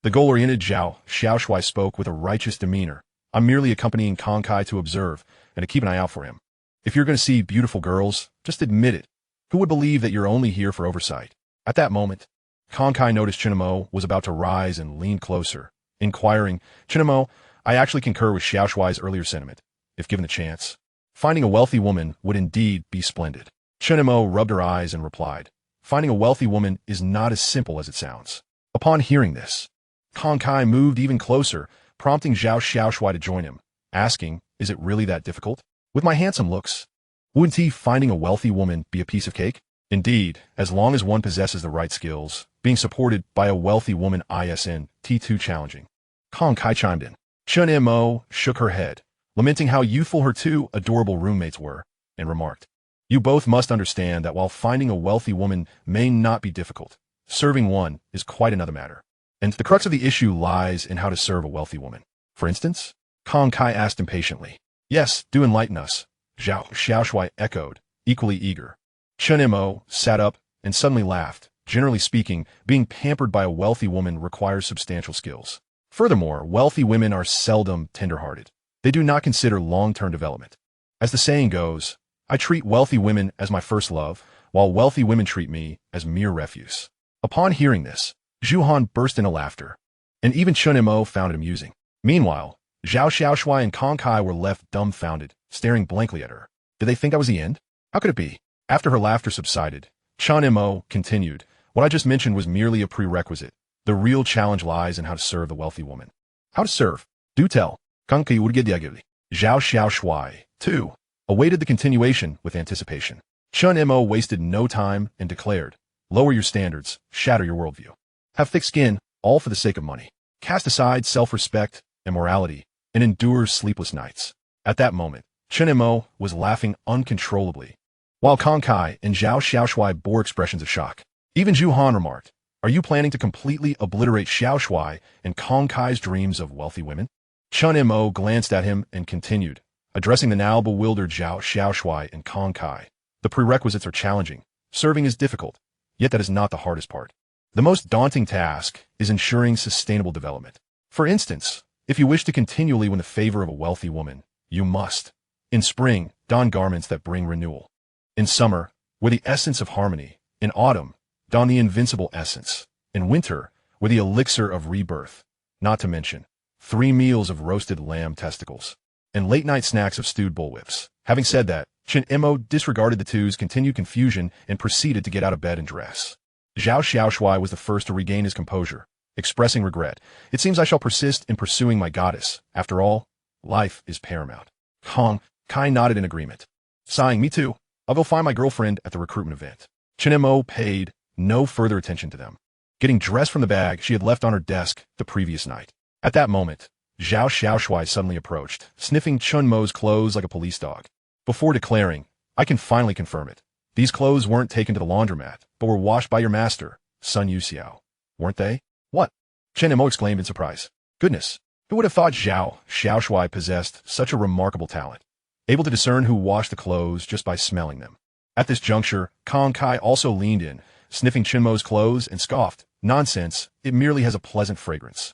the goal-oriented Zhao Xiaoshui spoke with a righteous demeanor. I'm merely accompanying Kong Kai to observe and to keep an eye out for him. If you're going to see beautiful girls, just admit it. Who would believe that you're only here for oversight? At that moment, Kong Kai noticed Chen Mo was about to rise and leaned closer, inquiring, Chen Mo, I actually concur with Xiaoshui's earlier sentiment. If given the chance, finding a wealthy woman would indeed be splendid. Chen Mo rubbed her eyes and replied, finding a wealthy woman is not as simple as it sounds. Upon hearing this, Kong Kai moved even closer, prompting Zhao Xiaoshui to join him, asking, is it really that difficult? With my handsome looks, wouldn't he finding a wealthy woman be a piece of cake? Indeed, as long as one possesses the right skills, being supported by a wealthy woman isn't too challenging. Kong Kai chimed in. Chen Mo shook her head, lamenting how youthful her two adorable roommates were, and remarked, you both must understand that while finding a wealthy woman may not be difficult, serving one is quite another matter. And the crux of the issue lies in how to serve a wealthy woman. For instance, Kong Kai asked impatiently. Yes, do enlighten us, Zhao Xiaoshui echoed, equally eager. Chen Mo sat up and suddenly laughed. Generally speaking, being pampered by a wealthy woman requires substantial skills. Furthermore, wealthy women are seldom tender-hearted. They do not consider long-term development. As the saying goes, I treat wealthy women as my first love, while wealthy women treat me as mere refuse. Upon hearing this, Zhu Han burst into laughter, and even Chen Mo found it amusing. Meanwhile, Zhao Xiaoshui and Kong Kai were left dumbfounded, staring blankly at her. Did they think that was the end? How could it be? After her laughter subsided, Chen Mo continued, what I just mentioned was merely a prerequisite. The real challenge lies in how to serve the wealthy woman. How to serve? Do tell. Kong Kai would get the agility. Zhao Xiaoshui, too, awaited the continuation with anticipation. Chen Mo wasted no time and declared, lower your standards, shatter your worldview. Have thick skin, all for the sake of money. Cast aside self-respect and morality, and endure sleepless nights. At that moment, Chen Mo was laughing uncontrollably, while Kong Kai and Zhao Xiaoshui bore expressions of shock. Even Zhu Han remarked, are you planning to completely obliterate Xiaoshui and Kong Kai's dreams of wealthy women? Chen Mo glanced at him and continued, addressing the now bewildered Zhao Xiaoshui and Kong Kai. The prerequisites are challenging. Serving is difficult, yet that is not the hardest part. The most daunting task is ensuring sustainable development. For instance, if you wish to continually win the favor of a wealthy woman, you must, in spring, don garments that bring renewal. In summer, wear the essence of harmony. In autumn, don the invincible essence. In winter, wear the elixir of rebirth. Not to mention, 3 meals of roasted lamb testicles. and late-night snacks of stewed bullwhips. Having said that, Chen Mo disregarded the two's continued confusion and proceeded to get out of bed and dress. Zhao Xiaoshui was the first to regain his composure, expressing regret. It seems I shall persist in pursuing my goddess. After all, life is paramount. Hong Kai nodded in agreement. Sighing, me too. I'll go find my girlfriend at the recruitment event. Chen Mo paid no further attention to them. Getting dressed from the bag she had left on her desk the previous night. At that moment, Zhao Xiaoshui suddenly approached, sniffing Chen Mo's clothes like a police dog. Before declaring, I can finally confirm it. These clothes weren't taken to the laundromat, but were washed by your master, Sun Yusa. Weren't they? What? Chen Mo exclaimed in surprise. Goodness, who would have thought Zhao Xiaoshui possessed such a remarkable talent, able to discern who washed the clothes just by smelling them. At this juncture, Kong Kai also leaned in, sniffing Chen Mo's clothes, and scoffed. Nonsense, it merely has a pleasant fragrance.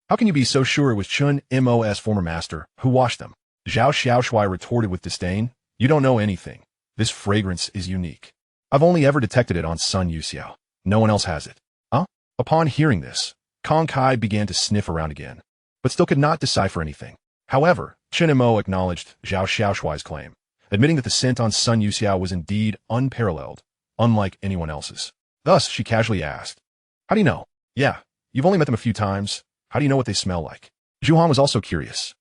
How can you be so sure it was Chen Mo's former master who washed them? Zhao Xiaoshui retorted with disdain. You don't know anything. This fragrance is unique. I've only ever detected it on Sun Yusa. No one else has it. Huh? Upon hearing this, Kong Kai began to sniff around again, but still could not decipher anything. However, Chen Mo acknowledged Zhao Xiaoshui's claim, admitting that the scent on Sun Yusa was indeed unparalleled, unlike anyone else's. Thus, she casually asked, how do you know? Yeah, you've only met them a few times. How do you know what they smell like? Zhuhan was also curious.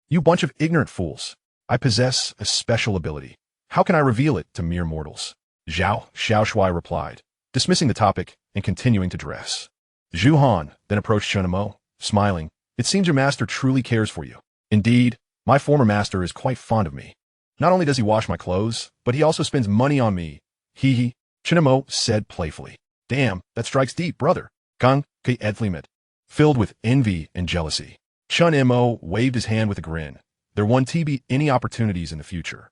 You bunch of ignorant fools. I possess a special ability. How can I reveal it to mere mortals? Zhao Xiaoshui replied, dismissing the topic and continuing to dress. Zhuhan then approached Chen Mo, smiling. It seems your master truly cares for you. Indeed, my former master is quite fond of me. Not only does he wash my clothes, but he also spends money on me. He, Chen Mo said playfully. Damn, that strikes deep, brother. Kang Ke Edflimet. Filled with envy and jealousy, Chen Mo waved his hand with a grin. There won't be any opportunities in the future.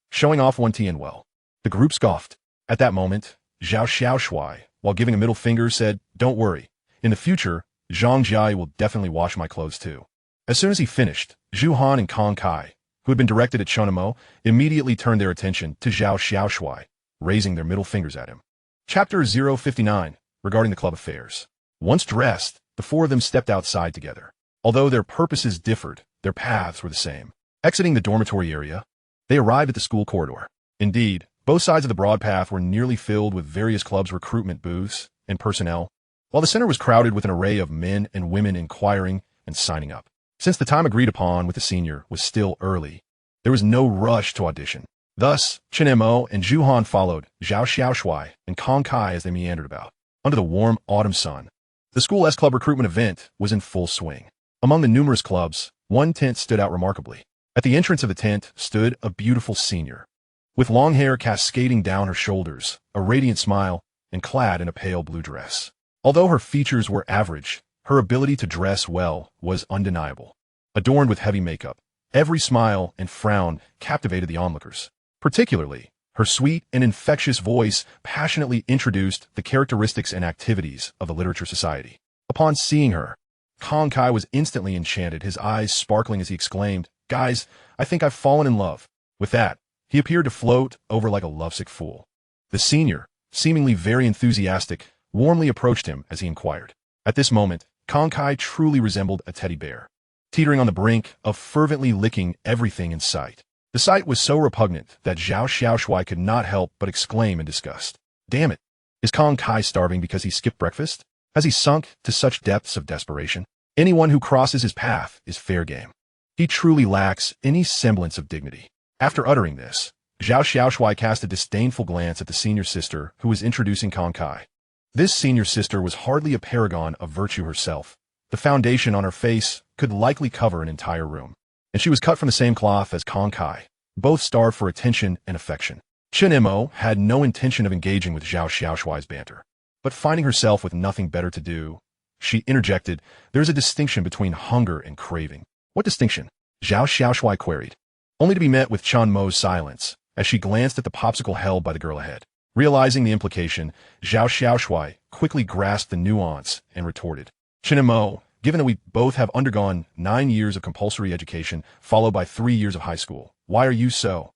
Showing off one T and well. The group scoffed. At that moment, Zhao Xiaoshui, while giving a middle finger, said, don't worry. In the future, Zhang Jiai will definitely wash my clothes too. As soon as he finished, Zhu Han and Kong Kai, who had been directed at Chen Mo, immediately turned their attention to Zhao Xiaoshui, raising their middle fingers at him. Chapter 059, regarding the club affairs. Once dressed, the four of them stepped outside together. Although their purposes differed, their paths were the same. Exiting the dormitory area, they arrived at the school corridor. Indeed, both sides of the broad path were nearly filled with various clubs' recruitment booths and personnel, while the center was crowded with an array of men and women inquiring and signing up. Since the time agreed upon with the senior was still early, there was no rush to audition. Thus, Chen Mo and Zhu Han followed Zhao Xiaoshui and Kong Kai as they meandered about. Under the warm autumn sun, the school S-Club recruitment event was in full swing. Among the numerous clubs, one tent stood out remarkably. At the entrance of the tent stood a beautiful senior, with long hair cascading down her shoulders, a radiant smile, and clad in a pale blue dress. Although her features were average, her ability to dress well was undeniable. Adorned with heavy makeup, every smile and frown captivated the onlookers. Particularly, her sweet and infectious voice passionately introduced the characteristics and activities of the Literature Society. Upon seeing her, Kong Kai was instantly enchanted, his eyes sparkling as he exclaimed, Guys, I think I've fallen in love. With that, he appeared to float over like a lovesick fool. The senior, seemingly very enthusiastic, warmly approached him as he inquired. At this moment, Kong Kai truly resembled a teddy bear, teetering on the brink of fervently licking everything in sight. The sight was so repugnant that Zhao Xiaoshui could not help but exclaim in disgust. Damn it! Is Kong Kai starving because he skipped breakfast? Has he sunk to such depths of desperation? Anyone who crosses his path is fair game. He truly lacks any semblance of dignity. After uttering this, Zhao Xiaoshui cast a disdainful glance at the senior sister who was introducing Kong Kai. This senior sister was hardly a paragon of virtue herself. The foundation on her face could likely cover an entire room. And she was cut from the same cloth as Kong Kai, both starved for attention and affection. Chen Mo had no intention of engaging with Zhao Xiaoshui's banter, but finding herself with nothing better to do, she interjected, there is a distinction between hunger and craving. What distinction? Zhao Xiaoshui queried, only to be met with Chen Mo's silence as she glanced at the popsicle held by the girl ahead. Realizing the implication, Zhao Xiaoshui quickly grasped the nuance and retorted, Chen Mo, given that we both have undergone 9 years of compulsory education, followed by 3 years of high school, why are you so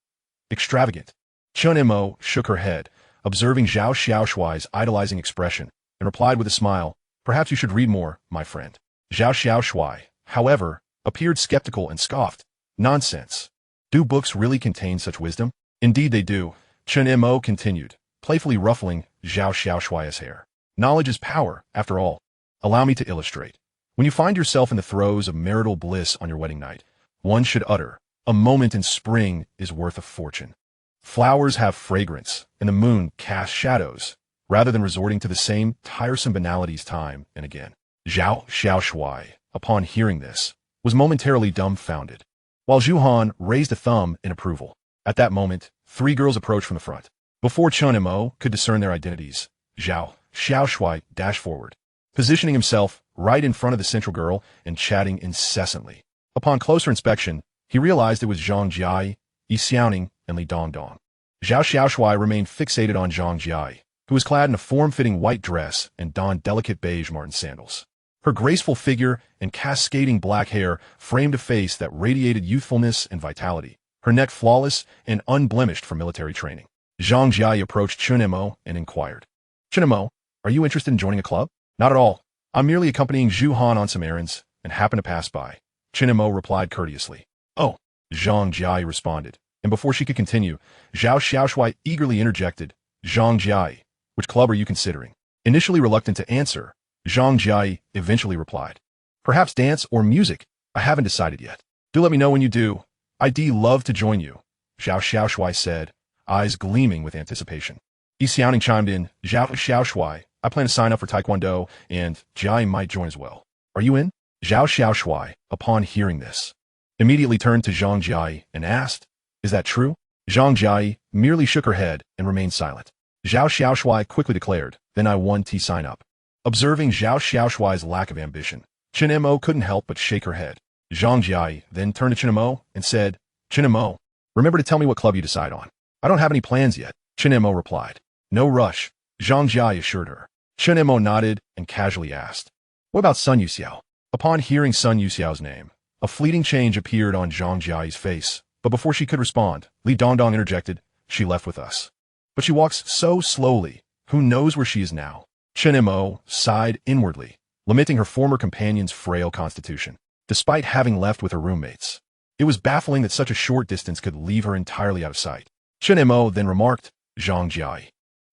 extravagant? Chen Mo shook her head, observing Zhao Xiaoshui's idolizing expression, and replied with a smile, perhaps you should read more, my friend. Zhao Xiaoshui, however, appeared skeptical and scoffed, Nonsense. Do books really contain such wisdom? Indeed they do, Chen Mo continued, playfully ruffling Zhao Xiaoshuai's hair. Knowledge is power, after all. Allow me to illustrate. When you find yourself in the throes of marital bliss on your wedding night, one should utter, a moment in spring is worth a fortune. Flowers have fragrance, and the moon casts shadows, rather than resorting to the same tiresome banalities time and again. Zhao Xiaoshuai, upon hearing this, was momentarily dumbfounded, while Zhu Han raised a thumb in approval. At that moment, three girls approached from the front. Before Chen Mo could discern their identities, Zhao Xiaoshuai dashed forward, positioning himself right in front of the central girl and chatting incessantly. Upon closer inspection, he realized it was Zhang Jiai, Yi Xiaoning, and Li Dongdong. Zhao Xiaoshuai remained fixated on Zhang Jiai, who was clad in a form-fitting white dress and donned delicate beige marten sandals. Her graceful figure and cascading black hair framed a face that radiated youthfulness and vitality, her neck flawless and unblemished from military training. Zhang Jiai approached Chen Mo and inquired, Chen Mo, are you interested in joining a club? Not at all. I'm merely accompanying Zhu Han on some errands and happen to pass by. Chen Mo replied courteously. Oh, Zhang Jiai responded, and before she could continue, Zhao Xiaoshuai eagerly interjected, Zhang Jiai, which club are you considering? Initially reluctant to answer, Zhang Jiai eventually replied, perhaps dance or music. I haven't decided yet. Do let me know when you do. I'd love to join you, Zhao Xiaoshuai said, eyes gleaming with anticipation. Yi Xiaoning chimed in, Zhao Xiaoshuai, I plan to sign up for Taekwondo, and Jiai might join as well. Are you in? Zhao Xiaoshuai, upon hearing this, immediately turned to Zhang Jiai and asked, is that true? Zhang Jiai merely shook her head and remained silent. Zhao Xiaoshuai quickly declared, then I want to sign up. Observing Zhao Xiaoshuai's lack of ambition, Chen Mo couldn't help but shake her head. Zhang Jiai then turned to Chen Mo and said, Chen Mo, remember to tell me what club you decide on. I don't have any plans yet, Chen Mo replied. No rush, Zhang Jiai assured her. Chen Mo nodded and casually asked, what about Sun Yusa? Upon hearing Sun Yusa's name, a fleeting change appeared on Zhang Jiai's face, but before she could respond, Li Dongdong interjected, she left with us. But she walks so slowly, who knows where she is now? Chen Mo sighed inwardly, lamenting her former companion's frail constitution, despite having left with her roommates. It was baffling that such a short distance could leave her entirely out of sight. Chen Mo then remarked, Zhang Jiai,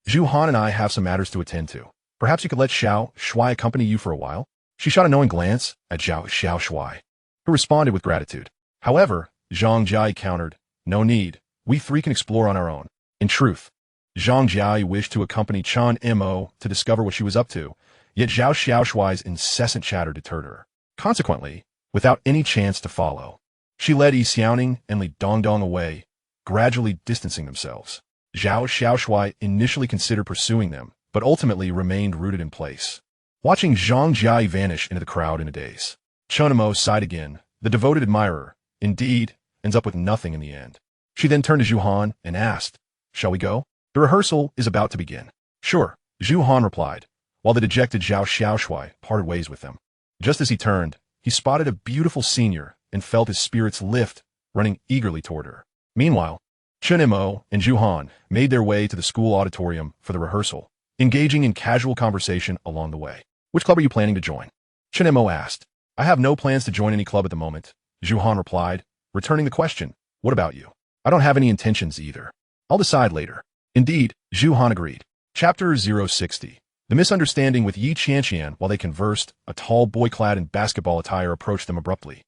Zhu Han and I have some matters to attend to. Perhaps you could let Xiao Shuai accompany you for a while? She shot a knowing glance at Zhao Xiaoshuai, who responded with gratitude. However, Zhang Jiai countered, no need, we three can explore on our own. In truth, Zhang Jiai wished to accompany Chen Mo to discover what she was up to, yet Zhao Xiaoshuai's incessant chatter deterred her. Consequently, without any chance to follow, she led Yi Xiaoning and Li Dongdong away, gradually distancing themselves. Zhao Xiaoshuai initially considered pursuing them, but ultimately remained rooted in place, watching Zhang Jiai vanish into the crowd in a daze. Chen Mo sighed again. The devoted admirer, indeed, ends up with nothing in the end. She then turned to Zhu Han and asked, shall we go? The rehearsal is about to begin. Sure, Zhu Han replied, while the dejected Zhao Xiaoshuai parted ways with them. Just as he turned, he spotted a beautiful senior and felt his spirits lift, running eagerly toward her. Meanwhile, Chen Mo and Zhu Han made their way to the school auditorium for the rehearsal, engaging in casual conversation along the way. Which club are you planning to join? Chen Mo asked. I have no plans to join any club at the moment, Zhu Han replied, returning the question, what about you? I don't have any intentions either. I'll decide later. Indeed, Zhu Han agreed. Chapter 060. The misunderstanding with Yi Qianqian while they conversed, a tall boy clad in basketball attire approached them abruptly,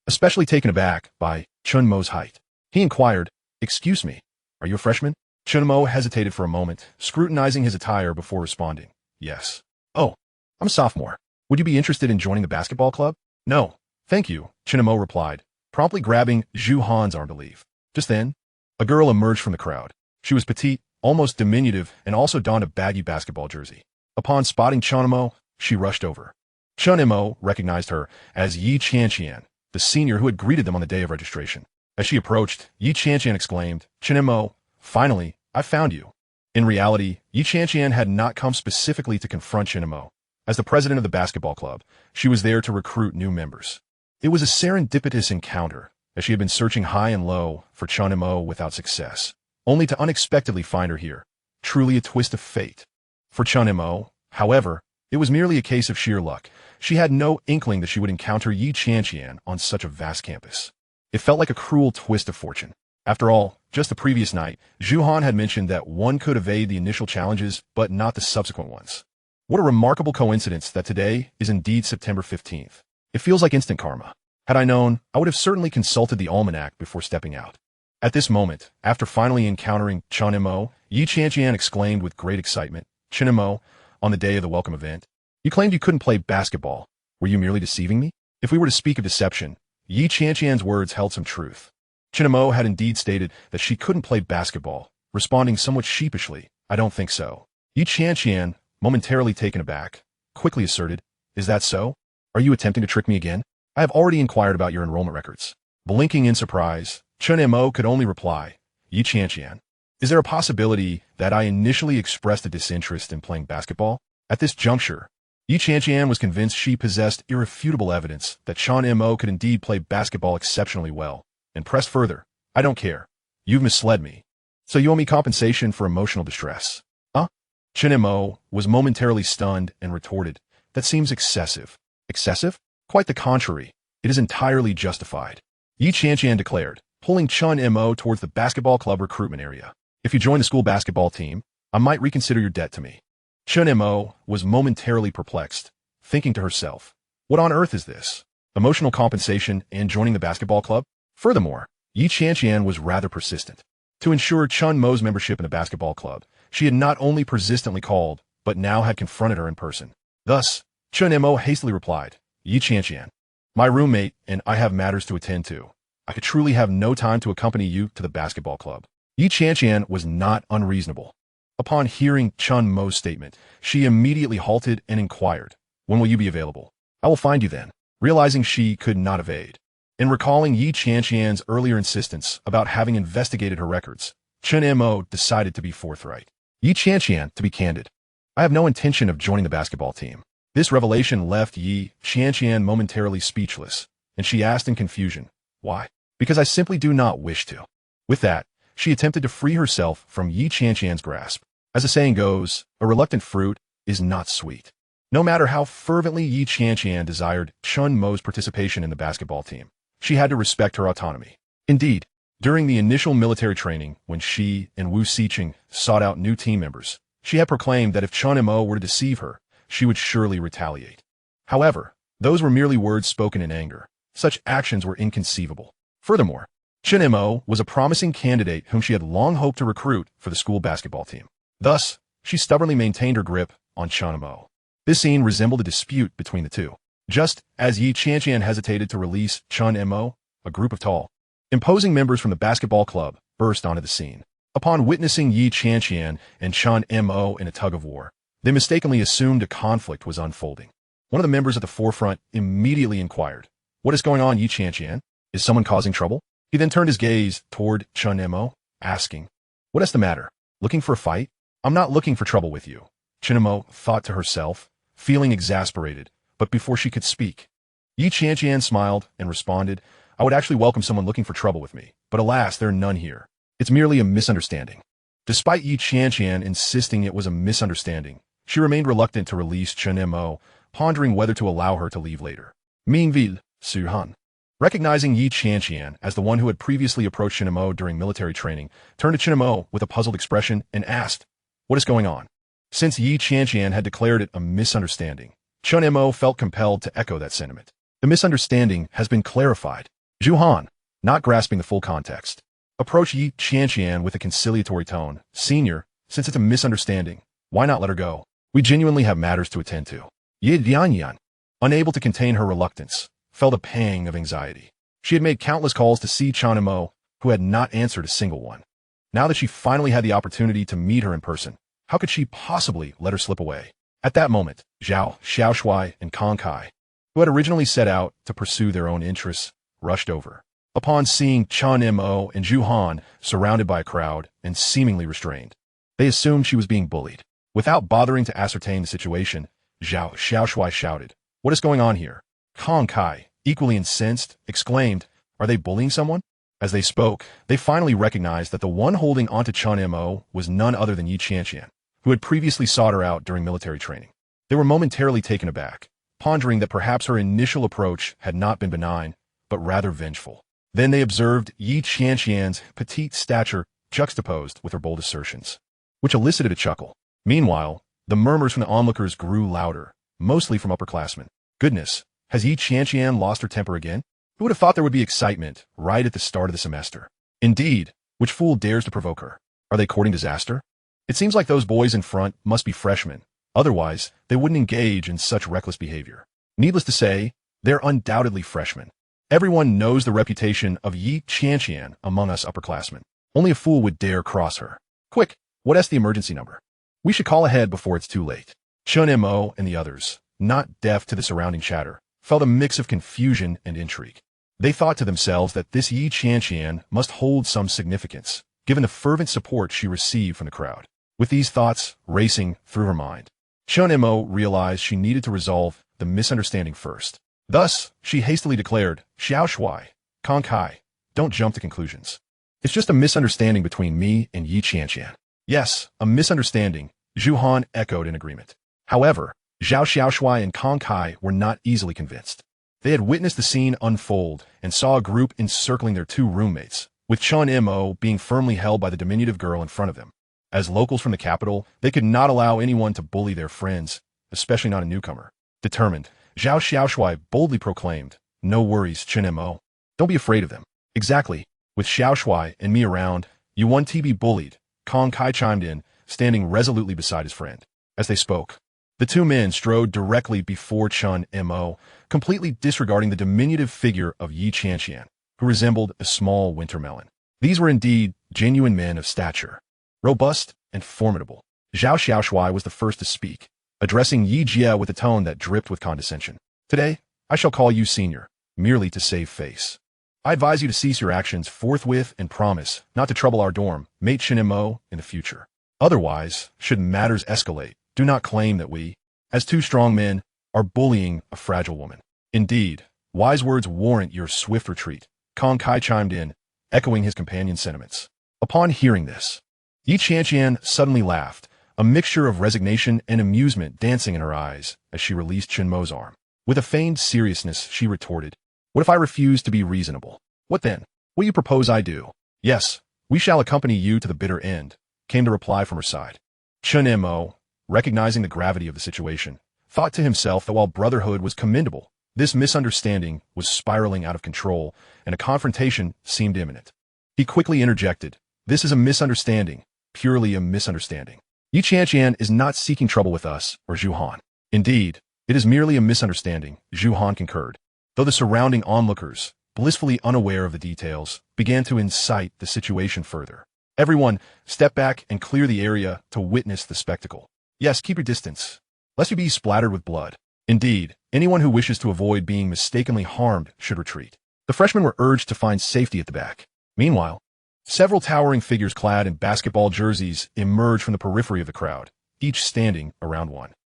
especially taken aback by Chen Mo's height. He inquired, excuse me, are you a freshman? Chen Mo hesitated for a moment, scrutinizing his attire before responding, yes. Oh, I'm a sophomore. Would you be interested in joining the basketball club? No, thank you, Chen Mo replied, promptly grabbing Zhu Han's arm to leave. Just then, a girl emerged from the crowd. She was petite, almost diminutive, and also donned a baggy basketball jersey. Upon spotting Chen Mo, she rushed over. Chen Mo recognized her as Yi Qianqian, the senior who had greeted them on the day of registration. As she approached, Yi Qianqian exclaimed, Chen Mo, finally, I found you. In reality, Yi Qianqian had not come specifically to confront Chen Mo. As the president of the basketball club, she was there to recruit new members. It was a serendipitous encounter, as she had been searching high and low for Chen Mo without success, only to unexpectedly find her here. Truly a twist of fate. For Chen Mo, however, it was merely a case of sheer luck. She had no inkling that she would encounter Yi Qianqian on such a vast campus. It felt like a cruel twist of fortune. After all, just the previous night, Zhu had mentioned that one could evade the initial challenges, but not the subsequent ones. What a remarkable coincidence that today is indeed September 15th. It feels like instant karma. Had I known, I would have certainly consulted the almanac before stepping out. At this moment, after finally encountering Chen Mo, Yi Qianqian exclaimed with great excitement, "Chen Mo, on the day of the welcome event, you claimed you couldn't play basketball. Were you merely deceiving me?" If we were to speak of deception, Yi Qianqian's words held some truth. Chen Mo had indeed stated that she couldn't play basketball, responding somewhat sheepishly, "I don't think so." Yi Qianqian, momentarily taken aback, quickly asserted, "Is that so? Are you attempting to trick me again? I have already inquired about your enrollment records." Blinking in surprise, Chen Mo could only reply, "Yi Qianqian, is there a possibility that I initially expressed a disinterest in playing basketball?" At this juncture, Yi Qianqian was convinced she possessed irrefutable evidence that Chen Mo could indeed play basketball exceptionally well, and pressed further, "I don't care. You've misled me. So you owe me compensation for emotional distress." Huh? Chen Mo was momentarily stunned and retorted, "That seems excessive." Excessive? Quite the contrary. It is entirely justified. Yi Qianqian declared, pulling Chen Mo towards the basketball club recruitment area. "If you join the school basketball team, I might reconsider your debt to me." Chen Mo was momentarily perplexed, thinking to herself, "What on earth is this? Emotional compensation and joining the basketball club?" Furthermore, Yi Qianqian was rather persistent. To ensure Chen Mo's membership in the basketball club, she had not only persistently called, but now had confronted her in person. Thus, Chen Mo hastily replied, "Yi Qianqian, my roommate and I have matters to attend to. I could truly have no time to accompany you to the basketball club." Yi Qianqian was not unreasonable. Upon hearing Chen Mo's statement, she immediately halted and inquired, "When will you be available?" "I will find you then." Realizing she could not evade, and recalling Yi Qianqian's earlier insistence about having investigated her records, Chen Mo decided to be forthright. "Yi Qianqian, to be candid, I have no intention of joining the basketball team." This revelation left Yi Qianqian momentarily speechless, and she asked in confusion, "Why?" "Because I simply do not wish to." With that, she attempted to free herself from Yi Qianqian's grasp. As the saying goes, a reluctant fruit is not sweet. No matter how fervently Yi Qianqian desired Chen Mo's participation in the basketball team, she had to respect her autonomy. Indeed, during the initial military training, when she and Wu Xiqing sought out new team members, she had proclaimed that if Chen Mo were to deceive her, she would surely retaliate. However, those were merely words spoken in anger. Such actions were inconceivable. Furthermore, Chen Mo was a promising candidate whom she had long hoped to recruit for the school basketball team. Thus, she stubbornly maintained her grip on Chen Mo. This scene resembled a dispute between the two. Just as Yi Qianqian hesitated to release Chen Mo, a group of tall, imposing members from the basketball club burst onto the scene. Upon witnessing Yi Qianqian and Chen Mo in a tug-of-war, they mistakenly assumed a conflict was unfolding. One of the members at the forefront immediately inquired, "What is going on, Yi Qianqian? Is someone causing trouble?" He then turned his gaze toward Chen Mo, asking, "What is the matter? Looking for a fight?" "I'm not looking for trouble with you," Chen Mo thought to herself, feeling exasperated. But before she could speak, Yi Qianqian smiled and responded, "I would actually welcome someone looking for trouble with me, but alas, there are none here. It's merely a misunderstanding." Despite Yi Qianqian insisting it was a misunderstanding, she remained reluctant to release Chen Mo, pondering whether to allow her to leave later. Meanwhile, Su Han, recognizing Yi Qianqian as the one who had previously approached Chen Mo during military training, turned to Chen Mo with a puzzled expression and asked, "What is going on?" Since Yi Qianqian had declared it a misunderstanding, Chen Mo felt compelled to echo that sentiment. "The misunderstanding has been clarified." Zhu Han, not grasping the full context, approached Yi Qianqian with a conciliatory tone. "Senior, since it's a misunderstanding, why not let her go? We genuinely have matters to attend to." Yi Dianyan, unable to contain her reluctance, felt a pang of anxiety. She had made countless calls to see Chen Mo, who had not answered a single one. Now that she finally had the opportunity to meet her in person, how could she possibly let her slip away? At that moment, Zhao, Xiaoshui, and Kong Kai, who had originally set out to pursue their own interests, rushed over. Upon seeing Chen Mo and Zhu Han surrounded by a crowd and seemingly restrained, they assumed she was being bullied. Without bothering to ascertain the situation, Zhao Xiaoshui shouted, "What is going on here?" Kong Kai, equally incensed, exclaimed, "Are they bullying someone?" As they spoke, they finally recognized that the one holding onto Chen Mo was none other than Yi Qianqian, who had previously sought her out during military training. They were momentarily taken aback, pondering that perhaps her initial approach had not been benign, but rather vengeful. Then they observed Yi Qianqian's petite stature juxtaposed with her bold assertions, which elicited a chuckle. Meanwhile, the murmurs from the onlookers grew louder, mostly from upperclassmen. Goodness, has Yi Qianqian lost her temper again? Who would have thought there would be excitement right at the start of the semester? Indeed, which fool dares to provoke her? Are they courting disaster? It seems like those boys in front must be freshmen. Otherwise, they wouldn't engage in such reckless behavior. Needless to say, they're undoubtedly freshmen. Everyone knows the reputation of Yi Qianqian among us upperclassmen. Only a fool would dare cross her. Quick, what's the emergency number? We should call ahead before it's too late. Chen Mo and the others, not deaf to the surrounding chatter, felt a mix of confusion and intrigue. They thought to themselves that this Yi Qianqian must hold some significance, given the fervent support she received from the crowd. With these thoughts racing through her mind, Chen Mo realized she needed to resolve the misunderstanding first. Thus, she hastily declared, Xiao Shuai, Kong Kai, don't jump to conclusions. It's just a misunderstanding between me and Yi Qianqian. Yes, a misunderstanding, Zhu Han echoed in agreement. However, Zhao Xiaoshuai and Kong Kai were not easily convinced. They had witnessed the scene unfold and saw a group encircling their two roommates, with Chen Mo being firmly held by the diminutive girl in front of them. As locals from the capital, they could not allow anyone to bully their friends, especially not a newcomer. Determined, Zhao Xiaoshuai boldly proclaimed, No worries, Chen Mo. Don't be afraid of them. Exactly. With Xiaoshuai and me around, you won't be bullied, Kong Kai chimed in, standing resolutely beside his friend. As they spoke, the two men strode directly before Chen Mo, completely disregarding the diminutive figure of Yi Qianqian, who resembled a small winter melon. These were indeed genuine men of stature, robust and formidable. Zhao Xiaoshuai was the first to speak, addressing Yi Jia with a tone that dripped with condescension. Today, I shall call you senior, merely to save face. I advise you to cease your actions forthwith and promise not to trouble our dorm mate Chen Mo in the future. Otherwise, should matters escalate, do not claim that we, as two strong men, are bullying a fragile woman. Indeed, wise words warrant your swift retreat, Kong Kai chimed in, echoing his companion's sentiments. Upon hearing this, Yi Qianqian suddenly laughed, a mixture of resignation and amusement dancing in her eyes as she released Chen Mo's arm. With a feigned seriousness, she retorted, What if I refuse to be reasonable? What then? What do you propose I do? Yes, we shall accompany you to the bitter end, came the reply from her side. Chen Mo, recognizing the gravity of the situation, thought to himself that while brotherhood was commendable, this misunderstanding was spiraling out of control, and a confrontation seemed imminent. He quickly interjected, This is a misunderstanding, purely a misunderstanding. Yi Qianqian is not seeking trouble with us or Zhu Han. Indeed, it is merely a misunderstanding, Zhu Han concurred, though the surrounding onlookers, blissfully unaware of the details, began to incite the situation further. Everyone, step back and clear the area to witness the spectacle. Yes, keep your distance, lest you be splattered with blood. Indeed, anyone who wishes to avoid being mistakenly harmed should retreat. The freshmen were urged to find safety at the back. Meanwhile, several towering figures clad in basketball jerseys emerged from the periphery of the crowd, each standing around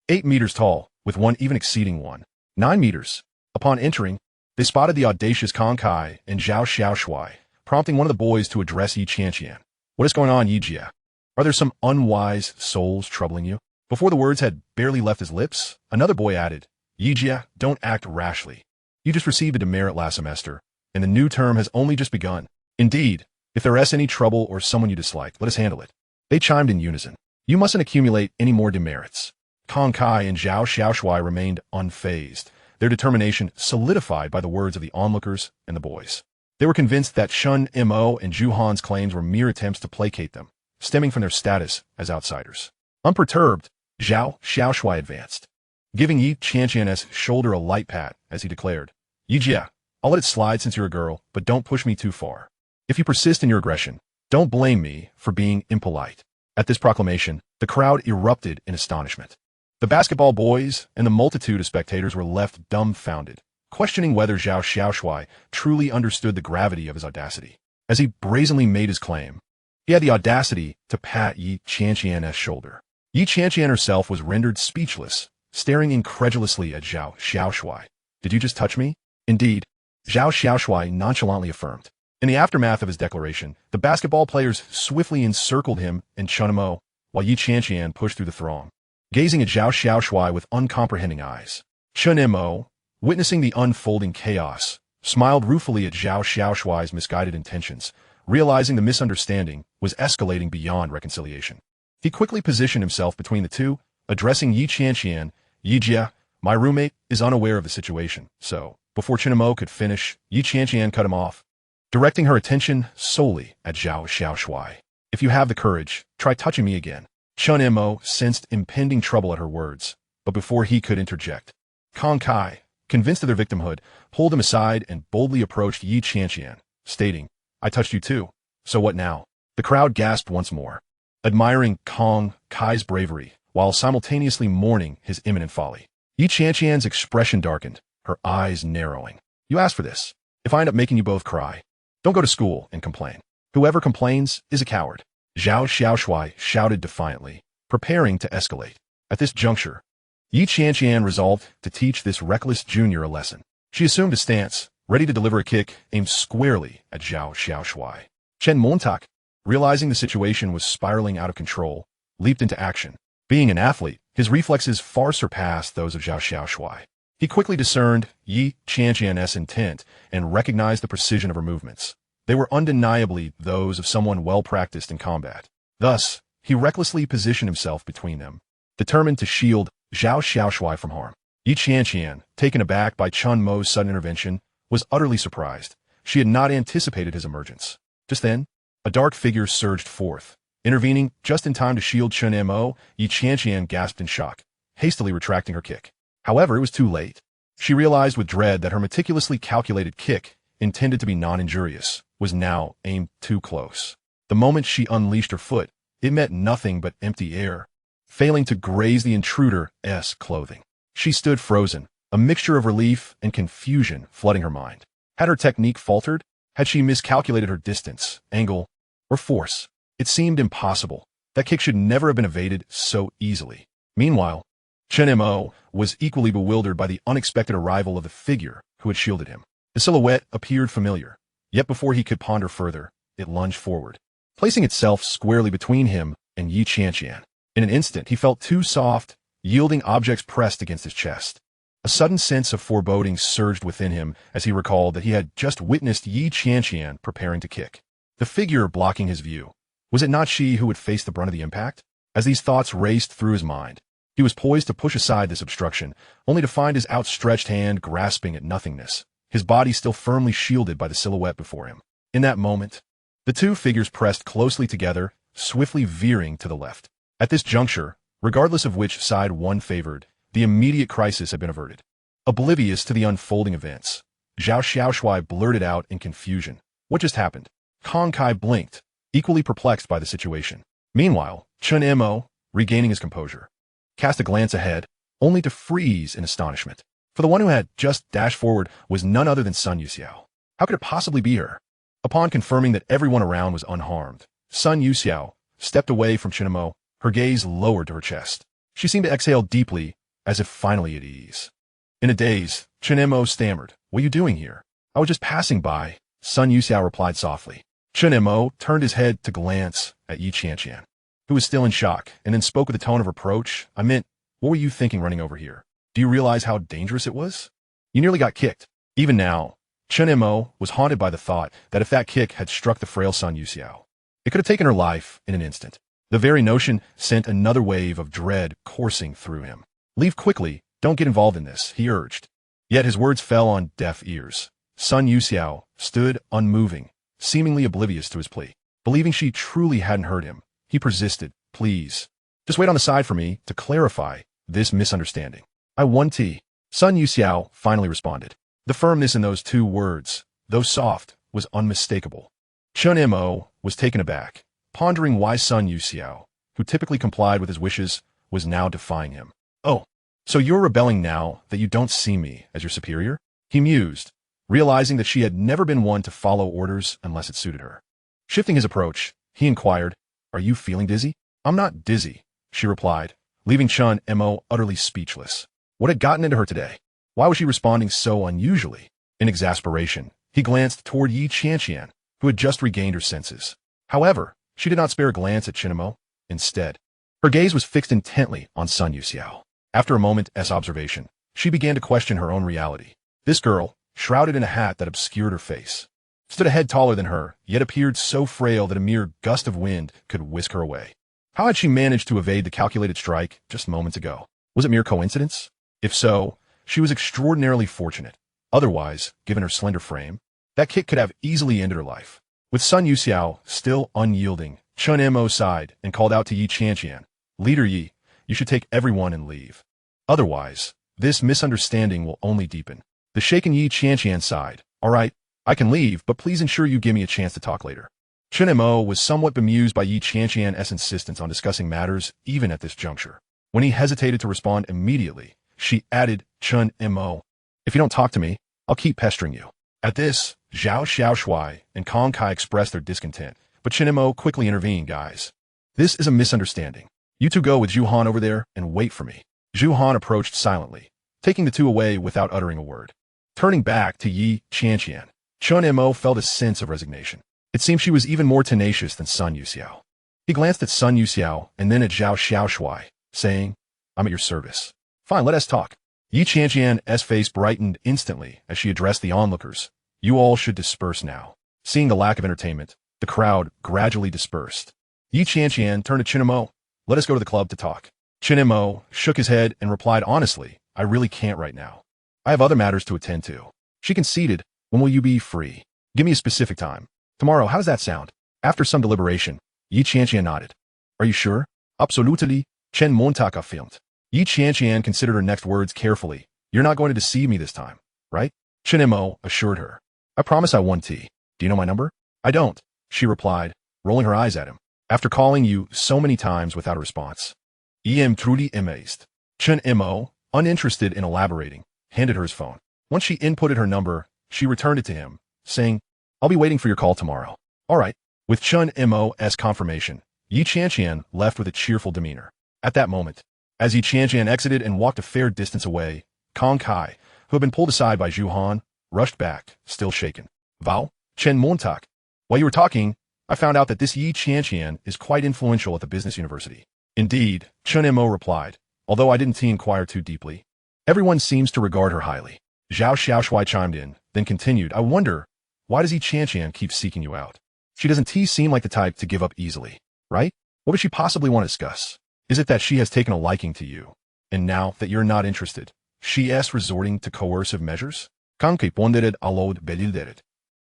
8 meters tall, with one even exceeding 9 meters. Upon entering, they spotted the audacious Kong Kai and Zhao Xiaoshuai, prompting one of the boys to address Yi Qianqian. What is going on, Yi Jia? Are there some unwise souls troubling you? Before the words had barely left his lips, another boy added, Yi Jia, don't act rashly. You just received a demerit last semester, and the new term has only just begun. Indeed, if there is any trouble or someone you dislike, let us handle it. They chimed in unison. You mustn't accumulate any more demerits. Kong Kai and Zhao Xiaoshuai remained unfazed, their determination solidified by the words of the onlookers and the boys. They were convinced that Chen Mo and Zhu Han's claims were mere attempts to placate them, stemming from their status as outsiders. Unperturbed, Zhao Xiaoshuai advanced, giving Yi Qianqian's shoulder a light pat as he declared, Yi Jia, I'll let it slide since you're a girl, but don't push me too far. If you persist in your aggression, don't blame me for being impolite. At this proclamation, the crowd erupted in astonishment. The basketball boys and the multitude of spectators were left dumbfounded, questioning whether Zhao Xiaoshuai truly understood the gravity of his audacity. As he brazenly made his claim, he had the audacity to pat Yi Qianqian's shoulder. Yi Qianqian herself was rendered speechless, staring incredulously at Zhao Xiaoshuai. Did you just touch me? Indeed, Zhao Xiaoshuai nonchalantly affirmed. In the aftermath of his declaration, the basketball players swiftly encircled him and Chen Mo, while Yi Qianqian pushed through the throng, gazing at Zhao Xiaoshuai with uncomprehending eyes. Chen Mo, witnessing the unfolding chaos, smiled ruefully at Zhao Xiaoshuai's misguided intentions, realizing the misunderstanding was escalating beyond reconciliation. He quickly positioned himself between the two, addressing Yi Qianqian. Yi Jia, my roommate, is unaware of the situation, so, before Chen Mo could finish, Yi Qianqian cut him off, directing her attention solely at Zhao Xiaoshuai. If you have the courage, try touching me again. Chen Mo sensed impending trouble at her words, but before he could interject, Kong Kai, convinced of their victimhood, pulled him aside and boldly approached Yi Qianqian, stating, I touched you too. So what now? The crowd gasped once more, admiring Kong Kai's bravery, while simultaneously mourning his imminent folly. Yi Qianqian's expression darkened, her eyes narrowing. You asked for this. If I end up making you both cry, don't go to school and complain. Whoever complains is a coward. Zhao Xiaoshuai shouted defiantly, preparing to escalate. At this juncture, Yi Qianqian resolved to teach this reckless junior a lesson. She assumed a stance, ready to deliver a kick aimed squarely at Zhao Xiaoshuai. Chen Mo, realizing the situation was spiraling out of control, leaped into action. Being an athlete, his reflexes far surpassed those of Zhao Xiaoshuai. He quickly discerned Yi Qianqian's intent and recognized the precision of her movements. They were undeniably those of someone well-practiced in combat. Thus, he recklessly positioned himself between them, determined to shield Zhao Xiaoshuai from harm. Yi Qianqian, taken aback by Chen Mo's sudden intervention, was utterly surprised. She had not anticipated his emergence. Just then, a dark figure surged forth. Intervening just in time to shield Chen Mo, Yi Qianqian gasped in shock, hastily retracting her kick. However, it was too late. She realized with dread that her meticulously calculated kick, intended to be non-injurious, was now aimed too close. The moment she unleashed her foot, it met nothing but empty air, failing to graze the intruder's clothing. She stood frozen, a mixture of relief and confusion flooding her mind. Had her technique faltered? Had she miscalculated her distance, angle, or force? It seemed impossible. That kick should never have been evaded so easily. Meanwhile, Chen Mo was equally bewildered by the unexpected arrival of the figure who had shielded him. The silhouette appeared familiar, yet before he could ponder further, it lunged forward, placing itself squarely between him and Yi Qianqian. In an instant, he felt two soft, yielding objects pressed against his chest. A sudden sense of foreboding surged within him as he recalled that he had just witnessed Yi Qianqian preparing to kick. The figure blocking his view. Was it not she who would face the brunt of the impact? As these thoughts raced through his mind, he was poised to push aside this obstruction, only to find his outstretched hand grasping at nothingness, his body still firmly shielded by the silhouette before him. In that moment, the two figures pressed closely together, swiftly veering to the left. At this juncture, regardless of which side one favored, the immediate crisis had been averted. Oblivious to the unfolding events, Zhao Xiaoshuai blurted out in confusion. What just happened? Kong Kai blinked, equally perplexed by the situation. Meanwhile, Chen Mo, regaining his composure, cast a glance ahead, only to freeze in astonishment. For the one who had just dashed forward was none other than Sun Yusa. How could it possibly be her? Upon confirming that everyone around was unharmed, Sun Yusa stepped away from Chen Mo, her gaze lowered to her chest. She seemed to exhale deeply, as if finally at ease. In a daze, Chen Mo stammered, What are you doing here? I was just passing by, Sun Yusa replied softly. Chen Mo turned his head to glance at Yi Qianqian, who was still in shock, and then spoke with a tone of reproach. I meant, what were you thinking running over here? Do you realize how dangerous it was? You nearly got kicked. Even now, Chen Mo was haunted by the thought that if that kick had struck the frail Sun Yusa, it could have taken her life in an instant. The very notion sent another wave of dread coursing through him. Leave quickly, don't get involved in this, he urged. Yet his words fell on deaf ears. Sun Yusa stood unmoving, seemingly oblivious to his plea. Believing she truly hadn't heard him, he persisted, Please, just wait on the side for me to clarify this misunderstanding. I want tea. Sun Yusa finally responded. The firmness in those two words, though soft, was unmistakable. Chen Mo was taken aback, pondering why Sun Yusa, who typically complied with his wishes, was now defying him. Oh, so you're rebelling now that you don't see me as your superior? He mused, realizing that she had never been one to follow orders unless it suited her. Shifting his approach, he inquired, Are you feeling dizzy? I'm not dizzy, she replied, leaving Chen Mo utterly speechless. What had gotten into her today? Why was she responding so unusually? In exasperation, he glanced toward Yi Qianqian, who had just regained her senses. However, she did not spare a glance at Chen Mo. Instead, her gaze was fixed intently on Sun Yusa. After a moment's observation, she began to question her own reality. This girl, shrouded in a hat that obscured her face. Stood a head taller than her, yet appeared so frail that a mere gust of wind could whisk her away. How had she managed to evade the calculated strike just moments ago? Was it mere coincidence? If so, she was extraordinarily fortunate. Otherwise, given her slender frame, that kick could have easily ended her life. With Sun Yusa still unyielding, Chen Mo sighed and called out to Yi Qianqian, "Leader Yi, you should take everyone and leave. Otherwise, this misunderstanding will only deepen." The shaken Yi Qianqian sighed, "All right, I can leave, but please ensure you give me a chance to talk later." Chen Mo was somewhat bemused by Yi Qianqian's insistence on discussing matters even at this juncture. When he hesitated to respond immediately, she added, "Chen Mo, if you don't talk to me, I'll keep pestering you." At this, Zhao Xiaoshui and Kong Kai expressed their discontent, but Chen Mo quickly intervened. "Guys, this is a misunderstanding. You two go with Zhu Han over there and wait for me." Zhu Han approached silently, taking the two away without uttering a word. Turning back to Yi Qianqian, Chen Mo felt a sense of resignation. It seemed she was even more tenacious than Sun Yusa. He glanced at Sun Yusa and then at Zhao Xiaoshui, saying, "I'm at your service." "Fine, let us talk." Yi Qianqian's face brightened instantly as she addressed the onlookers. "You all should disperse now." Seeing the lack of entertainment, the crowd gradually dispersed. Yi Qianqian turned to Chen Mo. "Let us go to the club to talk." Chen Mo shook his head and replied honestly, "I really can't right now. I have other matters to attend to." She conceded, "When will you be free? Give me a specific time." "Tomorrow, how does that sound?" After some deliberation, Yi Qianqian nodded. "Are you sure?" "Absolutely." Chen Montaka filmed. Yi Qianqian considered her next words carefully. "You're not going to deceive me this time, right?" Chen Mo assured her. "I promise I won't tea. Do you know my number?" "I don't," she replied, rolling her eyes at him. "After calling you so many times without a response." I am truly amazed. Chen Mo, uninterested in elaborating, handed her his phone. Once she inputted her number, she returned it to him, saying, "I'll be waiting for your call tomorrow." "All right." With Chen Mo's confirmation, Yi Qianqian left with a cheerful demeanor. At that moment, as Yi Qianqian exited and walked a fair distance away, Kong Kai, who had been pulled aside by Zhu Han, rushed back, still shaken. "Vao, Chen Montak, while you were talking, I found out that this Yi Qianqian is quite influential at the business university." "Indeed," Chen Mo replied, "although I didn't inquire too deeply. Everyone seems to regard her highly." Zhao Xiaoshui chimed in, then continued, "I wonder, why does Yi Qianqian keep seeking you out? She doesn't seem like the type to give up easily, right? What would she possibly want to discuss? Is it that she has taken a liking to you, and now that you're not interested, she is resorting to coercive measures?" Kanke pondered aloud bewildered.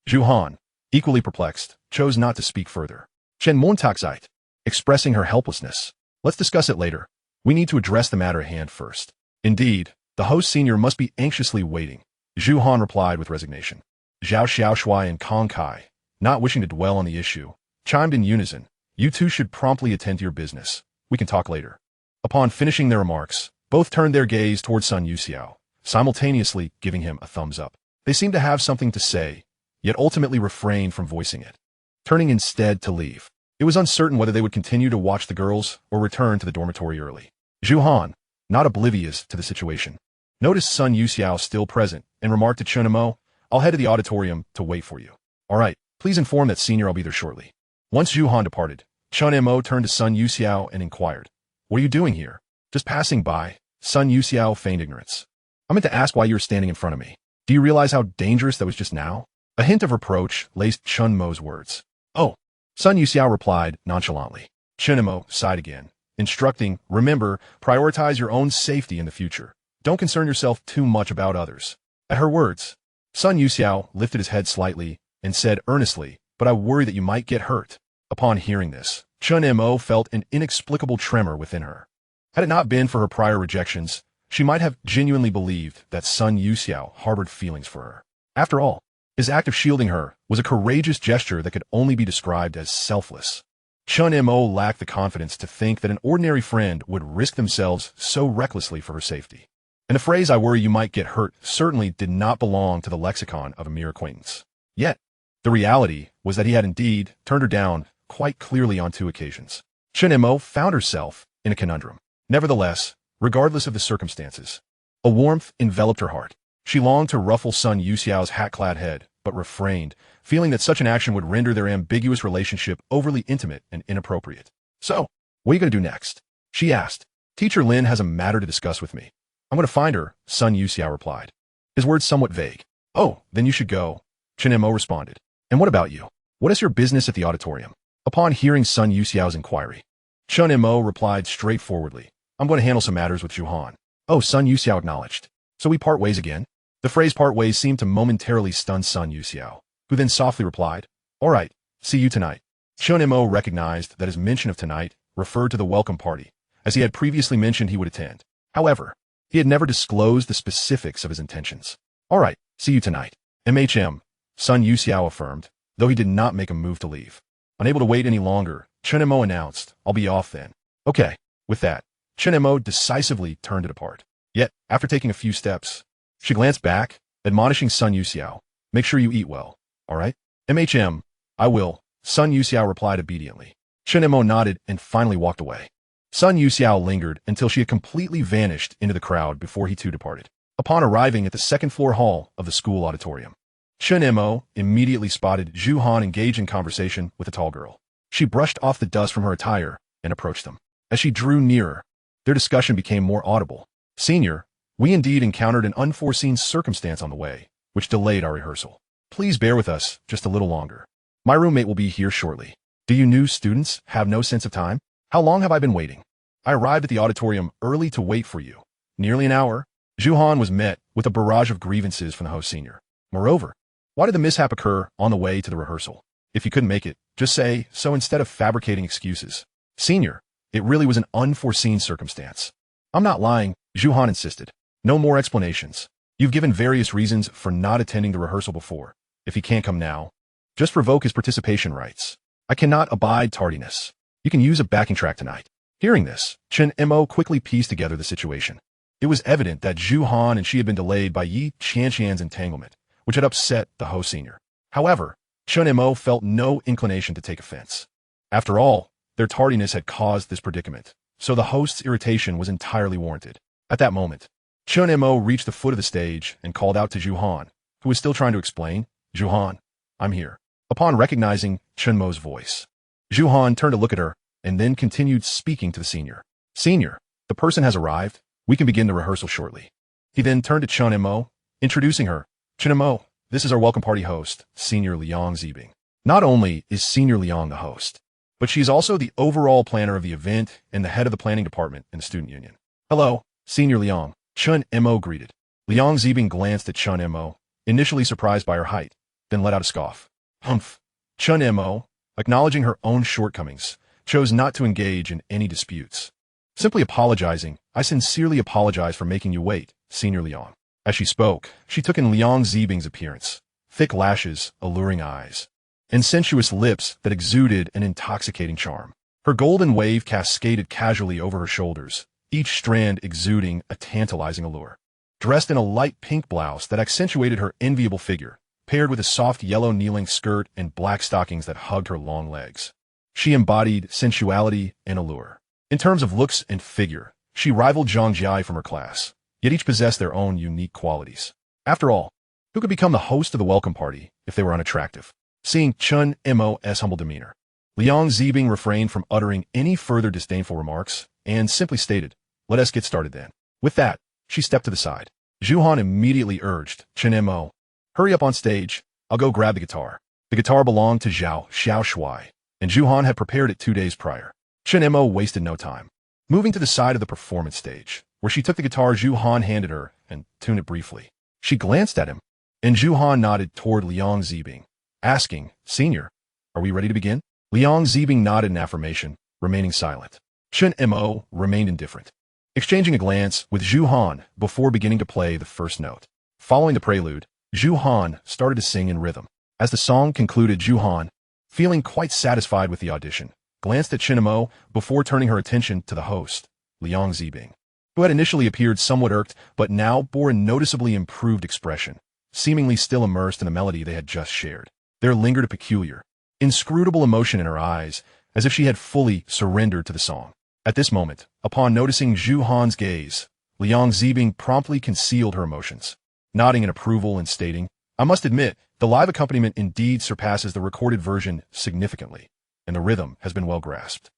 Zhu Han, equally perplexed, chose not to speak further. Chen Montag sighed, expressing her helplessness. "Let's discuss it later. We need to address the matter at hand first." "Indeed, the host senior must be anxiously waiting," Zhu Han replied with resignation. Zhao Xiaoshui and Kong Kai, not wishing to dwell on the issue, chimed in unison, "You two should promptly attend to your business. We can talk later." Upon finishing their remarks, both turned their gaze toward Sun Yusa, simultaneously giving him a thumbs up. They seemed to have something to say, yet ultimately refrained from voicing it, turning instead to leave. It was uncertain whether they would continue to watch the girls or return to the dormitory early. Zhu Han, not oblivious to the situation, noticed Sun Yusa still present and remarked to Chen Mo, "I'll head to the auditorium to wait for you." "All right, please inform that senior I'll be there shortly." Once Zhu Han departed, Chen Mo turned to Sun Yusa and inquired, "What are you doing here?" "Just passing by." Sun Yusa feigned ignorance. "I meant to ask why you were standing in front of me. Do you realize how dangerous that was just now?" A hint of reproach laced Chen Mo's words. "Oh," Sun Yusa replied nonchalantly. Chen Mo sighed again, instructing, "Remember, prioritize your own safety in the future. Don't concern yourself too much about others." At her words, Sun Yusa lifted his head slightly and said earnestly, "But I worry that you might get hurt." Upon hearing this, Chen Mo felt an inexplicable tremor within her. Had it not been for her prior rejections, she might have genuinely believed that Sun Yusa harbored feelings for her. After all, his act of shielding her was a courageous gesture that could only be described as selfless. Chen Mo lacked the confidence to think that an ordinary friend would risk themselves so recklessly for her safety. And the phrase "I worry you might get hurt" certainly did not belong to the lexicon of a mere acquaintance. Yet, the reality was that he had indeed turned her down quite clearly on 2 occasions. Chen Mo found herself in a conundrum. Nevertheless, regardless of the circumstances, a warmth enveloped her heart. She longed to ruffle Sun Yusa's hat-clad head, but refrained, feeling that such an action would render their ambiguous relationship overly intimate and inappropriate. "So, what are you going to do next?" she asked. "Teacher Lin has a matter to discuss with me." "I'm going to find her," Sun Yusa replied, his words somewhat vague. Oh, then you should go, Chen Mo responded. And what about you? What is your business at the auditorium? Upon hearing Sun Yusa's inquiry, Chen Mo replied straightforwardly, I'm going to handle some matters with Zhu. Oh, Sun Yusa acknowledged. So we part ways again? The phrase part ways seemed to momentarily stun Sun Yusa, who then softly replied, all right, see you tonight. Chen Mo recognized that his mention of tonight referred to the welcome party, as he had previously mentioned he would attend. However, he had never disclosed the specifics of his intentions. All right, see you tonight. Sun Yusa affirmed, though he did not make a move to leave. Unable to wait any longer, Chen Mo announced, I'll be off then. Okay. With that, Chen Mo decisively turned to depart. Yet, after taking a few steps, she glanced back, admonishing Sun Yusa, make sure you eat well, all right? I will, Sun Yusa replied obediently. Chen Mo nodded and finally walked away. Sun Yusa lingered until she had completely vanished into the crowd before he too departed. Upon arriving at the second-floor hall of the school auditorium, Chen Mo immediately spotted Zhu engaged in conversation with a tall girl. She brushed off the dust from her attire and approached them. As she drew nearer, their discussion became more audible. Senior, we indeed encountered an unforeseen circumstance on the way, which delayed our rehearsal. Please bear with us just a little longer. My roommate will be here shortly. Do you new students have no sense of time? How long have I been waiting? I arrived at the auditorium early to wait for you. Nearly an hour. Zhu was met with a barrage of grievances from the host senior. Moreover, why did the mishap occur on the way to the rehearsal? If you couldn't make it, just say so instead of fabricating excuses. Senior, it really was an unforeseen circumstance. I'm not lying, Zhu insisted. No more explanations. You've given various reasons for not attending the rehearsal before. If he can't come now, just revoke his participation rights. I cannot abide tardiness. You can use a backing track tonight. Hearing this, Chen Mo quickly pieced together the situation. It was evident that Zhu and she had been delayed by Yi Qianqian's entanglement, which had upset the host senior. However, Chen Mo felt no inclination to take offense. After all, their tardiness had caused this predicament, so the host's irritation was entirely warranted. At that moment, Chen Mo reached the foot of the stage and called out to Zhu, who was still trying to explain, Zhu, I'm here. Upon recognizing Chen Mo's voice, Zhu turned to look at her and then continued speaking to the senior. Senior, the person has arrived. We can begin the rehearsal shortly. He then turned to Chen Mo, introducing her. Chen Mo, this is our welcome party host, Senior Liang Zibing. Not only is Senior Liang the host, but she's also the overall planner of the event and the head of the planning department in the student union. Hello, Senior Liang, Chen Mo greeted. Liang Zibing glanced at Chen Mo, initially surprised by her height, then let out a scoff. Humph. Chen Mo, acknowledging her own shortcomings, chose not to engage in any disputes. Simply apologizing, I sincerely apologize for making you wait, Senior Liang. As she spoke, she took in Liang Zibing's appearance, thick lashes, alluring eyes, and sensuous lips that exuded an intoxicating charm. Her golden wave cascaded casually over her shoulders, each strand exuding a tantalizing allure. Dressed in a light pink blouse that accentuated her enviable figure, paired with a soft yellow kneeling skirt and black stockings that hugged her long legs, she embodied sensuality and allure. In terms of looks and figure, she rivaled Zhang Jiai from her class, yet each possessed their own unique qualities. After all, who could become the host of the welcome party if they were unattractive? Seeing Chen Mo's humble demeanor, Liang Zibing refrained from uttering any further disdainful remarks and simply stated, let us get started then. With that, she stepped to the side. Zhu immediately urged Chen Mo, hurry up on stage, I'll go grab the guitar. The guitar belonged to Zhao Shuai, and Zhu had prepared it 2 days prior. Chen Mo wasted no time. Moving to the side of the performance stage, where she took the guitar Zhu handed her and tuned it briefly. She glanced at him, and Zhu nodded toward Liang Zibing, asking, Senior, are we ready to begin? Liang Zibing nodded in affirmation, remaining silent. Chen Mo remained indifferent, exchanging a glance with Zhu before beginning to play the first note. Following the prelude, Zhu started to sing in rhythm. As the song concluded, Zhu, feeling quite satisfied with the audition, glanced at Chen Mo before turning her attention to the host, Liang Zibing, who had initially appeared somewhat irked but now bore a noticeably improved expression, seemingly still immersed in the melody they had just shared. There lingered a peculiar, inscrutable emotion in her eyes, as if she had fully surrendered to the song. At this moment, upon noticing Zhu gaze, Liang Zibing promptly concealed her emotions, nodding in approval and stating, I must admit, the live accompaniment indeed surpasses the recorded version significantly, and the rhythm has been well grasped.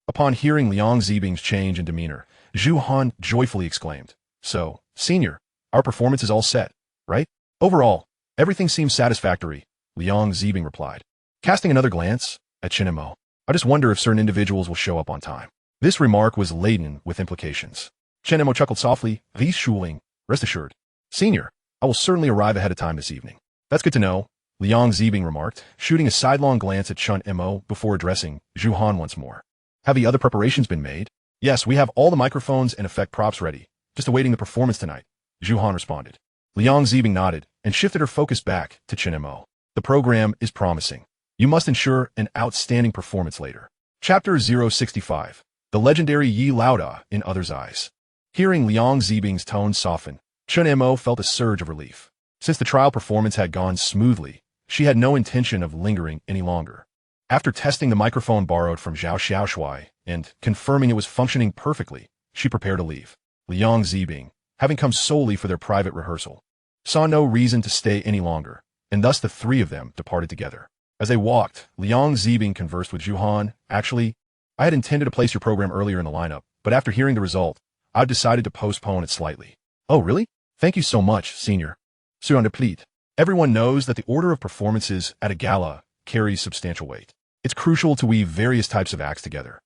Upon hearing Liang Zibing's change in demeanor, Zhu joyfully exclaimed, So, Senior, our performance is all set, right? Overall, Everything seems satisfactory, Liang Zibing replied. Casting another glance at Chen Mo, I just wonder if certain individuals will show up on time. This remark was laden with implications. Chen Mo chuckled softly. Rehearsal, rest assured. Senior, I will certainly arrive ahead of time this evening. That's good to know, Liang Zibing remarked, shooting a sidelong glance at Chen Mo before addressing Zhu Han once more. Have the other preparations been made? Yes, we have all the microphones and effect props ready, just awaiting the performance tonight, Zhu Han responded. Liang Zibing nodded and shifted her focus back to Chen Mo. The program is promising. You must ensure an outstanding performance later. Chapter 065. The legendary Yi Laoda in others' eyes. Hearing Liang Zibing's tone soften, Chen Mo felt a surge of relief. Since the trial performance had gone smoothly, she had no intention of lingering any longer. After testing the microphone borrowed from Zhao Xiaoshui and confirming it was functioning perfectly, she prepared to leave. Liang Zibing, having come solely for their private rehearsal, saw no reason to stay any longer, and thus the three of them departed together. As they walked, Liang Zibing conversed with Zhu Han. Actually, I had intended to place your program earlier in the lineup, but after hearing the result, I've decided to postpone it slightly. Oh, really? Thank you so much, Senior. Sur un deplete. Everyone knows that the order of performances at a gala carries substantial weight. It's crucial to weave various types of acts together,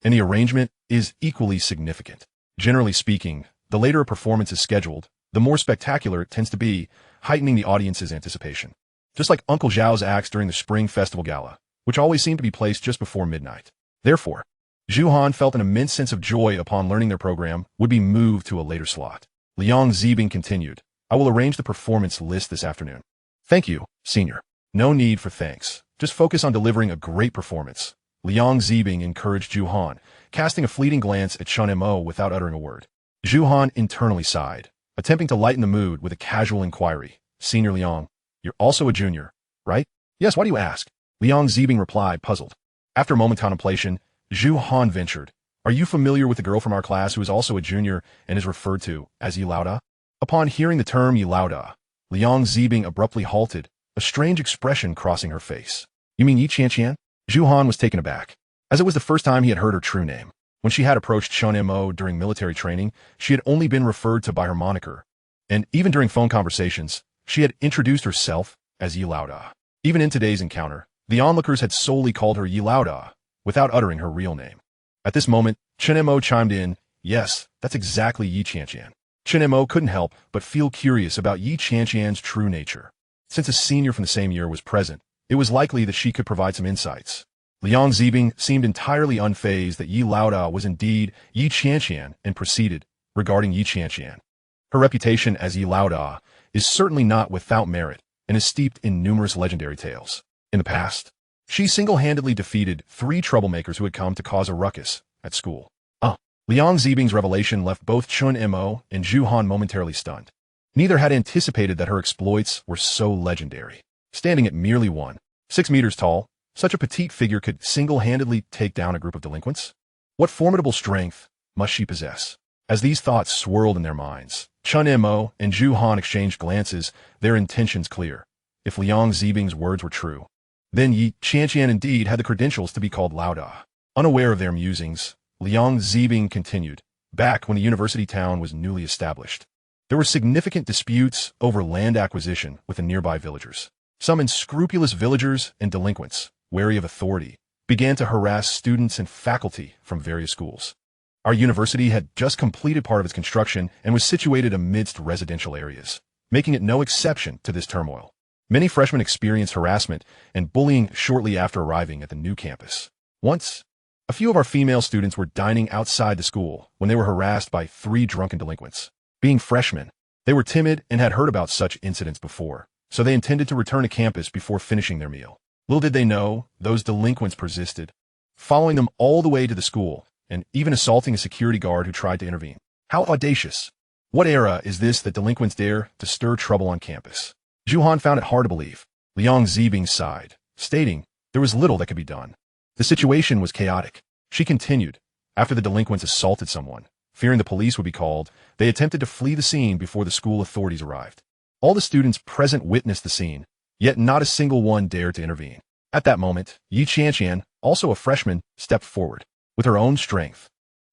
and the arrangement is equally significant. Generally speaking, the later a performance is scheduled, the more spectacular it tends to be, heightening the audience's anticipation. Just like Uncle Zhao's acts during the Spring Festival Gala, which always seemed to be placed just before midnight. Therefore, Zhu Han felt an immense sense of joy upon learning their program would be moved to a later slot. Liang Zibing continued, I will arrange the performance list this afternoon. Thank you, Senior. No need for thanks. Just focus on delivering a great performance. Liang Zibing encouraged Zhu Han, casting a fleeting glance at Chen Mo without uttering a word. Zhu Han internally sighed, attempting to lighten the mood with a casual inquiry. Senior Liang, you're also a junior, right? Yes, why do you ask? Liang Zibing replied, puzzled. After a moment's contemplation, Zhu Han ventured, are you familiar with the girl from our class who is also a junior and is referred to as Yi Laoda? Upon hearing the term Yi Laoda, Liang Zibing abruptly halted, a strange expression crossing her face. You mean Yi Qianqian? Zhu Han was taken aback, as it was the first time he had heard her true name. When she had approached Chen Mo during military training, she had only been referred to by her moniker, and even during phone conversations, she had introduced herself as Yi Laoda. Even in today's encounter, the onlookers had solely called her Yi Laoda, without uttering her real name. At this moment, Chen Mo chimed in, yes, that's exactly Yi Qianqian. Chen Mo couldn't help but feel curious about Yi Qianqian's true nature. Since a senior from the same year was present, it was likely that she could provide some insights. Liang Zibing seemed entirely unfazed that Yi Laoda was indeed Yi Qianqian and proceeded, regarding Yi Qianqian. Her reputation as Yi Laoda is certainly not without merit and is steeped in numerous legendary tales. In the past, she single-handedly defeated 3 troublemakers who had come to cause a ruckus at school. Liang Zibing's revelation left both Chen Mo and Zhu Han momentarily stunned. Neither had anticipated that her exploits were so legendary. Standing at merely 1.6 meters tall, such a petite figure could single-handedly take down a group of delinquents? What formidable strength must she possess? As these thoughts swirled in their minds, Chen Mo and Zhu Han exchanged glances, their intentions clear. If Liang Zibing's words were true, then Yi Qianqian indeed had the credentials to be called Laoda. Unaware of their musings, Liang Zibing continued, back when the university town was newly established, there were significant disputes over land acquisition with the nearby villagers. Some unscrupulous villagers and delinquents, wary of authority, began to harass students and faculty from various schools. Our university had just completed part of its construction and was situated amidst residential areas, making it no exception to this turmoil. Many freshmen experienced harassment and bullying shortly after arriving at the new campus. Once, a few of our female students were dining outside the school when they were harassed by 3 drunken delinquents. Being freshmen, they were timid and had heard about such incidents before, so they intended to return to campus before finishing their meal. Little did they know, those delinquents persisted, following them all the way to the school, and even assaulting a security guard who tried to intervene. How audacious! What era is this that delinquents dare to stir trouble on campus? Zhu Han found it hard to believe. Liang Zibing sighed, stating there was little that could be done. The situation was chaotic. She continued, after the delinquents assaulted someone, fearing the police would be called, they attempted to flee the scene before the school authorities arrived. All the students present witnessed the scene, yet not a single one dared to intervene. At that moment, Yi Qianqian, also a freshman, stepped forward. With her own strength,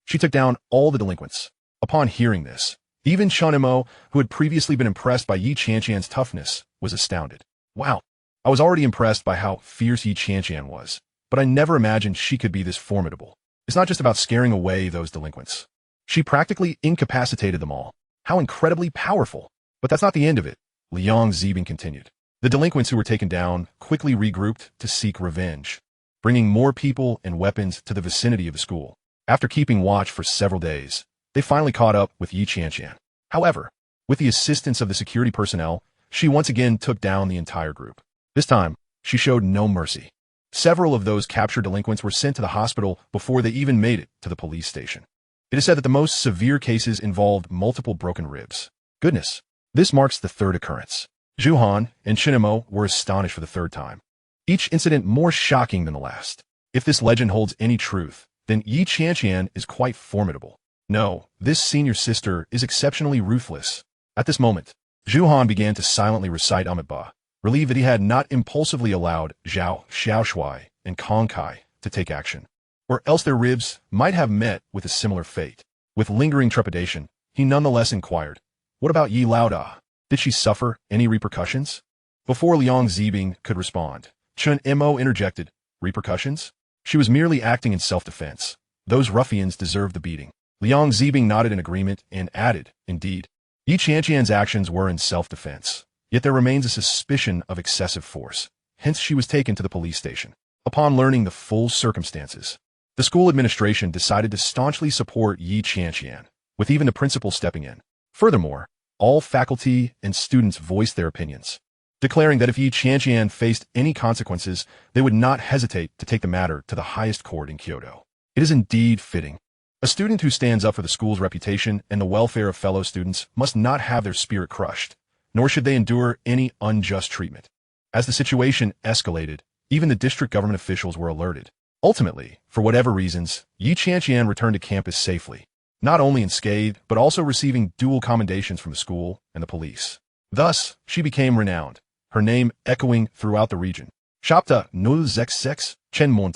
she took down all the delinquents. Upon hearing this, even Chen Mo, who had previously been impressed by Yi Qianqian's toughness, was astounded. Wow. I was already impressed by how fierce Yi Qianqian was, but I never imagined she could be this formidable. It's not just about scaring away those delinquents. She practically incapacitated them all. How incredibly powerful. But that's not the end of it, Liang Zibing continued. The delinquents who were taken down quickly regrouped to seek revenge, bringing more people and weapons to the vicinity of the school. After keeping watch for several days, they finally caught up with Yi Qianqian. However, with the assistance of the security personnel, she once again took down the entire group. This time, she showed no mercy. Several of those captured delinquents were sent to the hospital before they even made it to the police station. It is said that the most severe cases involved multiple broken ribs. Goodness, this marks the third occurrence. Zhu Han and Chen Mo were astonished for the third time, each incident more shocking than the last. If this legend holds any truth, then Yi Qianqian is quite formidable. No, this senior sister is exceptionally ruthless. At this moment, Zhu Han began to silently recite Maybach, relieved that he had not impulsively allowed Zhao, Xiaoshui, and Kong Kai to take action, or else their ribs might have met with a similar fate. With lingering trepidation, he nonetheless inquired, "What about Yi Laoda? Did she suffer any repercussions?" Before Liang Zibing could respond, Chen Mo interjected, "Repercussions? She was merely acting in self-defense. Those ruffians deserved the beating." Liang Zibing nodded in agreement and added, "Indeed, Yi Qianqian's actions were in self-defense, yet there remains a suspicion of excessive force. Hence she was taken to the police station." Upon learning the full circumstances, the school administration decided to staunchly support Yi Qianqian, with even the principal stepping in. Furthermore, all faculty and students voiced their opinions, declaring that if Yi Qianqian faced any consequences, they would not hesitate to take the matter to the highest court in Kyoto. It is indeed fitting. A student who stands up for the school's reputation and the welfare of fellow students must not have their spirit crushed, nor should they endure any unjust treatment. As the situation escalated, even the district government officials were alerted. Ultimately, for whatever reasons, Yi Qianqian returned to campus safely, not only unscathed, but also receiving dual commendations from the school and the police. Thus, she became renowned, her name echoing throughout the region. Chapter 066, Chen Mo.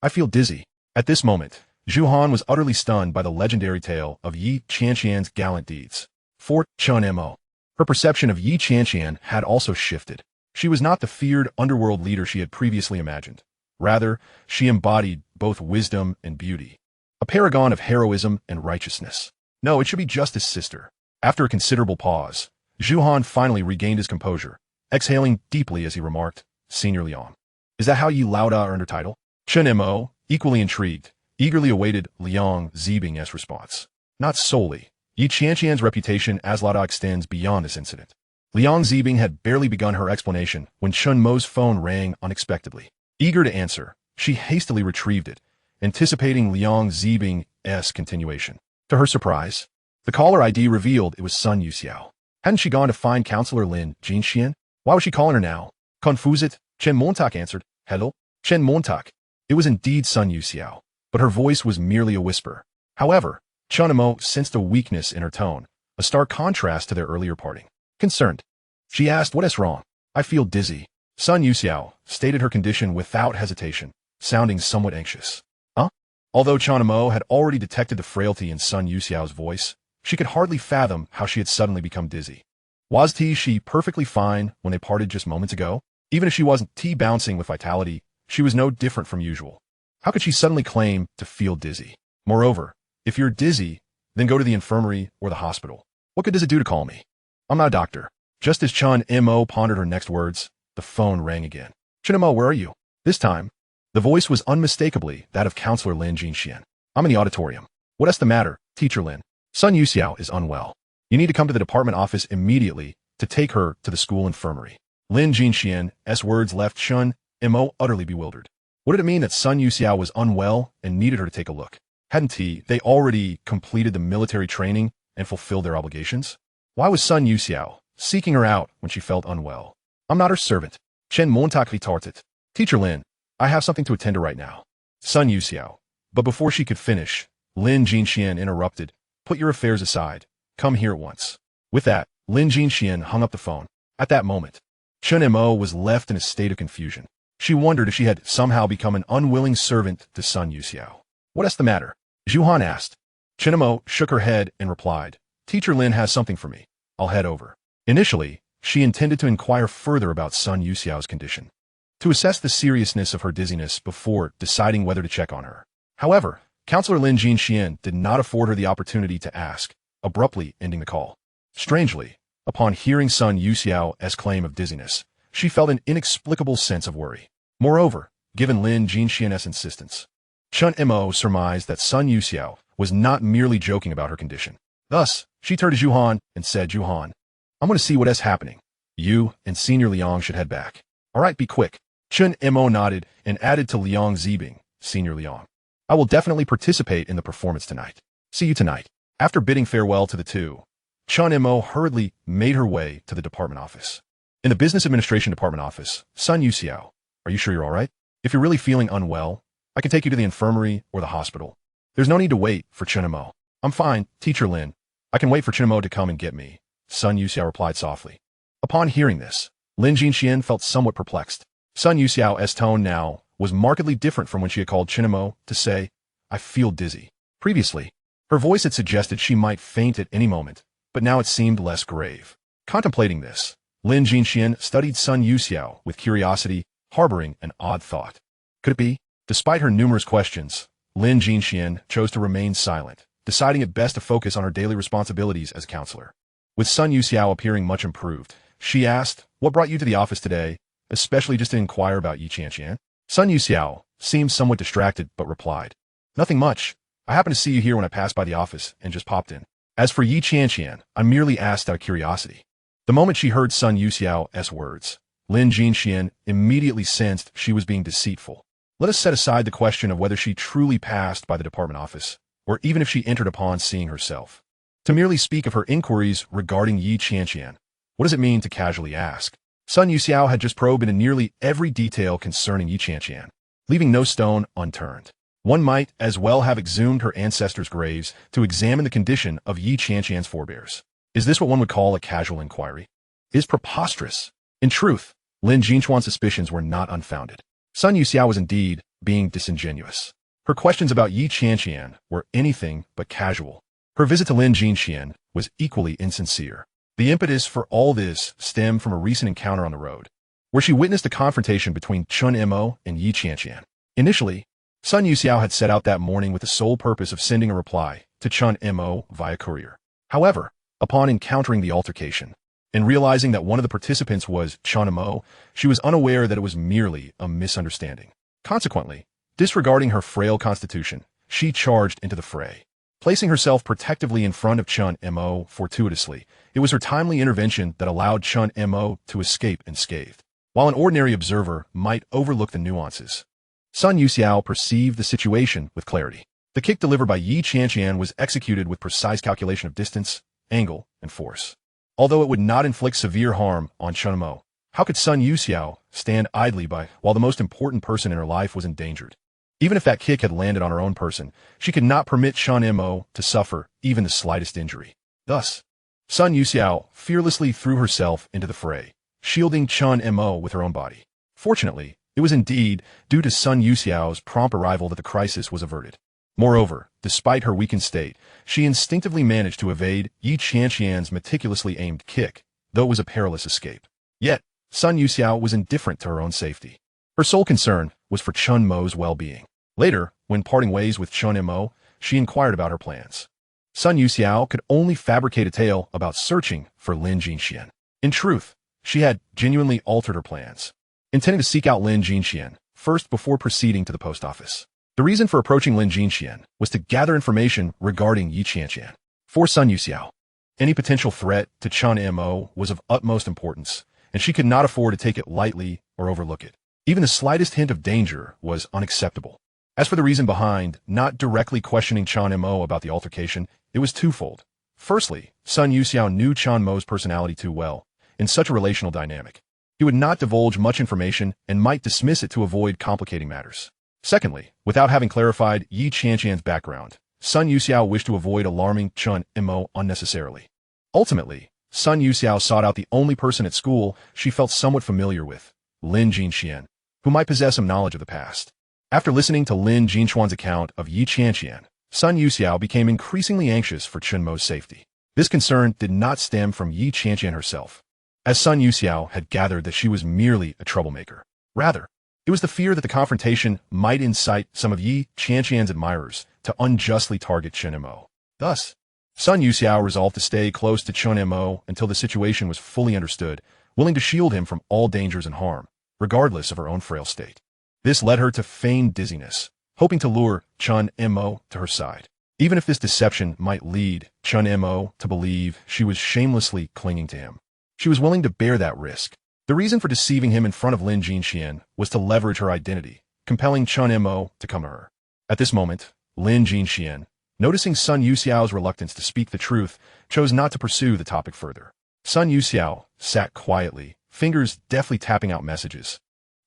I feel dizzy. At this moment, Zhu Han was utterly stunned by the legendary tale of Yi Qianqian's gallant deeds. 4. Chen Mo. Her perception of Yi Qianqian had also shifted. She was not the feared underworld leader she had previously imagined. Rather, she embodied both wisdom and beauty, a paragon of heroism and righteousness. No, it should be Justice Sister. After a considerable pause, Zhu Han finally regained his composure, exhaling deeply as he remarked, "Senior Liang. Is that how Yi Laoda earned her title?" Chen Mo, equally intrigued, eagerly awaited Liang Zibing's response. Not solely. Yi Qianqian's reputation as Laoda extends beyond this incident. Liang Zibing had barely begun her explanation when Chen Mo's phone rang unexpectedly. Eager to answer, she hastily retrieved it, anticipating Liang Zibing's continuation. To her surprise, the caller ID revealed it was Sun Yusa. Hadn't she gone to find Counselor Lin Jinxian? Why was she calling her now? Confused, Chen Mo answered, "Hello, Chen Mo." It was indeed Sun Yusa, but her voice was merely a whisper. However, Chen Mo sensed a weakness in her tone, a stark contrast to their earlier parting. Concerned, she asked, "What is wrong?" "I feel dizzy." Sun Yusa stated her condition without hesitation, sounding somewhat anxious. Huh? Although Chen Mo had already detected the frailty in Sun Yusa's voice, she could hardly fathom how she had suddenly become dizzy. Wasn't she perfectly fine when they parted just moments ago? Even if she wasn't bouncing with vitality, she was no different from usual. How could she suddenly claim to feel dizzy? Moreover, if you're dizzy, then go to the infirmary or the hospital. What good does it do to call me? I'm not a doctor. Just as Chen Mo pondered her next words, the phone rang again. "Chen Mo, where are you?" This time, the voice was unmistakably that of Counselor Lin Jinxian. "I'm in the auditorium." "What is the matter, Teacher Lin?" "Sun Yusa is unwell. You need to come to the department office immediately to take her to the school infirmary." Lin Jinxian's words left Chen Mo utterly bewildered. What did it mean that Sun Yusa was unwell and needed her to take a look? Hadn't they already completed the military training and fulfilled their obligations? Why was Sun Yusa seeking her out when she felt unwell? "I'm not her servant." Chen Mo retorted. "Teacher Lin, I have something to attend to right now." Sun Yusa. But before she could finish, Lin Jinxian interrupted. "Put your affairs aside. Come here at once." With that, Lin Jinxian hung up the phone. At that moment, Chen Mo was left in a state of confusion. She wondered if she had somehow become an unwilling servant to Sun Yusa. "What is the matter?" Zhu Han asked. Chen Mo shook her head and replied, "Teacher Lin has something for me. I'll head over." Initially, she intended to inquire further about Sun Yusao's condition, to assess the seriousness of her dizziness before deciding whether to check on her. However, Counselor Lin Jinxian did not afford her the opportunity to ask, abruptly ending the call. Strangely, upon hearing Sun Yusao's claim of dizziness, she felt an inexplicable sense of worry. Moreover, given Lin Jinxian's insistence, Chen Mo surmised that Sun Yusao was not merely joking about her condition. Thus, she turned to Zhuhan and said, Zhuhan, I'm going to see what is happening. You and Senior Liang should head back. All right, be quick. Chen Mo nodded and added to Liang Zibing, Senior Liang, I will definitely participate in the performance tonight. See you tonight. After bidding farewell to the two, Chen Mo hurriedly made her way to the department office. In the business administration department office, Sun Yusa, are you sure you're all right? If you're really feeling unwell, I can take you to the infirmary or the hospital. There's no need to wait for Chen Mo. I'm fine, Teacher Lin. I can wait for Chen Mo to come and get me, Sun Yusa replied softly. Upon hearing this, Lin Jinxian felt somewhat perplexed. Sun Yusao's tone now was markedly different from when she had called Chen Mo to say, I feel dizzy. Previously, her voice had suggested she might faint at any moment, but now it seemed less grave. Contemplating this, Lin Jinxian studied Sun Yusa with curiosity, harboring an odd thought. Could it be? Despite her numerous questions, Lin Jinxian chose to remain silent, deciding it best to focus on her daily responsibilities as a counselor. With Sun Yusa appearing much improved, she asked, What brought you to the office today, especially just to inquire about Yi Qianqian? Sun Yusa seemed somewhat distracted but replied, Nothing much. I happened to see you here when I passed by the office and just popped in. As for Yi Qianqian, I merely asked out of curiosity. The moment she heard Sun Yusao's words, Lin Jinxian immediately sensed she was being deceitful. Let us set aside the question of whether she truly passed by the department office, or even if she entered upon seeing herself. To merely speak of her inquiries regarding Yi Qianqian, what does it mean to casually ask? Sun Yusa had just probed into nearly every detail concerning Yi Qianqian, leaving no stone unturned. One might as well have exhumed her ancestors' graves to examine the condition of Yi Qianqian's forebears. Is this what one would call a casual inquiry? It is preposterous. In truth, Lin Jinchuan's suspicions were not unfounded. Sun Yusa was indeed being disingenuous. Her questions about Yi Qianqian were anything but casual. Her visit to Lin Jinxian was equally insincere. The impetus for all this stemmed from a recent encounter on the road, where she witnessed a confrontation between Chen Mo and Yi Qianqian. Initially, Sun Yusa had set out that morning with the sole purpose of sending a reply to Chen Mo via courier. However, upon encountering the altercation, and realizing that one of the participants was Chen Mo, she was unaware that it was merely a misunderstanding. Consequently, disregarding her frail constitution, she charged into the fray. Placing herself protectively in front of Chen Mo fortuitously, it was her timely intervention that allowed Chen Mo to escape unscathed. While an ordinary observer might overlook the nuances, Sun Yusa perceived the situation with clarity. The kick delivered by Yi Qianqian was executed with precise calculation of distance, angle, and force. Although it would not inflict severe harm on Chen Mo, how could Sun Yusa stand idly by while the most important person in her life was endangered? Even if that kick had landed on her own person, she could not permit Chen Mo to suffer even the slightest injury. Thus, Sun Yusa fearlessly threw herself into the fray, shielding Chen Mo with her own body. Fortunately, it was indeed due to Sun Yusao's prompt arrival that the crisis was averted. Moreover, despite her weakened state, she instinctively managed to evade Yi Qianqian's meticulously aimed kick, though it was a perilous escape. Yet, Sun Yusa was indifferent to her own safety. Her sole concern was for Chen Mo's well-being. Later, when parting ways with Chen Mo, she inquired about her plans. Sun Yusa could only fabricate a tale about searching for Lin Jinxian. In truth, she had genuinely altered her plans, intending to seek out Lin Jinxian first before proceeding to the post office. The reason for approaching Lin Jinxian was to gather information regarding Yi Qianqian. For Sun Yusa, any potential threat to Chen Mo was of utmost importance, and she could not afford to take it lightly or overlook it. Even the slightest hint of danger was unacceptable. As for the reason behind not directly questioning Chen Mo about the altercation, it was twofold. Firstly, Sun Yusa knew Chen Mo's personality too well, in such a relational dynamic. He would not divulge much information and might dismiss it to avoid complicating matters. Secondly, without having clarified Yi Qianqian's background, Sun Yusa wished to avoid alarming Chen Mo unnecessarily. Ultimately, Sun Yusa sought out the only person at school she felt somewhat familiar with, Lin Jinxian, who might possess some knowledge of the past. After listening to Lin Jinchuan's account of Yi Qianqian, Sun Yusa became increasingly anxious for Chen Mo's safety. This concern did not stem from Yi Qianqian herself. as Sun Yusa had gathered that she was merely a troublemaker. Rather, it was the fear that the confrontation might incite some of Yi Qianqian's admirers to unjustly target Chen Mo. Thus, Sun Yusa resolved to stay close to Chen Mo until the situation was fully understood, willing to shield him from all dangers and harm, regardless of her own frail state. This led her to feign dizziness, hoping to lure Chen Mo to her side, even if this deception might lead Chen Mo to believe she was shamelessly clinging to him. She was willing to bear that risk. The reason for deceiving him in front of Lin Jinxian was to leverage her identity, compelling Chen Mo to come to her. At this moment, Lin Jinxian, noticing Sun Yusa's reluctance to speak the truth, chose not to pursue the topic further. Sun Yusa sat quietly, fingers deftly tapping out messages,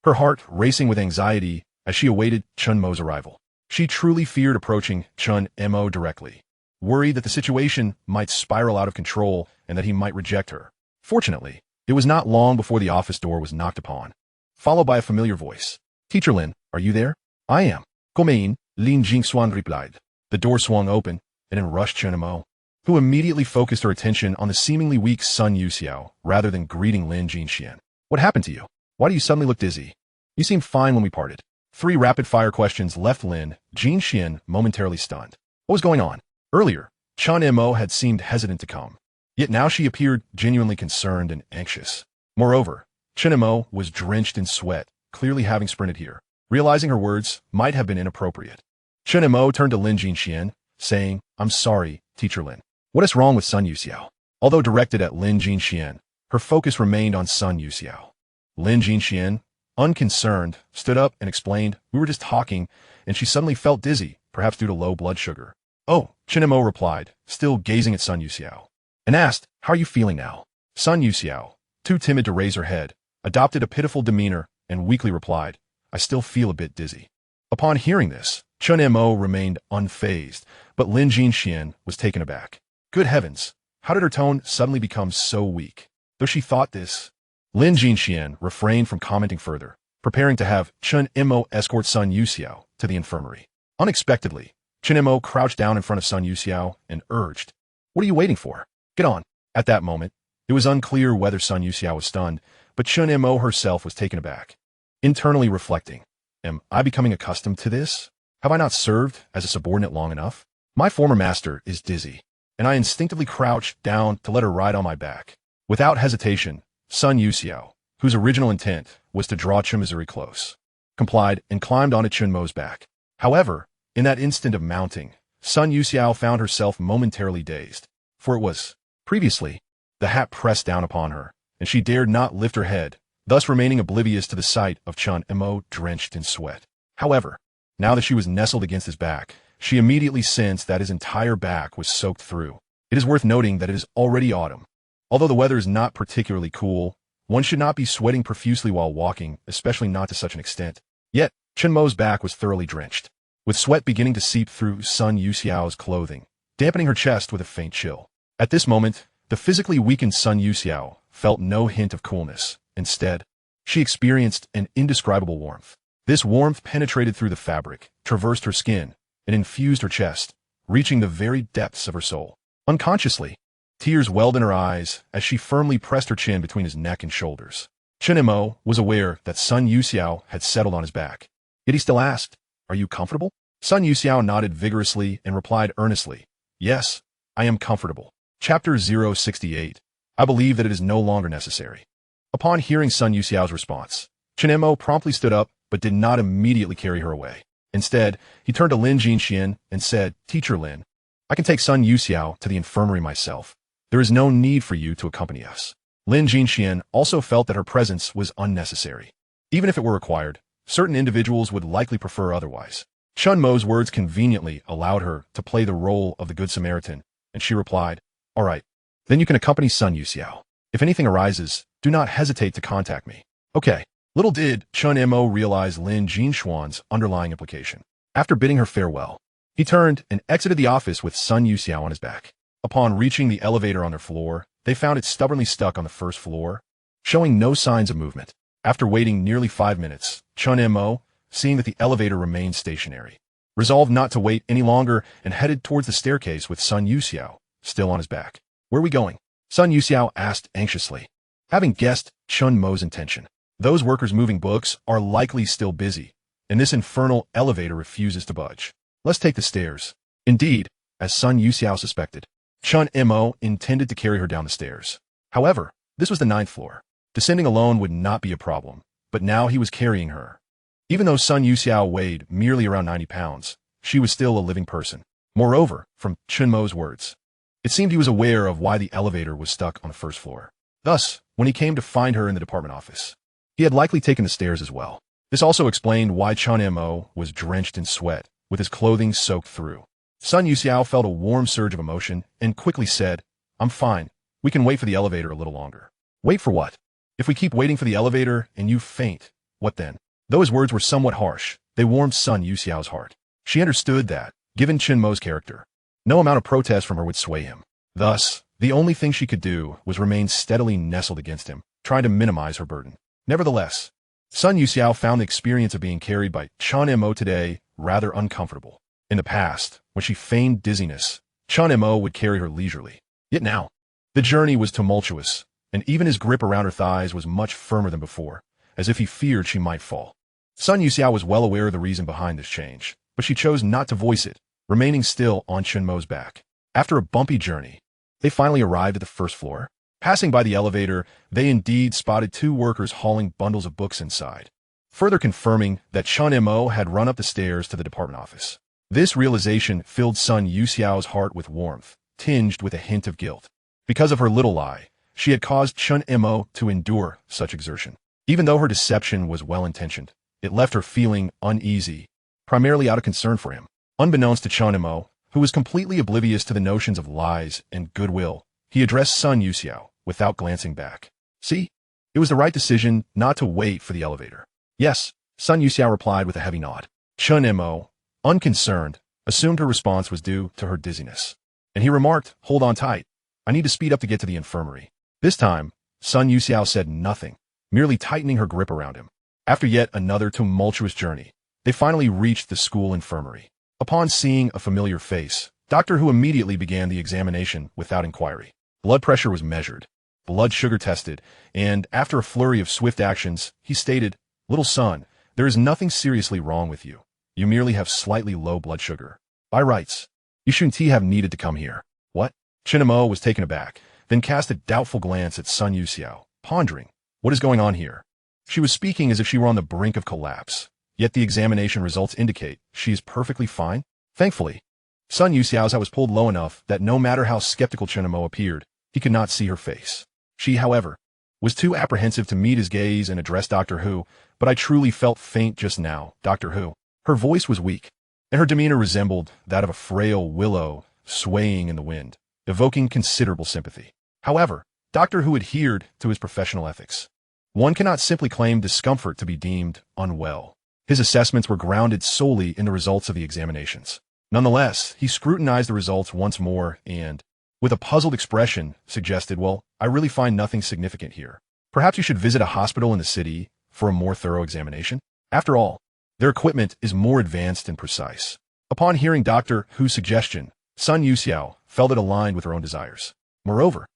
her heart racing with anxiety as she awaited Chen Mo's arrival. She truly feared approaching Chen Mo directly, worried that the situation might spiral out of control and that he might reject her. Fortunately, it was not long before the office door was knocked upon, followed by a familiar voice. "Teacher Lin, are you there?" "I am." "Come Lin Jingxuan replied. The door swung open, and in rushed Chen Mo, who immediately focused her attention on the seemingly weak Sun Yusa rather than greeting Lin Jinxian. "What happened to you? Why do you suddenly look dizzy? You seemed fine when we parted." 3 rapid-fire questions left Lin Jinxian momentarily stunned. What was going on? Earlier, Chen Mo had seemed hesitant to come, yet now she appeared genuinely concerned and anxious. Moreover, Chen Mo was drenched in sweat, clearly having sprinted here. Realizing her words might have been inappropriate, Chen Mo turned to Lin Jinxian, saying, "I'm sorry, Teacher Lin. What is wrong with Sun Yusa?" Although directed at Lin Jinxian, her focus remained on Sun Yusa. Lin Jinxian, unconcerned, stood up and explained, "We were just talking, and she suddenly felt dizzy, perhaps due to low blood sugar." "Oh," Chen Mo replied, still gazing at Sun Yusa, and asked, "How are you feeling now?" Sun Yusa, too timid to raise her head, adopted a pitiful demeanor and weakly replied, "I still feel a bit dizzy." Upon hearing this, Chen Mo remained unfazed, but Lin Jinxian was taken aback. Good heavens, how did her tone suddenly become so weak? Though she thought this, Lin Jinxian refrained from commenting further, preparing to have Chen Mo escort Sun Yusa to the infirmary. Unexpectedly, Chen Mo crouched down in front of Sun Yusa and urged, "What are you waiting for? Get on." At that moment, it was unclear whether Sun Yusa was stunned, but Chen Mo herself was taken aback, internally reflecting, "Am I becoming accustomed to this? Have I not served as a subordinate long enough? My former master is dizzy," and I instinctively crouched down to let her ride on my back. Without hesitation, Sun Yusa, whose original intent was to draw Chimizuri close, complied and climbed onto Chen Mo's back. However, in that instant of mounting, Sun Yusa found herself momentarily dazed, for it was, previously, the hat pressed down upon her, and she dared not lift her head, thus remaining oblivious to the sight of Chen Mo drenched in sweat. However, now that she was nestled against his back, she immediately sensed that his entire back was soaked through. It is worth noting that it is already autumn. Although the weather is not particularly cool, one should not be sweating profusely while walking, especially not to such an extent. Yet, Chen Mo's back was thoroughly drenched, with sweat beginning to seep through Sun Yusa's clothing, dampening her chest with a faint chill. At this moment, the physically weakened Sun Yusa felt no hint of coolness. Instead, she experienced an indescribable warmth. This warmth penetrated through the fabric, traversed her skin, and infused her chest, reaching the very depths of her soul. Unconsciously, tears welled in her eyes as she firmly pressed her chin between his neck and shoulders. Chen Mo was aware that Sun Yusa had settled on his back. Yet he still asked, "Are you comfortable?" Sun Yusa nodded vigorously and replied earnestly, "Yes, I am comfortable." Chapter 068. I believe that it is no longer necessary. Upon hearing Sun Yusa's response, Chen Mo promptly stood up but did not immediately carry her away. Instead, he turned to Lin Jinxian and said, "Teacher Lin, I can take Sun Yusa to the infirmary myself. There is no need for you to accompany us." Lin Jinxian also felt that her presence was unnecessary. Even if it were required, certain individuals would likely prefer otherwise. Chen Mo's words conveniently allowed her to play the role of the Good Samaritan, and she replied, "All right, then you can accompany Sun Yusa. If anything arises, do not hesitate to contact me." Okay. Little did Chen Mo realize Lin Jinxuan's underlying implication. After bidding her farewell, he turned and exited the office with Sun Yusa on his back. Upon reaching the elevator on their floor, they found it stubbornly stuck on the first floor, showing no signs of movement. After waiting nearly 5 minutes, Chen Mo, seeing that the elevator remained stationary, resolved not to wait any longer and headed towards the staircase with Sun Yusa still on his back. "Where are we going?" Sun Yusa asked anxiously. Having guessed Chen Mo's intention, those workers moving books are likely still busy, and this infernal elevator refuses to budge. Let's take the stairs. Indeed, as Sun Yusa suspected, Chen Mo intended to carry her down the stairs. However, this was the 9th floor. Descending alone would not be a problem, but now he was carrying her. Even though Sun Yusa weighed merely around 90 pounds, she was still a living person. Moreover, from Chen Mo's words, it seemed he was aware of why the elevator was stuck on the 1st floor. Thus, when he came to find her in the department office, he had likely taken the stairs as well. This also explained why Chen Mo was drenched in sweat, with his clothing soaked through. Sun Yusa felt a warm surge of emotion and quickly said, "I'm fine. We can wait for the elevator a little longer." Wait for what? If we keep waiting for the elevator and you faint, what then? Though his words were somewhat harsh, they warmed Sun Yusa's heart. She understood that, given Chen Mo's character, no amount of protest from her would sway him. Thus, the only thing she could do was remain steadily nestled against him, trying to minimize her burden. Nevertheless, Sun Yusa found the experience of being carried by Chen Mo today rather uncomfortable. In the past, when she feigned dizziness, Chen Mo would carry her leisurely. Yet now, the journey was tumultuous, and even his grip around her thighs was much firmer than before, as if he feared she might fall. Sun Yusa was well aware of the reason behind this change, but she chose not to voice it, remaining still on Chen Mo's back. After a bumpy journey, they finally arrived at the 1st floor. Passing by the elevator, they indeed spotted 2 workers hauling bundles of books inside, further confirming that Chen Mo had run up the stairs to the department office. This realization filled Sun Yusa's heart with warmth, tinged with a hint of guilt. Because of her little lie, she had caused Chen Mo to endure such exertion. Even though her deception was well-intentioned, it left her feeling uneasy, primarily out of concern for him. Unbeknownst to Chen Mo, who was completely oblivious to the notions of lies and goodwill, he addressed Sun Yusa without glancing back. "See? It was the right decision not to wait for the elevator." "Yes," Sun Yusa replied with a heavy nod. Chen Mo, unconcerned, assumed her response was due to her dizziness, and he remarked, "Hold on tight. I need to speed up to get to the infirmary." This time, Sun Yusa said nothing, merely tightening her grip around him. After yet another tumultuous journey, they finally reached the school infirmary. Upon seeing a familiar face, Dr. Hu immediately began the examination without inquiry. Blood pressure was measured, blood sugar tested, and after a flurry of swift actions, he stated, "Little son, there is nothing seriously wrong with you. You merely have slightly low blood sugar. By rights, you shouldn't have needed to come here." "What?" Chen Mo was taken aback, then cast a doubtful glance at Sun Yusa, pondering, what is going on here? She was speaking as if she were on the brink of collapse, yet the examination results indicate she is perfectly fine. Thankfully, Sun Yusa was pulled low enough that no matter how skeptical Chen Mo appeared, he could not see her face. She, however, was too apprehensive to meet his gaze and address Dr. Hu. "But I truly felt faint just now, Dr. Hu." Her voice was weak, and her demeanor resembled that of a frail willow swaying in the wind, evoking considerable sympathy. However, Dr. Hu adhered to his professional ethics. One cannot simply claim discomfort to be deemed unwell. His assessments were grounded solely in the results of the examinations. Nonetheless, he scrutinized the results once more and, with a puzzled expression, suggested, "Well, I really find nothing significant here. Perhaps you should visit a hospital in the city for a more thorough examination. After all, their equipment is more advanced and precise." Upon hearing Dr. Hu's suggestion, Sun Yusa felt it aligned with her own desires. Moreover,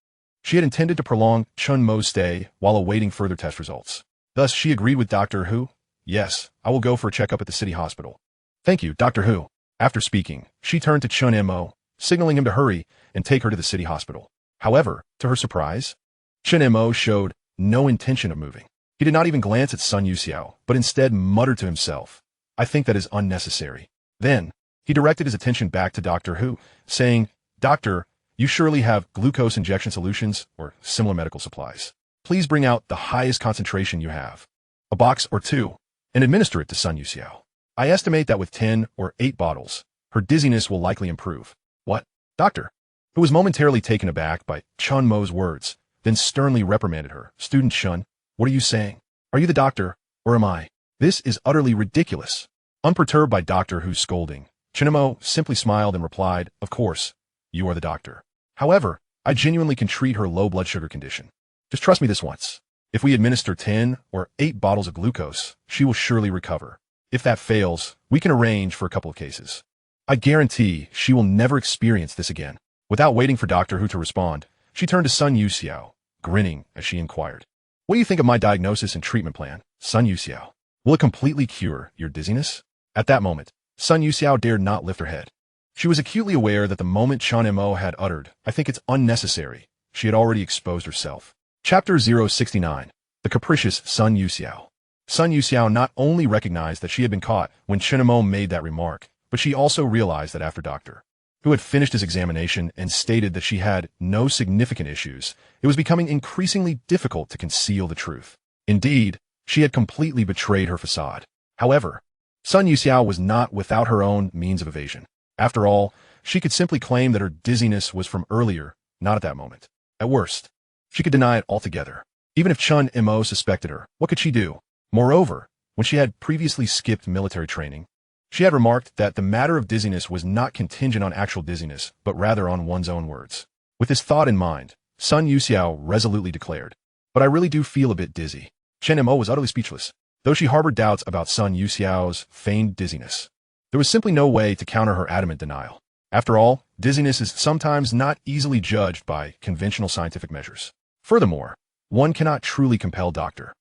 she had intended to prolong Chen Mo's stay while awaiting further test results. Thus, she agreed with Dr. Hu. "Yes, I will go for a checkup at the city hospital." "Thank you, Dr. Hu." After speaking, she turned to Chen Mo, signaling him to hurry and take her to the city hospital. However, to her surprise, Chen Mo showed no intention of moving. He did not even glance at Sun Yusa, but instead muttered to himself, "I think that is unnecessary." Then, he directed his attention back to Dr. Hu, saying, "Doctor, you surely have glucose injection solutions or similar medical supplies. Please bring out the highest concentration you have, a box or 2, and administer it to Sun Yusa. I estimate that with 10 or 8 bottles, her dizziness will likely improve." "What?" Doctor, who was momentarily taken aback by Chen Mo's words, then sternly reprimanded her. "Student Chen, what are you saying? Are you the doctor, or am I? This is utterly ridiculous." Unperturbed by Dr. Hu's scolding, Chen Mo simply smiled and replied, "Of course, you are the doctor. However, I genuinely can treat her low blood sugar condition. Just trust me this once. If we administer 10 or 8 bottles of glucose, she will surely recover. If that fails, we can arrange for a couple of cases. I guarantee she will never experience this again." Without waiting for Dr. Hu to respond, she turned to Sun Yusa, grinning as she inquired, What do you think of my diagnosis and treatment plan, Sun Yusa? Will it completely cure your dizziness? At that moment, Sun Yusa dared not lift her head. She was acutely aware that the moment Chen Mo had uttered, "I think it's unnecessary," she had already exposed herself. Chapter 069. The Capricious Sun Yusa. Sun Yusa not only recognized that she had been caught when Chen Mo made that remark, but she also realized that after Dr. Who had finished his examination and stated that she had no significant issues, it was becoming increasingly difficult to conceal the truth. Indeed, she had completely betrayed her facade. However, Sun Yusa was not without her own means of evasion. After all, she could simply claim that her dizziness was from earlier, not at that moment. At worst, she could deny it altogether. Even if Chen Mo suspected her, what could she do? Moreover, when she had previously skipped military training, she had remarked that the matter of dizziness was not contingent on actual dizziness, but rather on one's own words. With this thought in mind, Sun Yusa resolutely declared, "But I really do feel a bit dizzy." Chen Mo was utterly speechless, though she harbored doubts about Sun Yusa's feigned dizziness. There was simply no way to counter her adamant denial. After all, dizziness is sometimes not easily judged by conventional scientific measures. Furthermore, one cannot truly compel Dr.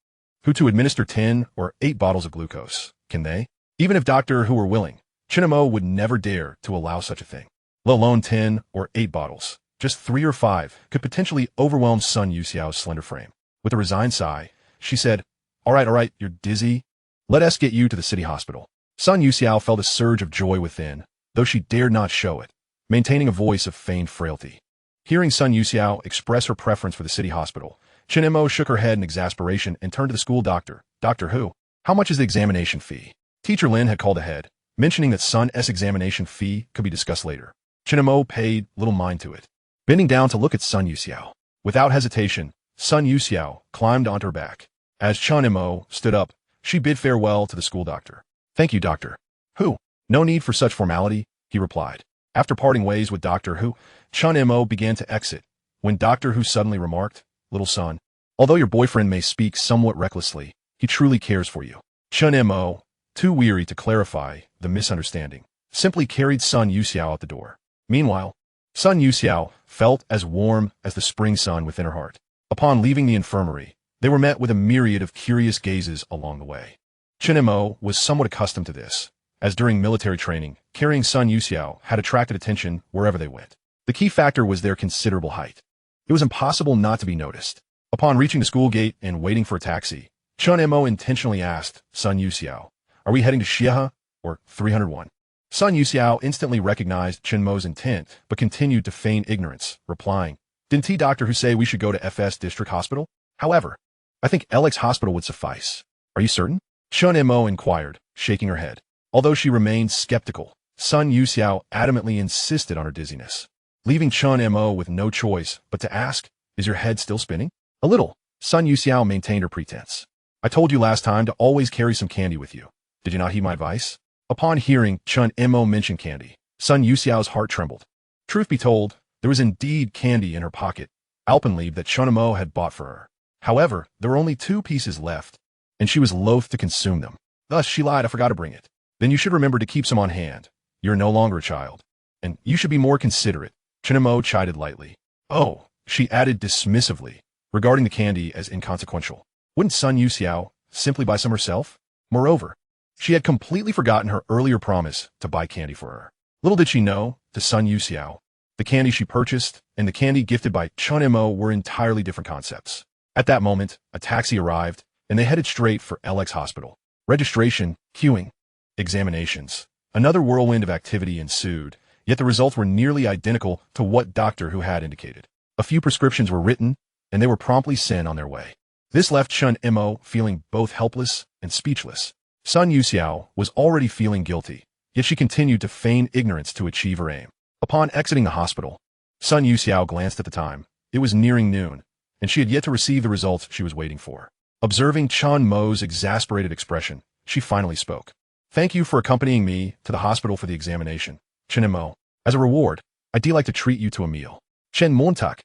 Who to administer 10 or 8 bottles of glucose, can they? Even if Dr. Who were willing, Chen Mo would never dare to allow such a thing. Let alone 10 or 8 bottles. Just 3 or 5 could potentially overwhelm Sun Yusa's slender frame. With a resigned sigh, she said, all right, you're dizzy. Let us get you to the city hospital." Sun Yusa felt a surge of joy within, though she dared not show it, maintaining a voice of feigned frailty. Hearing Sun Yusa express her preference for the city hospital, Chen Mo shook her head in exasperation and turned to the school doctor. "Doctor Who? How much is the examination fee?" Teacher Lin had called ahead, mentioning that Sun's examination fee could be discussed later. Chen Mo paid little mind to it, bending down to look at Sun Yusa. Without hesitation, Sun Yusa climbed onto her back. As Chen Mo stood up, she bid farewell to the school doctor. "Thank you, Doctor Who. No need for such formality," he replied. After parting ways with Doctor Who, Chen Mo began to exit, when Doctor Who suddenly remarked, "Little son, although your boyfriend may speak somewhat recklessly, he truly cares for you." Chen Mo, too weary to clarify the misunderstanding, simply carried Sun Yusa out the door. Meanwhile, Sun Yusa felt as warm as the spring sun within her heart. Upon leaving the infirmary, they were met with a myriad of curious gazes along the way. Chen Mo was somewhat accustomed to this, as during military training, carrying Sun Yusa had attracted attention wherever they went. The key factor was their considerable height. It was impossible not to be noticed. Upon reaching the school gate and waiting for a taxi, Chen Mo intentionally asked Sun Yusa, "Are we heading to Xiehe or 301? Sun Yusa instantly recognized Chen Mo's intent, but continued to feign ignorance, replying, "Didn't T Doctor Who say we should go to FS District Hospital? However, I think LX Hospital would suffice." "Are you certain?" Chen Mo inquired, shaking her head. Although she remained skeptical, Sun Yusa adamantly insisted on her dizziness, leaving Chen Mo with no choice but to ask, "Is your head still spinning?" "A little." Sun Yusa maintained her pretense. "I told you last time to always carry some candy with you. Did you not heed my advice?" Upon hearing Chen Mo mention candy, Sun Yusa's heart trembled. Truth be told, there was indeed candy in her pocket, alpenleaf that Chen Mo had bought for her. However, there were only 2 pieces left, and she was loath to consume them. Thus, she lied, "I forgot to bring it." "Then you should remember to keep some on hand. You're no longer a child. And you should be more considerate," Chen Mo chided lightly. "Oh," she added dismissively, regarding the candy as inconsequential. Wouldn't Sun Yusa simply buy some herself? Moreover, she had completely forgotten her earlier promise to buy candy for her. Little did she know, to Sun Yusa, the candy she purchased and the candy gifted by Chen Mo were entirely different concepts. At that moment, a taxi arrived, and they headed straight for LX Hospital. Registration, queuing, examinations. Another whirlwind of activity ensued, yet the results were nearly identical to what Doctor Who had indicated. A few prescriptions were written, and they were promptly sent on their way. This left Chen Mo feeling both helpless and speechless. Sun Yusa was already feeling guilty, yet she continued to feign ignorance to achieve her aim. Upon exiting the hospital, Sun Yusa glanced at the time. It was nearing noon, and she had yet to receive the results she was waiting for. Observing Chen Mo's exasperated expression, she finally spoke. "Thank you for accompanying me to the hospital for the examination, Chen Mo. As a reward, I'd like to treat you to a meal." Chen Montak,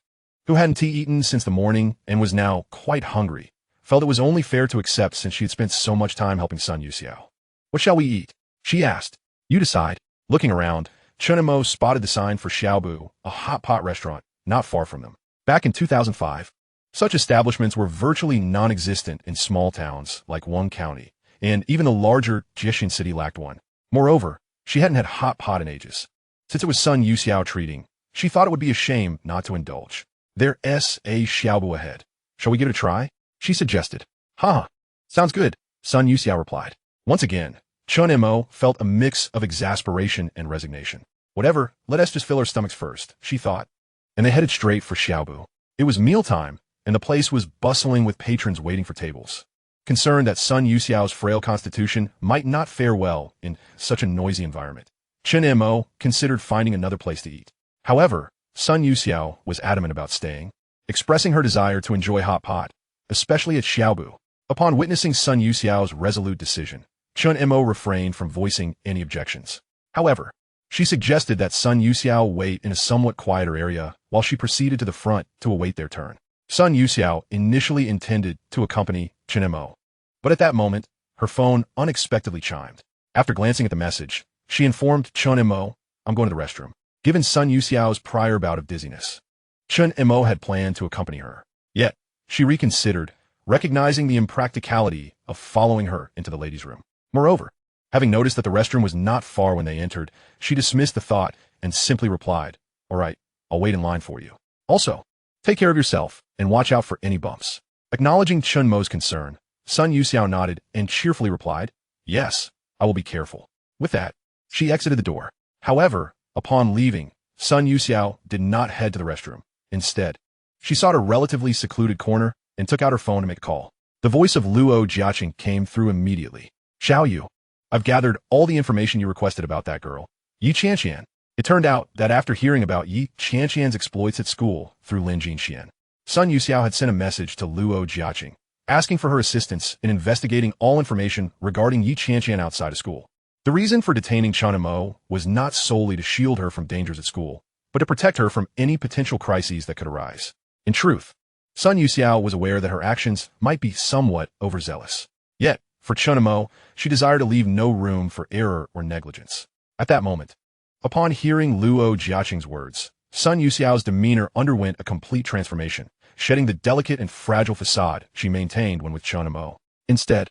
who hadn't eaten since the morning and was now quite hungry, felt it was only fair to accept since she had spent so much time helping Sun Yusa. "What shall we eat?" she asked. "You decide." Looking around, Chen Mo spotted the sign for Xiaobu, a hot pot restaurant not far from them. Back in 2005, Such establishments were virtually non-existent in small towns like Wang County, and even the larger Jishin city lacked one. Moreover, she hadn't had hot pot in ages. Since it was Sun Yusa treating, she thought it would be a shame not to indulge. There's a xiaobu ahead. Shall we give it a try? She suggested. Ha! Sounds good, Sun Yusa replied. Once again, Chen Mo felt a mix of exasperation and resignation. Whatever, let us just fill our stomachs first, she thought. And they headed straight for xiaobu. It was mealtime, and the place was bustling with patrons waiting for tables. Concerned that Sun Yusa's frail constitution might not fare well in such a noisy environment, Chen Mo considered finding another place to eat. However, Sun Yusa was adamant about staying, expressing her desire to enjoy hot pot, especially at xiaobu. Upon witnessing Sun Yusa's resolute decision, Chen Mo refrained from voicing any objections. However, she suggested that Sun Yusa wait in a somewhat quieter area while she proceeded to the front to await their turn. Sun Yusa initially intended to accompany Chen Mo, but at that moment, her phone unexpectedly chimed. After glancing at the message, she informed Chen Mo, "I'm going to the restroom." Given Sun Yusa's prior bout of dizziness, Chen Mo had planned to accompany her. Yet, she reconsidered, recognizing the impracticality of following her into the ladies' room. Moreover, having noticed that the restroom was not far when they entered, she dismissed the thought and simply replied, "All right, I'll wait in line for you. Also, take care of yourself and watch out for any bumps." Acknowledging Chen Mo's concern, Sun Yusa nodded and cheerfully replied, "Yes, I will be careful." With that, she exited the door. However, upon leaving, Sun Yusa did not head to the restroom. Instead, she sought a relatively secluded corner and took out her phone to make a call. The voice of Luo Botao came through immediately. "Xiao Yu, I've gathered all the information you requested about that girl, Yi Qianqian." It turned out that after hearing about Yi Qianqian's exploits at school through Lin Jinxian, Sun Yusa had sent a message to Luo Botao, asking for her assistance in investigating all information regarding Yi Qianqian outside of school. The reason for detaining Chen Mo was not solely to shield her from dangers at school, but to protect her from any potential crises that could arise. In truth, Sun Yusa was aware that her actions might be somewhat overzealous. Yet, for Chen Mo, she desired to leave no room for error or negligence. At that moment, upon hearing Luo Batao's words, Sun Yusa's demeanor underwent a complete transformation, shedding the delicate and fragile facade she maintained when with Chen Mo. Instead,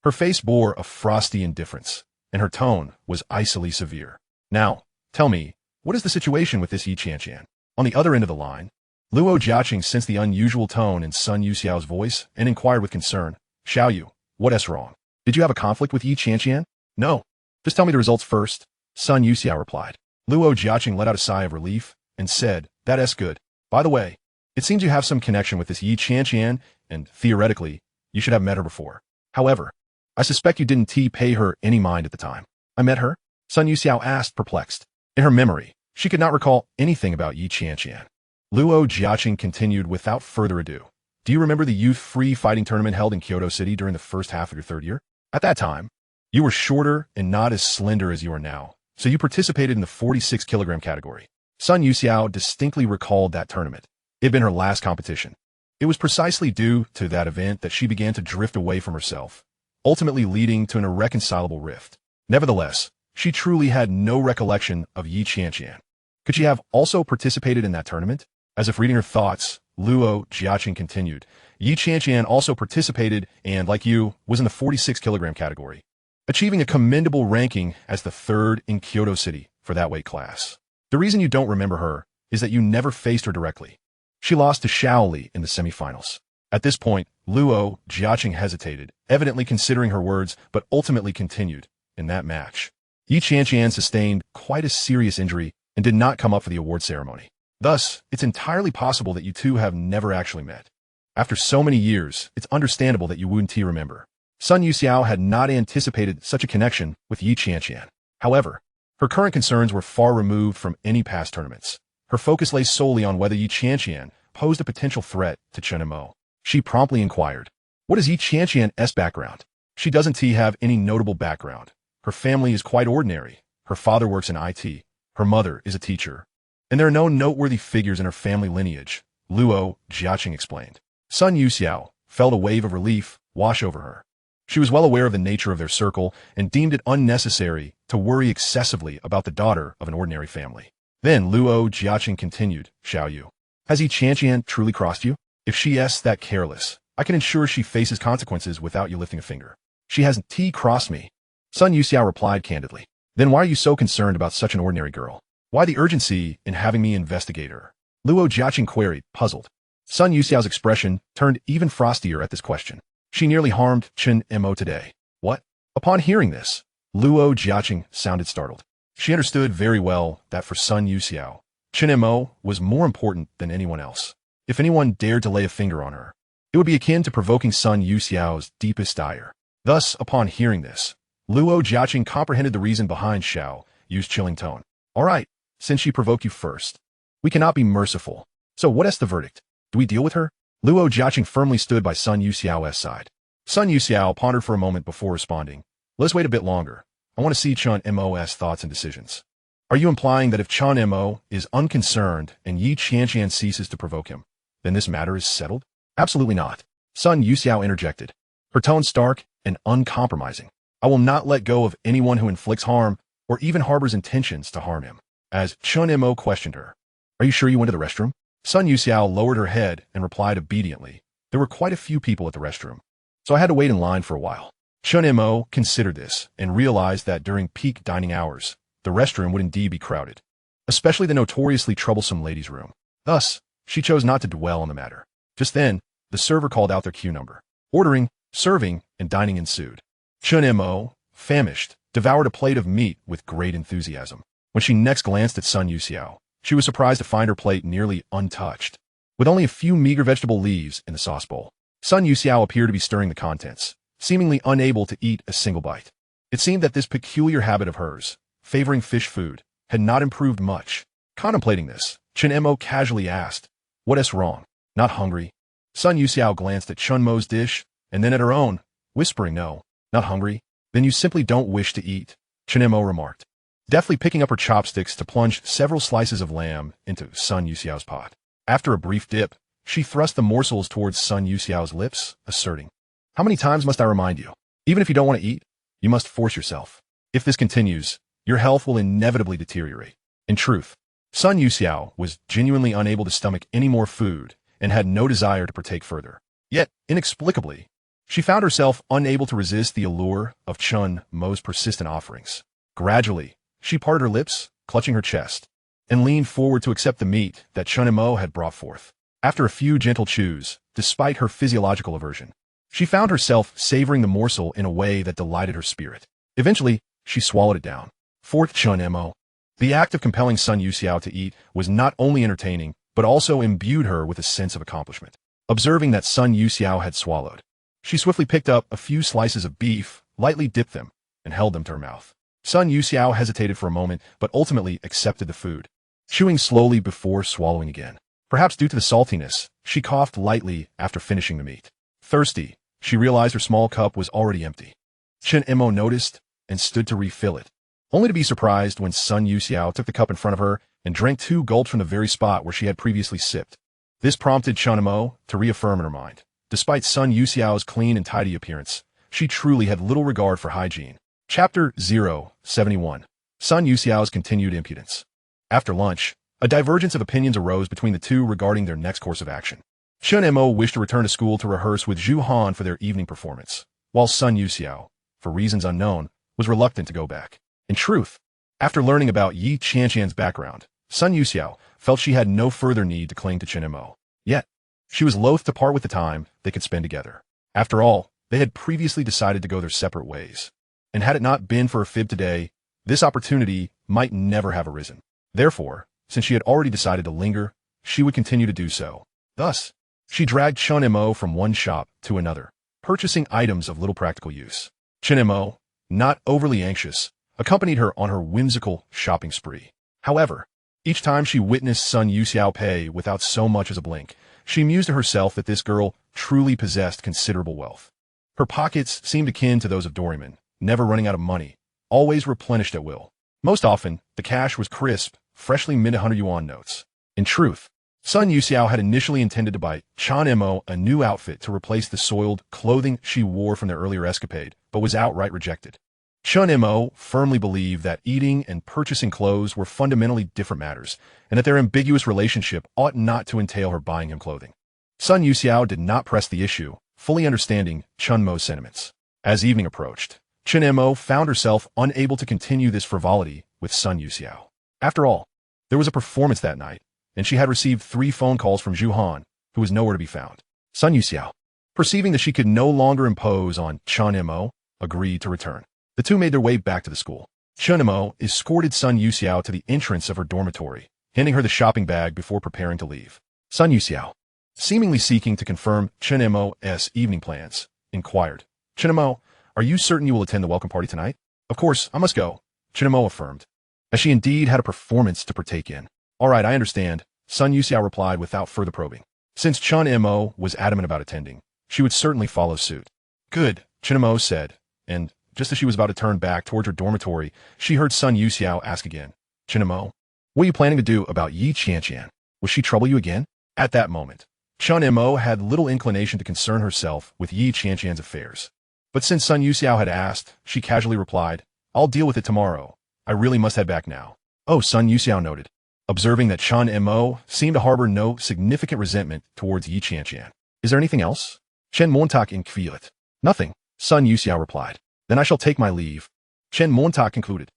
her face bore a frosty indifference, and her tone was icily severe. "Now, tell me, what is the situation with this Yi Qianqian?" On the other end of the line, Luo Botao sensed the unusual tone in Sun Yusa's voice and inquired with concern, "Xiao Yu, what is wrong? Did you have a conflict with Yi Qianqian?" "No. Just tell me the results first," Sun Yusa replied. Luo Botao let out a sigh of relief and said, "That's good. By the way, it seems you have some connection with this Yi Qianqian, and theoretically, you should have met her before. However, I suspect you didn't pay her any mind at the time." "I met her?" Sun Yusa asked, perplexed. In her memory, she could not recall anything about Yi Qianqian. Luo Botao continued without further ado. "Do you remember the youth free fighting tournament held in Kyoto City during the first half of your third year? At that time, you were shorter and not as slender as you are now, so you participated in the 46-kilogram category." Sun Yusa distinctly recalled that tournament. It had been her last competition. It was precisely due to that event that she began to drift away from herself, ultimately leading to an irreconcilable rift. Nevertheless, she truly had no recollection of Yi Qianqian. Could she have also participated in that tournament? As if reading her thoughts, Luo Botao continued, "Yi Qianqian also participated and, like you, was in the 46-kilogram category, achieving a commendable ranking as the third in Kyoto City for that weight class. The reason you don't remember her is that you never faced her directly. She lost to Shaoli in the semifinals." At this point, Luo Botao hesitated, evidently considering her words, but ultimately continued, "In that match, Yi Qianqian sustained quite a serious injury and did not come up for the award ceremony. Thus, it's entirely possible that you two have never actually met. After so many years, it's understandable that you wouldn't remember." Sun Yusa had not anticipated such a connection with Yi Qianqian. However, her current concerns were far removed from any past tournaments. Her focus lay solely on whether Yi Qianqian posed a potential threat to Chen Mo. She promptly inquired, "What is Yi Qianqian's background?" "She doesn't have any notable background. Her family is quite ordinary. Her father works in IT. Her mother is a teacher. And there are no noteworthy figures in her family lineage," Luo Botao explained. Sun Yusa felt a wave of relief wash over her. She was well aware of the nature of their circle and deemed it unnecessary to worry excessively about the daughter of an ordinary family. Then Luo Botao continued, "Xiao Yu, has Yi Qianqian truly crossed you?" If she asks that careless, I can ensure she faces consequences without you lifting a finger. She hasn't crossed me. Sun Yusa replied candidly. Then why are you so concerned about such an ordinary girl? Why the urgency in having me investigate her? Luo Botao queried, puzzled. Sun Yusa's expression turned even frostier at this question. She nearly harmed Chen Mo today. What? Upon hearing this, Luo Botao sounded startled. She understood very well that for Sun Yusa, Chen Mo was more important than anyone else. If anyone dared to lay a finger on her, it would be akin to provoking Sun Yusa's deepest ire. Thus, upon hearing this, Luo Botao comprehended the reason behind Xiao Yu's chilling tone. All right, since she provoked you first, we cannot be merciful. So what is the verdict? Do we deal with her? Luo Botao firmly stood by Sun Yusa's side. Sun Yusa pondered for a moment before responding. Let's wait a bit longer. I want to see Chen Mo's thoughts and decisions. Are you implying that if Chen Mo is unconcerned and Yi Qianqian ceases to provoke him, then this matter is settled? Absolutely not. Sun Yusa interjected, her tone stark and uncompromising. I will not let go of anyone who inflicts harm or even harbors intentions to harm him. As Chen Mo questioned her, are you sure you went to the restroom? Sun Yusa lowered her head and replied obediently. There were quite a few people at the restroom, so I had to wait in line for a while. Chen Mo considered this and realized that during peak dining hours, the restroom would indeed be crowded, especially the notoriously troublesome ladies' room. Thus, she chose not to dwell on the matter. Just then, the server called out their queue number. Ordering, serving, and dining ensued. Chen Mo, famished, devoured a plate of meat with great enthusiasm. When she next glanced at Sun Yusa, she was surprised to find her plate nearly untouched, with only a few meager vegetable leaves in the sauce bowl. Sun Yusa appeared to be stirring the contents, seemingly unable to eat a single bite. It seemed that this peculiar habit of hers, favoring fish food, had not improved much. Contemplating this, Chen Mo casually asked, what is wrong? Not hungry? Sun Yusa glanced at Chen Mo's dish, and then at her own, whispering, no, not hungry. Then you simply don't wish to eat, Chen Mo remarked, deftly picking up her chopsticks to plunge several slices of lamb into Sun Yusa's pot. After a brief dip, she thrust the morsels towards Sun Yusa's lips, asserting, how many times must I remind you? Even if you don't want to eat, you must force yourself. If this continues, your health will inevitably deteriorate. In truth, Sun Yusa was genuinely unable to stomach any more food and had no desire to partake further. Yet, inexplicably, she found herself unable to resist the allure of Chen Mo's persistent offerings. Gradually, she parted her lips, clutching her chest, and leaned forward to accept the meat that Chen Mo had brought forth. After a few gentle chews, despite her physiological aversion, she found herself savoring the morsel in a way that delighted her spirit. Eventually, she swallowed it down. Fourth, Chen Mo. The act of compelling Sun Yusa to eat was not only entertaining, but also imbued her with a sense of accomplishment. Observing that Sun Yusa had swallowed, she swiftly picked up a few slices of beef, lightly dipped them, and held them to her mouth. Sun Yusa hesitated for a moment, but ultimately accepted the food, chewing slowly before swallowing again. Perhaps due to the saltiness, she coughed lightly after finishing the meat. Thirsty, she realized her small cup was already empty. Chen Mo noticed and stood to refill it, only to be surprised when Sun Yusa took the cup in front of her and drank 2 gulps from the very spot where she had previously sipped. This prompted Chen Mo to reaffirm in her mind. Despite Sun Yusa's clean and tidy appearance, she truly had little regard for hygiene. Chapter 071. Sun Yusa's continued impudence. After lunch, a divergence of opinions arose between the two regarding their next course of action. Chen Mo wished to return to school to rehearse with Zhu Han for their evening performance, while Sun Yusa, for reasons unknown, was reluctant to go back. In truth, after learning about Yi Qianqian's background, Sun Yusa felt she had no further need to cling to Chen Mo. Yet, she was loath to part with the time they could spend together. After all, they had previously decided to go their separate ways. And had it not been for a fib today, this opportunity might never have arisen. Therefore, since she had already decided to linger, she would continue to do so. Thus, she dragged Chen Mo from one shop to another, purchasing items of little practical use. Chen Mo, not overly anxious, accompanied her on her whimsical shopping spree. However, each time she witnessed Sun Yusa pay without so much as a blink, she mused to herself that this girl truly possessed considerable wealth. Her pockets seemed akin to those of Doraemon, never running out of money, always replenished at will. Most often, the cash was crisp, freshly minted 100 yuan notes. In truth, Sun Yusa had initially intended to buy Chen Mo a new outfit to replace the soiled clothing she wore from their earlier escapade, but was outright rejected. Chen Mo firmly believed that eating and purchasing clothes were fundamentally different matters, and that their ambiguous relationship ought not to entail her buying him clothing. Sun Yusa did not press the issue, fully understanding Chen Mo's sentiments. As evening approached, Chen Mo found herself unable to continue this frivolity with Sun Yusa. After all, there was a performance that night, and she had received 3 phone calls from Zhu Han, who was nowhere to be found. Sun Yusa, perceiving that she could no longer impose on Chen Mo, agreed to return. The two made their way back to the school. Chen Mo escorted Sun Yusa to the entrance of her dormitory, handing her the shopping bag before preparing to leave. Sun Yusa, seemingly seeking to confirm Chen Mo's evening plans, inquired, Chen Mo, are you certain you will attend the welcome party tonight? Of course, I must go, Chen Mo affirmed, as she indeed had a performance to partake in. All right, I understand, Sun Yusa replied without further probing. Since Chen Mo was adamant about attending, she would certainly follow suit. Good, Chen Mo said, and just as she was about to turn back towards her dormitory, she heard Sun Yusa ask again, Chen Mo, what are you planning to do about Yi Qianqian? Will she trouble you again? At that moment, Chen Mo had little inclination to concern herself with Yi Qianqian's affairs. But since Sun Yusa had asked, she casually replied, I'll deal with it tomorrow. I really must head back now. Oh, Sun Yusa noted, observing that Chen Mo seemed to harbor no significant resentment towards Yi Qianqian. Is there anything else? Chen Montak inquired. Nothing, Sun Yusa replied. Then I shall take my leave. Chen Montak concluded.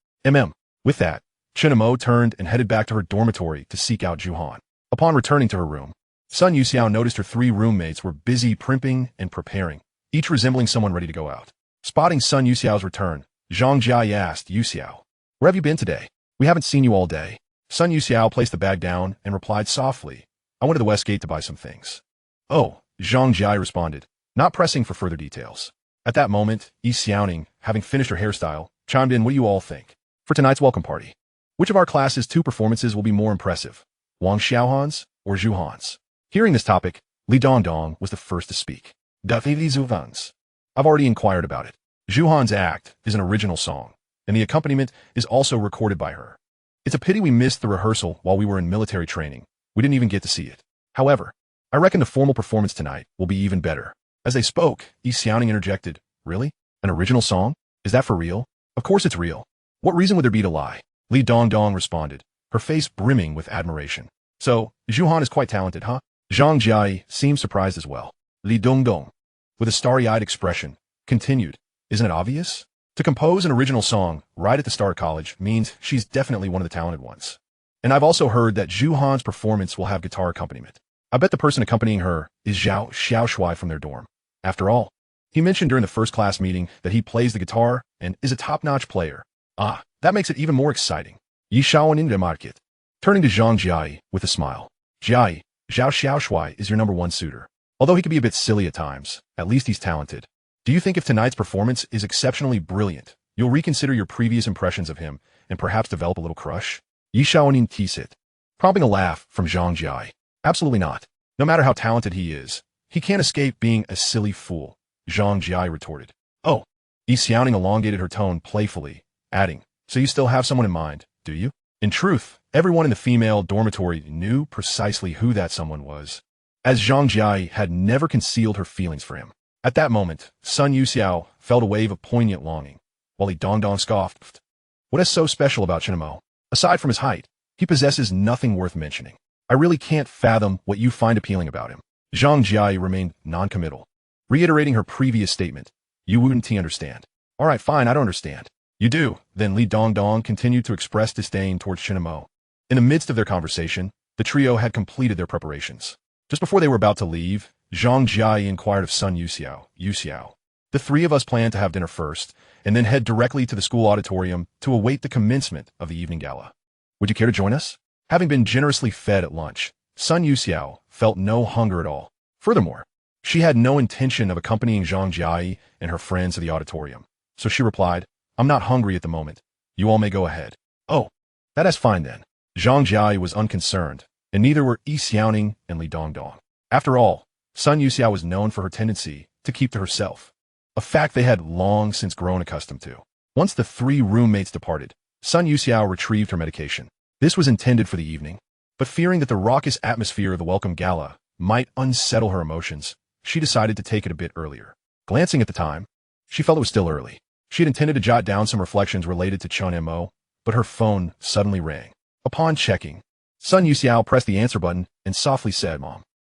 With that, Chen Mo turned and headed back to her dormitory to seek out Zhu Han. Upon returning to her room, Sun Yusa noticed her 3 roommates were busy primping and preparing, each resembling someone ready to go out. Spotting Sun Yusa's return, Zhang Jia asked Yusa, where have you been today? We haven't seen you all day. Sun Yusa placed the bag down and replied softly, I went to the West Gate to buy some things. Oh, Zhang Jia responded, not pressing for further details. At that moment, Yi Xiaoning, having finished her hairstyle, chimed in, what do you all think? For tonight's welcome party, which of our class's 2 performances will be more impressive? Wang Xiaohan's or Zhu Han's? Hearing this topic, Li Dongdong was the first to speak. I've already inquired about it. Zhu Han's act is an original song, and the accompaniment is also recorded by her. It's a pity we missed the rehearsal while we were in military training. We didn't even get to see it. However, I reckon the formal performance tonight will be even better. As they spoke, Yi Xiaoning interjected, really? An original song? Is that for real? Of course it's real. What reason would there be to lie? Li Dongdong responded, her face brimming with admiration. So, Zhu Han is quite talented, huh? Zhang Jia seemed surprised as well. Li Dongdong, with a starry-eyed expression, continued, isn't it obvious? To compose an original song right at the start of college means she's definitely one of the talented ones. And I've also heard that Zhu Han's performance will have guitar accompaniment. I bet the person accompanying her is Zhao Xiaoshui from their dorm. After all, he mentioned during the first class meeting that he plays the guitar and is a top-notch player. Ah, that makes it even more exciting. Yi Shaonin de market. Turning to Zhang Jia with a smile. Jia, Zhao Xiaoshui is your #1 suitor. Although he can be a bit silly at times, at least he's talented. Do you think if tonight's performance is exceptionally brilliant, you'll reconsider your previous impressions of him and perhaps develop a little crush? Yi Shaonin teased it, prompting a laugh from Zhang Jia. Absolutely not. No matter how talented he is, he can't escape being a silly fool, Zhang Jia retorted. Oh, Yi Xiaoning elongated her tone playfully, adding, so you still have someone in mind, do you? In truth, everyone in the female dormitory knew precisely who that someone was, as Zhang Jia had never concealed her feelings for him. At that moment, Sun Yusa felt a wave of poignant longing, while Li Dongdong scoffed. What is so special about Chen Mo? Aside from his height, he possesses nothing worth mentioning. I really can't fathom what you find appealing about him. Zhang Jia remained non-committal, reiterating her previous statement. You wouldn't understand. All right, fine, I don't understand. You do. Then Li Dongdong continued to express disdain towards Chen Mo. In the midst of their conversation, the trio had completed their preparations. Just before they were about to leave, Zhang Jia inquired of Sun Yusa. The 3 of us plan to have dinner first, and then head directly to the school auditorium to await the commencement of the evening gala. Would you care to join us? Having been generously fed at lunch, Sun Yusa felt no hunger at all. Furthermore, she had no intention of accompanying Zhang Jia and her friends to the auditorium. So she replied, I'm not hungry at the moment. You all may go ahead. Oh, that is fine then. Zhang Jia was unconcerned, and neither were Yi Xiaoning and Li Dongdong. After all, Sun Yusa was known for her tendency to keep to herself, a fact they had long since grown accustomed to. Once the 3 roommates departed, Sun Yusa retrieved her medication. This was intended for the evening, but fearing that the raucous atmosphere of the welcome gala might unsettle her emotions, she decided to take it a bit earlier. Glancing at the time, she felt it was still early. She had intended to jot down some reflections related to Chen Mo, but her phone suddenly rang. Upon checking, Sun Yusa pressed the answer button and softly said, Mom.